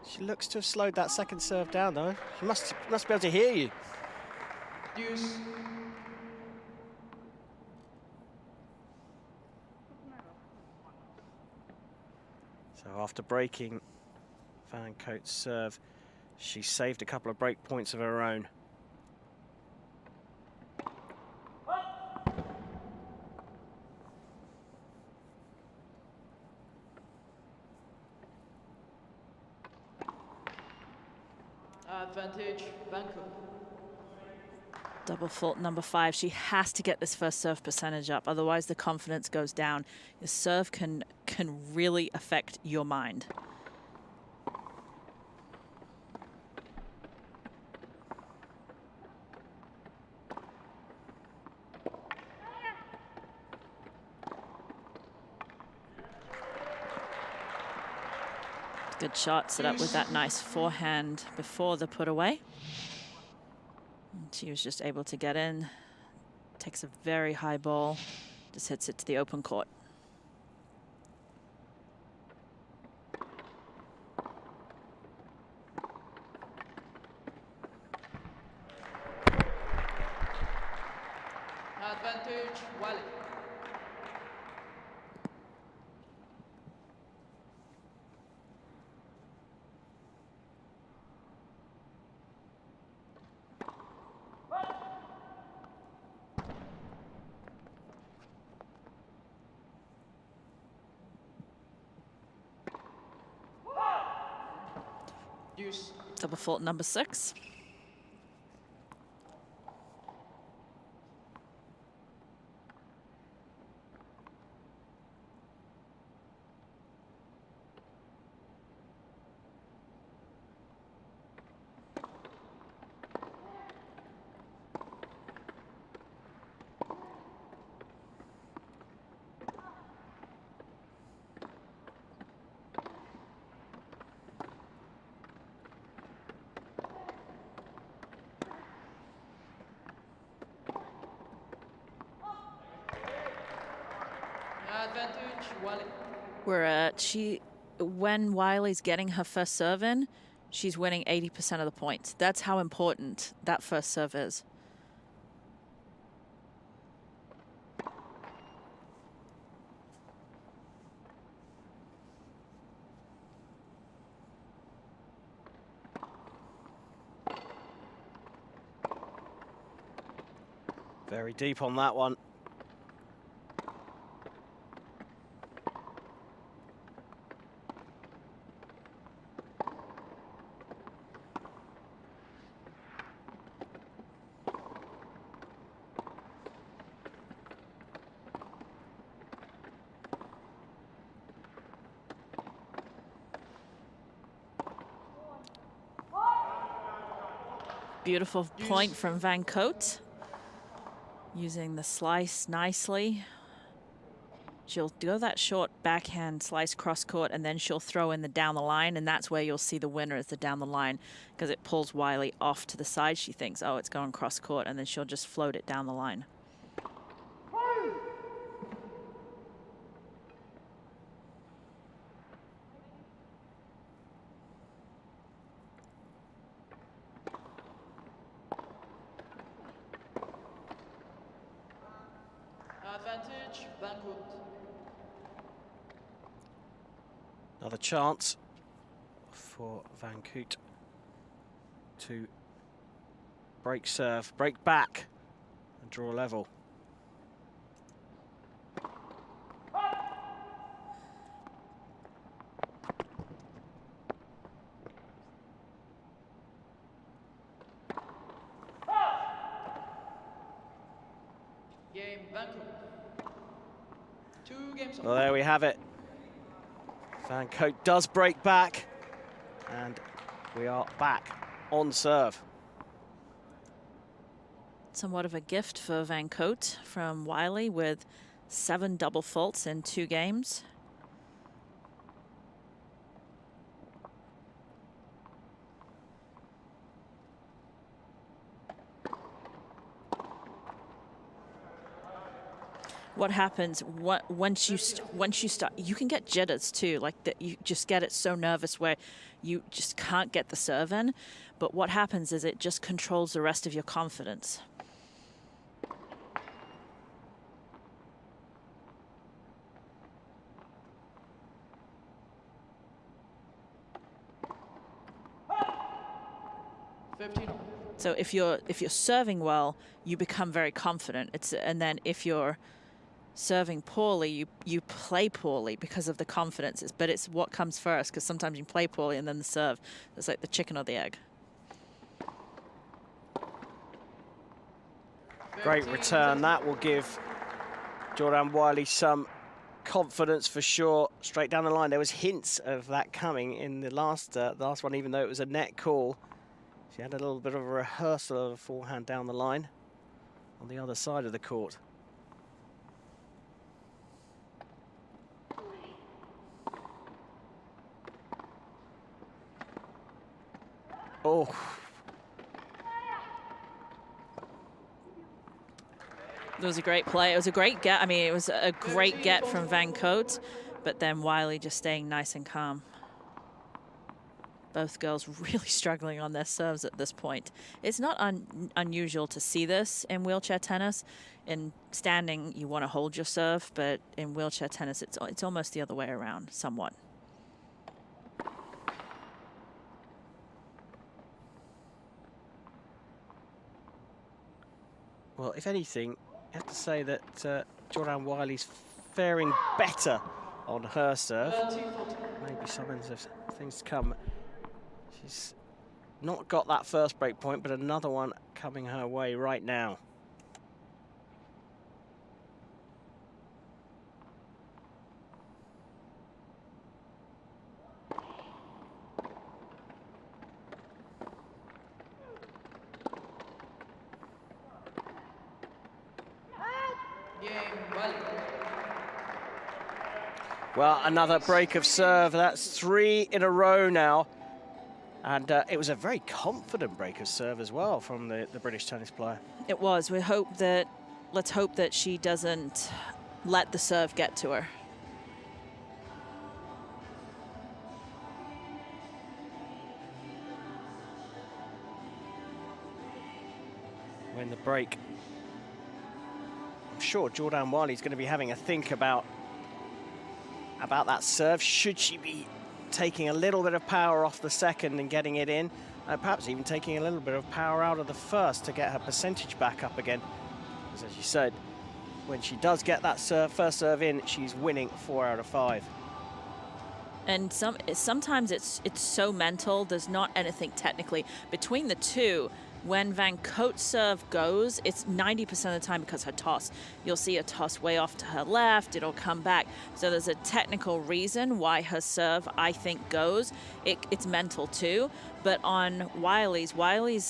She looks to have slowed that second serve down, though. She must be able to hear you. Deuce. So after breaking Van Cote's serve, she saved a couple of break points of her own. Advantage, Vancouver. Double fault number 5. She has to get this first serve percentage up, otherwise the confidence goes down. Your serve can really affect your mind. Good shot, set up with that nice forehand before the put away. And she was just able to get in, takes a very high ball, just hits it to the open court. Advantage, Wally. Double fault number 6. Advantage, Wally. When Wiley's getting her first serve in, she's winning 80% of the points. That's how important that first serve is. Very deep on that one. Beautiful point from Van Cote. Using the slice nicely. She'll go that short backhand slice cross court, and then she'll throw in the down the line, and that's where you'll see the winner is the down the line, because it pulls Wiley off to the side. She thinks, oh, it's going cross court, and then she'll just float it down the line. Advantage, Vancouver. Another chance for Van Cote to break serve, break back, and draw level. Game, Vancouver. 2 games. Well, there we have it. Van Cote does break back, and we are back on serve. Somewhat of a gift for Van Cote from Wiley with 7 double faults in 2 games. What happens once you start, you can get jitters too, like that. You just get it so nervous where you just can't get the serve in. But what happens is it just controls the rest of your confidence. So if you're serving well, you become very confident. And then if you're serving poorly, you play poorly because of the confidence. But it's what comes first, because sometimes you play poorly and then the serve. It's like the chicken or the egg. Great return. That will give Jordan Wiley some confidence for sure. Straight down the line. There was hints of that coming in the last one, even though it was a net call. She had a little bit of a rehearsal of a forehand down the line on the other side of the court. Oh. It was a great play. It was a great get. I mean, it was a great get from Van Cote, but then Wiley just staying nice and calm. Both girls really struggling on their serves at this point. It's not unusual to see this in wheelchair tennis. In standing, you want to hold your serve, but in wheelchair tennis, it's almost the other way around, somewhat. Well, if anything, I have to say that Jordan Wiley's faring better on her serve. Maybe signs of things to come. She's not got that first break point, but another one coming her way right now. Well, another break of serve. That's 3 in a row now. And it was a very confident break of serve as well from the British tennis player. It was. Let's hope that she doesn't let the serve get to her. When the break, I'm sure Jordan Wiley's going to be having a think about that serve. Should she be taking a little bit of power off the second and getting it in, perhaps even taking a little bit of power out of the first to get her percentage back up again? Because as you said, when she does get that first serve in, she's winning 4 out of 5. And sometimes it's so mental. There's not anything technically between the two. When Van Cote's serve goes, it's 90% of the time because her toss. You'll see a toss way off to her left, it'll come back. So there's a technical reason why her serve, I think, goes. It's mental too. But on Wiley's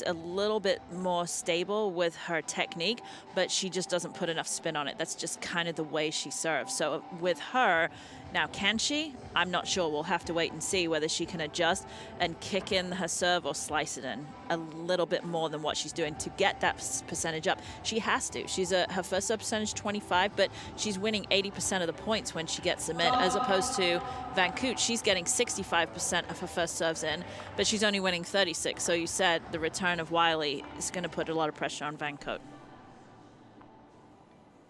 a little bit more stable with her technique, but she just doesn't put enough spin on it. That's just kind of the way she serves. So with her, now can she? I'm not sure. We'll have to wait and see whether she can adjust and kick in her serve or slice it in a little bit more than what she's doing to get that percentage up. She has to. Her first serve percentage 25, but she's winning 80% of the points when she gets them in, as opposed to Van Cote. She's getting 65% of her first serves in, but she's only winning 36. So you said the return of Wiley is going to put a lot of pressure on Van Cote.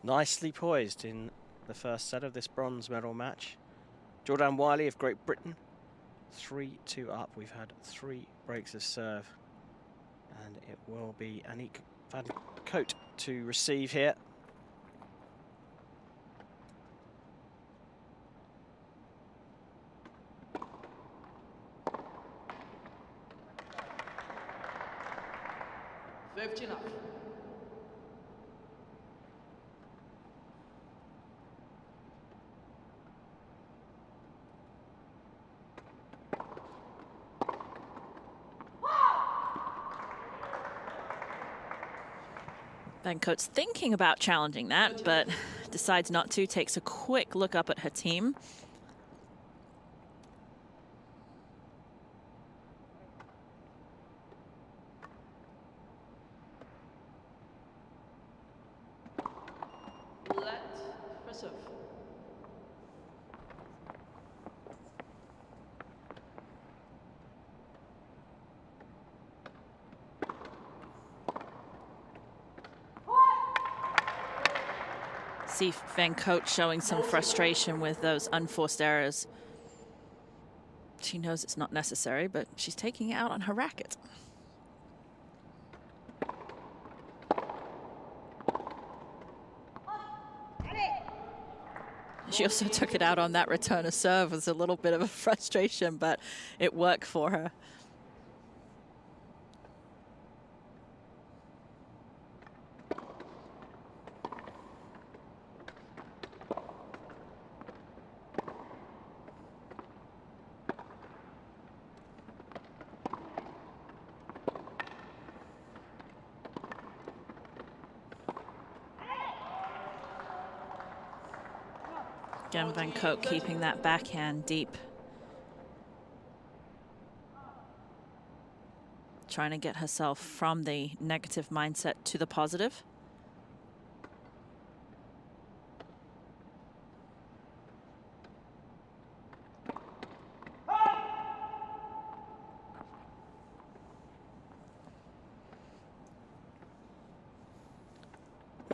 Nicely poised in the first set of this bronze medal match. Jordan Wiley of Great Britain, 3-2 up. We've had 3 breaks of serve, and it will be Aniek Van Cote to receive here. Van Cote's thinking about challenging that, but decides not to, takes a quick look up at her team. See Van Cote showing some frustration with those unforced errors. She knows it's not necessary, but she's taking it out on her racket. She also took it out on that return of serve. It was a little bit of a frustration, but it worked for her. Again, Van Koot keeping that backhand deep. Trying to get herself from the negative mindset to the positive.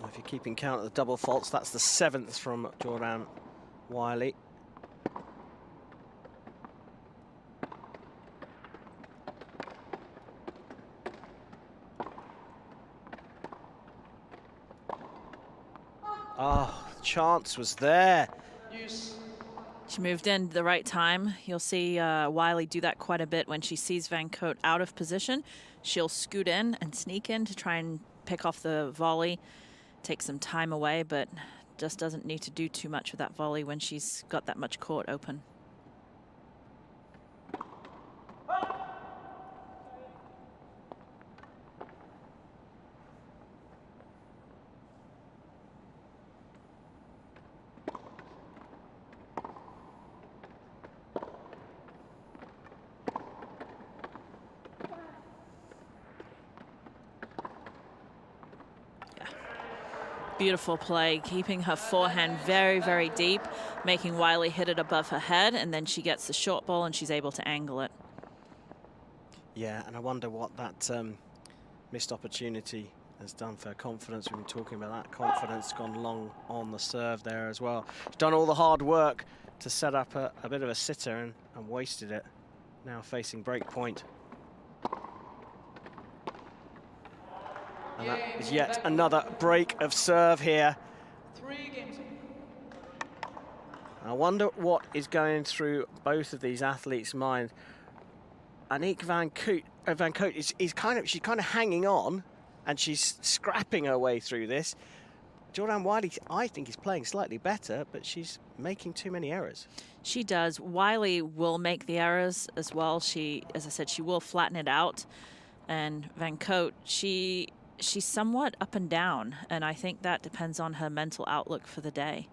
If you're keeping count of the double faults, that's the 7th from Jordan Wiley. Oh, chance was there. She moved in at the right time. You'll see Wiley do that quite a bit when she sees Van Koot out of position. She'll scoot in and sneak in to try and pick off the volley, take some time away, but just doesn't need to do too much with that volley when she's got that much court open. Beautiful play, keeping her forehand very, very deep, making Wiley hit it above her head, and then she gets the short ball and she's able to angle it. Yeah, and I wonder what that missed opportunity has done for her confidence. We've been talking about that confidence, gone long on the serve there as well. She's done all the hard work to set up a bit of a sitter and wasted it. Now facing break point. And that is yet another break of serve here. 3 games. I wonder what is going through both of these athletes' minds. Aniek Van Koot she's kind of hanging on, and she's scrapping her way through this. Jordan Wiley, I think, is playing slightly better, but she's making too many errors. She does. Wiley will make the errors as well. She, as I said, she will flatten it out. And Van Koot, she's somewhat up and down, and I think that depends on her mental outlook for the day.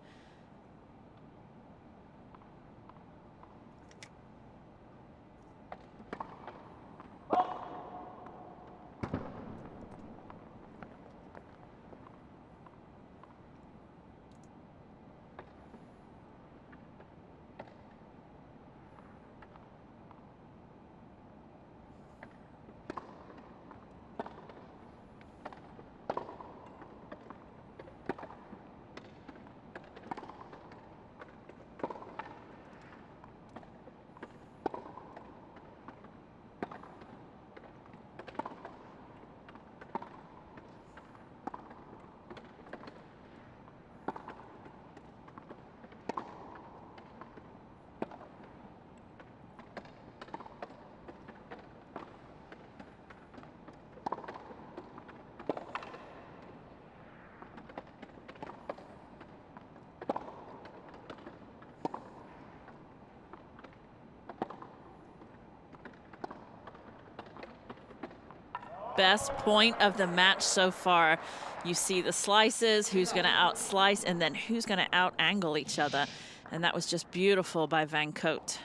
Best point of the match so far. You see the slices, who's going to out-slice, and then who's going to out-angle each other. And that was just beautiful by Van Koot.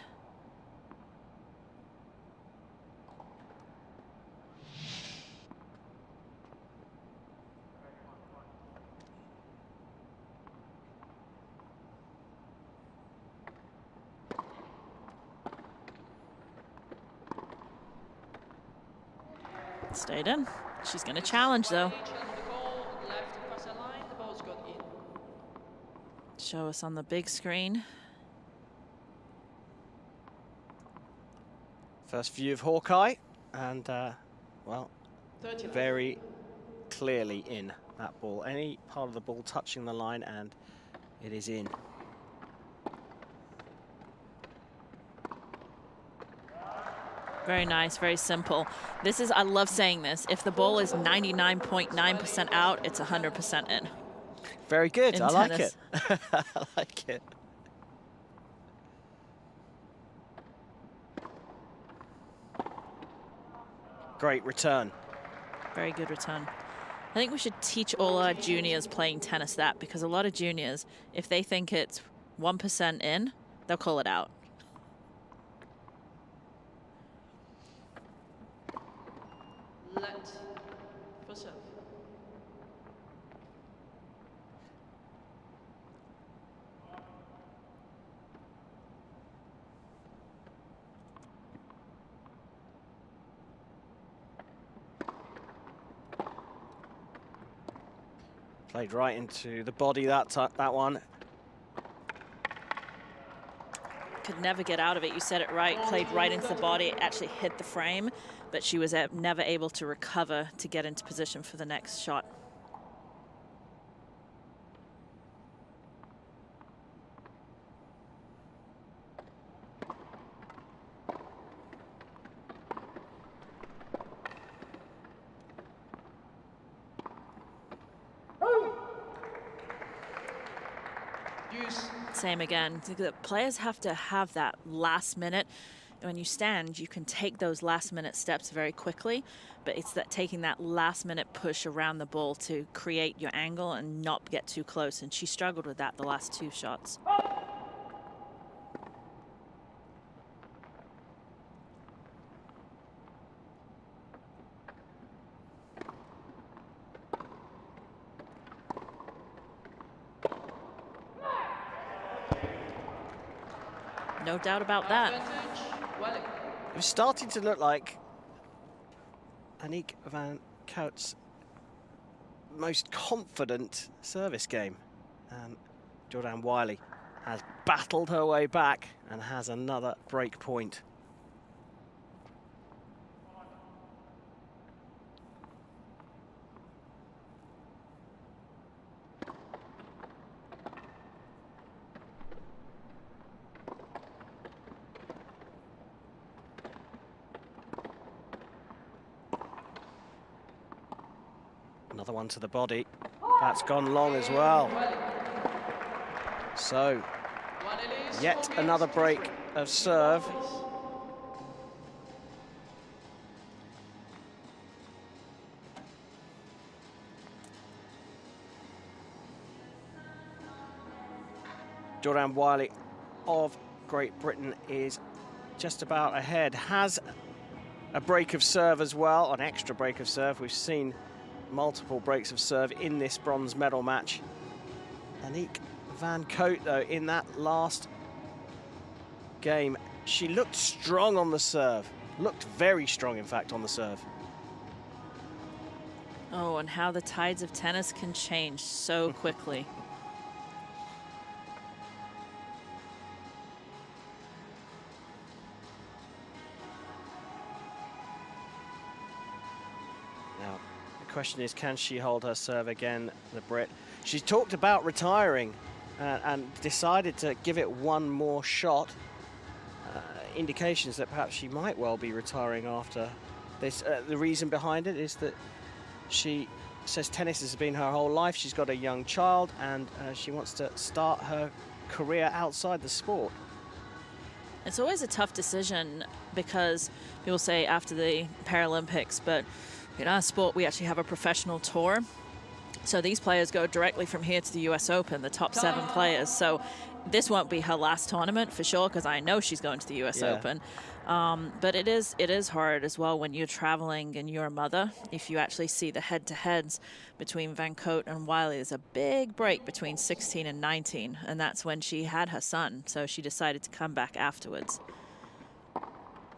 Stayed in. She's going to challenge, though. Show us on the big screen. First view of Hawkeye, and, well, very clearly in that ball. Any part of the ball touching the line, and it is in. Very nice, very simple. This is, I love saying this, if the ball is 99.9% out, it's 100% in. Very good, In I like tennis. it. I like it. Great return. Very good return. I think we should teach all our juniors playing tennis that, because a lot of juniors, if they think it's 1% in, they'll call it out. Let for serve. Played right into the body that one. Could never get out of it. You said it right. Played right into the body. It actually hit the frame, but she was never able to recover to get into position for the next shot. Same again. The players have to have that last minute. When you stand, you can take those last minute steps very quickly, but it's that taking that last minute push around the ball to create your angle and not get too close. And she struggled with that the last 2 shots. No doubt about that. It was starting to look like Aniek van Kout's most confident service game. Jordan Wiley has battled her way back and has another break point. Another one to the body. That's gone long as well. So, yet another break of serve. Jordan Wiley of Great Britain is just about ahead. Has a break of serve as well, an extra break of serve. We've seen multiple breaks of serve in this bronze medal match. Aniek van Kout, though, in that last game, she looked strong on the serve. Looked very strong, in fact, on the serve. Oh, and how the tides of tennis can change so quickly. The question is, can she hold her serve again, the Brit? She's talked about retiring and decided to give it one more shot. Indications that perhaps she might well be retiring after this. The reason behind it is that she says tennis has been her whole life. She's got a young child and she wants to start her career outside the sport. It's always a tough decision because people say after the Paralympics, but in our sport, we actually have a professional tour. So these players go directly from here to the US Open, the top 7 players. So this won't be her last tournament for sure, because I know she's going to the US Open. But it is hard as well when you're traveling and you're a mother. If you actually see the head-to-heads between Van Kout and Wiley, there's a big break between 16 and 19, and that's when she had her son. So she decided to come back afterwards.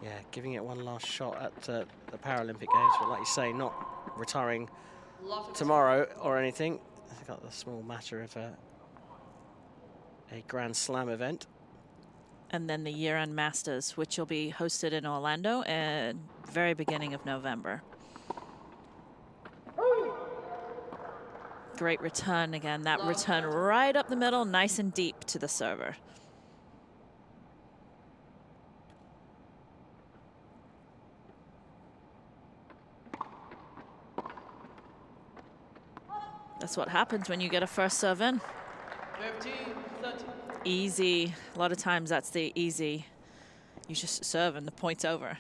Yeah, giving it one last shot at the Paralympic Games, but like you say, not retiring tomorrow or anything. I've got the small matter of a Grand Slam event. And then the year-end Masters, which will be hosted in Orlando at very beginning of November. Great return again. That return right up the middle, nice and deep to the server. That's what happens when you get a first serve in. 15-30. Easy. A lot of times that's the easy. You just serve and the point's over.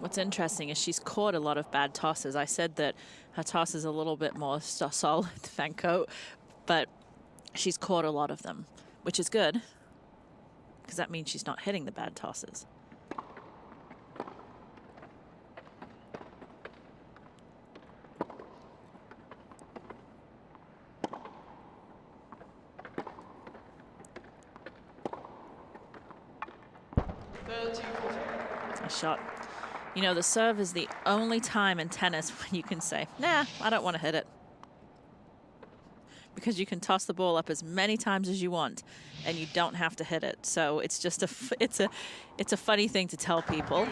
What's interesting is she's caught a lot of bad tosses. I said that her toss is a little bit more solid than Vanko, but she's caught a lot of them, which is good because that means she's not hitting the bad tosses. A shot. You know, the serve is the only time in tennis when you can say, nah, I don't want to hit it. Because you can toss the ball up as many times as you want and you don't have to hit it. So it's just it's a funny thing to tell people.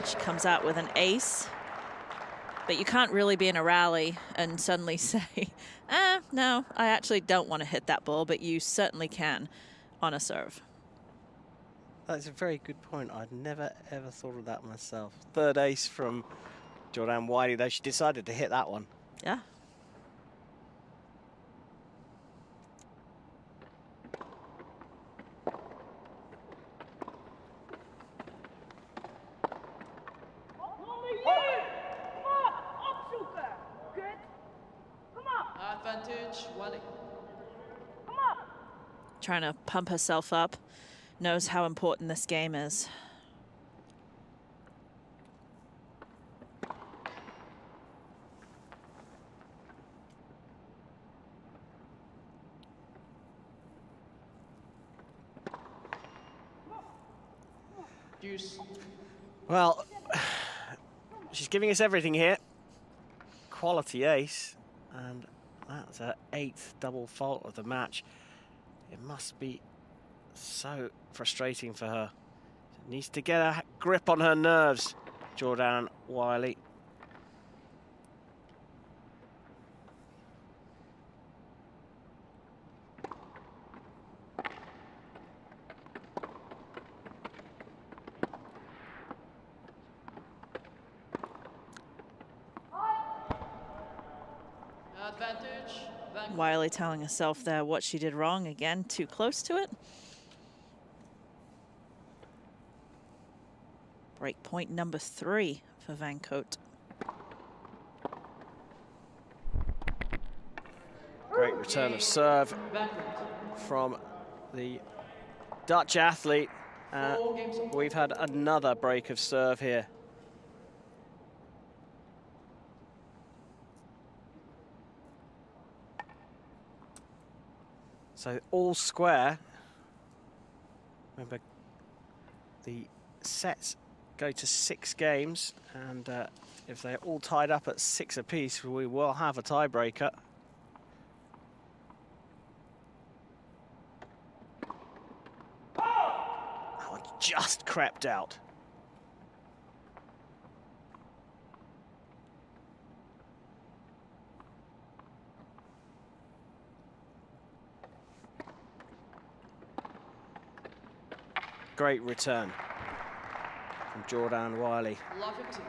She comes out with an ace, but you can't really be in a rally and suddenly say, no, I actually don't want to hit that ball, but you certainly can on a serve. That's a very good point. I'd never, ever thought of that myself. Third ace from Jordan Wiley, though. She decided to hit that one. Yeah. Advantage, Wiley. Trying to pump herself up. Knows how important this game is. Deuce. Well, she's giving us everything here. Quality ace, and that's her 8th double fault of the match. It must be so frustrating for her. She needs to get a grip on her nerves, Jordan Wiley. Advantage. Wiley telling herself there what she did wrong again, too close to it. Break point number 3 for Vanko. Great return of serve from the Dutch athlete. We've had another break of serve here. So all square. Remember, the sets go to 6 games, and if they're all tied up at 6 apiece, we will have a tiebreaker. That one just crept out. Great return from Jordan Wiley. Love 15.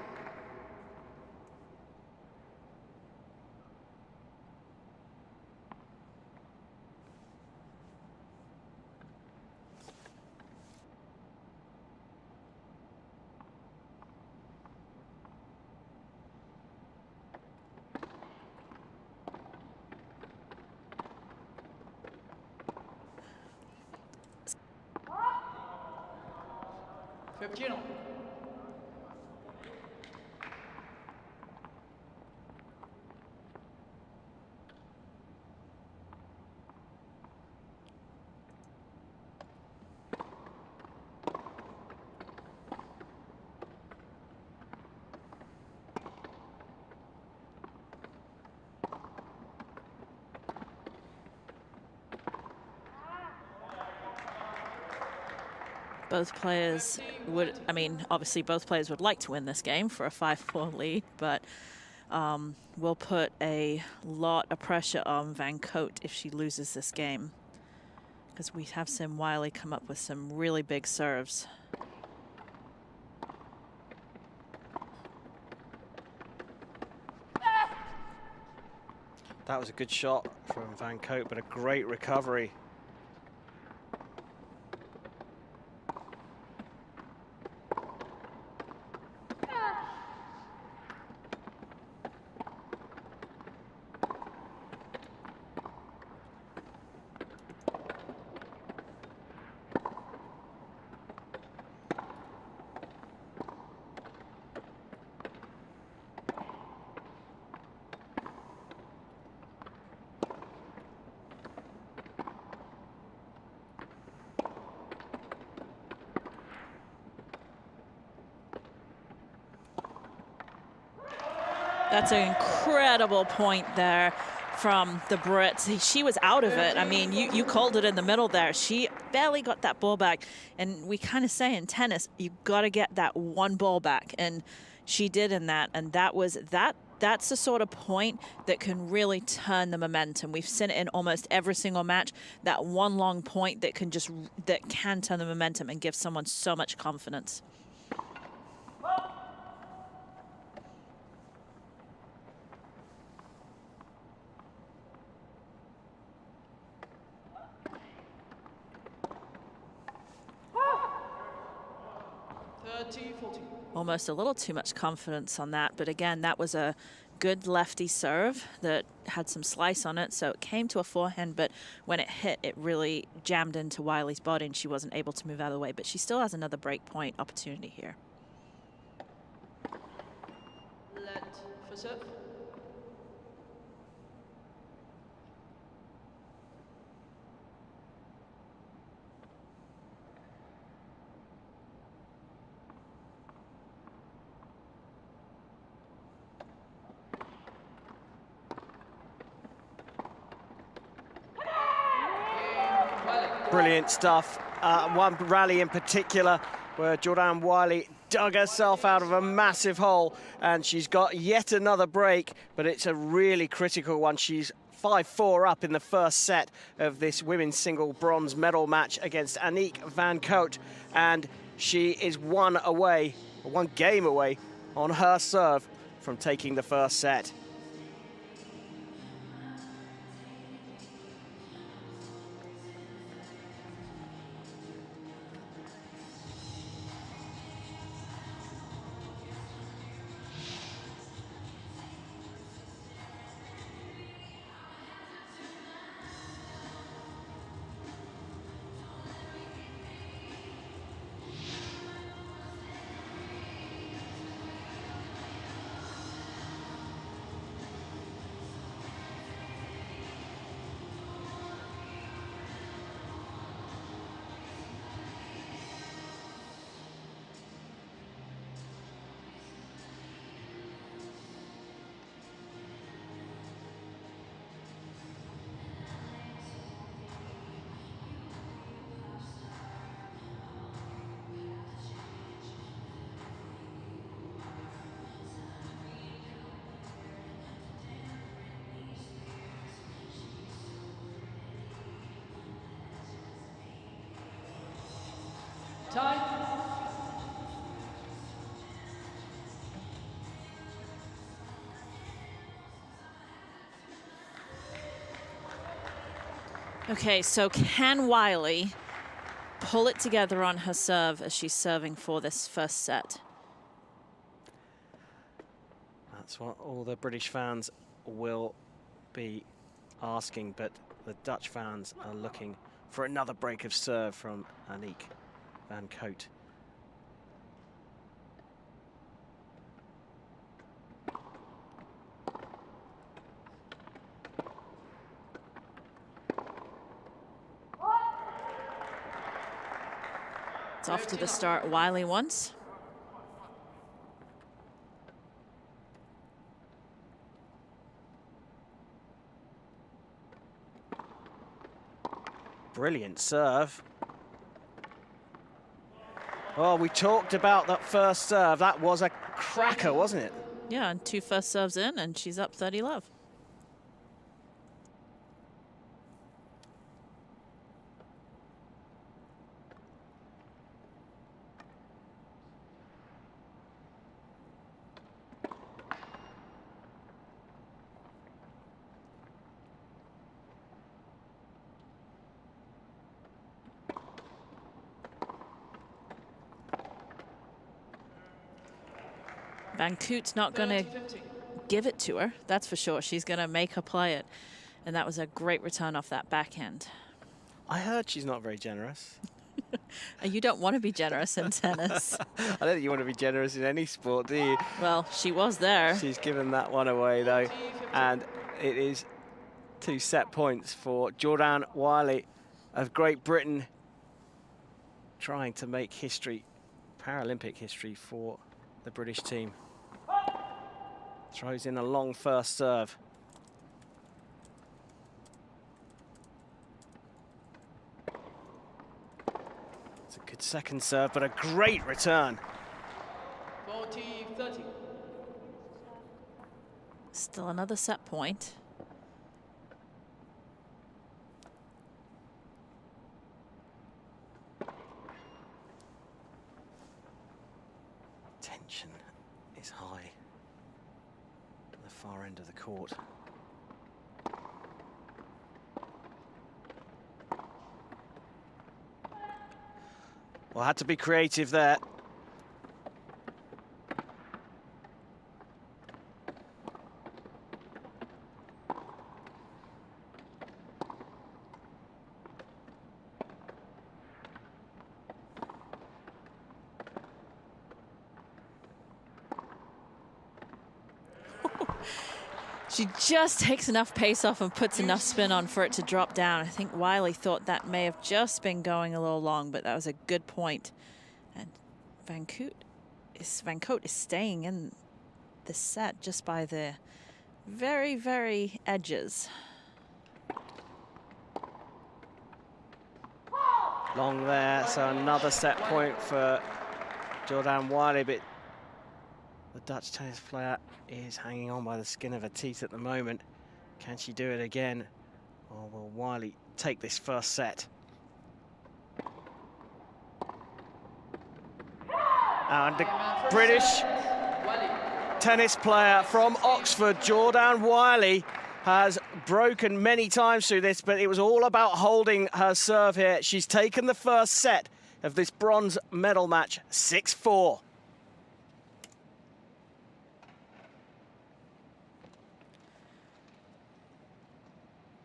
Sugeno. Both players would, I mean, obviously both players would like to win this game for a 5-4 lead, but will put a lot of pressure on Van Cote if she loses this game, because we have seen Wiley come up with some really big serves. That was a good shot from Van Cote, but a great recovery. That's an incredible point there from the Brits. She was out of it. I mean, you called it in the middle there. She barely got that ball back. And we kind of say in tennis, you got to get that one ball back. And she did in that. And that's the sort of point that can really turn the momentum. We've seen it in almost every single match, that one long point that can turn the momentum and give someone so much confidence. Almost a little too much confidence on that, but again, that was a good lefty serve that had some slice on it, so it came to a forehand, but when it hit, it really jammed into Wiley's body and she wasn't able to move out of the way, but she still has another break point opportunity here. Let for serve. Brilliant stuff. One rally in particular where Jordan Wiley dug herself out of a massive hole, and she's got yet another break, but it's a really critical one. She's 5-4 up in the first set of this women's single bronze medal match against Aniek van Cote, and she is one game away on her serve from taking the first set. Time. Okay, so can Wiley pull it together on her serve as she's serving for this first set? That's what all the British fans will be asking, but the Dutch fans are looking for another break of serve from Aniek van Cote. It's off to the start Wiley wants. Brilliant serve. Oh, we talked about that first serve. That was a cracker, wasn't it? Yeah, and 2 first serves in, and she's up 30-love. Van Koot's not going to give it to her, that's for sure. She's going to make her play it. And that was a great return off that backhand. I heard she's not very generous. You don't want to be generous in tennis. I don't think you want to be generous in any sport, do you? Well, she was there. She's given that one away, though. And it is 2 set points for Jordan Wiley of Great Britain, trying to make history, Paralympic history, for the British team. Throws in a long first serve. It's a good second serve, but a great return. 40-30. Still another set point. Tension is high at the far end of the court. Well, had to be creative there. She just takes enough pace off and puts enough spin on for it to drop down. I think Wiley thought that may have just been going a little long, but that was a good point. And Van Koot is staying in the set just by the very, very edges. Long there, so another set point for Jordan Wiley, but the Dutch tennis player is hanging on by the skin of her teeth at the moment. Can she do it again, or will Wiley take this first set? And the British tennis player from Oxford, Jordan Wiley, has broken many times through this, but it was all about holding her serve here. She's taken the first set of this bronze medal match, 6-4.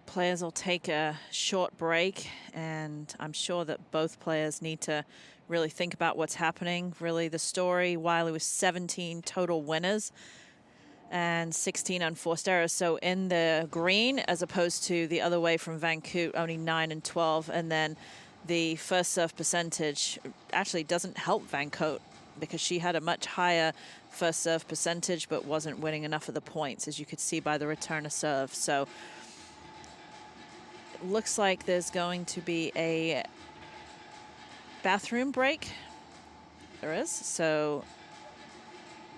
Players will take a short break, and I'm sure that both players need to really think about what's happening. Really, the story, Wiley was 17 total winners and 16 unforced errors, so in the green, as opposed to the other way from Van Koot, only 9 and 12. And then the first serve percentage actually doesn't help Van Koot, because she had a much higher first serve percentage but wasn't winning enough of the points, as you could see by the return of serve. So looks like there's going to be a bathroom break. There is. So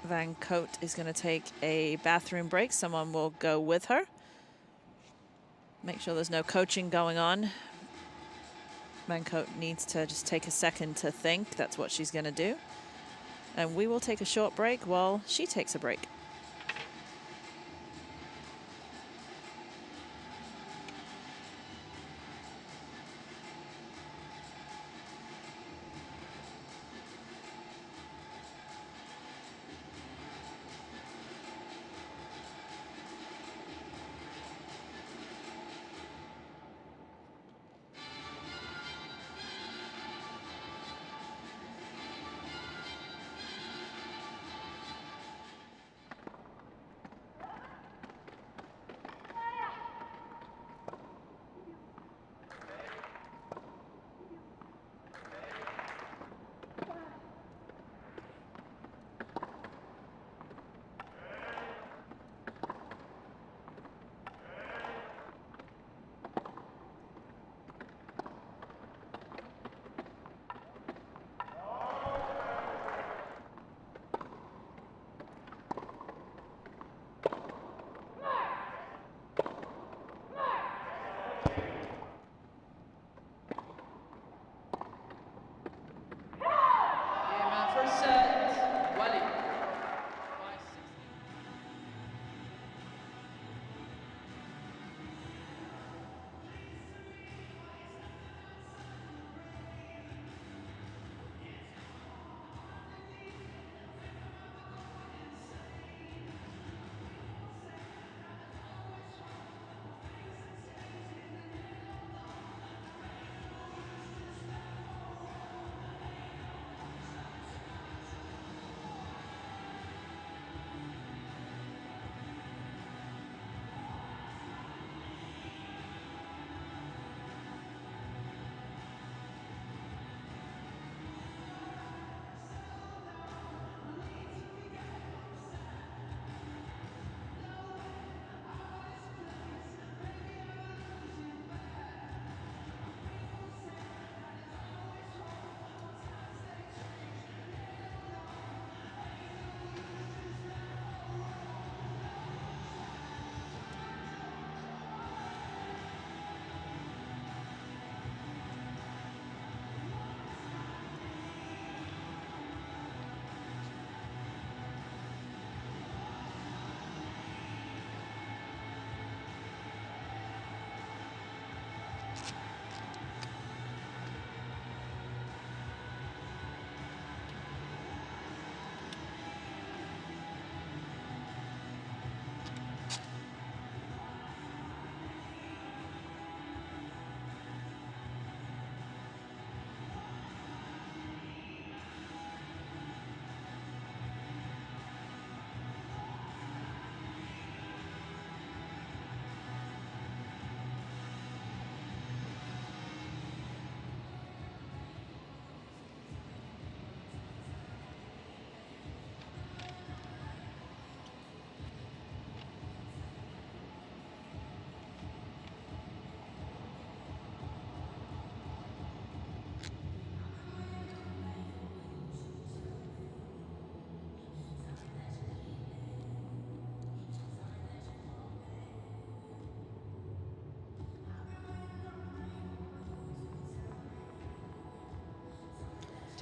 Van Koot is going to take a bathroom break. Someone will go with her. Make sure there's no coaching going on. Van Koot needs to just take a second to think. That's what she's going to do. And we will take a short break while she takes a break.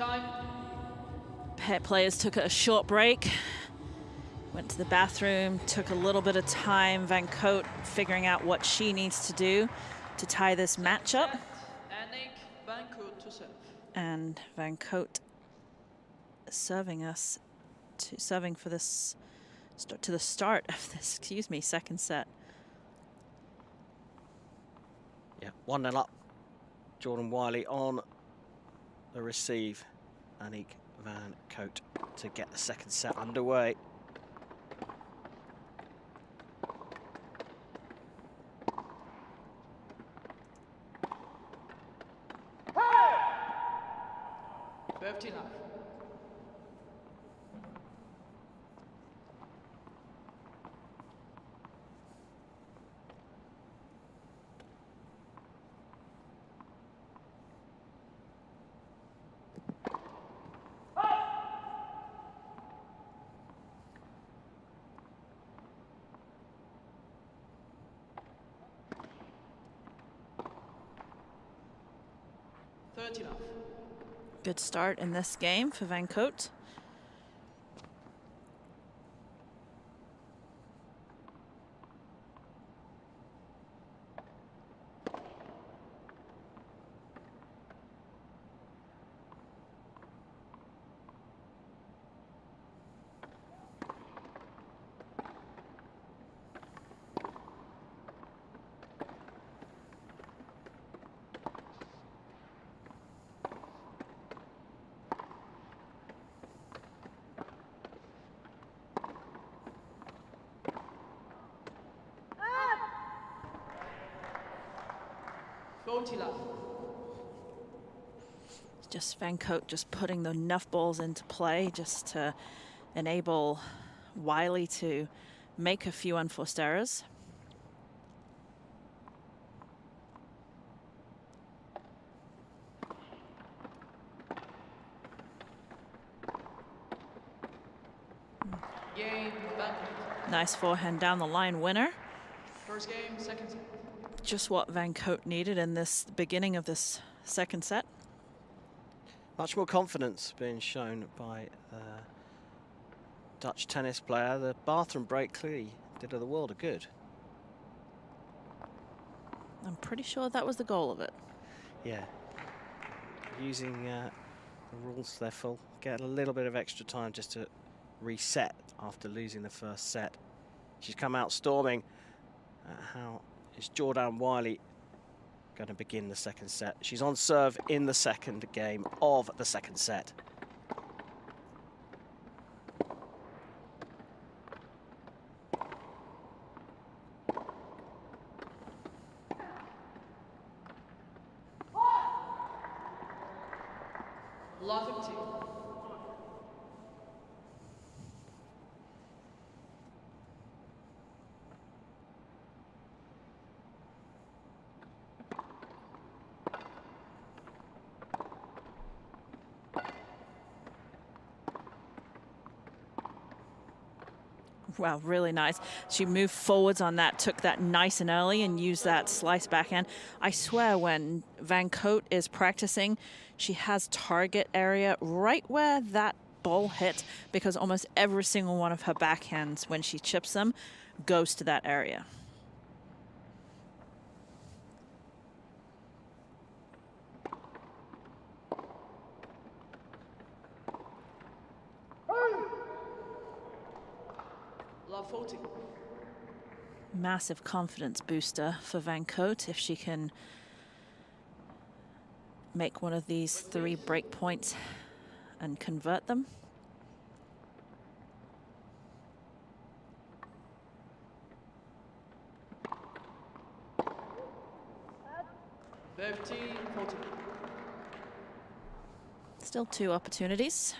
Time. Players took a short break, went to the bathroom, took a little bit of time. Van Cote figuring out what she needs to do to tie this match up. Van Cote to serve. And Van Cote serving for this to the start of this, second set. Yeah, 1-0 up. Jordan Wiley on the receive. Aniek Van Cote to get the second set underway. Good start in this game for Van Cote. Just Van Cote just putting enough balls into play just to enable Wiley to make a few unforced errors. Game, Van Cote. Nice forehand down the line winner. First game, second set. Just what Van Cote needed in this beginning of this second set. Much more confidence being shown by the Dutch tennis player. The bathroom break clearly did her the world of good. I'm pretty sure that was the goal of it. Yeah. Using the rules to their full. Get a little bit of extra time just to reset after losing the first set. She's come out storming. How is Jordan Wiley going to begin the second set? She's on serve in the second game of the second set. Lofty. Wow, really nice. She moved forwards on that, took that nice and early and used that slice backhand. I swear when Van Cote is practicing, she has target area right where that ball hit, because almost every single one of her backhands, when she chips them, goes to that area. Massive confidence booster for Van Cote if she can make one of these 3 break points and convert them. Still 2 opportunities.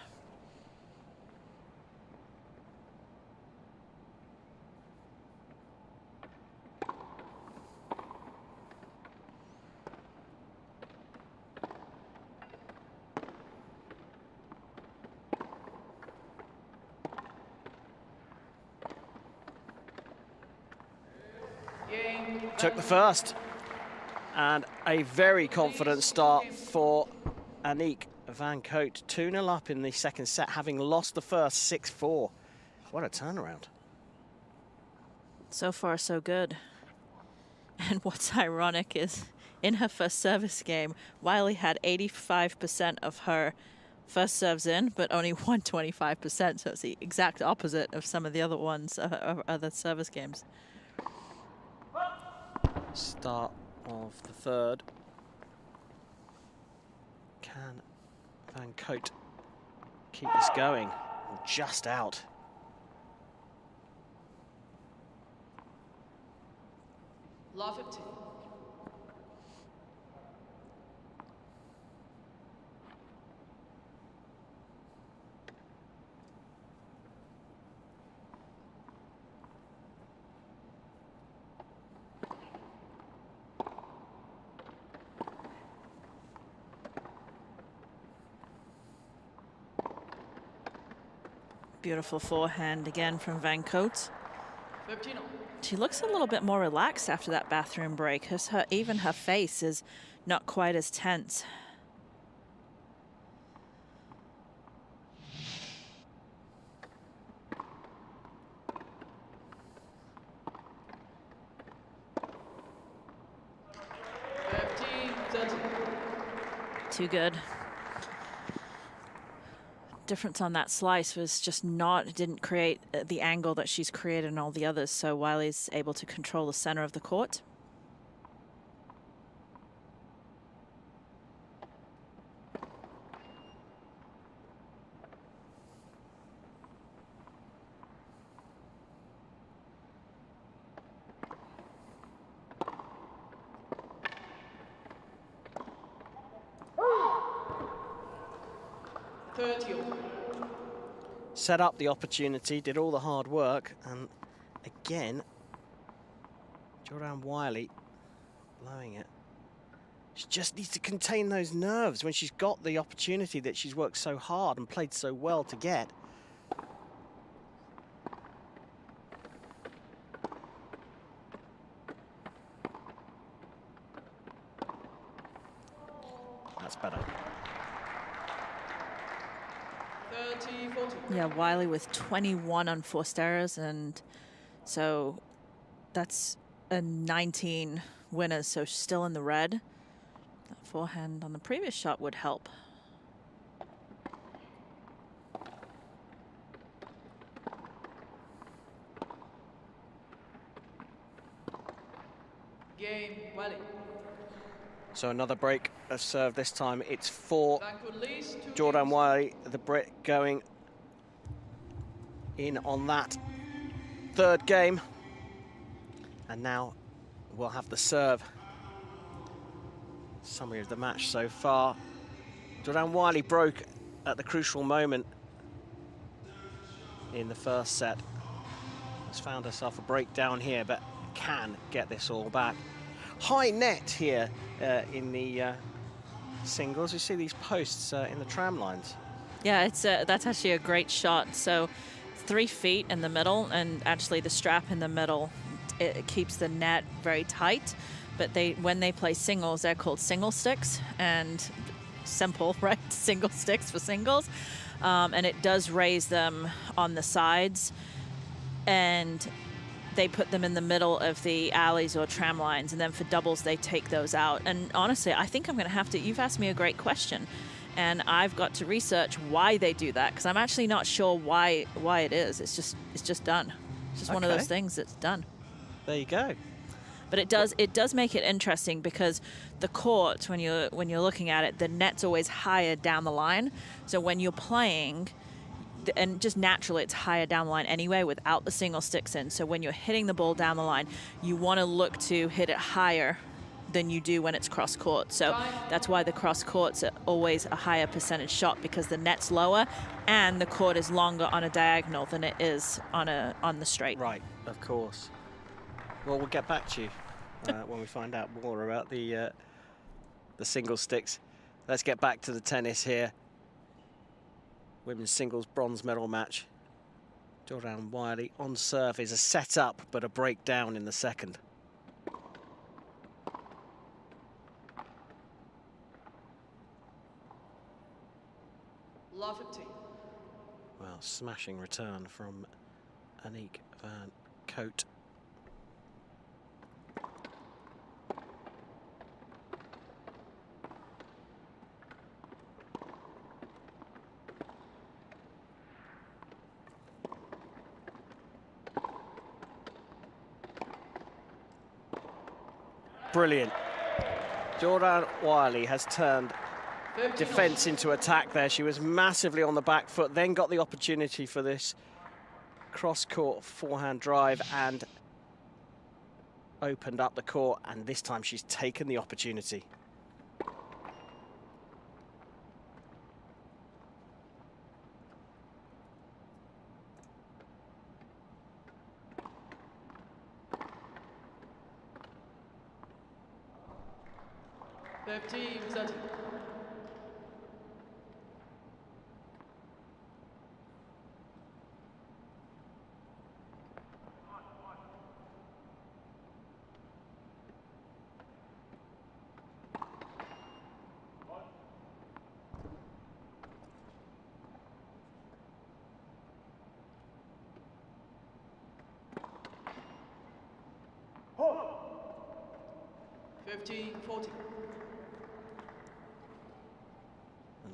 Took the first. And a very confident start for Aniek Van Cote 2-0 up in the second set, having lost the first 6-4. What a turnaround. So far, so good. And what's ironic is in her first service game, Wiley had 85% of her first serves in, but only won 25%. So it's the exact opposite of some of the other ones, other service games. Start of the third. Can Van Cote keep this going? Just out. Love 15. Beautiful forehand again from Van Cote. 15. She looks a little bit more relaxed after that bathroom break. Even her face is not quite as tense. Too good. Difference on that slice was just didn't create the angle that she's created in all the others, so Wiley's able to control the center of the court. Set up the opportunity, did all the hard work, and again, Jordan Wiley blowing it. She just needs to contain those nerves when she's got the opportunity that she's worked so hard and played so well to get. That's better. 30-40. Yeah, Wiley with 21 unforced errors, and so that's a 19 winners, so still in the red. That forehand on the previous shot would help. Game, Wiley. So another break of serve. This time it's for Van Cote leads 2 Jordan games. Wiley, the Brit, going in on that third game. And now we'll have the serve. Summary of the match so far. Jordan Wiley broke at the crucial moment in the first set. Has found herself a breakdown here, but can get this all back. High net here in the singles. You see these posts in the tram lines. Yeah, that's actually a great shot. So 3 feet in the middle, and actually the strap in the middle, it keeps the net very tight. But when they play singles, they're called single sticks, and simple, right? Single sticks for singles. And it does raise them on the sides, and they put them in the middle of the alleys or tram lines, and then for doubles they take those out. And honestly, I think I'm going to have to, you've asked me a great question, and I've got to research why they do that, because I'm actually not sure why it is. It's just done. It's just one of those things that's done. There you go. But it does make it interesting, because the court, when you're looking at it, the net's always higher down the line. So when you're playing, and just naturally it's higher down the line anyway without the single sticks in. So when you're hitting the ball down the line, you want to look to hit it higher than you do when it's cross court. So that's why the cross courts are always a higher percentage shot, because the net's lower and the court is longer on a diagonal than it is on the straight. Right, of course. Well, we'll get back to you when we find out more about the single sticks. Let's get back to the tennis here. Women's singles bronze medal match. Jordan Wiley on serve is a set up, but a breakdown in the second. smashing return from Aniek van Koot. Brilliant. Jordan Wiley has turned defence into attack there. She was massively on the back foot, then got the opportunity for this cross-court forehand drive and opened up the court, and this time she's taken the opportunity.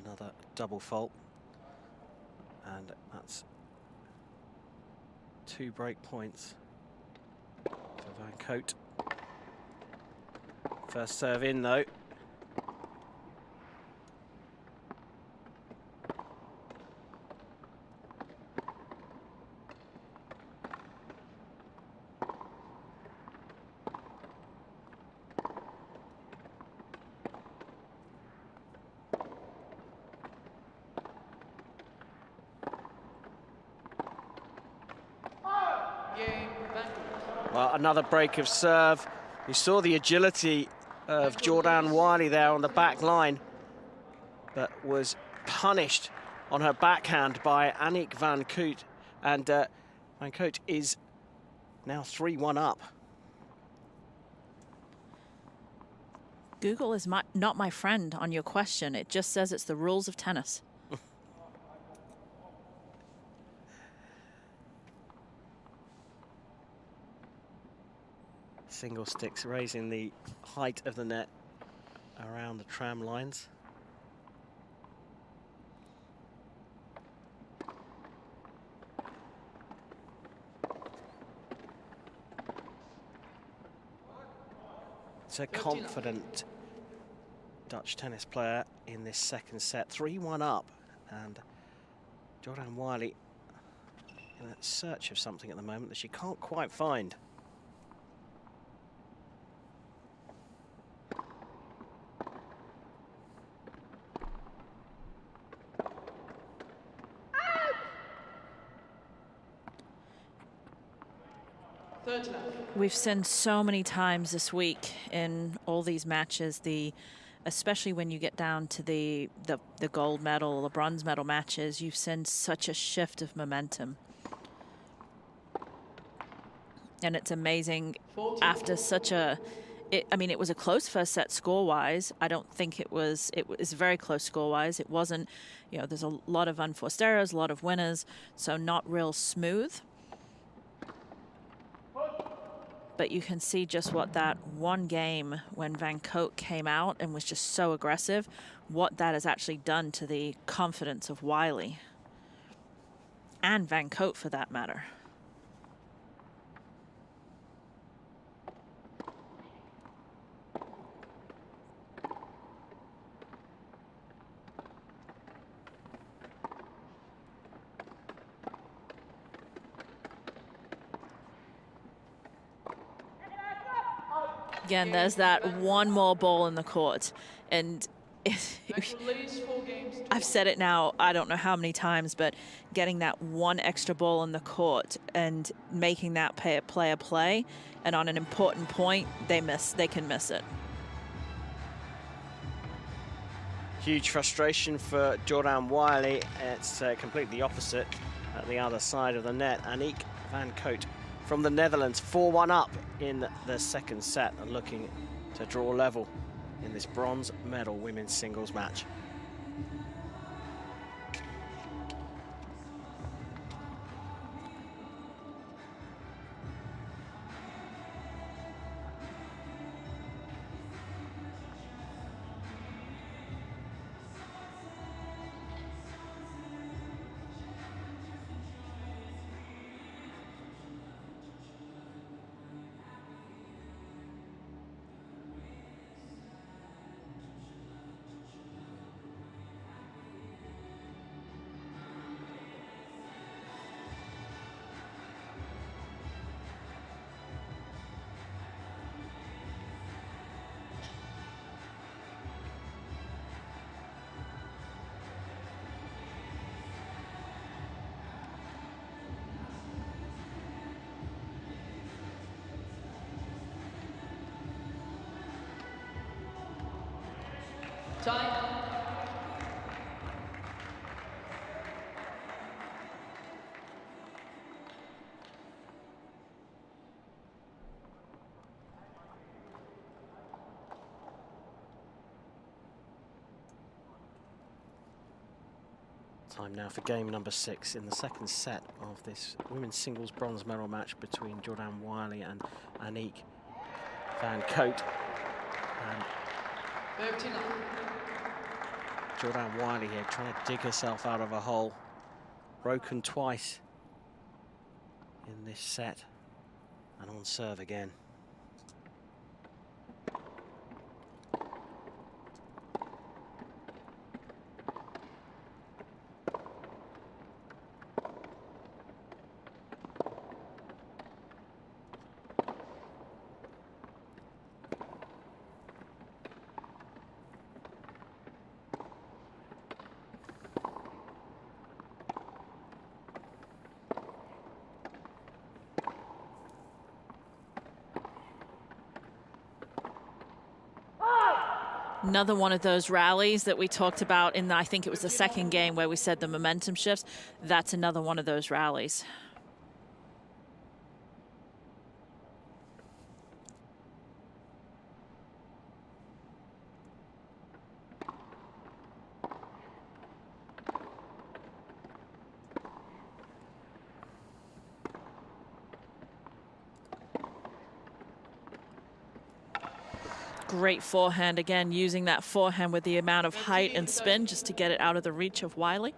Another double fault, and that's 2 break points for van Koot. First serve in though. Well, another break of serve. You saw the agility of Jordan Wiley there on the back line, but was punished on her backhand by Aniek van Koot. And van Koot is now 3-1 up. Google is not my friend on your question. It just says it's the rules of tennis. Single sticks raising the height of the net around the tram lines. It's a confident Dutch tennis player in this second set. 3-1 up, and Jordan Wiley in a search of something at the moment that she can't quite find. We've seen so many times this week in all these matches, especially when you get down to the gold medal, the bronze medal matches, you've seen such a shift of momentum. And it's amazing after such a, I mean, it was a close first set score-wise. I don't think it was very close score-wise. It wasn't, there's a lot of unforced errors, a lot of winners, so not real smooth. But you can see just what that one game when van Koot came out and was just so aggressive, what that has actually done to the confidence of Wiley. And van Koot for that matter. Again, there's that one more ball in the court. And I've said it now, I don't know how many times, but getting that one extra ball in the court and making that player play, and on an important point, they can miss it. Huge frustration for Jordan Wiley. It's completely opposite at the other side of the net. Aniek van Koot from the Netherlands, 4-1 up in the second set and looking to draw level in this bronze medal women's singles match. Time. Time now for game number 6 in the second set of this women's singles bronze medal match between Jordan Wiley and Aniek van Cote. And 59. Jordan Wiley here trying to dig herself out of a hole. Broken twice in this set and on serve again. Another one of those rallies that we talked about in, I think it was the second game where we said the momentum shifts. That's another one of those rallies. Great forehand, again, using that forehand with the amount of height and spin just to get it out of the reach of Wiley.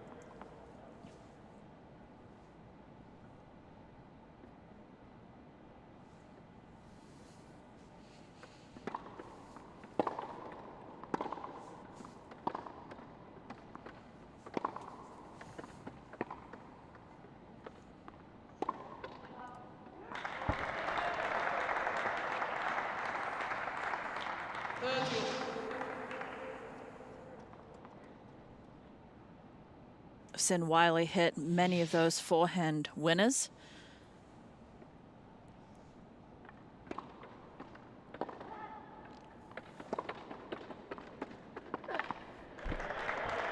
Seen Wiley hit many of those forehand winners.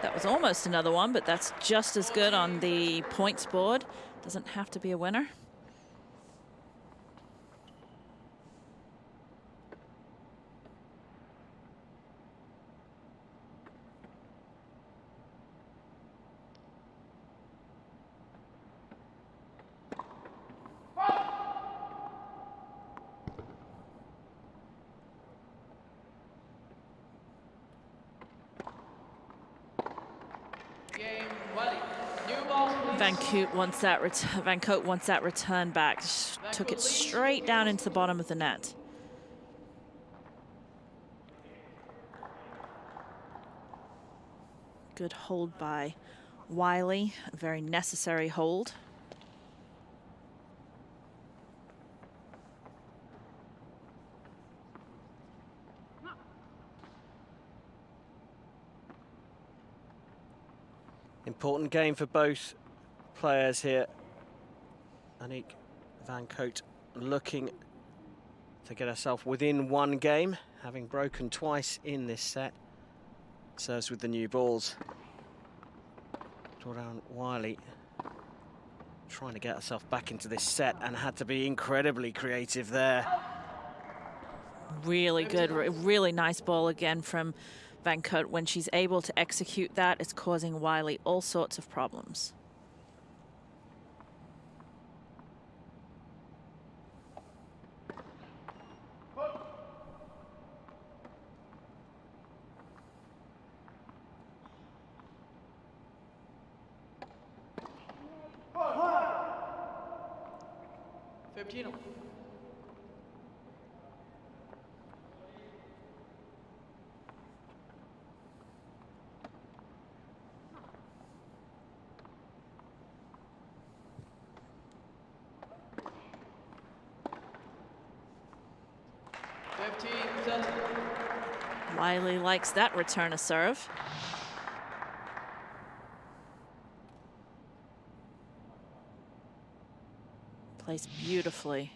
That was almost another one, but that's just as good on the points board. Doesn't have to be a winner. Van Cote wants that return back. Took it straight down into the bottom of the net. Good hold by Wiley, a very necessary hold. Important game for both players here. Aniek van Cote looking to get herself within one game, having broken twice in this set. Serves with the new balls. Jordan Wiley trying to get herself back into this set and had to be incredibly creative there. Really good, really nice ball again from Van Cote. When she's able to execute that, it's causing Wiley all sorts of problems. Fifteen. Wiley likes that return of serve. Plays beautifully.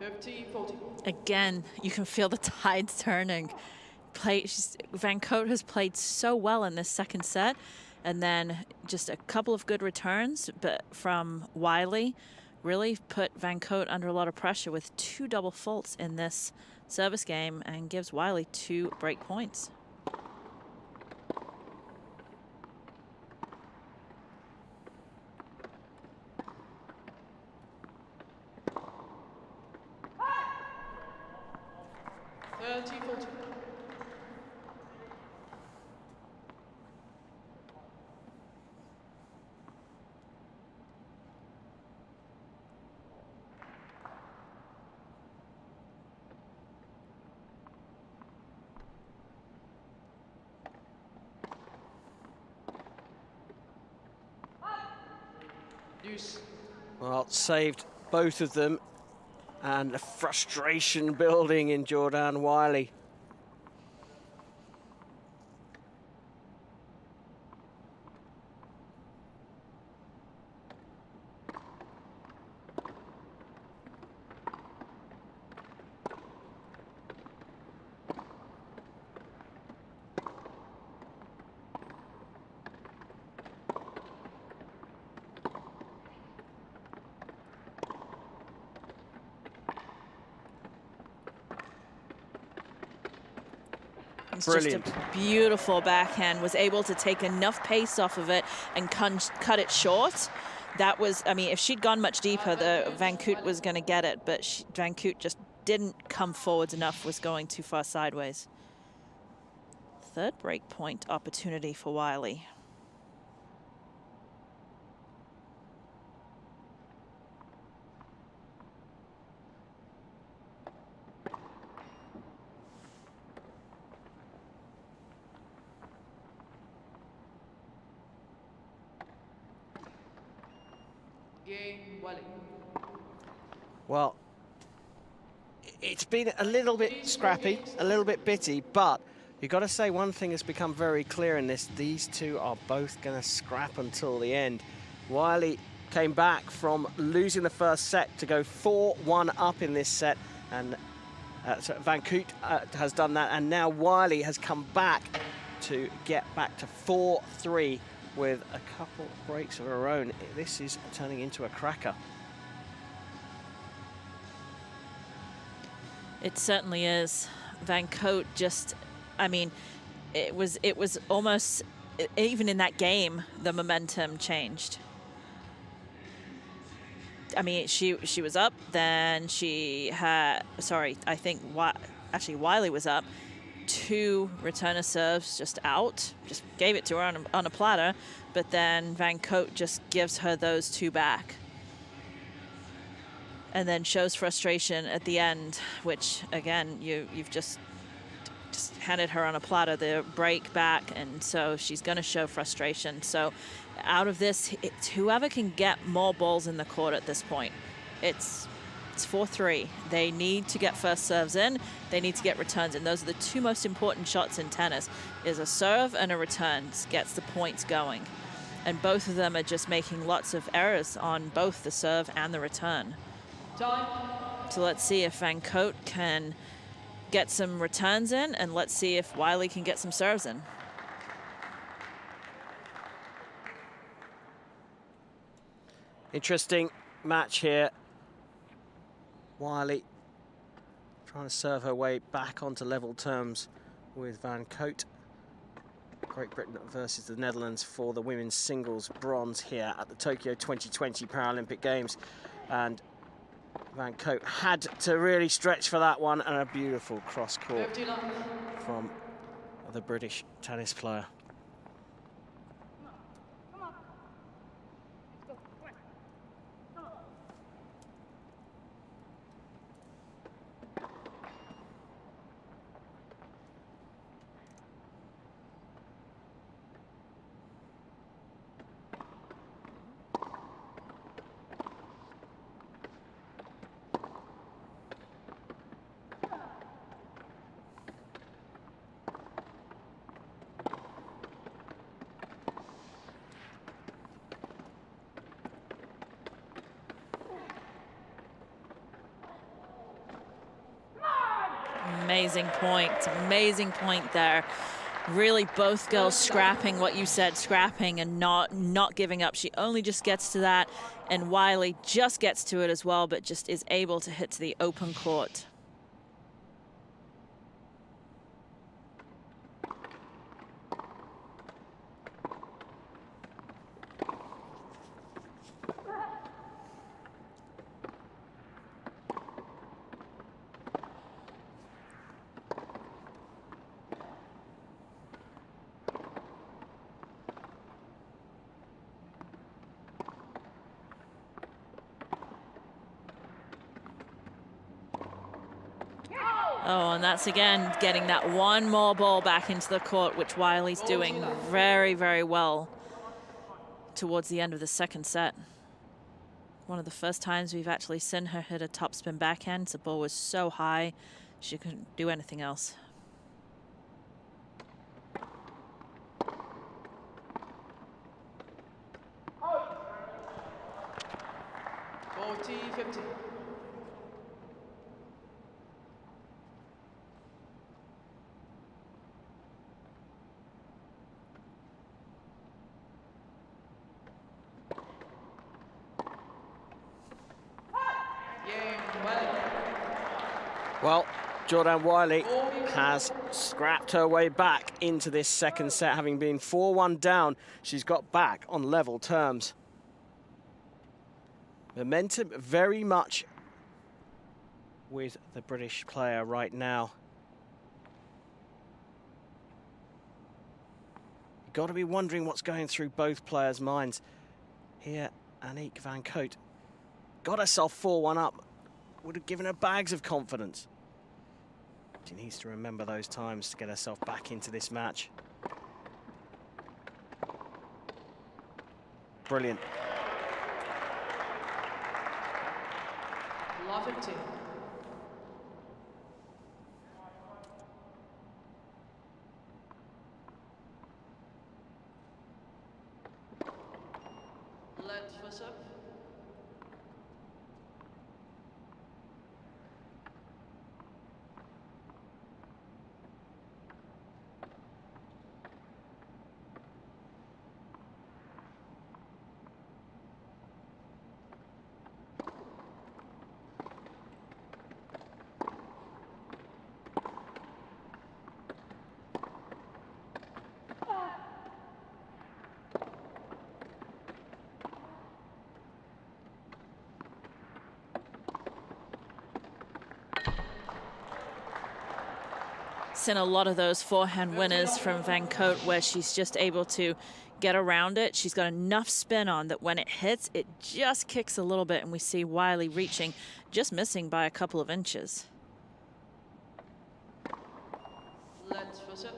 50-40. Again, you can feel the tides turning. Van Cote has played so well in this second set, and then just a couple of good returns, but from Wiley really put Van Cote under a lot of pressure with 2 double faults in this service game and gives Wiley 2 break points. Well, saved both of them, and the frustration building in Jordan Wiley. It's Brilliant. just a beautiful backhand, was able to take enough pace off of it and cut it short. That was, I mean, if she'd gone much deeper, the Van Cote was going to get it, but Van Cote just didn't come forwards enough, was going too far sideways. Third break point opportunity for Wiley. Well, it's been a little bit scrappy, a little bit bitty, but you've got to say one thing has become very clear in this. These two are both going to scrap until the end. Wiley came back from losing the first set to go 4-1 up in this set, and so Van Cote has done that, and now Wiley has come back to get back to 4-3 with a couple breaks of her own. This is turning into a cracker. It certainly is. Van Cote just, I mean, it was almost, even in that game, the momentum changed. I mean, she was up, then she had, sorry, I think, actually Wiley was up. 2 returner serves just out, just gave it to her on a platter, but then Van Cote just gives her those 2 back. And then shows frustration at the end, which again, you've just handed her on a platter the break back, and so she's going to show frustration. So out of this, it's whoever can get more balls in the court at this point. It's 4-3. They need to get first serves in. They need to get returns in. Those are the 2 most important shots in tennis, is a serve and a return. Gets the points going. And both of them are just making lots of errors on both the serve and the return. So let's see if Van Cote can get some returns in, and let's see if Wiley can get some serves in. Interesting match here. Wiley trying to serve her way back onto level terms with Van Cote. Great Britain versus the Netherlands for the women's singles bronze here at the Tokyo 2020 Paralympic Games. And Van Cote had to really stretch for that one, and a beautiful cross court from the British tennis player. amazing point there. Really both girls scrapping, what you said, scrapping and not giving up. She only just gets to that, and Wiley just gets to it as well, but just is able to hit to the open court. Oh, and that's again getting that one more ball back into the court, which Wiley's doing very, very well towards the end of the second set. One of the first times we've actually seen her hit a topspin backhand. The ball was so high, she couldn't do anything else. Well, Jordan Wiley has scrapped her way back into this second set, having been 4-1 down. She's got back on level terms. Momentum very much with the British player right now. You've got to be wondering what's going through both players' minds. Here, Aniek van Cote got herself 4-1 up. Would have given her bags of confidence. She needs to remember those times to get herself back into this match. Brilliant. Love it too. Let's first up. Seen a lot of those forehand winners from Van Cote where she's just able to get around it. She's got enough spin on that when it hits, it just kicks a little bit, and we see Wiley reaching, just missing by a couple of inches. Let's first up.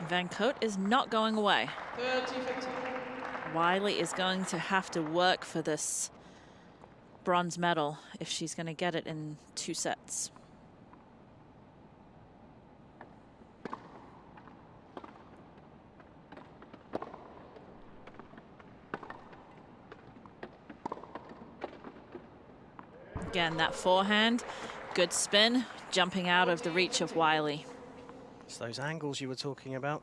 Van Cote is not going away. 30-50. Wiley is going to have to work for this bronze medal if she's going to get it in 2 sets. Again, that forehand, good spin, jumping out of the reach of Wiley. It's those angles you were talking about.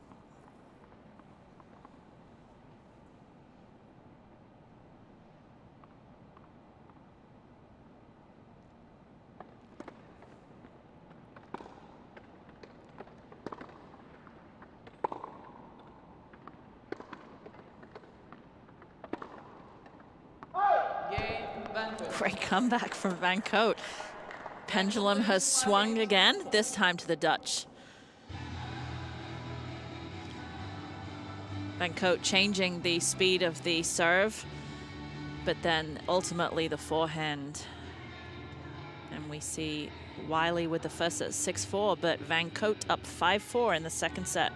Great comeback from Van Cote. Pendulum has swung again, this time to the Dutch. Van Cote changing the speed of the serve but then ultimately the forehand. And we see Wiley with the first at 6-4, but Van Cote up 5-4 in the second set.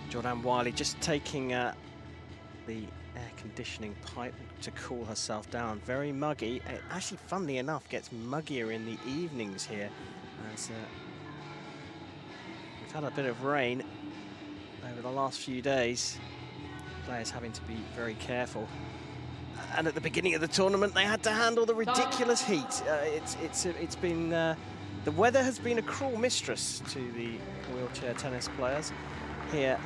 Jordan Wiley just taking the air conditioning pipe to cool herself down. Very muggy. It actually, funnily enough, gets muggier in the evenings here as we've had a bit of rain over the last few days. Players having to be very careful. And at the beginning of the tournament, they had to handle the ridiculous heat. It's been the weather has been a cruel mistress to the wheelchair tennis players here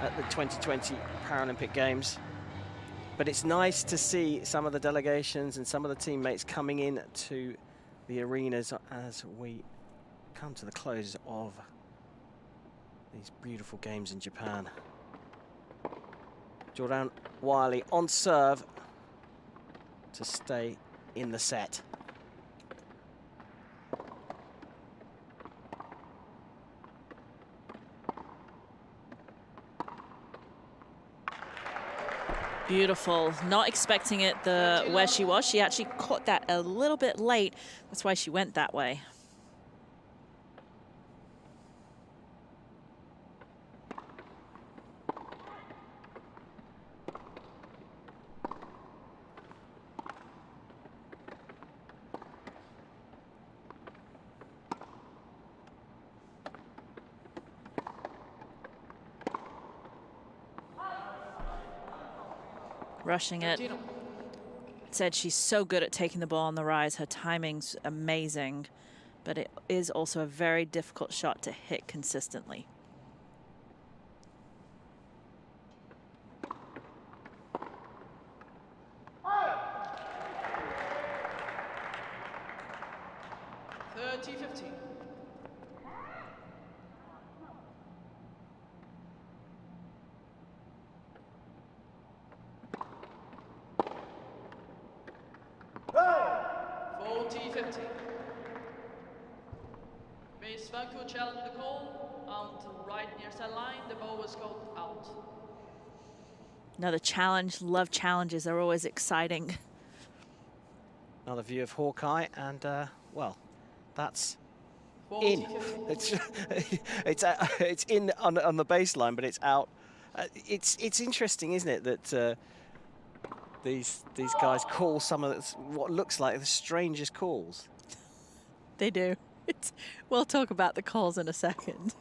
at the 2020 Paralympic Games. But it's nice to see some of the delegations and some of the teammates coming in to the arenas as we come to the close of these beautiful games in Japan. Jordan Wiley on serve to stay in the set. Beautiful. Not expecting it where she was. She actually caught that a little bit late. That's why she went that way. Rushing it. Said she's so good at taking the ball on the rise. Her timing's amazing, but it is also a very difficult shot to hit consistently. Miss Van Cote challenged the call out right near set line. The ball was called out. Another challenge. Love challenges. They're always exciting. Another view of Hawkeye, and well, that's in. It's in on the baseline, but it's out. It's interesting, isn't it, that these guys call some of what looks like the strangest calls. They do. We'll talk about the calls in a second.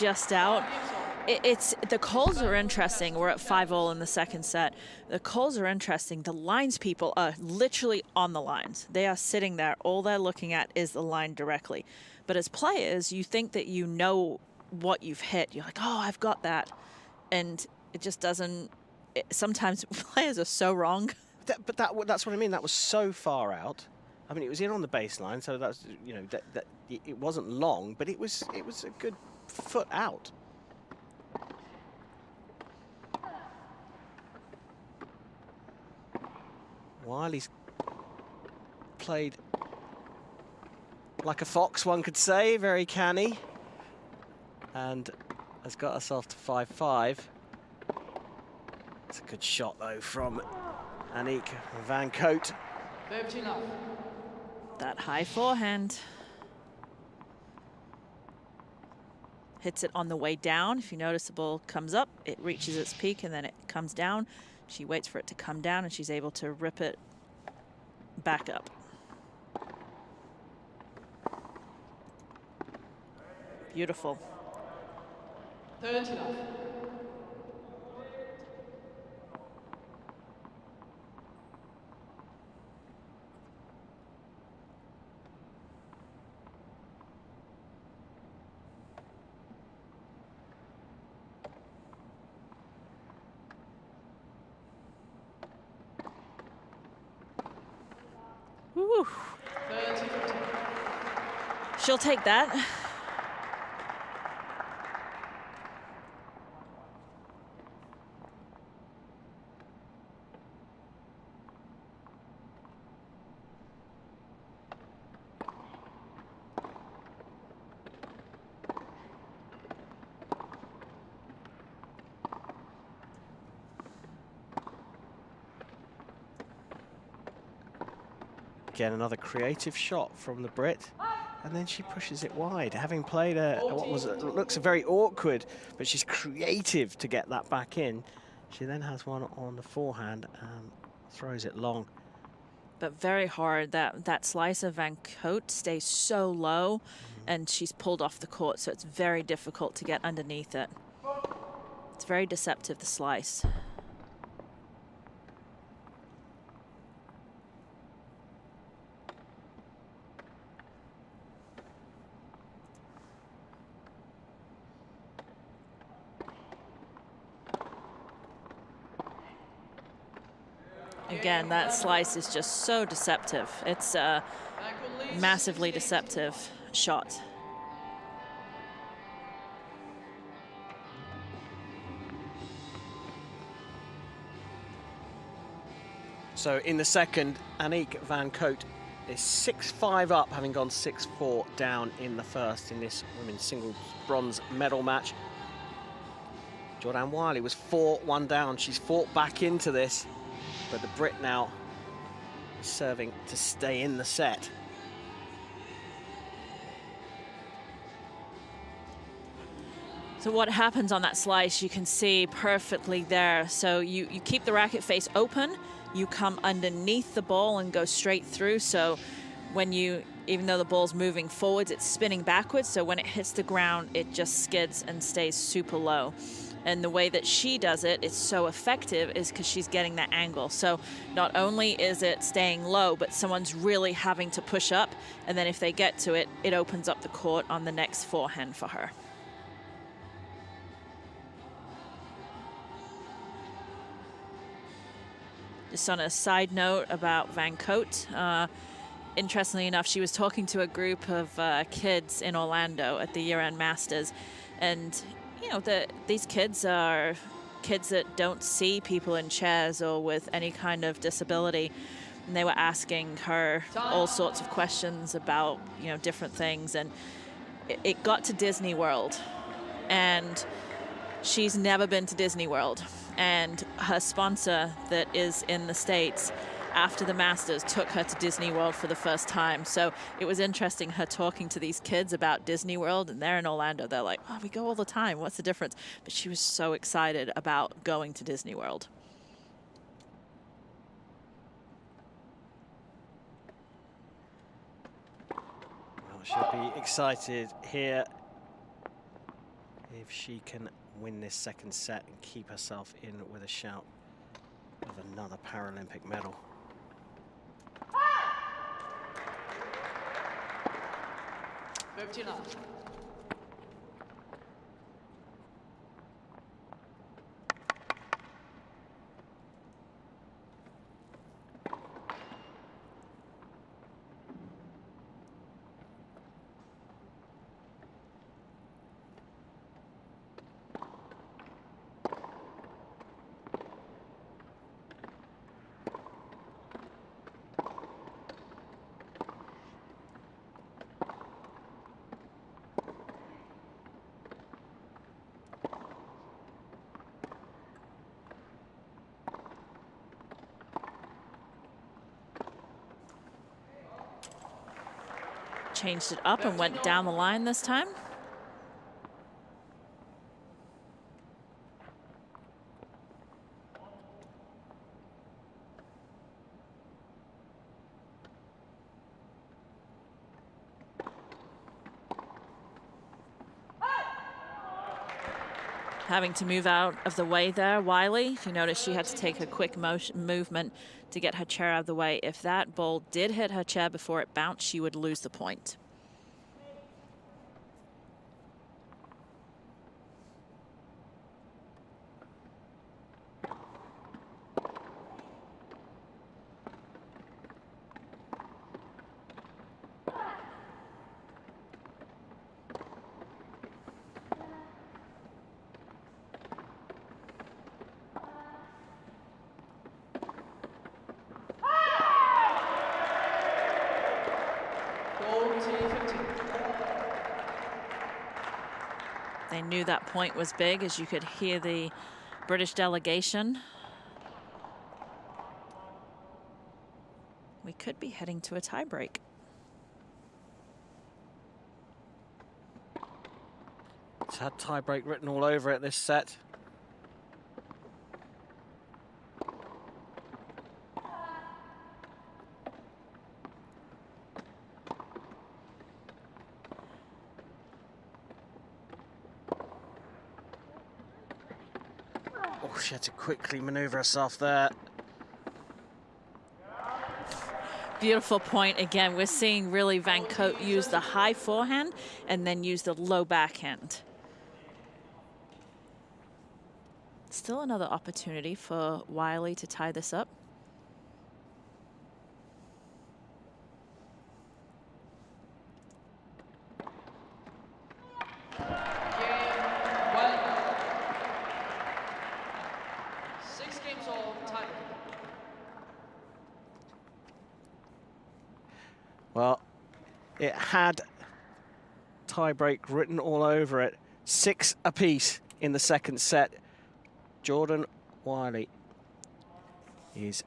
Just out. The calls are interesting. We're at 5-all in the second set. The calls are interesting. The lines people are literally on the lines. They are sitting there. All they're looking at is the line directly. But as players, you think that you know what you've hit. You're like, oh, I've got that. And it just doesn't. Sometimes players are so wrong. That's what I mean. That was so far out. I mean, it was in on the baseline, so that's, you know, that it wasn't long, but it was a good foot out. Wiley's played like a fox, one could say, very canny, and has got herself to 5-5. It's a good shot, though, from Aniek Van Cote. That high forehand. Hits it on the way down. If you notice, the ball comes up, it reaches its peak, and then it comes down. She waits for it to come down, and she's able to rip it back up. Beautiful. 30 love. Woo. 30. She'll take that. Again, another creative shot from the Brit, and then she pushes it wide, having played looks very awkward, but she's creative to get that back in. She then has one on the forehand and throws it long. But very hard. That slice of Van Cote stays so low, and she's pulled off the court, so it's very difficult to get underneath it. It's very deceptive, the slice. Again, that slice is just so deceptive. It's a massively deceptive shot. So in the second, Aniek Van Cote is 6-5 up, having gone 6-4 down in the first in this women's singles bronze medal match. Jordan Wiley was 4-1 down. She's fought back into this, but the Brit now is serving to stay in the set. So what happens on that slice, you can see perfectly there. So you keep the racket face open, you come underneath the ball and go straight through. So when even though the ball's moving forwards, it's spinning backwards. So when it hits the ground, it just skids and stays super low. And the way that she does it is so effective is because she's getting that angle. So not only is it staying low, but someone's really having to push up. And then if they get to it, it opens up the court on the next forehand for her. Just on a side note about Van Cote, interestingly enough, she was talking to a group of kids in Orlando at the year-end Masters. And, you know, these kids are kids that don't see people in chairs or with any kind of disability. And they were asking her all sorts of questions about, you know, different things. And it got to Disney World. And she's never been to Disney World. And her sponsor that is in the States after the Masters took her to Disney World for the first time. So it was interesting her talking to these kids about Disney World, and they're in Orlando. They're like, oh, we go all the time. What's the difference? But she was so excited about going to Disney World. Well, she'll be excited here if she can win this second set and keep herself in with a shout of another Paralympic medal. Changed it up and went down the line this time. having to move out of the way there, Wiley. If you notice, she had to take a quick movement to get her chair out of the way. If that ball did hit her chair before it bounced, she would lose the point. They knew that point was big, as you could hear the British delegation. We could be heading to a tiebreak. It's had tiebreak written all over it this set. Oh, she had to quickly maneuver herself there. Beautiful point again. We're seeing really Van Cote use the high forehand and then use the low backhand. Still another opportunity for Wiley to tie this up. Well, it had tiebreak written all over it. 6 apiece in the second set. Jordan Wiley is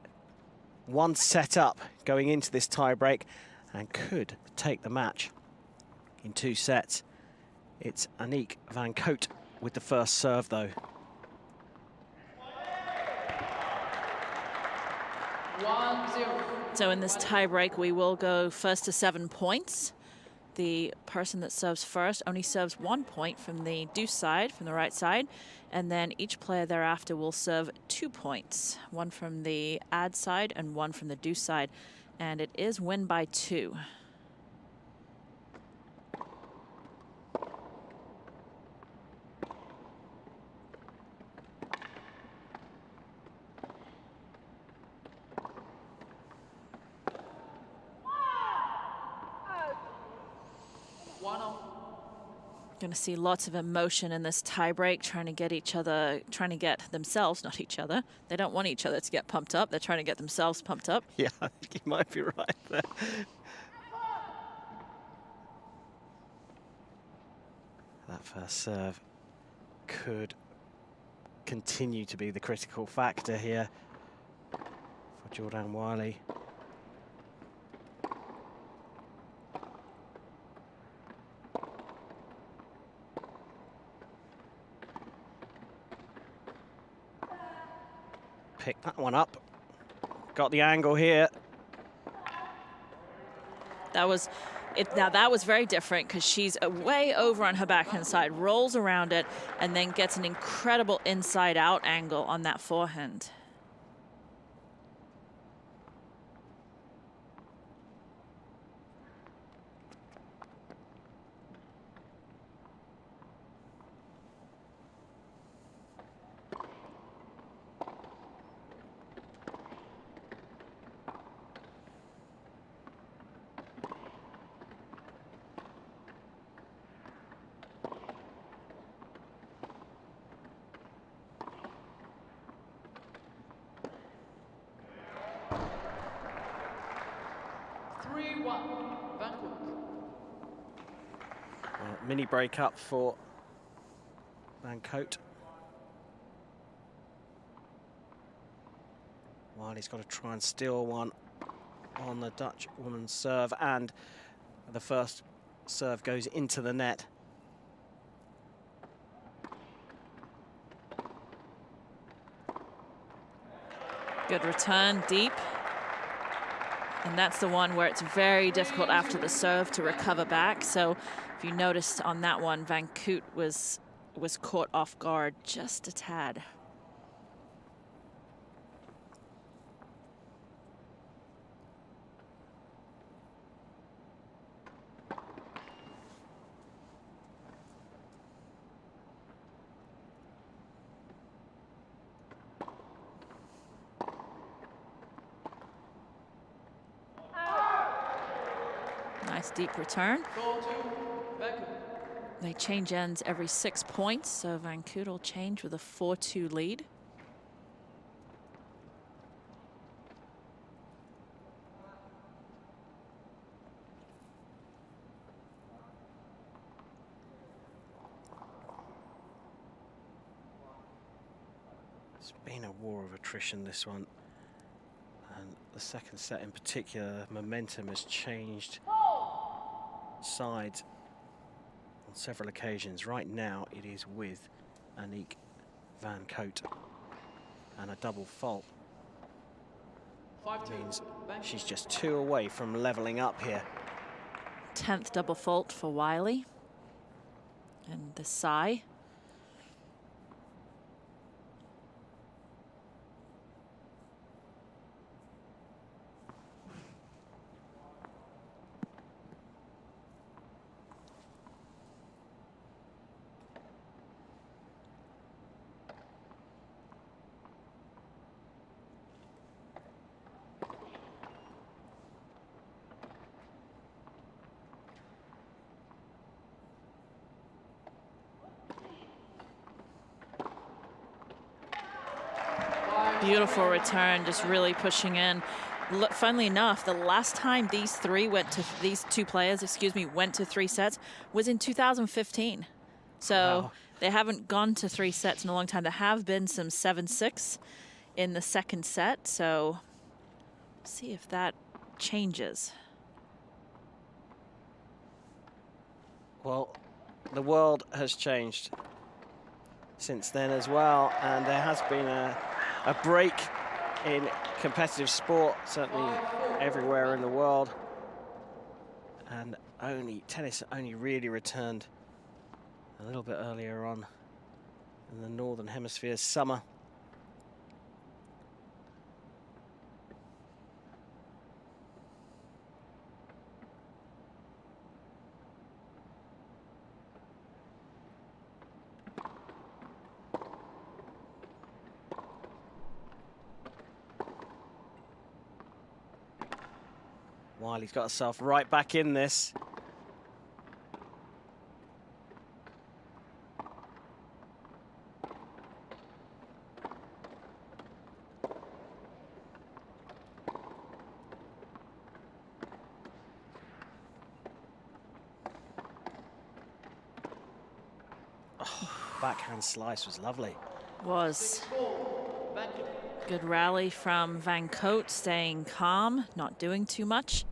1 set up going into this tiebreak and could take the match in 2 sets. It's Aniek Van Cote with the first serve, though. So in this tiebreak, we will go first to 7 points. The person that serves first only serves 1 point from the deuce side, from the right side, and then each player thereafter will serve 2 points, 1 from the ad side and 1 from the deuce side, and it is win by 2. Going to see lots of emotion in this tiebreak, trying to get themselves, not each other. They don't want each other to get pumped up. They're trying to get themselves pumped up. Yeah, I think you might be right there. That first serve could continue to be the critical factor here for Jordan Wiley. Pick that one up. Got the angle here. That was it. Now that was very different because she's way over on her backhand side, rolls around it, and then gets an incredible inside-out angle on that forehand. Mini break up for Van Cote. Wiley's got to try and steal one on the Dutch woman's serve, and the first serve goes into the net. Good return, deep. And that's the one where it's very difficult after the serve to recover back. So if you noticed on that one, Van Cote was was caught off guard just a tad. Nice deep return. They change ends every 6 points, so Van Koot will change with a 4-2 lead. It's been a war of attrition, this one. And the second set in particular, momentum has changed sides on several occasions. Right now it is with Aniek Van Koot, and a double fault means she's just 2 away from leveling up here. 10th double fault for Wiley. And the Sai. Beautiful return, just really pushing in. Funnily enough, the last time these two players, went to 3 sets was in 2015. So Wow. They haven't gone to 3 sets in a long time. There have been some 7-6 in the second set. So see if that changes. Well, the world has changed since then as well, and there has been a break in competitive sport, certainly everywhere in the world, and tennis only really returned a little bit earlier on in the Northern Hemisphere's summer. Wiley's got herself right back in this. Oh, backhand slice was lovely. Was. Good rally from Van Koot, staying calm, not doing too much.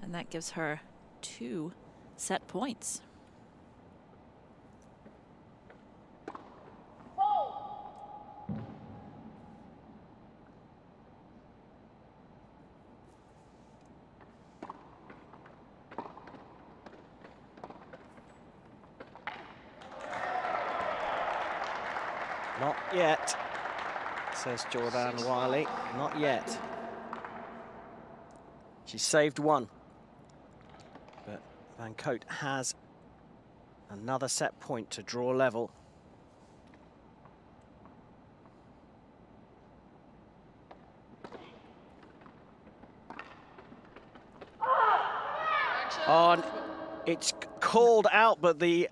And that gives her 2 set points. Not yet, says Jordan Wiley. Not yet. She saved 1. But Van Koot has another set point to draw level. Oh, it's called out, but the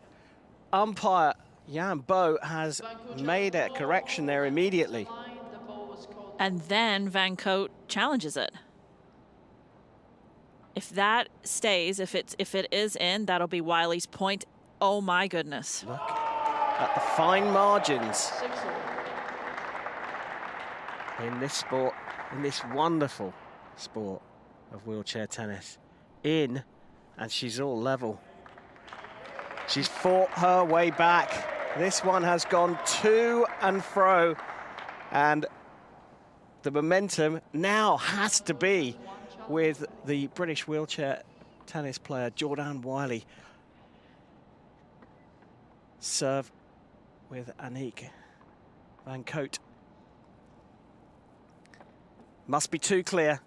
umpire, Jan Bo, has made a correction there immediately. And then Van Koot challenges it. If that stays, if it is in, that'll be Wiley's point. Oh my goodness. Look at the fine margins in this sport, in this wonderful sport of wheelchair tennis. In, and she's all level. She's fought her way back. This one has gone to and fro, and the momentum now has to be with the British wheelchair tennis player Jordan Wiley. Serve with Aniek van Cote. Must be too clear.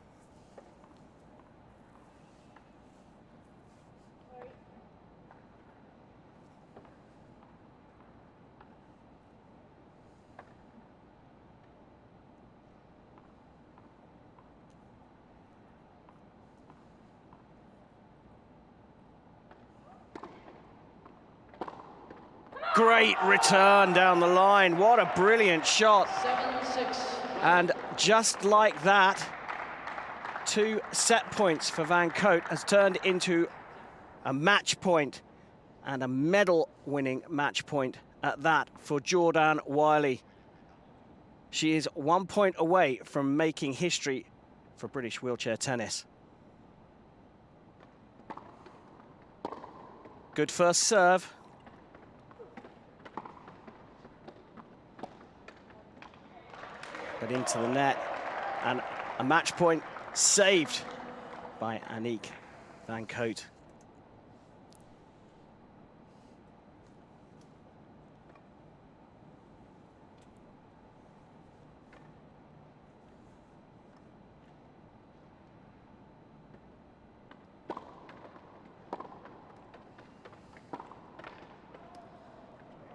Great return down the line. What a brilliant shot. 7-6. And just like that, 2 set points for Van Cote has turned into a match point, and a medal-winning match point at that for Jordan Wiley. She is 1 point away from making history for British wheelchair tennis. Good first serve. But into the net, and a match point saved by Aniek van Cote.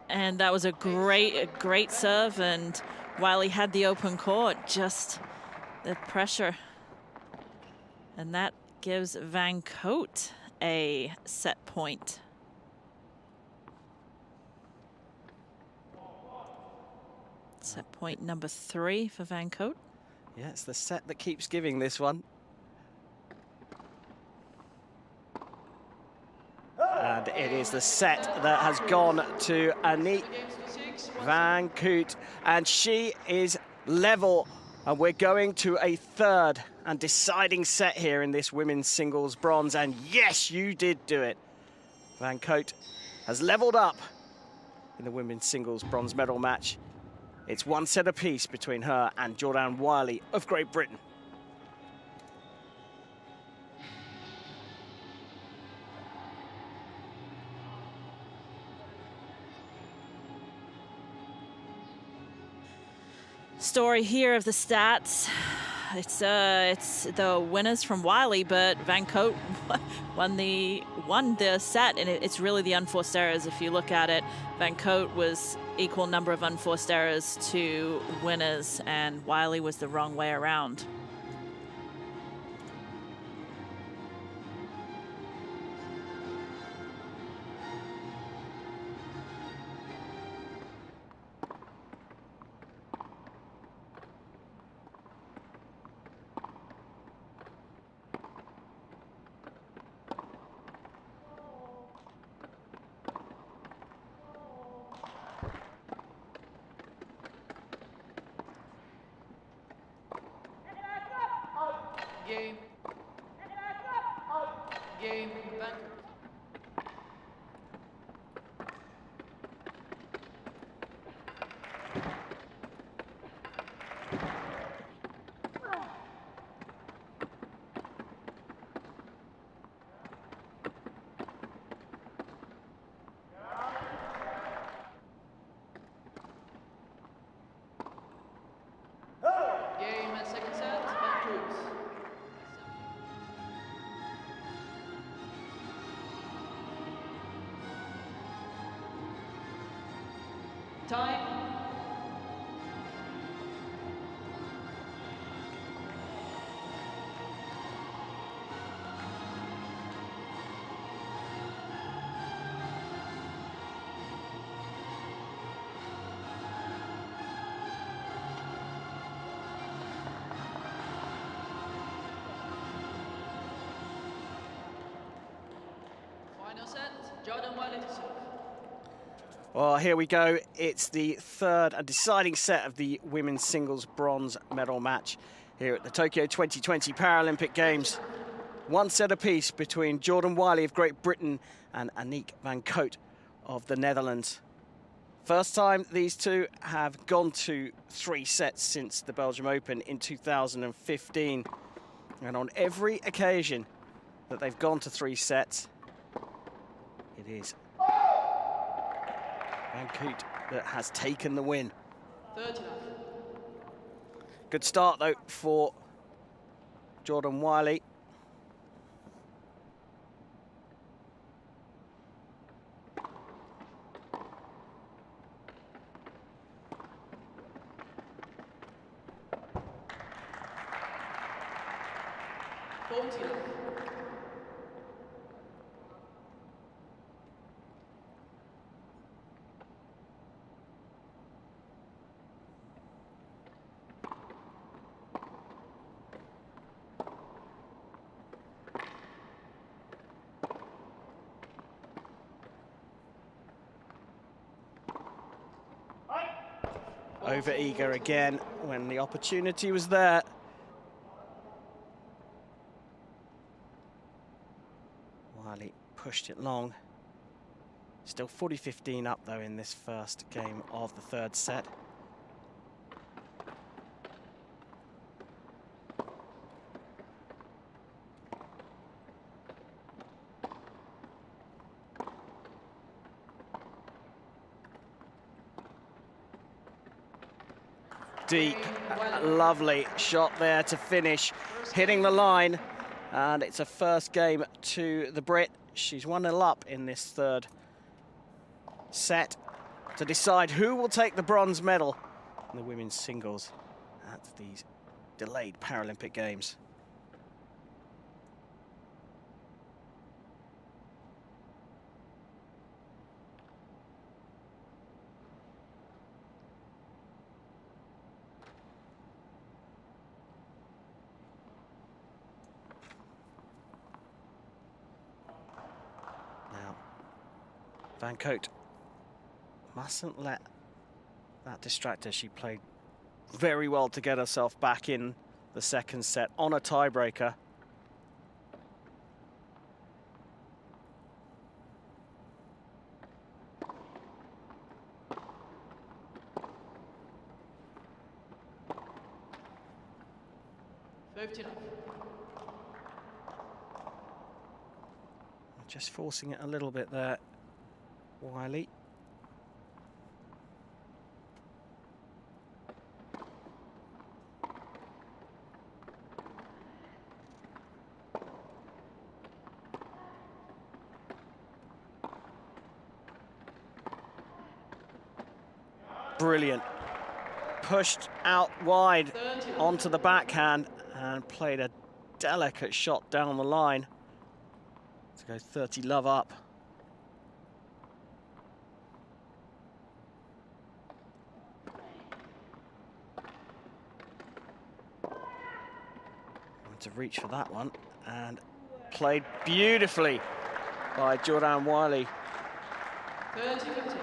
And that was a great serve, and Wiley had the open court, just the pressure. And that gives Van Cote a set point. Set point number 3 for Van Cote. Yeah, it's the set that keeps giving this one. And it is the set that has gone to Aniek van Cote, and she is level, and we're going to a third and deciding set here in this women's singles bronze, and yes, you did do it. Van Cote has leveled up in the women's singles bronze medal match. It's 1 set apiece between her and Jordan Wiley of Great Britain. Story here of the stats. It's the winners from Wiley, but Van Cote won the set, and it's really the unforced errors. If you look at it, Van Cote was equal number of unforced errors to winners, and Wiley was the wrong way around. Game. Game. Van Cote. Game and second set, Van Cote. Time. Final set, Jordan Wiley to serve. Well, here we go. It's the third and deciding set of the women's singles bronze medal match here at the Tokyo 2020 Paralympic Games. 1 set apiece between Jordan Wiley of Great Britain and Aniek van Cote of the Netherlands. First time these two have gone to 3 sets since the Belgium Open in 2015. And on every occasion that they've gone to 3 sets, it is Van Cote that has taken the win. 30 love. Good start, though, for Jordan Wiley. Over-eager again when the opportunity was there. Wiley pushed it long. Still 40-15 up, though, in this first game of the third set. Deep, lovely shot there to finish, hitting the line, and it's a first game to the Brit. She's 1-0 up in this third set to decide who will take the bronze medal in the women's singles at these delayed Paralympic Games. Van Cote mustn't let that distract her. She played very well to get herself back in the second set on a tiebreaker. Just forcing it a little bit there, Wiley. Brilliant. Pushed out wide onto the backhand and played a delicate shot down the line to go 30 love up. To reach for that one, and played beautifully by Jordan Wiley. 30-15.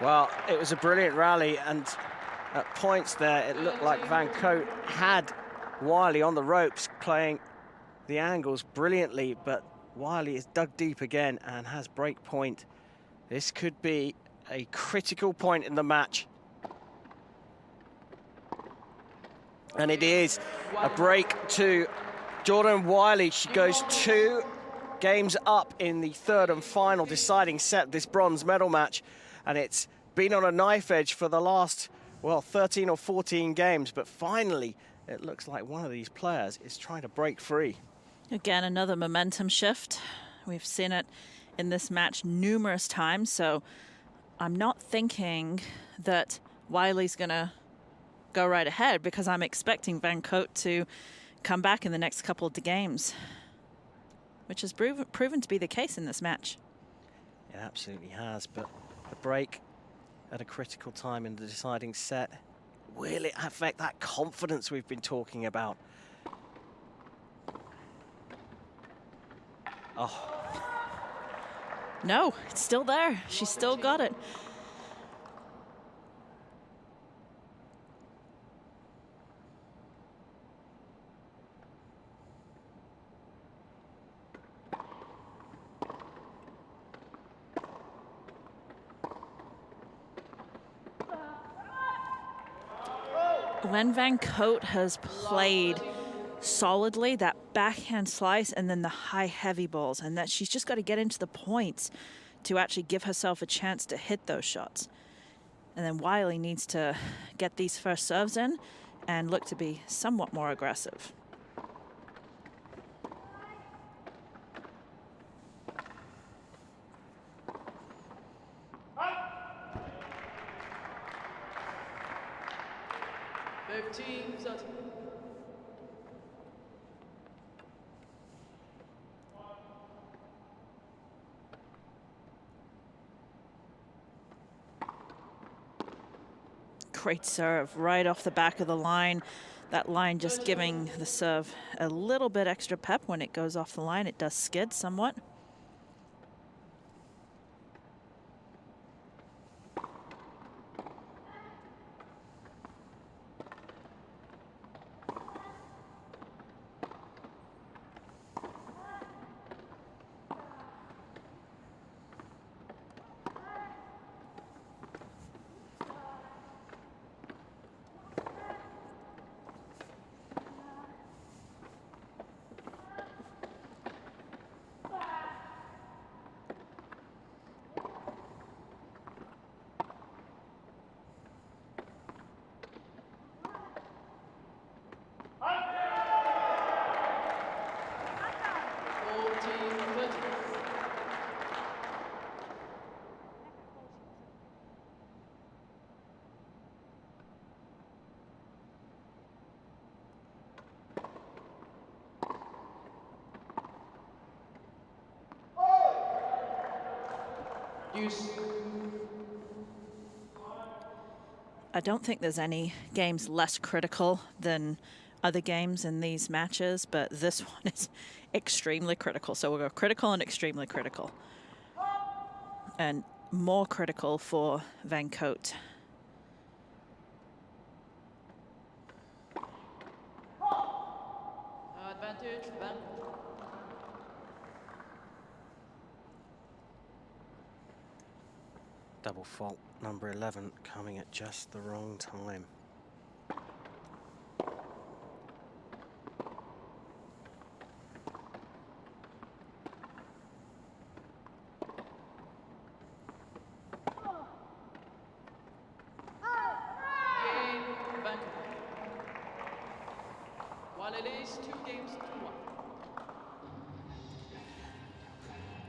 Well, it was a brilliant rally, and at points there, it looked like Van Cote had Wiley on the ropes, playing the angles brilliantly, but Wiley is dug deep again and has break point. This could be a critical point in the match. And it is a break to Jordan Wiley. She goes 2 games up in the third and final deciding set of this bronze medal match. And it's been on a knife edge for the last, well, 13 or 14 games, but finally it looks like one of these players is trying to break free. Again, another momentum shift. We've seen it in this match numerous times, so I'm not thinking that Wiley's going to go right ahead, because I'm expecting Van Cote to come back in the next couple of games, which has proven to be the case in this match. It absolutely has, but the break at a critical time in the deciding set, will it affect that confidence we've been talking about? Oh. No, it's still there. She's still got it. When Van Cote has played solidly, that backhand slice and then the high heavy balls, and that she's just got to get into the points to actually give herself a chance to hit those shots. And then Wiley needs to get these first serves in and look to be somewhat more aggressive. Great serve right off the back of the line. That line just giving the serve a little bit extra pep. When it goes off the line, it does skid somewhat. I don't think there's any games less critical than other games in these matches, but this one is extremely critical. So we'll go critical and extremely critical. And more critical for Van Cote. Advantage, Van. Double fault number 11 coming at just the wrong time.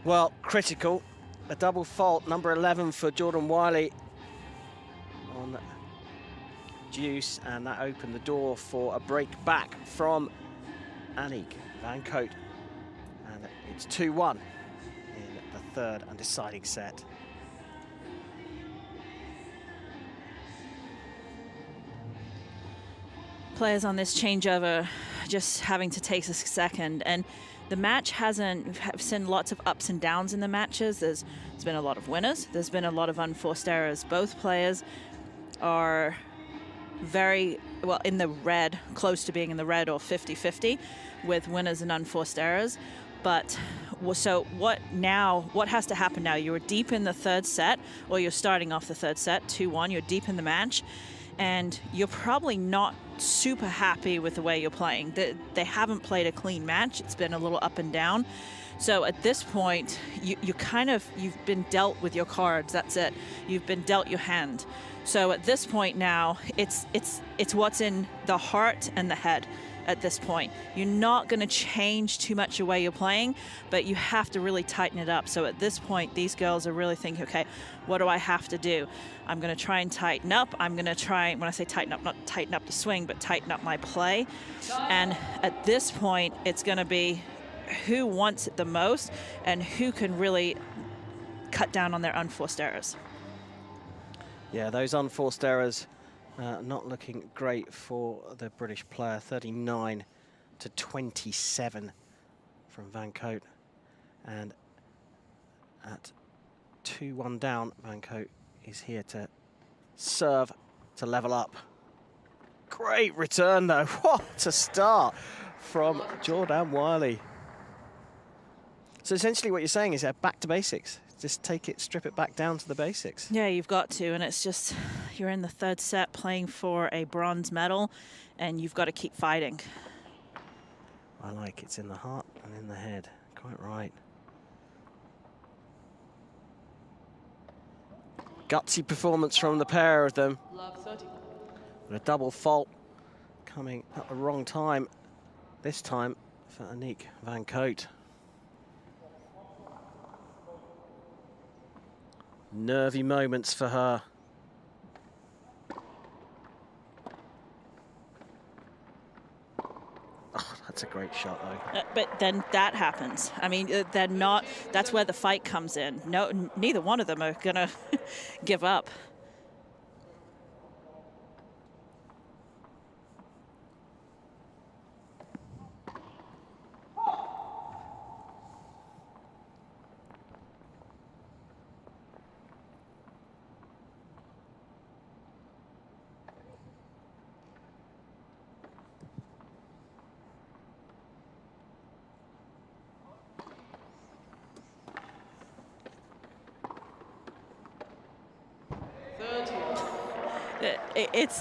Well, critical. A double fault, number 11 for Jordan Wiley on deuce, and that opened the door for a break back from Annick Van Cote. And it's 2-1 in the third and deciding set. Players on this changeover just having to take a second, and the match hasn't seen lots of ups and downs in the matches. There's been a lot of winners. There's been a lot of unforced errors. Both players are very well in the red, close to being in the red or 50-50 with winners and unforced errors. But so what has to happen now? You're deep in the third set, or you're starting off the third set, 2-1, you're deep in the match. and you're probably not super happy with the way you're playing. They haven't played a clean match. It's been a little up and down. So at this point, you've been dealt with your cards. That's it. You've been dealt your hand. So at this point now, it's what's in the heart and the head. At this point, you're not going to change too much the way you're playing, but you have to really tighten it up. So at this point, these girls are really thinking, okay, what do I have to do? I'm going to try and tighten up. I'm going to try, when I say tighten up, not tighten up the swing, but tighten up my play. And at this point, it's going to be who wants it the most and who can really cut down on their unforced errors. Yeah, those unforced errors not looking great for the British player. 39 to 27 from Van Cote. And at 2-1 down, Van Cote is here to serve to level up. Great return though. What a start from Jordan Wiley. So essentially what you're saying is back to basics. Just strip it back down to the basics. Yeah, you've got to, and it's just, you're in the third set playing for a bronze medal, and you've got to keep fighting. I like it's in the heart and in the head. Quite right. Gutsy performance from the pair of them. Love 30. But a double fault coming at the wrong time. This time for Aniek Van Cote. Nervy moments for her. Oh, that's a great shot, though. But then that happens. I mean, they're not, that's where the fight comes in. No, neither one of them are going to give up.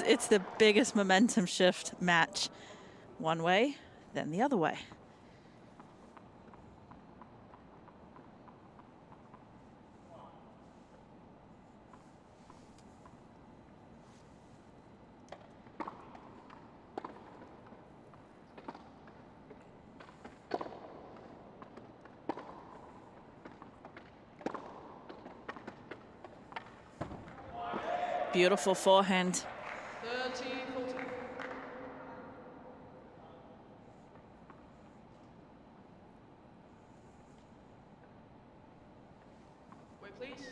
It's the biggest momentum shift match. One way, then the other way. Beautiful forehand. 30-40. Wait, please.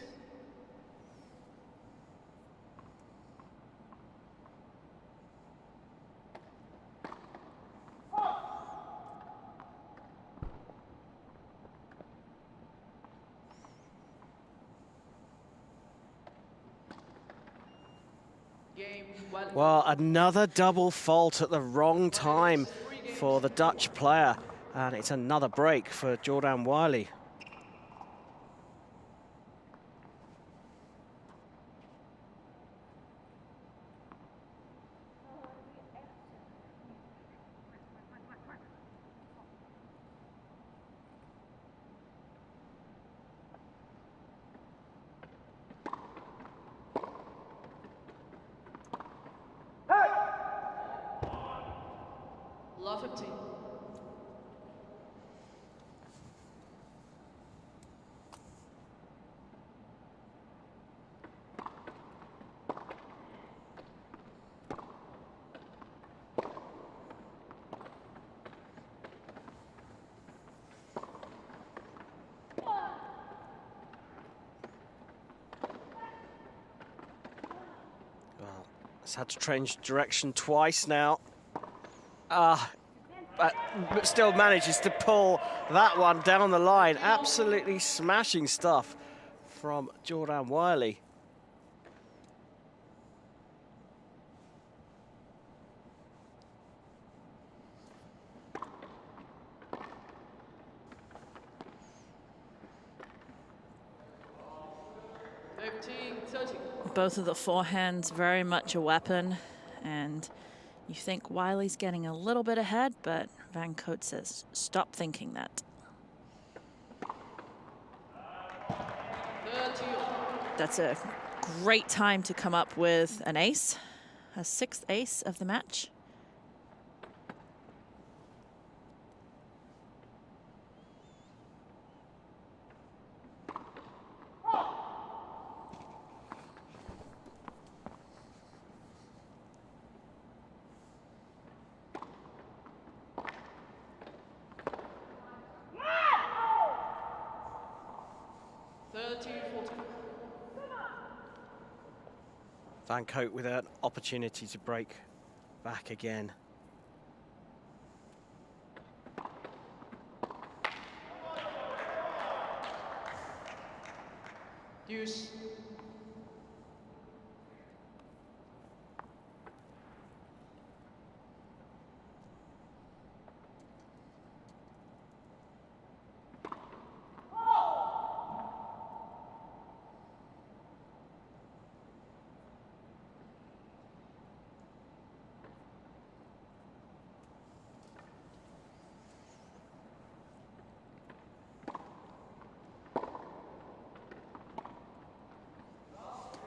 Well, another double fault at the wrong time for the Dutch player. And it's another break for Jordan Wiley. Love 15. Well, it's had to change direction twice now. But still manages to pull that one down the line. Absolutely smashing stuff from Jordan Wiley. 15-30. Both of the forehands very much a weapon, and you think Wiley's getting a little bit ahead, but Van Cote says, stop thinking that. 30. That's a great time to come up with an ace, a 6th ace of the match. Van Cote with an opportunity to break back again. Deuce.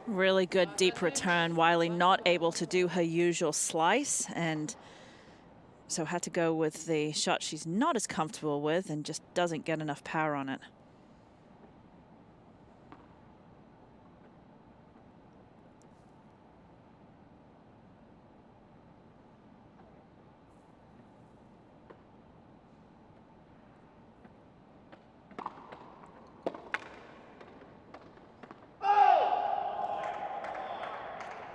Really good deep return. Wiley not able to do her usual slice, and so had to go with the shot she's not as comfortable with and just doesn't get enough power on it.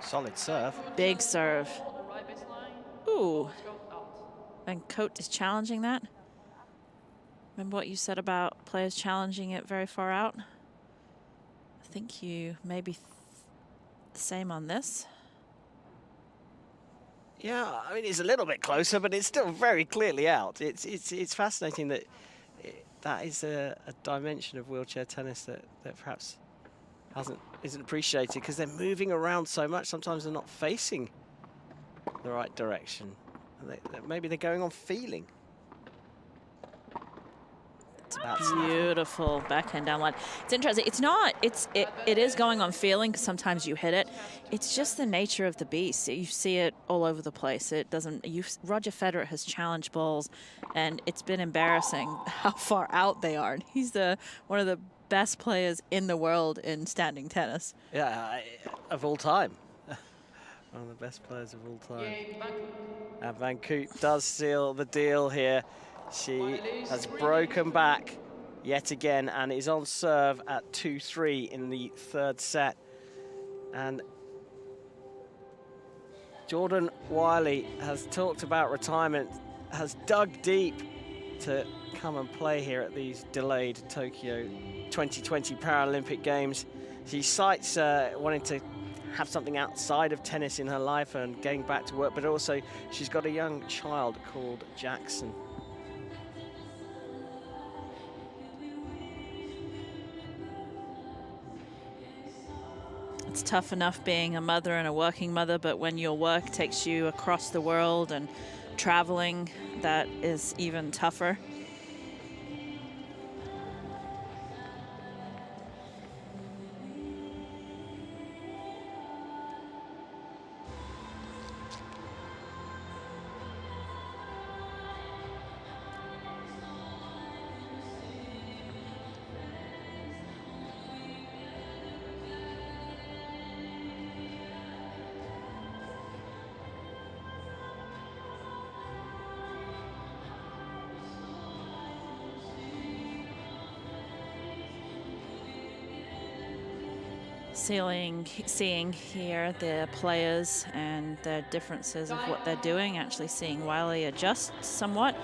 Solid serve. Big serve. Ooh. Van Cote is challenging that. Remember what you said about players challenging it very far out? I think you may be the same on this. Yeah, I mean, it's a little bit closer, but it's still very clearly out. It's fascinating that that is a dimension of wheelchair tennis that perhaps isn't appreciated, because they're moving around so much. Sometimes they're not facing the right direction. Maybe they're going on feeling. It's beautiful backhand down line. It's interesting. It's not. It is going on feeling, because sometimes you hit it. It's just the nature of the beast. You see it all over the place. It doesn't. Roger Federer has challenged balls, and it's been embarrassing how far out they are. And he's one of the best players in the world in standing tennis. Yeah, of all time. One of the best players of all time. And Van Cote does seal the deal here. She has broken back yet again and is on serve at 2-3 in the 3rd set. And Jordan Wiley has talked about retirement, has dug deep to come and play here at these delayed Tokyo 2020 Paralympic Games. She cites wanting to have something outside of tennis in her life and getting back to work, but also she's got a young child called Jackson. It's tough enough being a mother and a working mother, but when your work takes you across the world and traveling, that is even tougher. Seeing here the players and the differences of what they're doing, actually seeing Wiley adjust somewhat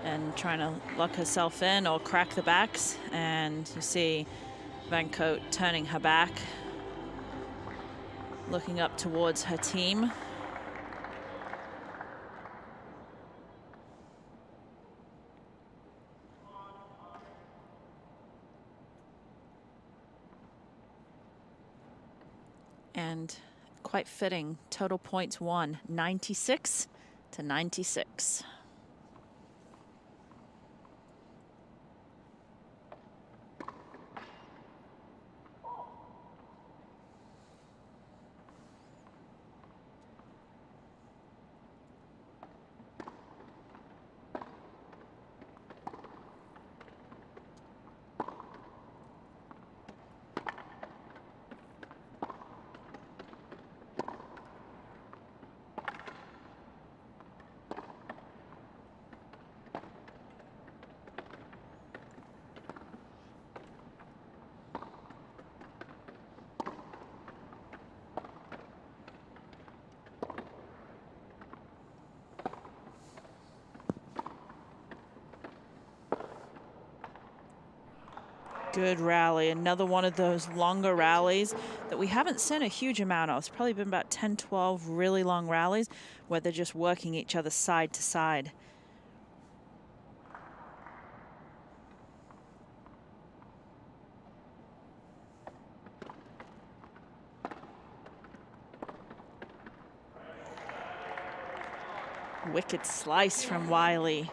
and trying to lock herself in or crack the backs, and you see Van Cote turning her back, looking up towards her team. And quite fitting, total points won, 96 to 96. Good rally, another one of those longer rallies that we haven't seen a huge amount of. It's probably been about 10, 12 really long rallies where they're just working each other side to side. Wicked slice from Wiley.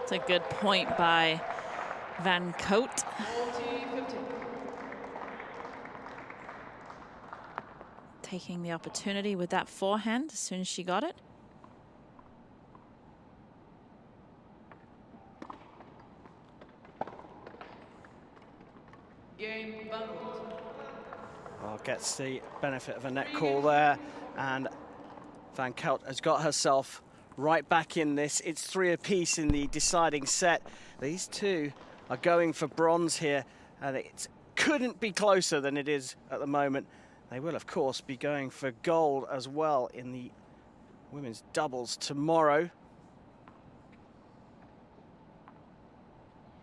It's a good point by Van Cote. Taking the opportunity with that forehand as soon as she got it. Game Well, gets the benefit of a net call there, and Van Cote has got herself right back in this. It's 3 apiece in the deciding set. These two are going for bronze here, and it couldn't be closer than it is at the moment. They will, of course, be going for gold as well in the women's doubles tomorrow.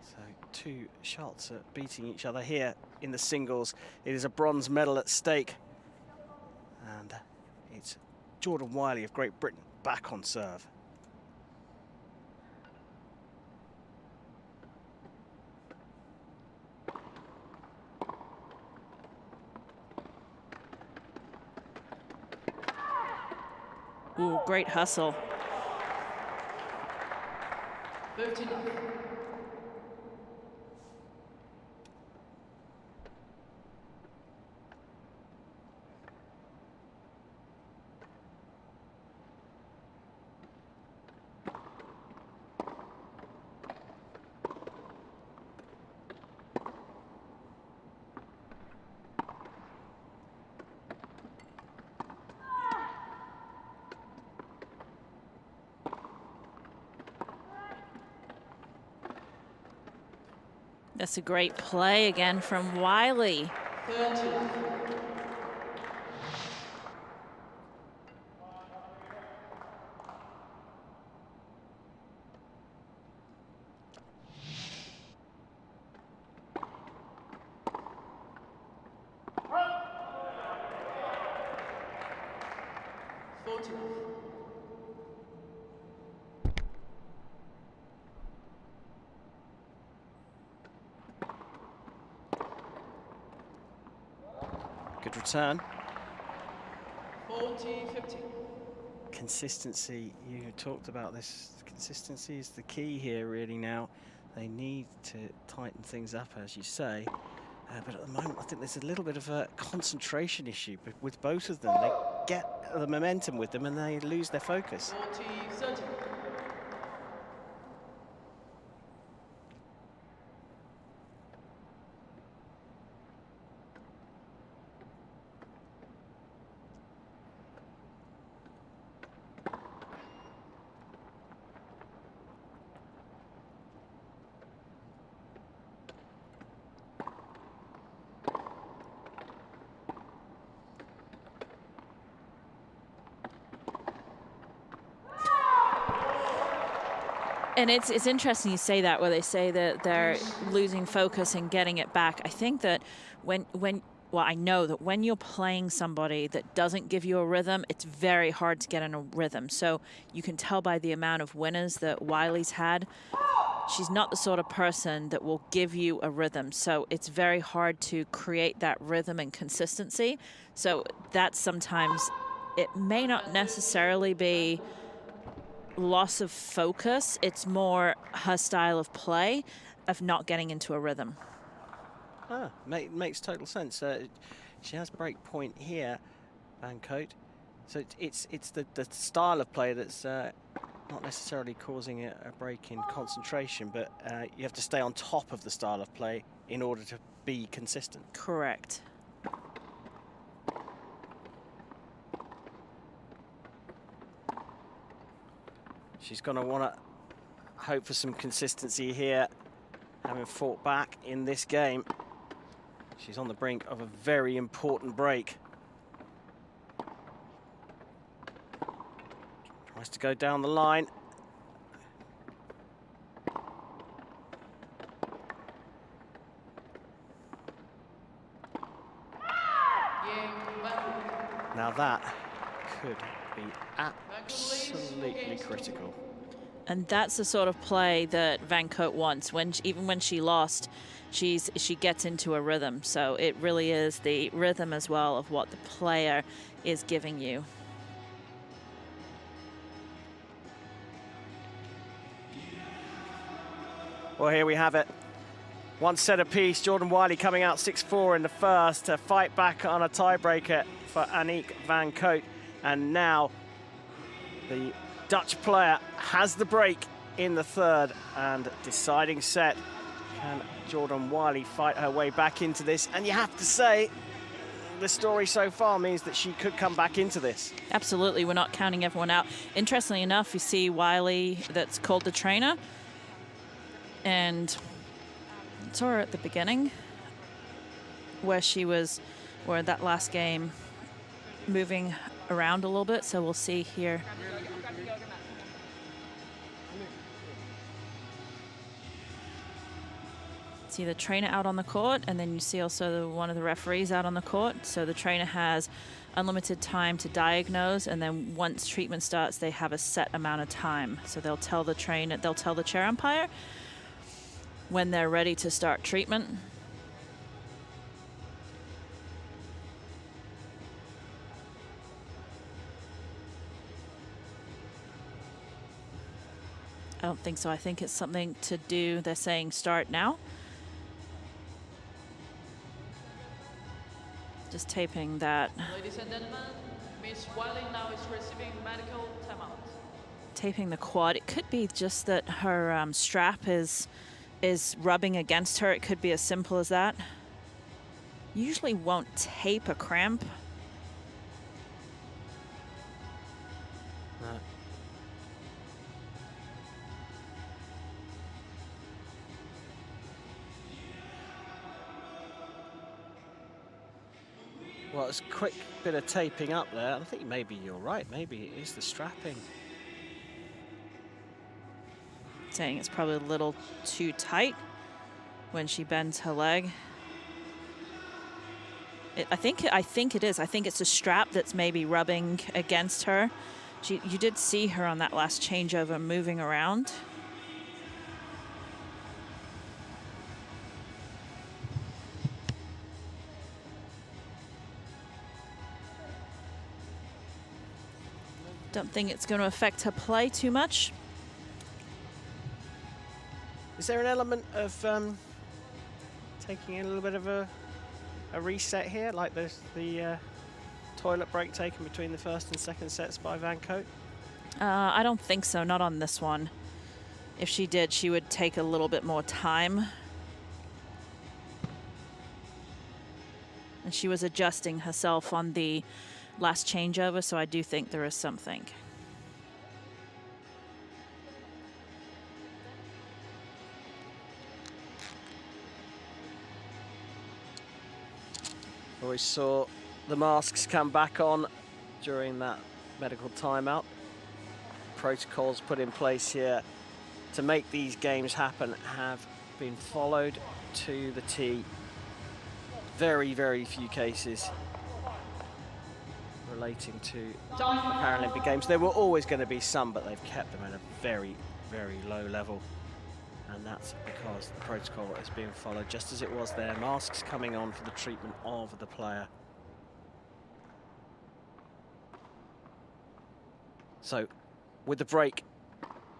So 2 shots at beating each other here in the singles. It is a bronze medal at stake, and it's Jordan Wiley of Great Britain back on serve. Ooh, great hustle. 13. That's a great play again from Wiley. 30. Good return. 40-50. Consistency, you talked about this. Consistency is the key here really now. They need to tighten things up, as you say. But at the moment, I think there's a little bit of a concentration issue with both of them. They get the momentum with them and they lose their focus. 40-30. And it's interesting you say that, where they say that they're losing focus and getting it back. I think that well, I know that when you're playing somebody that doesn't give you a rhythm, it's very hard to get in a rhythm. So you can tell by the amount of winners that Wiley's had. She's not the sort of person that will give you a rhythm. So it's very hard to create that rhythm and consistency. So that sometimes it may not necessarily be loss of focus. It's more her style of play of not getting into a rhythm. Ah, makes total sense. She has break point here, Van Cote. So it's the style of play that's not necessarily causing a break in concentration, but you have to stay on top of the style of play in order to be consistent. Correct. She's going to want to hope for some consistency here, having fought back in this game. She's on the brink of a very important break. Tries to go down the line. Now that could be absolutely critical. And that's the sort of play that Van Cote wants. Even when she lost, she gets into a rhythm. So it really is the rhythm as well of what the player is giving you. Well, here we have it. One set apiece. Jordan Wiley coming out 6-4 in the first to fight back on a tiebreaker for Aniek Van Cote. And now the Dutch player has the break in the third and deciding set. Can Jordan Wiley fight her way back into this? And you have to say, the story so far means that she could come back into this. Absolutely, we're not counting everyone out. Interestingly enough, you see Wiley that's called the trainer. And saw her at the beginning where that last game moving around a little bit. So we'll see here. See the trainer out on the court, and then you see also one of the referees out on the court. So the trainer has unlimited time to diagnose, and then once treatment starts, they have a set amount of time. So they'll tell the chair umpire when they're ready to start treatment. I don't think so. I think it's something to do. They're saying start now. Just taping that. Ladies and gentlemen, Miss Wiley now is receiving medical timeout. Taping the quad. It could be just that her strap is rubbing against her. It could be as simple as that. Usually won't tape a cramp. No. Well, it's a quick bit of taping up there. I think maybe you're right. Maybe it is the strapping. Saying it's probably a little too tight when she bends her leg. I think it is. I think it's a strap that's maybe rubbing against her. You did see her on that last changeover moving around. Don't think it's going to affect her play too much. Is there an element of taking a little bit of a reset here, like the toilet break taken between the first and second sets by Van Cote? I don't think so, not on this one. If she did, she would take a little bit more time. And she was adjusting herself on the last changeover, so I do think there is something. We saw the masks come back on during that medical timeout. Protocols put in place here to make these games happen have been followed to the T. Very, very few cases relating to the Paralympic Games. There were always going to be some, but they've kept them at a very, very low level. And that's because the protocol is being followed just as it was there. Masks coming on for the treatment of the player. So, with the break,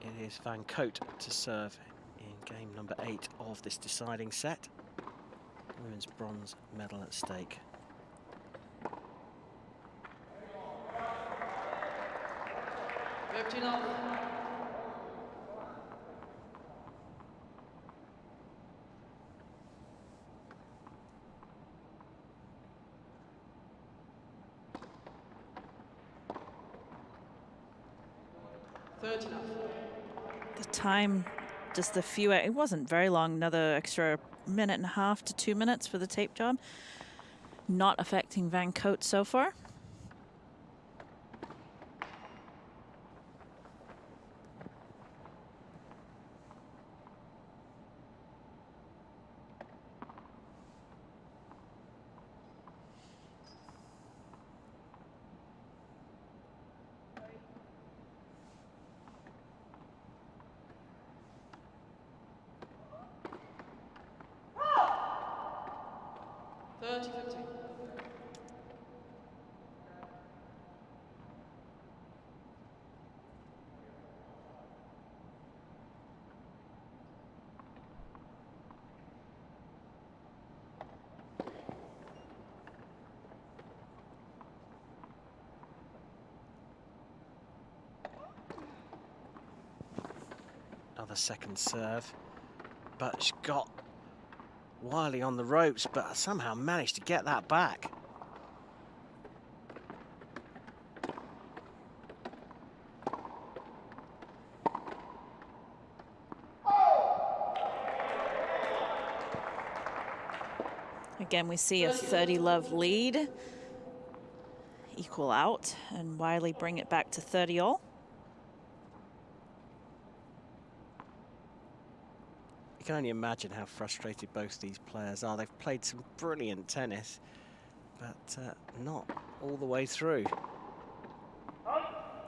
it is Van Cote to serve in game number 8 of this deciding set. Women's bronze medal at stake. The time, just a few, it wasn't very long, another extra minute and a half to 2 minutes for the tape job. Not affecting Van Cote so far. Another second serve, but she's got Wiley on the ropes, but somehow managed to get that back. Again, we see a 30-love lead. Equal out, and Wiley bring it back to 30-all. You can only imagine how frustrated both these players are. They've played some brilliant tennis, but not all the way through.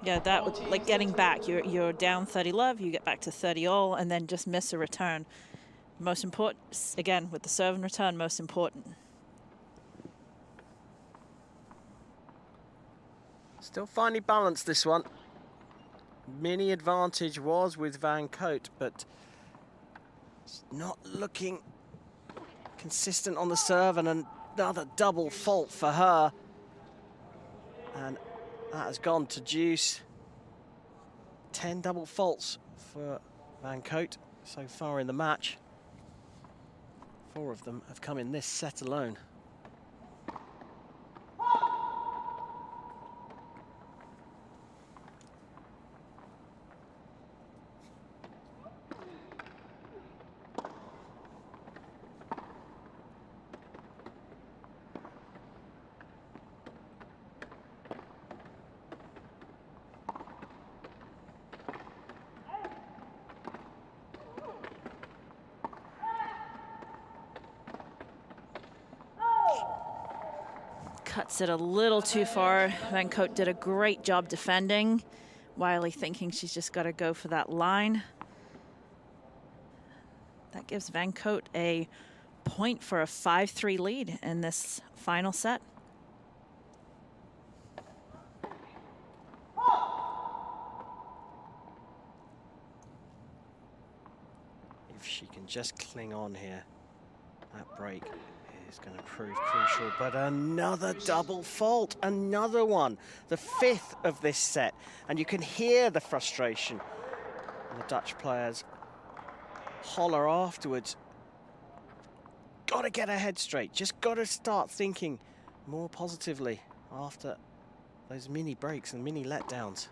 Yeah, that was like getting back. You're down 30-love, you get back to 30-all, and then just miss a return. Most important, again, with the serve and return, most important. Still finely balanced, this one. Mini advantage was with Van Cote, but it's not looking consistent on the serve, and another double fault for her. And that has gone to deuce. 10 double faults for Van Cote so far in the match. 4 of them have come in this set alone. Cuts it a little too far. Van Cote did a great job defending. Wiley thinking she's just got to go for that line. That gives Van Cote a point for a 5-3 lead in this final set. If she can just cling on here, that break is going to prove crucial. But another double fault, another one, the 5th of this set. And you can hear the frustration. And the Dutch players holler afterwards. Got to get her head straight, just got to start thinking more positively after those mini breaks and mini letdowns.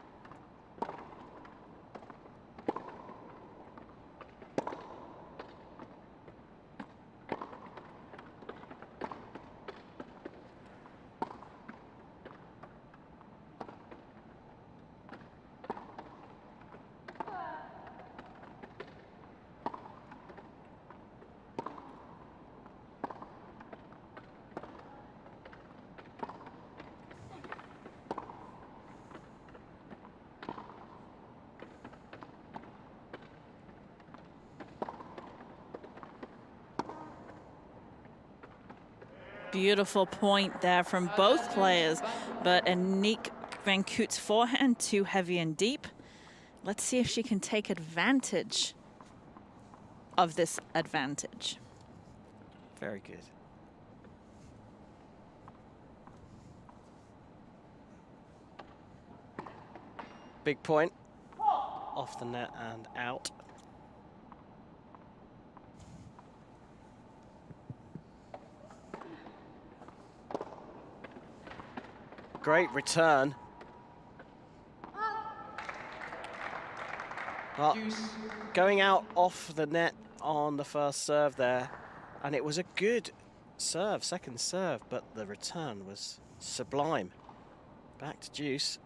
Beautiful point there from both players, but Aniek van Koot's forehand too heavy and deep. Let's see if she can take advantage of this advantage. Very good. Big point. Off the net and out. Great return. Well, going out off the net on the first serve there, and it was a good serve, second serve, but the return was sublime. Back to deuce.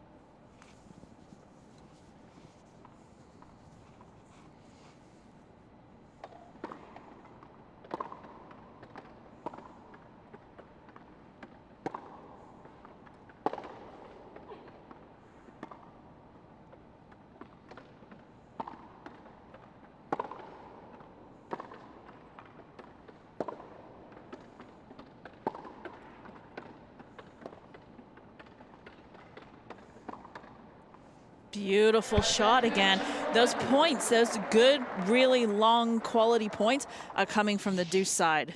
Beautiful shot again. Those points, those good, really long quality points are coming from the deuce side.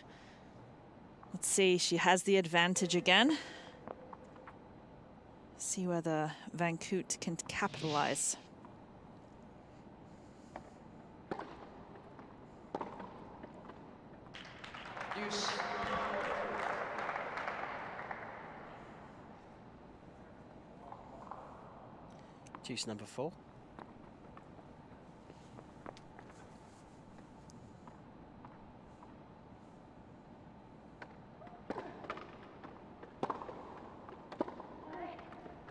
Let's see, she has the advantage again. See whether Van Koot can capitalize. Deuce. Deuce number 4.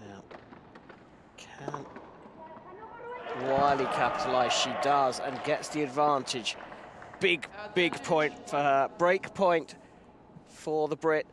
Now, can Wiley capitalise? She does, and gets the advantage. Big point for her. Break point for the Brit.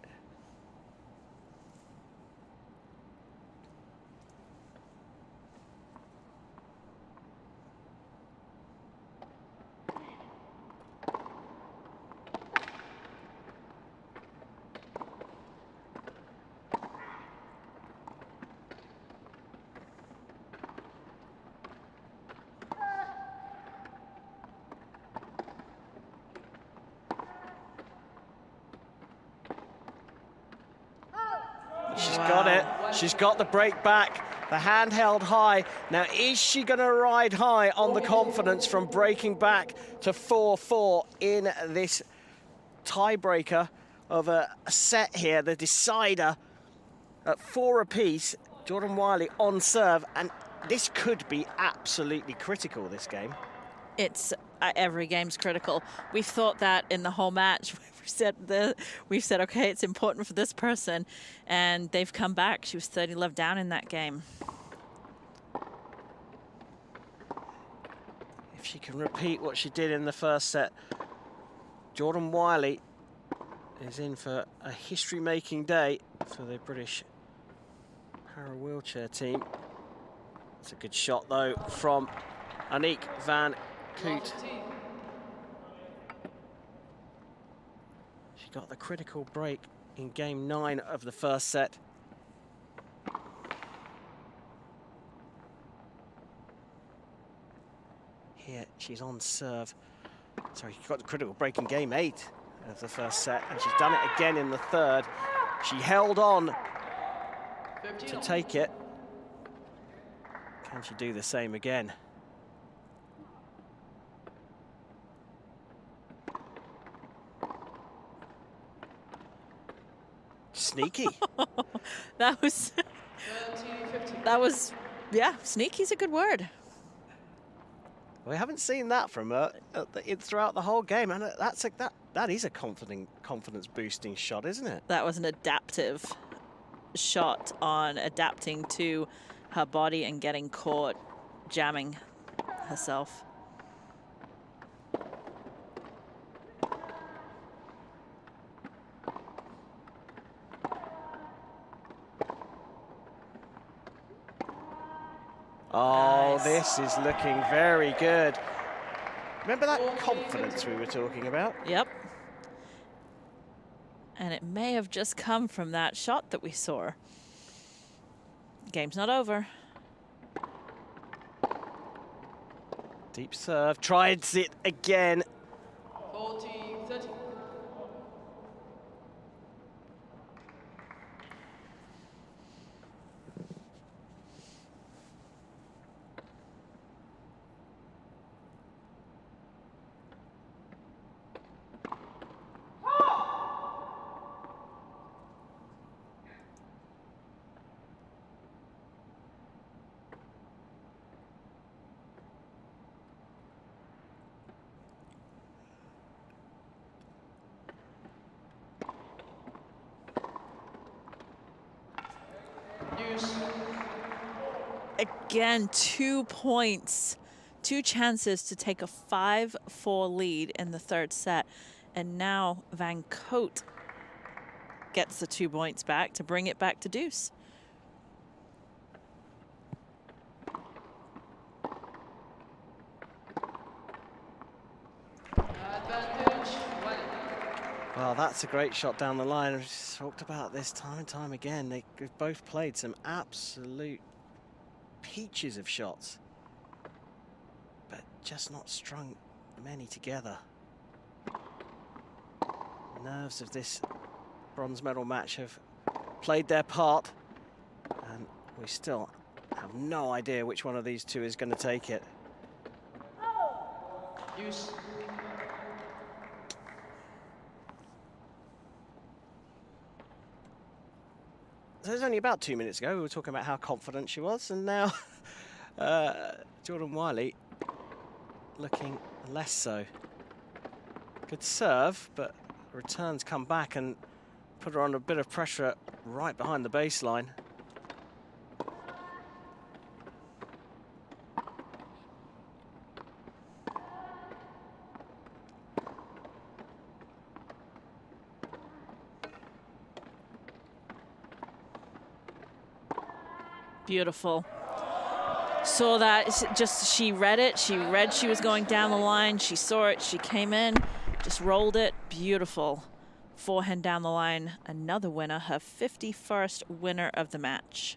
She's got it. She's got the break back. The hand held high. Now, is she going to ride high on the confidence from breaking back to 4-4 in this tiebreaker of a set here, the decider at 4 apiece? Jordan Wiley on serve, and this could be absolutely critical, this game. It's every game's critical. We've thought that in the whole match. We've said, okay, it's important for this person, and they've come back. She was 30 love down in that game. If she can repeat what she did in the first set, Jordan Wiley is in for a history-making day for the British para-wheelchair team. It's a good shot, though, from Aniek van Koot. She got the critical break in game 9 of the first set. Here, she's on serve. Sorry, she got the critical break in game 8 of the first set, and she's done it again in the third. She held on to take it. Can she do the same again? Sneaky. That was, yeah, sneaky's a good word. We haven't seen that from her throughout the whole game, and that is a confidence boosting shot, isn't it? That was an adaptive shot on adapting to her body and getting caught jamming herself. Oh, this is looking very good. Remember that confidence we were talking about? Yep. And it may have just come from that shot that we saw. Game's not over. Deep serve, tries it again. 40-30. Again, 2 points, 2 chances to take a 5-4 lead in the third set. And now Van Cote gets the 2 points back to bring it back to deuce. Well, that's a great shot down the line. We've talked about this time and time again. They've both played some absolute peaches of shots, but just not strung many together. Nerves of this bronze medal match have played their part, and we still have no idea which one of these two is going to take it. Use. So it was only about 2 minutes ago we were talking about how confident she was, and now Jordan Wiley looking less so. Good serve, but returns come back and put her under a bit of pressure right behind the baseline. Beautiful. Saw that, she read it. She read she was going down the line. She saw it, she came in, just rolled it. Beautiful. Forehand down the line, another winner, her 51st winner of the match.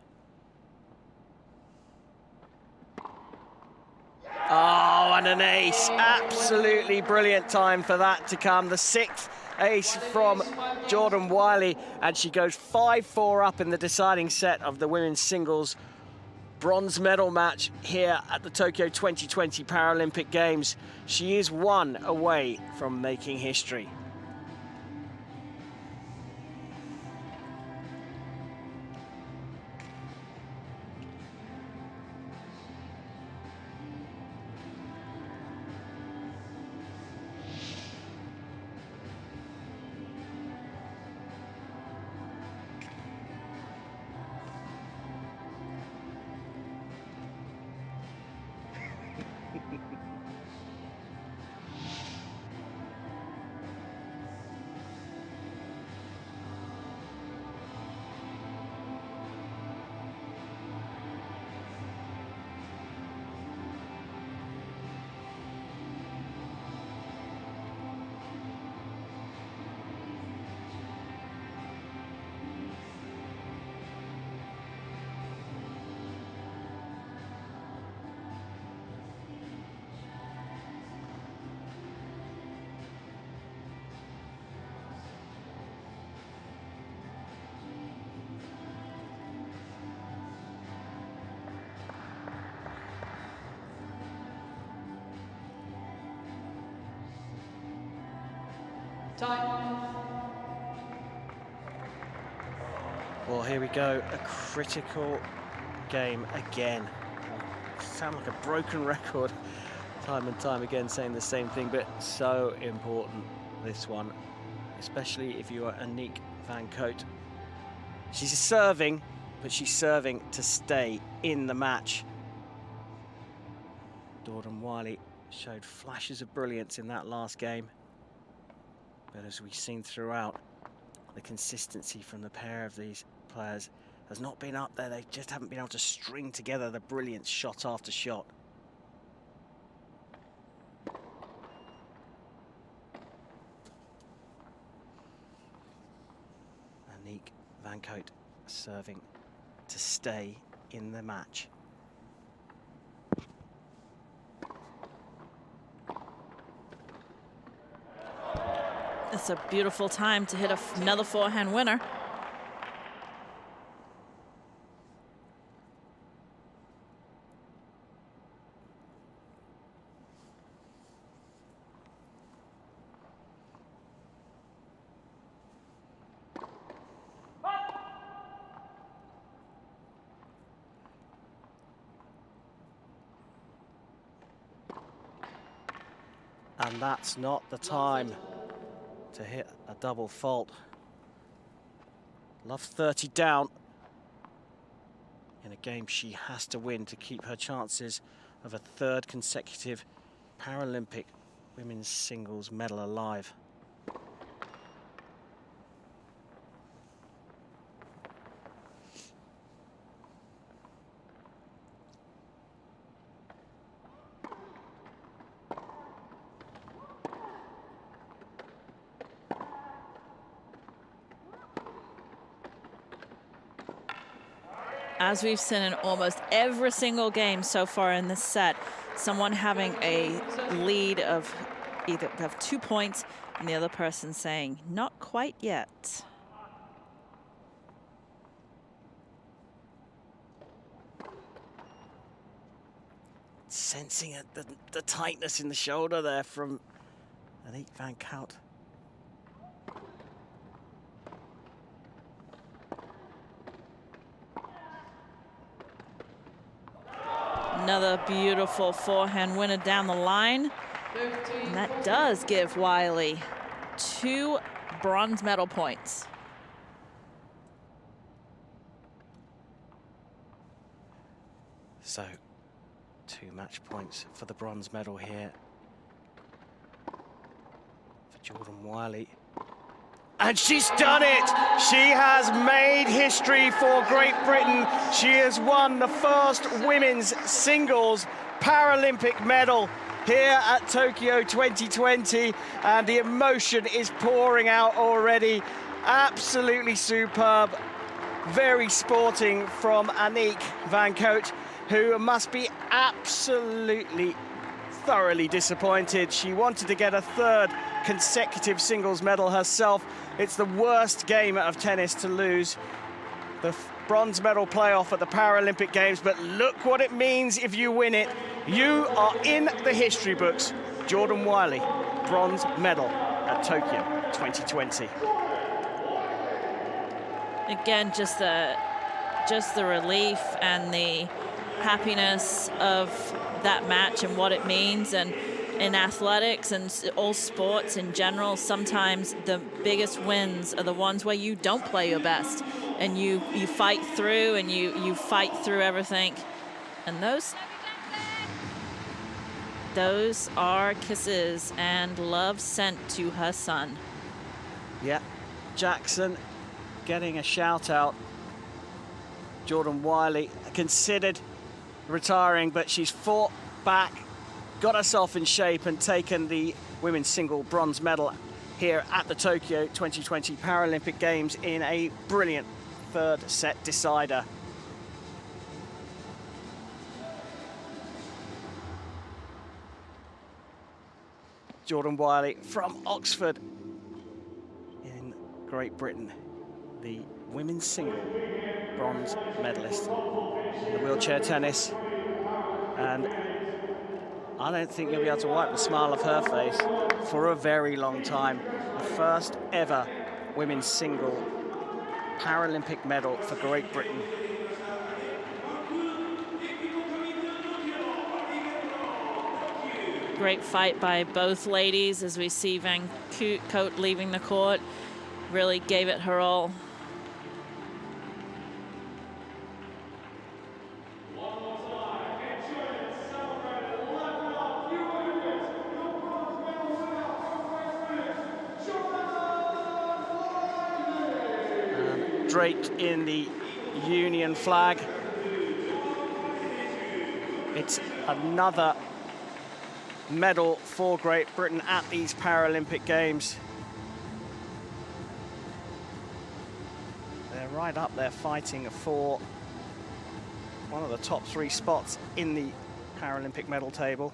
Oh, and an ace. Absolutely brilliant time for that to come. The 6th ace from Jordan Wiley, and she goes 5-4 up in the deciding set of the women's singles bronze medal match here at the Tokyo 2020 Paralympic Games. She is 1 away from making history. Time. Well, here we go, a critical game again. Sound like a broken record, time and time again saying the same thing, but so important, this one, especially if you are Aniek van Cote. She's serving, but she's serving to stay in the match. Jordan Wiley showed flashes of brilliance in that last game, but as we've seen throughout, the consistency from the pair of these players has not been up there. They just haven't been able to string together the brilliance shot after shot. Van Cote serving to stay in the match. It's a beautiful time to hit another forehand winner. And that's not the time to hit a double fault. Love 30 down in a game she has to win to keep her chances of a third consecutive Paralympic women's singles medal alive. As we've seen in almost every single game so far in this set, someone having a lead of either have 2 points and the other person saying, not quite yet. Sensing the tightness in the shoulder there from Aniek van Cout. Another beautiful forehand winner down the line. And that does give Wiley 2 bronze medal points. So, 2 match points for the bronze medal here for Jordan Wiley. And she's done it! She has made history for Great Britain. She has won the first women's singles Paralympic medal here at Tokyo 2020, and the emotion is pouring out already. Absolutely superb, very sporting from Aniek van Cote, who must be absolutely thoroughly disappointed. She wanted to get a third consecutive singles medal herself. It's the worst game of tennis to lose. The bronze medal playoff at the Paralympic Games, but look what it means if you win it. You are in the history books. Jordan Wiley, bronze medal at Tokyo 2020. Again, just the relief and the happiness of that match and what it means. And in athletics and all sports in general, sometimes the biggest wins are the ones where you don't play your best and you fight through and you fight through everything. And those are kisses and love sent to her son. Yeah, Jackson getting a shout out. Jordan Wiley considered retiring, but she's fought back, got herself in shape and taken the women's single bronze medal here at the Tokyo 2020 Paralympic Games in a brilliant third set decider. Jordan Wiley from Oxford in Great Britain, the women's single bronze medalist in the wheelchair tennis. And I don't think you'll be able to wipe the smile off her face for a very long time. The first ever women's single Paralympic medal for Great Britain. Great fight by both ladies as we see Van Cote leaving the court. Really gave it her all. Draped in the Union flag. It's another medal for Great Britain at these Paralympic Games. They're right up there fighting for one of the top 3 spots in the Paralympic medal table.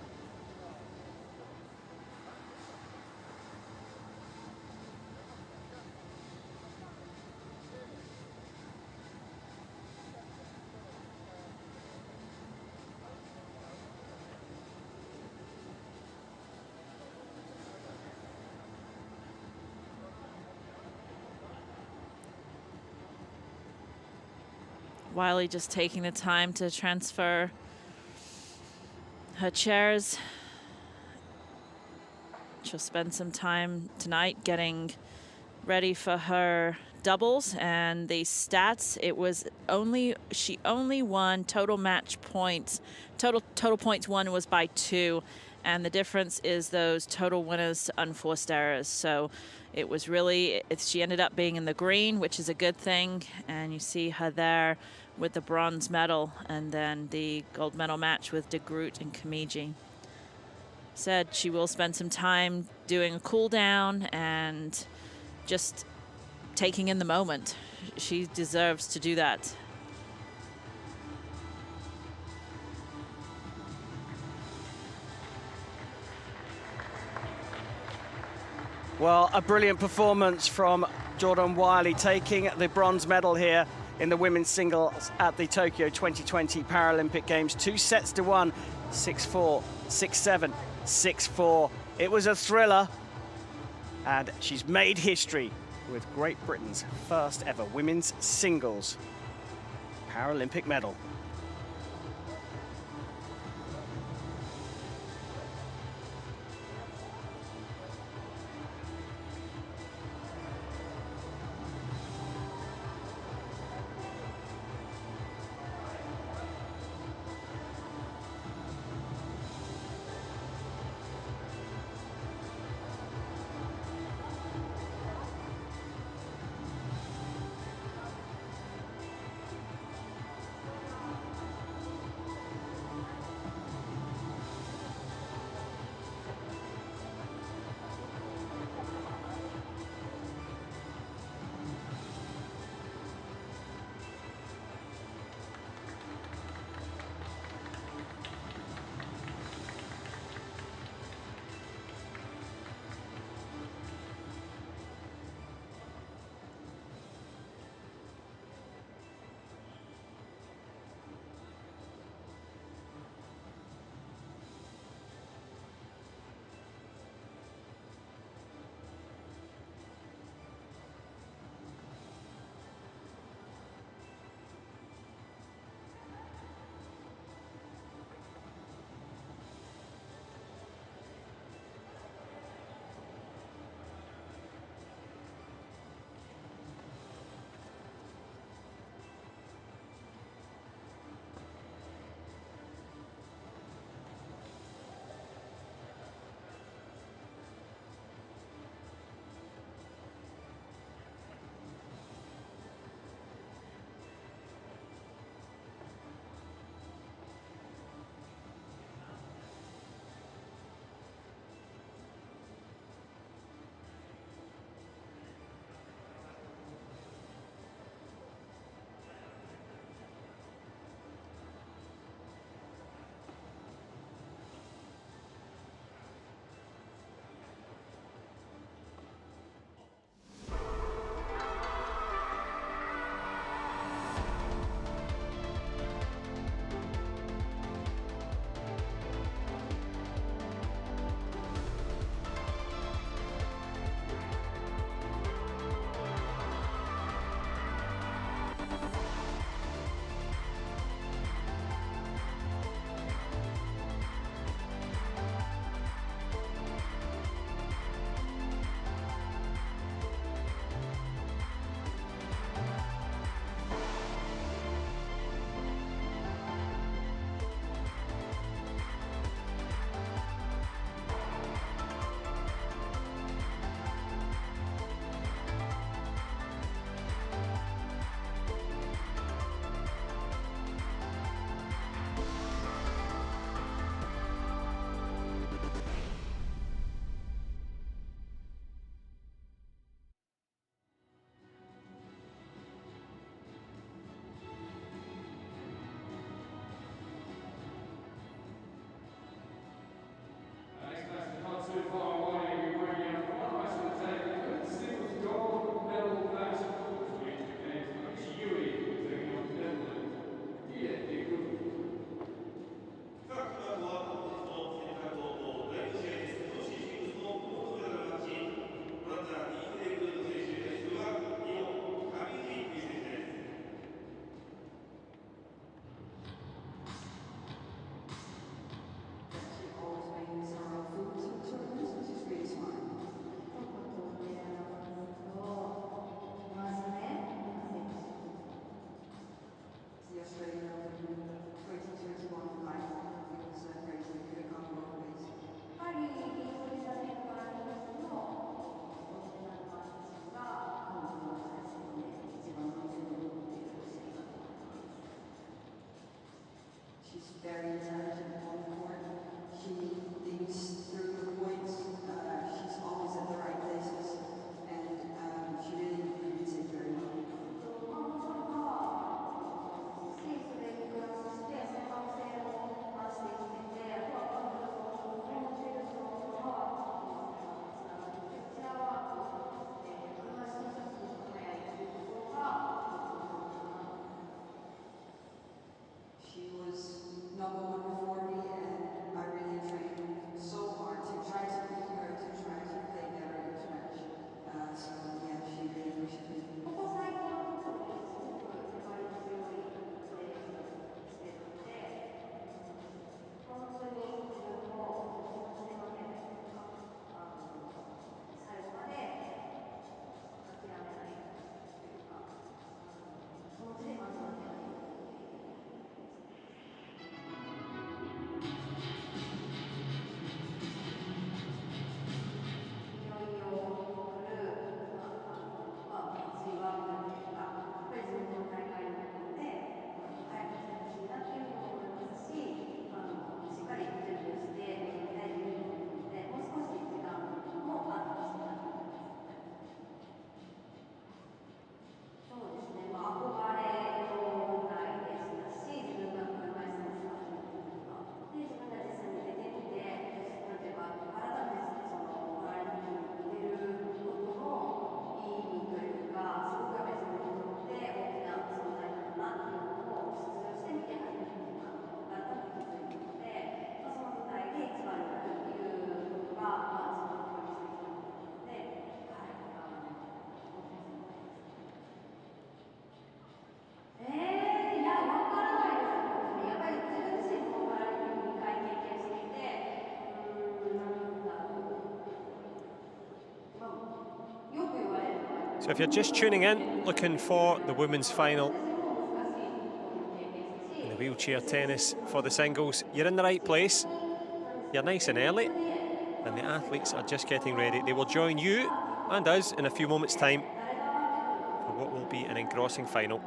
Wiley just taking the time to transfer her chairs. She'll spend some time tonight getting ready for her doubles and the stats. It was she only won total match points. Total points won was by 2, and the difference is those total winners to unforced errors. So it was really, she ended up being in the green, which is a good thing, and you see her there with the bronze medal, and then the gold medal match with De Groot and Kamiji. Said she will spend some time doing a cool down and just taking in the moment. She deserves to do that. Well, a brilliant performance from Jordan Wiley, taking the bronze medal here in the women's singles at the Tokyo 2020 Paralympic Games. 2-1, 6-4, 6-7, 6-4. It was a thriller, and she's made history with Great Britain's first ever women's singles Paralympic medal. very intelligent on the court. She thinks through the points. She's always at the right places, and she really reads it very well. She was number one before me, and I really trained so hard to try to beat her, to try to play better each match. So yeah, she really pushed me. So if you're just tuning in, looking for the women's final in the wheelchair tennis for the singles, you're in the right place. You're nice and early, and the athletes are just getting ready. They will join you and us in a few moments' time for what will be an engrossing final.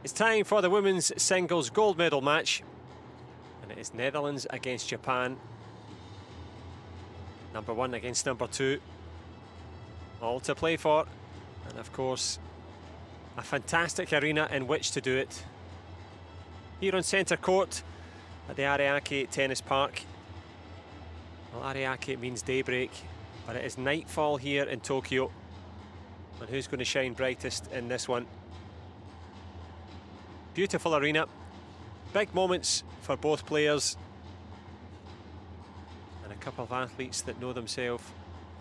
It's time for the women's singles gold medal match, and it is Netherlands against Japan. Number one against number two. All to play for, and of course a fantastic arena in which to do it. Here on centre court at the Ariake Tennis Park. Well, Ariake means daybreak, but it is nightfall here in Tokyo. And who's going to shine brightest in this one? Beautiful arena, big moments for both players, and a couple of athletes that know themselves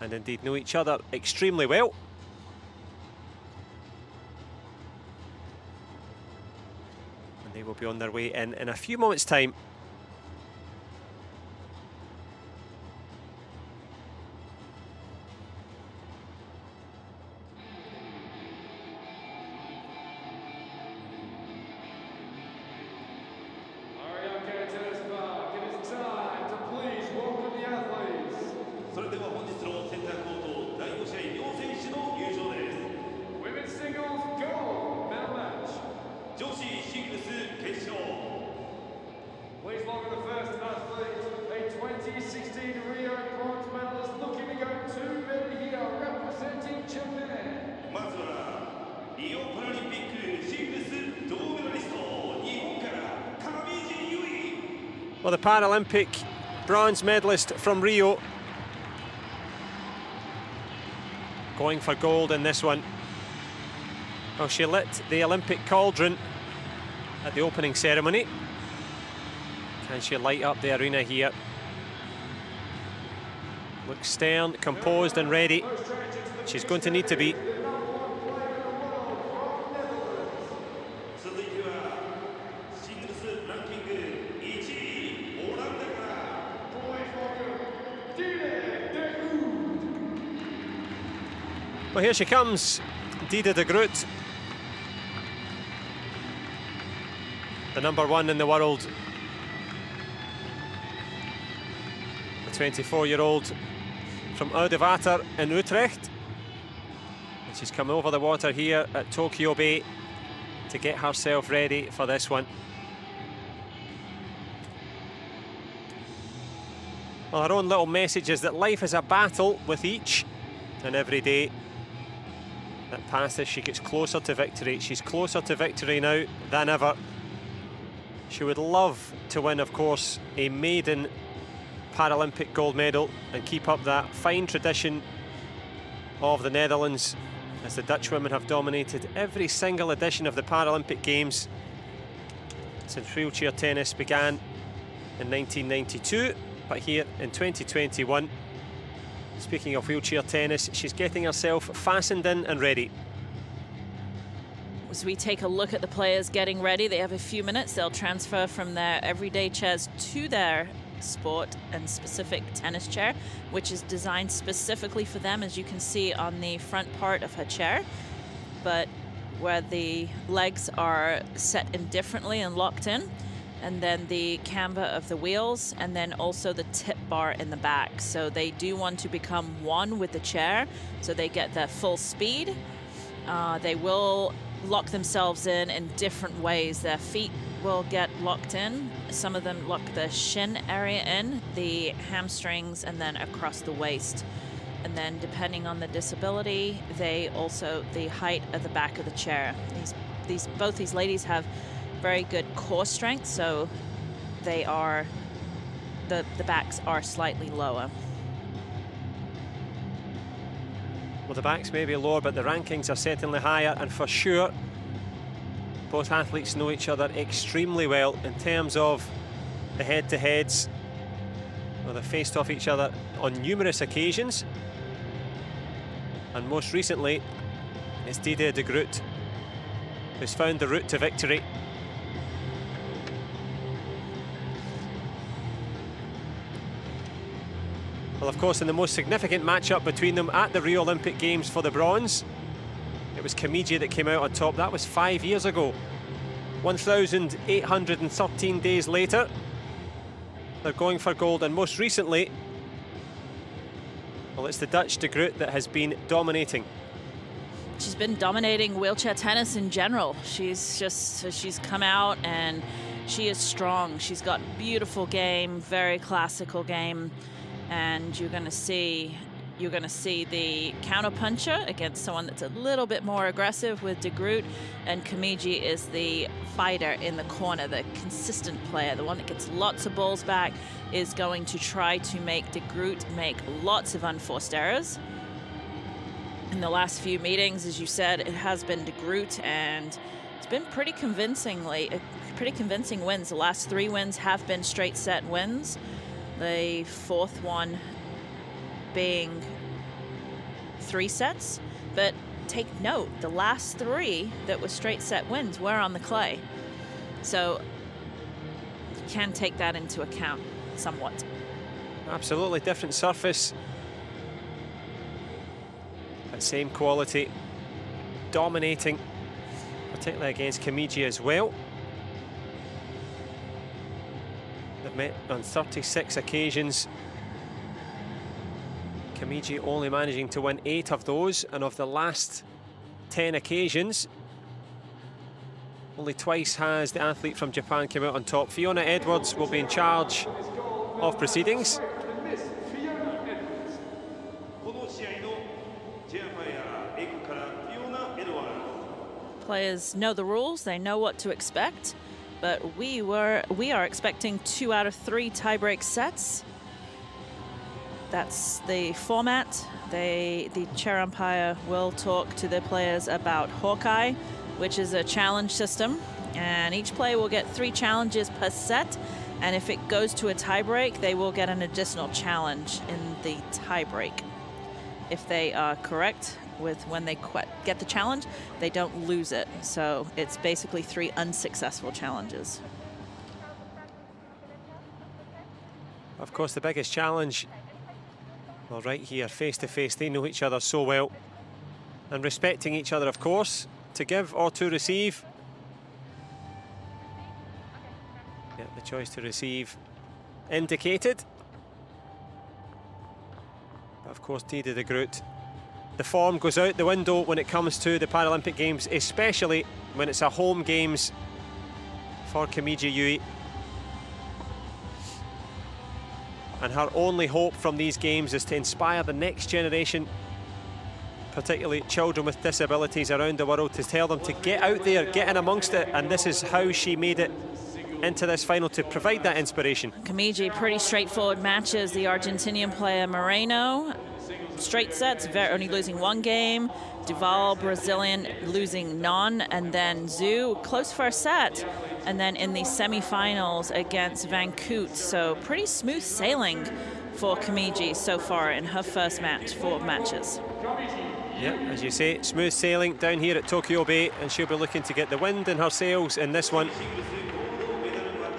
and indeed know each other extremely well. And they will be on their way in a few moments' time. Well, the Paralympic bronze medalist from Rio going for gold in this one. Well, she lit the Olympic cauldron at the opening ceremony. Can she light up the arena here? Looks stern, composed and ready. She's going to need to be. Well, here she comes, Diede de Groot. The #1 in the world. The 24-year-old from Oudewater in Utrecht. And she's come over the water here at Tokyo Bay to get herself ready for this one. Well, her own little message is that life is a battle with each and every day that passes. She gets closer to victory. She's closer to victory now than ever. She would love to win, of course, a maiden Paralympic gold medal and keep up that fine tradition of the Netherlands, as the Dutch women have dominated every single edition of the Paralympic Games since wheelchair tennis began in 1992. But here in 2021, speaking of wheelchair tennis, she's getting herself fastened in and ready. As we take a look at the players getting ready, they have a few minutes. They'll transfer from their everyday chairs to their sport and specific tennis chair, which is designed specifically for them, as you can see on the front part of her chair, but where the legs are set in differently and locked in, and then the camber of the wheels, and then also the tip bar in the back. So they do want to become one with the chair, so they get their full speed. They will lock themselves in different ways. Their feet will get locked in. Some of them lock the shin area in, the hamstrings, and then across the waist. And then depending on the disability, they also, the height of the back of the chair. Both these ladies have very good core strength, so they are, the backs are slightly lower. Well, the backs may be lower, but the rankings are certainly higher, and for sure, both athletes know each other extremely well in terms of the head-to-heads. Well, they've faced off each other on numerous occasions, and most recently, it's Diede de Groot who's found the route to victory. Well, of course, in the most significant matchup between them at the Rio Olympic Games for the bronze, it was Kimiji that came out on top. That was 5 years ago. 1,813 days later, they're going for gold. And most recently, well, it's the Dutch de Groot that has been dominating. She's been dominating wheelchair tennis in general. She's come out and she is strong. She's got beautiful game, very classical game. And you're going to see the counter puncher against someone that's a little bit more aggressive with de Groot, and Kimiji is the fighter in the corner, the consistent player, the one that gets lots of balls back, is going to try to make de Groot make lots of unforced errors. In the last few meetings, as you said, it has been de Groot, and it's been pretty convincing wins. The last 3 wins have been straight set wins. The 4th one being 3 sets, but take note, the last 3 that were straight set wins were on the clay. So you can take that into account somewhat. Absolutely different surface, but same quality, dominating, particularly against Kimiji as well. They've met on 36 occasions. Kimiji only managing to win 8 of those, and of the last 10 occasions, only twice has the athlete from Japan come out on top. Fiona Edwards will be in charge of proceedings. Players know the rules, they know what to expect. but we are expecting 2 out of 3 tiebreak sets. That's the format. The chair umpire will talk to the players about Hawkeye, which is a challenge system, and each player will get 3 challenges per set, and if it goes to a tiebreak, they will get an additional challenge in the tiebreak. If they are correct with when they get the challenge, they don't lose it. So it's basically 3 unsuccessful challenges. Of course, the biggest challenge, well, right here, face to face, they know each other so well. And respecting each other, of course, to give or to receive. Yeah, the choice to receive indicated. But of course, Diede de Groot, the form goes out the window when it comes to the Paralympic Games, especially when it's a home games for Kimiji Yui. And her only hope from these games is to inspire the next generation, particularly children with disabilities around the world, to tell them to get out there, get in amongst it, and this is how she made it into this final, to provide that inspiration. Kimiji, pretty straightforward matches. The Argentinian player Moreno, straight sets, only losing 1 game. Duval, Brazilian, losing none, and then Zhu, close first set. And then in the semi-finals against Vink, so pretty smooth sailing for Kimiji so far in her first match, 4 matches. Yeah, as you say, smooth sailing down here at Tokyo Bay, and she'll be looking to get the wind in her sails in this one.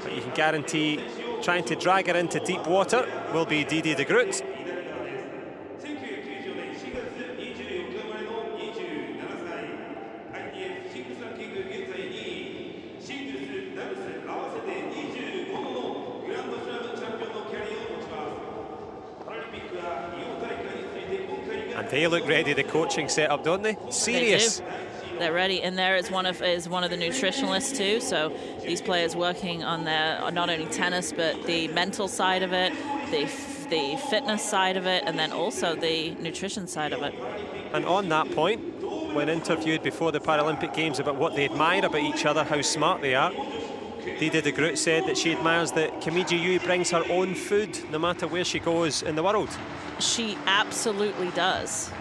But you can guarantee trying to drag her into deep water will be Diede de Groot. And they look ready, the coaching setup, don't they? Serious. They do. They're ready, and there is one of the nutritionalists too. So these players working on their not only tennis but the mental side of it, the fitness side of it, and then also the nutrition side of it. And on that point, when interviewed before the Paralympic Games about what they admire about each other, how smart they are, Diede de Groot said that she admires that Kimiji Yui brings her own food no matter where she goes in the world. She absolutely does.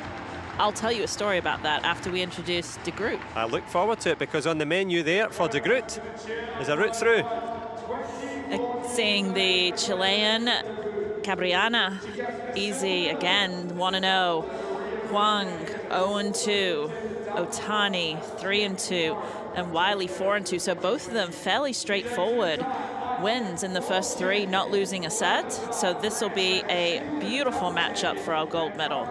I'll tell you a story about that after we introduce de Groot. I look forward to it, because on the menu there for de Groot is a route through. Seeing the Chilean Cabriana, easy again, 1-0. Huang, 0-2. Otani, 3-2. And Wiley, 4-2. So both of them fairly straightforward wins in the first 3, not losing a set. So this will be a beautiful matchup for our gold medal.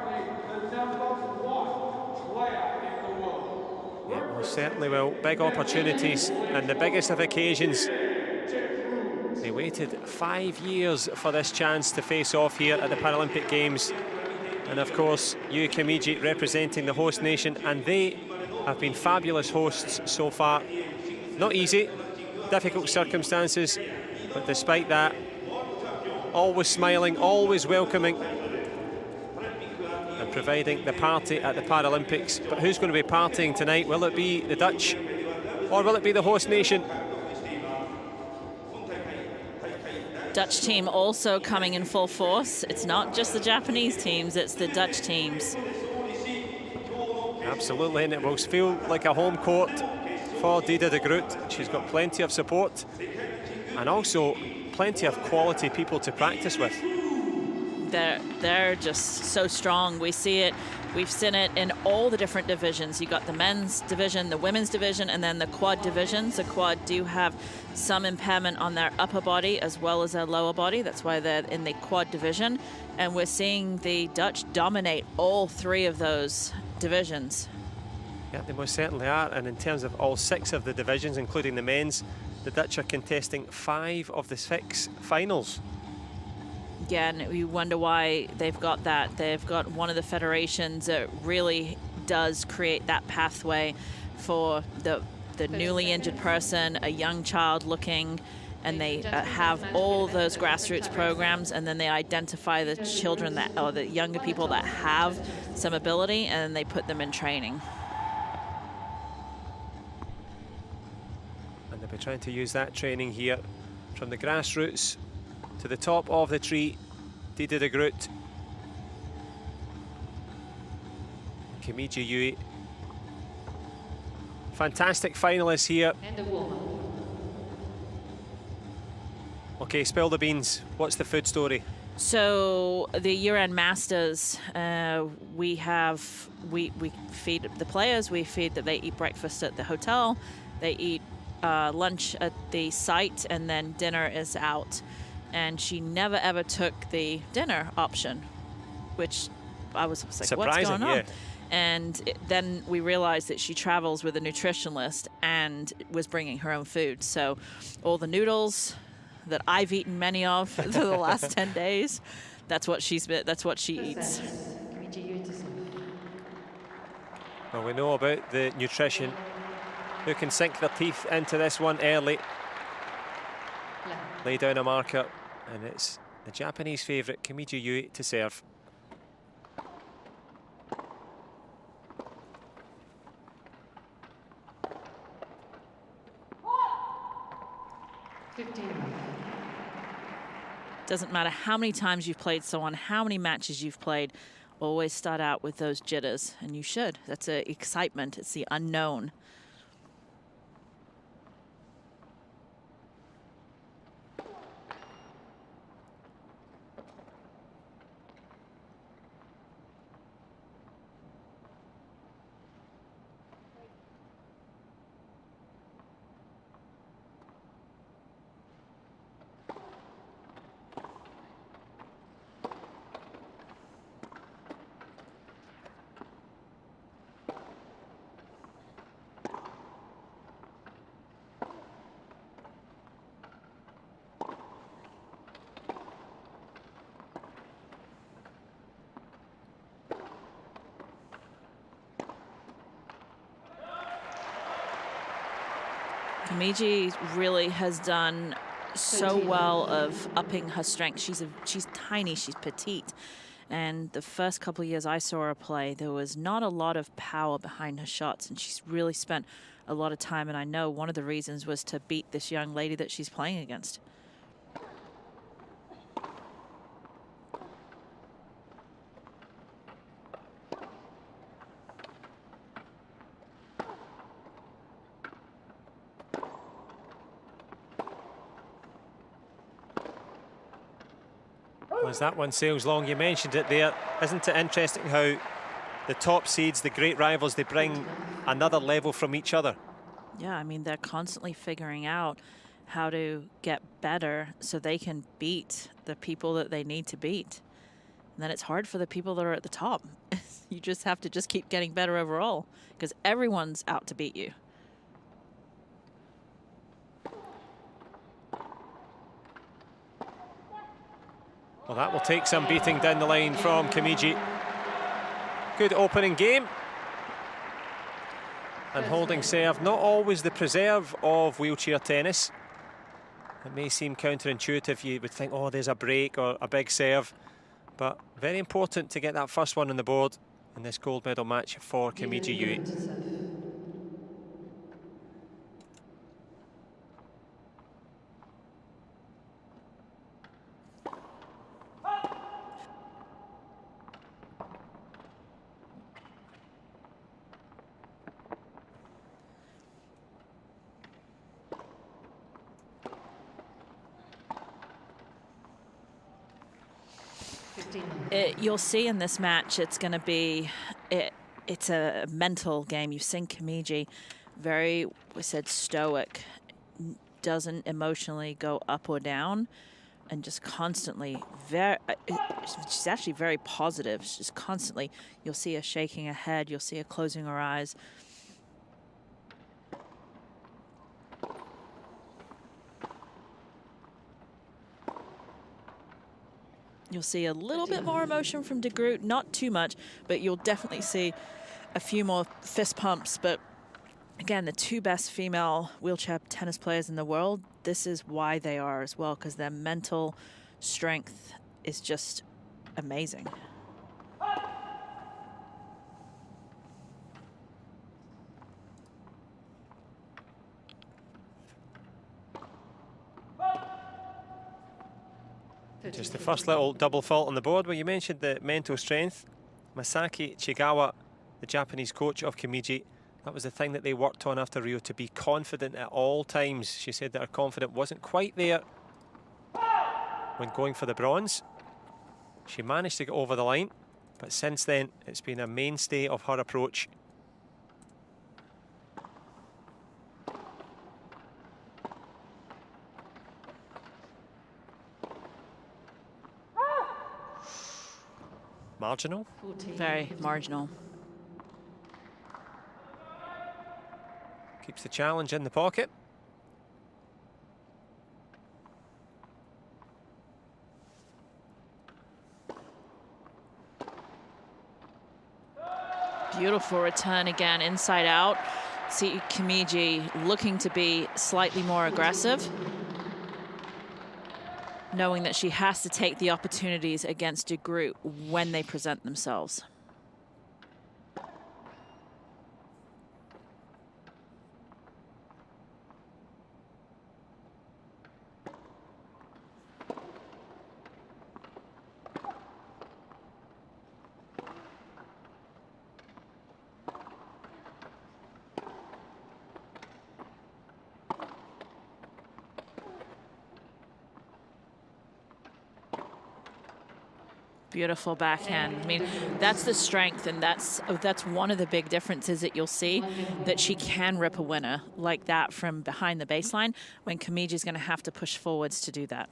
Yeah, well, certainly will. Big opportunities, and the biggest of occasions. They waited 5 years for this chance to face off here at the Paralympic Games. And of course, Yui Kimiji representing the host nation, and they have been fabulous hosts so far. Not easy, difficult circumstances, but despite that, always smiling, always welcoming, and providing the party at the Paralympics. But who's going to be partying tonight? Will it be the Dutch, or will it be the host nation? Dutch team also coming in full force. It's not just the Japanese teams, it's the Dutch teams. Absolutely, and it will feel like a home court for Diede de Groot. She's got plenty of support and also plenty of quality people to practice with. They're just so strong. We see it. We've seen it in all the different divisions. You got the men's division, the women's division, and then the quad divisions. The quad do have some impairment on their upper body as well as their lower body. That's why they're in the quad division. And we're seeing the Dutch dominate all 3 of those divisions. Yeah, they most certainly are. And in terms of all 6 of the divisions, including the men's, the Dutch are contesting 5 of the 6 finals. Again, you wonder why they've got that. They've got one of the federations that really does create that pathway for the newly injured person, a young child looking, and they have all those grassroots programs, and then they identify the children that, or the younger people that have some ability, and they put them in training. And the be trying to use that training here from the grassroots to the top of the tree. Dida de Groot. Kimiji Yui. Fantastic finalists here. And the woman. Okay, spill the beans. What's the food story? So the year-end masters, we feed the players. We feed that they eat breakfast at the hotel, they eat lunch at the site, and then dinner is out. And she never ever took the dinner option, which I was like, surprising, what's going on? Yeah. And then we realized that she travels with a nutritionist and was bringing her own food. So all the noodles that I've eaten many of for the last 10 days, that's what she eats. Well, we know about the nutrition. Who can sink their teeth into this one early? Lay down a marker, and it's the Japanese favourite, Kimiji Yui, to serve. Doesn't matter how many times you've played someone, how many matches you've played, always start out with those jitters, and you should. That's the excitement, it's the unknown. Kimiji really has done so well of upping her strength. She's tiny, she's petite. And the first couple of years I saw her play, there was not a lot of power behind her shots, and she's really spent a lot of time. And I know one of the reasons was to beat this young lady that she's playing against. As that one sails long, you mentioned it there. Isn't it interesting how the top seeds, the great rivals, they bring another level from each other? Yeah, I mean, they're constantly figuring out how to get better so they can beat the people that they need to beat. And then it's hard for the people that are at the top. You just have to just keep getting better overall because everyone's out to beat you. Well, that will take some beating down the line from Kimiji. Good opening game. And holding serve, not always the preserve of wheelchair tennis. It may seem counterintuitive. You would think, oh, there's a break or a big serve. But very important to get that first one on the board in this gold medal match for Kimiji Yui. You'll see in this match, it's going to be, it's a mental game. You've seen Kimiji very, we said, stoic, doesn't emotionally go up or down, and just constantly, she's actually very positive. She's just constantly, you'll see her shaking her head, you'll see her closing her eyes. You'll see a little bit more emotion from de Groot, not too much, but you'll definitely see a few more fist pumps. But again, the two best female wheelchair tennis players in the world, this is why they are as well, because their mental strength is just amazing. Just the first little double fault on the board. Well, you mentioned the mental strength. Masaki Chigawa, the Japanese coach of Kimiji, that was the thing that they worked on after Rio, to be confident at all times. She said that her confidence wasn't quite there when going for the bronze. She managed to get over the line, but since then it's been a mainstay of her approach. Marginal? Very marginal. Keeps the challenge in the pocket. Beautiful return again, inside out. See Kimiji looking to be slightly more aggressive, knowing that she has to take the opportunities against De Groot when they present themselves. Beautiful backhand. I mean, that's the strength, and that's one of the big differences that you'll see, that she can rip a winner like that from behind the baseline when Kimiji's going to have to push forwards to do that.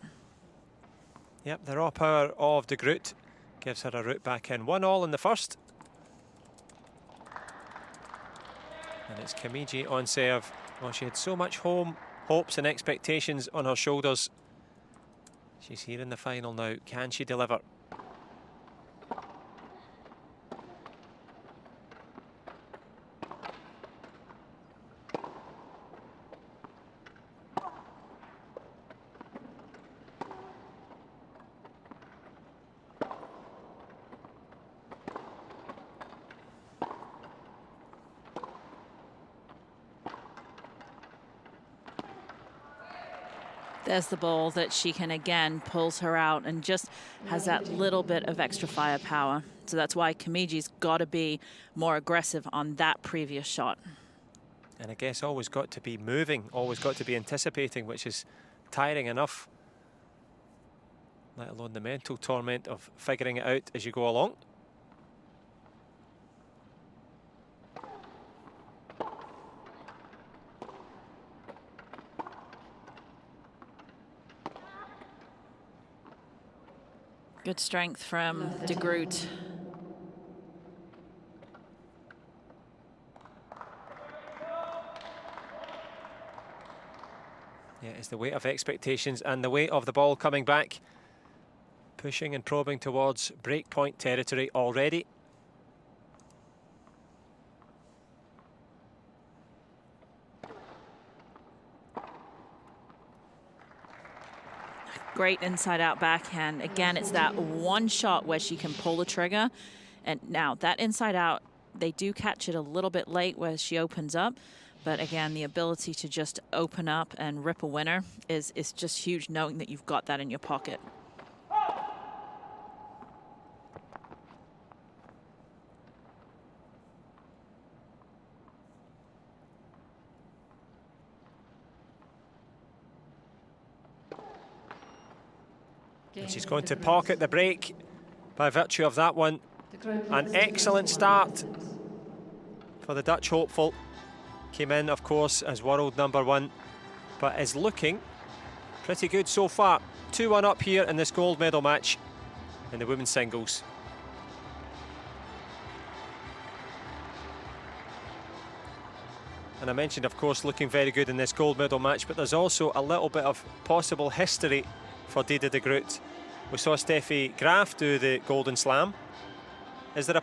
Yep, the raw power of De Groot gives her a route back in. 1-1 in the first. And it's Kimiji on serve. Well, she had so much hopes and expectations on her shoulders. She's here in the final now. Can she deliver? There's the ball that she can, again, pulls her out and just has that little bit of extra firepower. So that's why Kimiji's got to be more aggressive on that previous shot. And I guess always got to be moving, always got to be anticipating, which is tiring enough, let alone the mental torment of figuring it out as you go along. Good strength from De Groot. Yeah, it's the weight of expectations and the weight of the ball coming back. Pushing and probing towards breakpoint territory already. Great inside-out backhand. Again, it's that one shot where she can pull the trigger. And now that inside-out, they do catch it a little bit late where she opens up. But again, the ability to just open up and rip a winner is just huge, knowing that you've got that in your pocket. And she's going to pocket the break by virtue of that one. An excellent start for the Dutch hopeful. Came in, of course, as world #1, but is looking pretty good so far. 2-1 up here in this gold medal match in the women's singles. And I mentioned, of course, looking very good in this gold medal match, but there's also a little bit of possible history for Diede de Groot. We saw Steffi Graf do the Golden Slam. Is there a